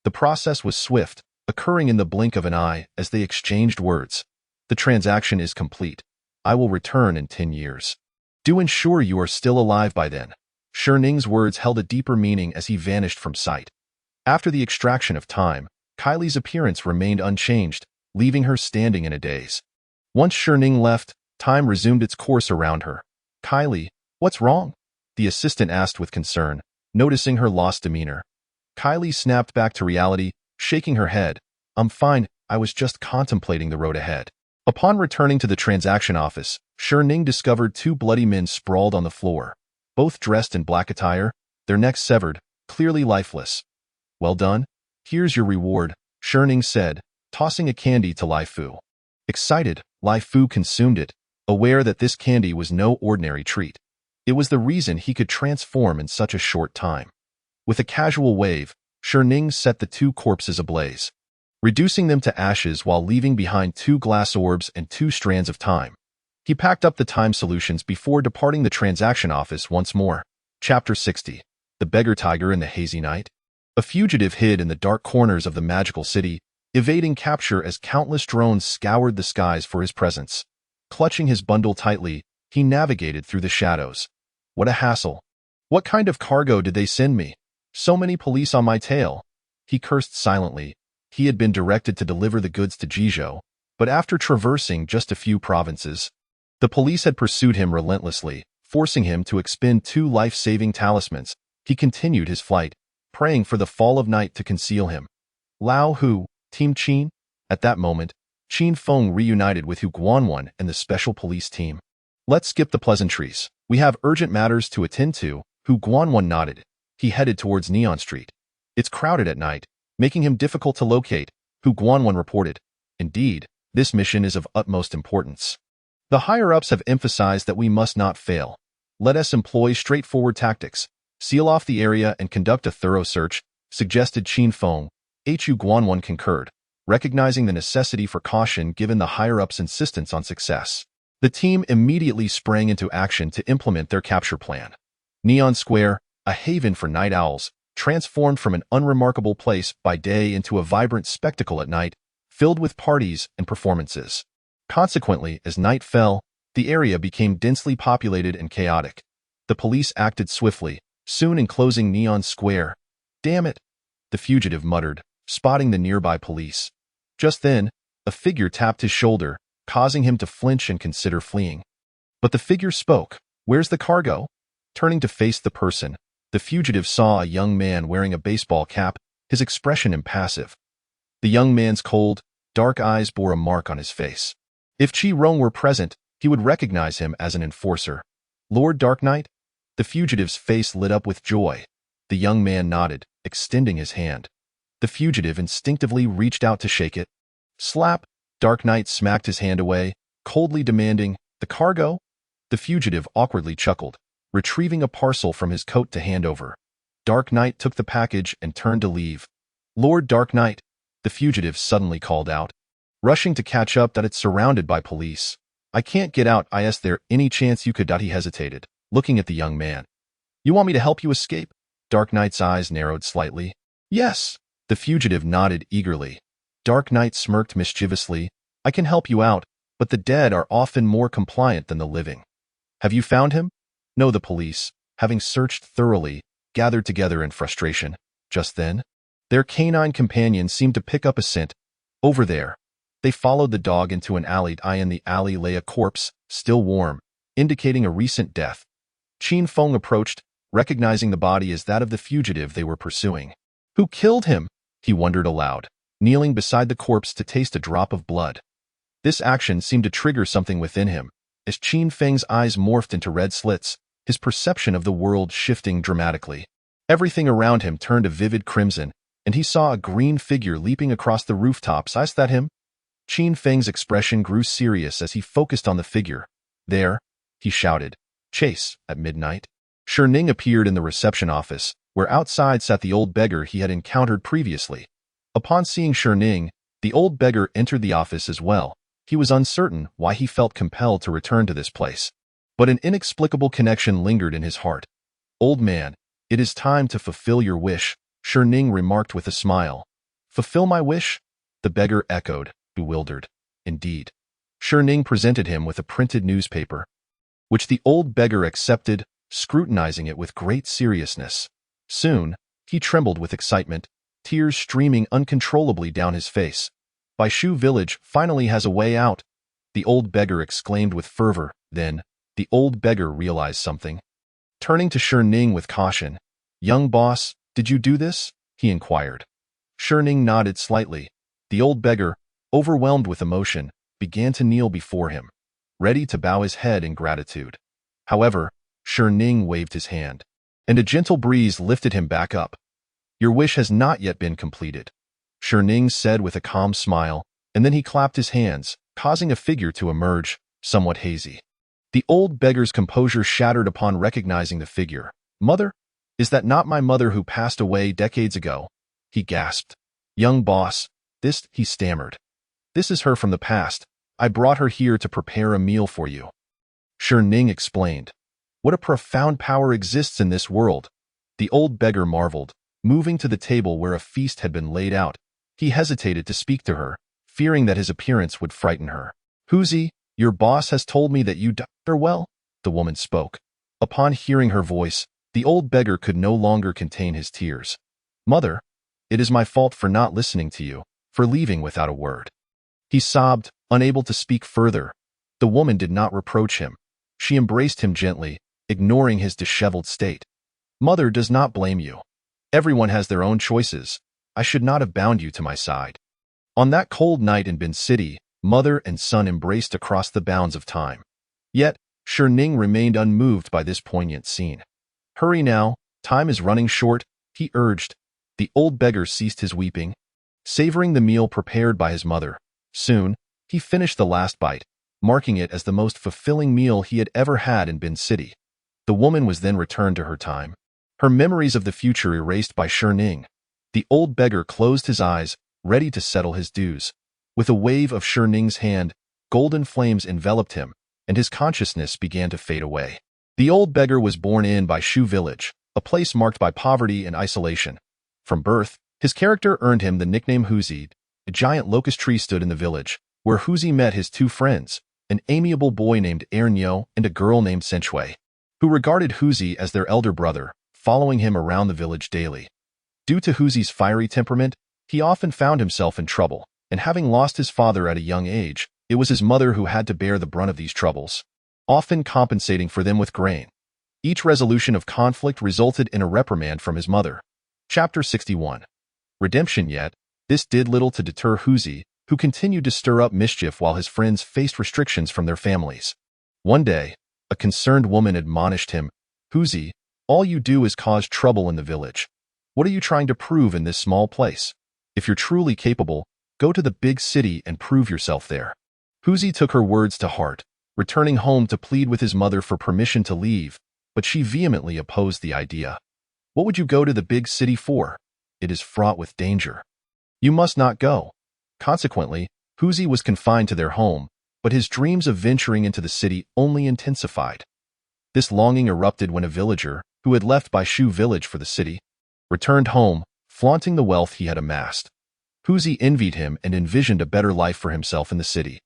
The process was swift, occurring in the blink of an eye as they exchanged words. The transaction is complete. I will return in 10 years. Do ensure you are still alive by then. Ning's words held a deeper meaning as he vanished from sight. After the extraction of time, Kylie's appearance remained unchanged, leaving her standing in a daze. Once Ning left, time resumed its course around her. Kylie, what's wrong? The assistant asked with concern, noticing her lost demeanor. Kylie snapped back to reality, shaking her head. I'm fine, I was just contemplating the road ahead. Upon returning to the transaction office, Ning discovered two bloody men sprawled on the floor, both dressed in black attire, their necks severed, clearly lifeless. Well done. Here's your reward, Ning said, tossing a candy to Lai Fu. Excited, Lai Fu consumed it, aware that this candy was no ordinary treat. It was the reason he could transform in such a short time. With a casual wave, Ning set the two corpses ablaze, reducing them to ashes while leaving behind 2 glass orbs and 2 strands of time. He packed up the time solutions before departing the transaction office once more. Chapter 60. The Beggar Tiger in the Hazy Night. A fugitive hid in the dark corners of the magical city, evading capture as countless drones scoured the skies for his presence. Clutching his bundle tightly, he navigated through the shadows. What a hassle. What kind of cargo did they send me? So many police on my tail. He cursed silently. He had been directed to deliver the goods to Jizhou, but after traversing just a few provinces, the police had pursued him relentlessly, forcing him to expend 2 life-saving talismans. He continued his flight, praying for the fall of night to conceal him. Lao Hu, Team Qin? At that moment, Qin Feng reunited with Hu Guanwan and the special police team. Let's skip the pleasantries. We have urgent matters to attend to. Hu Guanwan nodded. He headed towards Neon Street. It's crowded at night, making him difficult to locate, Hu Guanwan reported. Indeed, this mission is of utmost importance. The higher-ups have emphasized that we must not fail. Let us employ straightforward tactics, seal off the area and conduct a thorough search, suggested Qin Feng. Hu Guanwan concurred, recognizing the necessity for caution given the higher-ups' insistence on success. The team immediately sprang into action to implement their capture plan. Neon Square, a haven for night owls, transformed from an unremarkable place by day into a vibrant spectacle at night, filled with parties and performances. Consequently, as night fell, the area became densely populated and chaotic. The police acted swiftly, soon enclosing Neon Square. Damn it, the fugitive muttered, spotting the nearby police. Just then, a figure tapped his shoulder, causing him to flinch and consider fleeing. But the figure spoke. Where's the cargo? Turning to face the person, the fugitive saw a young man wearing a baseball cap, his expression impassive. The young man's cold, dark eyes bore a mark on his face. If Qi Rong were present, he would recognize him as an enforcer. Lord Dark Knight? The fugitive's face lit up with joy. The young man nodded, extending his hand. The fugitive instinctively reached out to shake it. Slap! Dark Knight smacked his hand away, coldly demanding, the cargo? The fugitive awkwardly chuckled, retrieving a parcel from his coat to hand over. Dark Knight took the package and turned to leave. Lord Dark Knight, the fugitive suddenly called out, rushing to catch up that it's surrounded by police. I can't get out. Is there any chance you could? He hesitated, looking at the young man. You want me to help you escape? Dark Knight's eyes narrowed slightly. Yes. The fugitive nodded eagerly. Dark Knight smirked mischievously. I can help you out, but the dead are often more compliant than the living. Have you found him? No, the police, having searched thoroughly, gathered together in frustration. Just then, their canine companion seemed to pick up a scent. Over there. They followed the dog into an alley. In the alley lay a corpse, still warm, indicating a recent death. Qin Feng approached, recognizing the body as that of the fugitive they were pursuing. Who killed him? He wondered aloud, kneeling beside the corpse to taste a drop of blood. This action seemed to trigger something within him. As Qin Feng's eyes morphed into red slits, his perception of the world shifting dramatically. Everything around him turned a vivid crimson, and he saw a green figure leaping across the rooftops. Is that him? Qin Feng's expression grew serious as he focused on the figure. There, he shouted. Chase, at midnight. Ning appeared in the reception office, where outside sat the old beggar he had encountered previously. Upon seeing Ning, the old beggar entered the office as well. He was uncertain why he felt compelled to return to this place. But an inexplicable connection lingered in his heart. Old man, it is time to fulfill your wish, Ning remarked with a smile. Fulfill my wish? The beggar echoed, bewildered. Indeed. Ning presented him with a printed newspaper, which the old beggar accepted, scrutinizing it with great seriousness. Soon, he trembled with excitement, tears streaming uncontrollably down his face. Baishu village finally has a way out, the old beggar exclaimed with fervor. Then, the old beggar realized something. Turning to Ning with caution, young boss, did you do this? He inquired. Ning nodded slightly. The old beggar, overwhelmed with emotion, began to kneel before him, ready to bow his head in gratitude. However, Ning waved his hand, and a gentle breeze lifted him back up. Your wish has not yet been completed, Ning said with a calm smile, and then he clapped his hands, causing a figure to emerge, somewhat hazy. The old beggar's composure shattered upon recognizing the figure. Mother? Is that not my mother who passed away decades ago? He gasped. Young boss, this, he stammered. This is her from the past. I brought her here to prepare a meal for you. Ning explained. What a profound power exists in this world. The old beggar marveled, moving to the table where a feast had been laid out. He hesitated to speak to her, fearing that his appearance would frighten her. Huzi, your boss has told me that you did her well, the woman spoke. Upon hearing her voice, the old beggar could no longer contain his tears. Mother, it is my fault for not listening to you, for leaving without a word. He sobbed, unable to speak further. The woman did not reproach him. She embraced him gently, ignoring his disheveled state. Mother does not blame you. Everyone has their own choices. I should not have bound you to my side. On that cold night in Bin City, mother and son embraced across the bounds of time. Yet, Ning remained unmoved by this poignant scene. Hurry now, time is running short, he urged. The old beggar ceased his weeping, savoring the meal prepared by his mother. Soon, he finished the last bite, marking it as the most fulfilling meal he had ever had in Bin City. The woman was then returned to her time, her memories of the future erased by Ning. The old beggar closed his eyes, ready to settle his dues. With a wave of Ning's hand, golden flames enveloped him, and his consciousness began to fade away. The old beggar was born in Baishu village, a place marked by poverty and isolation. From birth, his character earned him the nickname Huzi. A giant locust tree stood in the village, where Huzi met his two friends, an amiable boy named Ernyo and a girl named Senchui, who regarded Huzi as their elder brother, following him around the village daily. Due to Huzi's fiery temperament, he often found himself in trouble, and having lost his father at a young age, it was his mother who had to bear the brunt of these troubles, often compensating for them with grain. Each resolution of conflict resulted in a reprimand from his mother. Chapter 61. Redemption. Yet, this did little to deter Huzi, who continued to stir up mischief while his friends faced restrictions from their families. One day, a concerned woman admonished him, Huzi, all you do is cause trouble in the village. What are you trying to prove in this small place? If you're truly capable, go to the big city and prove yourself there. Huzi took her words to heart, returning home to plead with his mother for permission to leave, but she vehemently opposed the idea. What would you go to the big city for? It is fraught with danger. You must not go. Consequently, Huzi was confined to their home, but his dreams of venturing into the city only intensified. This longing erupted when a villager, who had left Baishu village for the city, returned home, flaunting the wealth he had amassed. Huzi envied him and envisioned a better life for himself in the city.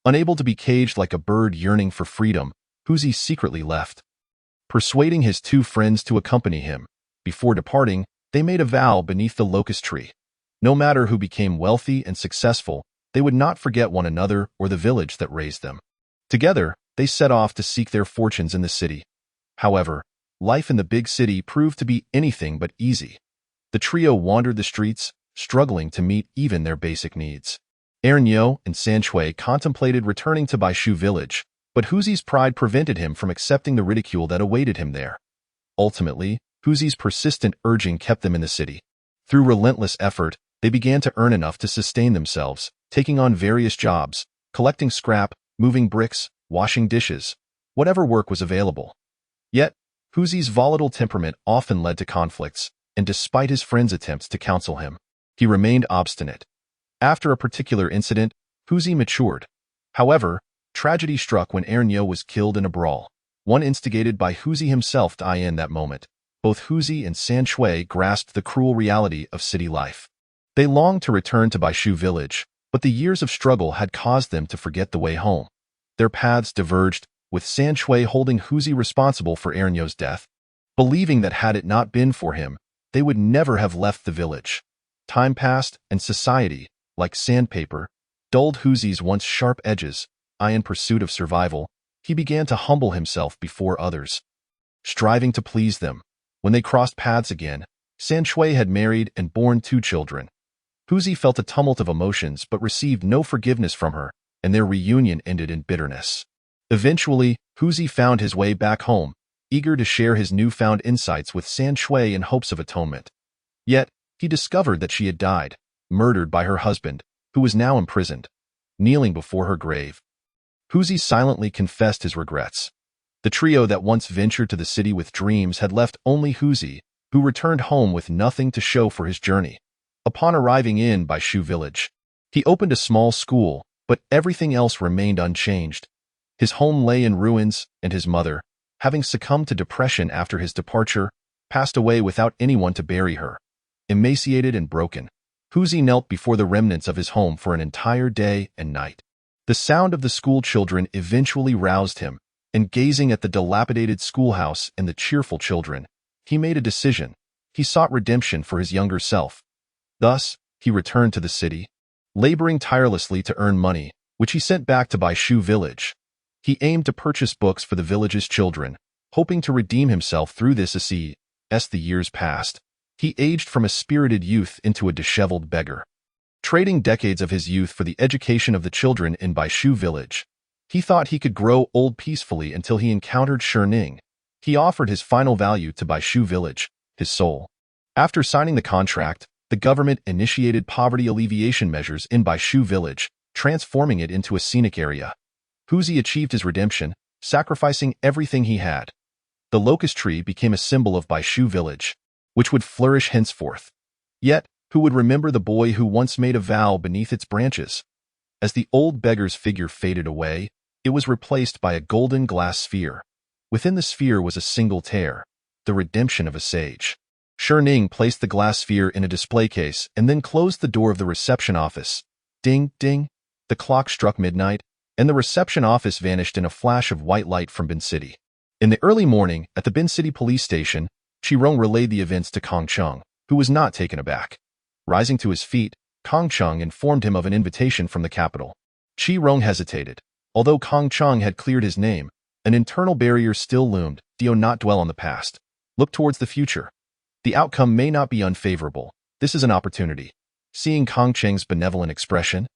Unable to be caged like a bird yearning for freedom, Huzi secretly left. persuading his two friends to accompany him. Before departing, they made a vow beneath the locust tree. No matter who became wealthy and successful, they would not forget one another or the village that raised them. Together, they set off to seek their fortunes in the city. However, life in the big city proved to be anything but easy. The trio wandered the streets, struggling to meet even their basic needs. Ernyo and Sanchui contemplated returning to Baishu village, but Huzi's pride prevented him from accepting the ridicule that awaited him there. Ultimately, Huzi's persistent urging kept them in the city. Through relentless effort, they began to earn enough to sustain themselves, taking on various jobs, collecting scrap, moving bricks, washing dishes, whatever work was available. Yet, Huzi's volatile temperament often led to conflicts, and despite his friends' attempts to counsel him, he remained obstinate. After a particular incident, Huzi matured. However, tragedy struck when Ernyo was killed in a brawl, one instigated by Huzi himself. In that moment, both Huzi and Sanchui grasped the cruel reality of city life. They longed to return to Baishu village, but the years of struggle had caused them to forget the way home. Their paths diverged, with Sanchui holding Huzi responsible for Ernyo's death, believing that had it not been for him, they would never have left the village. Time passed, and society, like sandpaper, dulled Huzi's once sharp edges. In pursuit of survival, he began to humble himself before others, striving to please them. When they crossed paths again, Sanchui had married and borne 2 children. Huzi felt a tumult of emotions but received no forgiveness from her, and their reunion ended in bitterness. Eventually, Huzi found his way back home, eager to share his newfound insights with Sanchui in hopes of atonement. Yet, he discovered that she had died, murdered by her husband, who was now imprisoned. Kneeling before her grave, Huzi silently confessed his regrets. The trio that once ventured to the city with dreams had left only Huzi, who returned home with nothing to show for his journey. Upon arriving in Baishu village, he opened a small school, but everything else remained unchanged. His home lay in ruins, and his mother, having succumbed to depression after his departure, passed away without anyone to bury her. Emaciated and broken, Huzi knelt before the remnants of his home for an entire day and night. The sound of the school children eventually roused him, and gazing at the dilapidated schoolhouse and the cheerful children, he made a decision. He sought redemption for his younger self. Thus, he returned to the city, laboring tirelessly to earn money, which he sent back to Baishu village. He aimed to purchase books for the village's children, hoping to redeem himself through this. As the years passed, he aged from a spirited youth into a disheveled beggar. Trading decades of his youth for the education of the children in Baishu village, he thought he could grow old peacefully until he encountered Shurning. He offered his final value to Baishu village, his soul. After signing the contract, the government initiated poverty alleviation measures in Baishu village, transforming it into a scenic area. Huzi achieved his redemption, sacrificing everything he had. The locust tree became a symbol of Baishu village, which would flourish henceforth. Yet, who would remember the boy who once made a vow beneath its branches? As the old beggar's figure faded away, it was replaced by a golden glass sphere. Within the sphere was a single tear, the redemption of a sage. Shurning placed the glass sphere in a display case and then closed the door of the reception office. Ding, ding. The clock struck midnight, and the reception office vanished in a flash of white light from Bin City. In the early morning, at the Bin City police station, Qirong relayed the events to Kong Chung, who was not taken aback. Rising to his feet, Kong Chung informed him of an invitation from the capital. Qirong hesitated. Although Kong Chung had cleared his name, an internal barrier still loomed. Do not dwell on the past. Look towards the future. The outcome may not be unfavorable. This is an opportunity. Seeing Kong Cheng's benevolent expression,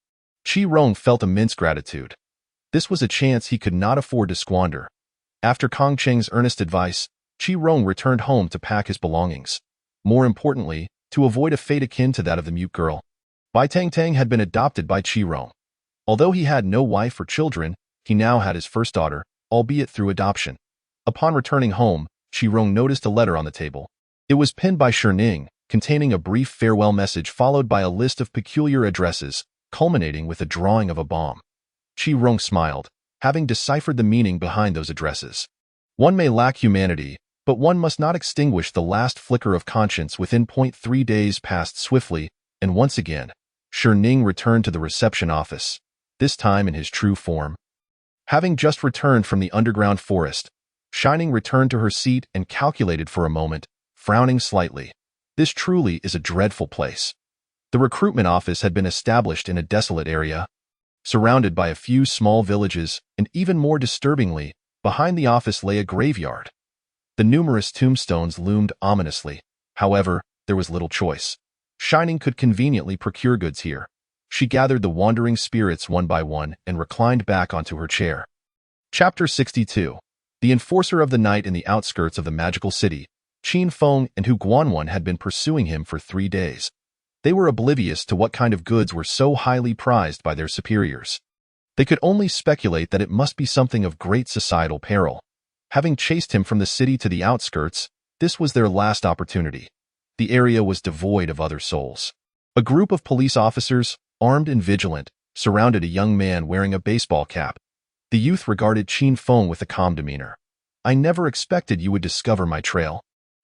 Qirong felt immense gratitude. This was a chance he could not afford to squander. After Kong Cheng's earnest advice, Qirong returned home to pack his belongings. More importantly, to avoid a fate akin to that of the mute girl. Bai Tang Tang had been adopted by Qirong. Although he had no wife or children, he now had his first daughter, albeit through adoption. Upon returning home, Qirong noticed a letter on the table. It was penned by Shurning, containing a brief farewell message followed by a list of peculiar addresses, culminating with a drawing of a bomb. Qirong smiled, having deciphered the meaning behind those addresses. One may lack humanity, but one must not extinguish the last flicker of conscience. Within 3 days passed swiftly, and once again, Shurning returned to the reception office, this time in his true form. Having just returned from the underground forest, Shining returned to her seat and calculated for a moment, frowning slightly. This truly is a dreadful place. The recruitment office had been established in a desolate area, surrounded by a few small villages, and even more disturbingly, behind the office lay a graveyard. The numerous tombstones loomed ominously. However, there was little choice. Shining could conveniently procure goods here. She gathered the wandering spirits one by one and reclined back onto her chair. Chapter 62. The enforcer of the night in the outskirts of the magical city, Qin Feng and Hu Guanwan had been pursuing him for 3 days. They were oblivious to what kind of goods were so highly prized by their superiors. They could only speculate that it must be something of great societal peril. Having chased him from the city to the outskirts, this was their last opportunity. The area was devoid of other souls. A group of police officers, armed and vigilant, surrounded a young man wearing a baseball cap. The youth regarded Qin Feng with a calm demeanor. "I never expected you would discover my trail.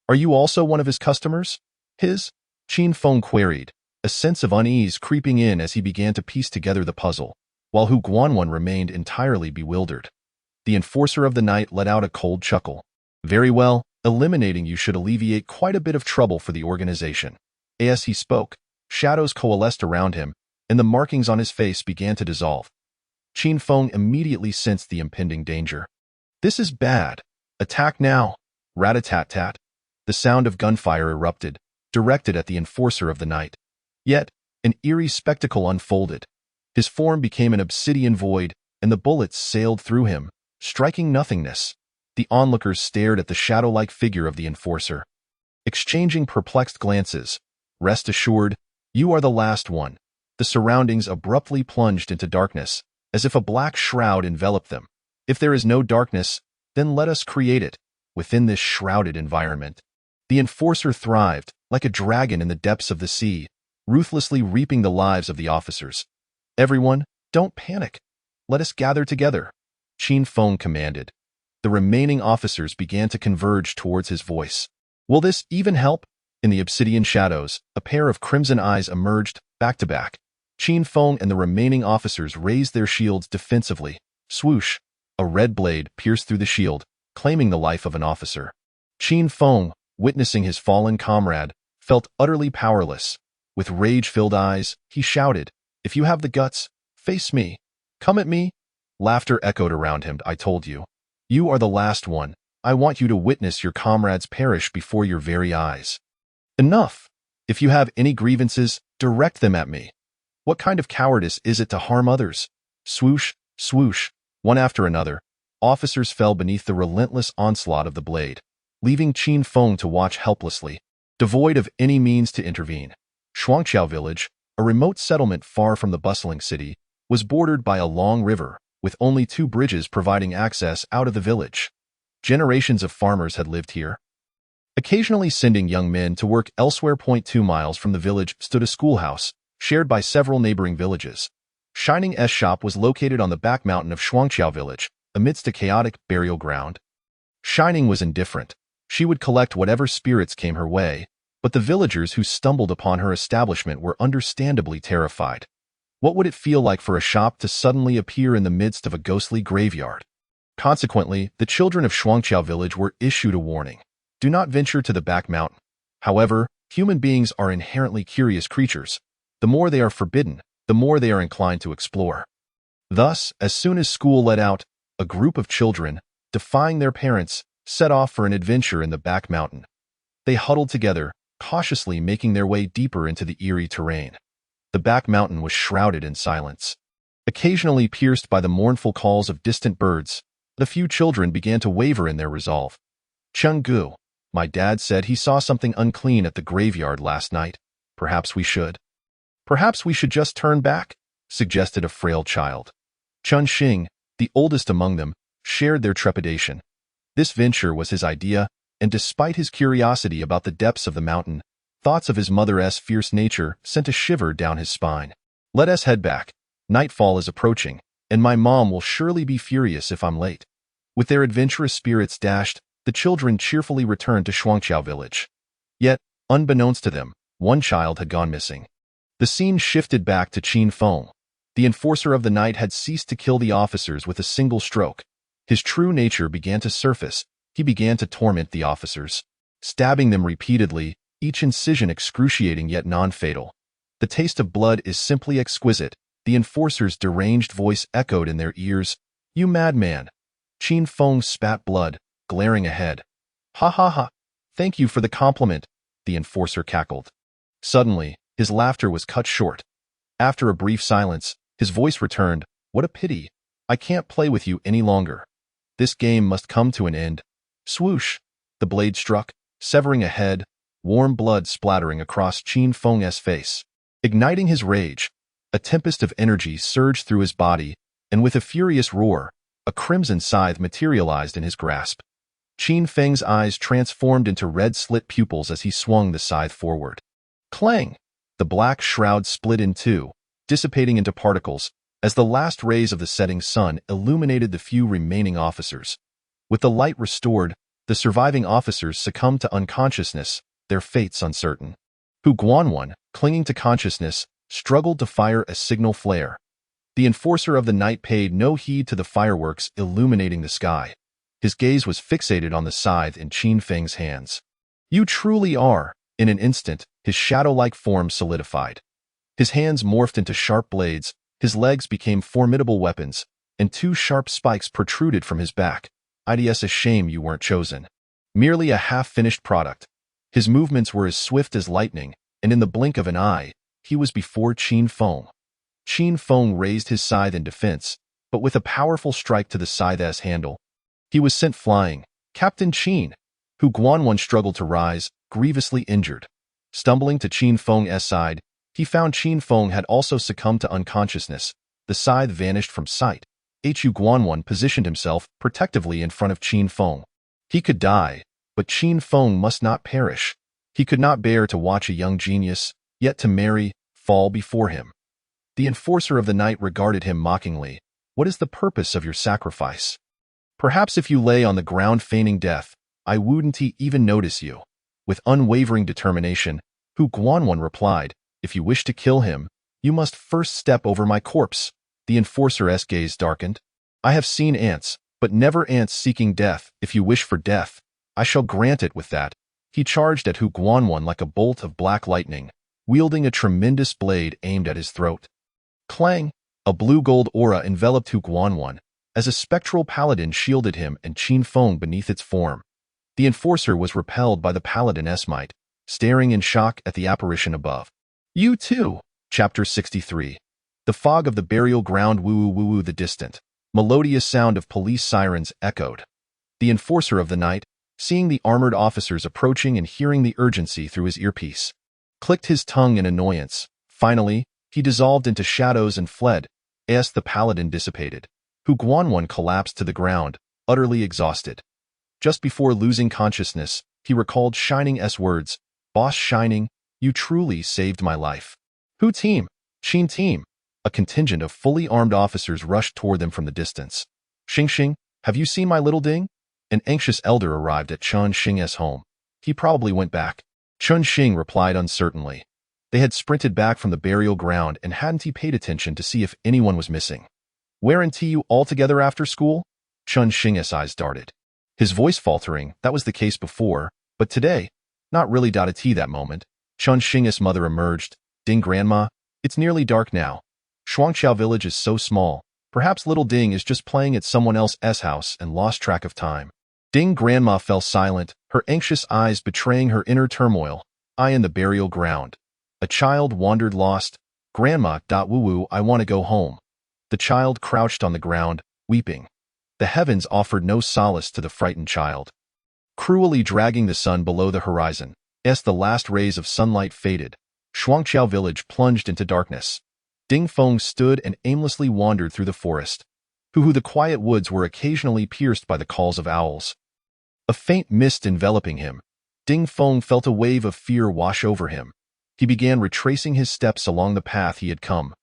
Are you also one of his customers?" Qin Feng queried, a sense of unease creeping in as he began to piece together the puzzle, while Hu Guanwan remained entirely bewildered. The enforcer of the night let out a cold chuckle. "Very well, eliminating you should alleviate quite a bit of trouble for the organization." As he spoke, shadows coalesced around him, and the markings on his face began to dissolve. Qin Feng immediately sensed the impending danger. "This is bad. Attack now!" Rat-a-tat-tat. The sound of gunfire erupted, directed at the enforcer of the night. Yet, an eerie spectacle unfolded. His form became an obsidian void, and the bullets sailed through him, striking nothingness. The onlookers stared at the shadow-like figure of the enforcer, exchanging perplexed glances. "Rest assured, you are the last one." The surroundings abruptly plunged into darkness, as if a black shroud enveloped them. If there is no darkness, then let us create it. Within this shrouded environment, the enforcer thrived, like a dragon in the depths of the sea, ruthlessly reaping the lives of the officers. "Everyone, don't panic. Let us gather together," Qin Feng commanded. The remaining officers began to converge towards his voice. "Will this even help?" In the obsidian shadows, a pair of crimson eyes emerged, back to back. Qin Feng and the remaining officers raised their shields defensively. Swoosh! A red blade pierced through the shield, claiming the life of an officer. Qin Feng, witnessing his fallen comrade, felt utterly powerless. With rage-filled eyes, he shouted, "If you have the guts, face me. Come at me." Laughter echoed around him. "I told you. You are the last one. I want you to witness your comrades perish before your very eyes. Enough. If you have any grievances, direct them at me. What kind of cowardice is it to harm others?" Swoosh, swoosh, one after another, officers fell beneath the relentless onslaught of the blade, leaving Qin Feng to watch helplessly, devoid of any means to intervene. Shuangqiao village, a remote settlement far from the bustling city, was bordered by a long river, with only 2 bridges providing access out of the village. Generations of farmers had lived here, occasionally sending young men to work elsewhere. 2 miles from the village stood a schoolhouse, shared by several neighboring villages. Shining's shop was located on the back mountain of Shuangqiao village, amidst a chaotic burial ground. Shining was indifferent. She would collect whatever spirits came her way, but the villagers who stumbled upon her establishment were understandably terrified. What would it feel like for a shop to suddenly appear in the midst of a ghostly graveyard? Consequently, the children of Shuangqiao village were issued a warning. Do not venture to the back mountain. However, human beings are inherently curious creatures. The more they are forbidden, the more they are inclined to explore. Thus, as soon as school let out, a group of children, defying their parents, set off for an adventure in the back mountain. They huddled together, cautiously making their way deeper into the eerie terrain. The back mountain was shrouded in silence. Occasionally pierced by the mournful calls of distant birds, the few children began to waver in their resolve. "Chenggu, my dad said he saw something unclean at the graveyard last night. Perhaps we should just turn back," suggested a frail child. Chun Xing, the oldest among them, shared their trepidation. This venture was his idea, and despite his curiosity about the depths of the mountain, thoughts of his mother's fierce nature sent a shiver down his spine. "Let us head back. Nightfall is approaching, and my mom will surely be furious if I'm late." With their adventurous spirits dashed, the children cheerfully returned to Shuangqiao village. Yet, unbeknownst to them, one child had gone missing. The scene shifted back to Qin Feng. The enforcer of the night had ceased to kill the officers with a single stroke. His true nature began to surface, He began to torment the officers, stabbing them repeatedly, each incision excruciating yet non-fatal. The taste of blood is simply exquisite, the enforcer's deranged voice echoed in their ears. You madman! Qin Feng spat blood, glaring ahead. Ha ha ha! Thank you for the compliment, the enforcer cackled. Suddenly, his laughter was cut short. After a brief silence, his voice returned. What a pity! I can't play with you any longer. This game must come to an end. Swoosh! The blade struck, severing a head, warm blood splattering across Qin Feng's face. Igniting his rage, a tempest of energy surged through his body, and with a furious roar, a crimson scythe materialized in his grasp. Qin Feng's eyes transformed into red slit pupils as he swung the scythe forward. Clang! The black shroud split in two, dissipating into particles, as the last rays of the setting sun illuminated the few remaining officers. With the light restored, the surviving officers succumbed to unconsciousness, their fates uncertain. Hu Guanwan, clinging to consciousness, struggled to fire a signal flare. The enforcer of the night paid no heed to the fireworks illuminating the sky. His gaze was fixated on the scythe in Qin Feng's hands. You truly are. In an instant, his shadow-like form solidified. His hands morphed into sharp blades, his legs became formidable weapons, and two sharp spikes protruded from his back. It's a shame you weren't chosen. Merely a half-finished product. His movements were as swift as lightning, and in the blink of an eye, he was before Qin Feng. Qin Feng raised his scythe in defense, but with a powerful strike to the scythe's handle, he was sent flying. Captain Qin, Hu Guanwan struggled to rise, grievously injured. Stumbling to Qin Feng's side, he found Qin Feng had also succumbed to unconsciousness. The scythe vanished from sight. Hu Guanwan positioned himself protectively in front of Qin Feng. He could die, but Qin Feng must not perish. He could not bear to watch a young genius, yet to marry, fall before him. The enforcer of the night regarded him mockingly. What is the purpose of your sacrifice? Perhaps if you lay on the ground feigning death, I wouldn't even notice you. With unwavering determination, Hu Guanwan replied, if you wish to kill him, you must first step over my corpse. The enforcer's gaze darkened. I have seen ants, but never ants seeking death. If you wish for death, I shall grant it with that. He charged at Hu Guanwan like a bolt of black lightning, wielding a tremendous blade aimed at his throat. Clang! A blue-gold aura enveloped Hu Guanwan, as a spectral paladin shielded him and Qin Feng beneath its form. The enforcer was repelled by the paladin's might, staring in shock at the apparition above. You too! Chapter 63. The fog of the burial ground woo-woo-woo-woo the distant, melodious sound of police sirens echoed. The enforcer of the night, seeing the armored officers approaching and hearing the urgency through his earpiece, clicked his tongue in annoyance. Finally, he dissolved into shadows and fled, as the paladin dissipated. Hu Guanwan collapsed to the ground, utterly exhausted. Just before losing consciousness, he recalled Shining's words, Boss Shining, you truly saved my life. Hu team, Qin team. A contingent of fully armed officers rushed toward them from the distance. Xing, have you seen my little Ding? An anxious elder arrived at Chun Xing's home. He probably went back. Chun Xing replied uncertainly. They had sprinted back from the burial ground and hadn't he paid attention to see if anyone was missing. Weren't you all together after school? Chun Xing's eyes darted. His voice faltering, that was the case before, but today, not really. At that moment, Chun Xing's mother emerged. Ding grandma, it's nearly dark now. Shuangqiao village is so small. Perhaps little Ding is just playing at someone else's house and lost track of time. Ding grandma fell silent, her anxious eyes betraying her inner turmoil. I in the burial ground. A child wandered lost. Grandma. Woo-woo, I want to go home. The child crouched on the ground, weeping. The heavens offered no solace to the frightened child. Cruelly dragging the sun below the horizon, as the last rays of sunlight faded, Shuangqiao village plunged into darkness. Ding Feng stood and aimlessly wandered through the forest. The quiet woods were occasionally pierced by the calls of owls. A faint mist enveloping him, Ding Feng felt a wave of fear wash over him. He began retracing his steps along the path he had come.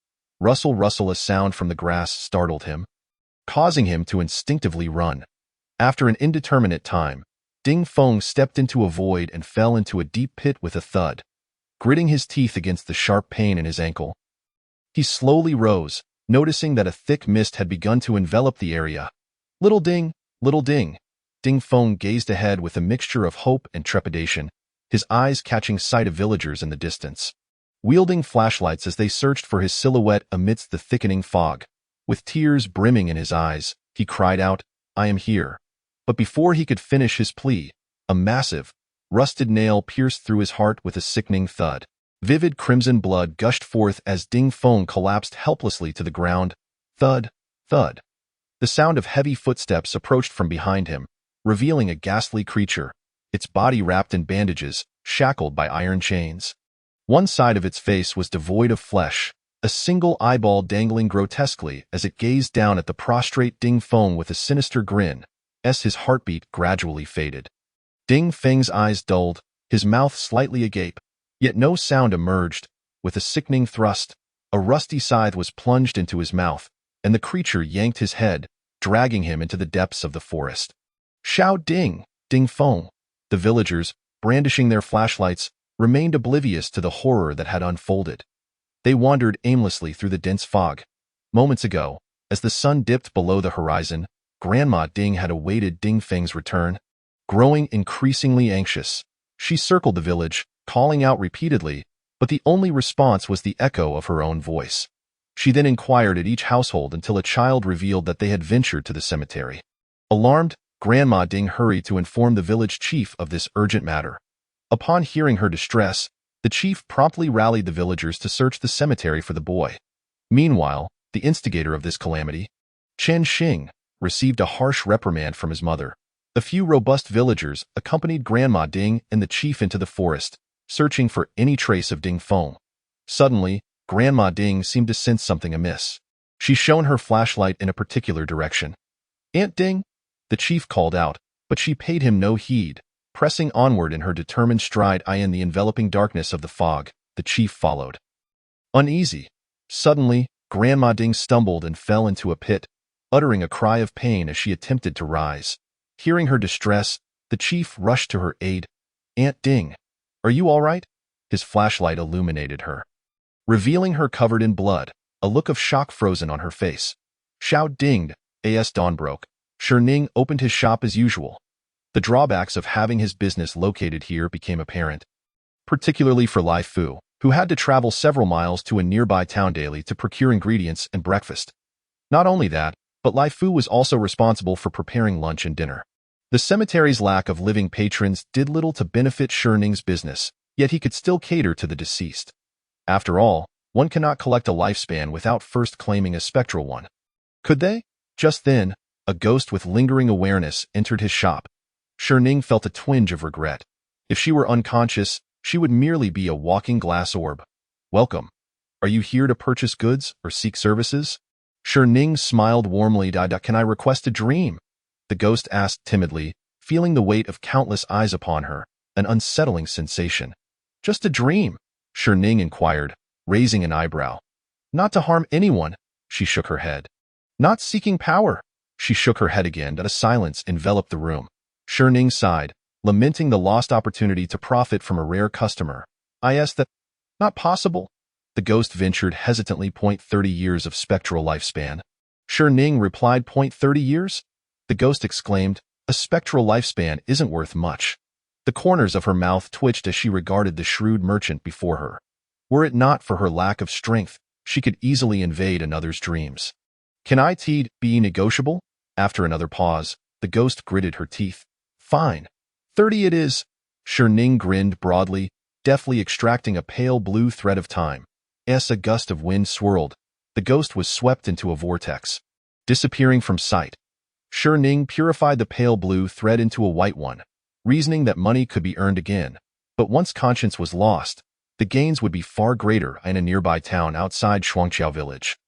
Rustle, rustle, a sound from the grass startled him, causing him to instinctively run. After an indeterminate time, Ding Feng stepped into a void and fell into a deep pit with a thud. Gritting his teeth against the sharp pain in his ankle, he slowly rose, noticing that a thick mist had begun to envelop the area. Little Ding, Ding Feng gazed ahead with a mixture of hope and trepidation, his eyes catching sight of villagers in the distance. Wielding flashlights as they searched for his silhouette amidst the thickening fog. With tears brimming in his eyes, he cried out, "I am here." But before he could finish his plea, a massive, rusted nail pierced through his heart with a sickening thud. Vivid crimson blood gushed forth as Ding Feng collapsed helplessly to the ground. Thud, thud. The sound of heavy footsteps approached from behind him, revealing a ghastly creature, its body wrapped in bandages, shackled by iron chains. One side of its face was devoid of flesh, a single eyeball dangling grotesquely as it gazed down at the prostrate Ding Feng with a sinister grin, as his heartbeat gradually faded. Ding Feng's eyes dulled, his mouth slightly agape, yet no sound emerged. With a sickening thrust, a rusty scythe was plunged into his mouth, and the creature yanked his head, dragging him into the depths of the forest. "Xiao Ding, Ding Feng." The villagers, brandishing their flashlights, remained oblivious to the horror that had unfolded. They wandered aimlessly through the dense fog. Moments ago, as the sun dipped below the horizon, Grandma Ding had awaited Ding Feng's return. Growing increasingly anxious, she circled the village, calling out repeatedly, but the only response was the echo of her own voice. She then inquired at each household until a child revealed that they had ventured to the cemetery. Alarmed, Grandma Ding hurried to inform the village chief of this urgent matter. Upon hearing her distress, the chief promptly rallied the villagers to search the cemetery for the boy. Meanwhile, the instigator of this calamity, Chen Xing, received a harsh reprimand from his mother. A few robust villagers accompanied Grandma Ding and the chief into the forest, searching for any trace of Ding Feng. Suddenly, Grandma Ding seemed to sense something amiss. She shone her flashlight in a particular direction. "Aunt Ding," the chief called out, but she paid him no heed. Pressing onward in her determined stride in the enveloping darkness of the fog, the chief followed. Uneasy. Suddenly, Grandma Ding stumbled and fell into a pit, uttering a cry of pain as she attempted to rise. Hearing her distress, the chief rushed to her aid. "Aunt Ding, are you all right?" His flashlight illuminated her, revealing her covered in blood, a look of shock frozen on her face. Xiao Ding, as dawn broke, Shining opened his shop as usual. The drawbacks of having his business located here became apparent, particularly for Lai Fu, who had to travel several miles to a nearby town daily to procure ingredients and breakfast. Not only that, but Lai Fu was also responsible for preparing lunch and dinner. The cemetery's lack of living patrons did little to benefit Shining's business, yet he could still cater to the deceased. After all, one cannot collect a lifespan without first claiming a spectral one. Could they? Just then, a ghost with lingering awareness entered his shop. Shining felt a twinge of regret. If she were unconscious, she would merely be a walking glass orb. "Welcome. Are you here to purchase goods or seek services?" Shining smiled warmly. "Can I request a dream?" the ghost asked timidly, feeling the weight of countless eyes upon her, an unsettling sensation. "Just a dream?" Shining inquired, raising an eyebrow. "Not to harm anyone," she shook her head. "Not seeking power." She shook her head again, and a silence enveloped the room. Shining sighed, lamenting the lost opportunity to profit from a rare customer. That not possible." The ghost ventured hesitantly. 30 years of spectral lifespan. Shining replied. 30 years? The ghost exclaimed. "A spectral lifespan isn't worth much." The corners of her mouth twitched as she regarded the shrewd merchant before her. Were it not for her lack of strength, she could easily invade another's dreams. "Can it be negotiable?" After another pause, the ghost gritted her teeth. "Fine. 30 it is." Shining grinned broadly, deftly extracting a pale blue thread of time. As a gust of wind swirled, the ghost was swept into a vortex, disappearing from sight. Shining purified the pale blue thread into a white one, reasoning that money could be earned again. But once conscience was lost, the gains would be far greater in a nearby town outside Shuangqiao village.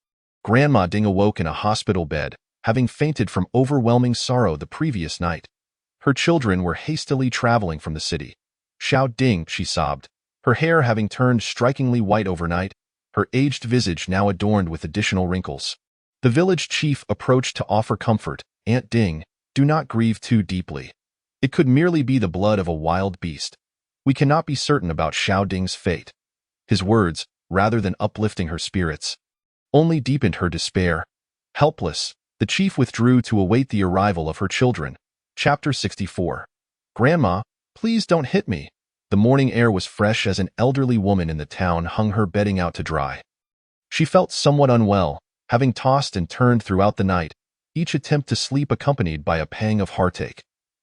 Grandma Ding awoke in a hospital bed, having fainted from overwhelming sorrow the previous night. Her children were hastily traveling from the city. "Xiao Ding," she sobbed, her hair having turned strikingly white overnight, her aged visage now adorned with additional wrinkles. The village chief approached to offer comfort. "Aunt Ding, do not grieve too deeply. It could merely be the blood of a wild beast. We cannot be certain about Xiao Ding's fate." His words, rather than uplifting her spirits, only deepened her despair. Helpless, the chief withdrew to await the arrival of her children. Chapter 64. Grandma, please don't hit me. The morning air was fresh as an elderly woman in the town hung her bedding out to dry. She felt somewhat unwell, having tossed and turned throughout the night, each attempt to sleep accompanied by a pang of heartache.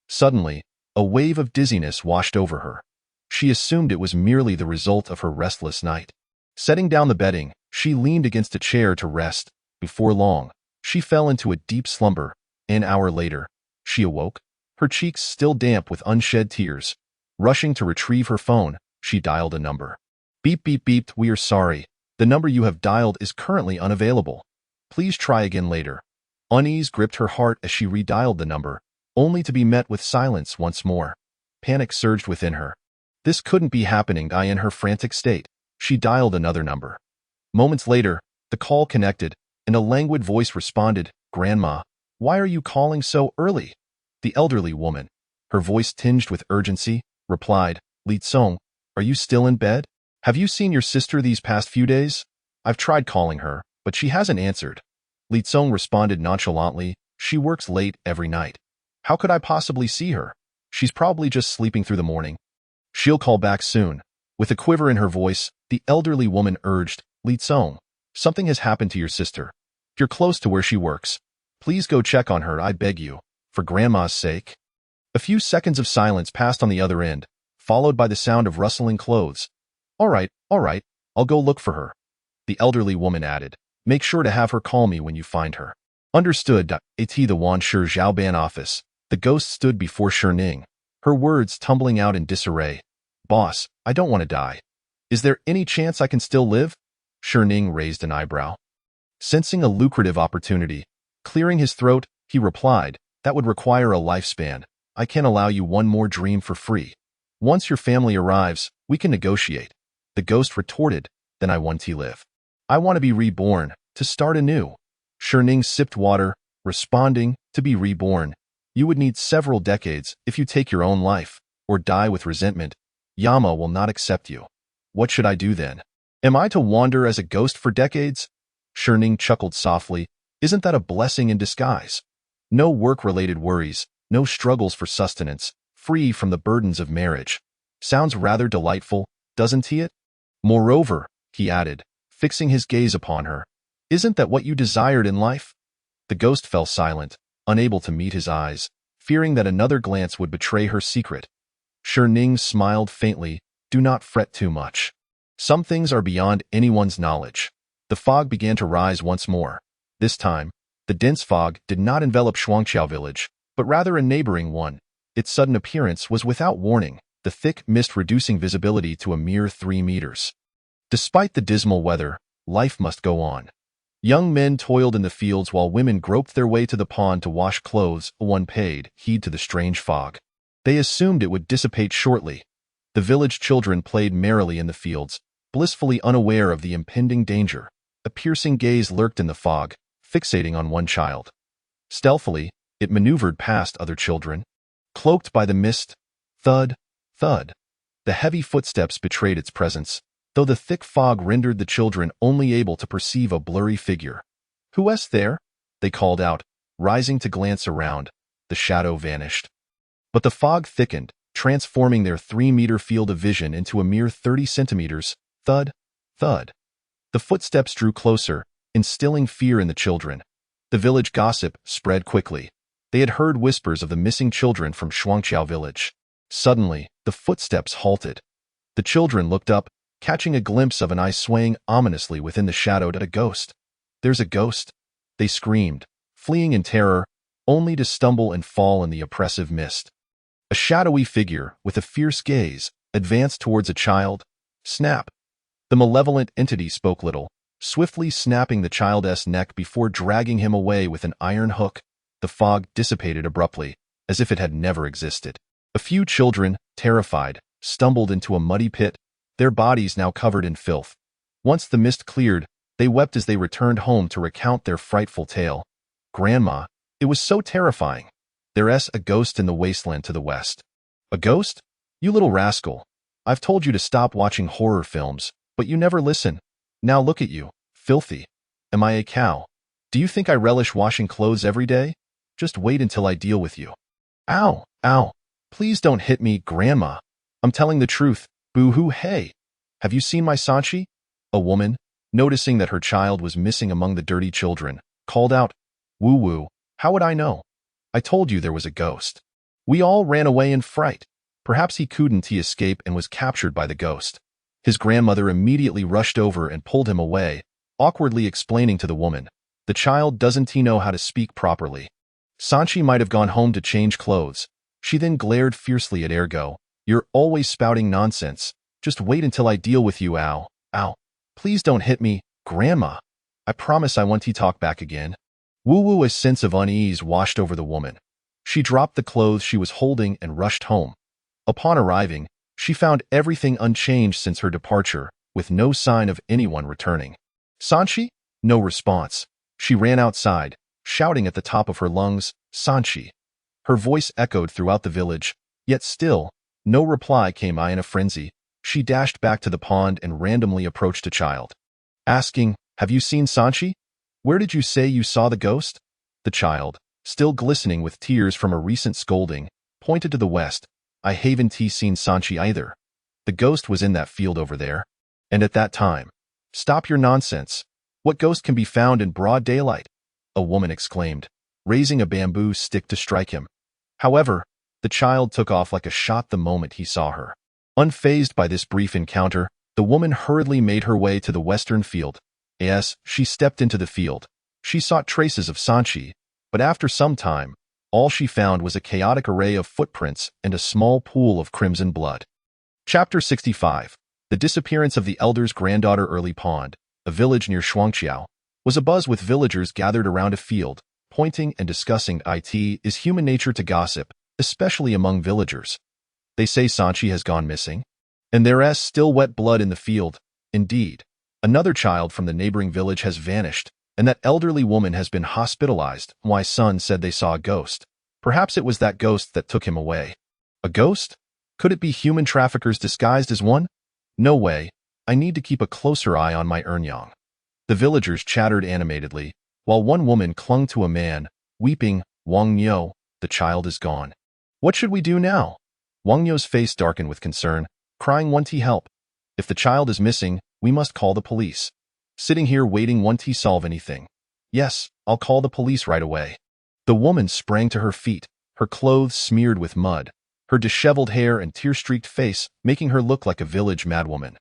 Suddenly, a wave of dizziness washed over her. She assumed it was merely the result of her restless night. Setting down the bedding, she leaned against a chair to rest. Before long, she fell into a deep slumber. An hour later, she awoke, her cheeks still damp with unshed tears. Rushing to retrieve her phone, she dialed a number. Beep beep beeped, we are sorry. The number you have dialed is currently unavailable. Please try again later. Unease gripped her heart as she redialed the number, only to be met with silence once more. Panic surged within her. This couldn't be happening. In her frantic state, she dialed another number. Moments later, the call connected, and a languid voice responded, Grandma, why are you calling so early? The elderly woman, her voice tinged with urgency, replied, Li Tsong, are you still in bed? Have you seen your sister these past few days? I've tried calling her, but she hasn't answered. Li Tsong responded nonchalantly, she works late every night. How could I possibly see her? She's probably just sleeping through the morning. She'll call back soon. With a quiver in her voice, the elderly woman urged, Li Tsong, something has happened to your sister. You're close to where she works. Please go check on her, I beg you. For Grandma's sake. A few seconds of silence passed on the other end, followed by the sound of rustling clothes. All right, I'll go look for her. The elderly woman added, make sure to have her call me when you find her. Understood. At the Wan Shi Zhaoban office, the ghost stood before Ning, her words tumbling out in disarray. Boss, I don't want to die. Is there any chance I can still live? Ning raised an eyebrow. Sensing a lucrative opportunity, clearing his throat, he replied, that would require a lifespan. I can't allow you one more dream for free. Once your family arrives, we can negotiate. The ghost retorted, then I want to live. I want to be reborn, to start anew. Ning sipped water, responding, to be reborn. You would need several decades if you take your own life, or die with resentment. Yama will not accept you. What should I do then? Am I to wander as a ghost for decades? Ning chuckled softly, isn't that a blessing in disguise? No work-related worries, no struggles for sustenance, free from the burdens of marriage. Sounds rather delightful, doesn't it? Moreover, he added, fixing his gaze upon her, isn't that what you desired in life? The ghost fell silent, unable to meet his eyes, fearing that another glance would betray her secret. Ning smiled faintly, do not fret too much. Some things are beyond anyone's knowledge. The fog began to rise once more. This time, the dense fog did not envelop Shuangqiao village, but rather a neighboring one. Its sudden appearance was without warning, the thick mist reducing visibility to a mere 3 meters. Despite the dismal weather, life must go on. Young men toiled in the fields while women groped their way to the pond to wash clothes. One paid heed to the strange fog. They assumed it would dissipate shortly. The village children played merrily in the fields, blissfully unaware of the impending danger. A piercing gaze lurked in the fog, fixating on one child. Stealthily, it maneuvered past other children. Cloaked by the mist, thud, thud. The heavy footsteps betrayed its presence, though the thick fog rendered the children only able to perceive a blurry figure. Who-s there? They called out, rising to glance around. The shadow vanished. But the fog thickened, transforming their 3-meter field of vision into a mere 30 centimeters. Thud, thud. The footsteps drew closer, instilling fear in the children. The village gossip spread quickly. They had heard whispers of the missing children from Shuangqiao village. Suddenly, the footsteps halted. The children looked up, catching a glimpse of an eye swaying ominously within the shadow at a ghost. There's a ghost, they screamed, fleeing in terror, only to stumble and fall in the oppressive mist. A shadowy figure, with a fierce gaze, advanced towards a child. Snap! The malevolent entity spoke little, swiftly snapping the child's neck before dragging him away with an iron hook. The fog dissipated abruptly, as if it had never existed. A few children, terrified, stumbled into a muddy pit, their bodies now covered in filth. Once the mist cleared, they wept as they returned home to recount their frightful tale. Grandma, it was so terrifying. There's a ghost in the wasteland to the west. A ghost? You little rascal. I've told you to stop watching horror films, but you never listen. Now look at you, filthy. Am I a cow? Do you think I relish washing clothes every day? Just wait until I deal with you. Ow, ow. Please don't hit me, Grandma. I'm telling the truth. Boo-hoo, hey. Have you seen my Sanchi? A woman, noticing that her child was missing among the dirty children, called out, Woo-woo, how would I know? I told you there was a ghost. We all ran away in fright. Perhaps he couldn't escape and was captured by the ghost. His grandmother immediately rushed over and pulled him away, awkwardly explaining to the woman, the child doesn't know how to speak properly. Sanchi might have gone home to change clothes. She then glared fiercely at Ergo. You're always spouting nonsense. Just wait until I deal with you, ow. Ow. Please don't hit me, Grandma. I promise I won't talk back again. Woo-woo, a sense of unease washed over the woman. She dropped the clothes she was holding and rushed home. Upon arriving, she found everything unchanged since her departure, with no sign of anyone returning. Sanchi? No response. She ran outside, shouting at the top of her lungs, Sanchi. Her voice echoed throughout the village, yet still, no reply came. In a frenzy, she dashed back to the pond and randomly approached a child, asking, Have you seen Sanchi? Where did you say you saw the ghost? The child, still glistening with tears from a recent scolding, pointed to the west. I haven't seen Sanchi either. The ghost was in that field over there. And at that time. Stop your nonsense. What ghost can be found in broad daylight? A woman exclaimed, raising a bamboo stick to strike him. However, the child took off like a shot the moment he saw her. Unfazed by this brief encounter, the woman hurriedly made her way to the western field. As she stepped into the field, she sought traces of Sanchi, but after some time, all she found was a chaotic array of footprints and a small pool of crimson blood. Chapter 65. The disappearance of the elder's granddaughter. Early Pond, a village near Shuangqiao, was abuzz with villagers gathered around a field, pointing and discussing it is human nature to gossip, especially among villagers. They say Sanchi has gone missing, and there's still wet blood in the field. Indeed, another child from the neighboring village has vanished, and that elderly woman has been hospitalized. My son said they saw a ghost. Perhaps it was that ghost that took him away. A ghost? Could it be human traffickers disguised as one? No way. I need to keep a closer eye on my Ernyang. The villagers chattered animatedly, while one woman clung to a man, weeping, Wang Nyo, the child is gone. What should we do now? Wang Nyo's face darkened with concern, crying, "Want help? If the child is missing, we must call the police. Sitting here waiting won't solve anything. Yes, I'll call the police right away." The woman sprang to her feet, her clothes smeared with mud, her disheveled hair and tear-streaked face making her look like a village madwoman.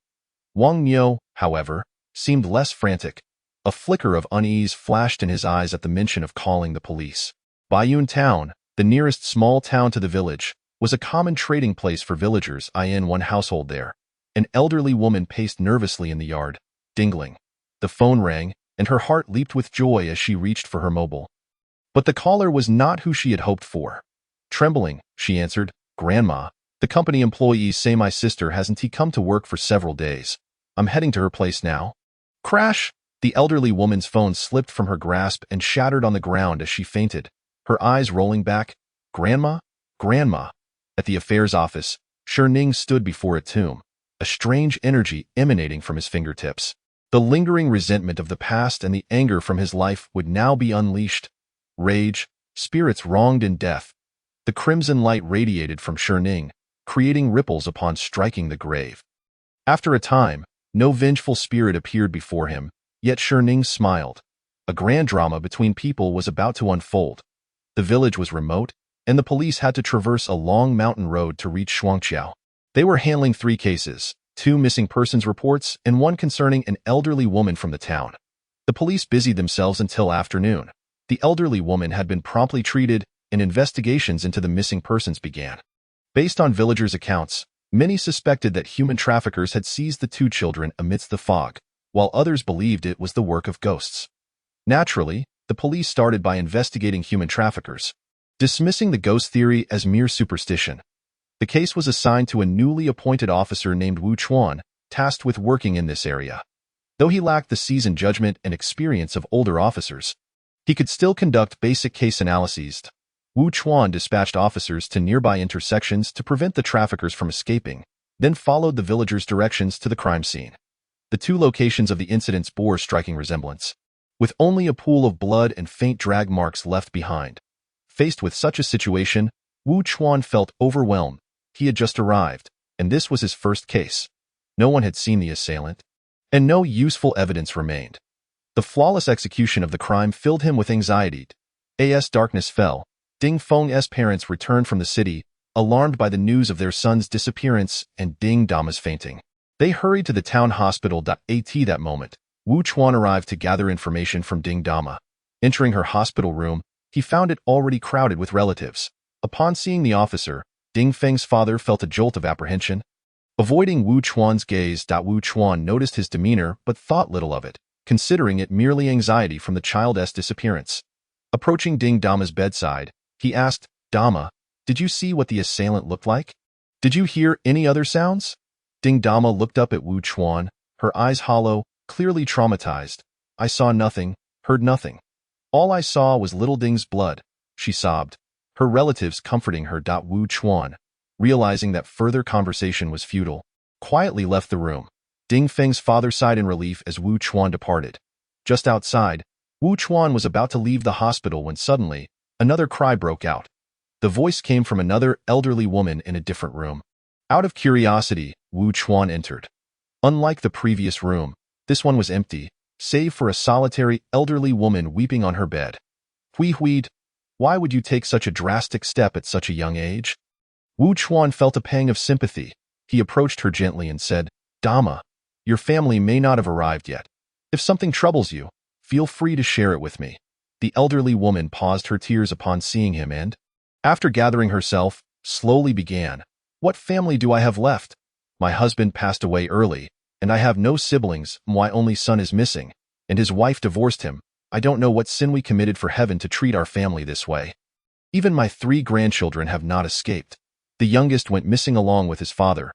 Wang Nyo, however, seemed less frantic. A flicker of unease flashed in his eyes at the mention of calling the police. Baiyun Town, the nearest small town to the village, was a common trading place for villagers. In one household there, an elderly woman paced nervously in the yard, dingling. The phone rang, and her heart leaped with joy as she reached for her mobile. But the caller was not who she had hoped for. Trembling, she answered, "Grandma, the company employees say my sister hasn't come to work for several days. I'm heading to her place now." Crash! The elderly woman's phone slipped from her grasp and shattered on the ground as she fainted, her eyes rolling back. "Grandma? Grandma." At the affairs office, Ning stood before a tomb, a strange energy emanating from his fingertips. The lingering resentment of the past and the anger from his life would now be unleashed. Rage, spirits wronged in death. The crimson light radiated from Ning, creating ripples upon striking the grave. After a time, no vengeful spirit appeared before him, yet Ning smiled. A grand drama between people was about to unfold. The village was remote, and the police had to traverse a long mountain road to reach Shuangqiao. They were handling 3 cases, 2 missing persons reports and 1 concerning an elderly woman from the town. The police busied themselves until afternoon. The elderly woman had been promptly treated, and investigations into the missing persons began. Based on villagers' accounts, many suspected that human traffickers had seized the 2 children amidst the fog, while others believed it was the work of ghosts. Naturally, the police started by investigating human traffickers, dismissing the ghost theory as mere superstition. The case was assigned to a newly appointed officer named Wu Chuan, tasked with working in this area. Though he lacked the seasoned judgment and experience of older officers, he could still conduct basic case analyses. Wu Chuan dispatched officers to nearby intersections to prevent the traffickers from escaping, then followed the villagers' directions to the crime scene. The 2 locations of the incidents bore striking resemblance, with only a pool of blood and faint drag marks left behind. Faced with such a situation, Wu Chuan felt overwhelmed. He had just arrived, and this was his first case. No one had seen the assailant, and no useful evidence remained. The flawless execution of the crime filled him with anxiety. As darkness fell, Ding Feng's parents returned from the city, alarmed by the news of their son's disappearance and Ding Dama's fainting. They hurried to the town hospital. At that moment, Wu Chuan arrived to gather information from Ding Dama. Entering her hospital room, he found it already crowded with relatives. Upon seeing the officer, Ding Feng's father felt a jolt of apprehension. Avoiding Wu Chuan's gaze, Wu Chuan noticed his demeanor but thought little of it, considering it merely anxiety from the child's disappearance. Approaching Ding Dama's bedside, he asked, "Dama, did you see what the assailant looked like? Did you hear any other sounds?" Ding Dama looked up at Wu Chuan, her eyes hollow, clearly traumatized. "I saw nothing, heard nothing. All I saw was little Ding's blood," she sobbed. Her relatives comforting her. Wu Chuan, realizing that further conversation was futile, quietly left the room. Ding Feng's father sighed in relief as Wu Chuan departed. Just outside, Wu Chuan was about to leave the hospital when suddenly, another cry broke out. The voice came from another elderly woman in a different room. Out of curiosity, Wu Chuan entered. Unlike the previous room, this one was empty, save for a solitary elderly woman weeping on her bed. "Hui, why would you take such a drastic step at such a young age?" Wu Chuan felt a pang of sympathy. He approached her gently and said, "Dama, your family may not have arrived yet. If something troubles you, feel free to share it with me." The elderly woman paused her tears upon seeing him and, after gathering herself, slowly began, "What family do I have left? My husband passed away early, and I have no siblings. My only son is missing, and his wife divorced him. I don't know what sin we committed for heaven to treat our family this way. Even my 3 grandchildren have not escaped. The youngest went missing along with his father."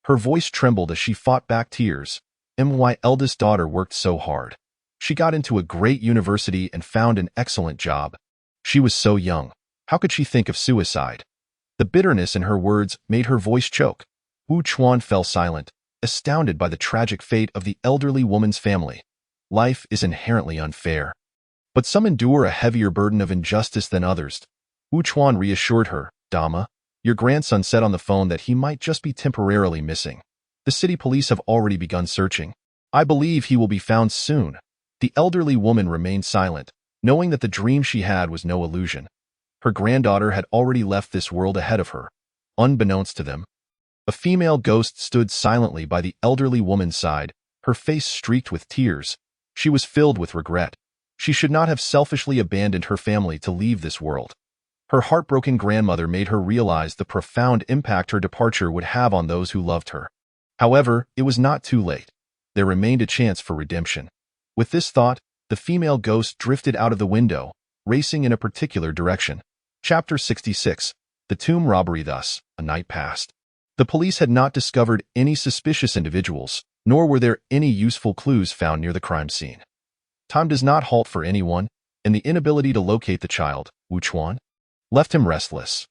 Her voice trembled as she fought back tears. My eldest daughter worked so hard. She got into a great university and found an excellent job. She was so young. How could she think of suicide? The bitterness in her words made her voice choke. Wu Chuan fell silent, astounded by the tragic fate of the elderly woman's family. Life is inherently unfair, but some endure a heavier burden of injustice than others. Wu Chuan reassured her, "Dama, your grandson said on the phone that he might just be temporarily missing. The city police have already begun searching. I believe he will be found soon." The elderly woman remained silent, knowing that the dream she had was no illusion. Her granddaughter had already left this world ahead of her. Unbeknownst to them, a female ghost stood silently by the elderly woman's side, her face streaked with tears. She was filled with regret. She should not have selfishly abandoned her family to leave this world. Her heartbroken grandmother made her realize the profound impact her departure would have on those who loved her. However, it was not too late. There remained a chance for redemption. With this thought, the female ghost drifted out of the window, racing in a particular direction. Chapter 66. The Tomb Robbery. Thus, a night passed. The police had not discovered any suspicious individuals, nor were there any useful clues found near the crime scene. Time does not halt for anyone, and the inability to locate the child, Wu Chuan, left him restless.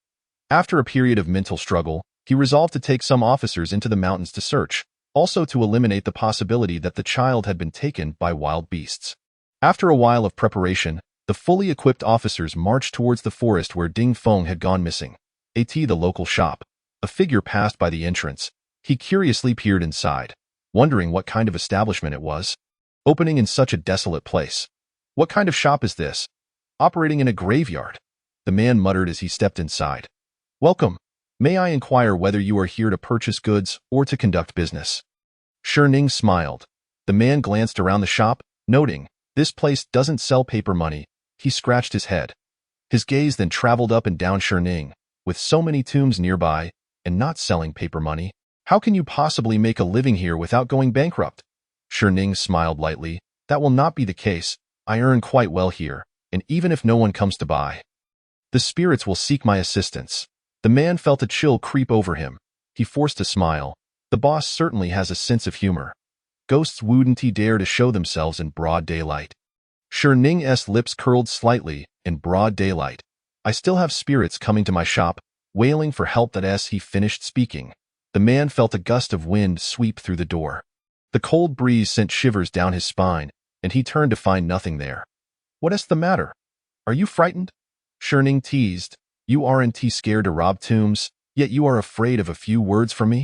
After a period of mental struggle, he resolved to take some officers into the mountains to search, also to eliminate the possibility that the child had been taken by wild beasts. After a while of preparation, the fully equipped officers marched towards the forest where Ding Feng had gone missing. The local shop. A figure passed by the entrance. He curiously peered inside, wondering what kind of establishment it was, opening in such a desolate place. "What kind of shop is this? Operating in a graveyard?" the man muttered as he stepped inside. "Welcome. May I inquire whether you are here to purchase goods or to conduct business?" Ning smiled. The man glanced around the shop, noting, "This place doesn't sell paper money." He scratched his head. His gaze then traveled up and down. Ning, with so many tombs nearby, and not selling paper money, how can you possibly make a living here without going bankrupt? Ning smiled lightly. "That will not be the case. I earn quite well here, and even if no one comes to buy, the spirits will seek my assistance." The man felt a chill creep over him. He forced a smile. The boss certainly has a sense of humor. Ghosts wouldn't dare to show themselves in broad daylight. Ning's lips curled slightly. In broad daylight. "I still have spirits coming to my shop, wailing for help." As he finished speaking, the man felt a gust of wind sweep through the door. The cold breeze sent shivers down his spine, and he turned to find nothing there. "What is the matter? Are you frightened?" Ning teased. You aren't scared to rob tombs, yet you are afraid of a few words from me?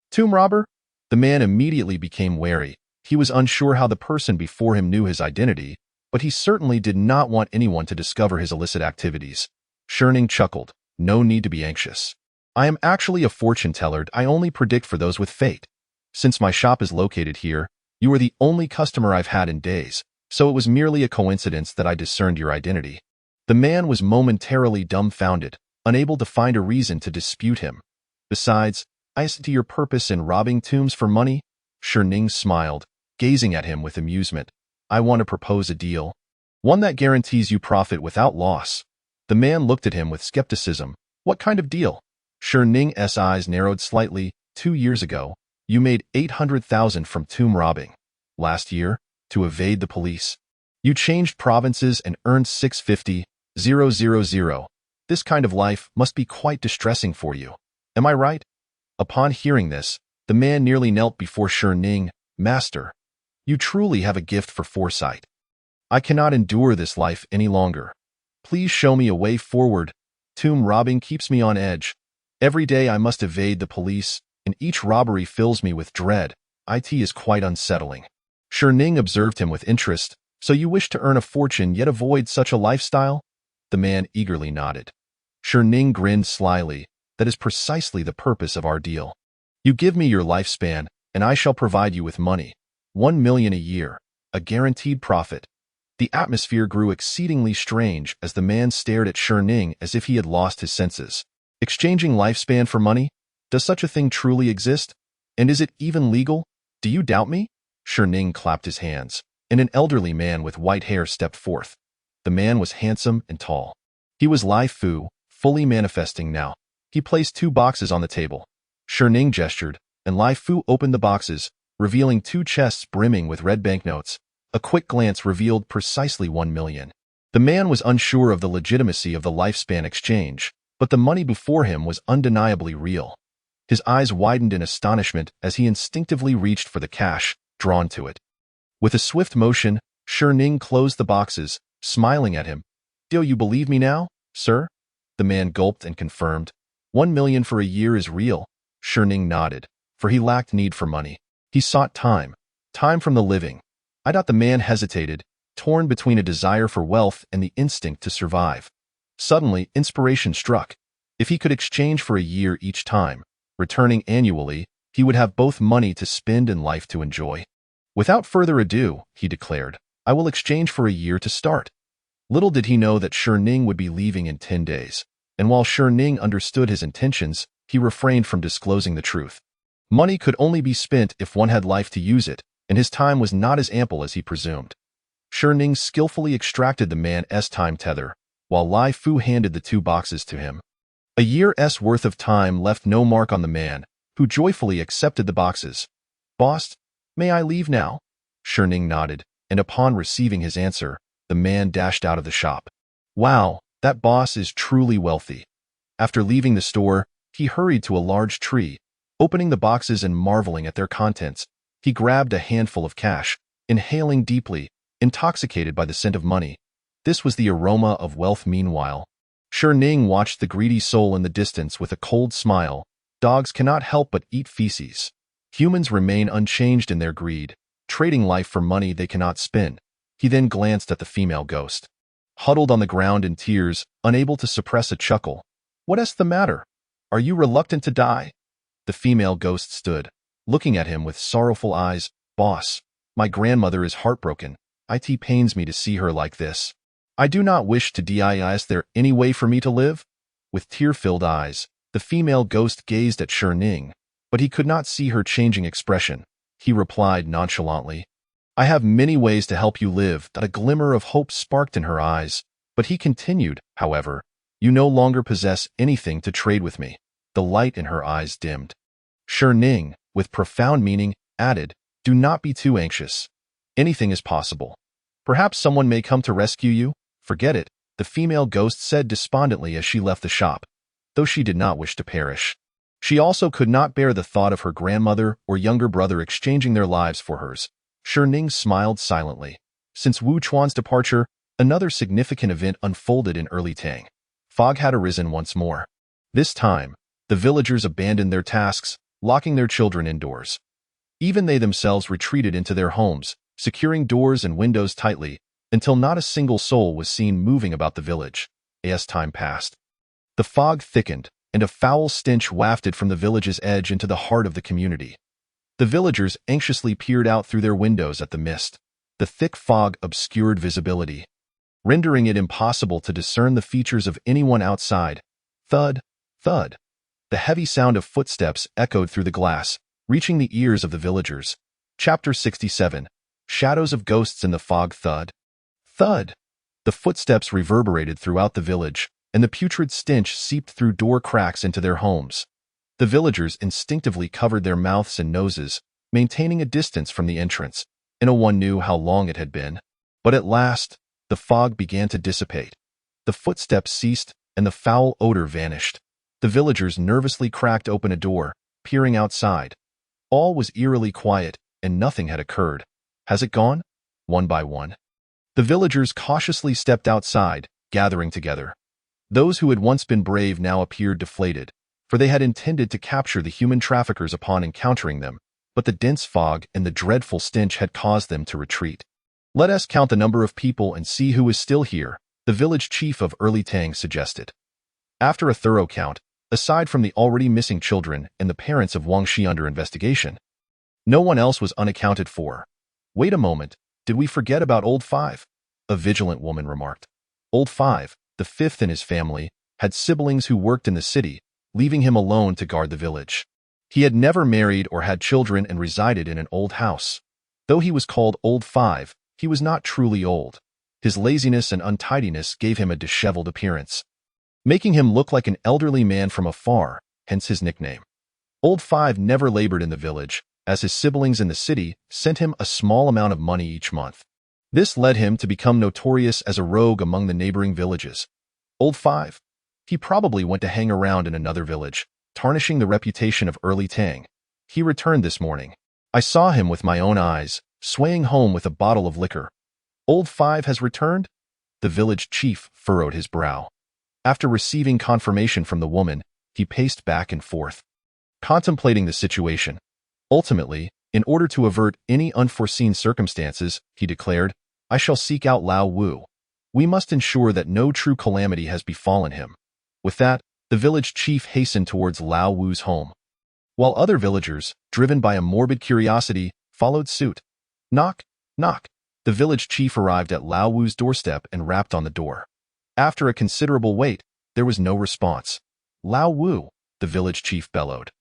Tomb robber? The man immediately became wary. He was unsure how the person before him knew his identity, but he certainly did not want anyone to discover his illicit activities. Cherning chuckled. No need to be anxious. I am actually a fortune teller. I only predict for those with fate. Since my shop is located here, you are the only customer I've had in days, so it was merely a coincidence that I discerned your identity. The man was momentarily dumbfounded, unable to find a reason to dispute him. Besides, I see your purpose in robbing tombs for money. Cherning smiled, gazing at him with amusement. I want to propose a deal. One that guarantees you profit without loss. The man looked at him with skepticism. What kind of deal? Cherning's eyes narrowed slightly. 2 years ago, you made 800,000 from tomb robbing. Last year, to evade the police, you changed provinces and earned 650,000. This kind of life must be quite distressing for you. Am I right? Upon hearing this, the man nearly knelt before Cherning. Master, you truly have a gift for foresight. I cannot endure this life any longer. Please show me a way forward. Tomb robbing keeps me on edge. Every day I must evade the police, and each robbery fills me with dread. It is quite unsettling. Cherning observed him with interest. So you wish to earn a fortune yet avoid such a lifestyle? The man eagerly nodded. Cherning grinned slyly. That is precisely the purpose of our deal. You give me your lifespan, and I shall provide you with money. 1 million a year, a guaranteed profit. The atmosphere grew exceedingly strange as the man stared at Cherning as if he had lost his senses. Exchanging lifespan for money? Does such a thing truly exist? And is it even legal? Do you doubt me? Cherning clapped his hands, and an elderly man with white hair stepped forth. The man was handsome and tall. He was Lai Fu, fully manifesting now. He placed 2 boxes on the table. Cherning gestured, and Lai Fu opened the boxes, revealing 2 chests brimming with red banknotes. A quick glance revealed precisely 1 million. The man was unsure of the legitimacy of the lifespan exchange, but the money before him was undeniably real. His eyes widened in astonishment as he instinctively reached for the cash, drawn to it. With a swift motion, Cherning closed the boxes, smiling at him. Do you believe me now, sir? The man gulped and confirmed. 1 million for a year is real. Cherning nodded, for he lacked need for money. He sought time from the living. I thought the man hesitated, torn between a desire for wealth and the instinct to survive. Suddenly, inspiration struck. If he could exchange for a year each time, returning annually, he would have both money to spend and life to enjoy. Without further ado, he declared, I will exchange for a year to start. Little did he know that Cherning would be leaving in 10 days, and while Cherning understood his intentions, he refrained from disclosing the truth. Money could only be spent if one had life to use it, and his time was not as ample as he presumed. Cherning skillfully extracted the man's time tether, while Lai Fu handed the 2 boxes to him. A year's worth of time left no mark on the man, who joyfully accepted the boxes. Boss, may I leave now? Cherning nodded, and upon receiving his answer, the man dashed out of the shop. Wow, that boss is truly wealthy. After leaving the store, he hurried to a large tree. Opening the boxes and marveling at their contents, he grabbed a handful of cash, inhaling deeply, intoxicated by the scent of money. This was the aroma of wealth. Meanwhile, Cherning watched the greedy soul in the distance with a cold smile. Dogs cannot help but eat feces. Humans remain unchanged in their greed, trading life for money they cannot spend. He then glanced at the female ghost, huddled on the ground in tears, unable to suppress a chuckle. What's the matter? Are you reluctant to die? The female ghost stood, looking at him with sorrowful eyes. Boss, my grandmother is heartbroken. It pains me to see her like this. I do not wish to die. Is there any way for me to live? With tear-filled eyes, the female ghost gazed at Cherning, but he could not see her changing expression. He replied nonchalantly, I have many ways to help you live. That a glimmer of hope sparked in her eyes, but he continued, however, you no longer possess anything to trade with me. The light in her eyes dimmed. Cherning, with profound meaning, added, do not be too anxious. Anything is possible. Perhaps someone may come to rescue you. Forget it, the female ghost said despondently as she left the shop, though she did not wish to perish. She also could not bear the thought of her grandmother or younger brother exchanging their lives for hers. Cherning smiled silently. Since Wu Chuan's departure, another significant event unfolded in early Tang. fog had arisen once more. This time, the villagers abandoned their tasks, locking their children indoors. Even they themselves retreated into their homes, securing doors and windows tightly, until not a single soul was seen moving about the village. As time passed, the fog thickened, and a foul stench wafted from the village's edge into the heart of the community. The villagers anxiously peered out through their windows at the mist. The thick fog obscured visibility, rendering it impossible to discern the features of anyone outside. Thud, thud. The heavy sound of footsteps echoed through the glass, reaching the ears of the villagers. Chapter 67. Shadows of Ghosts in the Fog. Thud, thud. The footsteps reverberated throughout the village, and the putrid stench seeped through door cracks into their homes. The villagers instinctively covered their mouths and noses, maintaining a distance from the entrance. No one knew how long it had been. But at last, the fog began to dissipate. The footsteps ceased, and the foul odor vanished. The villagers nervously cracked open a door, peering outside. All was eerily quiet, and nothing had occurred. Has it gone? One by one, the villagers cautiously stepped outside, gathering together. Those who had once been brave now appeared deflated, for they had intended to capture the human traffickers upon encountering them, but the dense fog and the dreadful stench had caused them to retreat. "Let us count the number of people and see who is still here," the village chief of Early Tang suggested. After a thorough count, aside from the already missing children and the parents of Wang Shi under investigation, no one else was unaccounted for. "Wait a moment, did we forget about Old Five?" a vigilant woman remarked. Old Five, the fifth in his family, had siblings who worked in the city, leaving him alone to guard the village. He had never married or had children and resided in an old house. Though he was called Old Five, he was not truly old. His laziness and untidiness gave him a disheveled appearance, making him look like an elderly man from afar, hence his nickname. Old Five never labored in the village, as his siblings in the city sent him a small amount of money each month. This led him to become notorious as a rogue among the neighboring villages. Old Five. He probably went to hang around in another village, tarnishing the reputation of Early Tang. He returned this morning. I saw him with my own eyes, swaying home with a bottle of liquor. Old Five has returned? The village chief furrowed his brow. After receiving confirmation from the woman, he paced back and forth, contemplating the situation. Ultimately, in order to avert any unforeseen circumstances, he declared, I shall seek out Lao Wu. We must ensure that no true calamity has befallen him. With that, the village chief hastened towards Lao Wu's home, while other villagers, driven by a morbid curiosity, followed suit. Knock, knock. The village chief arrived at Lao Wu's doorstep and rapped on the door. After a considerable wait, there was no response. Lao Wu, the village chief bellowed.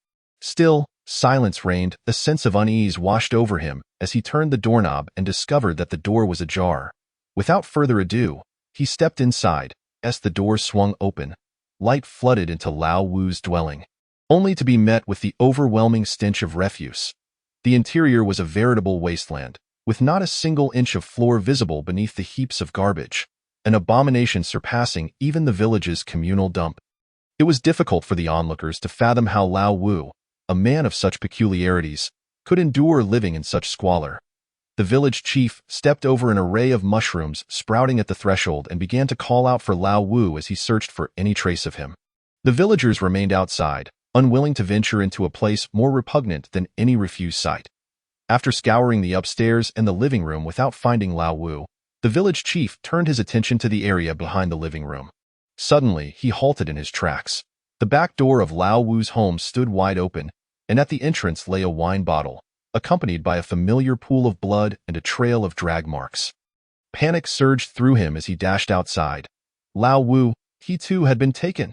Still, silence reigned. A sense of unease washed over him as he turned the doorknob and discovered that the door was ajar. Without further ado, he stepped inside. As the door swung open, light flooded into Lao Wu's dwelling, only to be met with the overwhelming stench of refuse. The interior was a veritable wasteland, with not a single inch of floor visible beneath the heaps of garbage, an abomination surpassing even the village's communal dump. It was difficult for the onlookers to fathom how Lao Wu, a man of such peculiarities, could endure living in such squalor. The village chief stepped over an array of mushrooms sprouting at the threshold and began to call out for Lao Wu as he searched for any trace of him. The villagers remained outside, unwilling to venture into a place more repugnant than any refuse site. After scouring the upstairs and the living room without finding Lao Wu, the village chief turned his attention to the area behind the living room. Suddenly, he halted in his tracks. The back door of Lao Wu's home stood wide open, and at the entrance lay a wine bottle, accompanied by a familiar pool of blood and a trail of drag marks. Panic surged through him as he dashed outside. Lao Wu, he too had been taken.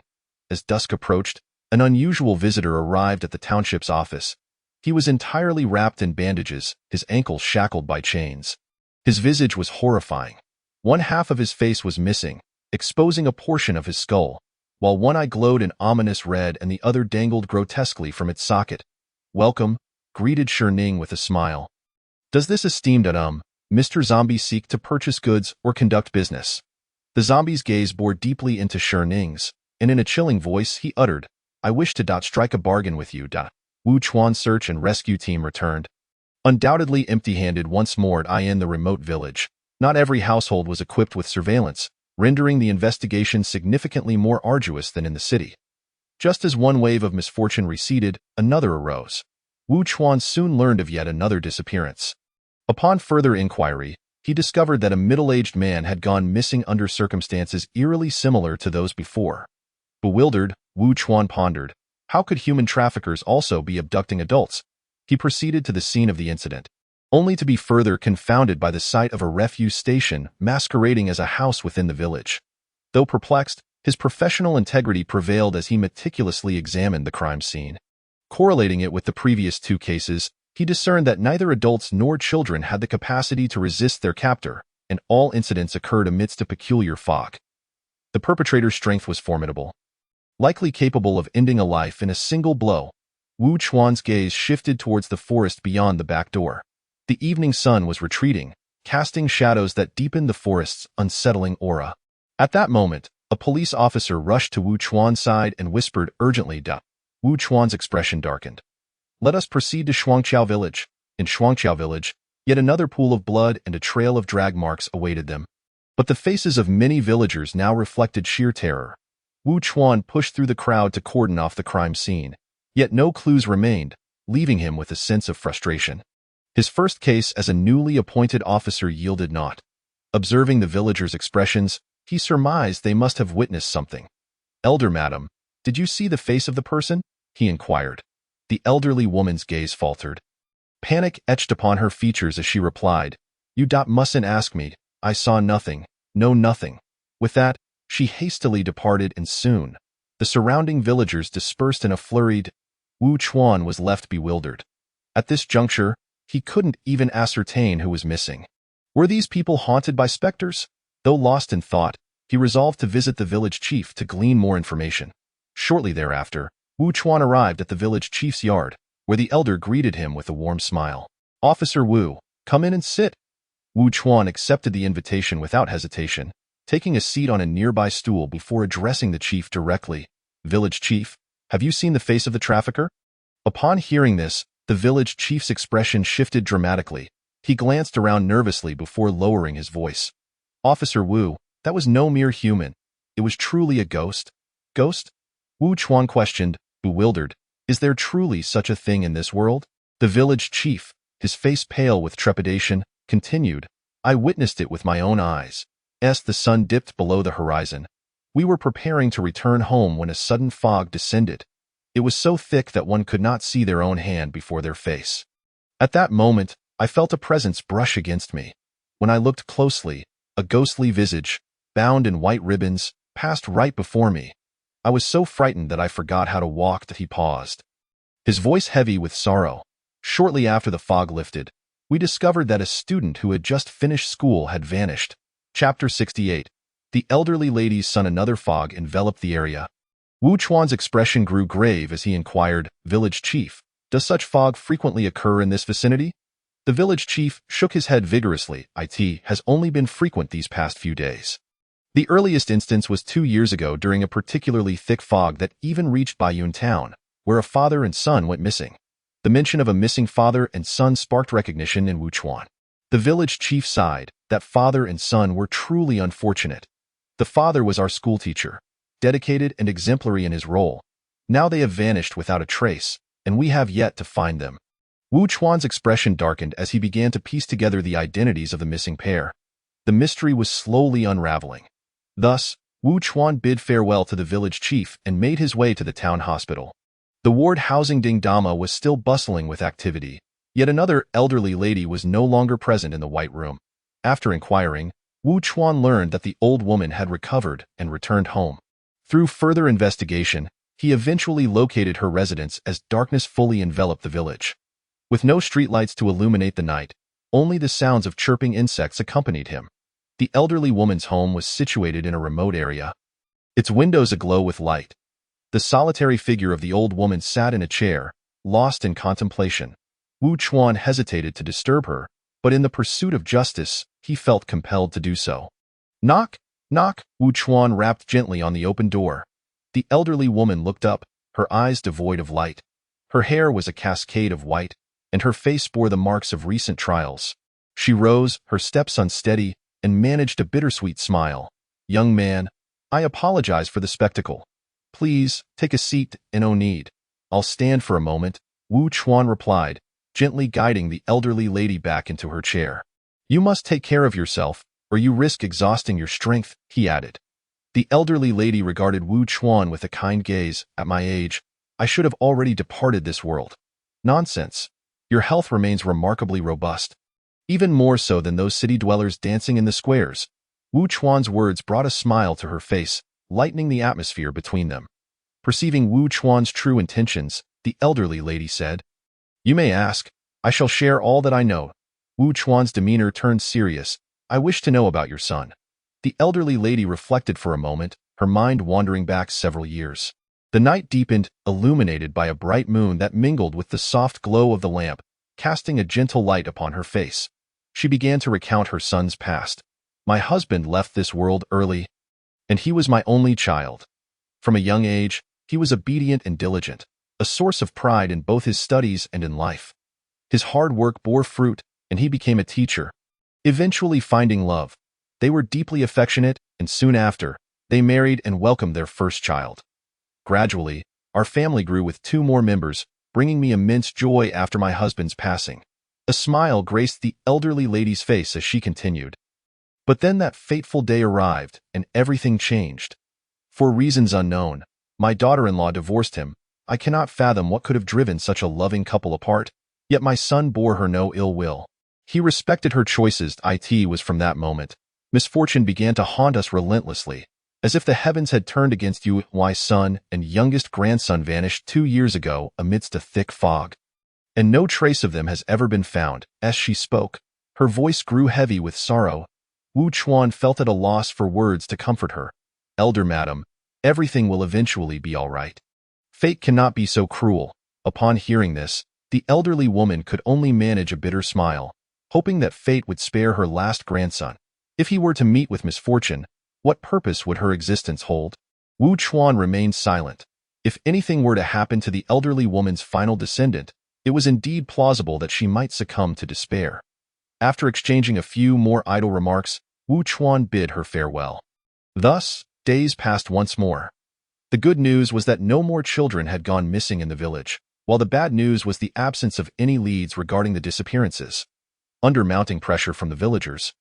As dusk approached, an unusual visitor arrived at the township's office. He was entirely wrapped in bandages, his ankles shackled by chains. His visage was horrifying. One half of his face was missing, exposing a portion of his skull, while one eye glowed an ominous red and the other dangled grotesquely from its socket. Welcome, greeted Ning with a smile. Does this esteemed Mr. Zombie seek to purchase goods or conduct business? The zombie's gaze bored deeply into Ning's, and in a chilling voice he uttered, I wish to strike a bargain with you. Wu Chuan's search and rescue team returned, undoubtedly empty-handed once more in the remote village. Not every household was equipped with surveillance, rendering the investigation significantly more arduous than in the city. Just as one wave of misfortune receded, another arose. Wu Chuan soon learned of yet another disappearance. Upon further inquiry, he discovered that a middle-aged man had gone missing under circumstances eerily similar to those before. Bewildered, Wu Chuan pondered, how could human traffickers also be abducting adults? He proceeded to the scene of the incident, only to be further confounded by the sight of a refuse station masquerading as a house within the village. Though perplexed, his professional integrity prevailed as he meticulously examined the crime scene. Correlating it with the previous two cases, he discerned that neither adults nor children had the capacity to resist their captor, and all incidents occurred amidst a peculiar fog. The perpetrator's strength was formidable. Likely capable of ending a life in a single blow, Wu Chuan's gaze shifted towards the forest beyond the back door. The evening sun was retreating, casting shadows that deepened the forest's unsettling aura. At that moment, a police officer rushed to Wu Chuan's side and whispered urgently. Wu Chuan's expression darkened. Let us proceed to Shuangqiao village. In Shuangqiao village, yet another pool of blood and a trail of drag marks awaited them. But the faces of many villagers now reflected sheer terror. Wu Chuan pushed through the crowd to cordon off the crime scene, yet no clues remained, leaving him with a sense of frustration. His first case as a newly appointed officer yielded naught. Observing the villagers' expressions, he surmised they must have witnessed something. Elder madam, did you see the face of the person? He inquired. The elderly woman's gaze faltered. Panic etched upon her features as she replied, You mustn't ask me, I saw nothing, no nothing. With that, she hastily departed and soon, the surrounding villagers dispersed in a flurry. Wu Chuan was left bewildered. At this juncture, he couldn't even ascertain who was missing. Were these people haunted by specters? Though lost in thought, he resolved to visit the village chief to glean more information. Shortly thereafter, Wu Chuan arrived at the village chief's yard, where the elder greeted him with a warm smile. Officer Wu, come in and sit. Wu Chuan accepted the invitation without hesitation, taking a seat on a nearby stool before addressing the chief directly. Village chief, have you seen the face of the trafficker? Upon hearing this, the village chief's expression shifted dramatically. He glanced around nervously before lowering his voice. Officer Wu, that was no mere human. It was truly a ghost. Ghost? Wu Chuan questioned, bewildered. Is there truly such a thing in this world? The village chief, his face pale with trepidation, continued, I witnessed it with my own eyes. As the sun dipped below the horizon, we were preparing to return home when a sudden fog descended. It was so thick that one could not see their own hand before their face. At that moment, I felt a presence brush against me. When I looked closely, a ghostly visage, bound in white ribbons, passed right before me. I was so frightened that I forgot how to walk. He paused, his voice heavy with sorrow. Shortly after the fog lifted, we discovered that a student who had just finished school had vanished. Chapter 68. The elderly lady's son. Another fog enveloped the area. Wu Chuan's expression grew grave as he inquired, Village chief, does such fog frequently occur in this vicinity? The village chief shook his head vigorously. It has only been frequent these past few days. The earliest instance was 2 years ago during a particularly thick fog that even reached Baiyun town, where a father and son went missing. The mention of a missing father and son sparked recognition in Wu Chuan. The village chief sighed. That father and son were truly unfortunate. The father was our schoolteacher, dedicated and exemplary in his role. Now they have vanished without a trace, and we have yet to find them. Wu Chuan's expression darkened as he began to piece together the identities of the missing pair. The mystery was slowly unraveling. Thus, Wu Chuan bid farewell to the village chief and made his way to the town hospital. The ward housing Ding Dama was still bustling with activity, yet another elderly lady was no longer present in the white room. After inquiring, Wu Chuan learned that the old woman had recovered and returned home. Through further investigation, he eventually located her residence as darkness fully enveloped the village. With no streetlights to illuminate the night, only the sounds of chirping insects accompanied him. The elderly woman's home was situated in a remote area, its windows aglow with light. The solitary figure of the old woman sat in a chair, lost in contemplation. Wu Chuan hesitated to disturb her, but in the pursuit of justice, he felt compelled to do so. Knock, knock, Wu Chuan rapped gently on the open door. The elderly woman looked up, her eyes devoid of light. Her hair was a cascade of white, and her face bore the marks of recent trials. She rose, her steps unsteady, and managed a bittersweet smile. "Young man, I apologize for the spectacle. Please, take a seat and no need. I'll stand for a moment," Wu Chuan replied, gently guiding the elderly lady back into her chair. "You must take care of yourself, or you risk exhausting your strength," he added. The elderly lady regarded Wu Chuan with a kind gaze. "At my age, I should have already departed this world." "Nonsense. Your health remains remarkably robust. Even more so than those city dwellers dancing in the squares." Wu Chuan's words brought a smile to her face, lightening the atmosphere between them. Perceiving Wu Chuan's true intentions, the elderly lady said, "You may ask. I shall share all that I know." Wu Chuan's demeanor turned serious. "I wish to know about your son." The elderly lady reflected for a moment, her mind wandering back several years. The night deepened, illuminated by a bright moon that mingled with the soft glow of the lamp, casting a gentle light upon her face. She began to recount her son's past. "My husband left this world early, and he was my only child. From a young age, he was obedient and diligent, a source of pride in both his studies and in life. His hard work bore fruit, and he became a teacher, eventually finding love. They were deeply affectionate, and soon after, they married and welcomed their first child. Gradually, our family grew with 2 more members, bringing me immense joy after my husband's passing." A smile graced the elderly lady's face as she continued. "But then that fateful day arrived, and everything changed. For reasons unknown, my daughter-in-law divorced him. I cannot fathom what could have driven such a loving couple apart, yet my son bore her no ill will. He respected her choices. It was from that moment misfortune began to haunt us relentlessly, as if the heavens had turned against you. My son and youngest grandson vanished 2 years ago amidst a thick fog, and no trace of them has ever been found." As she spoke, her voice grew heavy with sorrow. Wu Chuan felt at a loss for words to comfort her. "Elder madam, everything will eventually be all right. Fate cannot be so cruel." Upon hearing this, the elderly woman could only manage a bitter smile, hoping that fate would spare her last grandson. If he were to meet with misfortune, what purpose would her existence hold? Wu Chuan remained silent. If anything were to happen to the elderly woman's final descendant, it was indeed plausible that she might succumb to despair. After exchanging a few more idle remarks, Wu Chuan bid her farewell. Thus, days passed once more. The good news was that no more children had gone missing in the village, while the bad news was the absence of any leads regarding the disappearances. Under mounting pressure from the villagers,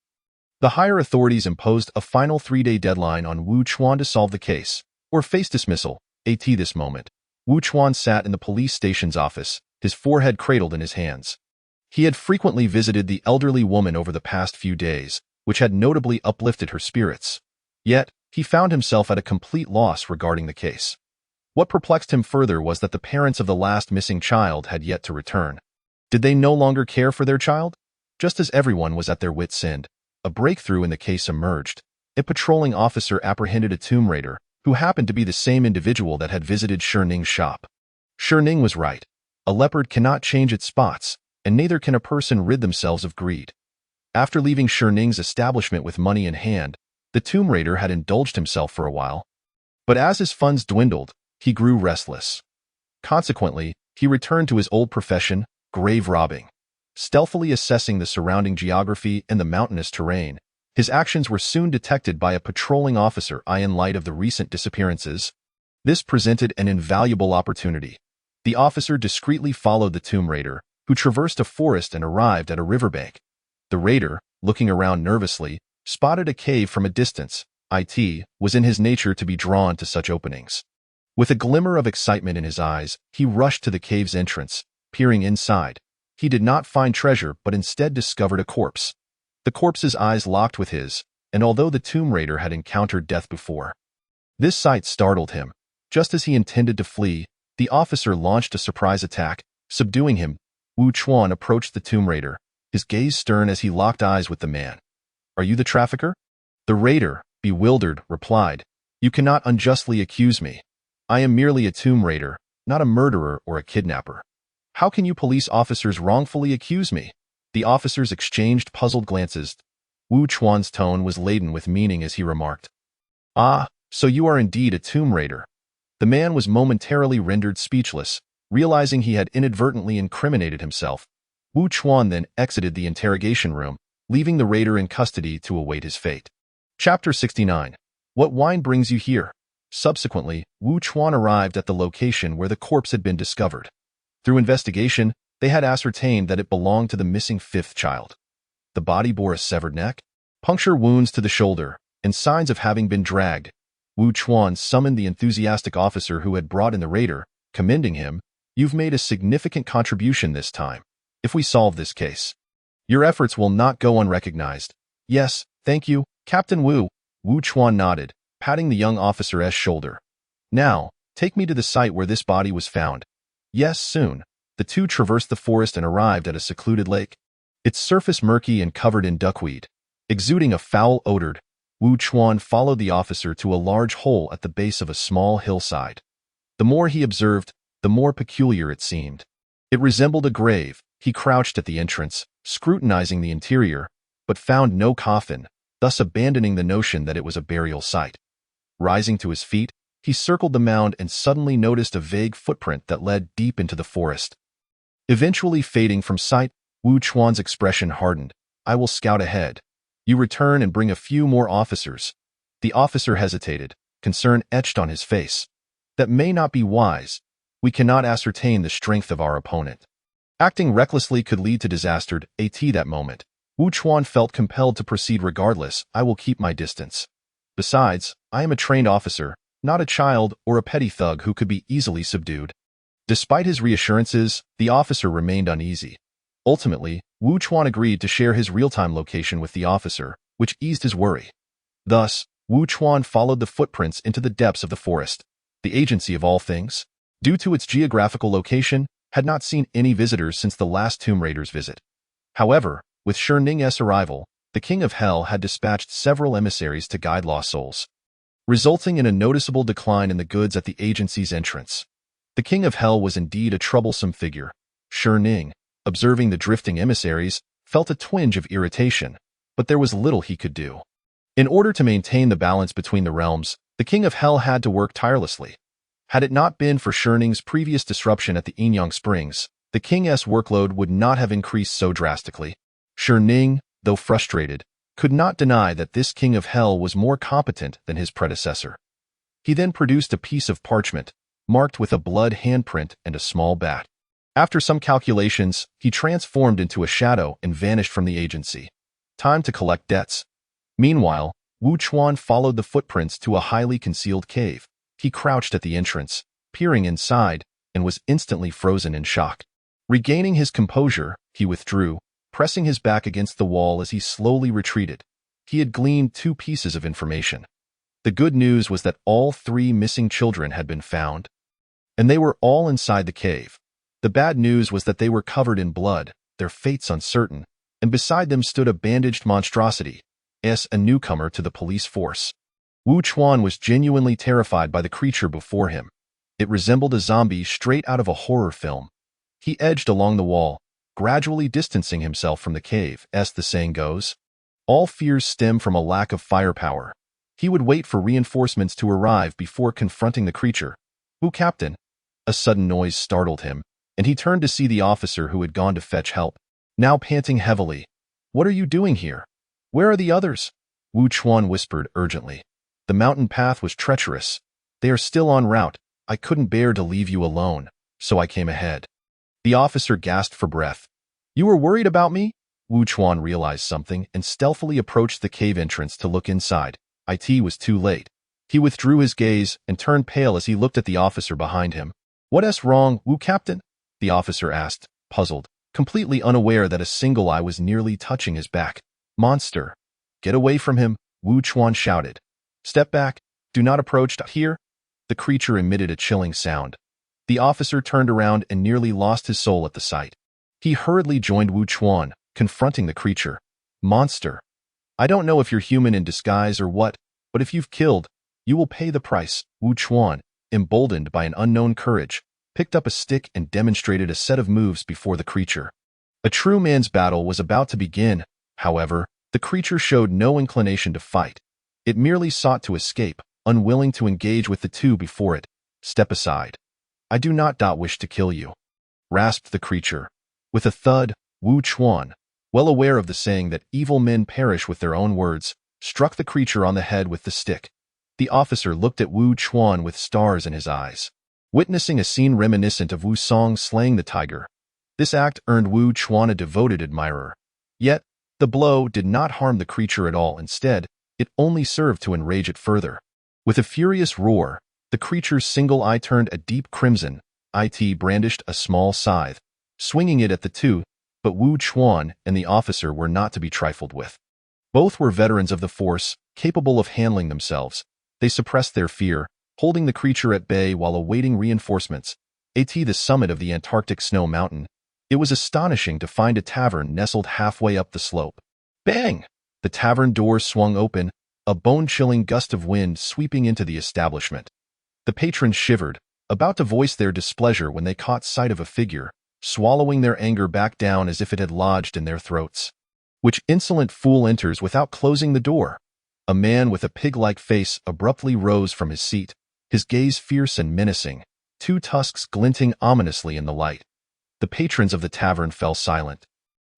the higher authorities imposed a final 3-day deadline on Wu Chuan to solve the case, or face dismissal. At this moment, Wu Chuan sat in the police station's office, his forehead cradled in his hands. He had frequently visited the elderly woman over the past few days, which had notably uplifted her spirits. Yet, he found himself at a complete loss regarding the case. What perplexed him further was that the parents of the last missing child had yet to return. Did they no longer care for their child? Just as everyone was at their wits' end, a breakthrough in the case emerged. A patrolling officer apprehended a tomb raider, who happened to be the same individual that had visited Ning's shop. Ning was right. A leopard cannot change its spots, and neither can a person rid themselves of greed. After leaving Ning's establishment with money in hand, the tomb raider had indulged himself for a while. But as his funds dwindled, he grew restless. Consequently, he returned to his old profession, grave robbing. Stealthily assessing the surrounding geography and the mountainous terrain, his actions were soon detected by a patrolling officer. In light of the recent disappearances, this presented an invaluable opportunity. The officer discreetly followed the tomb raider, who traversed a forest and arrived at a riverbank. The raider, looking around nervously, spotted a cave from a distance. It was in his nature to be drawn to such openings. With a glimmer of excitement in his eyes, he rushed to the cave's entrance. Peering inside, he did not find treasure but instead discovered a corpse. The corpse's eyes locked with his, and although the tomb raider had encountered death before, this sight startled him. Just as he intended to flee, the officer launched a surprise attack, subduing him. Wu Chuan approached the tomb raider, his gaze stern as he locked eyes with the man. "Are you the trafficker?" The raider, bewildered, replied, "You cannot unjustly accuse me. I am merely a tomb raider, not a murderer or a kidnapper. How can you police officers wrongfully accuse me?" The officers exchanged puzzled glances. Wu Chuan's tone was laden with meaning as he remarked, "Ah, so you are indeed a tomb raider." The man was momentarily rendered speechless, realizing he had inadvertently incriminated himself. Wu Chuan then exited the interrogation room, leaving the raider in custody to await his fate. Chapter 69. What wine brings you here? Subsequently, Wu Chuan arrived at the location where the corpse had been discovered. Through investigation, they had ascertained that it belonged to the missing fifth child. The body bore a severed neck, puncture wounds to the shoulder, and signs of having been dragged. Wu Chuan summoned the enthusiastic officer who had brought in the raider, commending him. You've made a significant contribution this time. If we solve this case, your efforts will not go unrecognized. Yes, thank you, Captain Wu. Wu Chuan nodded, patting the young officer's shoulder. Now, take me to the site where this body was found. Yes, soon. The two traversed the forest and arrived at a secluded lake. Its surface murky and covered in duckweed. Exuding a foul odor, Wu Chuan followed the officer to a large hole at the base of a small hillside. The more he observed, the more peculiar it seemed. It resembled a grave. He crouched at the entrance, scrutinizing the interior, but found no coffin, thus abandoning the notion that it was a burial site. Rising to his feet, he circled the mound and suddenly noticed a vague footprint that led deep into the forest. Eventually fading from sight, Wu Chuan's expression hardened. I will scout ahead. You return and bring a few more officers. The officer hesitated, concern etched on his face. That may not be wise. We cannot ascertain the strength of our opponent. Acting recklessly could lead to disaster. At that moment, Wu Chuan felt compelled to proceed regardless. I will keep my distance. Besides, I am a trained officer, not a child or a petty thug who could be easily subdued. Despite his reassurances, the officer remained uneasy. Ultimately, Wu Chuan agreed to share his real-time location with the officer, which eased his worry. Thus, Wu Chuan followed the footprints into the depths of the forest. The agency of all things, due to its geographical location, had not seen any visitors since the last Tomb Raider's visit. However, with Sherning's arrival, the King of Hell had dispatched several emissaries to guide lost souls, resulting in a noticeable decline in the goods at the agency's entrance. The King of Hell was indeed a troublesome figure. Sherning, observing the drifting emissaries, felt a twinge of irritation, but there was little he could do. In order to maintain the balance between the realms, the King of Hell had to work tirelessly. Had it not been for Sherning's previous disruption at the Inyang Springs, the King's workload would not have increased so drastically. Sherning, though frustrated, could not deny that this King of Hell was more competent than his predecessor. He then produced a piece of parchment, marked with a blood handprint and a small bat. After some calculations, he transformed into a shadow and vanished from the agency. Time to collect debts. Meanwhile, Wu Chuan followed the footprints to a highly concealed cave. He crouched at the entrance, peering inside, and was instantly frozen in shock. Regaining his composure, he withdrew, pressing his back against the wall as he slowly retreated. He had gleaned two pieces of information. The good news was that all three missing children had been found, and they were all inside the cave. The bad news was that they were covered in blood, their fates uncertain, and beside them stood a bandaged monstrosity, a newcomer to the police force. Wu Chuan was genuinely terrified by the creature before him. It resembled a zombie straight out of a horror film. He edged along the wall, gradually distancing himself from the cave. As the saying goes, all fears stem from a lack of firepower. He would wait for reinforcements to arrive before confronting the creature. "Wu Captain!" A sudden noise startled him, and he turned to see the officer who had gone to fetch help, now panting heavily. "What are you doing here? Where are the others?" Wu Chuan whispered urgently. "The mountain path was treacherous. They are still en route. I couldn't bear to leave you alone, so I came ahead." The officer gasped for breath. "You were worried about me?" Wu Chuan realized something and stealthily approached the cave entrance to look inside. It was too late. He withdrew his gaze and turned pale as he looked at the officer behind him. "What's wrong, Wu Captain?" the officer asked, puzzled, completely unaware that a single eye was nearly touching his back. "Monster! Get away from him!" Wu Chuan shouted. "Step back. Do not approach here." The creature emitted a chilling sound. The officer turned around and nearly lost his soul at the sight. He hurriedly joined Wu Chuan, confronting the creature. "Monster! I don't know if you're human in disguise or what, but if you've killed, you will pay the price." Wu Chuan, emboldened by an unknown courage, picked up a stick and demonstrated a set of moves before the creature. A true man's battle was about to begin. However, the creature showed no inclination to fight. It merely sought to escape, unwilling to engage with the two before it. "Step aside. I do not wish to kill you," rasped the creature. With a thud, Wu Chuan, well aware of the saying that evil men perish with their own words, struck the creature on the head with the stick. The officer looked at Wu Chuan with stars in his eyes, witnessing a scene reminiscent of Wu Song slaying the tiger. This act earned Wu Chuan a devoted admirer. Yet, the blow did not harm the creature at all. Instead, it only served to enrage it further. With a furious roar, the creature's single eye turned a deep crimson. It brandished a small scythe, swinging it at the two, but Wu Chuan and the officer were not to be trifled with. Both were veterans of the force, capable of handling themselves. They suppressed their fear, holding the creature at bay while awaiting reinforcements. At the summit of the Antarctic snow mountain, it was astonishing to find a tavern nestled halfway up the slope. Bang! The tavern doors swung open, a bone-chilling gust of wind sweeping into the establishment. The patrons shivered, about to voice their displeasure when they caught sight of a figure, swallowing their anger back down as if it had lodged in their throats. Which insolent fool enters without closing the door? A man with a pig-like face abruptly rose from his seat, his gaze fierce and menacing, two tusks glinting ominously in the light. The patrons of the tavern fell silent,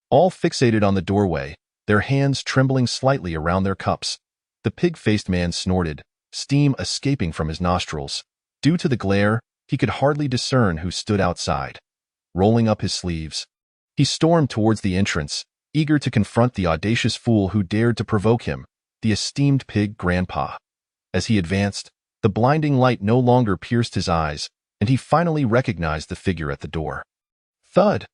all fixated on the doorway, their hands trembling slightly around their cups. The pig-faced man snorted, steam escaping from his nostrils. Due to the glare, he could hardly discern who stood outside. Rolling up his sleeves, he stormed towards the entrance, eager to confront the audacious fool who dared to provoke him, the esteemed pig grandpa. As he advanced, the blinding light no longer pierced his eyes, and he finally recognized the figure at the door. Thud!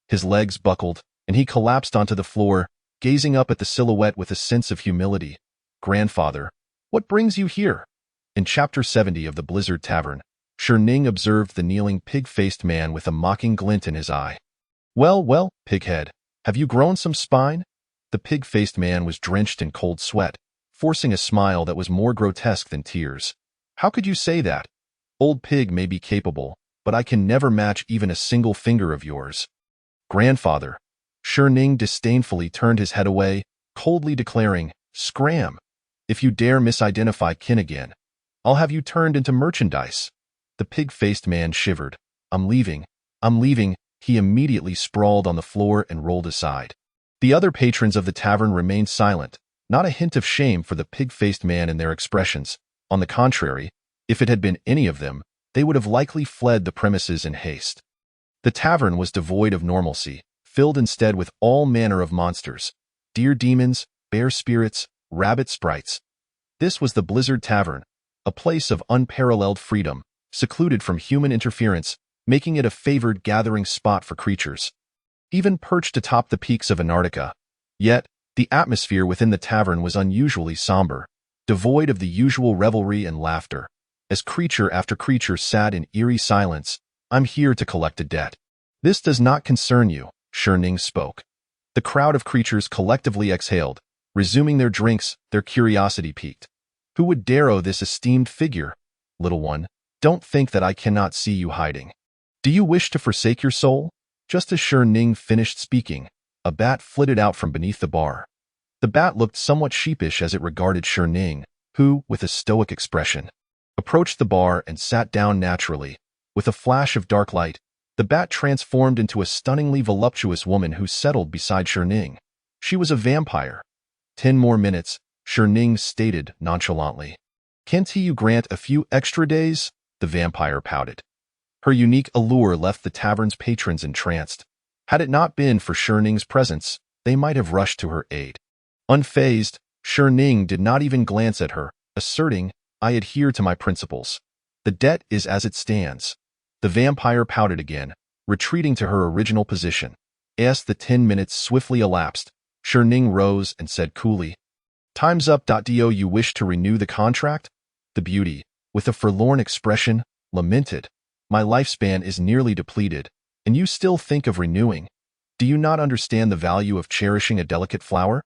His legs buckled, and he collapsed onto the floor, gazing up at the silhouette with a sense of humility. Grandfather, what brings you here? In Chapter 70 of the Blizzard Tavern, Ning observed the kneeling pig-faced man with a mocking glint in his eye. Well, well, pighead, have you grown some spine? The pig-faced man was drenched in cold sweat, forcing a smile that was more grotesque than tears. How could you say that? Old pig may be capable, but I can never match even a single finger of yours. Grandfather. Ning disdainfully turned his head away, coldly declaring, Scram! If you dare misidentify kin again, I'll have you turned into merchandise. The pig-faced man shivered. I'm leaving. He immediately sprawled on the floor and rolled aside. The other patrons of the tavern remained silent, not a hint of shame for the pig-faced man in their expressions. On the contrary, if it had been any of them, they would have likely fled the premises in haste. The tavern was devoid of normalcy, filled instead with all manner of monsters, deer demons, bear spirits, rabbit sprites. This was the Blizzard Tavern, a place of unparalleled freedom, secluded from human interference, making it a favored gathering spot for creatures, even perched atop the peaks of Antarctica. Yet, the atmosphere within the tavern was unusually somber, devoid of the usual revelry and laughter. As creature after creature sat in eerie silence, I'm here to collect a debt. This does not concern you, Ning spoke. The crowd of creatures collectively exhaled, resuming their drinks, their curiosity piqued. Who would dare owe this esteemed figure? Little one, don't think that I cannot see you hiding. Do you wish to forsake your soul? Just as Ning finished speaking, a bat flitted out from beneath the bar. The bat looked somewhat sheepish as it regarded Ning, who, with a stoic expression, approached the bar and sat down naturally. With a flash of dark light, the bat transformed into a stunningly voluptuous woman who settled beside Ning. She was a vampire. 10 more minutes, Ning stated nonchalantly. Can't you grant a few extra days? The vampire pouted. Her unique allure left the tavern's patrons entranced. Had it not been for Ning's presence, they might have rushed to her aid. Unfazed, Ning did not even glance at her, asserting, I adhere to my principles. The debt is as it stands. The vampire pouted again, retreating to her original position. As the 10 minutes swiftly elapsed, Ning rose and said coolly, Time's up. Do you wish to renew the contract? The beauty, with a forlorn expression, lamented, My lifespan is nearly depleted, and you still think of renewing. Do you not understand the value of cherishing a delicate flower?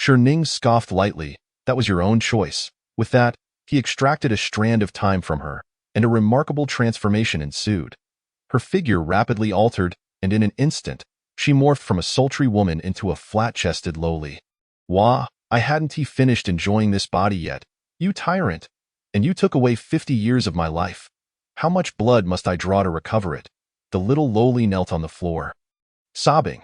Ning scoffed lightly, That was your own choice. With that, he extracted a strand of time from her, and a remarkable transformation ensued. Her figure rapidly altered, and in an instant, she morphed from a sultry woman into a flat-chested lowly. Wah, I hadn't finished enjoying this body yet, you tyrant, and you took away 50 years of my life. How much blood must I draw to recover it? The little lowly knelt on the floor, sobbing.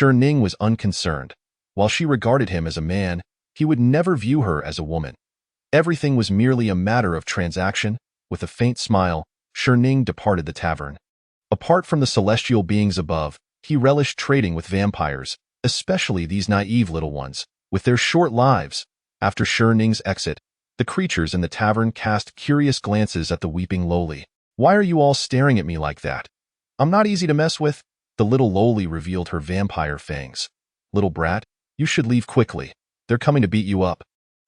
Ning was unconcerned. While she regarded him as a man, he would never view her as a woman. Everything was merely a matter of transaction. With a faint smile, Ning departed the tavern. Apart from the celestial beings above, he relished trading with vampires, especially these naive little ones, with their short lives. After Ning's exit, the creatures in the tavern cast curious glances at the weeping lowly. "Why are you all staring at me like that? I'm not easy to mess with." The little lowly revealed her vampire fangs. "Little brat, you should leave quickly. They're coming to beat you up."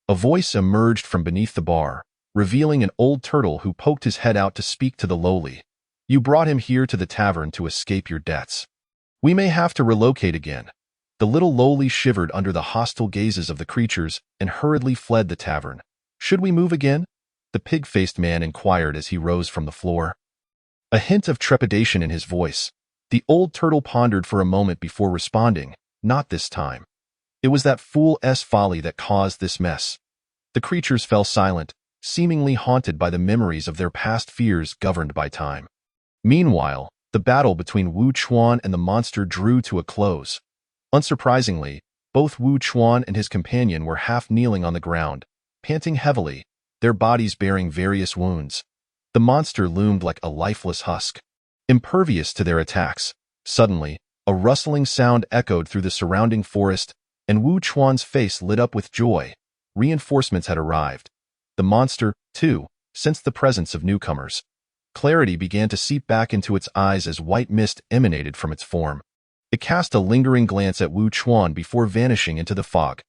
A voice emerged from beneath the bar, revealing an old turtle who poked his head out to speak to the lowly. "You brought him here to the tavern to escape your debts. We may have to relocate again." The little lowly shivered under the hostile gazes of the creatures and hurriedly fled the tavern. "Should we move again?" the pig-faced man inquired as he rose from the floor. A hint of trepidation in his voice. The old turtle pondered for a moment before responding, "Not this time. It was that fool's folly that caused this mess." The creatures fell silent, seemingly haunted by the memories of their past fears governed by time. Meanwhile, the battle between Wu Chuan and the monster drew to a close. Unsurprisingly, both Wu Chuan and his companion were half kneeling on the ground, panting heavily, their bodies bearing various wounds. The monster loomed like a lifeless husk, impervious to their attacks. Suddenly, a rustling sound echoed through the surrounding forest, and Wu Chuan's face lit up with joy. Reinforcements had arrived. The monster, too, sensed the presence of newcomers. Clarity began to seep back into its eyes as white mist emanated from its form. It cast a lingering glance at Wu Chuan before vanishing into the fog.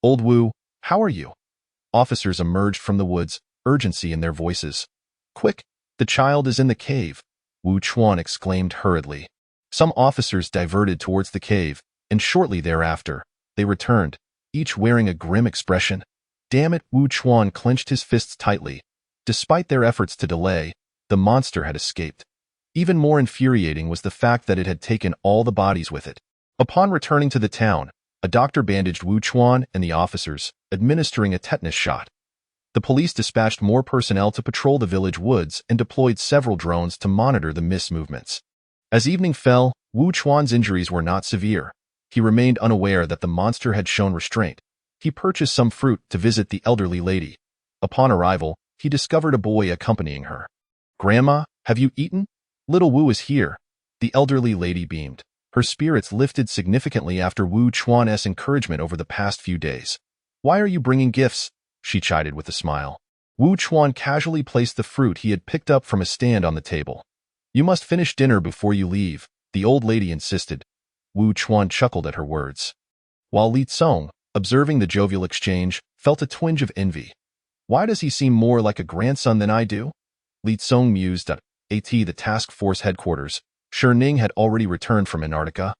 "Old Wu, how are you?" Officers emerged from the woods, urgency in their voices. "Quick, the child is in the cave," Wu Chuan exclaimed hurriedly. Some officers diverted towards the cave, and shortly thereafter, they returned, each wearing a grim expression. "Damn it," Wu Chuan clenched his fists tightly. Despite their efforts to delay, the monster had escaped. Even more infuriating was the fact that it had taken all the bodies with it. Upon returning to the town, a doctor bandaged Wu Chuan and the officers, administering a tetanus shot. The police dispatched more personnel to patrol the village woods and deployed several drones to monitor the mist movements. As evening fell, Wu Chuan's injuries were not severe. He remained unaware that the monster had shown restraint. He purchased some fruit to visit the elderly lady. Upon arrival, he discovered a boy accompanying her. "Grandma, have you eaten? Little Wu is here." The elderly lady beamed. Her spirits lifted significantly after Wu Chuan's encouragement over the past few days. "Why are you bringing gifts?" she chided with a smile. Wu Chuan casually placed the fruit he had picked up from a stand on the table. "You must finish dinner before you leave," the old lady insisted. Wu Chuan chuckled at her words, while Li Tsong, observing the jovial exchange, felt a twinge of envy. "Why does he seem more like a grandson than I do?" Li Tsong mused. At the task force headquarters, Ning had already returned from Antarctica,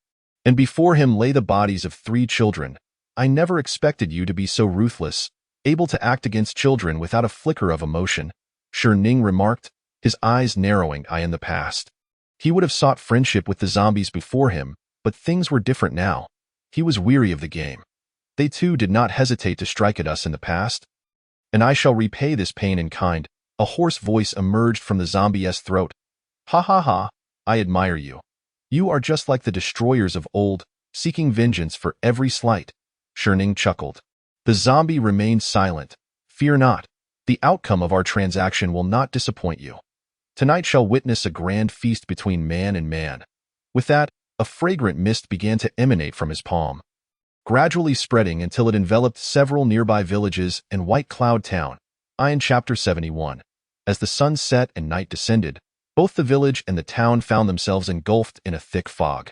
and before him lay the bodies of 3 children. "I never expected you to be so ruthless, able to act against children without a flicker of emotion," Ning remarked, his eyes narrowing. In the past, he would have sought friendship with the zombies before him, but things were different now. He was weary of the game. "They too did not hesitate to strike at us in the past, and I shall repay this pain in kind." A hoarse voice emerged from the zombie's throat. "Ha ha ha, I admire you. You are just like the destroyers of old, seeking vengeance for every slight." Ning chuckled. The zombie remained silent. "Fear not. The outcome of our transaction will not disappoint you. Tonight shall witness a grand feast between man and man." With that, a fragrant mist began to emanate from his palm, gradually spreading until it enveloped several nearby villages and White Cloud Town. In Chapter 71. As the sun set and night descended, both the village and the town found themselves engulfed in a thick fog.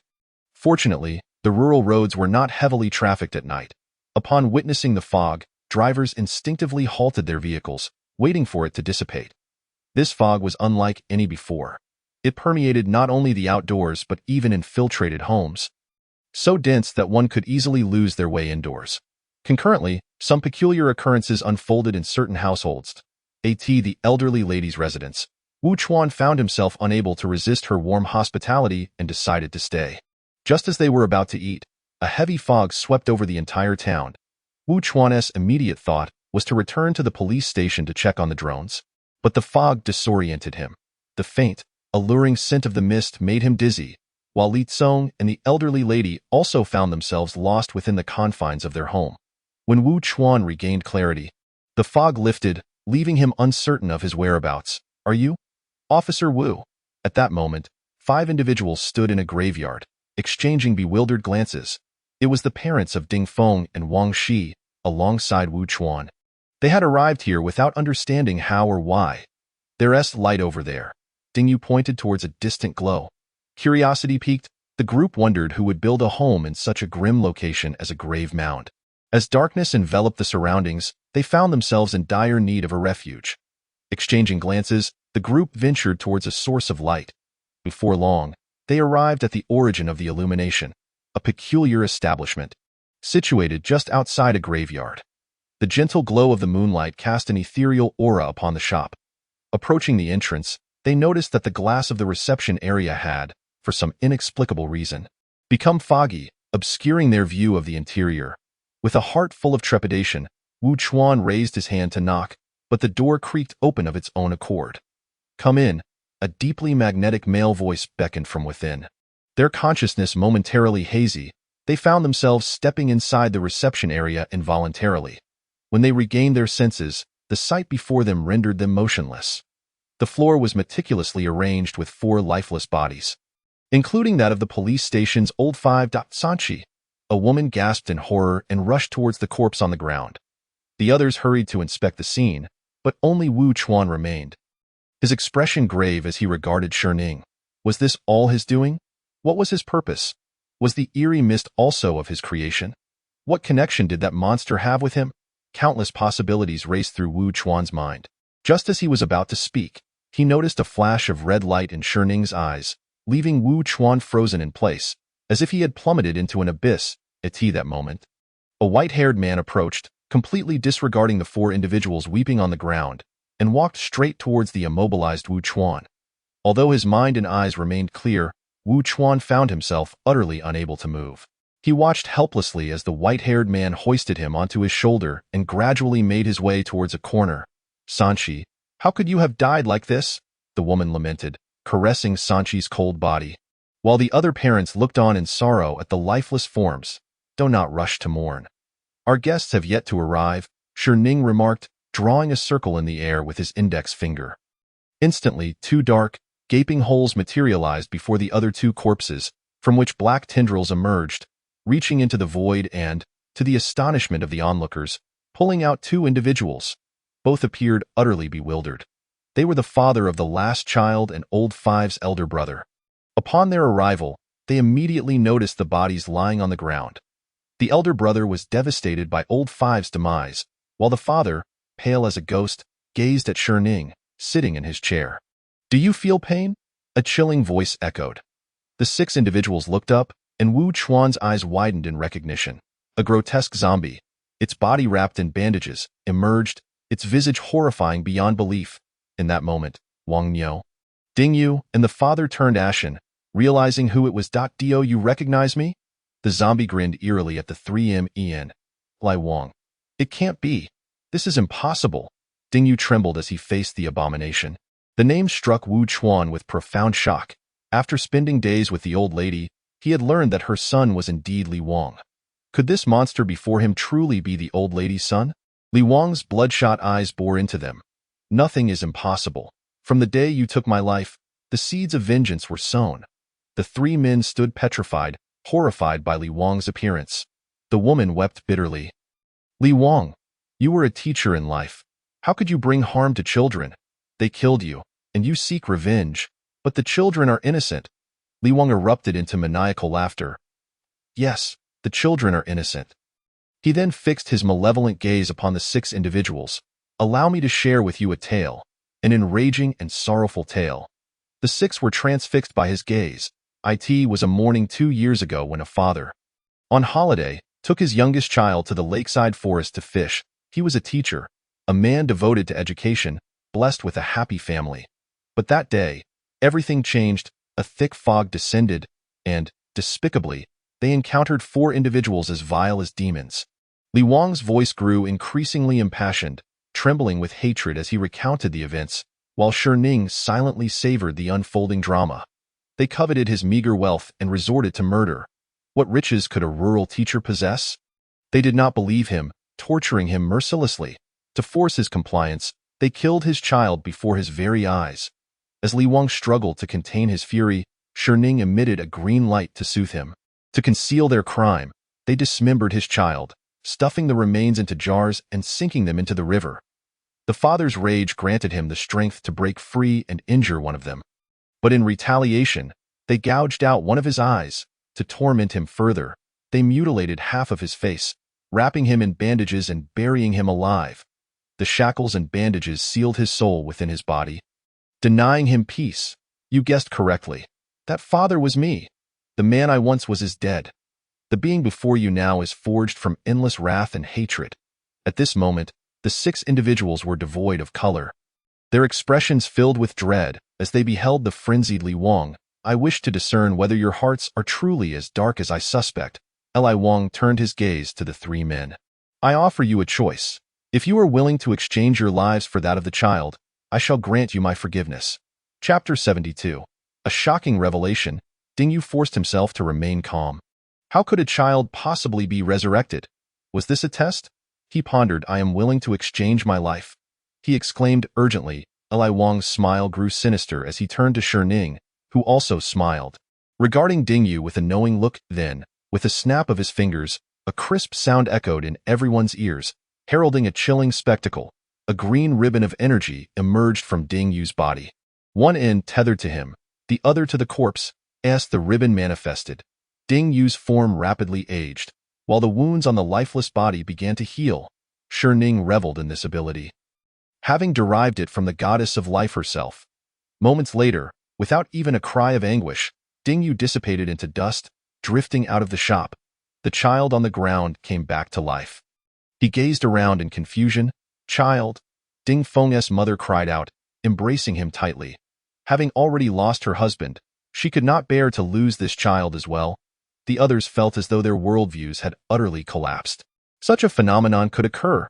Fortunately, the rural roads were not heavily trafficked at night. Upon witnessing the fog, drivers instinctively halted their vehicles, waiting for it to dissipate. This fog was unlike any before. It permeated not only the outdoors but even infiltrated homes, so dense that one could easily lose their way indoors. Concurrently, some peculiar occurrences unfolded in certain households. The elderly lady's residence. Wu Chuan found himself unable to resist her warm hospitality and decided to stay. Just as they were about to eat, a heavy fog swept over the entire town. Wu Chuan's immediate thought was to return to the police station to check on the drones. But the fog disoriented him. The faint, alluring scent of the mist made him dizzy, while Li Tsong and the elderly lady also found themselves lost within the confines of their home. When Wu Chuan regained clarity, The fog lifted, leaving him uncertain of his whereabouts. "Are you?" "Officer Wu." At that moment, 5 individuals stood in a graveyard, exchanging bewildered glances. It was the parents of Ding Feng and Wang Shi, alongside Wu Chuan. They had arrived here without understanding how or why. "There's light over there." Ding Yu pointed towards a distant glow. Curiosity piqued, the group wondered who would build a home in such a grim location as a grave mound. As darkness enveloped the surroundings, they found themselves in dire need of a refuge. Exchanging glances, the group ventured towards a source of light. Before long, they arrived at the origin of the illumination, a peculiar establishment, situated just outside a graveyard. The gentle glow of the moonlight cast an ethereal aura upon the shop. Approaching the entrance, they noticed that the glass of the reception area had, for some inexplicable reason, become foggy, obscuring their view of the interior. With a heart full of trepidation, Wu Chuan raised his hand to knock, but the door creaked open of its own accord. "Come in," a deeply magnetic male voice beckoned from within. Their consciousness momentarily hazy, they found themselves stepping inside the reception area involuntarily. When they regained their senses, the sight before them rendered them motionless. The floor was meticulously arranged with 4 lifeless bodies, including that of the police station's old 5. Sanchi. A woman gasped in horror and rushed towards the corpse on the ground. The others hurried to inspect the scene, but only Wu Chuan remained, his expression grave as he regarded Shining. Was this all his doing? What was his purpose? Was the eerie mist also of his creation? What connection did that monster have with him? Countless possibilities raced through Wu Chuan's mind. Just as he was about to speak, he noticed a flash of red light in Shining's eyes, leaving Wu Chuan frozen in place, as if he had plummeted into an abyss. At that moment, a white-haired man approached, completely disregarding the 4 individuals weeping on the ground, and walked straight towards the immobilized Wu Chuan. Although his mind and eyes remained clear, Wu Chuan found himself utterly unable to move. He watched helplessly as the white-haired man hoisted him onto his shoulder and gradually made his way towards a corner. "Sanchi, how could you have died like this?" the woman lamented, caressing Sanchi's cold body. While the other parents looked on in sorrow at the lifeless forms. "Do not rush to mourn. Our guests have yet to arrive," Shining remarked, drawing a circle in the air with his index finger. Instantly, 2 dark, gaping holes materialized before the other 2 corpses, from which black tendrils emerged, reaching into the void and, to the astonishment of the onlookers, pulling out 2 individuals. Both appeared utterly bewildered. They were the father of the last child and old 5's elder brother. Upon their arrival, they immediately noticed the bodies lying on the ground. The elder brother was devastated by old 5's demise, while the father, pale as a ghost, gazed at Shining, sitting in his chair. "Do you feel pain?" a chilling voice echoed. The 6 individuals looked up, and Wu Chuan's eyes widened in recognition. A grotesque zombie, its body wrapped in bandages, emerged, its visage horrifying beyond belief. In that moment, Wang Niu, Ding Yu, and the father turned ashen, realizing who it was. "Do you recognize me?" The zombie grinned eerily at the 3Men. "Lai Wang. It can't be. This is impossible." Ding Yu trembled as he faced the abomination. The name struck Wu Chuan with profound shock. After spending days with the old lady, he had learned that her son was indeed Li Wang. Could this monster before him truly be the old lady's son? Li Wang's bloodshot eyes bore into them. "Nothing is impossible. From the day you took my life, the seeds of vengeance were sown." The 3 men stood petrified, horrified by Li Wang's appearance. The woman wept bitterly. "Li Wang, you were a teacher in life. How could you bring harm to children? They killed you, and you seek revenge, but the children are innocent." Li Wang erupted into maniacal laughter. "Yes, the children are innocent." He then fixed his malevolent gaze upon the 6 individuals. "Allow me to share with you a tale, an enraging and sorrowful tale." The 6 were transfixed by his gaze. It was a morning 2 years ago when a father, on holiday, took his youngest child to the lakeside forest to fish. He was a teacher, a man devoted to education, blessed with a happy family. But that day, everything changed. A thick fog descended, and, despicably, they encountered 4 individuals as vile as demons. Li Wang's voice grew increasingly impassioned, trembling with hatred as he recounted the events, while Shining silently savored the unfolding drama. They coveted his meager wealth and resorted to murder. What riches could a rural teacher possess? They did not believe him, torturing him mercilessly. To force his compliance, they killed his child before his very eyes. As Li Wang struggled to contain his fury, Shining emitted a green light to soothe him. To conceal their crime, they dismembered his child, stuffing the remains into jars and sinking them into the river. The father's rage granted him the strength to break free and injure one of them. But in retaliation, they gouged out one of his eyes. To torment him further, they mutilated half of his face, wrapping him in bandages and burying him alive. The shackles and bandages sealed his soul within his body, denying him peace. You guessed correctly. That father was me. The man I once was is dead. The being before you now is forged from endless wrath and hatred. At this moment, the 6 individuals were devoid of color. Their expressions filled with dread as they beheld the frenzied Li Wang. I wish to discern whether your hearts are truly as dark as I suspect. Li Wang turned his gaze to the 3 men. I offer you a choice. If you are willing to exchange your lives for that of the child, I shall grant you my forgiveness. Chapter 72. A shocking revelation. Dingyu forced himself to remain calm. How could a child possibly be resurrected? Was this a test? He pondered. I am willing to exchange my life, he exclaimed urgently. Li Wang's smile grew sinister as he turned to Shining, who also smiled, regarding Dingyu with a knowing look. Then, with a snap of his fingers, a crisp sound echoed in everyone's ears, heralding a chilling spectacle. A green ribbon of energy emerged from Dingyu's body. One end tethered to him, the other to the corpse. As the ribbon manifested, Dingyu's form rapidly aged, while the wounds on the lifeless body began to heal. Shining reveled in this ability, having derived it from the goddess of life herself. Moments later, without even a cry of anguish, Dingyu dissipated into dust, drifting out of the shop. The child on the ground came back to life. He gazed around in confusion. Child? Ding Feng's mother cried out, embracing him tightly. Having already lost her husband, she could not bear to lose this child as well. The others felt as though their worldviews had utterly collapsed. Such a phenomenon could occur.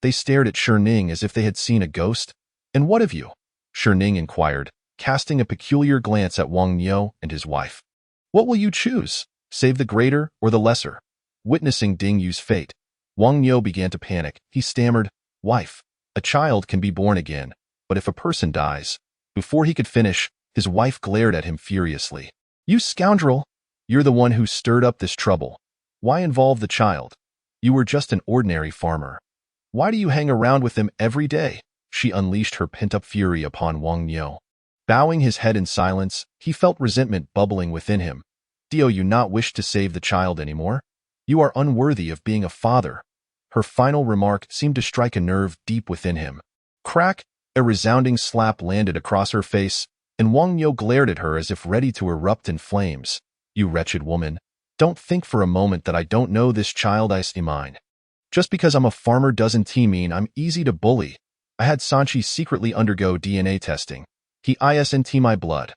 They stared at Shining as if they had seen a ghost. And what of you? Shining inquired, casting a peculiar glance at Wang Niu and his wife. What will you choose? Save the greater or the lesser? Witnessing Dingyu's fate, Wang Niu began to panic. He stammered, Wife, a child can be born again, but if a person dies. Before he could finish, his wife glared at him furiously. You scoundrel! You're the one who stirred up this trouble. Why involve the child? You were just an ordinary farmer. Why do you hang around with him every day? She unleashed her pent-up fury upon Wang Niu. Bowing his head in silence, he felt resentment bubbling within him. Do you not wish to save the child anymore? You are unworthy of being a father. Her final remark seemed to strike a nerve deep within him. Crack! A resounding slap landed across her face, and Wang Niu glared at her as if ready to erupt in flames. You wretched woman. Don't think for a moment that I don't know this child is mine. Just because I'm a farmer doesn't mean I'm easy to bully. I had Sanchi secretly undergo DNA testing. He isn't my blood.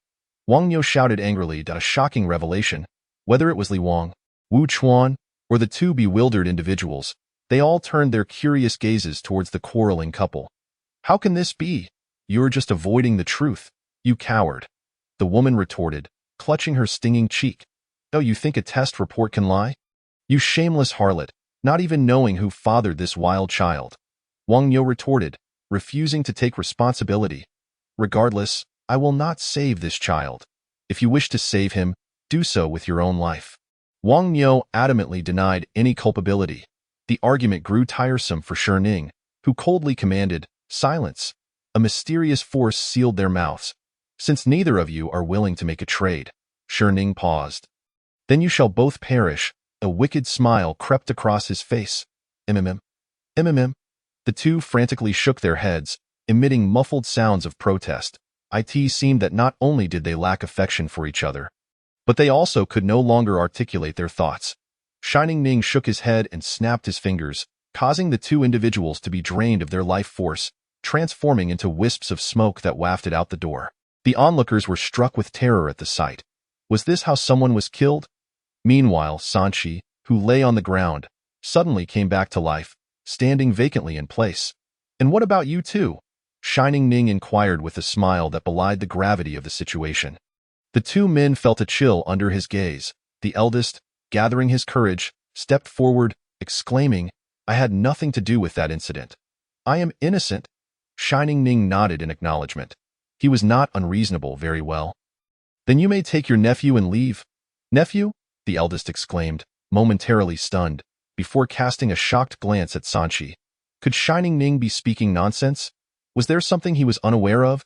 Wang Niu shouted angrily at a shocking revelation. Whether it was Li Wang, Wu Chuan, or the 2 bewildered individuals, they all turned their curious gazes towards the quarreling couple. How can this be? You're just avoiding the truth, you coward. The woman retorted, clutching her stinging cheek. Oh, you think a test report can lie? You shameless harlot, not even knowing who fathered this wild child. Wang Niu retorted, refusing to take responsibility. Regardless, I will not save this child. If you wish to save him, do so with your own life. Wang Niu adamantly denied any culpability. The argument grew tiresome for Shining, who coldly commanded, Silence. A mysterious force sealed their mouths. Since neither of you are willing to make a trade. Shining paused. Then you shall both perish. A wicked smile crept across his face. MMM. MMM. The 2 frantically shook their heads, emitting muffled sounds of protest. It seemed that not only did they lack affection for each other, but they also could no longer articulate their thoughts. Shining Ning shook his head and snapped his fingers, causing the 2 individuals to be drained of their life force, transforming into wisps of smoke that wafted out the door. The onlookers were struck with terror at the sight. Was this how someone was killed? Meanwhile, Sanchi, who lay on the ground, suddenly came back to life, standing vacantly in place. And what about you 2? Shining Ning inquired with a smile that belied the gravity of the situation. The 2 men felt a chill under his gaze. The eldest, gathering his courage, stepped forward, exclaiming, I had nothing to do with that incident. I am innocent. Shining Ning nodded in acknowledgement. He was not unreasonable. Very well. Then you may take your nephew and leave. Nephew? The eldest exclaimed, momentarily stunned, before casting a shocked glance at Sanchi. Could Shining Ning be speaking nonsense? Was there something he was unaware of?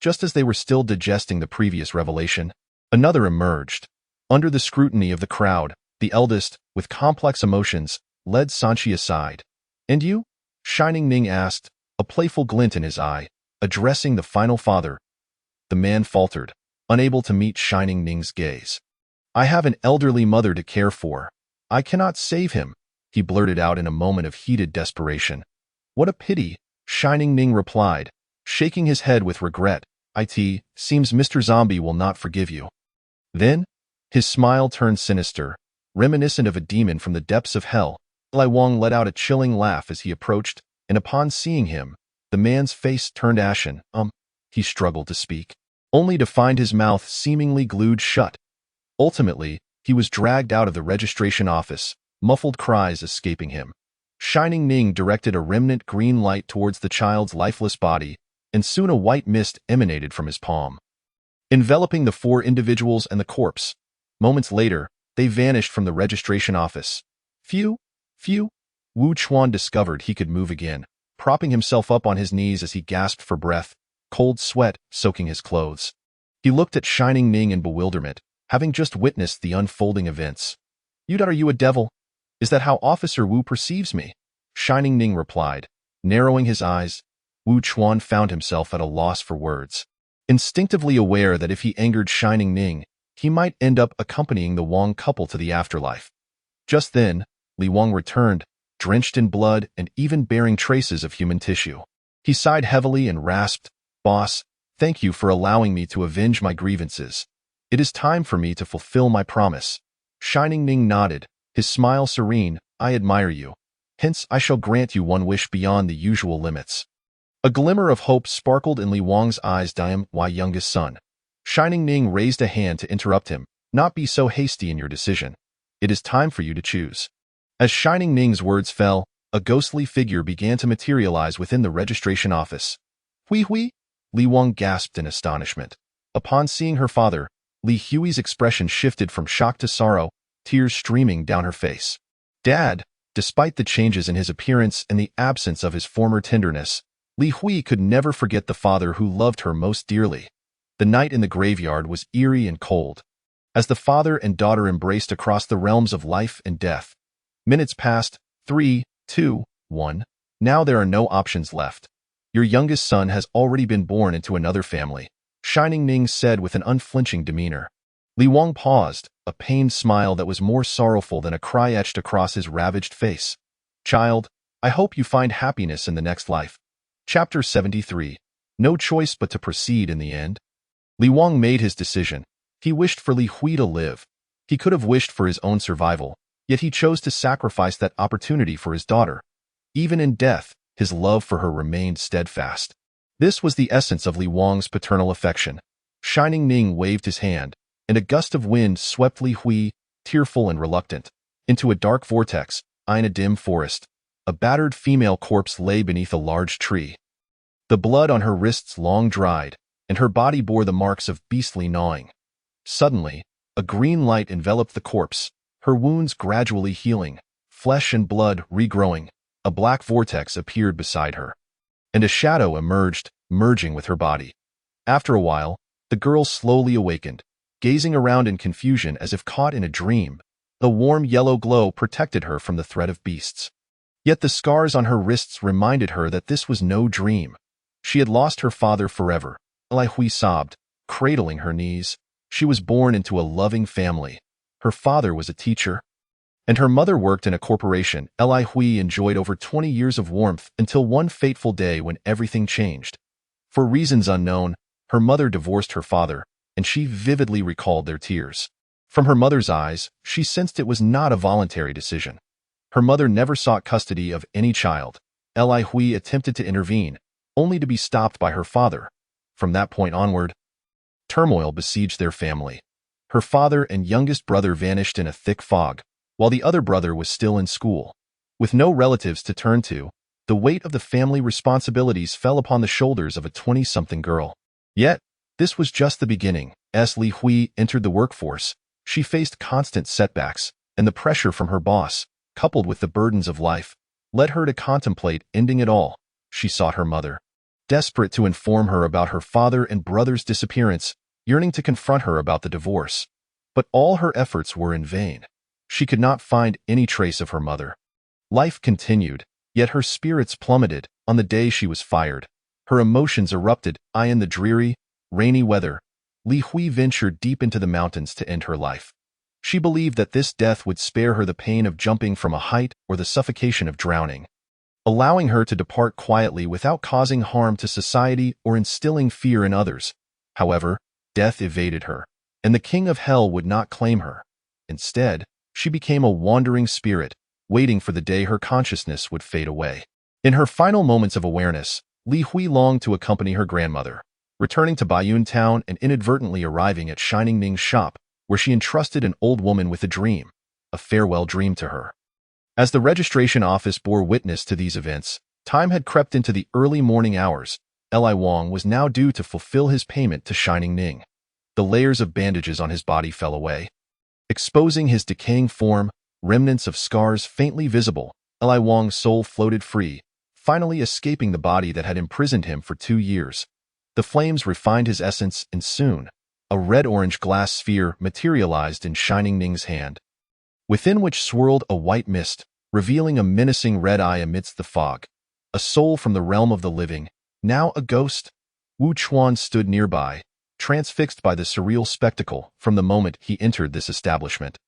Just as they were still digesting the previous revelation, another emerged. Under the scrutiny of the crowd, the eldest, with complex emotions, led Sanchi aside. And you? Shining Ning asked, a playful glint in his eye, addressing the final father. The man faltered, unable to meet Shining Ning's gaze. I have an elderly mother to care for. I cannot save him, he blurted out in a moment of heated desperation. What a pity, Shining Ning replied, shaking his head with regret. It seems Mr. Zombie will not forgive you. Then, his smile turned sinister, reminiscent of a demon from the depths of hell. Lai Wang let out a chilling laugh as he approached, and upon seeing him, the man's face turned ashen. He struggled to speak, only to find his mouth seemingly glued shut. Ultimately, he was dragged out of the registration office, muffled cries escaping him. Shining Ning directed a remnant green light towards the child's lifeless body, and soon a white mist emanated from his palm, enveloping the four individuals and the corpse. Moments later, they vanished from the registration office. Phew, phew. Wu Chuan discovered he could move again, propping himself up on his knees as he gasped for breath, cold sweat soaking his clothes. He looked at Shining Ning in bewilderment, having just witnessed the unfolding events. Are you a devil? Is that how Officer Wu perceives me? Shining Ning replied, narrowing his eyes. Wu Chuan found himself at a loss for words, instinctively aware that if he angered Shining Ning, he might end up accompanying the Wang couple to the afterlife. Just then, Li Wang returned, drenched in blood and even bearing traces of human tissue. He sighed heavily and rasped, Boss, thank you for allowing me to avenge my grievances. It is time for me to fulfill my promise. Shining Ning nodded, his smile serene. I admire you. Hence, I shall grant you one wish beyond the usual limits. A glimmer of hope sparkled in Li Wang's eyes. Why, youngest son? Shining Ning raised a hand to interrupt him. Not be so hasty in your decision. It is time for you to choose. As Shining Ning's words fell, a ghostly figure began to materialize within the registration office. Hui Hui? Li Wang gasped in astonishment. Upon seeing her father, Li Hui's expression shifted from shock to sorrow, tears streaming down her face. Dad, despite the changes in his appearance and the absence of his former tenderness, Li Hui could never forget the father who loved her most dearly. The night in the graveyard was eerie and cold, as the father and daughter embraced across the realms of life and death. Minutes passed. 3, 2, 1. Now there are no options left. Your youngest son has already been born into another family, Shining Ning said with an unflinching demeanor. Li Wang paused, a pained smile that was more sorrowful than a cry etched across his ravaged face. Child, I hope you find happiness in the next life. Chapter 73. No choice but to proceed in the end. Li Wang made his decision. He wished for Li Hui to live. He could have wished for his own survival, yet he chose to sacrifice that opportunity for his daughter. Even in death, his love for her remained steadfast. This was the essence of Li Wang's paternal affection. Shining Ning waved his hand, and a gust of wind swept Li Hui, tearful and reluctant, into a dark vortex, in a dim forest. A battered female corpse lay beneath a large tree. The blood on her wrists long dried, and her body bore the marks of beastly gnawing. Suddenly, a green light enveloped the corpse, her wounds gradually healing, flesh and blood regrowing. A black vortex appeared beside her, and a shadow emerged, merging with her body. After a while, the girl slowly awakened, gazing around in confusion as if caught in a dream. A warm yellow glow protected her from the threat of beasts. Yet the scars on her wrists reminded her that this was no dream. She had lost her father forever. Li Hui sobbed, cradling her knees. She was born into a loving family. Her father was a teacher, and her mother worked in a corporation. Li Hui enjoyed over 20 years of warmth until one fateful day when everything changed. For reasons unknown, her mother divorced her father, and she vividly recalled their tears. From her mother's eyes, she sensed it was not a voluntary decision. Her mother never sought custody of any child. Li Hui attempted to intervene, only to be stopped by her father. From that point onward, turmoil besieged their family. Her father and youngest brother vanished in a thick fog, while the other brother was still in school. With no relatives to turn to, The weight of the family responsibilities fell upon the shoulders of a 20-something girl. Yet, this was just the beginning. As Li Hui entered the workforce, she faced constant setbacks, and the pressure from her boss, coupled with the burdens of life, led her to contemplate ending it all. She sought her mother, desperate to inform her about her father and brother's disappearance, yearning to confront her about the divorce. But all her efforts were in vain. She could not find any trace of her mother. Life continued, yet her spirits plummeted. On the day she was fired, her emotions erupted. In the dreary, rainy weather, Li Hui ventured deep into the mountains to end her life. She believed that this death would spare her the pain of jumping from a height or the suffocation of drowning, allowing her to depart quietly without causing harm to society or instilling fear in others. However, death evaded her, and the king of hell would not claim her. Instead, she became a wandering spirit, waiting for the day her consciousness would fade away. In her final moments of awareness, Li Hui longed to accompany her grandmother, returning to Baiyun Town and inadvertently arriving at Shining Ning's shop, where she entrusted an old woman with a dream, a farewell dream to her. As the registration office bore witness to these events, time had crept into the early morning hours. Li Wang was now due to fulfill his payment to Shining Ning. The layers of bandages on his body fell away, exposing his decaying form, remnants of scars faintly visible. Li Wang's soul floated free, finally escaping the body that had imprisoned him for 2 years. The flames refined his essence, and soon, a red-orange glass sphere materialized in Shining Ning's hand, within which swirled a white mist, revealing a menacing red eye amidst the fog. A soul from the realm of the living, now a ghost. Wu Chuan stood nearby, transfixed by the surreal spectacle from the moment he entered this establishment.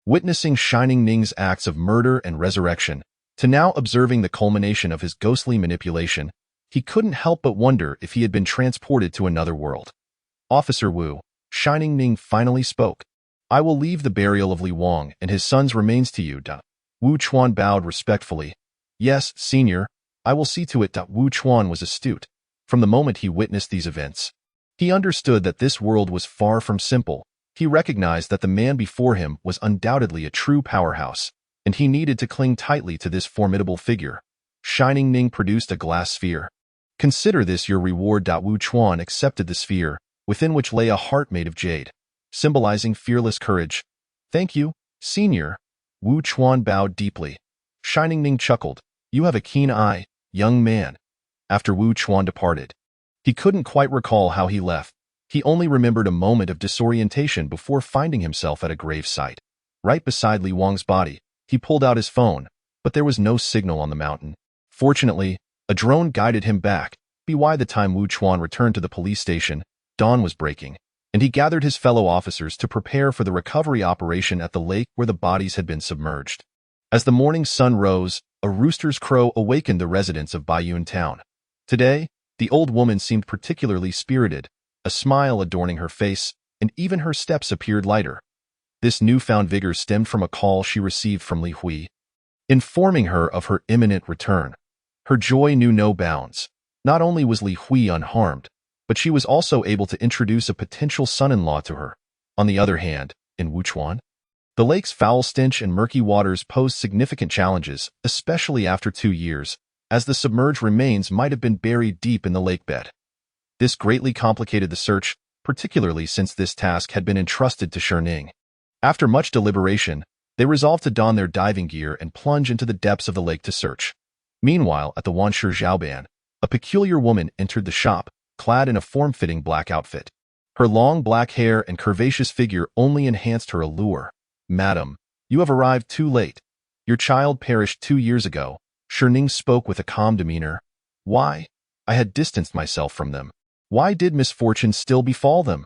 Witnessing Shining Ning's acts of murder and resurrection, to now observing the culmination of his ghostly manipulation, he couldn't help but wonder if he had been transported to another world. Officer Wu, Shining Ning finally spoke. I will leave the burial of Li Wang and his son's remains to you. Wu Chuan bowed respectfully. Yes, senior, I will see to it. Wu Chuan was astute. From the moment he witnessed these events, he understood that this world was far from simple. He recognized that the man before him was undoubtedly a true powerhouse, and he needed to cling tightly to this formidable figure. Shining Ning produced a glass sphere. Consider this your reward. Wu Chuan accepted the sphere, within which lay a heart made of jade, symbolizing fearless courage. Thank you, senior. Wu Chuan bowed deeply. Shining Ning chuckled. You have a keen eye, young man. After Wu Chuan departed, he couldn't quite recall how he left. He only remembered a moment of disorientation before finding himself at a grave site. Right beside Li Wang's body, he pulled out his phone, but there was no signal on the mountain. Fortunately, a drone guided him back. By the time Wu Chuan returned to the police station, dawn was breaking, and he gathered his fellow officers to prepare for the recovery operation at the lake where the bodies had been submerged. As the morning sun rose, a rooster's crow awakened the residents of Baiyun Town. Today, the old woman seemed particularly spirited, a smile adorning her face, and even her steps appeared lighter. This newfound vigor stemmed from a call she received from Li Hui, informing her of her imminent return. Her joy knew no bounds. Not only was Li Hui unharmed, but she was also able to introduce a potential son-in-law to her. On the other hand, in Wuchuan, the lake's foul stench and murky waters posed significant challenges, especially after 2 years, as the submerged remains might have been buried deep in the lake bed. This greatly complicated the search, particularly since this task had been entrusted to Shining. After much deliberation, they resolved to don their diving gear and plunge into the depths of the lake to search. Meanwhile, at the Wanshi Zhaoban, a peculiar woman entered the shop, clad in a form-fitting black outfit. Her long black hair and curvaceous figure only enhanced her allure. Madam, you have arrived too late. Your child perished 2 years ago. Shining spoke with a calm demeanor. Why? I had distanced myself from them. Why did misfortune still befall them?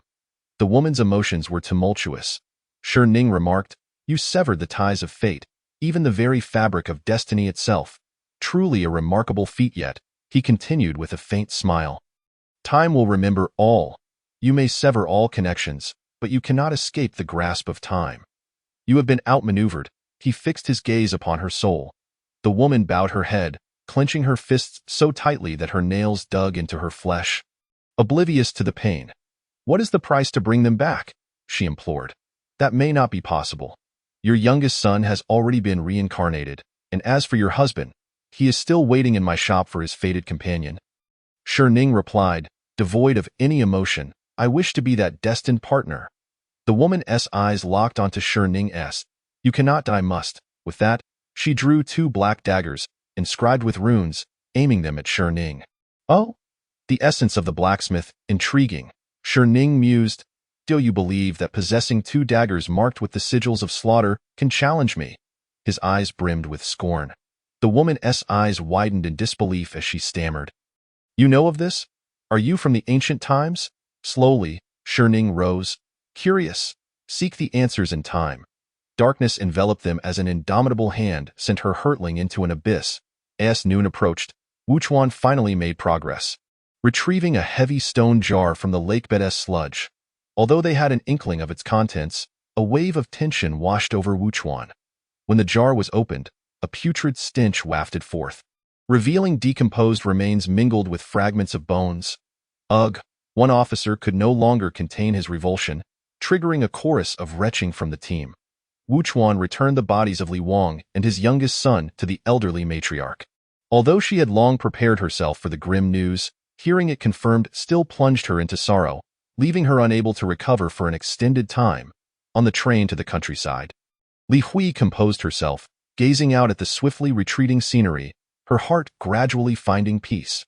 The woman's emotions were tumultuous. Shining remarked, You severed the ties of fate, even the very fabric of destiny itself. Truly a remarkable feat. Yet, he continued with a faint smile. Time will remember all. You may sever all connections, but you cannot escape the grasp of time. You have been outmaneuvered. He fixed his gaze upon her soul. The woman bowed her head, clenching her fists so tightly that her nails dug into her flesh. Oblivious to the pain. What is the price to bring them back? She implored. That may not be possible. Your youngest son has already been reincarnated, and as for your husband, He is still waiting in my shop for his fated companion. Ning replied, devoid of any emotion, I wish to be that destined partner. The woman's eyes locked onto Ning's. You cannot die, must. With that, she drew 2 black daggers, inscribed with runes, aiming them at Ning. Oh? The essence of the blacksmith, intriguing. Ning mused, do you believe that possessing 2 daggers marked with the sigils of slaughter can challenge me? His eyes brimmed with scorn. The woman's eyes widened in disbelief as she stammered. You know of this? Are you from the ancient times? Slowly, Ning rose. Curious, seek the answers in time. Darkness enveloped them as an indomitable hand sent her hurtling into an abyss. As noon approached, Wuchuan finally made progress, retrieving a heavy stone jar from the lakebed's sludge. Although they had an inkling of its contents, a wave of tension washed over Wuchuan. When the jar was opened, a putrid stench wafted forth, revealing decomposed remains mingled with fragments of bones. Ugh! One officer could no longer contain his revulsion, triggering a chorus of retching from the team. Wuchuan returned the bodies of Li Wang and his youngest son to the elderly matriarch. Although she had long prepared herself for the grim news, hearing it confirmed still plunged her into sorrow, leaving her unable to recover for an extended time. On the train to the countryside, Li Hui composed herself, gazing out at the swiftly retreating scenery, her heart gradually finding peace.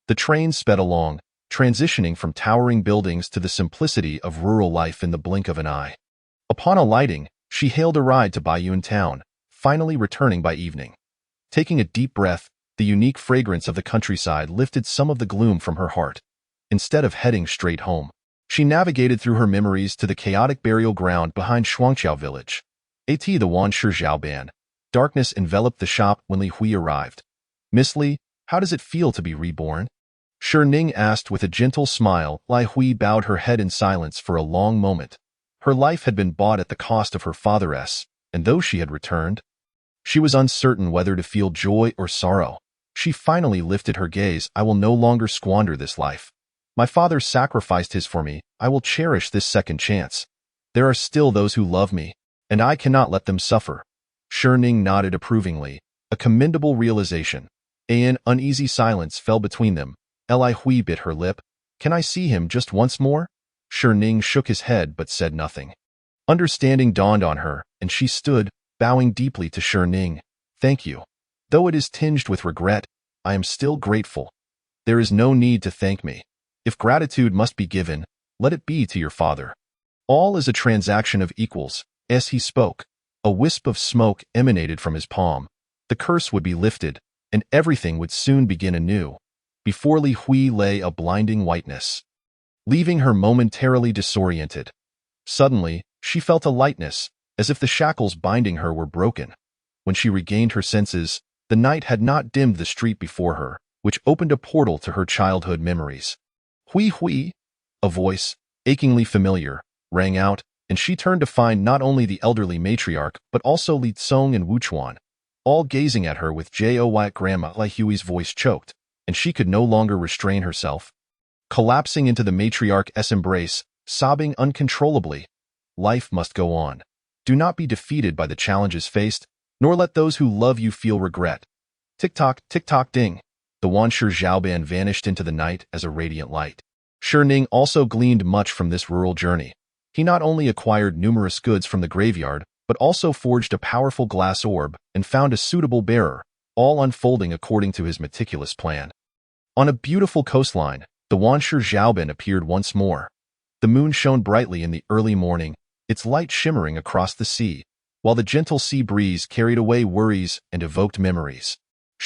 The train sped along, transitioning from towering buildings to the simplicity of rural life in the blink of an eye. Upon alighting, she hailed a ride to Baiyun town, finally returning by evening. Taking a deep breath, the unique fragrance of the countryside lifted some of the gloom from her heart. Instead of heading straight home, she navigated through her memories to the chaotic burial ground behind Shuangqiao village. The Wan Shijiao Ban. Darkness enveloped the shop when Li Hui arrived. Miss Li, how does it feel to be reborn? Ning asked with a gentle smile. Li Hui bowed her head in silence for a long moment. Her life had been bought at the cost of her father's, and though she had returned, she was uncertain whether to feel joy or sorrow. She finally lifted her gaze. I will no longer squander this life. My father sacrificed his for me. I will cherish this second chance. There are still those who love me, and I cannot let them suffer. Ning nodded approvingly, a commendable realization. An uneasy silence fell between them. Li Hui bit her lip. Can I see him just once more? Ning shook his head but said nothing. Understanding dawned on her, and she stood, bowing deeply to Ning. Thank you. Though it is tinged with regret, I am still grateful. There is no need to thank me. If gratitude must be given, let it be to your father. All is a transaction of equals. As he spoke, a wisp of smoke emanated from his palm. The curse would be lifted, and everything would soon begin anew. Before Li Hui lay a blinding whiteness, leaving her momentarily disoriented. Suddenly, she felt a lightness, as if the shackles binding her were broken. When she regained her senses, the night had not dimmed the street before her, which opened a portal to her childhood memories. Hui Hui! A voice, achingly familiar, rang out, and she turned to find not only the elderly matriarch but also Li Tsong and Wuchuan, all gazing at her with joy. Grandma Li Hui's voice choked, and she could no longer restrain herself. Collapsing into the matriarch's embrace, sobbing uncontrollably. Life must go on. Do not be defeated by the challenges faced, nor let those who love you feel regret. Tick-tock, ding. The Wan Shijiao Ban vanished into the night as a radiant light. Ning also gleaned much from this rural journey. He not only acquired numerous goods from the graveyard, but also forged a powerful glass orb and found a suitable bearer, all unfolding according to his meticulous plan. On a beautiful coastline, the Wan Shijiao Ban appeared once more. The moon shone brightly in the early morning, its light shimmering across the sea, while the gentle sea breeze carried away worries and evoked memories.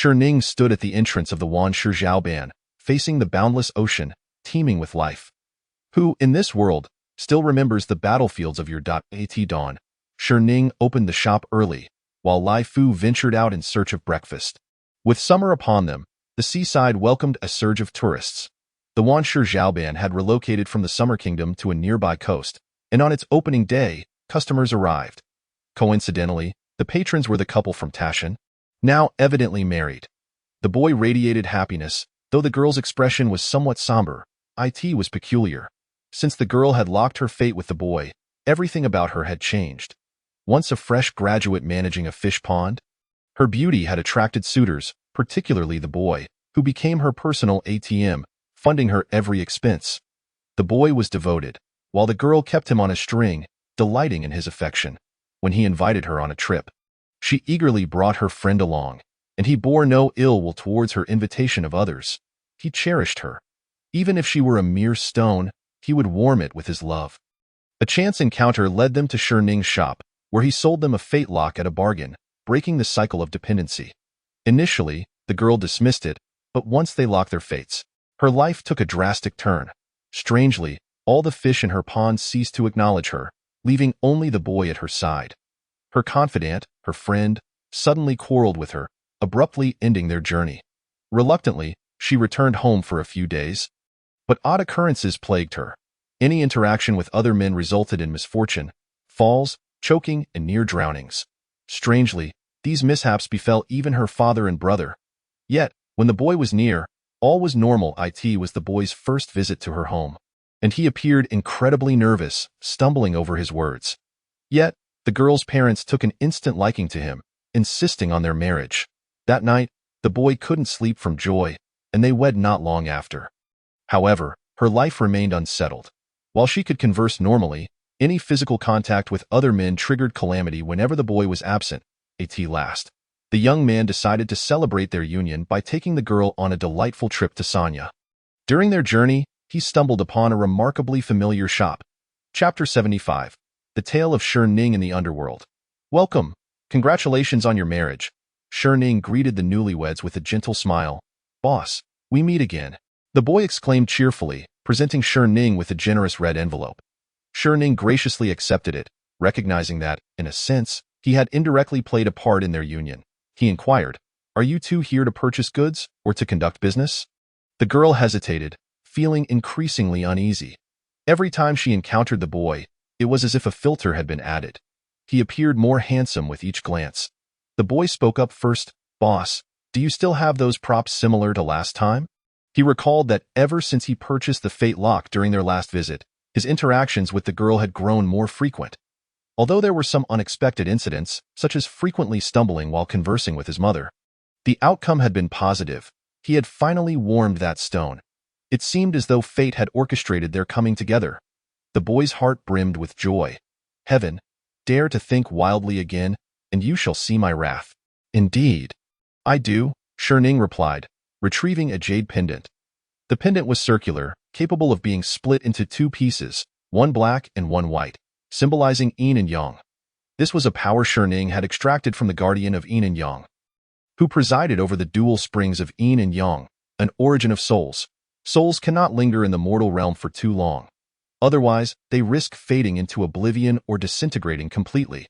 Ning stood at the entrance of the Wan Shijiao Ban, facing the boundless ocean, teeming with life. Who, in this world, still remembers the battlefields of your at dawn? Ning opened the shop early, while Lai Fu ventured out in search of breakfast. With summer upon them, the seaside welcomed a surge of tourists. The Wan Shijiao Ban had relocated from the Summer Kingdom to a nearby coast, and on its opening day, customers arrived. Coincidentally, the patrons were the couple from Tashan, now evidently married. The boy radiated happiness, though the girl's expression was somewhat somber. It was peculiar. Since the girl had locked her fate with the boy, everything about her had changed. Once a fresh graduate managing a fish pond, her beauty had attracted suitors, particularly the boy, who became her personal ATM, funding her every expense. The boy was devoted, while the girl kept him on a string, delighting in his affection. When he invited her on a trip, she eagerly brought her friend along, and he bore no ill will towards her invitation of others. He cherished her. Even if she were a mere stone, he would warm it with his love. A chance encounter led them to Sherning's shop, where he sold them a fate lock at a bargain, breaking the cycle of dependency. Initially, the girl dismissed it, but once they locked their fates, her life took a drastic turn. Strangely, all the fish in her pond ceased to acknowledge her, leaving only the boy at her side. Her confidant, her friend, suddenly quarreled with her, abruptly ending their journey. Reluctantly, she returned home for a few days. But odd occurrences plagued her. Any interaction with other men resulted in misfortune, falls, choking, and near drownings. Strangely, these mishaps befell even her father and brother. Yet, when the boy was near, all was normal. It was the boy's first visit to her home, and he appeared incredibly nervous, stumbling over his words. Yet, the girl's parents took an instant liking to him, insisting on their marriage. That night, the boy couldn't sleep from joy, and they wed not long after. However, her life remained unsettled. While she could converse normally, any physical contact with other men triggered calamity whenever the boy was absent. At last, the young man decided to celebrate their union by taking the girl on a delightful trip to Sanya. During their journey, he stumbled upon a remarkably familiar shop. Chapter 75. The Tale of Sherning in the Underworld. Welcome. Congratulations on your marriage. Sherning greeted the newlyweds with a gentle smile. Boss, we meet again. The boy exclaimed cheerfully, presenting Sherning with a generous red envelope. Sherning graciously accepted it, recognizing that, in a sense, he had indirectly played a part in their union. He inquired, "Are you two here to purchase goods, or to conduct business?" The girl hesitated, feeling increasingly uneasy. Every time she encountered the boy, it was as if a filter had been added. He appeared more handsome with each glance. The boy spoke up first. "Boss, do you still have those props similar to last time?" He recalled that ever since he purchased the fate lock during their last visit, his interactions with the girl had grown more frequent. Although there were some unexpected incidents, such as frequently stumbling while conversing with his mother, the outcome had been positive. He had finally warmed that stone. It seemed as though fate had orchestrated their coming together. The boy's heart brimmed with joy. "Heaven, dare to think wildly again, and you shall see my wrath." "Indeed, I do," Sherning replied, retrieving a jade pendant. The pendant was circular, capable of being split into two pieces, one black and one white, symbolizing yin and yang. This was a power Sherning had extracted from the guardian of yin and yang, who presided over the dual springs of yin and yang, an origin of souls. Souls cannot linger in the mortal realm for too long. Otherwise, they risk fading into oblivion or disintegrating completely.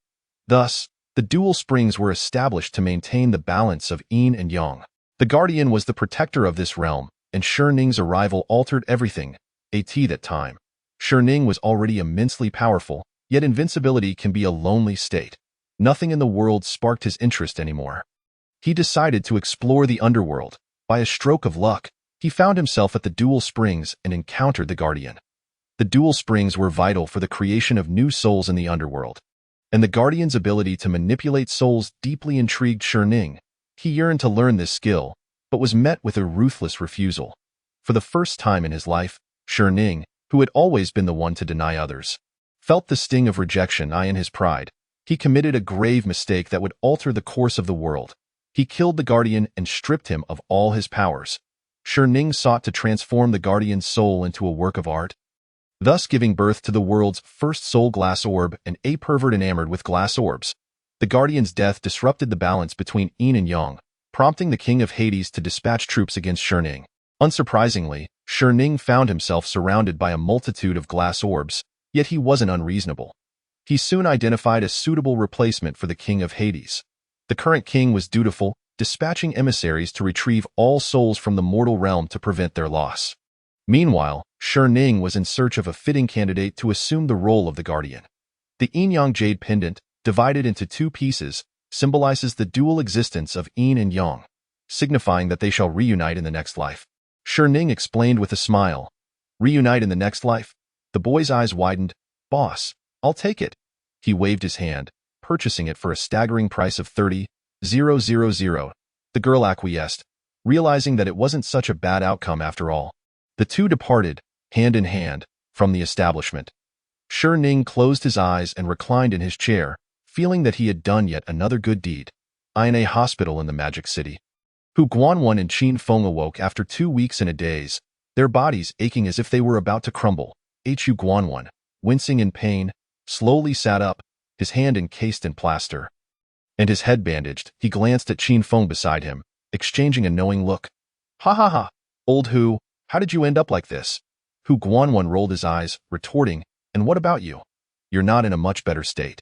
Thus, the dual springs were established to maintain the balance of yin and yang. The guardian was the protector of this realm, and Sherning's arrival altered everything. At that time, Sherning was already immensely powerful, yet invincibility can be a lonely state. Nothing in the world sparked his interest anymore. He decided to explore the underworld. By a stroke of luck, he found himself at the dual springs and encountered the guardian. The dual springs were vital for the creation of new souls in the underworld, and the guardian's ability to manipulate souls deeply intrigued Sherning. He yearned to learn this skill, but was met with a ruthless refusal. For the first time in his life, Sherning, who had always been the one to deny others, felt the sting of rejection in his pride. He committed a grave mistake that would alter the course of the world. He killed the guardian and stripped him of all his powers. Sherning sought to transform the guardian's soul into a work of art, thus giving birth to the world's first soul glass orb, and a pervert enamored with glass orbs. The guardian's death disrupted the balance between yin and yang, prompting the king of Hades to dispatch troops against Sherning. Unsurprisingly, Sherning found himself surrounded by a multitude of glass orbs, yet he wasn't unreasonable. He soon identified a suitable replacement for the king of Hades. The current king was dutiful, dispatching emissaries to retrieve all souls from the mortal realm to prevent their loss. Meanwhile, Sherning was in search of a fitting candidate to assume the role of the guardian. The yin-yang jade pendant, divided into two pieces, symbolizes the dual existence of yin and yang, signifying that they shall reunite in the next life. Sherning explained with a smile. "Reunite in the next life?" The boy's eyes widened. "Boss, I'll take it." He waved his hand, purchasing it for a staggering price of 30,000. The girl acquiesced, realizing that it wasn't such a bad outcome after all. The two departed, hand in hand, from the establishment. Shi Ning closed his eyes and reclined in his chair, feeling that he had done yet another good deed. In a hospital in the Magic City. Hu Guanwan and Qin Feng awoke after 2 weeks and a days, their bodies aching as if they were about to crumble. Hu Guanwan, wincing in pain, slowly sat up, his hand encased in plaster, and his head bandaged. He glanced at Qin Feng beside him, exchanging a knowing look. Ha ha ha, old Hu, how did you end up like this? Hu Guanwan rolled his eyes, retorting, and what about you? You're not in a much better state.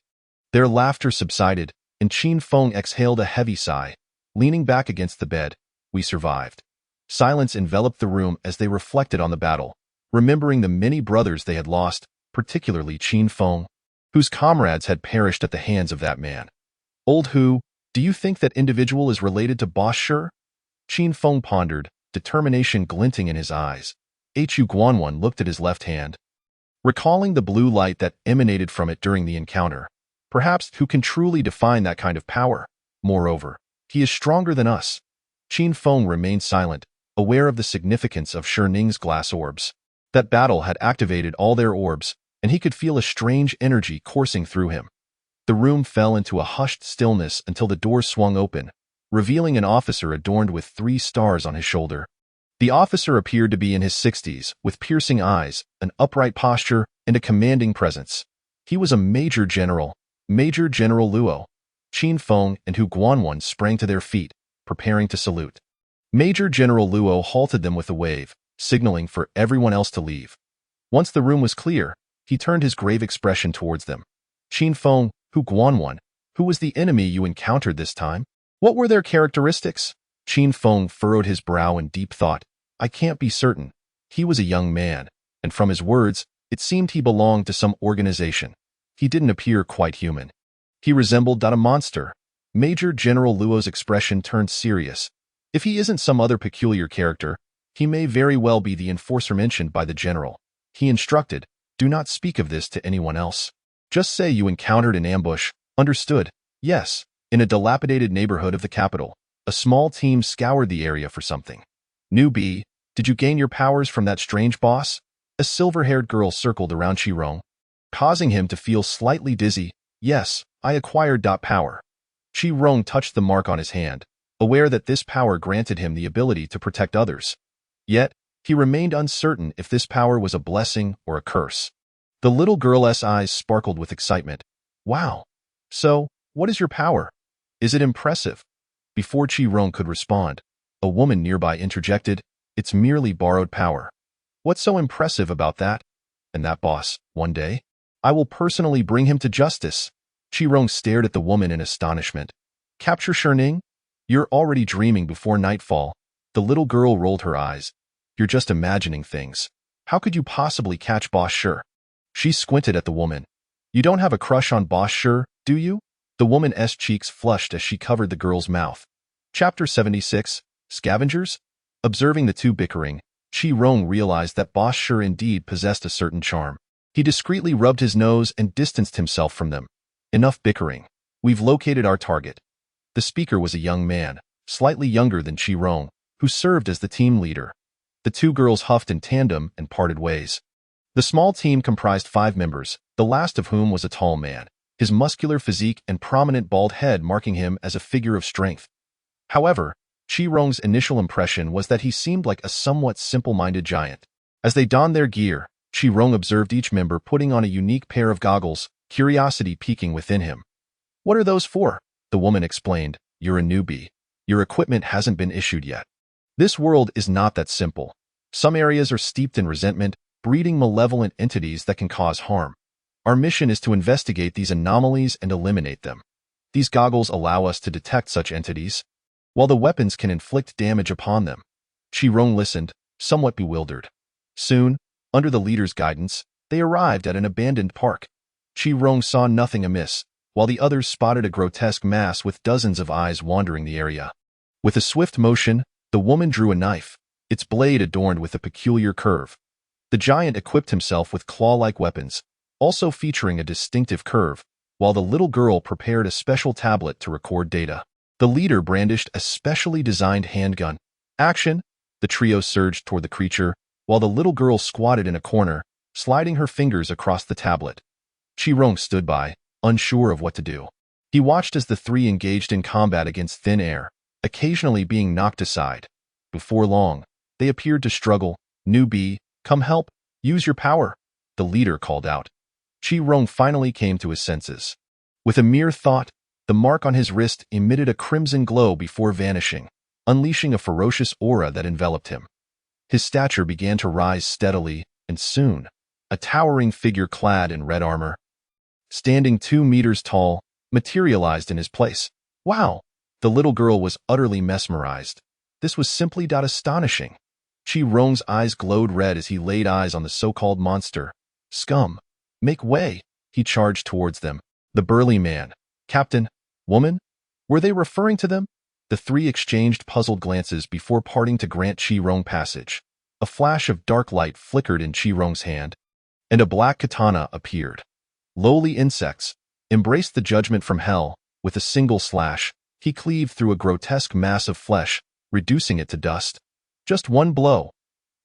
Their laughter subsided, and Qin Feng exhaled a heavy sigh, leaning back against the bed. We survived. Silence enveloped the room as they reflected on the battle, remembering the many brothers they had lost, particularly Qin Feng, whose comrades had perished at the hands of that man. Old Hu, do you think that individual is related to Boss Shi? Qin Feng pondered, determination glinting in his eyes. Hu Guanwan looked at his left hand, recalling the blue light that emanated from it during the encounter. Perhaps who can truly define that kind of power? Moreover, he is stronger than us. Qin Feng remained silent, aware of the significance of Shi Ning's glass orbs. That battle had activated all their orbs, and he could feel a strange energy coursing through him. The room fell into a hushed stillness until the door swung open, revealing an officer adorned with 3 stars on his shoulder. The officer appeared to be in his 60s, with piercing eyes, an upright posture, and a commanding presence. He was a Major General Luo. Qin Feng and Hu Guanwan sprang to their feet, preparing to salute. Major General Luo halted them with a wave, signaling for everyone else to leave. Once the room was clear, he turned his grave expression towards them. Qin Feng, Hu Guanwan, who was the enemy you encountered this time? What were their characteristics? Qin Feng furrowed his brow in deep thought. I can't be certain. He was a young man, and from his words, it seemed he belonged to some organization. He didn't appear quite human. He resembled a monster. Major General Luo's expression turned serious. If he isn't some other peculiar character, he may very well be the enforcer mentioned by the general. He instructed, do not speak of this to anyone else. Just say you encountered an ambush. Understood? Yes. In a dilapidated neighborhood of the capital, a small team scoured the area for something. Newbie, did you gain your powers from that strange boss? A silver-haired girl circled around Qirong, causing him to feel slightly dizzy. Yes, I acquired power. Qirong touched the mark on his hand, aware that this power granted him the ability to protect others. Yet, he remained uncertain if this power was a blessing or a curse. The little girl's eyes sparkled with excitement. Wow. So, what is your power? Is it impressive? Before Qirong could respond, a woman nearby interjected, it's merely borrowed power. What's so impressive about that? And that boss, one day, I will personally bring him to justice. Qirong stared at the woman in astonishment. Capture Shi Ning? You're already dreaming before nightfall. The little girl rolled her eyes. You're just imagining things. How could you possibly catch Boss Shi? She squinted at the woman. You don't have a crush on Boss Shi, do you? The woman's cheeks flushed as she covered the girl's mouth. Chapter 76, Scavengers? Observing the two bickering, Qirong realized that Boss Shi indeed possessed a certain charm. He discreetly rubbed his nose and distanced himself from them. Enough bickering. We've located our target. The speaker was a young man, slightly younger than Qirong, who served as the team leader. The two girls huffed in tandem and parted ways. The small team comprised 5 members, the last of whom was a tall man, his muscular physique and prominent bald head marking him as a figure of strength. However, Qirong's initial impression was that he seemed like a somewhat simple-minded giant. As they donned their gear, Qirong observed each member putting on a unique pair of goggles, curiosity peaking within him. What are those for? The woman explained. You're a newbie. Your equipment hasn't been issued yet. This world is not that simple. Some areas are steeped in resentment, breeding malevolent entities that can cause harm. Our mission is to investigate these anomalies and eliminate them. These goggles allow us to detect such entities, while the weapons can inflict damage upon them. Qirong listened, somewhat bewildered. Soon, under the leader's guidance, they arrived at an abandoned park. Qirong saw nothing amiss, while the others spotted a grotesque mass with dozens of eyes wandering the area. With a swift motion, the woman drew a knife, its blade adorned with a peculiar curve. The giant equipped himself with claw-like weapons, also featuring a distinctive curve, while the little girl prepared a special tablet to record data. The leader brandished a specially designed handgun. Action! The trio surged toward the creature, while the little girl squatted in a corner, sliding her fingers across the tablet. Chi-Rong stood by, unsure of what to do. He watched as the three engaged in combat against thin air, occasionally being knocked aside. Before long, they appeared to struggle. "Newbie, come help, use your power," the leader called out. Chi-Rong finally came to his senses. With a mere thought, the mark on his wrist emitted a crimson glow before vanishing, unleashing a ferocious aura that enveloped him. His stature began to rise steadily, and soon, a towering figure clad in red armor, standing 2 meters tall, materialized in his place. Wow! The little girl was utterly mesmerized. This was simply astonishing. Chi-Rong's eyes glowed red as he laid eyes on the so-called monster. "Scum! Make way!" He charged towards them. The burly man, captain, woman? Were they referring to them? The three exchanged puzzled glances before parting to grant Chi-Rong passage. A flash of dark light flickered in Chi-Rong's hand, and a black katana appeared. Lowly insects, embraced the judgment from hell. With a single slash, he cleaved through a grotesque mass of flesh, reducing it to dust. Just one blow.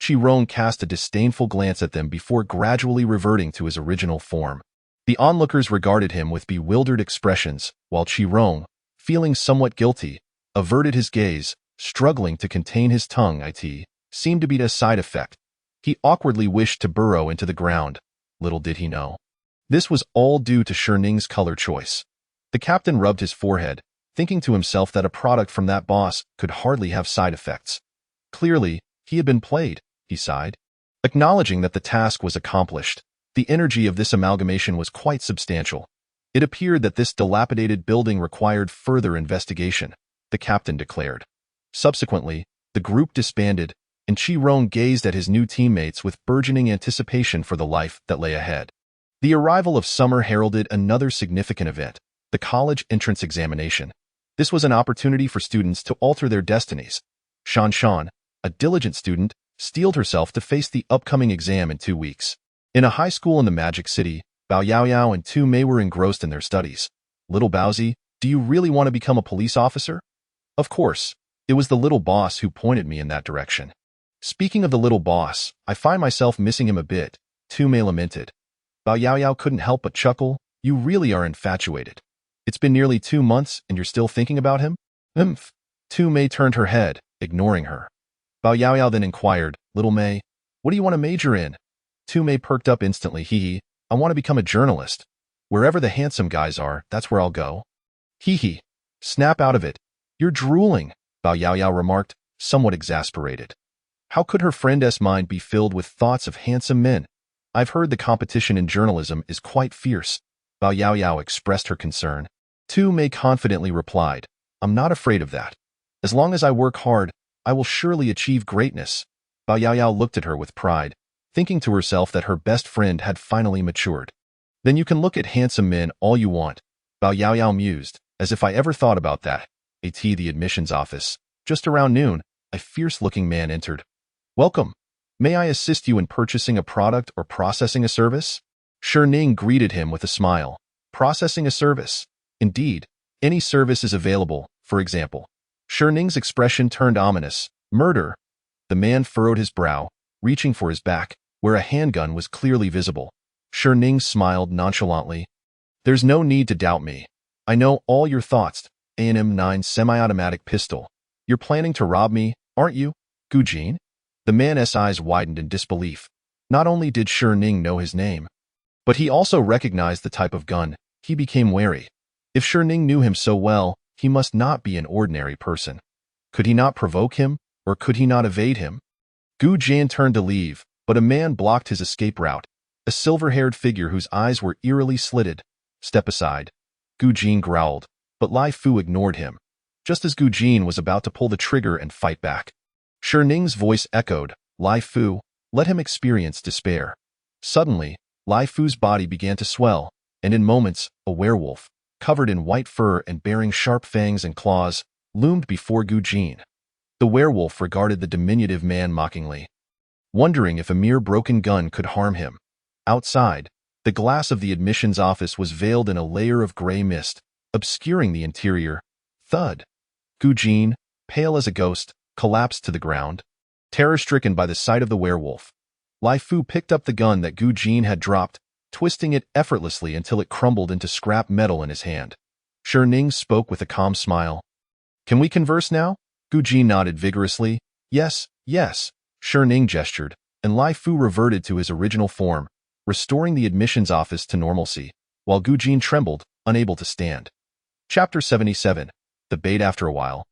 Chi-Rong cast a disdainful glance at them before gradually reverting to his original form. The onlookers regarded him with bewildered expressions, while Chi-Rong, feeling somewhat guilty, averted his gaze, struggling to contain his tongue. It seemed to be a side effect. He awkwardly wished to burrow into the ground. Little did he know. This was all due to Sherning's color choice. The captain rubbed his forehead, thinking to himself that a product from that boss could hardly have side effects. Clearly, he had been played, he sighed. Acknowledging that the task was accomplished, the energy of this amalgamation was quite substantial. It appeared that this dilapidated building required further investigation, the captain declared. Subsequently, the group disbanded, and Chi-Rong gazed at his new teammates with burgeoning anticipation for the life that lay ahead. The arrival of summer heralded another significant event, the college entrance examination. This was an opportunity for students to alter their destinies. Shan, a diligent student, steeled herself to face the upcoming exam in 2 weeks. In a high school in the Magic City, Bao Yaoyao and Tu Mei were engrossed in their studies. "Little Baozi, do you really want to become a police officer?" Of course, it was the little boss who pointed me in that direction. "Speaking of the little boss, I find myself missing him a bit," Tu Mei lamented. Bao Yaoyao couldn't help but chuckle. "You really are infatuated. It's been nearly 2 months and you're still thinking about him?" Tu Mei turned her head, ignoring her. Bao Yaoyao then inquired, "Little Mei, what do you want to major in?" Tu Mei perked up instantly. Hee, "I want to become a journalist. Wherever the handsome guys are, that's where I'll go." Hee, "Snap out of it. You're drooling," Bao Yaoyao remarked, somewhat exasperated. How could her friend's mind be filled with thoughts of handsome men? "I've heard the competition in journalism is quite fierce." Bao Yaoyao expressed her concern. Tu Mei confidently replied, "I'm not afraid of that. As long as I work hard, I will surely achieve greatness." Bao Yaoyao looked at her with pride, thinking to herself that her best friend had finally matured. "Then you can look at handsome men all you want," Bao Yaoyao mused, "as if I ever thought about that." At the admissions office, just around noon, a fierce-looking man entered. "Welcome. May I assist you in purchasing a product or processing a service?" Sherning greeted him with a smile. "Processing a service? Indeed, any service is available, for example." Sherning's expression turned ominous. "Murder?" The man furrowed his brow, reaching for his back, where a handgun was clearly visible. Sherning smiled nonchalantly. "There's no need to doubt me. I know all your thoughts. AM-9 semi-automatic pistol. You're planning to rob me, aren't you, Gujin?" The man's eyes widened in disbelief. Not only did Sherning know his name, but he also recognized the type of gun. He became wary. If Sherning knew him so well, he must not be an ordinary person. Could he not provoke him, or could he not evade him? Gu Jian turned to leave, but a man blocked his escape route, a silver-haired figure whose eyes were eerily slitted. "Step aside." Gu Jian growled, but Lai Fu ignored him, just as Gu Jian was about to pull the trigger and fight back. Sherning's voice echoed, "Lai Fu, let him experience despair." Suddenly, Lai Fu's body began to swell, and in moments, a werewolf, covered in white fur and bearing sharp fangs and claws, loomed before Gu Jian. The werewolf regarded the diminutive man mockingly, wondering if a mere broken gun could harm him. Outside, the glass of the admissions office was veiled in a layer of gray mist, obscuring the interior. Thud. Gu Jin, pale as a ghost, collapsed to the ground. Terror-stricken by the sight of the werewolf, Lai Fu picked up the gun that Gu Jin had dropped, twisting it effortlessly until it crumbled into scrap metal in his hand. Shi Ning spoke with a calm smile. "Can we converse now?" Gu Jin nodded vigorously. "Yes, yes." Shi Ning gestured, and Lai Fu reverted to his original form, restoring the admissions office to normalcy, while Gu Jin trembled, unable to stand. Chapter 77. The Bait. After a while,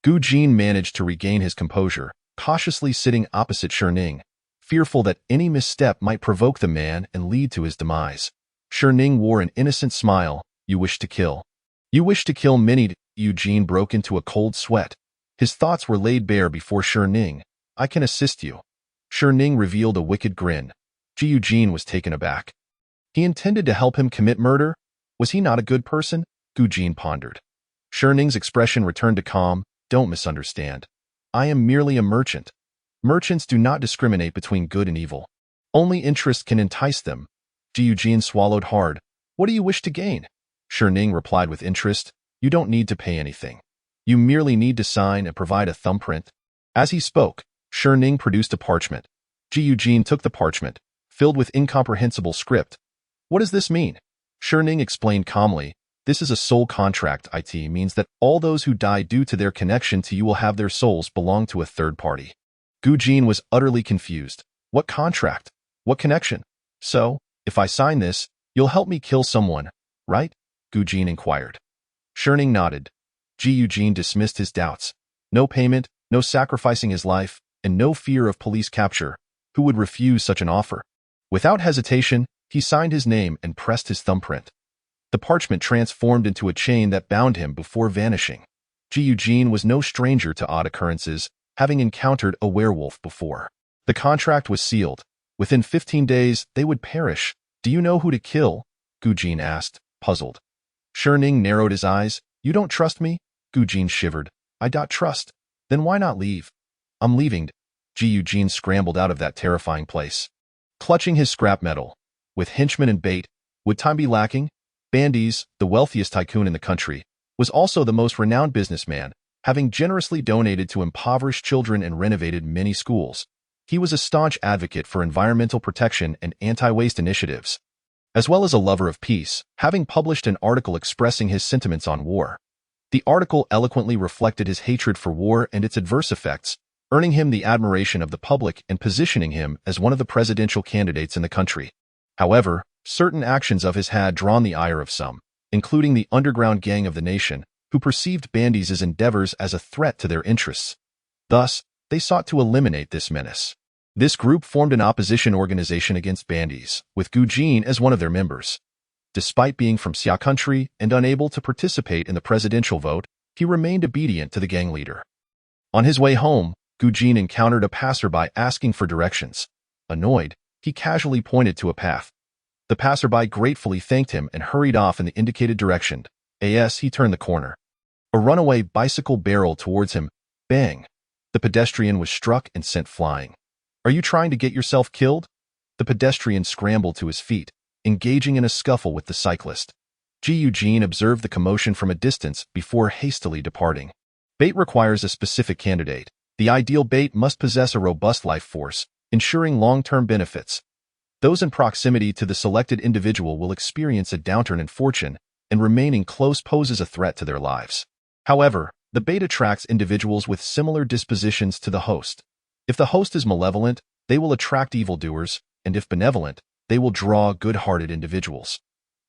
Gu Jin managed to regain his composure, cautiously sitting opposite Shi Ning, fearful that any misstep might provoke the man and lead to his demise. Shi Ning wore an innocent smile. "You wish to kill. You wish to kill many." Eugene broke into a cold sweat. His thoughts were laid bare before Shi Ning. "I can assist you." Shi Ning revealed a wicked grin. Eugene was taken aback. He intended to help him commit murder? Was he not a good person? Gu Jin pondered. Shi Ning's expression returned to calm. "Don't misunderstand. I am merely a merchant. Merchants do not discriminate between good and evil. Only interest can entice them." Eugene swallowed hard. "What do you wish to gain?" Shi Ning replied with interest. "You don't need to pay anything. You merely need to sign and provide a thumbprint." As he spoke, Shi Ning produced a parchment. Eugene took the parchment, filled with incomprehensible script. "What does this mean?" Shi Ning explained calmly. "This is a soul contract. It means that all those who die due to their connection to you will have their souls belong to a third party." Gu Jin was utterly confused. "What contract? What connection? So, if I sign this, you'll help me kill someone, right?" Gu Jin inquired. Shi Ning nodded. Eugene dismissed his doubts. No payment, no sacrificing his life, and no fear of police capture. Who would refuse such an offer? Without hesitation, he signed his name and pressed his thumbprint. The parchment transformed into a chain that bound him before vanishing. Eugene was no stranger to odd occurrences, having encountered a werewolf before. The contract was sealed. Within 15 days, they would perish. "Do you know who to kill?" Gu Jin asked, puzzled. Shi Ning narrowed his eyes. "You don't trust me?" Gu Jin shivered. "I don't trust. Then why not leave?" "I'm leaving." Eugene scrambled out of that terrifying place, clutching his scrap metal. With henchmen and bait, would time be lacking? Bandies, the wealthiest tycoon in the country, was also the most renowned businessman, having generously donated to impoverished children and renovated many schools. He was a staunch advocate for environmental protection and anti-waste initiatives, as well as a lover of peace, having published an article expressing his sentiments on war. The article eloquently reflected his hatred for war and its adverse effects, earning him the admiration of the public and positioning him as one of the presidential candidates in the country. However, certain actions of his had drawn the ire of some, including the underground gang of the nation, who perceived Bandi's endeavors as a threat to their interests. Thus, they sought to eliminate this menace. This group formed an opposition organization against Bandi's, with Gu Jin as one of their members. Despite being from Xia country and unable to participate in the presidential vote, he remained obedient to the gang leader. On his way home, Gu Jin encountered a passerby asking for directions. Annoyed, he casually pointed to a path. The passerby gratefully thanked him and hurried off in the indicated direction. As he turned the corner, a runaway bicycle barreled towards him. Bang! The pedestrian was struck and sent flying. "Are you trying to get yourself killed?" The pedestrian scrambled to his feet, engaging in a scuffle with the cyclist. Eugene observed the commotion from a distance before hastily departing. Bait requires a specific candidate. The ideal bait must possess a robust life force, ensuring long-term benefits. Those in proximity to the selected individual will experience a downturn in fortune, and remaining close poses a threat to their lives. However, the bait attracts individuals with similar dispositions to the host. If the host is malevolent, they will attract evildoers, and if benevolent, they will draw good-hearted individuals.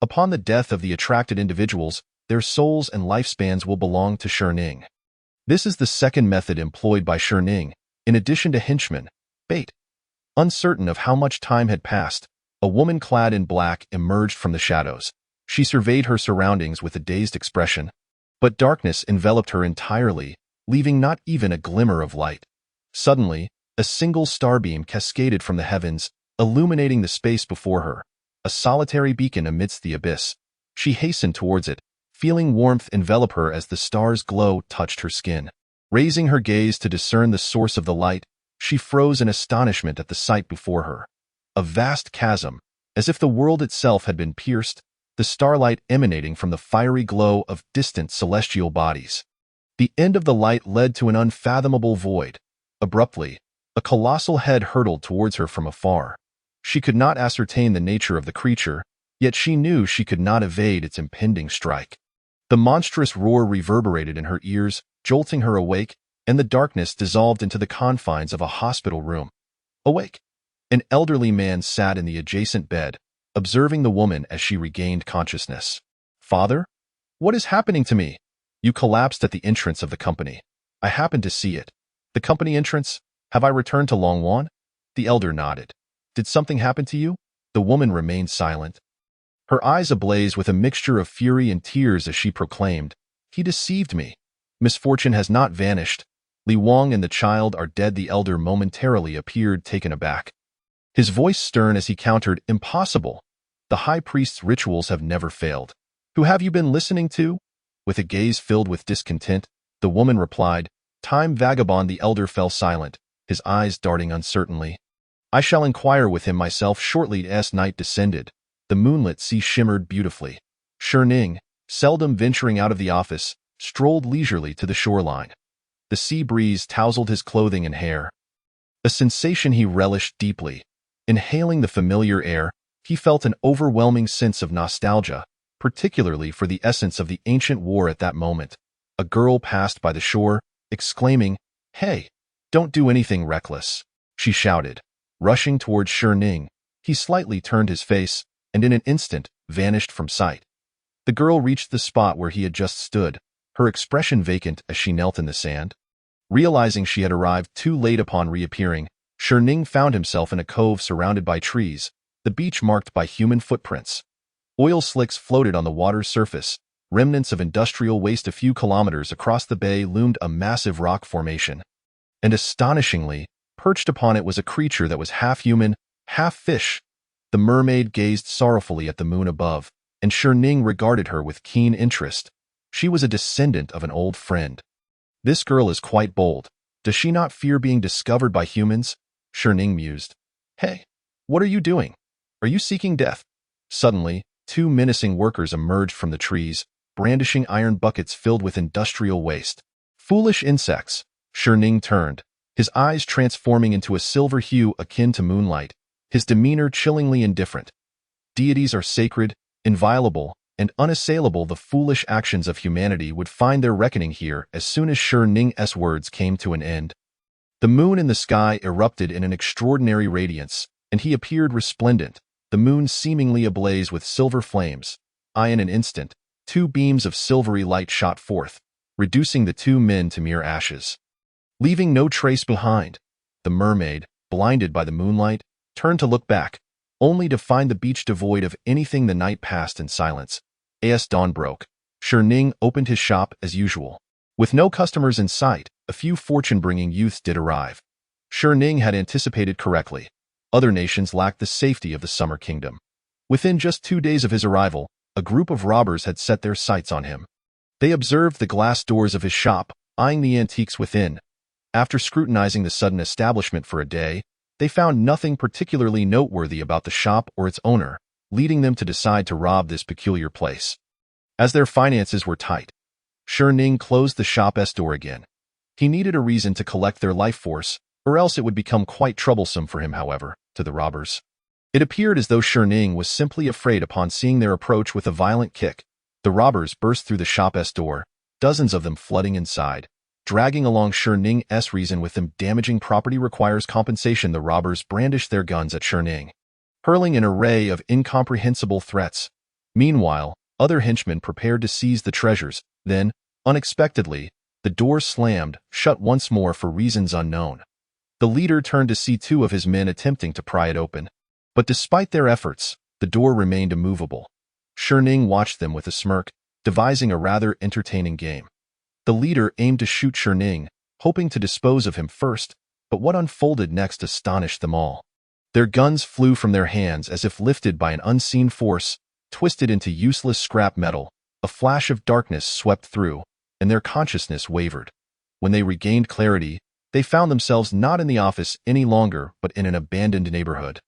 Upon the death of the attracted individuals, their souls and lifespans will belong to Shi Ning. This is the second method employed by Shi Ning, in addition to henchmen, bait. Uncertain of how much time had passed, a woman clad in black emerged from the shadows. She surveyed her surroundings with a dazed expression, but darkness enveloped her entirely, leaving not even a glimmer of light. Suddenly, a single starbeam cascaded from the heavens, illuminating the space before her, a solitary beacon amidst the abyss. She hastened towards it, feeling warmth envelop her as the star's glow touched her skin. Raising her gaze to discern the source of the light, she froze in astonishment at the sight before her. A vast chasm, as if the world itself had been pierced, the starlight emanating from the fiery glow of distant celestial bodies. The end of the light led to an unfathomable void. Abruptly, a colossal head hurtled towards her from afar. She could not ascertain the nature of the creature, yet she knew she could not evade its impending strike. The monstrous roar reverberated in her ears, jolting her awake, and the darkness dissolved into the confines of a hospital room. Awake! An elderly man sat in the adjacent bed, observing the woman as she regained consciousness. "Father? What is happening to me?" "You collapsed at the entrance of the company. I happened to see it." "The company entrance? Have I returned to Longwan?" The elder nodded. "Did something happen to you?" The woman remained silent. Her eyes ablaze with a mixture of fury and tears as she proclaimed, "He deceived me. Misfortune has not vanished. Li Wang and the child are dead." The elder momentarily appeared taken aback. His voice stern as he countered, "Impossible. The high priest's rituals have never failed." "Who have you been listening to?" With a gaze filled with discontent, the woman replied, "Time vagabond." The elder fell silent, his eyes darting uncertainly. "I shall inquire with him myself shortly." As night descended, the moonlit sea shimmered beautifully. Ning, seldom venturing out of the office, strolled leisurely to the shoreline. The sea breeze tousled his clothing and hair, a sensation he relished deeply. Inhaling the familiar air, he felt an overwhelming sense of nostalgia, particularly for the essence of the ancient war. At that moment, a girl passed by the shore, exclaiming, "Hey, don't do anything reckless," she shouted. Rushing towards Ning, he slightly turned his face, and in an instant, vanished from sight. The girl reached the spot where he had just stood, her expression vacant as she knelt in the sand. Realizing she had arrived too late upon reappearing, Ning found himself in a cove surrounded by trees, the beach marked by human footprints. Oil slicks floated on the water's surface, remnants of industrial waste. A few kilometers across the bay loomed a massive rock formation. And astonishingly, perched upon it was a creature that was half human, half fish. The mermaid gazed sorrowfully at the moon above, and Ning regarded her with keen interest. She was a descendant of an old friend. "This girl is quite bold. Does she not fear being discovered by humans?" Ning mused. "Hey, what are you doing? Are you seeking death?" Suddenly, two menacing workers emerged from the trees, brandishing iron buckets filled with industrial waste. "Foolish insects!" Ning turned, his eyes transforming into a silver hue akin to moonlight, his demeanor chillingly indifferent. "Deities are sacred, inviolable, and unassailable. The foolish actions of humanity would find their reckoning here." As soon as Ning's words came to an end, the moon in the sky erupted in an extraordinary radiance, and he appeared resplendent, the moon seemingly ablaze with silver flames. In an instant, two beams of silvery light shot forth, reducing the two men to mere ashes, leaving no trace behind. The mermaid, blinded by the moonlight, turned to look back, only to find the beach devoid of anything. The night passed in silence. As dawn broke, Ning opened his shop as usual. With no customers in sight, a few fortune-bringing youths did arrive. Ning had anticipated correctly. Other nations lacked the safety of the Summer Kingdom. Within just 2 days of his arrival, a group of robbers had set their sights on him. They observed the glass doors of his shop, eyeing the antiques within. After scrutinizing the sudden establishment for a day, they found nothing particularly noteworthy about the shop or its owner, leading them to decide to rob this peculiar place. As their finances were tight, Ning closed the shop's door again. He needed a reason to collect their life force, or else it would become quite troublesome for him. However, to the robbers, it appeared as though Ning was simply afraid. Upon seeing their approach with a violent kick, the robbers burst through the shop's door, dozens of them flooding inside, dragging along Ning's reason with them. Damaging property requires compensation. The robbers brandished their guns at Ning, hurling an array of incomprehensible threats. Meanwhile, other henchmen prepared to seize the treasures. Then, unexpectedly, the door slammed shut once more for reasons unknown. The leader turned to see two of his men attempting to pry it open. But despite their efforts, the door remained immovable. Ning watched them with a smirk, devising a rather entertaining game. The leader aimed to shoot Ning, hoping to dispose of him first, but what unfolded next astonished them all. Their guns flew from their hands as if lifted by an unseen force, twisted into useless scrap metal. A flash of darkness swept through, and their consciousness wavered. When they regained clarity, they found themselves not in the office any longer, but in an abandoned neighborhood.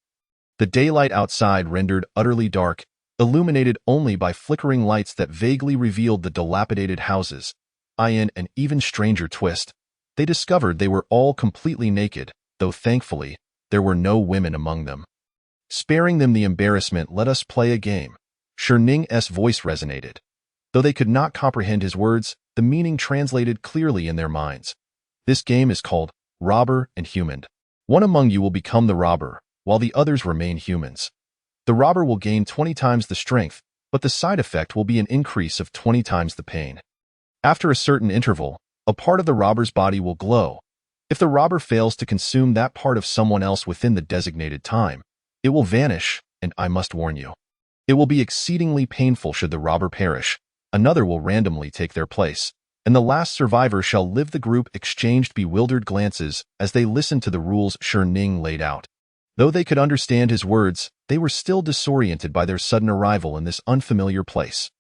The daylight outside rendered utterly dark, illuminated only by flickering lights that vaguely revealed the dilapidated houses. In an even stranger twist, they discovered they were all completely naked, though thankfully, there were no women among them. Sparing them the embarrassment, let us play a game. Ning's voice resonated. Though they could not comprehend his words, the meaning translated clearly in their minds. This game is called Robber and Human. One among you will become the robber, while the others remain humans. The robber will gain 20 times the strength, but the side effect will be an increase of 20 times the pain. After a certain interval, a part of the robber's body will glow. If the robber fails to consume that part of someone else within the designated time, it will vanish, and I must warn you. It will be exceedingly painful should the robber perish. Another will randomly take their place, and the last survivor shall live. The group exchanged bewildered glances as they listened to the rules Ning laid out. Though they could understand his words, they were still disoriented by their sudden arrival in this unfamiliar place.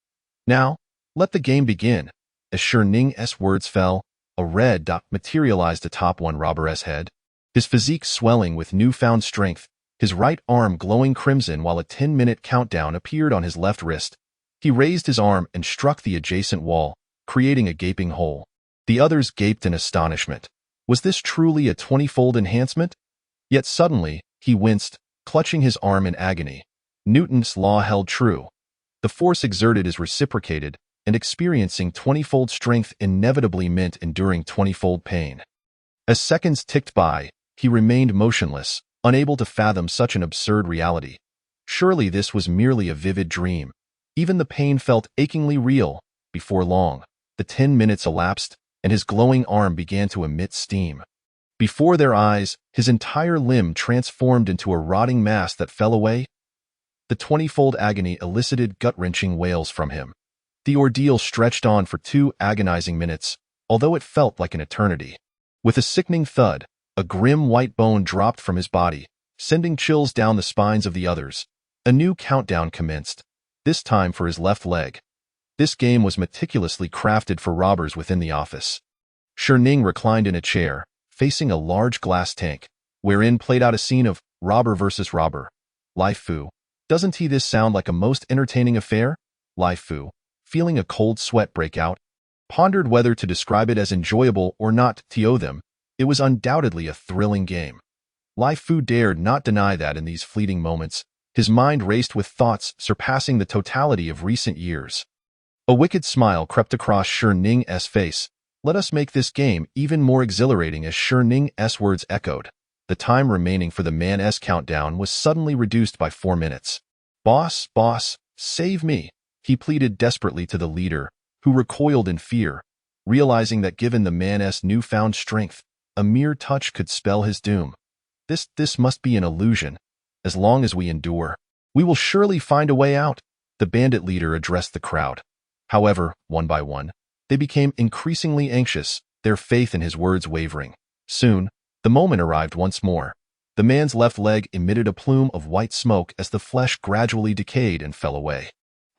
Now, let the game begin. As Ning's words fell, a red dot materialized atop one robber's head, his physique swelling with newfound strength, his right arm glowing crimson while a 10-minute countdown appeared on his left wrist. He raised his arm and struck the adjacent wall, creating a gaping hole. The others gaped in astonishment. Was this truly a 20-fold enhancement? Yet suddenly, he winced, clutching his arm in agony. Newton's law held true. The force exerted is reciprocated, and experiencing 20-fold strength inevitably meant enduring 20-fold pain. As seconds ticked by, he remained motionless, unable to fathom such an absurd reality. Surely this was merely a vivid dream. Even the pain felt achingly real. Before long, the 10 minutes elapsed, and his glowing arm began to emit steam. Before their eyes, his entire limb transformed into a rotting mass that fell away. The 20-fold agony elicited gut-wrenching wails from him. The ordeal stretched on for 2 agonizing minutes, although it felt like an eternity. With a sickening thud, a grim white bone dropped from his body, sending chills down the spines of the others. A new countdown commenced, this time for his left leg. This game was meticulously crafted for robbers within the office. Ning reclined in a chair, facing a large glass tank, wherein played out a scene of robber versus robber. Lai Fu, doesn't this sound like a most entertaining affair? Lai Fu, feeling a cold sweat break out, pondered whether to describe it as enjoyable or not. To them, it was undoubtedly a thrilling game. Lai Fu dared not deny that in these fleeting moments, his mind raced with thoughts surpassing the totality of recent years. A wicked smile crept across Ning's face. Let us make this game even more exhilarating. As Ning's words echoed, the time remaining for the man's countdown was suddenly reduced by 4 minutes. Boss, save me, he pleaded desperately to the leader, who recoiled in fear, realizing that given the man's newfound strength, a mere touch could spell his doom. This must be an illusion. As long as we endure, we will surely find a way out, the bandit leader addressed the crowd. However, one by one, they became increasingly anxious, their faith in his words wavering. Soon, the moment arrived once more. The man's left leg emitted a plume of white smoke as the flesh gradually decayed and fell away.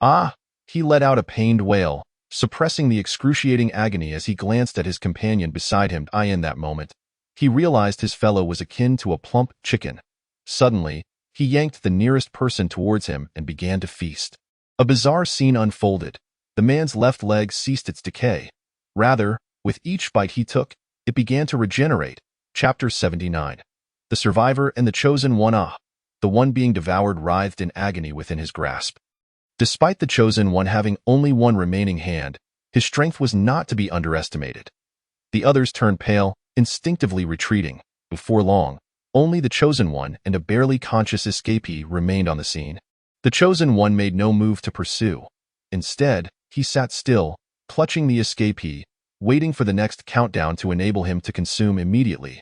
Ah! He let out a pained wail, suppressing the excruciating agony as he glanced at his companion beside him. In that moment, he realized his fellow was akin to a plump chicken. Suddenly, he yanked the nearest person towards him and began to feast. A bizarre scene unfolded. The man's left leg ceased its decay. Rather, with each bite he took, it began to regenerate. Chapter 79. The Survivor and the Chosen One. The one being devoured writhed in agony within his grasp. Despite the Chosen One having only one remaining hand, his strength was not to be underestimated. The others turned pale, instinctively retreating. Before long, only the Chosen One and a barely conscious escapee remained on the scene. The Chosen One made no move to pursue. Instead, he sat still, clutching the escapee, waiting for the next countdown to enable him to consume immediately.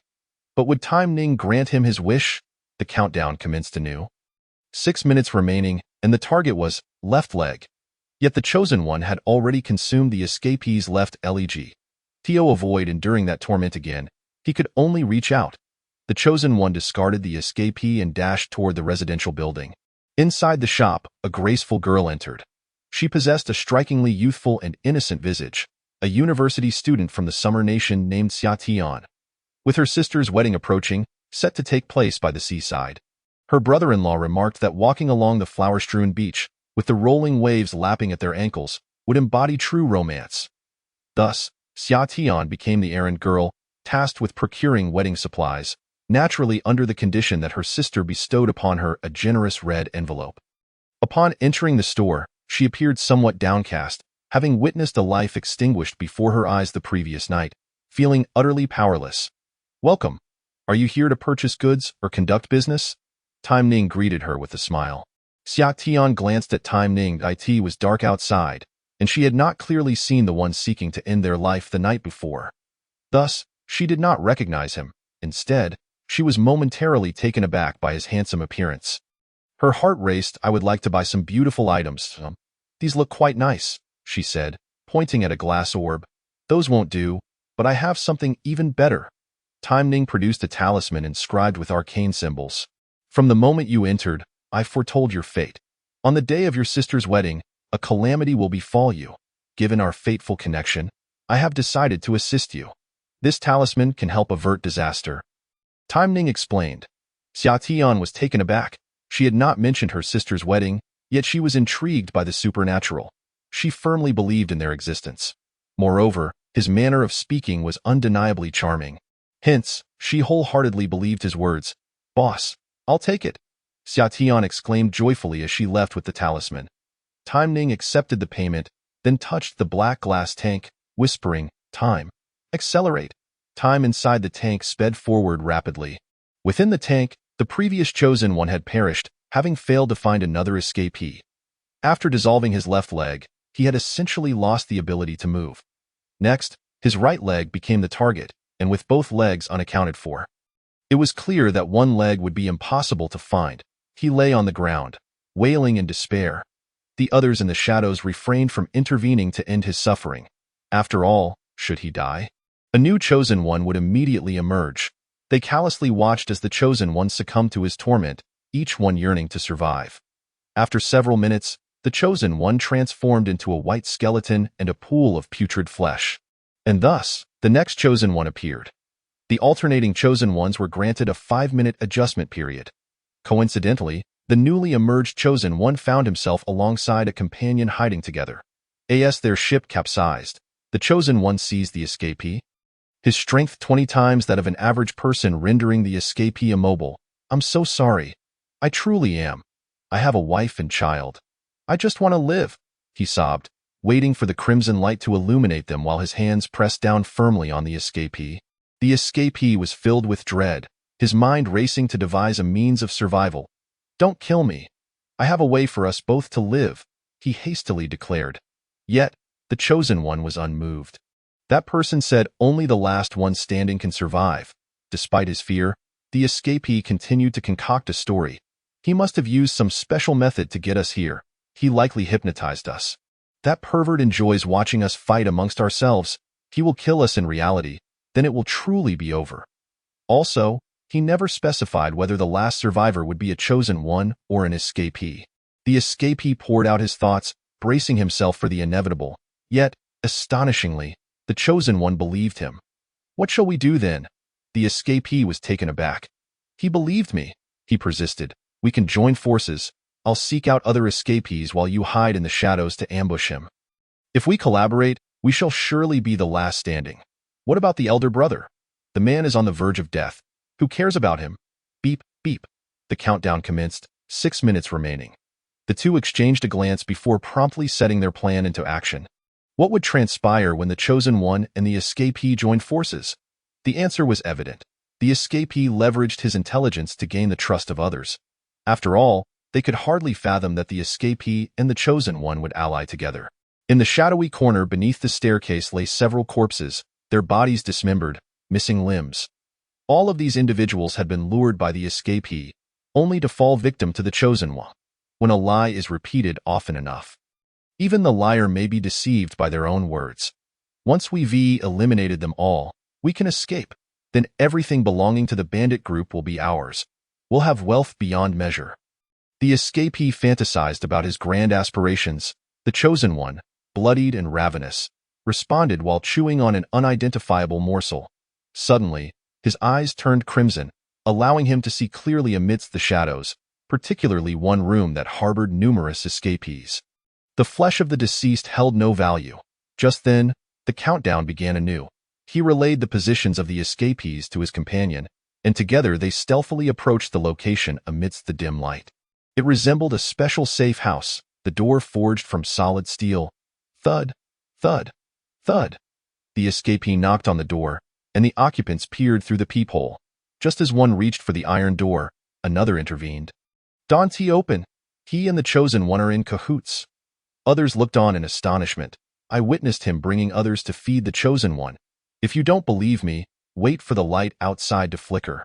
But would Ning grant him his wish? The countdown commenced anew. 6 minutes remaining, and the target was left leg. Yet the Chosen One had already consumed the escapee's left leg. To avoid enduring that torment again, he could only reach out. The Chosen One discarded the escapee and dashed toward the residential building. Inside the shop, a graceful girl entered. She possessed a strikingly youthful and innocent visage, a university student from the summer nation named Xia Tian. With her sister's wedding approaching, set to take place by the seaside, her brother-in-law remarked that walking along the flower-strewn beach, with the rolling waves lapping at their ankles, would embody true romance. Thus, Xia Tian became the errand girl, tasked with procuring wedding supplies, naturally under the condition that her sister bestowed upon her a generous red envelope. Upon entering the store, she appeared somewhat downcast, having witnessed a life extinguished before her eyes the previous night, feeling utterly powerless. "Welcome. Are you here to purchase goods or conduct business?" Time Ning greeted her with a smile. Xia Tian glanced at Time Ning. It was dark outside, and she had not clearly seen the one seeking to end their life the night before. Thus, she did not recognize him. Instead, she was momentarily taken aback by his handsome appearance. Her heart raced. "I would like to buy some beautiful items. These look quite nice," she said, pointing at a glass orb. "Those won't do, but I have something even better." Time Ning produced a talisman inscribed with arcane symbols. "From the moment you entered, I foretold your fate. On the day of your sister's wedding, a calamity will befall you. Given our fateful connection, I have decided to assist you. This talisman can help avert disaster." Time Ning explained. Xia Tian was taken aback. She had not mentioned her sister's wedding, yet she was intrigued by the supernatural. She firmly believed in their existence. Moreover, his manner of speaking was undeniably charming. Hence, she wholeheartedly believed his words. "Boss, I'll take it," Xia Tian exclaimed joyfully as she left with the talisman. Time Ning accepted the payment, then touched the black glass tank, whispering, "Time. Accelerate." Time inside the tank sped forward rapidly. Within the tank, the previous chosen one had perished, having failed to find another escapee. After dissolving his left leg, he had essentially lost the ability to move. Next, his right leg became the target, and with both legs unaccounted for. It was clear that one leg would be impossible to find. He lay on the ground, wailing in despair. The others in the shadows refrained from intervening to end his suffering. After all, should he die? A new chosen one would immediately emerge. They callously watched as the chosen one succumbed to his torment, each one yearning to survive. After several minutes, the chosen one transformed into a white skeleton and a pool of putrid flesh. And thus, the next chosen one appeared. The alternating chosen ones were granted a 5-minute adjustment period. Coincidentally, the newly emerged chosen one found himself alongside a companion hiding together. As their ship capsized, the chosen one seized the escapee. His strength 20 times that of an average person, rendering the escapee immobile. "I'm so sorry. I truly am. I have a wife and child. I just want to live," he sobbed, waiting for the crimson light to illuminate them while his hands pressed down firmly on the escapee. The escapee was filled with dread, his mind racing to devise a means of survival. "Don't kill me. I have a way for us both to live," he hastily declared. Yet, the chosen one was unmoved. That person said only the last one standing can survive. Despite his fear, the escapee continued to concoct a story. "He must have used some special method to get us here. He likely hypnotized us. That pervert enjoys watching us fight amongst ourselves. He will kill us in reality, then it will truly be over." Also, he never specified whether the last survivor would be a chosen one or an escapee. The escapee poured out his thoughts, bracing himself for the inevitable. Yet, astonishingly, the chosen one believed him. "What shall we do then?" The escapee was taken aback. "He believed me," he persisted. "We can join forces. I'll seek out other escapees while you hide in the shadows to ambush him. If we collaborate, we shall surely be the last standing. What about the elder brother? The man is on the verge of death. Who cares about him?" Beep, beep. The countdown commenced, 6 minutes remaining. The two exchanged a glance before promptly setting their plan into action. What would transpire when the chosen one and the escapee joined forces? The answer was evident. The escapee leveraged his intelligence to gain the trust of others. After all, they could hardly fathom that the escapee and the chosen one would ally together. In the shadowy corner beneath the staircase lay several corpses, their bodies dismembered, missing limbs. All of these individuals had been lured by the escapee, only to fall victim to the chosen one. When a lie is repeated often enough, even the liar may be deceived by their own words. Once we've eliminated them all, we can escape. Then everything belonging to the bandit group will be ours. We'll have wealth beyond measure. The escapee fantasized about his grand aspirations. The chosen one, bloodied and ravenous, responded while chewing on an unidentifiable morsel. Suddenly, his eyes turned crimson, allowing him to see clearly amidst the shadows, particularly one room that harbored numerous escapees. The flesh of the deceased held no value. Just then, The countdown began anew. He relayed the positions of the escapees to his companion, and together they stealthily approached the location amidst the dim light. It resembled a special safe house, the door forged from solid steel. Thud, thud, thud. The escapee knocked on the door, and the occupants peered through the peephole. Just as one reached for the iron door, another intervened. "Don't open. He and the chosen one are in cahoots." Others looked on in astonishment. I witnessed him bringing others to feed the chosen one. If you don't believe me, wait for the light outside to flicker,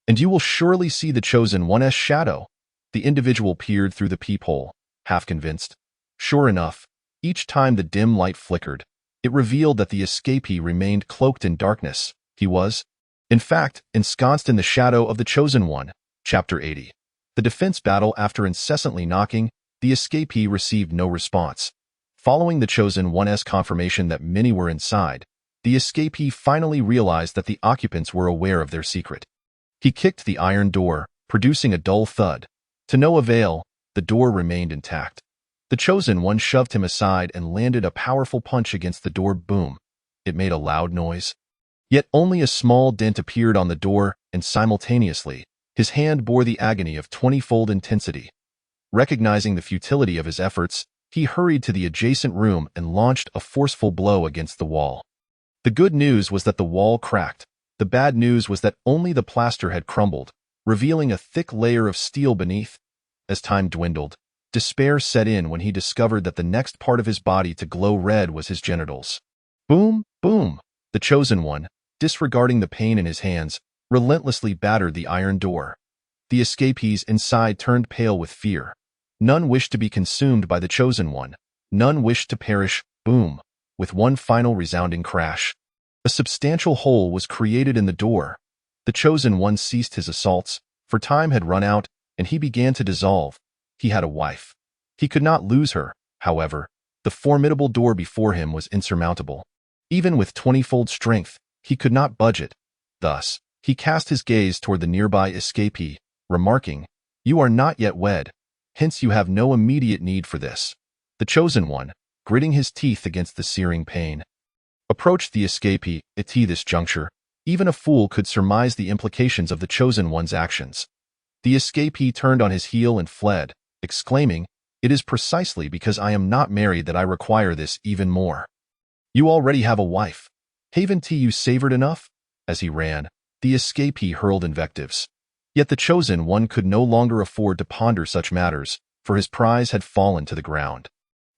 and you will surely see the chosen one's shadow. The individual peered through the peephole, half convinced. Sure enough, each time the dim light flickered, it revealed that the escapee remained cloaked in darkness. He was, in fact, ensconced in the shadow of the chosen one. Chapter 80. The defense battle. After incessantly knocking, the escapee received no response. Following the chosen one's confirmation that many were inside, the escapee finally realized that the occupants were aware of their secret. He kicked the iron door, producing a dull thud. To no avail, the door remained intact. The chosen one shoved him aside and landed a powerful punch against the door. Boom. It made a loud noise. Yet only a small dent appeared on the door, and simultaneously, his hand bore the agony of 20-fold intensity. Recognizing the futility of his efforts, he hurried to the adjacent room and launched a forceful blow against the wall. The good news was that the wall cracked. The bad news was that only the plaster had crumbled, revealing a thick layer of steel beneath. As time dwindled, despair set in when he discovered that the next part of his body to glow red was his genitals. Boom, boom. The chosen one, disregarding the pain in his hands, relentlessly battered the iron door. The escapees inside turned pale with fear. None wished to be consumed by the chosen one. None wished to perish. Boom. With one final resounding crash, a substantial hole was created in the door. The chosen one ceased his assaults, for time had run out, and he began to dissolve. He had a wife. He could not lose her, however. The formidable door before him was insurmountable. Even with 20-fold strength, he could not budge it. Thus, he cast his gaze toward the nearby escapee, remarking, "You are not yet wed. Hence you have no immediate need for this." The chosen one, gritting his teeth against the searing pain, approached the escapee. At this juncture, even a fool could surmise the implications of the chosen one's actions. The escapee turned on his heel and fled, exclaiming, "It is precisely because I am not married that I require this even more. You already have a wife. Haven't you savored enough?" As he ran, the escapee hurled invectives. Yet the chosen one could no longer afford to ponder such matters, for his prize had fallen to the ground.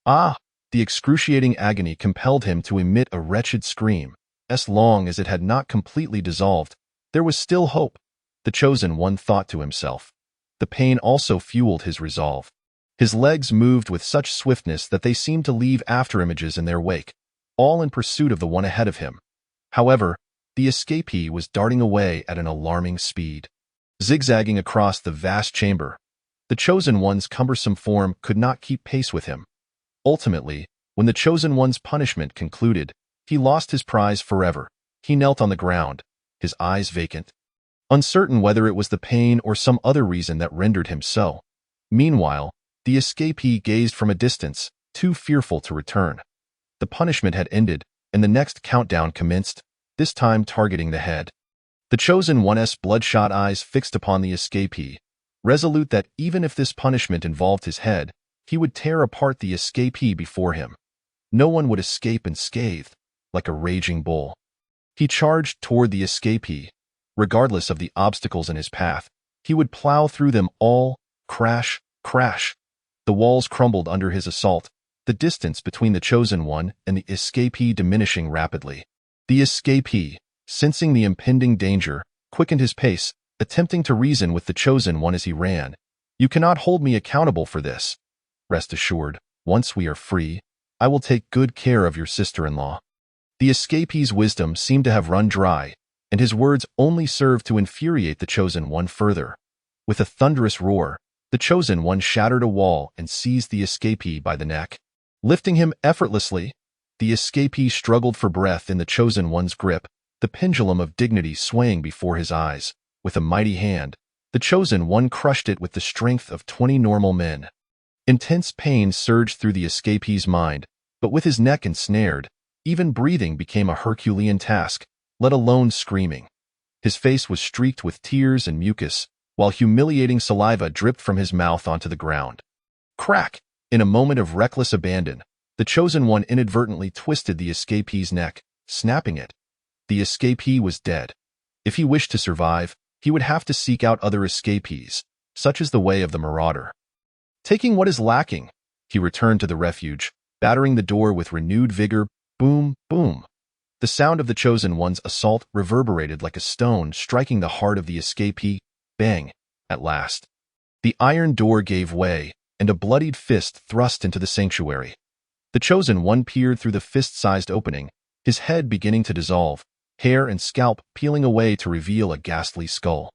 Ah! The excruciating agony compelled him to emit a wretched scream. As long as it had not completely dissolved, there was still hope, the chosen one thought to himself. The pain also fueled his resolve. His legs moved with such swiftness that they seemed to leave afterimages in their wake, all in pursuit of the one ahead of him. However, the escapee was darting away at an alarming speed, zigzagging across the vast chamber. The chosen one's cumbersome form could not keep pace with him. Ultimately, when the chosen one's punishment concluded, he lost his prize forever. He knelt on the ground, his eyes vacant, uncertain whether it was the pain or some other reason that rendered him so. Meanwhile, the escapee gazed from a distance, too fearful to return. The punishment had ended, and the next countdown commenced, this time targeting the head. The chosen one's bloodshot eyes fixed upon the escapee, resolute that even if this punishment involved his head, he would tear apart the escapee before him. No one would escape unscathed, like a raging bull. He charged toward the escapee. Regardless of the obstacles in his path, he would plow through them all. Crash, crash. The walls crumbled under his assault, the distance between the chosen one and the escapee diminishing rapidly. The escapee, sensing the impending danger, quickened his pace, attempting to reason with the chosen one as he ran. "You cannot hold me accountable for this. Rest assured, once we are free, I will take good care of your sister-in-law." The escapee's wisdom seemed to have run dry, and his words only served to infuriate the chosen one further. With a thunderous roar, the chosen one shattered a wall and seized the escapee by the neck. Lifting him effortlessly, the escapee struggled for breath in the chosen one's grip, the pendulum of dignity swaying before his eyes. With a mighty hand, the chosen one crushed it with the strength of 20 normal men. Intense pain surged through the escapee's mind, but with his neck ensnared, Even breathing became a Herculean task, let alone screaming. His face was streaked with tears and mucus, while humiliating saliva dripped from his mouth onto the ground. Crack! In a moment of reckless abandon, the Chosen One inadvertently twisted the escapee's neck, snapping it. The escapee was dead. If he wished to survive, he would have to seek out other escapees, such as the way of the marauder. Taking what is lacking, he returned to the refuge, battering the door with renewed vigor. Boom, boom. The sound of the Chosen One's assault reverberated like a stone striking the heart of the escapee. Bang! At last. The iron door gave way, and a bloodied fist thrust into the sanctuary. The Chosen One peered through the fist-sized opening, his head beginning to dissolve, hair and scalp peeling away to reveal a ghastly skull.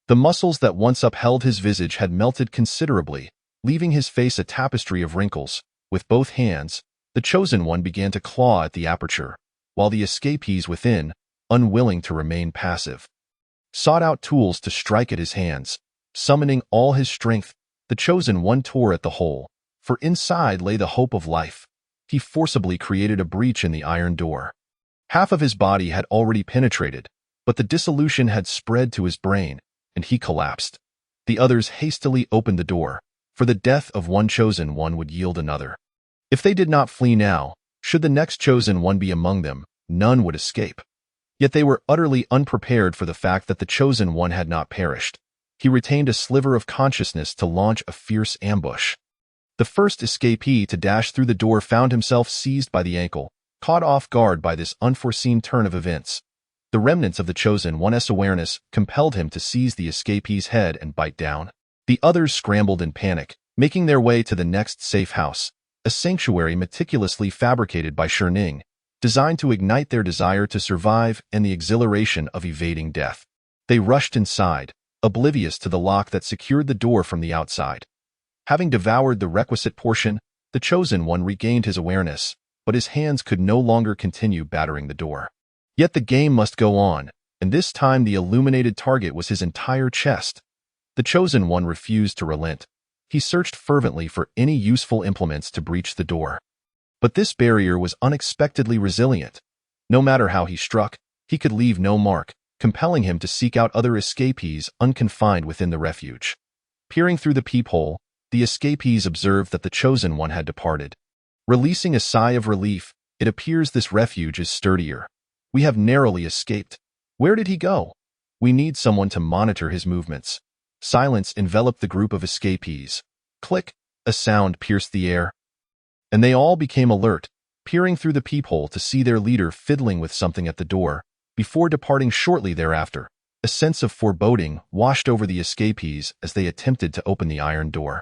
The muscles that once upheld his visage had melted considerably, leaving his face a tapestry of wrinkles. With both hands, the Chosen One began to claw at the aperture, while the escapees within, unwilling to remain passive, sought out tools to strike at his hands. Summoning all his strength, the Chosen One tore at the hole, for inside lay the hope of life. He forcibly created a breach in the iron door. Half of his body had already penetrated, but the dissolution had spread to his brain, and he collapsed. The others hastily opened the door, for the death of one Chosen One would yield another. If they did not flee now, should the next Chosen One be among them, none would escape. Yet they were utterly unprepared for the fact that the Chosen One had not perished. He retained a sliver of consciousness to launch a fierce ambush. The first escapee to dash through the door found himself seized by the ankle, caught off guard by this unforeseen turn of events. The remnants of the Chosen One's awareness compelled him to seize the escapee's head and bite down. The others scrambled in panic, making their way to the next safe house, a sanctuary meticulously fabricated by Ning, designed to ignite their desire to survive and the exhilaration of evading death. They rushed inside, oblivious to the lock that secured the door from the outside. Having devoured the requisite portion, the Chosen One regained his awareness, but his hands could no longer continue battering the door. Yet the game must go on, and this time the illuminated target was his entire chest. The Chosen One refused to relent. He searched fervently for any useful implements to breach the door. But this barrier was unexpectedly resilient. No matter how he struck, he could leave no mark, compelling him to seek out other escapees unconfined within the refuge. Peering through the peephole, the escapees observed that the Chosen One had departed. Releasing a sigh of relief, it appears this refuge is sturdier. We have narrowly escaped. Where did he go? We need someone to monitor his movements. Silence enveloped the group of escapees. Click! A sound pierced the air, and they all became alert, peering through the peephole to see their leader fiddling with something at the door, before departing shortly thereafter. A sense of foreboding washed over the escapees as they attempted to open the iron door.